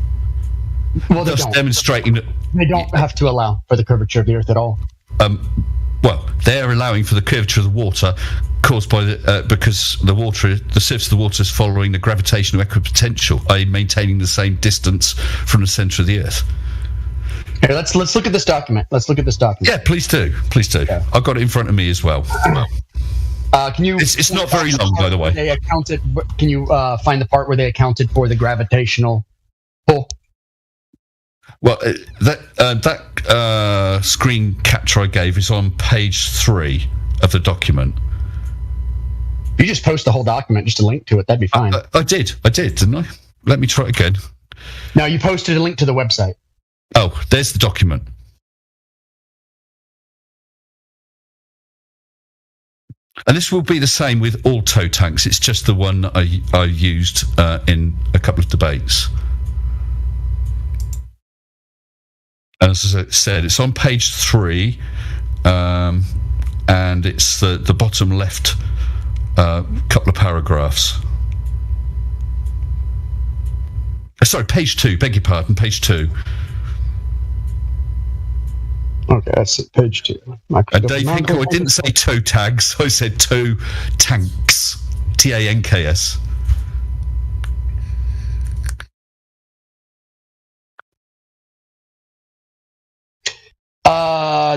Well, thus demonstrating that they don't have to allow for the curvature of the Earth at all. Well, they're allowing for the curvature of the water caused by because the surface of the water is following the gravitational equipotential, i.e. maintaining the same distance from the centre of the Earth. Here, let's look at this document. Yeah, please do. Yeah. I've got it in front of me as well. Can you? It's not very long, by the way. They accounted. Can you find the part where they accounted for the gravitational pull? Well, that screen capture I gave is on page 3 of the document. You just post the whole document, just a link to it. That'd be fine. I did, didn't I? Let me try again. No, you posted a link to the website. Oh, there's the document. And this will be the same with all tow tanks. It's just the one I used in a couple of debates. As I said, it's on page 3, and it's the bottom left couple of paragraphs. Sorry, page 2, beg your pardon, page 2. Okay, that's page 2. And Dave Hinkle, I didn't say tow tags, I said tow tanks. Tanks.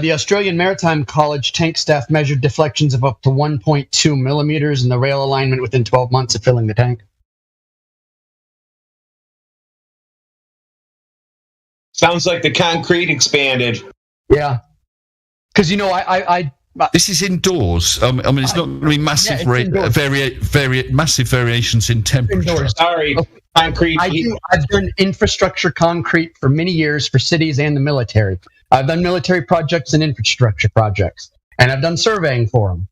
The Australian Maritime College tank staff measured deflections of up to 1.2 millimeters in the rail alignment within 12 months of filling the tank. Sounds like the concrete expanded. Yeah. Because, you know, I this is indoors. I mean, it's not going to be massive, massive variations in temperature. Indoors. Sorry, concrete. I've done infrastructure concrete for many years for cities and the military. I've done military projects and infrastructure projects, and I've done surveying for them.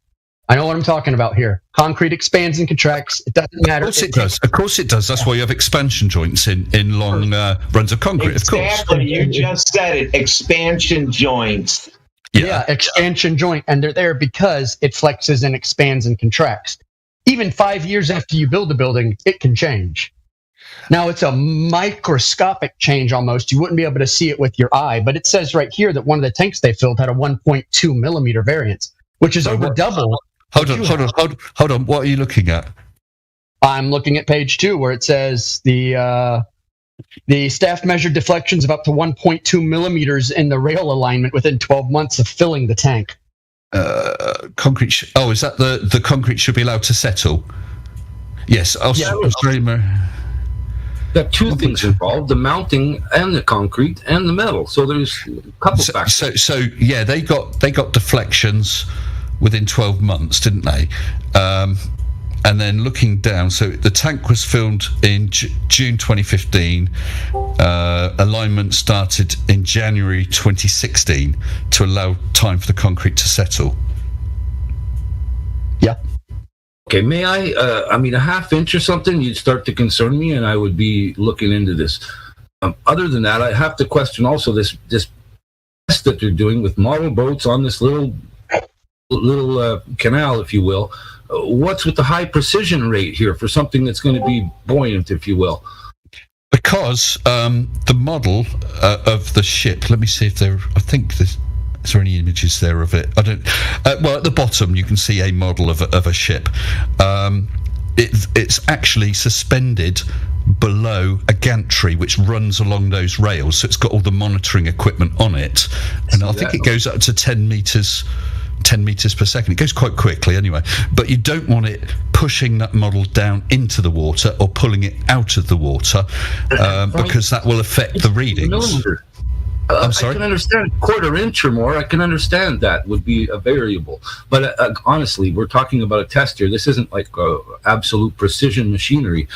I know what I'm talking about here. Concrete expands and contracts. It doesn't matter. Of course it does. Of course it does. That's why you have expansion joints in long runs of concrete, of course. Exactly. You just said it. Expansion joints. Yeah, expansion joint. And they're there because it flexes and expands and contracts. Even 5 years after you build a building, it can change. Now, it's a microscopic change almost. You wouldn't be able to see it with your eye. But it says right here that one of the tanks they filled had a 1.2 millimeter variance, which is over double. Hold on. What are you looking at? I'm looking at page 2 where it says the staff measured deflections of up to 1.2 millimeters in the rail alignment within 12 months of filling the tank. Concrete. Is that the concrete should be allowed to settle? Yes. There are two things involved: the mounting and the concrete and the metal. So there's a couple factors. So yeah, they got deflections within 12 months, didn't they? And then looking down, so the tank was filmed in June 2015. Alignment started in January 2016 to allow time for the concrete to settle. Yeah. Okay, may I mean, a half inch or something, you'd start to concern me, and I would be looking into this. Other than that, I have to question also this test that they're doing with model boats on this little canal, if you will. What's with the high precision rate here for something that's going to be buoyant, if you will? Because the model of the ship, let me see if I think is there any images there of it? I don't. Well, at the bottom you can see a model of a ship. It's actually suspended below a gantry which runs along those rails, so it's got all the monitoring equipment on it, and I think it goes up to 10 meters per second. It goes quite quickly anyway, but you don't want it pushing that model down into the water or pulling it out of the water, because that will affect the readings. I'm sorry? I can understand quarter inch or more. I can understand that would be a variable. But honestly, we're talking about a test here. This isn't like absolute precision machinery.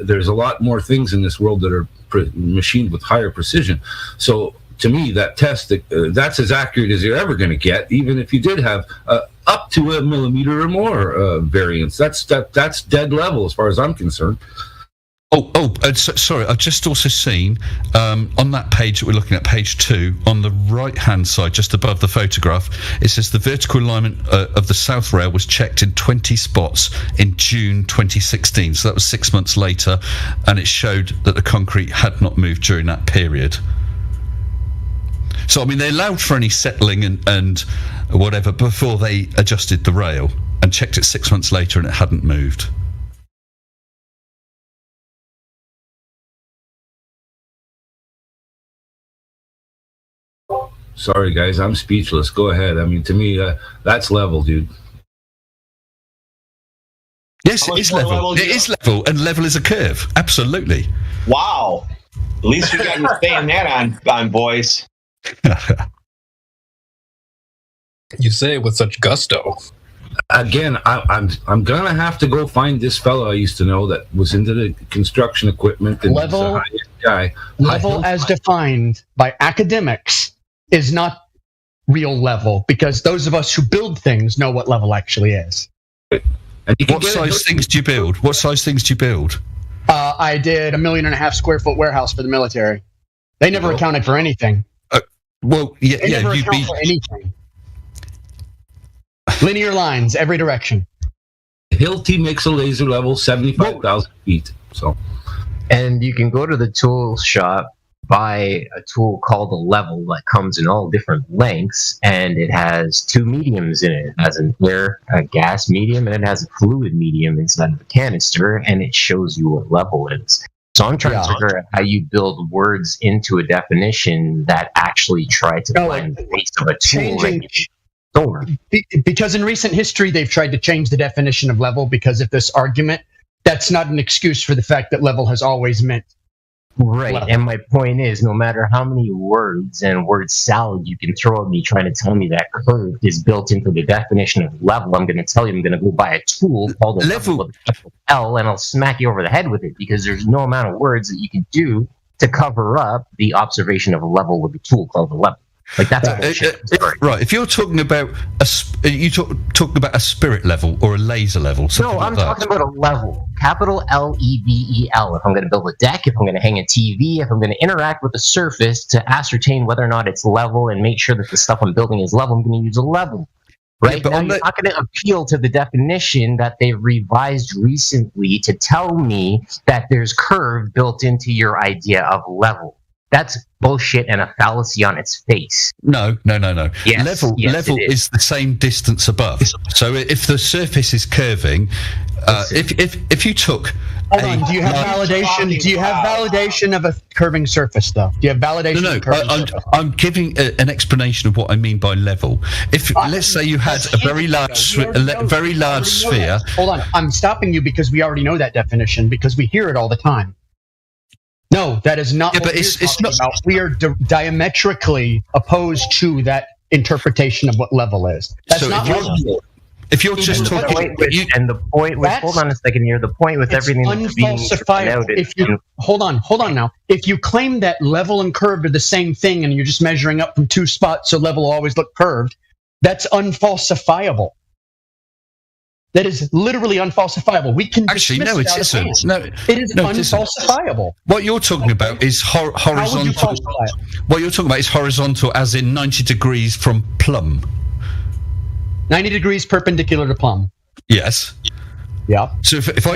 There's a lot more things in this world that are machined with higher precision. So to me, that test, that's as accurate as you're ever going to get, even if you did have up to a millimeter or more variance. That's dead level as far as I'm concerned. Sorry. I've just also seen on that page that we're looking at, page 2, on the right-hand side, just above the photograph, it says the vertical alignment of the South Rail was checked in 20 spots in June 2016. So that was 6 months later, and it showed that the concrete had not moved during that period. So, I mean, they allowed for any settling and whatever before they adjusted the rail, and checked it 6 months later, and it hadn't moved. Sorry, guys, I'm speechless. Go ahead. I mean, to me, that's level, dude. Yes, it is level. It is level, and level is a curve. Absolutely. Wow. At least you got your saying that on boys. You say it with such gusto. Again, I'm gonna have to go find this fellow I used to know that was into the construction equipment and Level- was a high-end guy. Level as defined by academics is not real level, because those of us who build things know what level actually is. What size things do you build? What size things do you build? I did a 1.5 million square foot warehouse for the military. They never accounted for anything. They never account for anything. Linear lines, every direction. Hilti makes a laser level 75,000 feet. So, and you can go to the tool shop, buy a tool called a level that comes in all different lengths, and it has 2 mediums in it. It has a gas medium, and it has a fluid medium inside of the canister, and it shows you what level it is. So I'm trying to figure out how you build words into a definition that actually try to find the base of a tool. Because in recent history, they've tried to change the definition of level because of this argument. That's not an excuse for the fact that level has always meant right. level. And my point is, no matter how many words and word salad you can throw at me trying to tell me that curve is built into the definition of level, I'm going to tell you I'm going to go buy a tool called a level with a capital L, and I'll smack you over the head with it, because there's no amount of words that you can do to cover up the observation of a level with a tool called a level. Like that's right. If you're talking about talking about a spirit level or a laser level. No, I'm talking about a level. Capital Level. If I'm going to build a deck, if I'm going to hang a TV, if I'm going to interact with the surface to ascertain whether or not it's level and make sure that the stuff I'm building is level, I'm going to use a level. Right now, you're not going to appeal to the definition that they've revised recently to tell me that there's curve built into your idea of level. That's bullshit and a fallacy on its face. No. Yes, Level is the same distance above. So if the surface is curving, if you took Hold on. Do you have validation? Do you have validation of a curving surface, though? Do you have validation? No. I'm giving an explanation of what I mean by level. If let's say you had a very large sphere. Hold on. I'm stopping you because we already know that definition because we hear it all the time. No, that is not. Yeah, what but it's not. About. We are diametrically opposed to that interpretation of what level is. That's so not level. If you're just talking, and the point with, hold on a second here. The point with everything that's being unfalsifiable. Hold on now. If you claim that level and curved are the same thing, and you're just measuring up from 2 spots, so level will always look curved, that's unfalsifiable. That is literally unfalsifiable. We can actually no, it isn't. No, it is unfalsifiable. What you're talking about is horizontal. What you're talking about is horizontal, as in 90 degrees from plumb. 90 degrees perpendicular to plumb. Yes. Yeah. So if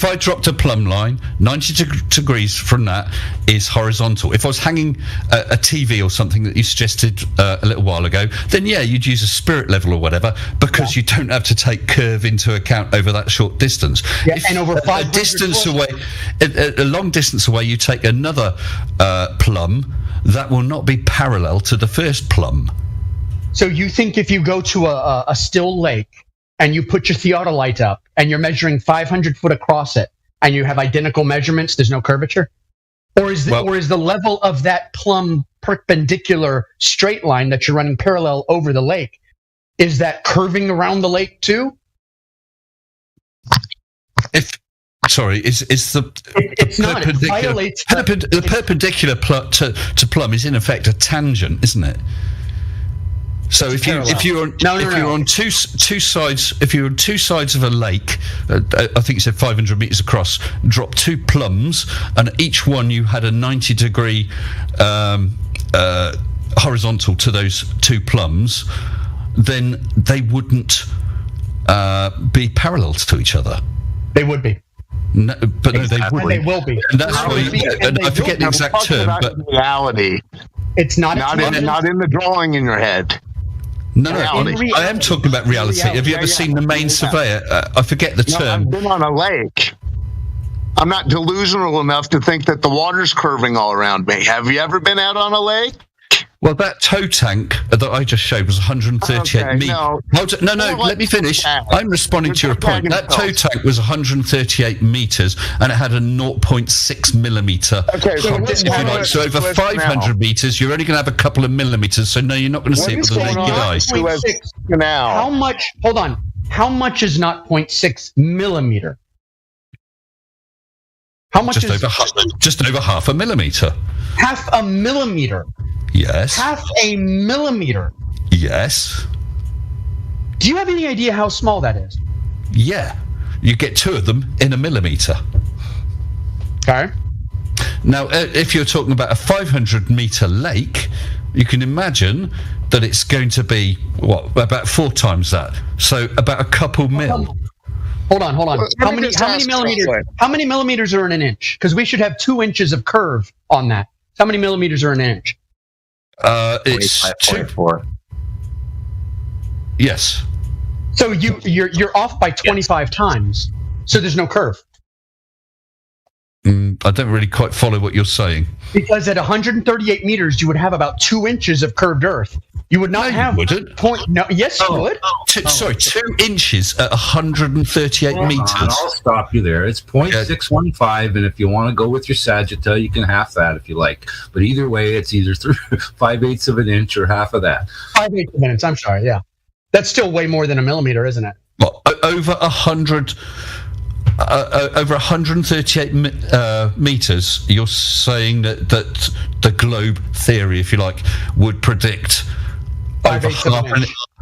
I dropped a plumb line, 90 degrees from that is horizontal. If I was hanging a TV or something that you suggested a little while ago, then yeah, you'd use a spirit level or whatever, because you don't have to take curve into account over that short distance. Yeah, if and over 500 distance away, a long distance away, you take another plumb that will not be parallel to the first plumb. So you think if you go to a still lake and you put your theodolite up and you're measuring 500 foot across it and you have identical measurements, there's no curvature? Or is the level of that plumb perpendicular straight line that you're running parallel over the lake, is that curving around the lake too? The perpendicular to plumb is in effect a tangent, isn't it? So if you're on two sides, if you're on two sides of a lake, I think you said 500 meters across, drop two plums, and at each one you had a 90-degree horizontal to those two plums, then they wouldn't be parallel to each other. They would be. No, but no, they would. And they will be. And that's why. And I forget the exact term, but reality. It's not in the drawing in your head. No, I am talking about reality. Have you ever seen The Main Surveyor? I forget the term. I've been on a lake. I'm not delusional enough to think that the water's curving all around me. Have you ever been out on a lake? Well, that tow tank that I just showed was 138 meters. No, let me finish. I'm responding to your point. That tow tank was 138 meters, and it had a 0.6 millimeter. Okay, so over 500 meters, you're only going to have a couple of millimeters. So no, you're not going to see it with the naked eye. How much? Hold on. How much is 0.6 millimeter? How much just over half a millimeter. Half a millimeter. Yes. Half a millimeter. Yes. Do you have any idea how small that is? Yeah. You get two of them in a millimeter. Okay. Now, if you're talking about a 500-meter lake, you can imagine that it's going to be, about 4 times that. So about a couple mil. Hold on. How many millimeters? How many millimeters are in an inch? Because we should have 2 inches of curve on that. How many millimeters are in an inch? It's 2.4. Yes. So you're off by 25 times. So there's no curve. I don't really quite follow what you're saying. Because at 138 meters, you would have about 2 inches of curved Earth. You would not have. You wouldn't. Yes, you would. 2 inches at 138 meters. I'll stop you there. It's 0.615, and if you want to go with your sagitta, you can half that if you like. But either way, it's either 5/8 of an inch or half of that. 5/8 of an inch. I'm sorry. Yeah, that's still way more than a millimeter, isn't it? Well, over 138 meters, you're saying that the globe theory, if you like, would predict over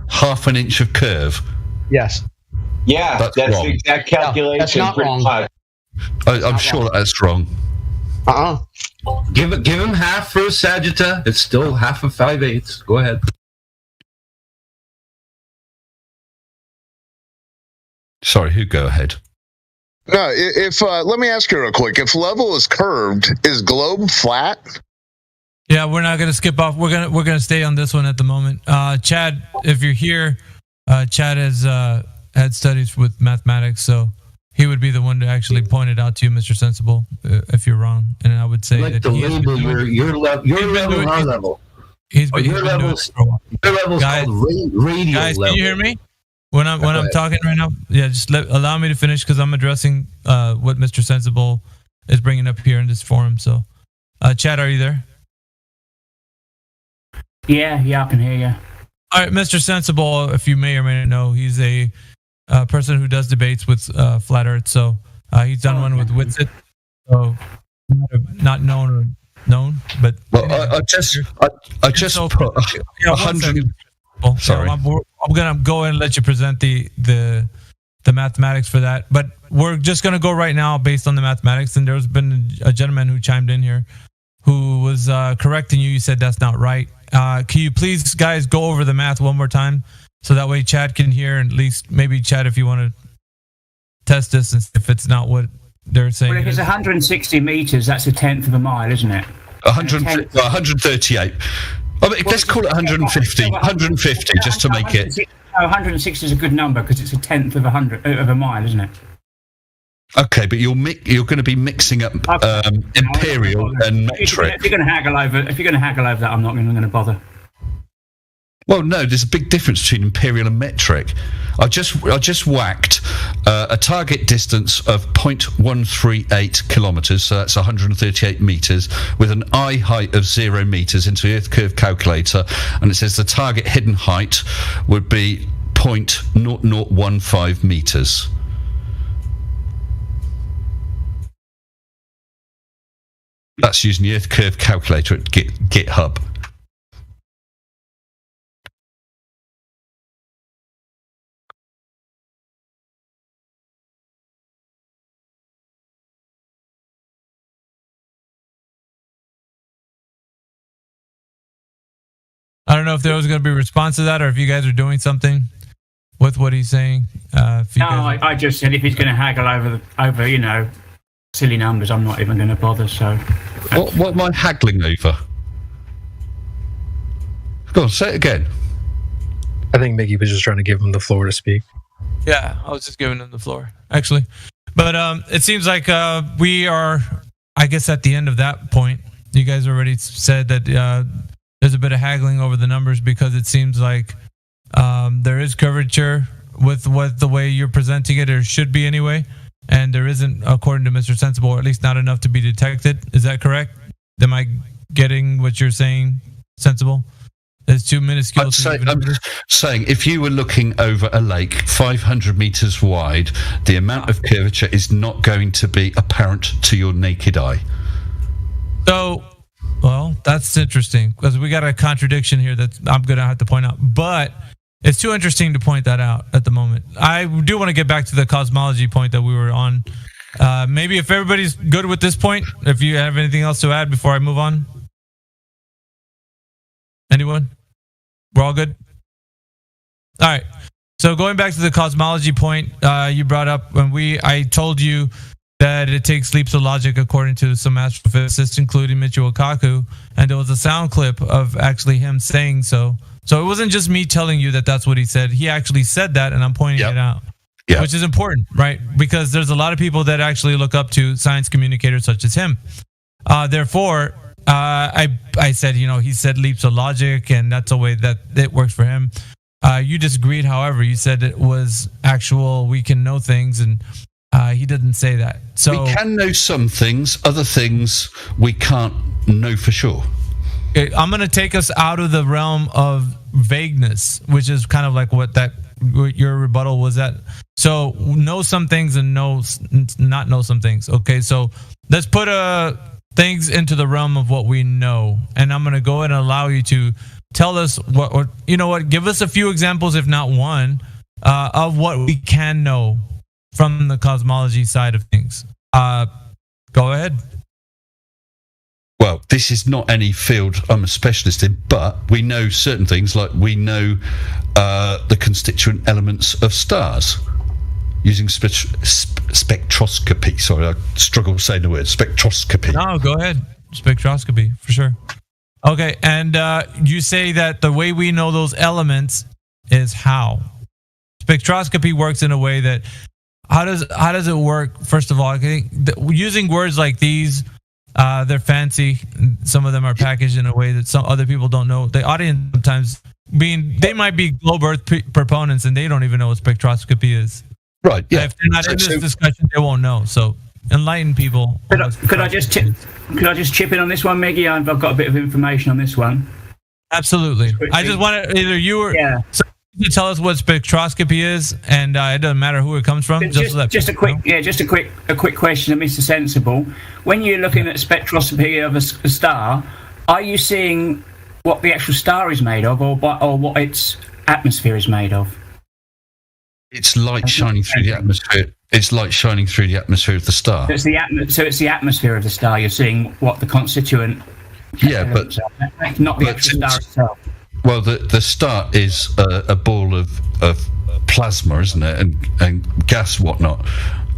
half an inch of curve. Yes. Yeah, that's the exact calculation. That's not wrong. I'm sure that's wrong. Give him half for a sagitta. It's still half of 5/8. Go ahead. Sorry, who go ahead? No, if let me ask you real quick. If level is curved, is globe flat? Yeah, we're not going to skip off. We're gonna stay on this one at the moment. Chad, if you're here, Chad has had studies with mathematics, so he would be the one to actually point it out to you, Mr. Sensible, if you're wrong. And I would say that your level, our level. Your level's called radio guys, level. Can you hear me? When I'm talking right now, yeah, just allow me to finish because I'm addressing what Mr. Sensible is bringing up here in this forum. So, Chad, are you there? Yeah, I can hear you. All right, Mr. Sensible, if you may or may not know, he's a person who does debates with Flat Earth. So he's done one with Witsit. So not known, but well, I just put 100. Sorry, I'm gonna go and let you present the mathematics for that. But we're just gonna go right now based on the mathematics. And there's been a gentleman who chimed in here who was correcting you. You said that's not right. Can you please, guys, go over the math one more time so that way Chad can hear, and at least maybe Chad, if you want to test this, and if it's not what they're saying. Well, if it's 160 meters, that's a tenth of a mile, isn't it? 138. I mean, let's call it 150. 150, just to make it. 160 is a good number because it's a tenth of a mile, isn't it? Okay, but you're going to be mixing up imperial and metric. If you're going to haggle over that, I'm not going to bother. Well, no, there's a big difference between imperial and metric. I just whacked a target distance of 0.138 kilometers, so that's 138 meters, with an eye height of 0 meters into the Earth curve calculator, and it says the target hidden height would be 0.0015 meters. That's using the Earth curve calculator at GitHub. I don't know if there was going to be a response to that, or if you guys are doing something with what he's saying. I just said if he's going to haggle over silly numbers, I'm not even going to bother. So, what am I haggling over? Go on, say it again. I think Mickey was just trying to give him the floor to speak. Yeah, I was just giving him the floor, actually. But it seems like we are, I guess, at the end of that point. You guys already said that there's a bit of haggling over the numbers because it seems like there is curvature with the way you're presenting it, or should be anyway, and there isn't, according to Mr. Sensible, or at least not enough to be detected. Is that correct? Am I getting what you're saying, Sensible? There's too minuscule. I'm saying if you were looking over a lake 500 meters wide, the amount of curvature is not going to be apparent to your naked eye. So, well, that's interesting because we got a contradiction here that I'm going to have to point out. But it's too interesting to point that out at the moment. I do want to get back to the cosmology point that we were on. Maybe if everybody's good with this point, if you have anything else to add before I move on. Anyone? We're all good? All right. So going back to the cosmology point you brought up, I told you that it takes leaps of logic according to some astrophysicists, including Michio Kaku, and there was a sound clip of actually him saying so. So it wasn't just me telling you that that's what he said. He actually said that, and I'm pointing it out, which is important, right? Because there's a lot of people that actually look up to science communicators such as him. Therefore, I said, he said leaps of logic, and that's a way that it works for him. You disagreed, however. You said it was actual, we can know things, and he didn't say that. So we can know some things, other things we can't know for sure. Okay, I'm going to take us out of the realm of vagueness, which is kind of like what your rebuttal was at. So know some things and not know some things. Okay, so let's put things into the realm of what we know, and I'm going to go ahead and allow you to tell us give us a few examples, if not one, of what we can know from the cosmology side of things. Go ahead. Well, this is not any field I'm a specialist in, but we know certain things, like we know the constituent elements of stars using spectroscopy. Sorry, I struggle saying the word spectroscopy. No, go ahead. Spectroscopy, for sure. Okay, and you say that the way we know those elements is how? Spectroscopy works in a way that, how does it work? First of all, I think using words like these, they're fancy. Some of them are packaged in a way that some other people don't know. The audience sometimes they might be globe Earth proponents and they don't even know what spectroscopy is. Right. Yeah. If they're not in this discussion, they won't know. So enlighten people. Could I just chip in on this one, Maggie? I've got a bit of information on this one. Absolutely. I just wanted either you or you tell us what spectroscopy is, and it doesn't matter who it comes from. Just a quick question to Mr. Sensible. When you're looking at spectroscopy of a star, are you seeing what the actual star is made of, or what its atmosphere is made of? It's light shining through the atmosphere. It's light shining through the atmosphere of the star. So it's the atmosphere of the star. You're seeing what the constituent. But not the actual star itself. Well, the star is a ball of plasma, isn't it, and gas, whatnot,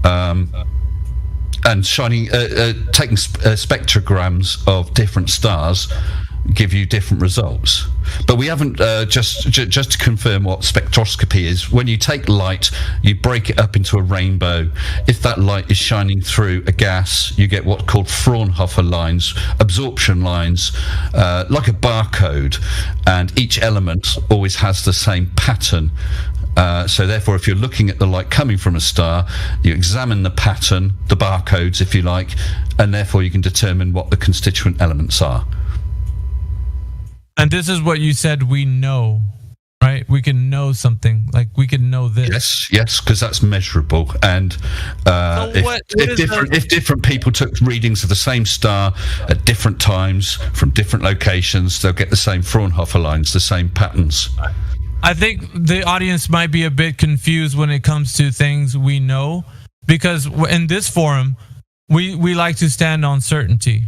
and shining, taking spectrograms of different stars give you different results. But we haven't just to confirm what spectroscopy is. When you take light, you break it up into a rainbow. If that light is shining through a gas, you get what's called Fraunhofer lines, absorption lines, like a barcode, and each element always has the same pattern. So therefore, if you're looking at the light coming from a star, you examine the pattern, the barcodes, if you like, and therefore you can determine what the constituent elements are. And this is what you said we know, right? We can know something, like we can know this. Yes, because that's measurable. And if different people took readings of the same star at different times from different locations, they'll get the same Fraunhofer lines, the same patterns. I think the audience might be a bit confused when it comes to things we know, because in this forum, we like to stand on certainty.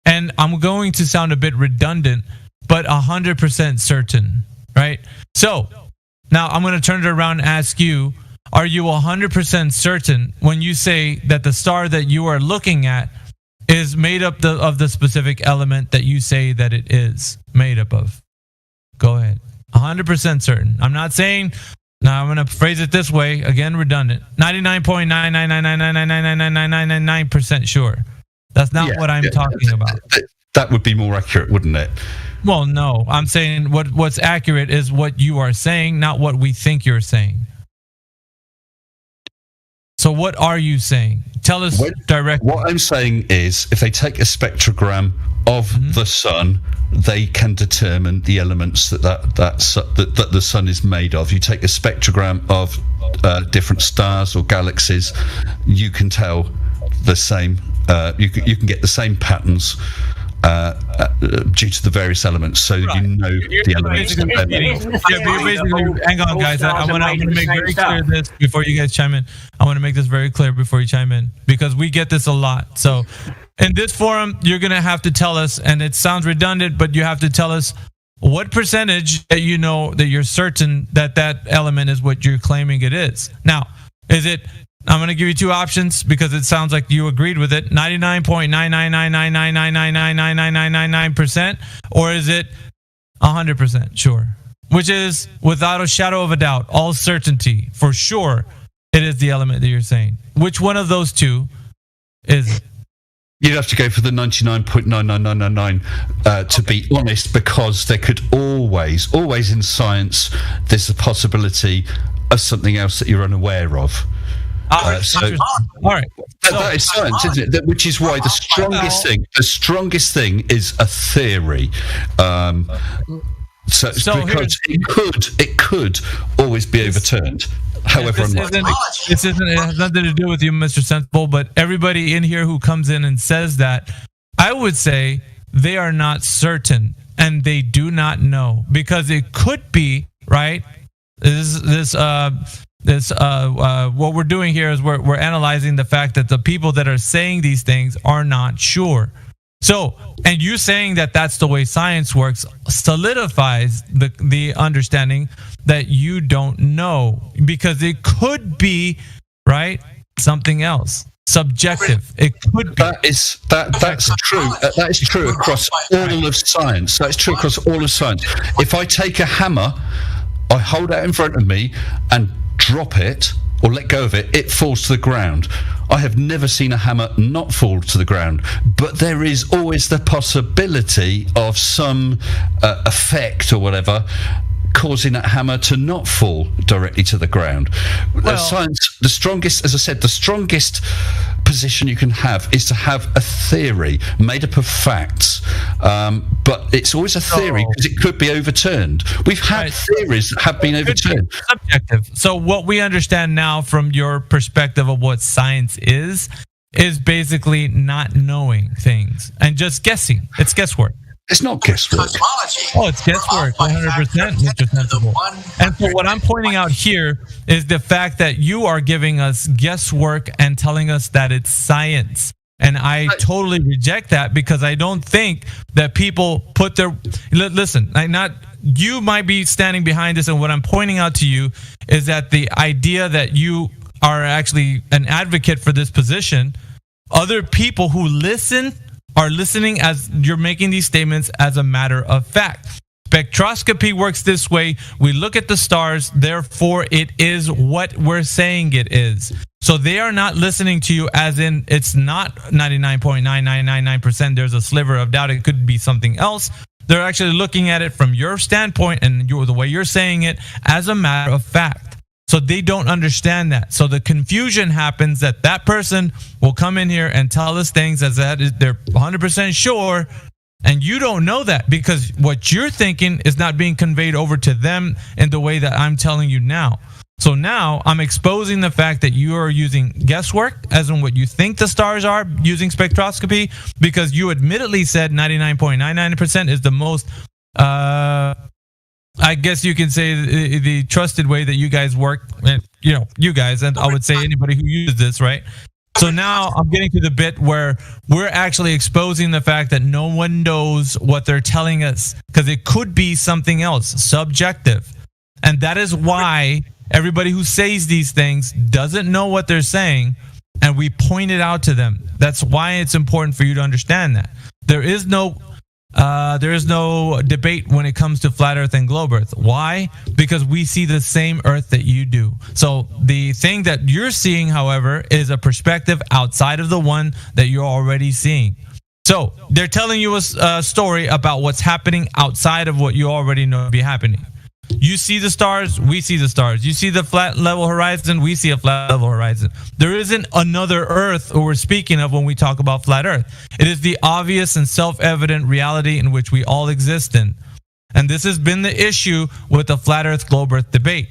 And I'm going to sound a bit redundant, but 100% certain, right? So now I'm going to turn it around and ask you, are you 100% certain when you say that the star that you are looking at is made up of the specific element that you say that it is made up of? Go ahead. 100% certain. I'm not saying, now I'm going to phrase it this way, again, redundant. 99.999999999% sure. That's not what I'm talking about. That would be more accurate, wouldn't it? Well, no. I'm saying what's accurate is what you are saying, not what we think you're saying. So what are you saying? Tell us directly. What I'm saying is, if they take a spectrogram of the sun, they can determine the elements that the sun is made of. You take a spectrogram of different stars or galaxies, you can tell the same. You can get the same patterns due to the various elements, so you know the elements. Hang on, guys. I want to make very clear this before you guys chime in. I want to make this very clear before you chime in, because we get this a lot. So in this forum, you're going to have to tell us, and it sounds redundant, but you have to tell us what percentage that you know that you're certain that element is what you're claiming it is. Now, is it, I'm going to give you two options because it sounds like you agreed with it, 99.99999999999%, or is it 100% sure? Which is, without a shadow of a doubt, all certainty, for sure, it is the element that you're saying. Which one of those two is it? You'd have to go for the 99.99999 to be honest, because there could always in science, there's the possibility of something else that you're unaware of. All right. That is science, isn't it? Which is why the strongest thing is a theory. Because it could always be overturned. However, it has nothing to do with you, Mr. Sensible, but everybody in here who comes in and says that, I would say they are not certain and they do not know, because it could be, right? What we're doing here is we're analyzing the fact that the people that are saying these things are not sure. So, and you saying that that's the way science works solidifies the understanding that you don't know, because it could be, right, something else. Subjective. It could be. That's true. That is true across all of science. That's true across all of science. If I take a hammer, I hold it in front of me and drop it or let go of it, it falls to the ground. I have never seen a hammer not fall to the ground, but there is always the possibility of some effect or whatever causing that hammer to not fall directly to the ground. Science, the strongest, as I said, the strongest position you can have is to have a theory made up of facts, but it's always a theory because it could be overturned. We've had theories that have been overturned. Subjective. So what we understand now from your perspective of what science is basically not knowing things and just guessing. It's guesswork. It's not guesswork. Oh, it's guesswork, 100%. And so what I'm pointing out here is the fact that you are giving us guesswork and telling us that it's science. And I totally reject that, because I don't think that people put their... Listen, you might be standing behind this, and what I'm pointing out to you is that the idea that you are actually an advocate for this position, other people who listen are listening as you're making these statements as a matter of fact. Spectroscopy works this way. We look at the stars, therefore it is what we're saying it is. So they are not listening to you as in it's not 99.9999%. There's a sliver of doubt. It could be something else. They're actually looking at it from your standpoint and the way you're saying it as a matter of fact. So they don't understand that. So the confusion happens that person will come in here and tell us things as that they're 100% sure, and you don't know that because what you're thinking is not being conveyed over to them in the way that I'm telling you now. So now I'm exposing the fact that you are using guesswork as in what you think the stars are using spectroscopy, because you admittedly said 99.99% is the most I guess you can say the trusted way that you guys work, and you guys, and I would say anybody who uses this, right? So now I'm getting to the bit where we're actually exposing the fact that no one knows what they're telling us, because it could be something else, subjective. And that is why everybody who says these things doesn't know what they're saying, and we point it out to them. That's why it's important for you to understand that. There is no debate when it comes to flat Earth and globe Earth. Why? Because we see the same Earth that you do. So the thing that you're seeing, however, is a perspective outside of the one that you're already seeing. So they're telling you a story about what's happening outside of what you already know to be happening. You see the stars, we see the stars. You see the flat level horizon, we see a flat level horizon. There isn't another Earth who we're speaking of when we talk about flat Earth. It is the obvious and self-evident reality in which we all exist in. And this has been the issue with the flat Earth, globe Earth debate.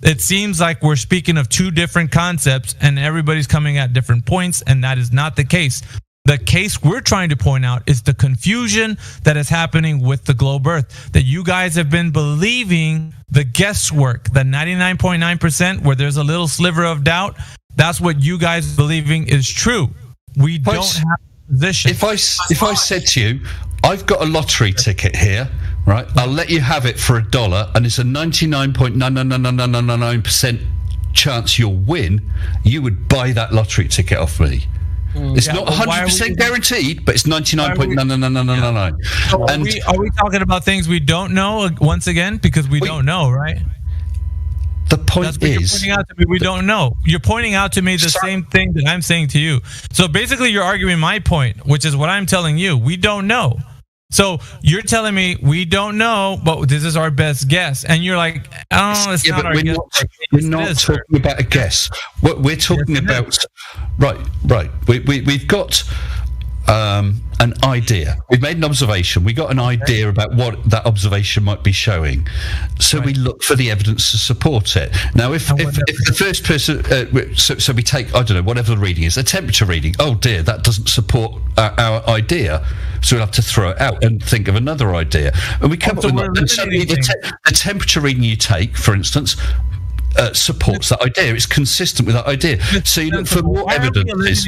It seems like we're speaking of two different concepts and everybody's coming at different points, and that is not the case. The case we're trying to point out is the confusion that is happening with the globe Earth, that you guys have been believing the guesswork, the 99.9% where there's a little sliver of doubt. That's what you guys believing is true. We don't have a position. If I said to you, I've got a lottery ticket here, right? I'll let you have it for $1, and it's a 99.99999% chance you'll win. You would buy that lottery ticket off me. It's not 100% guaranteed, but it's 99.99999. Are we talking about things we don't know once again? Because we don't know, right? The point is, you're pointing out to me, we don't know. You're pointing out to me the same thing that I'm saying to you. So basically, you're arguing my point, which is what I'm telling you. We don't know. So you're telling me we don't know, but this is our best guess, and you're like, "Oh, it's not our guess." We're not talking about a guess. What we're talking about, right? We've got an idea. We've made an observation. We got an idea about what that observation might be showing. So we look for the evidence to support it. Now, if the first person, so we take, I don't know, whatever the reading is, a temperature reading. Oh dear, that doesn't support our idea. So we'll have to throw it out and think of another idea. And we come up with and suddenly the temperature reading you take, for instance, supports that idea. It's consistent with that idea. So you look for more evidence.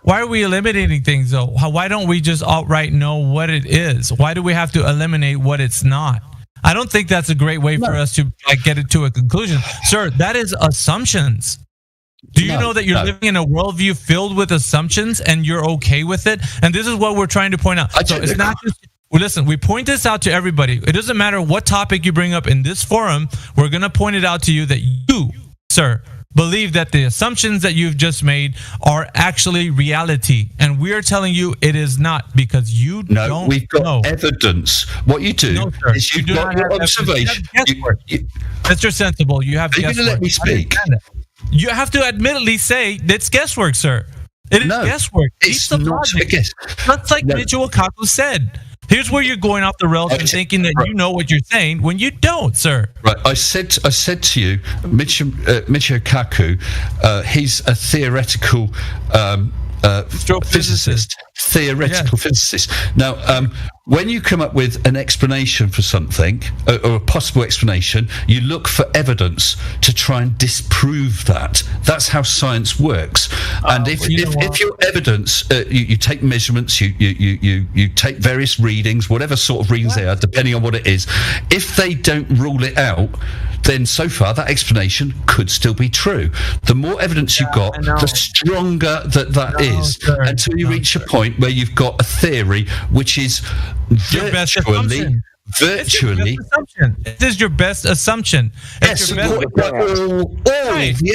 Why are we eliminating things, though? Why don't we just outright know what it is? Why do we have to eliminate what it's not? I don't think that's a great way for us to get it to a conclusion. Sir, that is assumptions. Do you know that you're living in a worldview filled with assumptions and you're okay with it? And this is what we're trying to point out. So it's not just... Well, listen, we point this out to everybody. It doesn't matter what topic you bring up in this forum. We're going to point it out to you that you, sir, believe that the assumptions that you've just made are actually reality, and we're telling you it is not, because you don't know. We've got evidence. What you do is you've got your observation. Mr. Sensible, you have guesswork. Are you going to let me speak? You have to admittedly say that's guesswork, sir. It is guesswork. It's not a guess. That's like Michio Kaku said. Here's where you're going off the rails and thinking that you know what you're saying when you don't, sir. Right. I said to you, Michio Kaku, he's a theoretical physicist. Physicist. Now, when you come up with an explanation for something, or a possible explanation, you look for evidence to try and disprove that. That's how science works. And if your evidence, you take measurements, you take various readings, whatever sort of readings they are, depending on what it is, if they don't rule it out, then so far that explanation could still be true. The more evidence you've got, the stronger that is, until you reach a point where you've got a theory which is virtually. This is your best assumption. Yes, all the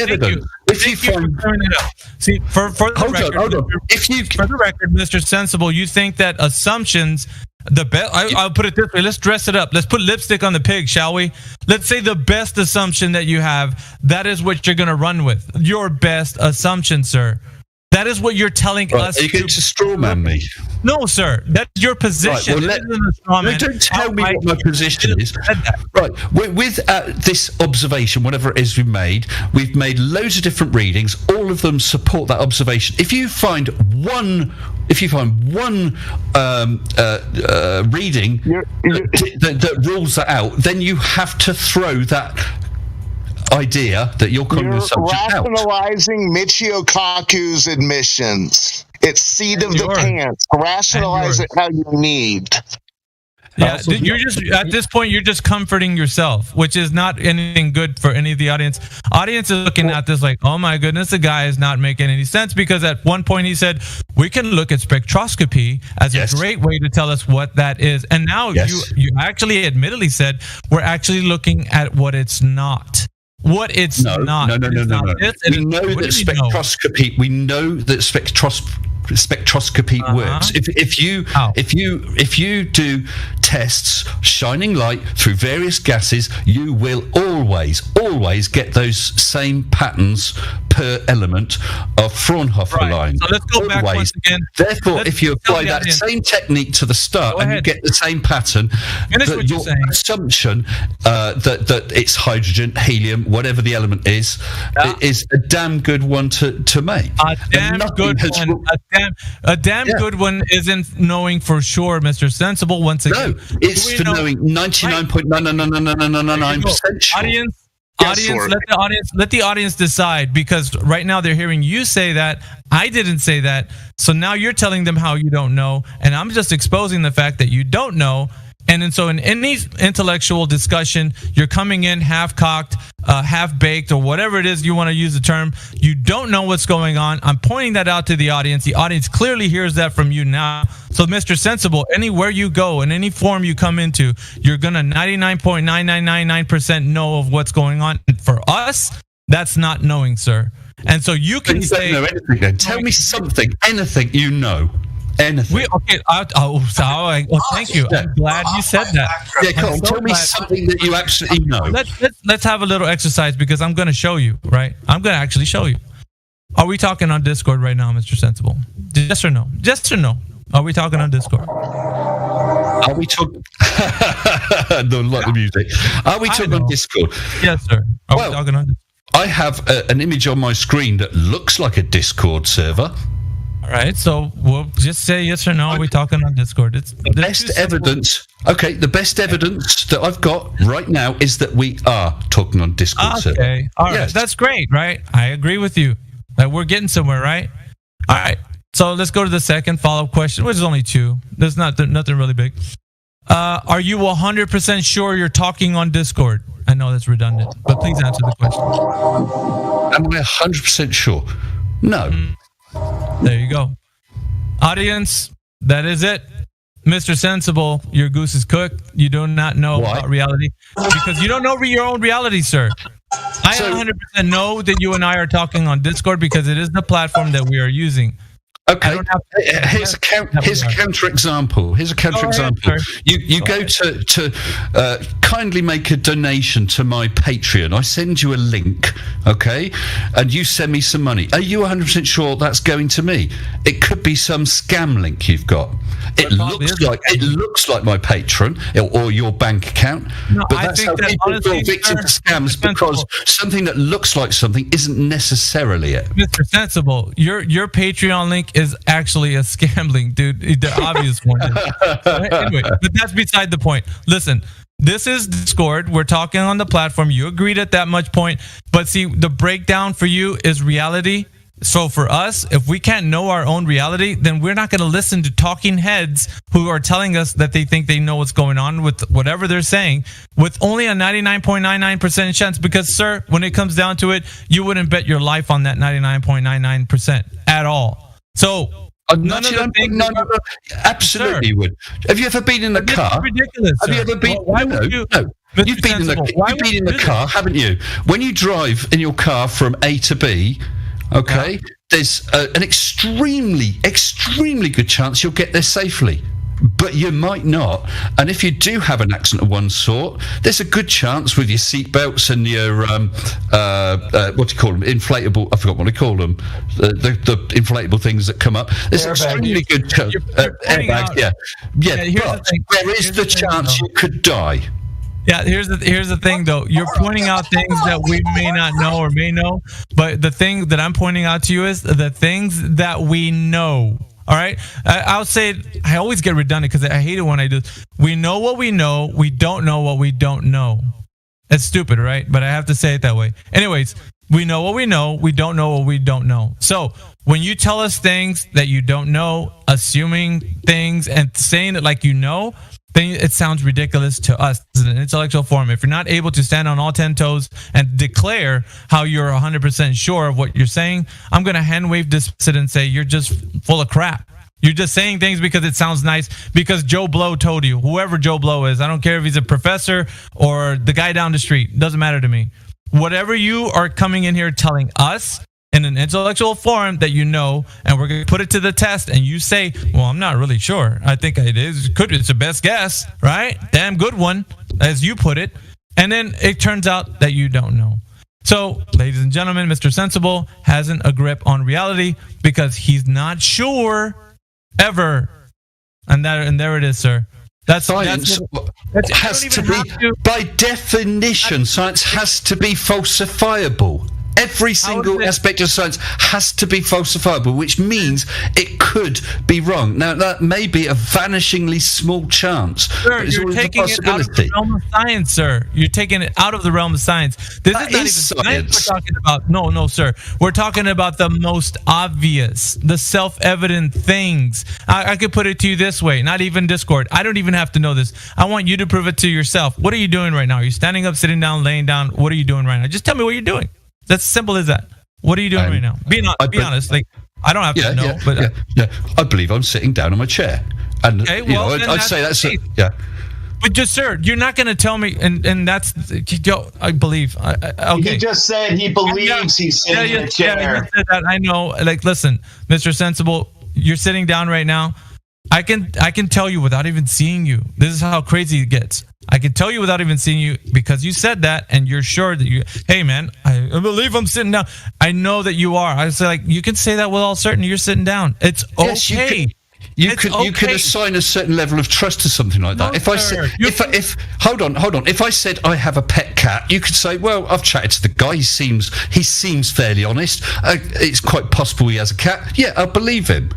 evidence. If you find for the record, Mr. Sensible, you think that assumptions, the best. I'll put it this way. Let's dress it up. Let's put lipstick on the pig, shall we? Let's say the best assumption that you have, that is what you're going to run with. Your best assumption, sir. That is what you're telling us. Are you going to straw man me? No, sir. That's your position. Don't tell me what my position is. Right. With this observation, whatever it is we've made loads of different readings. All of them support that observation. If you find one reading that rules that out, then you have to throw that idea that you're calling the subject out. Rationalizing Michio Kaku's admissions. It's seat of the pants. Rationalize it how you need. Yeah, you're just at this point you're just comforting yourself, which is not anything good for any of the audience. Audience is looking at this like, oh my goodness, the guy is not making any sense, because at one point he said we can look at spectroscopy as a great way to tell us what that is, and now you actually admittedly said we're actually looking at what it's not. What it's not. No. We know that spectroscopy. We know that spectroscopy works. If you do tests shining light through various gases, you will always get those same patterns per element of Fraunhofer lines. So let's go back once again. Therefore, if you apply that same technique to the star and you get the same pattern, your assumption that it's hydrogen, helium, whatever the element is a damn good one to make. A damn good one isn't knowing for sure, Mr. Sensible. Once again, no, it's for knowing 99.99999% sure. Let the audience decide, because right now they're hearing you say that. I didn't say that, so now you're telling them how you don't know, and I'm just exposing the fact that you don't know. And then so in any intellectual discussion, you're coming in half-cocked, half-baked, or whatever it is you want to use the term. You don't know what's going on. I'm pointing that out to the audience. The audience clearly hears that from you now. So, Mr. Sensible, anywhere you go, in any form you come into, you're going to 99.9999% know of what's going on. And for us, that's not knowing, sir. And so you can say... Don't know anything, then. Tell me something, anything you know. Anything. Thank you. I'm glad you said that. Yeah, come on, tell me something that you absolutely know. Let's have a little exercise, because I'm going to show you, right? I'm going to actually show you. Are we talking on Discord right now, Mr. Sensible? Yes or no? Yes or no? Are we talking on Discord? Are we talking? Don't like the music. Are we talking on Discord? Yes, sir. Are we talking on Discord? I have an image on my screen that looks like a Discord server. All right, so we'll just say yes or no. Are we talking on Discord? The best evidence. Okay, the best evidence that I've got right now is that we are talking on Discord. Okay, all right, that's great, right? I agree with you. That we're getting somewhere, right? All right, so let's go to the second follow-up question, which is only two. There's nothing really big. Are you 100% sure you're talking on Discord? I know that's redundant, but please answer the question. Am I 100% sure? No. There you go. Audience, that is it. Mr. Sensible, your goose is cooked. You do not know about reality, because you don't know your own reality, sir. I 100% know that you and I are talking on Discord, because it is the platform that we are using. Okay, here's a counterexample. You go to kindly make a donation to my Patreon. I send you a link, okay, and you send me some money. Are you 100% sure that's going to me? It could be some scam link you've got. It looks like my Patreon or your bank account, but that's how people fall victim to scams, because something that looks like something isn't necessarily it. Mr. Sensible, your Patreon link is actually a scam link, dude. The obvious one. Anyway, but that's beside the point. Listen, this is Discord. We're talking on the platform. You agreed at that much point, but see, the breakdown for you is reality. So for us, if we can't know our own reality, then we're not going to listen to talking heads who are telling us that they think they know what's going on with whatever they're saying, with only a 99.99% chance. Because, sir, when it comes down to it, you wouldn't bet your life on that 99.99% at all. So none of the things absolutely you would. Have you ever been in the car? Ridiculous. Have you ever been? Why would you? No. You've been in the car, haven't you? When you drive in your car from A to B, okay, there's an extremely good chance you'll get there safely, but you might not. And if you do have an accident of one sort, there's a good chance with your seatbelts and your what do you call them? Inflatable. I forgot what they call them. The inflatable things that come up. There's an extremely good chance. Airbags. Yeah. But there is the chance you could die. Yeah, here's the thing though. You're pointing out things that we may not know or may know, but the thing that I'm pointing out to you is the things that we know. All right, I'll say it, I always get redundant because I hate it when I do. We know what we know. We don't know what we don't know. It's stupid, right? But I have to say it that way. Anyways, we know what we know. We don't know what we don't know. So when you tell us things that you don't know, assuming things and saying it like you know, then it sounds ridiculous to us as an intellectual form. If you're not able to stand on all 10 toes and declare how you're 100% sure of what you're saying, I'm going to hand wave this and say you're just full of crap. You're just saying things because it sounds nice, because Joe Blow told you, whoever Joe Blow is. I don't care if he's a professor or the guy down the street. It doesn't matter to me. Whatever you are coming in here telling us in an intellectual form that you know, and we're going to put it to the test, and you say, well, I'm not really sure. I think it is. It's the best guess, right? Damn good one, as you put it. And then it turns out that you don't know. So, ladies and gentlemen, Mr. Sensible hasn't a grip on reality because he's not sure ever. And there it is, sir. That's science. Has to be, by definition, science has to be falsifiable. Every single aspect of science has to be falsifiable, which means it could be wrong. Now, that may be a vanishingly small chance. Sir, you're taking it out of the realm of science, sir. You're taking it out of the realm of science. This is not even science we're talking about. No, sir. We're talking about the most obvious, the self-evident things. I could put it to you this way, not even Discord. I don't even have to know this. I want you to prove it to yourself. What are you doing right now? Are you standing up, sitting down, laying down? What are you doing right now? Just tell me what you're doing. That's simple as that. What are you doing right now? Be honest. Like, I don't have to know, but I believe I'm sitting down on my chair, and okay, well, I'd say that's yeah. But just, sir, you're not going to tell me, and that's, I believe. Okay. He just said he believes he's sitting in a chair. Yeah, said that. I know. Like, listen, Mr. Sensible, you're sitting down right now. I can tell you without even seeing you. This is how crazy it gets. I can tell you without even seeing you because you said that, and you're sure that you. Hey, man, I believe I'm sitting down. I know that you are. I was like, you can say that with all certainty. You're sitting down. It's okay. You could assign a certain level of trust to something like that. Hold on. If I said I have a pet cat, you could say, well, I've chatted to the guy. He seems fairly honest. It's quite possible he has a cat. Yeah, I believe him.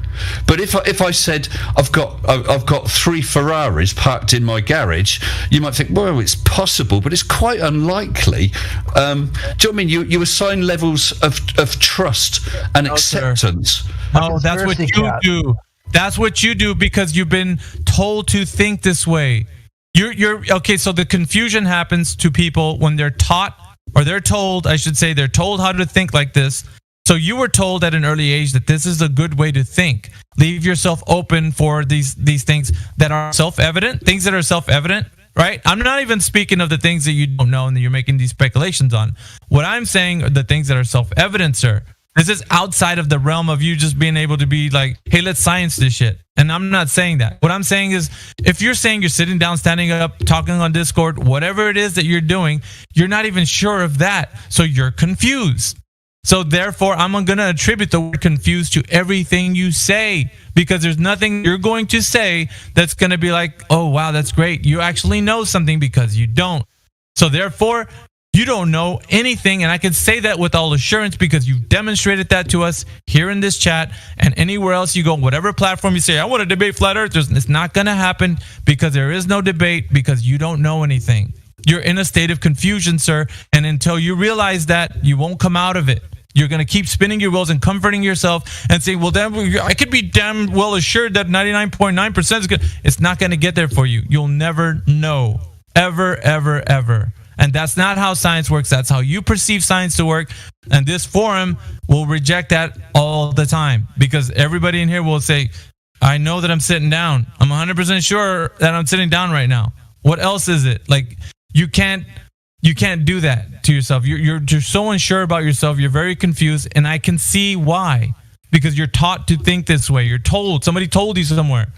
But if I said I've got 3 Ferraris parked in my garage, you might think, well, it's possible, but it's quite unlikely. Do you know what I mean? You assign levels of trust and acceptance. No, that's what you do. That's what you do because you've been told to think this way. You're okay. So the confusion happens to people when they're taught, or they're told, I should say, they're told how to think like this. So you were told at an early age that this is a good way to think. Leave yourself open for these things that are self-evident, things that are self-evident, right? I'm not even speaking of the things that you don't know and that you're making these speculations on. What I'm saying are the things that are self-evident, sir. This is outside of the realm of you just being able to be like, hey, let's science this shit. And I'm not saying that. What I'm saying is, if you're saying you're sitting down, standing up, talking on Discord, whatever it is that you're doing, you're not even sure of that. So you're confused. So therefore, I'm going to attribute the word confused to everything you say, because there's nothing you're going to say that's going to be like, oh, wow, that's great. You actually know something, because you don't. So therefore, you don't know anything, and I can say that with all assurance because you've demonstrated that to us here in this chat and anywhere else you go. Whatever platform you say, I want to debate flat earthers, it's not going to happen because there is no debate, because you don't know anything. You're in a state of confusion, sir, and until you realize that, you won't come out of it. You're going to keep spinning your wheels and comforting yourself and saying, well, then I could be damn well assured that 99.9% is good. It's not going to get there for you. You'll never know. Ever, ever, ever. And that's not how science works. That's how you perceive science to work. And this forum will reject that all the time, because everybody in here will say, I know that I'm sitting down. I'm 100% sure that I'm sitting down right now. What else is it? Like, you can't do that to yourself. You're so unsure about yourself. You're very confused. And I can see why, because you're taught to think this way. You're told. Somebody told you somewhere.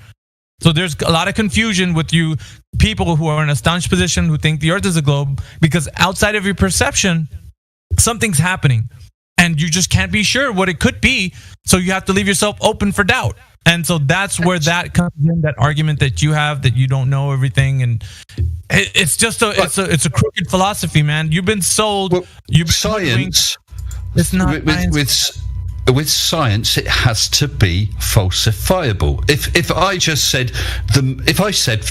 So there's a lot of confusion with you people who are in a staunch position who think the earth is a globe, because outside of your perception, something's happening and you just can't be sure what it could be. So you have to leave yourself open for doubt. And so that's where that comes in, that argument that you have that you don't know everything. And it's just it's a crooked philosophy, man. You've been sold. You've been science. It's not with with science, it has to be falsifiable. If I just said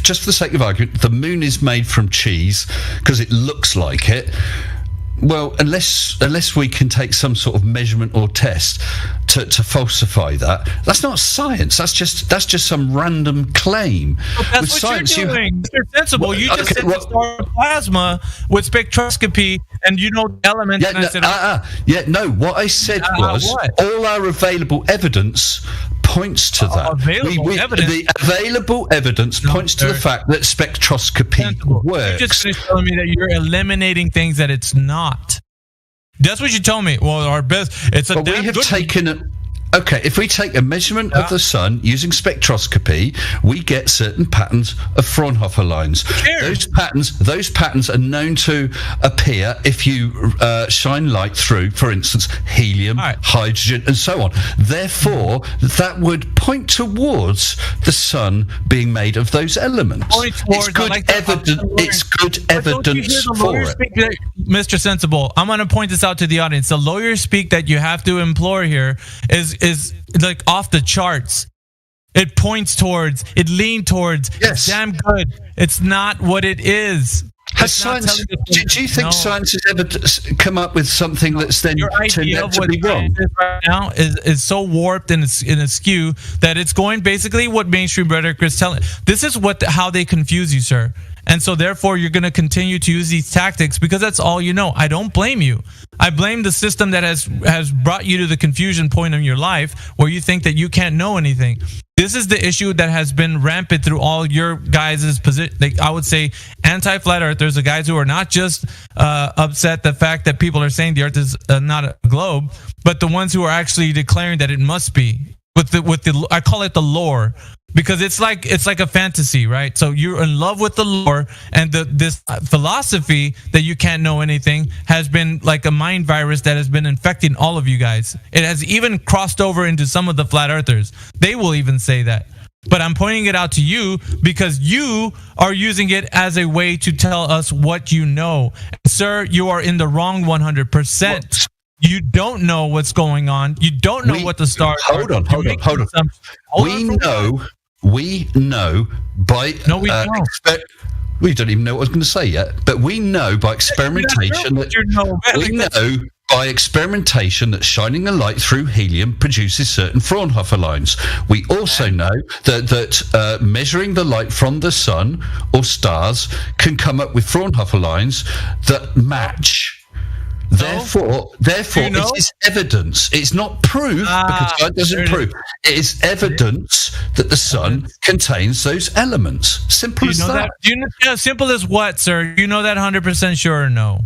just for the sake of argument, the moon is made from cheese because it looks like it. Well, unless we can take some sort of measurement or test to falsify that, that's not science. That's just some random claim. But that's with what science, you're doing. Mr. Sensible, Well, you just okay, said the star of plasma with spectroscopy, and you know elements. Yeah, and I said, what I said was what? all our available evidence points to that. Evidence? The available evidence points to the fact that spectroscopy works. You just finished telling me that you're eliminating things that it's not. That's what you told me. Well, our best. It's a. But we have taken. Okay, if we take a measurement of the sun using spectroscopy, we get certain patterns of Fraunhofer lines. Those patterns are known to appear if you shine light through, for instance, helium, hydrogen, and so on. Therefore, that would point towards the sun being made of those elements. It's good evidence for it. Mr. Sensible, I'm going to point this out to the audience. The lawyer speak that you have to employ here is like off the charts. It points towards, it leans towards, it's damn good. It's not what it is. Has science, do you think science has ever come up with something that's then turned out to be wrong? Right now is so warped and askew that it's going basically what mainstream rhetoric is telling. This is how they confuse you, sir. And so therefore you're going to continue to use these tactics because that's all you know. I don't blame you. I blame the system that has brought you to the confusion point in your life where you think that you can't know anything. This is the issue that has been rampant through all your guys' position. Like, I would say anti-flat earthers, the guys who are not just upset the fact that people are saying the earth is not a globe, but the ones who are actually declaring that it must be. With the I call it the lore. Because it's like a fantasy, right? So you're in love with the lore, and this philosophy that you can't know anything has been like a mind virus that has been infecting all of you guys. It has even crossed over into some of the flat earthers. They will even say that. But I'm pointing it out to you because you are using it as a way to tell us what you know. Sir, you are in the wrong 100%. You don't know what's going on. You don't know what the stars are. Hold on. We know by... No, we don't. We don't even know what I was going to say yet. But we know by experimentation that shining a light through helium produces certain Fraunhofer lines. We also know that measuring the light from the sun or stars can come up with Fraunhofer lines that match. Therefore, it is evidence. It's not proof because God doesn't prove. It is evidence that the sun contains those elements. Simple as that. Simple as what, sir? You know that 100% sure or no?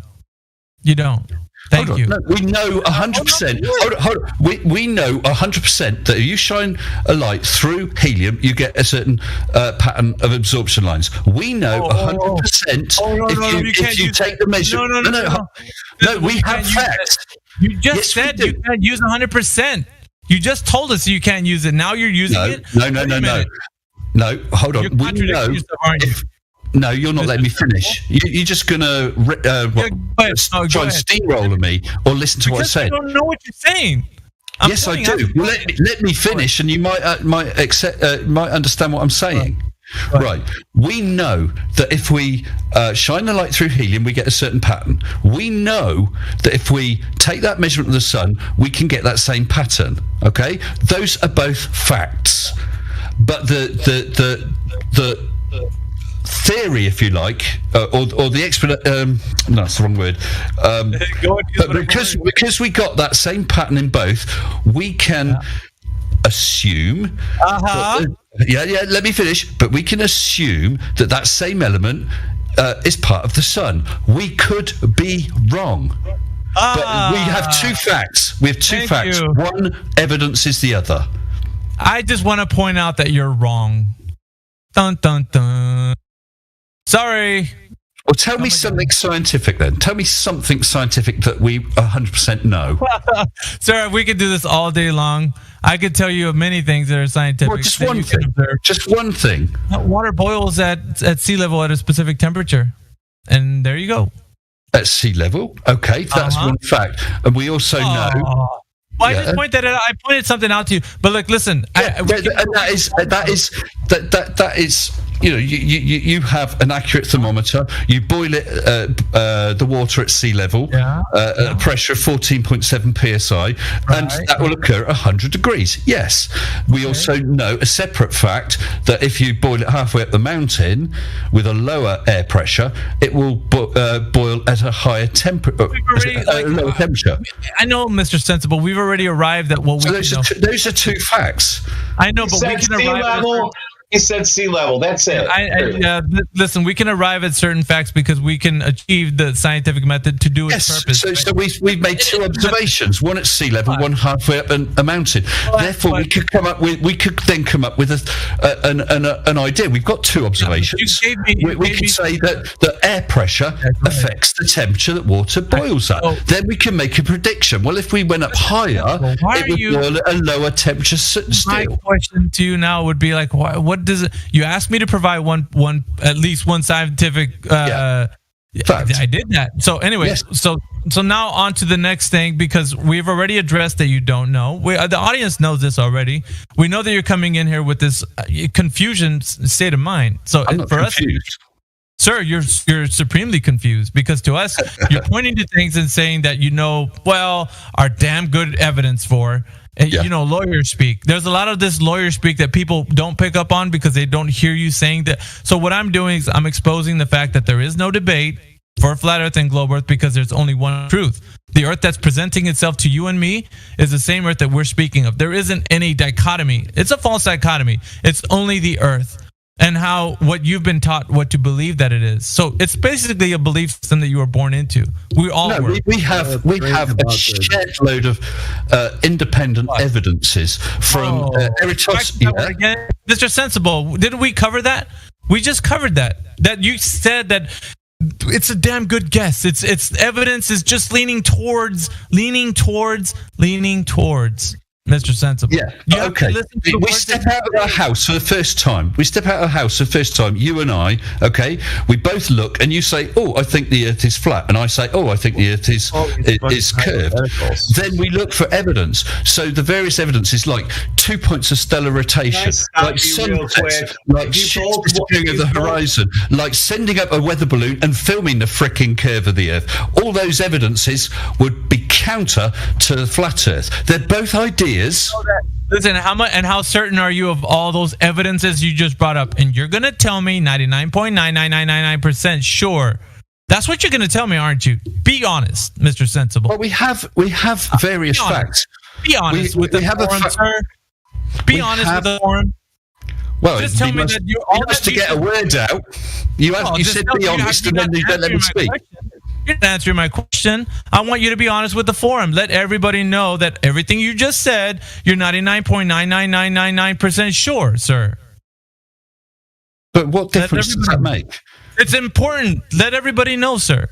You don't. Thank you. No, we know 100%. Hold on. We know 100% that if you shine a light through helium, you get a certain pattern of absorption lines. We know 100% if you take the measurement. No, we have facts. You just said you can't use 100%. You just told us you can't use it. Now you're using it. No, hold on. We know. No, you're not letting me finish. You're just going to try and steamroller me or listen to what I said. I don't know what you're saying. Yes, I do. Well, let me finish, and you might understand what I'm saying. Right. We know that if we shine the light through helium, we get a certain pattern. We know that if we take that measurement of the sun, we can get that same pattern. Okay, those are both facts. But the theory, if you like, or the explanation. No, that's the wrong word. But because we got that same pattern in both, we can assume. Let me finish. But we can assume that same element is part of the sun. We could be wrong. But we have two facts. We have two facts. One evidence is the other. I just want to point out that you're wrong. Dun dun dun. Sorry. Well, tell me something scientific then. Tell me something scientific that we 100% know. Sir, we could do this all day long. I could tell you many things that are scientific. Well, just one thing. Just one thing. Water boils at sea level at a specific temperature. And there you go. At sea level? Okay, that's one fact. And we also know... Well, I just pointed it out. I pointed something out to you, but look, listen. That is. You know, you have an accurate thermometer. You boil it, the water at sea level, at a pressure of 14.7 psi, and that will occur at 100 degrees. Yes. We also know a separate fact that if you boil it halfway up the mountain with a lower air pressure, it will boil at a higher temperature. Lower temperature. I know, Mr. Sensible. We've already arrived at what we. So those are two facts. I know, but we can arrive. He said sea level. That's it. Listen, we can arrive at certain facts because we can achieve the scientific method to do its purpose. So we've made two observations: one at sea level, one halfway up a mountain. Therefore, we could then come up with an idea. We've got two observations. We could say that air pressure affects the temperature that water boils at. Then we can make a prediction. Well, if we went up higher, it would boil at a lower temperature still. My question to you now would be like, what does it? You asked me to provide at least one scientific. I did that. So anyway, so now on to the next thing, because we've already addressed that you don't know. The audience knows this already. We know that you're coming in here with this confusion state of mind. So I'm not for confused. us, sir, you're supremely confused, because to us, you're pointing to things and saying that are damn good evidence for. You know, lawyers speak. There's a lot of this lawyer speak that people don't pick up on because they don't hear you saying that. So what I'm doing is I'm exposing the fact that there is no debate for flat Earth and globe Earth, because there's only one truth. The Earth that's presenting itself to you and me is the same Earth that we're speaking of. There isn't any dichotomy. It's a false dichotomy. It's only the Earth. And what you've been taught what to believe that it is. So it's basically a belief system that you were born into. We all were. We have a shed load of independent evidences from Eratosthenes. Mr. Sensible, didn't we cover that? We just covered that. That you said that it's a damn good guess. It's evidence is just leaning towards. Mr. Sensible. Yeah. Okay. We step out of our house for the first time. You and I. Okay. We both look, and you say, "Oh, I think the Earth is flat," and I say, "Oh, I think the Earth is curved." Then we look for evidence. So the various evidence is like 2 points of stellar rotation, like sunsets, like ships disappearing over the horizon, like sending up a weather balloon and filming the fricking curve of the Earth. All those evidences would be counter to the flat Earth. They're both ideas. Listen, how certain are you of all those evidences you just brought up? And you're gonna tell me 99.99999% sure. That's what you're gonna tell me, aren't you? Be honest, Mr. Sensible. Well, we have various facts. Be honest with the forum, sir. Be honest with the forum. Well, just tell me that you all have to get a word out. You said be honest, and then you don't let me speak. You're not answering my question. I want you to be honest with the forum. Let everybody know that everything you just said, you're 99.99999% sure, sir. But what difference does that make? It's important. Let everybody know, sir.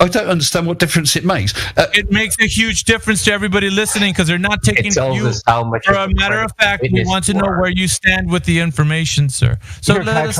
I don't understand what difference it makes. It makes a huge difference to everybody listening, because they're not taking you for a matter of fact. We want to know where you stand with the information, sir. So it's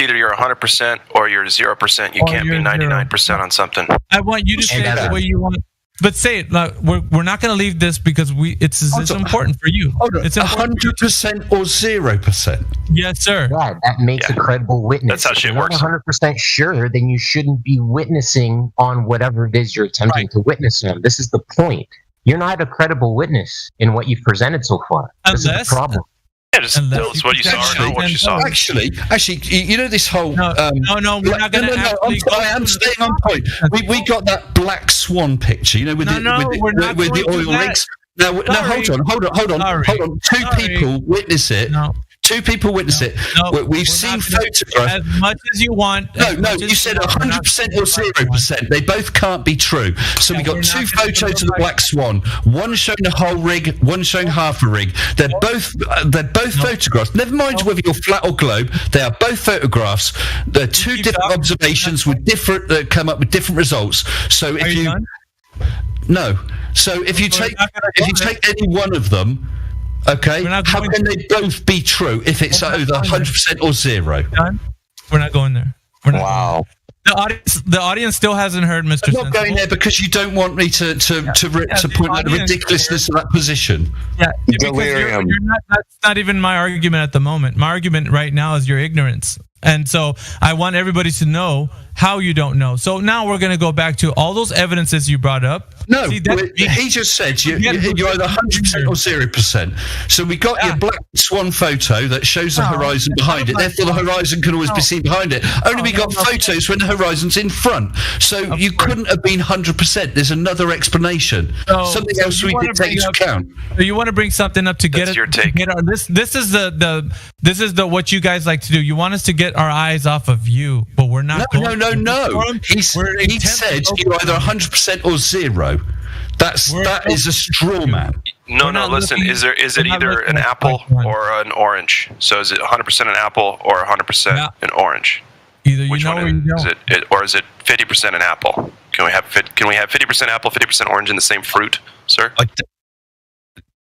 either you're 100% or you're 0%. You can't be 99% on something. I want you to say it the way you want. But say it. We're not going to leave this because it's important for you. It's 100% or 0%. Yes, sir. Yeah, that makes a credible witness. That's how shit works. If you're not 100% sure, then you shouldn't be witnessing on whatever it is you're attempting to witness on. This is the point. You're not a credible witness in what you've presented so far. This is the problem. Yeah, just tell us what you saw or not what you saw. Actually, you know this whole. We're not going to. I am staying on point. We got that black swan picture, you know, with the oil rigs. Now, hold on. Two people witness it. Two people witness it. We've seen photographs. As much as you want. No, you said 100% or 0%. They both can't be true. So we got two photos of the black swan. One showing the whole rig, one showing half a rig. They're both photographs. Never mind whether you're flat or globe. They are both photographs. They're two different observations with different come up with different results. So if you take any one of them. Okay, how can they both be true if it's either 100% or 0? We're not going there. The audience still hasn't heard Mr. I'm not going there because you don't want me to point out the ridiculousness of that position. Yeah, because you're not, that's not even my argument at the moment. My argument right now is your ignorance. And so I want everybody to know how you don't know. So now we're going to go back to all those evidences you brought up. No, he just said you're either 100% or 0%. So we got your black swan photo that shows the horizon behind it. Therefore, the horizon can always be seen behind it. Only we got photos when the horizon's in front. So you couldn't have been 100%. There's another explanation. Something else we did take into account. So you want to bring something up to get it. Your take. This is the what you guys like to do. You want us to get our eyes off of you, but we're not. No. He said you're either 100% or 0. That is a straw man. No. Listen, is it either an apple or an orange? So is it 100% an apple or 100% an orange? Either Which one is it, or is it 50% an apple? Can we have 50% apple, 50% orange in the same fruit, sir?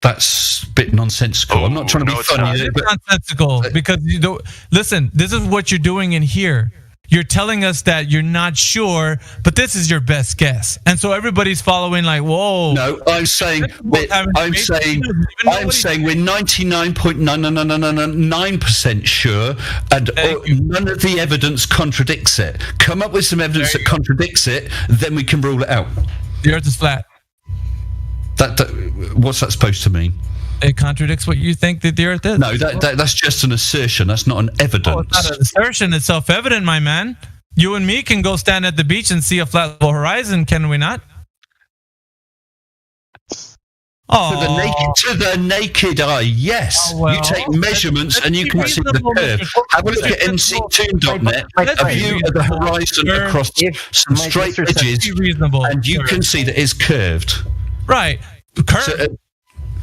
That's a bit nonsensical. I'm not trying to be funny. It's nonsensical because listen. This is what you're doing in here. You're telling us that you're not sure, but this is your best guess, and so everybody's following like, whoa. No, I'm saying we're 99.99999% sure, and none of the evidence contradicts it. Come up with some evidence that contradicts it, then we can rule it out. The Earth is flat. That what's that supposed to mean? It contradicts what you think that the Earth is. No, that's just an assertion. That's not an evidence. Oh, it's not an assertion. It's self-evident, my man. You and me can go stand at the beach and see a flat horizon, can we not? To the naked eye, yes. You take measurements and you can see the curve. Have a look at mctoon.net, a view of the horizon across some straight edges, and you can see that it's curved. Right.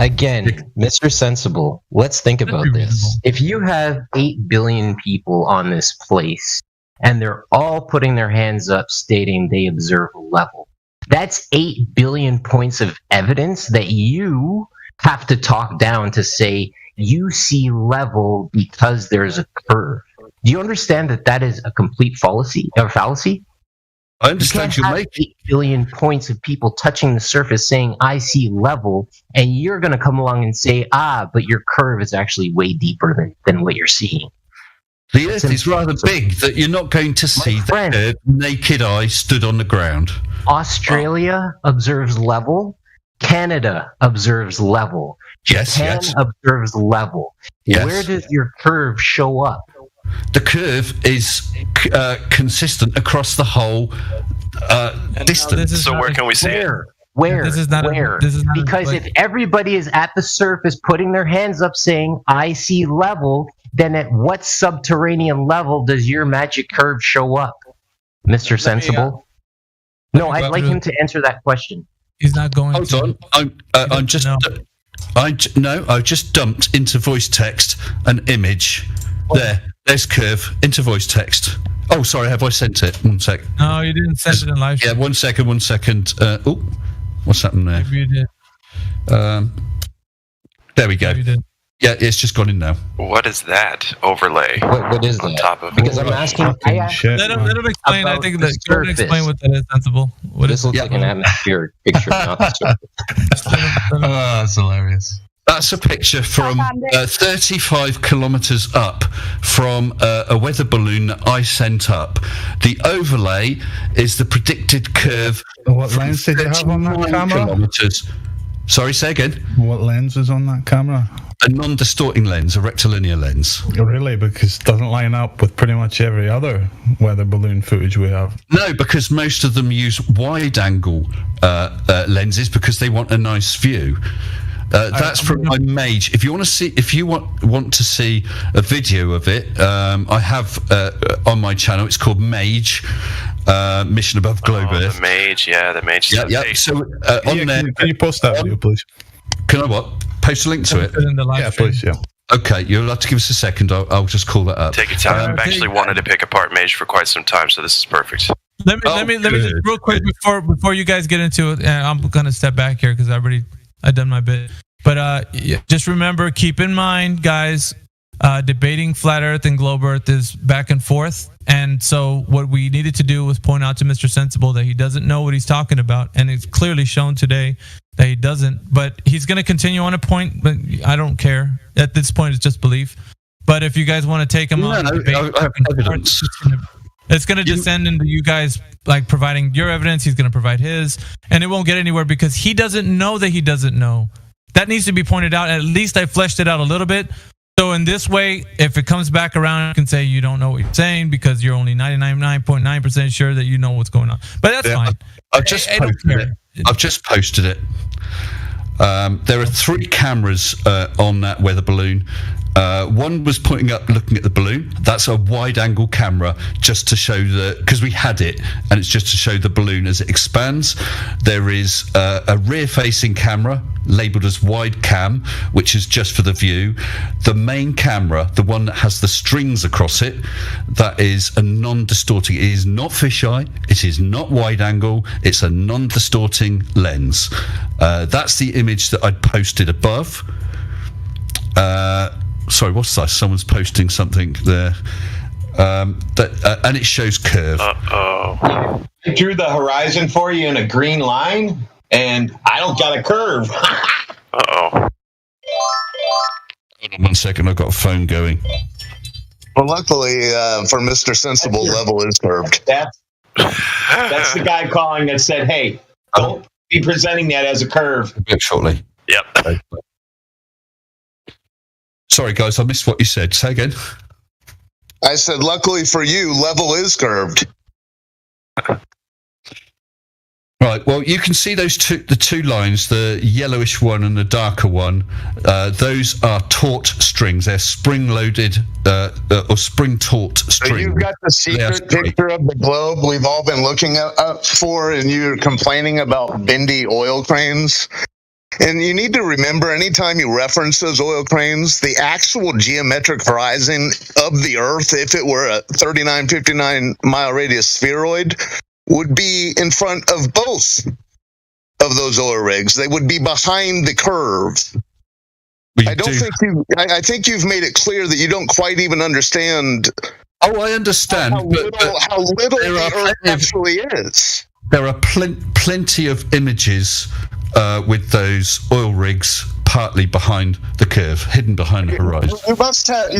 Again, Mr. Sensible, let's think about this. If you have 8 billion people on this place, and they're all putting their hands up stating they observe level, that's 8 billion points of evidence that you have to talk down to say you see level because there's a curve. Do you understand that that is a complete fallacy? I understand you make 8 billion points of people touching the surface saying I see level, and you're going to come along and say, but your curve is actually way deeper than what you're seeing. The Earth is rather big that you're not going to see the naked eye stood on the ground. Australia observes level. Canada observes level. Japan observes level. Yes. Where does your curve show up? The curve is consistent across the whole distance. So where can we see it? Where? Because if everybody is at the surface putting their hands up saying, I see level, then at what subterranean level does your magic curve show up, Mr. Sensible? No, I'd like him to answer that question. He's not going Hold on. I just dumped into voice text an image. There's curve into voice text. Oh, sorry, have I sent it? 1 sec. No, you didn't send it in live. Yeah, 1 second. What's happened there? Maybe you did. There we go. Yeah, it's just gone in now. What is that overlay? What is on that? top of Because I'm asking. Let him explain. I think that you explain what that is, Sensible. This looks like an atmospheric picture, not the surface. That's hilarious. That's a picture from 35 kilometers up from a weather balloon that I sent up. The overlay is the predicted curve. What lens did you have on that camera? Kilometers. Sorry, say again. What lens is on that camera? A non-distorting lens, a rectilinear lens. Really? Because it doesn't line up with pretty much every other weather balloon footage we have. No, because most of them use wide-angle lenses because they want a nice view. That's from my Mage. If you want to see a video of it, I have on my channel. It's called Mage. Mission Above Globe Earth. The Mage. Yeah. So on there, can you post that video, please? Can I post a link to it? Yeah, please. Yeah. Okay, you'll have to give us a second. I'll just call that up. Take your time. I've actually wanted to pick apart Mage for quite some time, so this is perfect. Let me just real quick before you guys get into it. I'm gonna step back here because I've done my bit. But just remember, keep in mind, guys, debating flat Earth and globe Earth is back and forth. And so what we needed to do was point out to Mr. Sensible that he doesn't know what he's talking about. And it's clearly shown today that he doesn't. But he's going to continue on a point, but I don't care. At this point, it's just belief. But if you guys want to take him on debate, I have evidence. It's going to just end into you guys like providing your evidence. He's going to provide his, and it won't get anywhere because he doesn't know that he doesn't know. That needs to be pointed out. At least I fleshed it out a little bit. So in this way, if it comes back around, you can say you don't know what you're saying because you're only 99.9% sure that you know what's going on. But that's fine. I've just posted it. There are 3 cameras on that weather balloon. One was pointing up, looking at the balloon. That's a wide-angle camera, just to show because we had it, and it's just to show the balloon as it expands. There is a rear-facing camera labelled as wide cam, which is just for the view. The main camera, the one that has the strings across it, that is a non-distorting. It is not fisheye. It is not wide-angle. It's a non-distorting lens. That's the image that I'd posted above. Sorry, what's that? Someone's posting something there. And it shows curve. I drew the horizon for you in a green line, and I don't got a curve. Hold on 1 second, I've got a phone going. Well, luckily for Mr. Sensible, level is curved. That's the guy calling that said, hey, don't be presenting that as a curve. A bit shortly. Yep. Sorry, guys, I missed what you said. Say again. I said, luckily for you, level is curved. Right, well, you can see the 2 lines, the yellowish one and the darker one. Those are taut strings. They're spring-loaded or spring-taut strings. So you've got the secret picture of the globe we've all been looking for, and you're complaining about bendy oil cranes. And you need to remember, anytime you reference those oil cranes, the actual geometric horizon of the Earth, if it were a 39, 59-mile radius spheroid, would be in front of both of those oil rigs. They would be behind the curve. I think you've made it clear that you don't quite even understand. Oh, I understand. How little the Earth actually is. There are plenty of images with those oil rigs partly behind the curve, hidden behind the horizon. You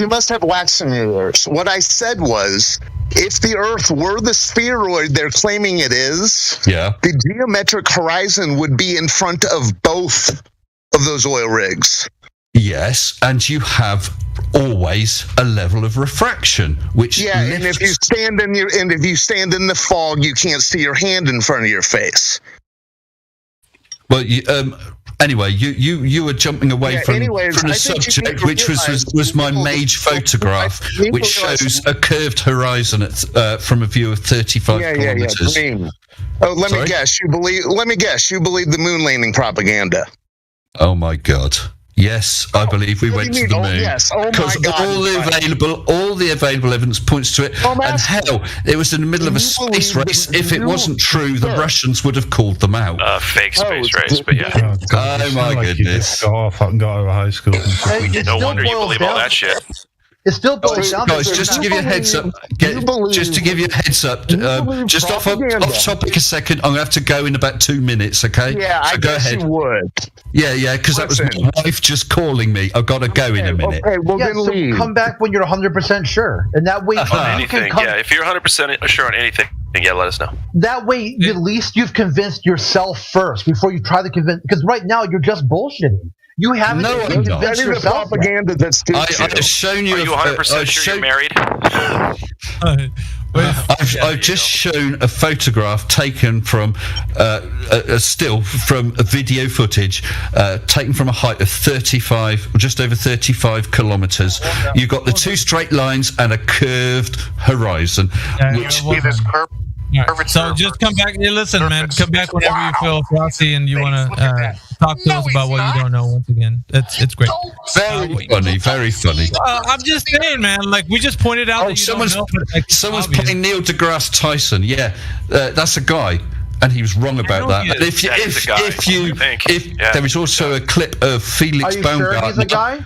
must have wax in your ears. What I said was, if the Earth were the spheroid they're claiming it is, the geometric horizon would be in front of both of those oil rigs. Yes, and you have always a level of refraction, which and if you stand in the fog, you can't see your hand in front of your face. Well, anyway, you were jumping away from the subject, which was my Mage photograph, which shows a curved horizon from a view of 35 kilometers. Oh, let me guess. You believe the moon landing propaganda. Oh my God. Yes, I believe we went to the moon. Yes. Oh my God. All the available evidence points to it. And hell, it was in the middle of a space race. If it wasn't true, the Russians would have called them out. Fake space race, but yeah. Oh my goodness. Got off and got out of high school. No wonder you believe all that shit. It still boils down guys, just to give you a heads up, just off topic a second, I'm going to have to go in about 2 minutes, okay? Yeah, so I go guess ahead. you would. Yeah, because that was my wife just calling me. I've got to go in a minute. Okay, well, then leave. Come back when you're 100% sure. And that way... anything, if you're 100% sure on anything, let us know. That way, at least you've convinced yourself first before you try to convince... Because right now, you're just bullshitting. You haven't convinced yourself. Propaganda that's I've shown you. Are you 100% sure you're married? I've just shown a photograph taken from a still from a video footage taken from a height of 35, just over 35 kilometers. You've got the 2 straight lines and a curved horizon. So just come back. Listen, man. Come back whenever you feel frosty and you want to talk to us about what you don't know. Once again, it's great. Very funny. I'm just saying, man. Like we just pointed out that someone's playing Neil deGrasse Tyson. Yeah, that's a guy. And he was wrong about that. And if there is also a clip of Felix Baumgartner. Are you sure he's a guy?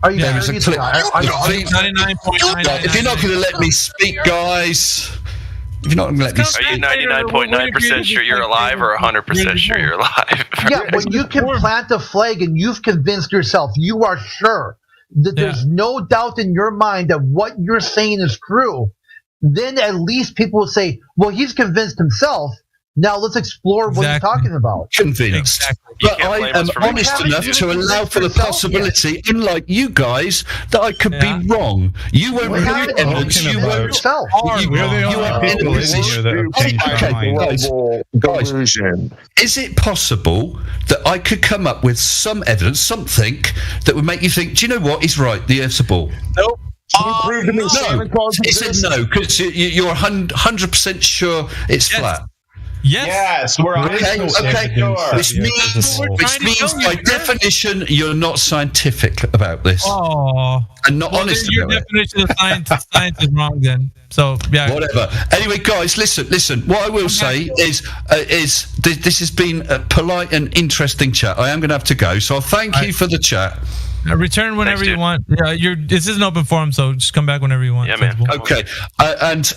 Are you there is a serious? clip. 99.9. If you're not going to let me speak, guys. If you're not going to let me Are speak. you 99.9% sure you're alive or 100% sure you're alive? Yeah, when you can plant a flag and you've convinced yourself, you are sure that there's no doubt in your mind that what you're saying is true, then at least people will say, well, he's convinced himself. Now let's explore what he's talking about. Convinced. But I am honest enough to allow for the possibility, unlike you guys, that I could be wrong. You won't have evidence. You won't. We're the only people in here that have changed their mind. Guys, is it possible that I could come up with some evidence, something that would make you think, do you know what? He's right. The Earth's a ball. Nope. No. He said no because you're 100% sure it's flat. Yes, we're okay. Which means by definition, you're not scientific about this. And not honest your about definition of science is wrong then. So, yeah. Whatever. Anyway, guys, listen. What I will say is this has been a polite and interesting chat. I am going to have to go, so I'll thank you for the chat. Return whenever you want. Yeah, this is an open forum, so just come back whenever you want. Yeah, man. Okay. And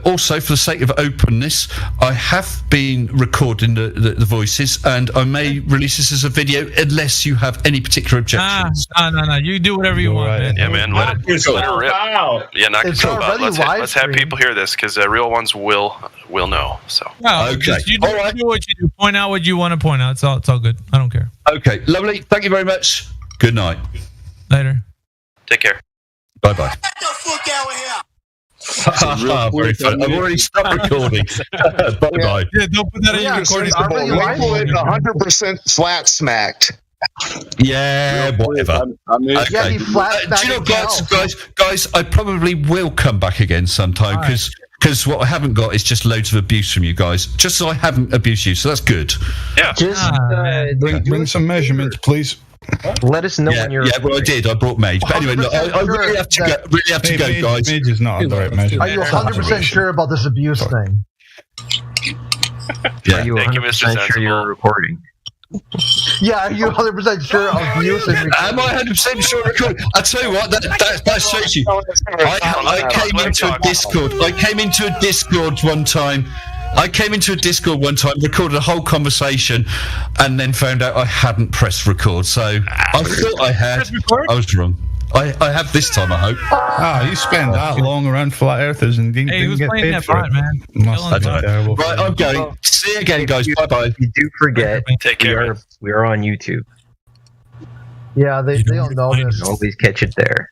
also, for the sake of openness, I have been recording the voices, and I may release this as a video unless you have any particular objections. No. You do whatever you want, man. Yeah, man. Let it rip. Yeah, not control. Let's have people hear this because real ones will know. So. Okay. You do what you do. Point out what you want to point out. It's all good. I don't care. Okay. Lovely. Thank you very much. Good night. Later. Take care. Bye-bye. Get the fuck out of here! Very fun. I've already stopped recording. Bye-bye. Yeah, don't put that in your recording. Rifle is 100% flat smacked. Yeah, whatever. Okay. Do you know, guys, I probably will come back again sometime because what I haven't got is just loads of abuse from you guys. Just so I haven't abused you, so that's good. Yeah. Just bring some measurements, please. Let us know when you're. Yeah, well, I did. I brought Mage. But anyway, look, I really have to go, guys. Mage is not a direct measure. Are you 100% sure about this abuse thing? Yeah. Are you 100% sure you're recording? Yeah, are you 100% sure of abuse? Am I 100% sure recording? I tell you what, that shows you. I came into a Discord. I came into a Discord one time, recorded a whole conversation, and then found out I hadn't pressed record. So I thought I had. I was wrong. I have this time, I hope. You spend that long around flat earthers and didn't get paid for it. Man. Must be terrible. Right, I'm going. See you again, guys. Bye-bye. You do forget. Take care. We are on YouTube. Yeah, they don't know this. Always catch it there.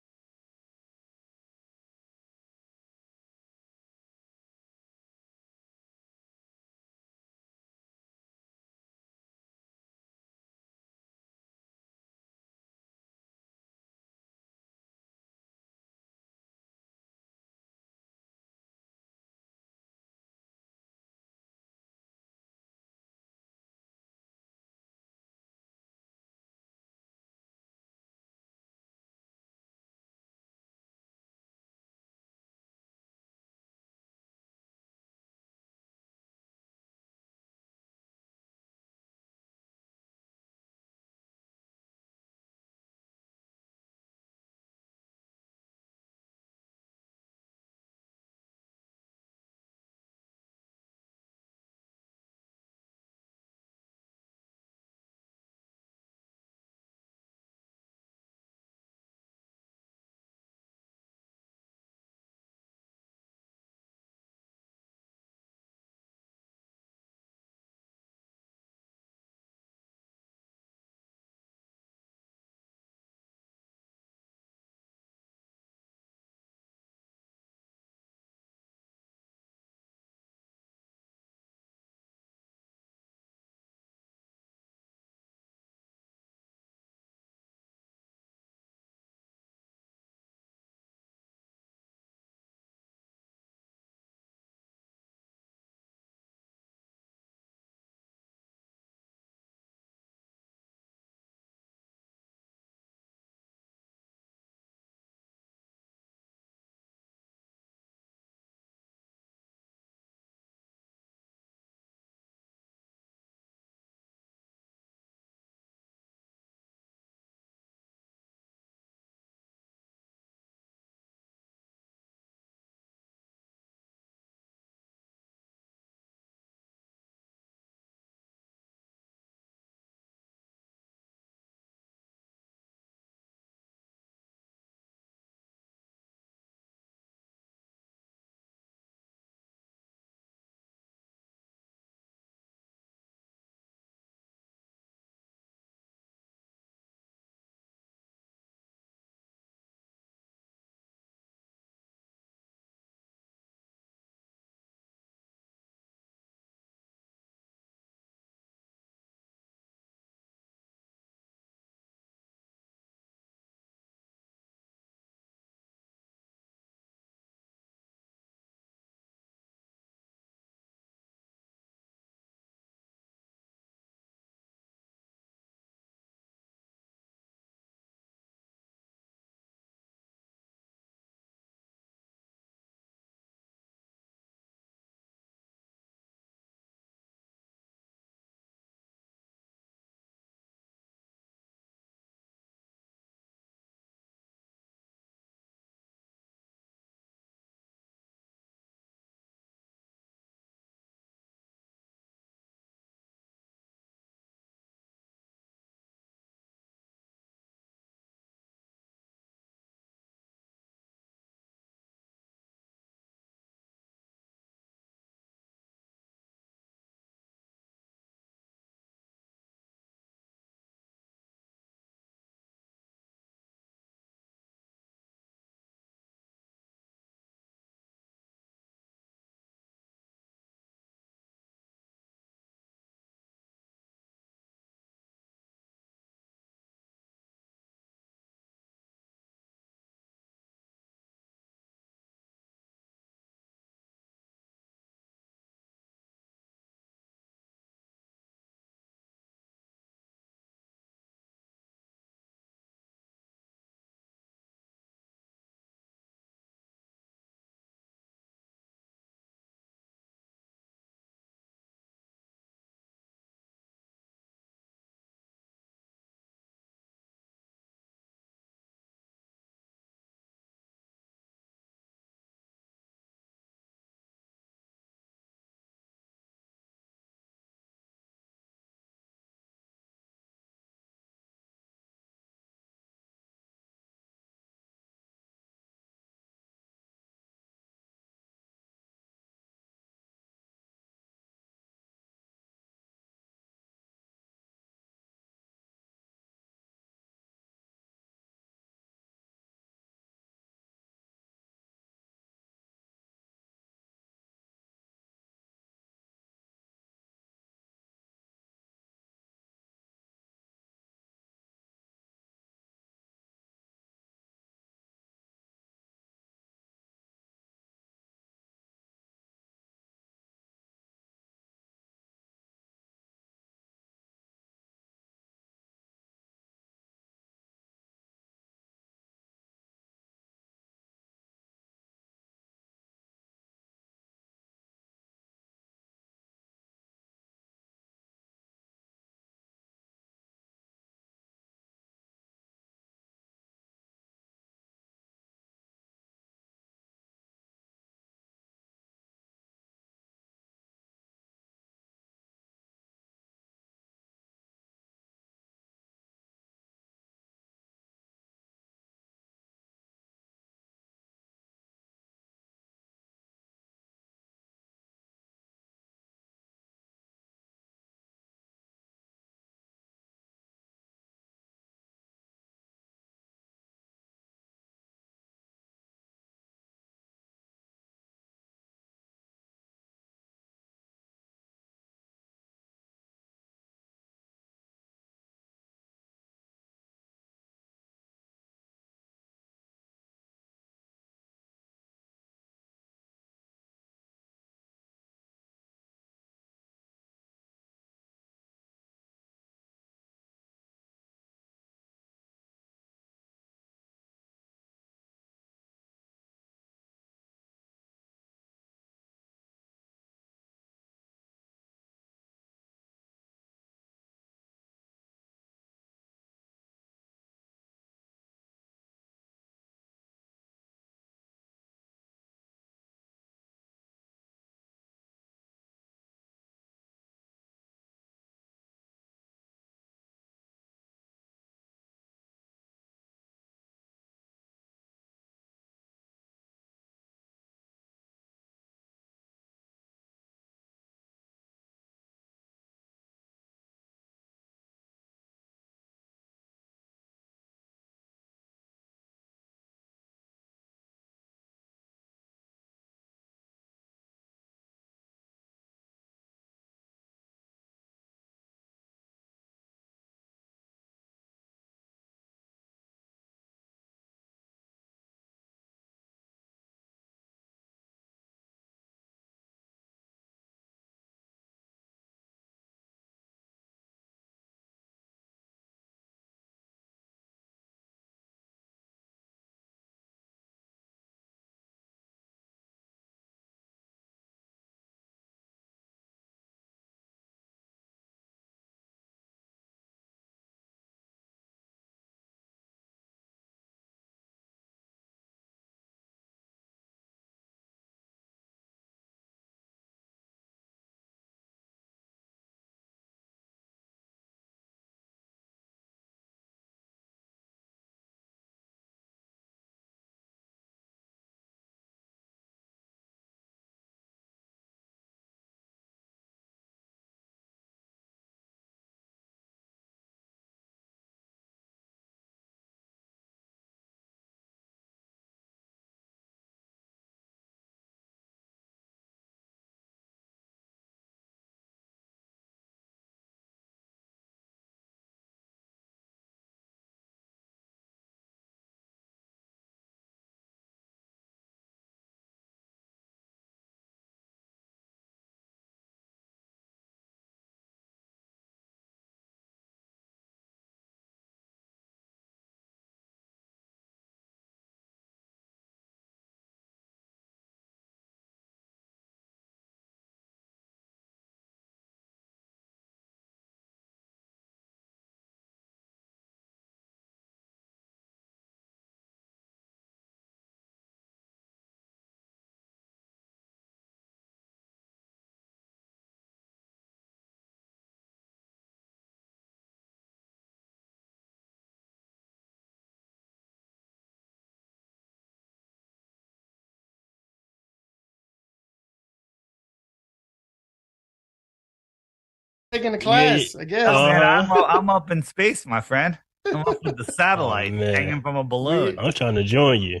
taking the class, I guess. Man, I'm up in space, my friend. I'm up with the satellite hanging from a balloon. I'm trying to join you.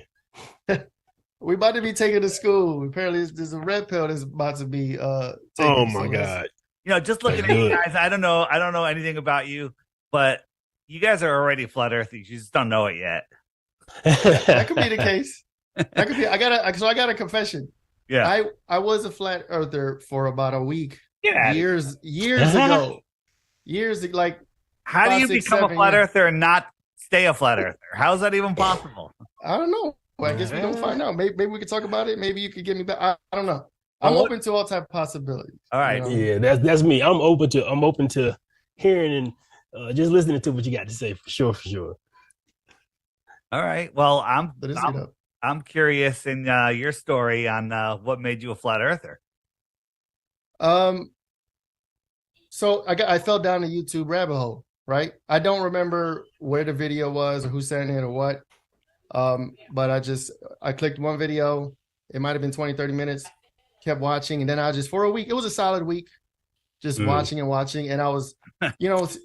We about to be taken to school. Apparently, there's a red pill that's about to be taken. Oh my God! Just looking at you guys, I don't know anything about you, but you guys are already flat earthers. You just don't know it yet. That could be the case. That could be. I got a confession. Yeah, I was a flat earther for about a week. Yeah, years ago. Like. How do you become a flat earther and not stay a flat earther? How is that even possible? I don't know. Well, I guess we're gonna find out. Maybe we could talk about it. Maybe you could get me back. I don't know. I'm open to all type of possibilities. All right. Yeah, that's me. I'm open to hearing and just listening to what you got to say for sure. All right. Well, I'm curious in your story on what made you a flat earther. So I fell down the YouTube rabbit hole. Right. I don't remember where the video was or who sent it or what. But I clicked one video. It might have been 20, 30 minutes, kept watching. And then for a week, it was a solid week, just watching. And I was,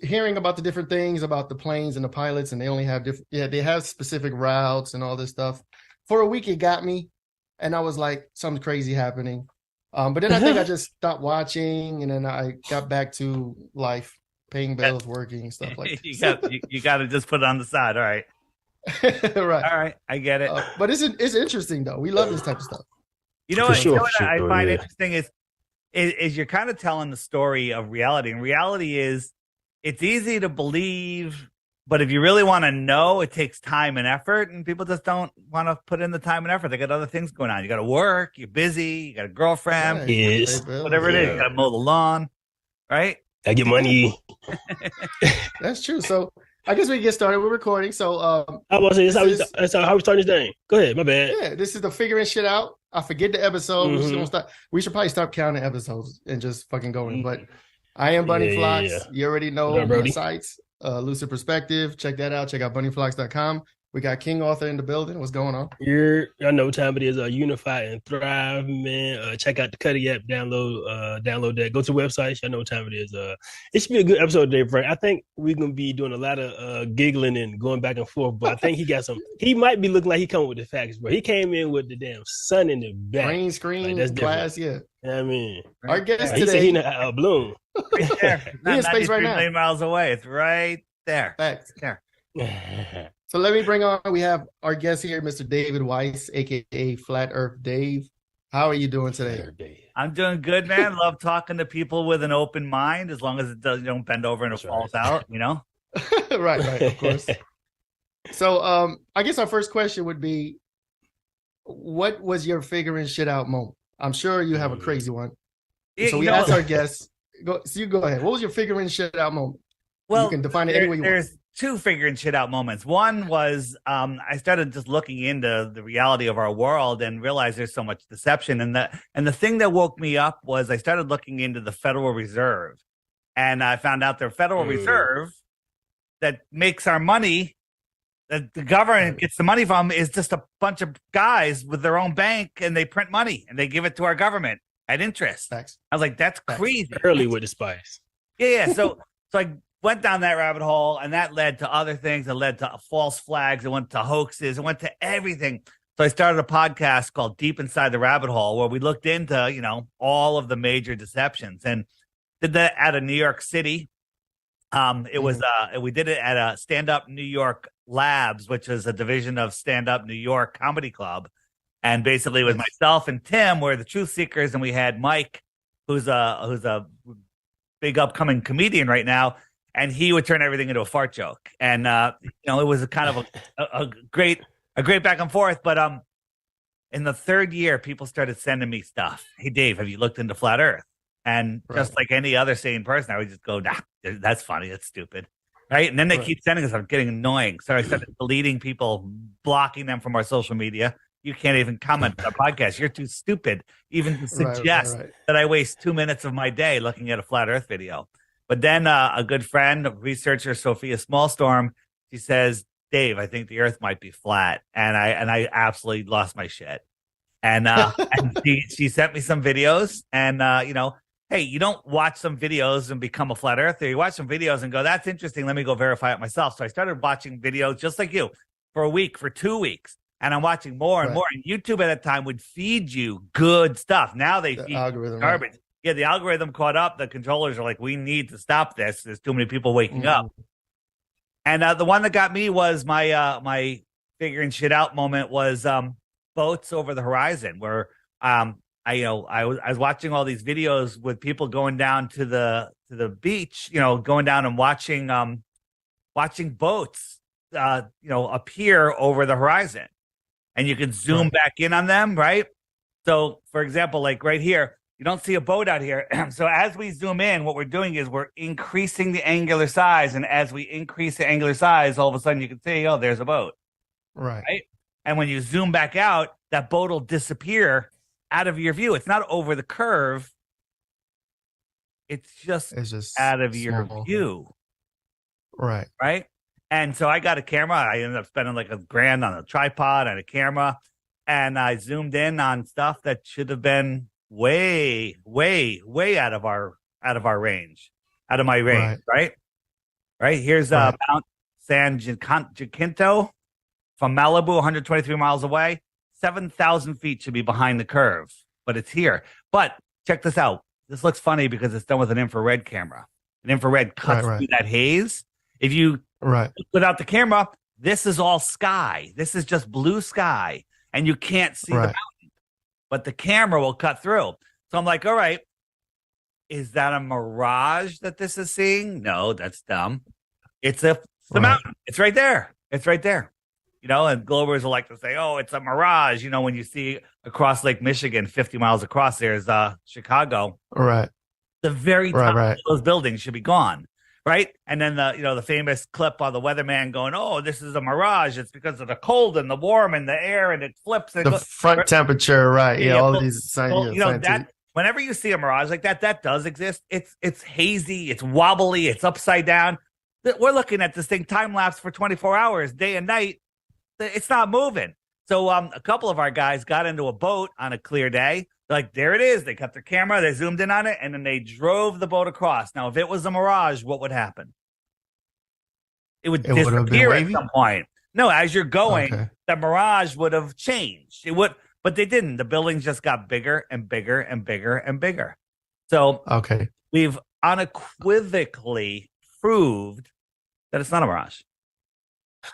hearing about the different things about the planes and the pilots, and they only have they have specific routes and all this stuff. For a week, it got me. And I was like, something crazy happening. But then I think I just stopped watching, and then I got back to life. Paying bills, working, and stuff like that. you got to just put it on the side. All right. Right. All right. I get it. But it's interesting, though. We love this type of stuff. You know what I find interesting is you're kind of telling the story of reality. And reality is it's easy to believe, but if you really want to know, it takes time and effort. And people just don't want to put in the time and effort. They got other things going on. You got to work. You're busy. You got a girlfriend. Yes. Whatever it is. You got to mow the lawn. Right? I get money. That's true. So I guess we can get started. We're recording. So I was saying that's how we start this thing. Go ahead, my bad. Yeah, this is the figuring shit out. I forget the episode. We should probably stop counting episodes and just fucking going. But I am Bunny Flocks. Yeah. You already know my sites. Lucid Perspective. Check that out. Check out bunnyflocks.com. We got King Author in the building. What's going on? I know what time it is. Unify and Thrive, man. Check out the Cuddy app. Download that. Go to the website. I know what time it is. It should be a good episode today, Frank. I think we're gonna be doing a lot of giggling and going back and forth. But I think he got some. He might be looking like he coming with the facts, bro. He came in with the damn sun in the back. Green screen, that's glass, yeah. I mean, our guest today. He said he in a bloom. Right there. He in space right now. 93 miles away. It's right there. Facts. There. So let me bring on, we have our guest here, Mr. David Weiss, aka Flat Earth Dave. How are you doing today? I'm doing good, man. Love talking to people with an open mind, as long as it doesn't, you don't bend over and it falls out, right, of course. So I guess our first question would be, what was your figuring shit out moment? I'm sure you have a crazy one. So we asked our guests, you go ahead. What was your figuring shit out moment? Well, you can define it any way you want. There's two figuring shit out moments. One was I started just looking into the reality of our world and realized there's so much deception. And the thing that woke me up was I started looking into the Federal Reserve, and I found out the Federal Reserve that makes our money, that the government gets the money from, is just a bunch of guys with their own bank, and they print money and they give it to our government at interest. Thanks. I was like, that's crazy. Early with the spice. Yeah. So I went down that rabbit hole, and that led to other things. It led to false flags. It went to hoaxes. It went to everything. So I started a podcast called Deep Inside the Rabbit Hole, where we looked into, all of the major deceptions, and did that out of New York City. It was we did it at a Stand Up New York Labs, which is a division of Stand Up New York Comedy Club. And basically it was myself and Tim were the truth seekers, and we had Mike, who's a big upcoming comedian right now, and he would turn everything into a fart joke. And it was a kind of a great back and forth. But in the third year, people started sending me stuff. Hey Dave, have you looked into flat Earth? And just like any other sane person, I would just go, nah, that's funny, that's stupid. Right. And then they keep sending us. I'm getting annoying. So I started deleting people, blocking them from our social media. You can't even comment on our podcast. You're too stupid even to suggest that I waste 2 minutes of my day looking at a flat Earth video. But then a good friend, researcher Sophia Smallstorm, she says, Dave, I think the Earth might be flat. And I absolutely lost my shit. And and she sent me some videos, and hey, you don't watch some videos and become a flat earther. You watch some videos and go, that's interesting. Let me go verify it myself. So I started watching videos just like you for a week, for 2 weeks. And I'm watching more and more. And YouTube at that time would feed you good stuff. Now they feed algorithm, garbage. Right? Yeah, the algorithm caught up. The controllers are like, we need to stop this. There's too many people waking up. And the one that got me was my figuring shit out moment was boats over the horizon, where I was watching all these videos with people going down to the beach, going down and watching boats appear over the horizon, and you can zoom back in on them, right? So, for example, like right here, you don't see a boat out here. So as we zoom in, what we're doing is we're increasing the angular size. And as we increase the angular size, all of a sudden you can see, oh, there's a boat. Right. And when you zoom back out, that boat will disappear out of your view. It's not over the curve. It's just out of your view. Right. Right. And so I got a camera. I ended up spending like $1,000 on a tripod and a camera. And I zoomed in on stuff that should have been way out of our range, out of my range, right? Here's Mount San Jacinto from Malibu, 123 miles away. 7,000 feet should be behind the curve, but it's here. But check this out. This looks funny because it's done with an infrared camera. An infrared cuts through that haze. If you put out the camera, this is all sky. This is just blue sky, and you can't see the mountain. But the camera will cut through. So I'm like, all right, is that a mirage that this is seeing? No, that's dumb. It's the mountain. It's right there. It's right there. And Globers will like to say, oh, it's a mirage. When you see across Lake Michigan, 50 miles across, there's Chicago. Right. The very top of those buildings should be gone. Right. And then the famous clip on the weatherman going, oh, this is a mirage. It's because of the cold and the warm and the air, and it flips. And the front temperature. Right. Yeah. All of these that whenever you see a mirage like that does exist. It's hazy. It's wobbly. It's upside down. We're looking at this thing time lapse for 24 hours, day and night. It's not moving. So a couple of our guys got into a boat on a clear day. Like, there it is. They cut their camera, they zoomed in on it, and then they drove the boat across. Now, if it was a mirage, what would happen? It would disappear at some point. No, as you're going, the mirage would have changed. It would, but they didn't. The buildings just got bigger and bigger and bigger and bigger. So we've unequivocally proved that it's not a mirage.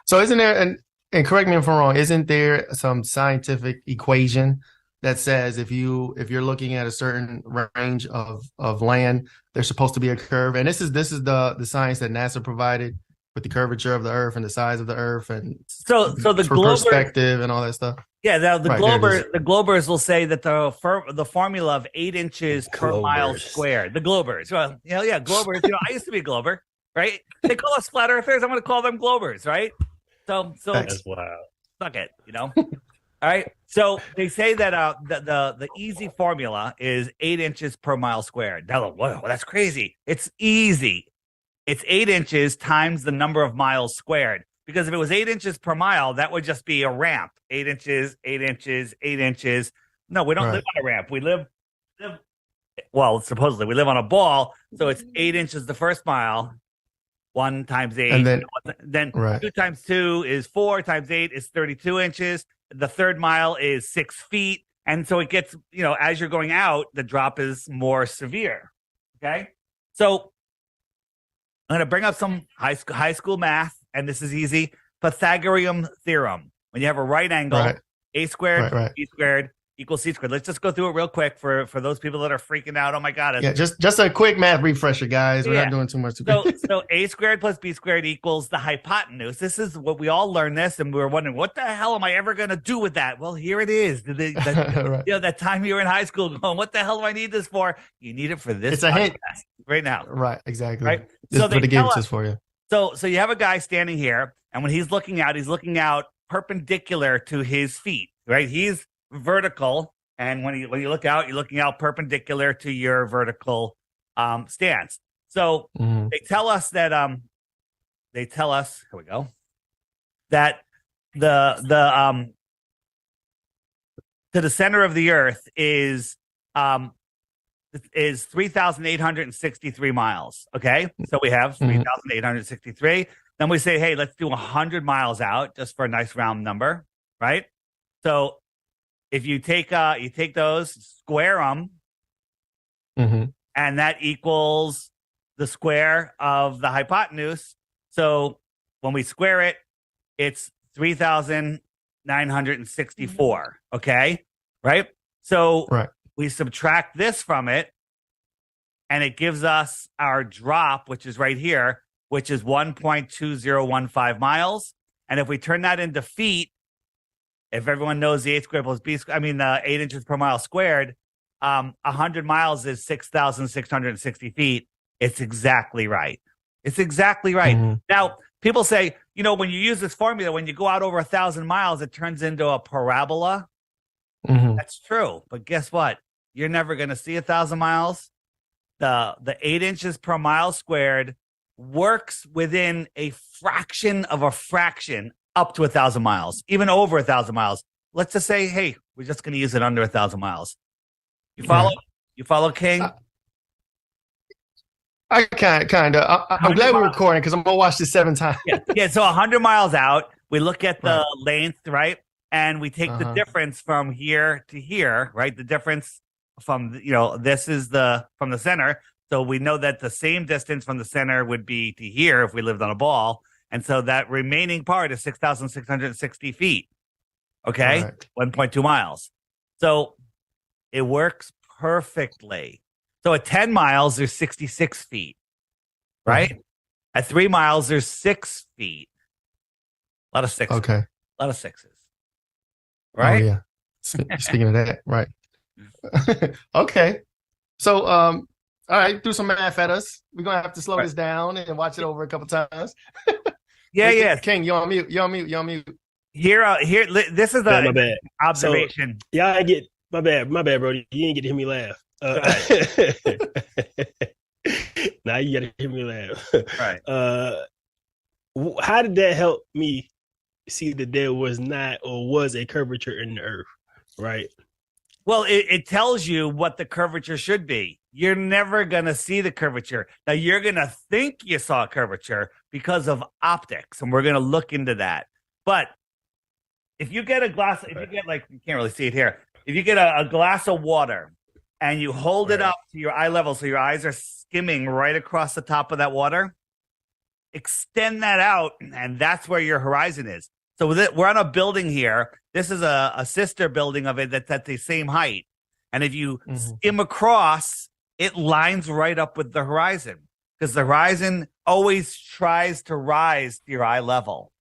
So isn't there, and correct me if I'm wrong, isn't there some scientific equation that says if you're looking at a certain range of land, there's supposed to be a curve? And this is the science that NASA provided with the curvature of the Earth and the size of the Earth, and so the perspective and all that stuff. Yeah, the Globers will say that the formula of 8 inches per mile squared. The Globers, well, Globers. I used to be a Glober, right? They call us flat earthers. I'm going to call them Globers, right? So that's wow. Suck it, All right. So they say that the easy formula is 8 inches per mile squared. Now, whoa, that's crazy. It's easy. It's 8 inches times the number of miles squared. Because if it was 8 inches per mile, that would just be a ramp. 8 inches, 8 inches, 8 inches. No, we don't live on a ramp. We live. Well, supposedly we live on a ball. So it's 8 inches the first mile. 1 times 8. And then 2 times 2 is 4 times 8 is 32 inches. The third mile is 6 feet. And so it gets, as you're going out, the drop is more severe. Okay. So I'm going to bring up some high school math, and this is easy. Pythagorean theorem. When you have a right angle, a squared, b squared equals c squared. Let's just go through it real quick for those people that are freaking out. Oh my God. Yeah, just a quick math refresher, guys. We're not doing too much. So a squared plus b squared equals the hypotenuse. This is what we all learned this, and we were wondering, what the hell am I ever going to do with that? Well, here it is. That time you were in high school going, what the hell do I need this for? You need it for this. It's a hint right now. Right, exactly. Right. This is what the game is for you. So you have a guy standing here, and when he's looking out perpendicular to his feet, right? He's vertical. And when you look out, you're looking out perpendicular to your vertical stance. So they tell us that here we go, that the to the center of the Earth is is 3,863 miles. Okay, so we have 3,863. Then we say, hey, let's do 100 miles out just for a nice round number, right? So if you take those, square them, and that equals the square of the hypotenuse. So when we square it, it's 3,964. Okay, right? So we subtract this from it, and it gives us our drop, which is right here, which is 1.2015 miles. And if we turn that into feet, if everyone knows the 8 squared plus b squared, 8 inches per mile squared, 100 miles is 6,660 feet. It's exactly right. It's exactly right. Now, people say, when you use this formula, when you go out over 1,000 miles, it turns into a parabola. That's true. But guess what? You're never going to see 1,000 miles. The 8 inches per mile squared works within a fraction of a fraction up to 1,000 miles, even over 1,000 miles. Let's just say, hey, we're just going to use it under 1,000 miles. You follow? You follow, King? I kind of. I'm glad we're recording because I'm going to watch this 7 times. Yeah, so 100 miles out, we look at the length, right? And we take the difference from here to here, right? The difference from, this is from the center. So we know that the same distance from the center would be to here if we lived on a ball. And so that remaining part is 6,660 feet. Okay? 1.2 miles. So it works perfectly. So at 10 miles, there's 66 feet. Right? At 3 miles, there's 6 feet. A lot of sixes. Okay. A lot of sixes. Right? Oh, yeah. Speaking of that, right. Okay. So, all right, do some math at us. We're going to have to slow this down and watch it over a couple times. Yeah. King, you're on mute. Here, this is my bad. Observation. So, I get, my bad, bro. You didn't get to hear me laugh. Now you got to hear me laugh. Right. How did that help me see that there was not or was a curvature in the earth? Right. Well, it tells you what the curvature should be. You're never going to see the curvature. Now, you're going to think you saw a curvature because of optics, and we're going to look into that. But if you get a glass, you can't really see it here. If you get a glass of water and you hold it up to your eye level so your eyes are skimming right across the top of that water, extend that out, and that's where your horizon is. So we're on a building here. This is a sister building of it that's at the same height. And if you skim across, it lines right up with the horizon because the horizon always tries to rise to your eye level.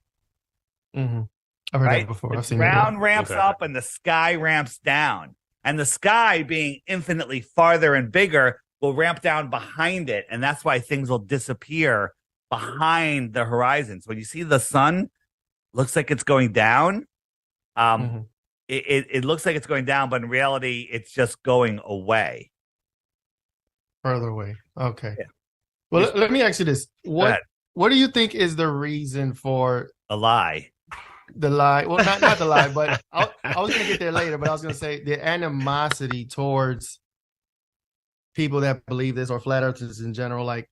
I've heard that before. The ground ramps up and the sky ramps down. And the sky, being infinitely farther and bigger, will ramp down behind it. And that's why things will disappear behind the horizon. So when you see the sun, looks like it's going down. It looks like it's going down, but in reality, it's just going away. Further away. Okay. Yeah. Well, let me ask you this. What do you think is the reason for a lie? The lie. Well, not the lie, but I was going to get there later, but I was going to say the animosity towards people that believe this or flat earthers in general. Like,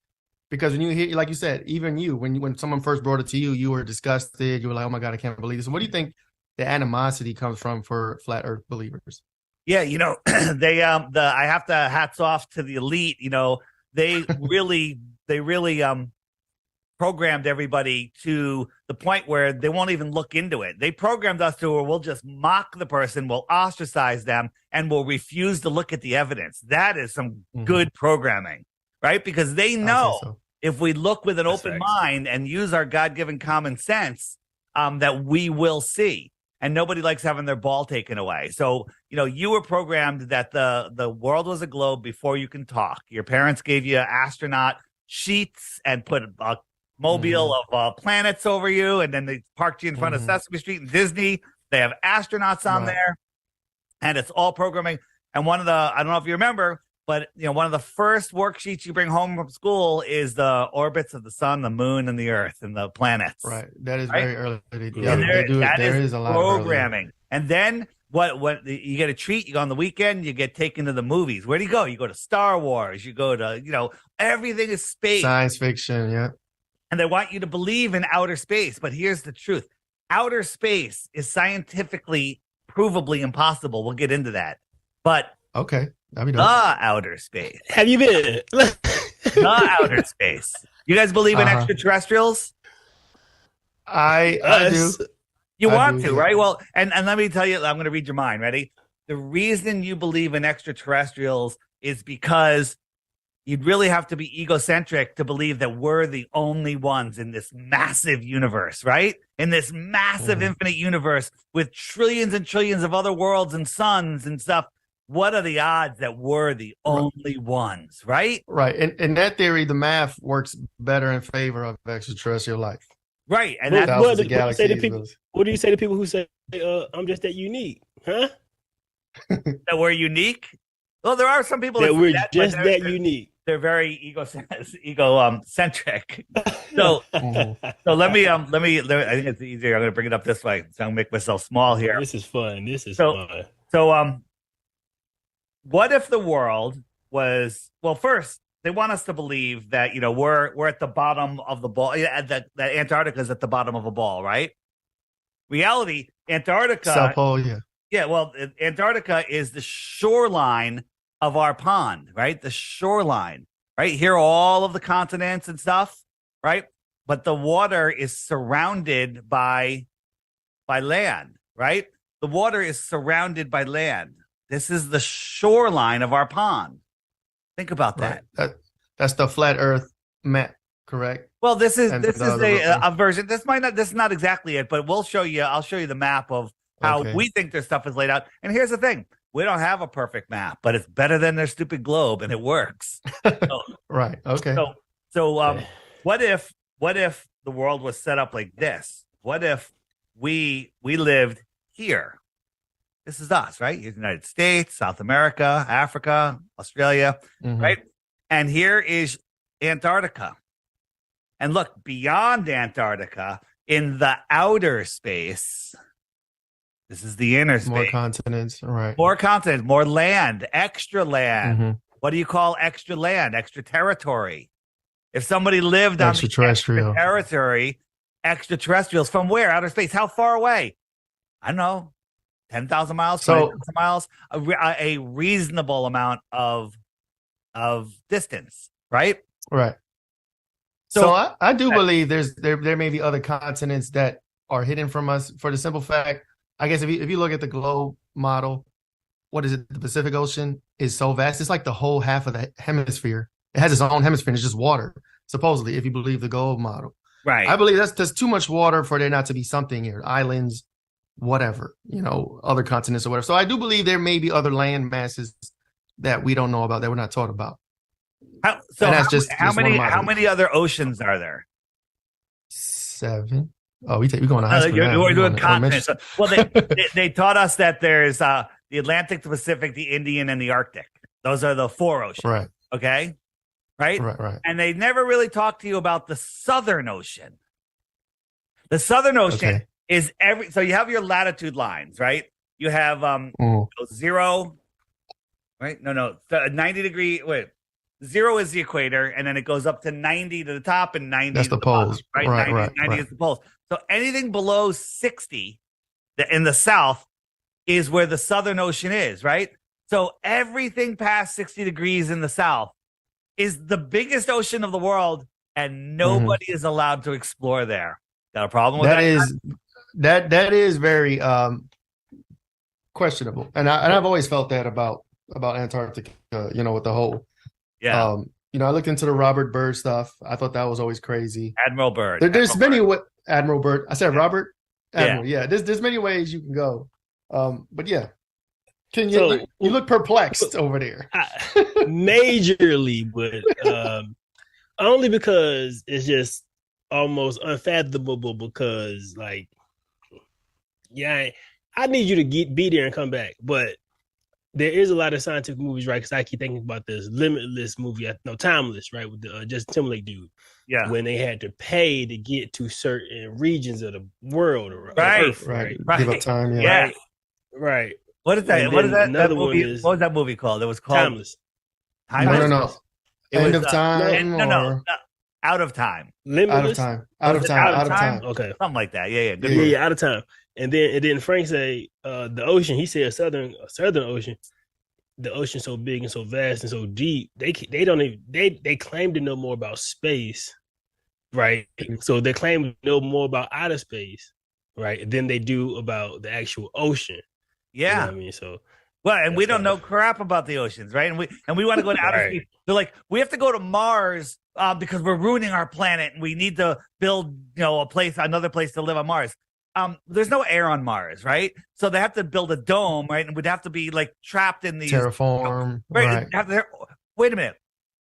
because when you hear, like you said, even you, when someone first brought it to you, you were disgusted. You were like, oh my God, I can't believe this. So what do you think the animosity comes from for flat earth believers? Yeah, they I have to hats off to the elite. They really programmed everybody to the point where they won't even look into it. They programmed us to where we'll just mock the person, we'll ostracize them, and we'll refuse to look at the evidence. That is some good programming, right? Because they know if we look with an open mind and use our God-given common sense, that we will see. And nobody likes having their ball taken away. So, you were programmed that the world was a globe before you can talk. Your parents gave you astronaut sheets and put a mobile of planets over you, and then they parked you in front of Sesame Street and Disney. They have astronauts on there, and it's all programming. And one of the, I don't know if you remember, but one of the first worksheets you bring home from school is the orbits of the sun, the moon, and the earth, and the planets. Right. That is very early. There is a lot of programming. And then what you get a treat. You go on the weekend, you get taken to the movies. Where do you go? You go to Star Wars. You go to, everything is space. Science fiction, yeah. And they want you to believe in outer space. But here's the truth. Outer space is scientifically provably impossible. We'll get into that. But okay, the outer space. Have you been? The outer space. You guys believe in extraterrestrials? I do. You want to, right? Well, and let me tell you, I'm going to read your mind. Ready? The reason you believe in extraterrestrials is because you'd really have to be egocentric to believe that we're the only ones in this massive universe, right? In this massive infinite universe with trillions and trillions of other worlds and suns and stuff. What are the odds that we're the only ones, right? Right. In that theory, the math works better in favor of extraterrestrial life. Right. And what, that's what do you say to people who say, I'm just that unique? Huh? That we're unique? Well, there are some people that we're just they're unique. They're very centric. So let me I think it's easier. I'm going to bring it up this way. So I'll make myself small here. This is fun. Fun. So what if the world was, well, first they want us to believe that, we're at the bottom of the ball, that Antarctica is at the bottom of a ball, right? Reality, Antarctica. South Pole, yeah. Yeah, well, Antarctica is the shoreline of our pond, right? The shoreline, right? Here are all of the continents and stuff, right? But the water is surrounded by land, right? The water is surrounded by land. This is the shoreline of our pond. Think about that. Right. That's the flat Earth map, correct? Well, this is a version. This is not exactly it, but I'll show you the map of how we think their stuff is laid out. And here's the thing: we don't have a perfect map, but it's better than their stupid globe, and it works. Right. Okay. So what if the world was set up like this? What if we lived here? This is us, right? United States, South America, Africa, Australia, right? And here is Antarctica. And look, beyond Antarctica, in the outer space, this is the inner space. More continents, right? More continents, more land, extra land. What do you call extra land? Extra territory. If somebody lived on the extra territory, extraterrestrials from where? Outer space. How far away? I don't know. 10,000 miles, 20,000 miles, a reasonable amount of distance, right? Right. So I do believe there may be other continents that are hidden from us for the simple fact, I guess if you look at the globe model, what is it? The Pacific Ocean is so vast. It's like the whole half of the hemisphere. It has its own hemisphere and it's just water, supposedly, if you believe the globe model. Right. I believe there's too much water for there not to be something here. Islands, whatever, other continents or whatever. So I do believe there may be other land masses that we don't know about, that we're not taught about. How many other oceans are there? 7. Oh, we're going to high school. You're doing continents. Well, they taught us that there's the Atlantic, the Pacific, the Indian, and the Arctic. Those are the 4 oceans. Right. Okay. Right. Right. And they never really talked to you about the Southern Ocean. The Southern Ocean is so you have your latitude lines, right? You have 0, right? No, 90 degree. Wait, 0 is the equator, and then it goes up to 90 to the top, and 90 that's is the poles, bottom, right? 90 is the poles. So anything below 60 in the south is where the Southern Ocean is, right? So everything past 60 degrees in the south is the biggest ocean of the world, and nobody is allowed to explore there. Got a problem with that? That is very questionable, and I've always felt that about Antarctica. With the whole I looked into the Robert Byrd stuff. I thought that was always crazy. Admiral Byrd. There's many Admiral Byrd. I said Robert. Admiral. Yeah. There's many ways you can go. But yeah, you look perplexed over there. Majorly, but only because it's just almost unfathomable. Because I need you to be there and come back, but there is a lot of scientific movies, right? Because I keep thinking about this Limitless movie, Timeless, right, with the Justin Timberlake dude. Yeah, when they had to pay to get to certain regions of the world, or right, Earth, right? Give up time, yeah. Right. What is that? And What is then that? That another one movie? is What was that movie called? It was called Timeless. Timeless. End was, of time no, Out of Time. Limitless. Out of time. Okay. Something like that. Yeah. Good Yeah, movie. Out of Time. And then Frank say the ocean. He said southern ocean. The ocean's so big and so vast and so deep. They don't even they claim to know more about space, right? So they claim to know more about outer space, right, than they do about the actual ocean. Yeah. You know what I mean, so. Well, and we don't know crap about the oceans, right? And we want to go to outer space. They're like, we have to go to Mars because we're ruining our planet, and we need to build, another place to live on Mars. There's no air on Mars, right? So they have to build a dome, right? And we'd have to be like trapped in these terraform, right? Wait a minute.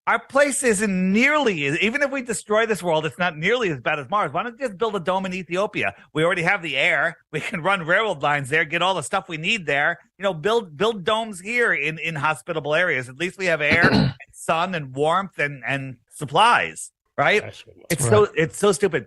Our place isn't nearly, even if we destroy this world, it's not nearly as bad as Mars. Why don't you just build a dome in Ethiopia? We already have the air. We can run railroad lines there, get all the stuff we need there. Build domes here in hospitable areas. At least we have air, and sun, and warmth, and supplies, right? It's so stupid.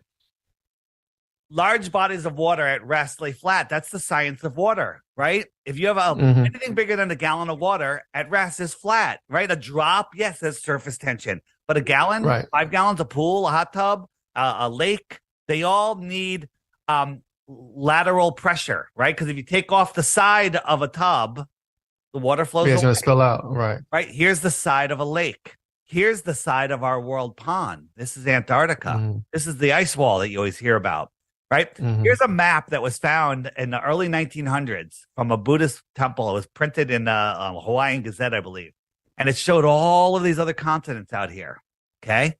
Large bodies of water at rest lay flat. That's the science of water, right? If you have anything bigger than a gallon of water at rest is flat, right? A drop, yes, there's surface tension, but a gallon, 5 gallons, a pool, a hot tub, a lake, they all need lateral pressure, right? Because if you take off the side of a tub, the water flows. Yeah, it's going to spill out, right? Right. Here's the side of a lake. Here's the side of our world pond. This is Antarctica. This is the ice wall that you always hear about. Right. Here's a map that was found in the early 1900s from a Buddhist temple. It was printed in a Hawaiian Gazette, I believe. And it showed all of these other continents out here. Okay.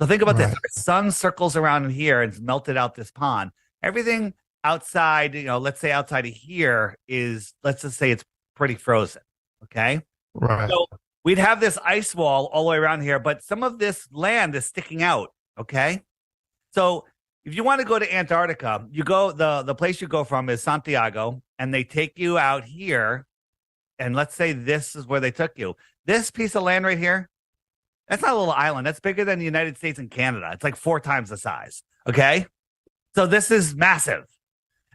So think about this. The sun circles around in here and it's melted out this pond. Everything outside, let's say outside of here is, let's just say it's pretty frozen. Okay. Right. So we'd have this ice wall all the way around here, but some of this land is sticking out. Okay. So if you want to go to Antarctica, you go the place you go from is Santiago, and they take you out here. And let's say this is where they took you. This piece of land right here, that's not a little island. That's bigger than the United States and Canada. It's like 4 times the size. Okay. So this is massive.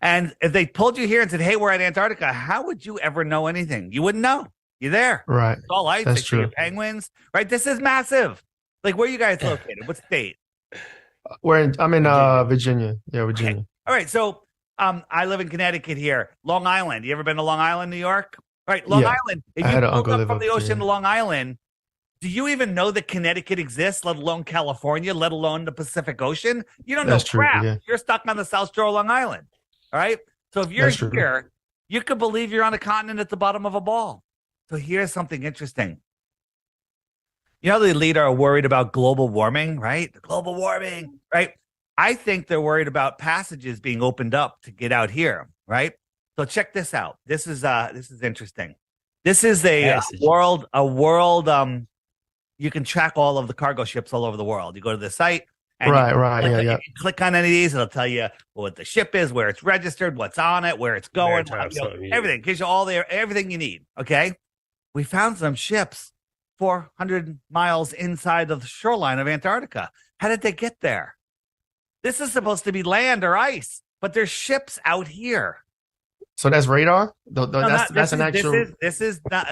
And if they pulled you here and said, hey, we're at Antarctica, how would you ever know anything? You wouldn't know. You're there. Right. It's all ice. That's they true. see penguins. Right. This is massive. Like, where are you guys located? What state? I'm in Virginia. Yeah, Virginia. Okay. All right. So I live in Connecticut here. Long Island. You ever been to Long Island, New York? Right. Long Island. If you look up from the ocean to Long Island, do you even know that Connecticut exists, let alone California, let alone the Pacific Ocean? You don't know crap. Yeah. You're stuck on the South Shore of Long Island. All right. So if you're here, you could believe you're on a continent at the bottom of a ball. So here's something interesting. You know, the elite are worried about global warming, right? Global warming, right? I think they're worried about passages being opened up to get out here, right? So check this out. This is interesting. This is a world. You can track all of the cargo ships all over the world. You go to the site, and you click on any of these. It'll tell you what the ship is, where it's registered, what's on it, where it's going, everything. Gives you everything you need. Okay, we found some ships 400 miles inside of the shoreline of Antarctica. How did they get there? This is supposed to be land or ice, but there's ships out here. So that's radar? That's an actual... This is not...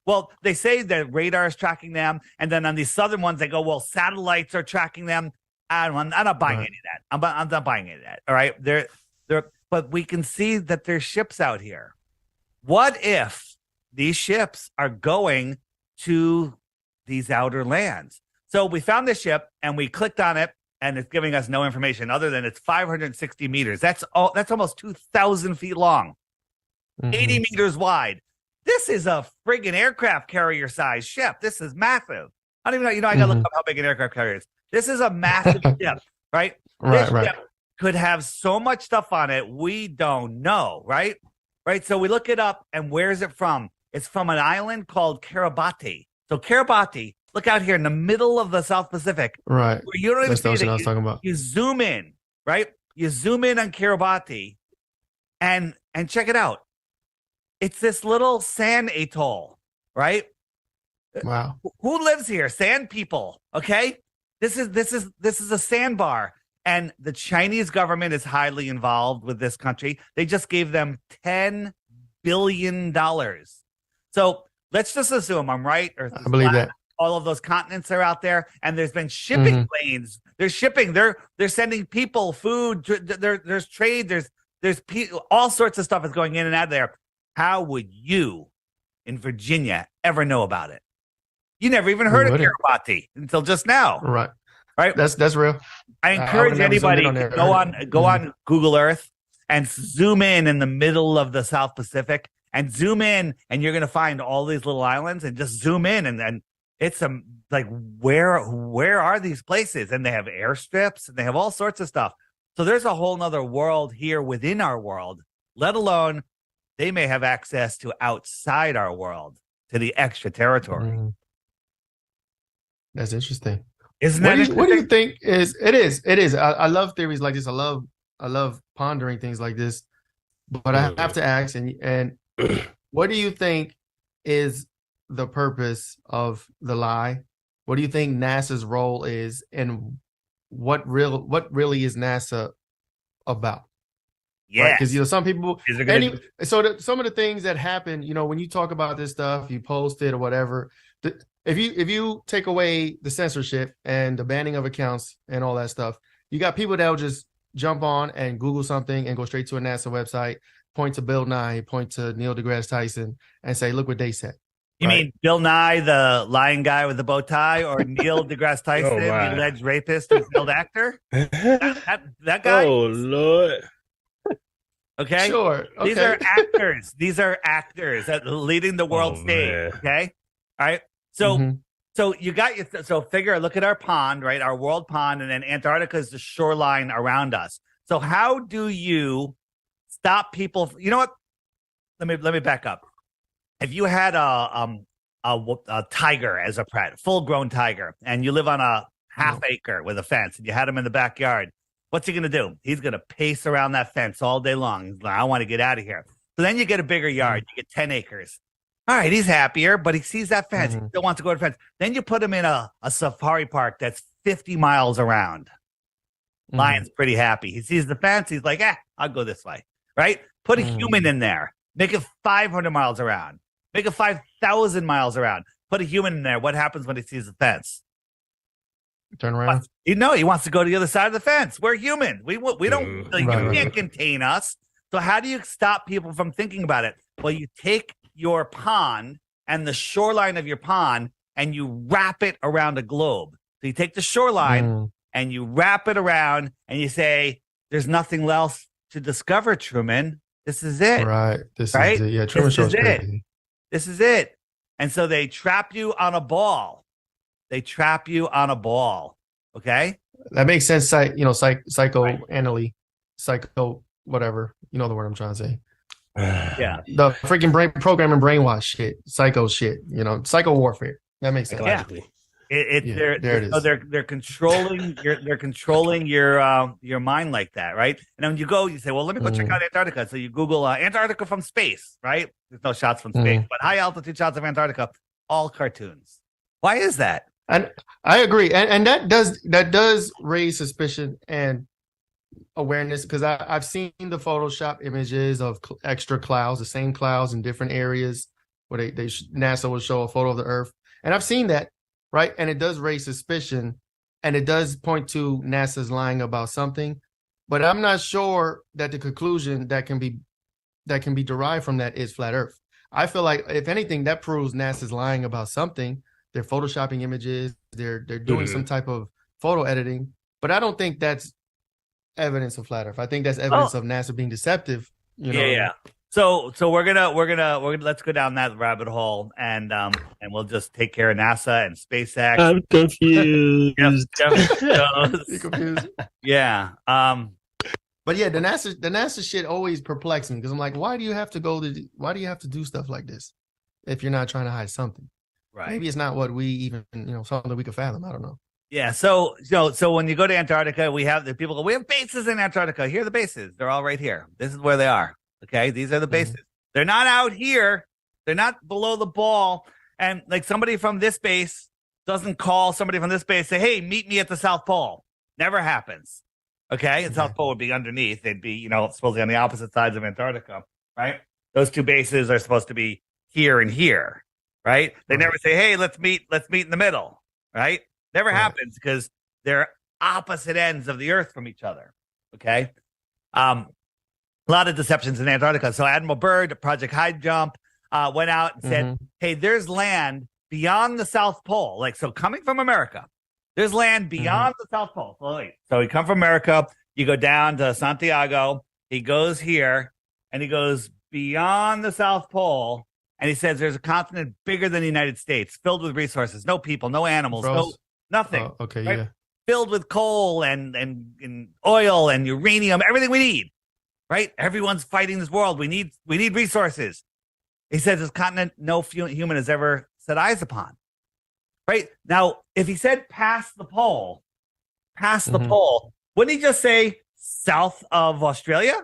well, they say that radar is tracking them, and then on these southern ones, they go, well, satellites are tracking them. I'm not buying any of that. I'm not buying any of that. All right? But we can see that there's ships out here. What if these ships are going to these outer lands? So we found this ship and we clicked on it, and it's giving us no information other than it's 560 meters. That's almost 2,000 feet long, 80 meters wide. This is a friggin' aircraft carrier size ship. This is massive. I don't even know. I gotta look up how big an aircraft carrier is. This is a massive ship, right? This ship could have so much stuff on it we don't know, right? Right. So we look it up, and where is it from? It's from an island called Kiribati. So Kiribati, look out here in the middle of the South Pacific. Right. Where you don't even see what I was talking about. You zoom in, right? You zoom in on Kiribati and check it out. It's this little sand atoll, right? Wow. Who lives here? Sand people. Okay. This is a sandbar. And the Chinese government is highly involved with this country. They just gave them $10 billion. So let's just assume I'm right. Earth is I believe flat. that. All of those continents are out there, and there's been shipping lanes. They're shipping. They're sending people, food. There's trade. There's all sorts of stuff is going in and out of there. How would you, in Virginia, ever know about it? You never even heard of Kiribati until just now. Right. Right. That's real. I encourage anybody to go on Google Earth and zoom in the middle of the South Pacific and zoom in, and you're going to find all these little islands, and just zoom in, and it's like, where are these places? And they have airstrips, and they have all sorts of stuff. So there's a whole nother world here within our world, let alone they may have access to outside our world, to the extra territory. That's interesting. Isn't that interesting? What do you think is it is? I love theories like this. I love pondering things like this. But I have to ask, and what do you think is the purpose of the lie? What do you think NASA's role is, and what really is NASA about? Yeah, because some people. Some of the things that happen, when you talk about this stuff, you post it or whatever. If you take away the censorship and the banning of accounts and all that stuff, you got people that will just jump on and Google something and go straight to a NASA website, point to Bill Nye, point to Neil deGrasse Tyson, and say, "Look what they said." You mean Bill Nye, the lion guy with the bow tie, or Neil deGrasse Tyson, the alleged rapist and failed actor? That guy? Oh, Lord. Okay. Sure. Okay. These are actors. These are actors leading the world stage. Man. Okay. All right. So, so you got look at our pond, right? Our world pond, and then Antarctica is the shoreline around us. So how do you stop people? You know what? Let me back up. If you had a tiger as a pet, full-grown tiger, and you live on a half acre with a fence, and you had him in the backyard, what's he going to do? He's going to pace around that fence all day long. He's like, I want to get out of here. So then you get a bigger yard. You get 10 acres. All right, he's happier, but he sees that fence. He still wants to go to the fence. Then you put him in a safari park that's 50 miles around. Lion's pretty happy. He sees the fence. He's like, I'll go this way, right? Put a human in there. Make it 500 miles around. Make it 5,000 miles around. Put a human in there. What happens when he sees the fence? Turn around. He wants to go to the other side of the fence. We're human. We don't. You can't contain us. So how do you stop people from thinking about it? Well, you take your pond and the shoreline of your pond, and you wrap it around a globe. So you take the shoreline and you wrap it around, and you say, "There's nothing else to discover, Truman. This is it." Right. This is it. Yeah, Truman Show's crazy. This is it. And so they trap you on a ball. Okay? That makes sense. Psychoanalytically, psycho whatever. You know the word I'm trying to say. Yeah. The freaking brain programming brainwash shit, psycho shit. Psycho warfare. That makes sense. Yeah. They're controlling your mind like that, right? And then you say, well, let me go check out Antarctica. So you Google Antarctica from space, right? There's no shots from space, but high altitude shots of Antarctica, all cartoons. Why is that? And I agree, and that does raise suspicion and awareness, because I've seen the Photoshop images of extra clouds, the same clouds in different areas where NASA will show a photo of the Earth, and I've seen that. Right. And it does raise suspicion, and it does point to NASA's lying about something. But I'm not sure that the conclusion that can be derived from that is flat Earth. I feel like, if anything, that proves NASA's lying about something. They're photoshopping images. They're doing some type of photo editing. But I don't think that's evidence of flat Earth. I think that's evidence of NASA being deceptive. Yeah. So we're gonna let's go down that rabbit hole, and we'll just take care of NASA and SpaceX. I'm confused. Confused. Yeah. But yeah, the NASA shit always perplexes me, because I'm like, why do you have to do stuff like this if you're not trying to hide something? Right. Maybe it's not what we even something we could fathom. I don't know. Yeah. So when you go to Antarctica, we have bases in Antarctica. Here are the bases. They're all right here. This is where they are. Okay, these are the bases. They're not out here. They're not below the ball. And like, somebody from this base doesn't call somebody from this base, say, "Hey, meet me at the South Pole." Never happens. Okay, the South Pole would be underneath. They'd be, supposedly on the opposite sides of Antarctica, right? those two bases are supposed to be here and here, right? They never say, hey, let's meet in the middle, right? Never happens because they're opposite ends of the Earth from each other. Okay. A lot of deceptions in Antarctica. So Admiral Byrd, Project High Jump, went out and said, hey, there's land beyond the South Pole. Like, so coming from America, there's land beyond the South Pole. So you come from America, you go down to Santiago, he goes here, and he goes beyond the South Pole, and he says there's a continent bigger than the United States, filled with resources, no people, no animals, no nothing. Oh, okay, right? yeah. Filled with coal and oil and uranium, everything we need. Right? Everyone's fighting this world. We need resources. He says this continent no human has ever set eyes upon. Right? Now, if he said past the pole, wouldn't he just say south of Australia?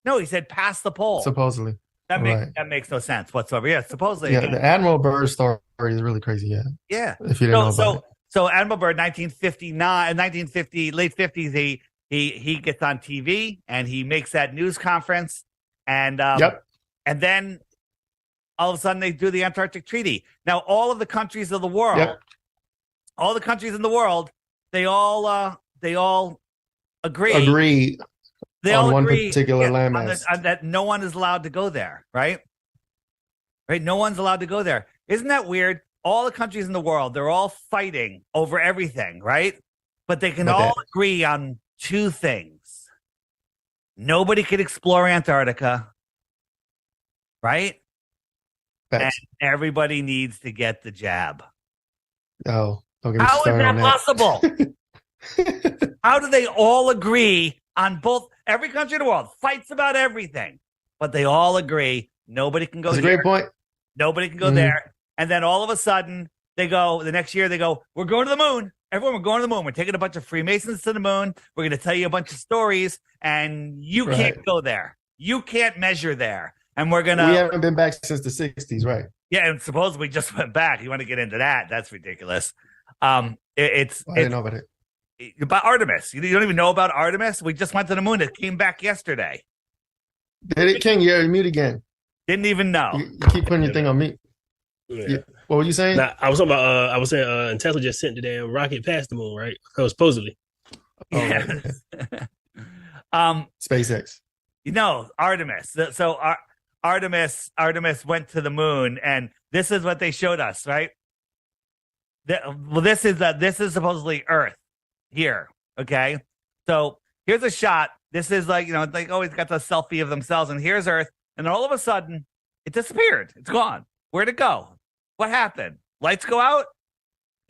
No, he said past the pole. Supposedly. That makes no sense whatsoever. Yeah, supposedly. Yeah, the Admiral Byrd story is really crazy. Yeah. Yeah. If you didn't know about it. So Admiral Byrd, 1950, late 50s, he gets on TV and he makes that news conference, and and then all of a sudden they do the Antarctic Treaty. Now all of the countries of the world, all the countries in the world, they all agree. They all one agree particular landmass that no one is allowed to go there. Right? No one's allowed to go there. Isn't that weird? All the countries in the world, they're all fighting over everything, right? But they can all agree on two things. Nobody could explore Antarctica, right? And everybody needs to get the jab. Oh, don't get me How is started that on possible? How do they all agree on both? Every country in the world fights about everything, but they all agree nobody can go That's here. a great point. Nobody can go there. And then all of a sudden, the next year, they go, we're going to the moon. Everyone, we're going to the moon. We're taking a bunch of Freemasons to the moon. We're going to tell you a bunch of stories, and you can't go there. You can't measure there. And we haven't been back since the 60s, right? Yeah, and supposedly we just went back. You want to get into that? That's ridiculous. I didn't know about it. About Artemis. You don't even know about Artemis? We just went to the moon. It came back yesterday. Did it, King? You're mute again. Didn't even know. You keep putting your thing on mute. Yeah. What were you saying? Nah, I was talking about. I was saying Tesla just sent the damn rocket past the moon, right? So supposedly. Yes. SpaceX. Artemis. So Artemis went to the moon, and this is what they showed us, right? This is supposedly Earth here. Okay, so here's a shot. This is like they always got the selfie of themselves, and here's Earth, and then all of a sudden it disappeared. It's gone. Where'd it go? What happened? Lights go out?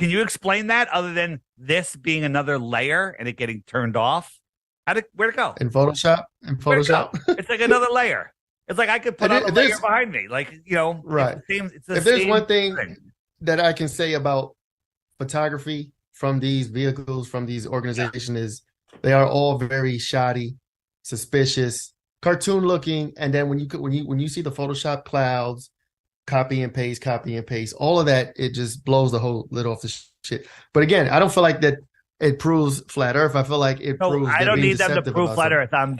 Can you explain that other than this being another layer and it getting turned off? Where'd it go? In Photoshop? It's like another layer. It's like I could put on a layer behind me. Like, right. If there's one thing that I can say about photography from these vehicles, from these organizations, is they are all very shoddy, suspicious, cartoon looking. And then when you see the Photoshop clouds, copy and paste, all of that, it just blows the whole lid off the shit. But again, I don't feel like that it proves flat Earth. I feel like it proves. I don't need them to prove flat Earth. I'm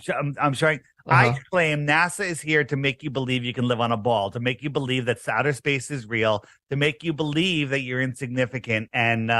showing. I claim NASA is here to make you believe you can live on a ball, to make you believe that outer space is real, to make you believe that you're insignificant, and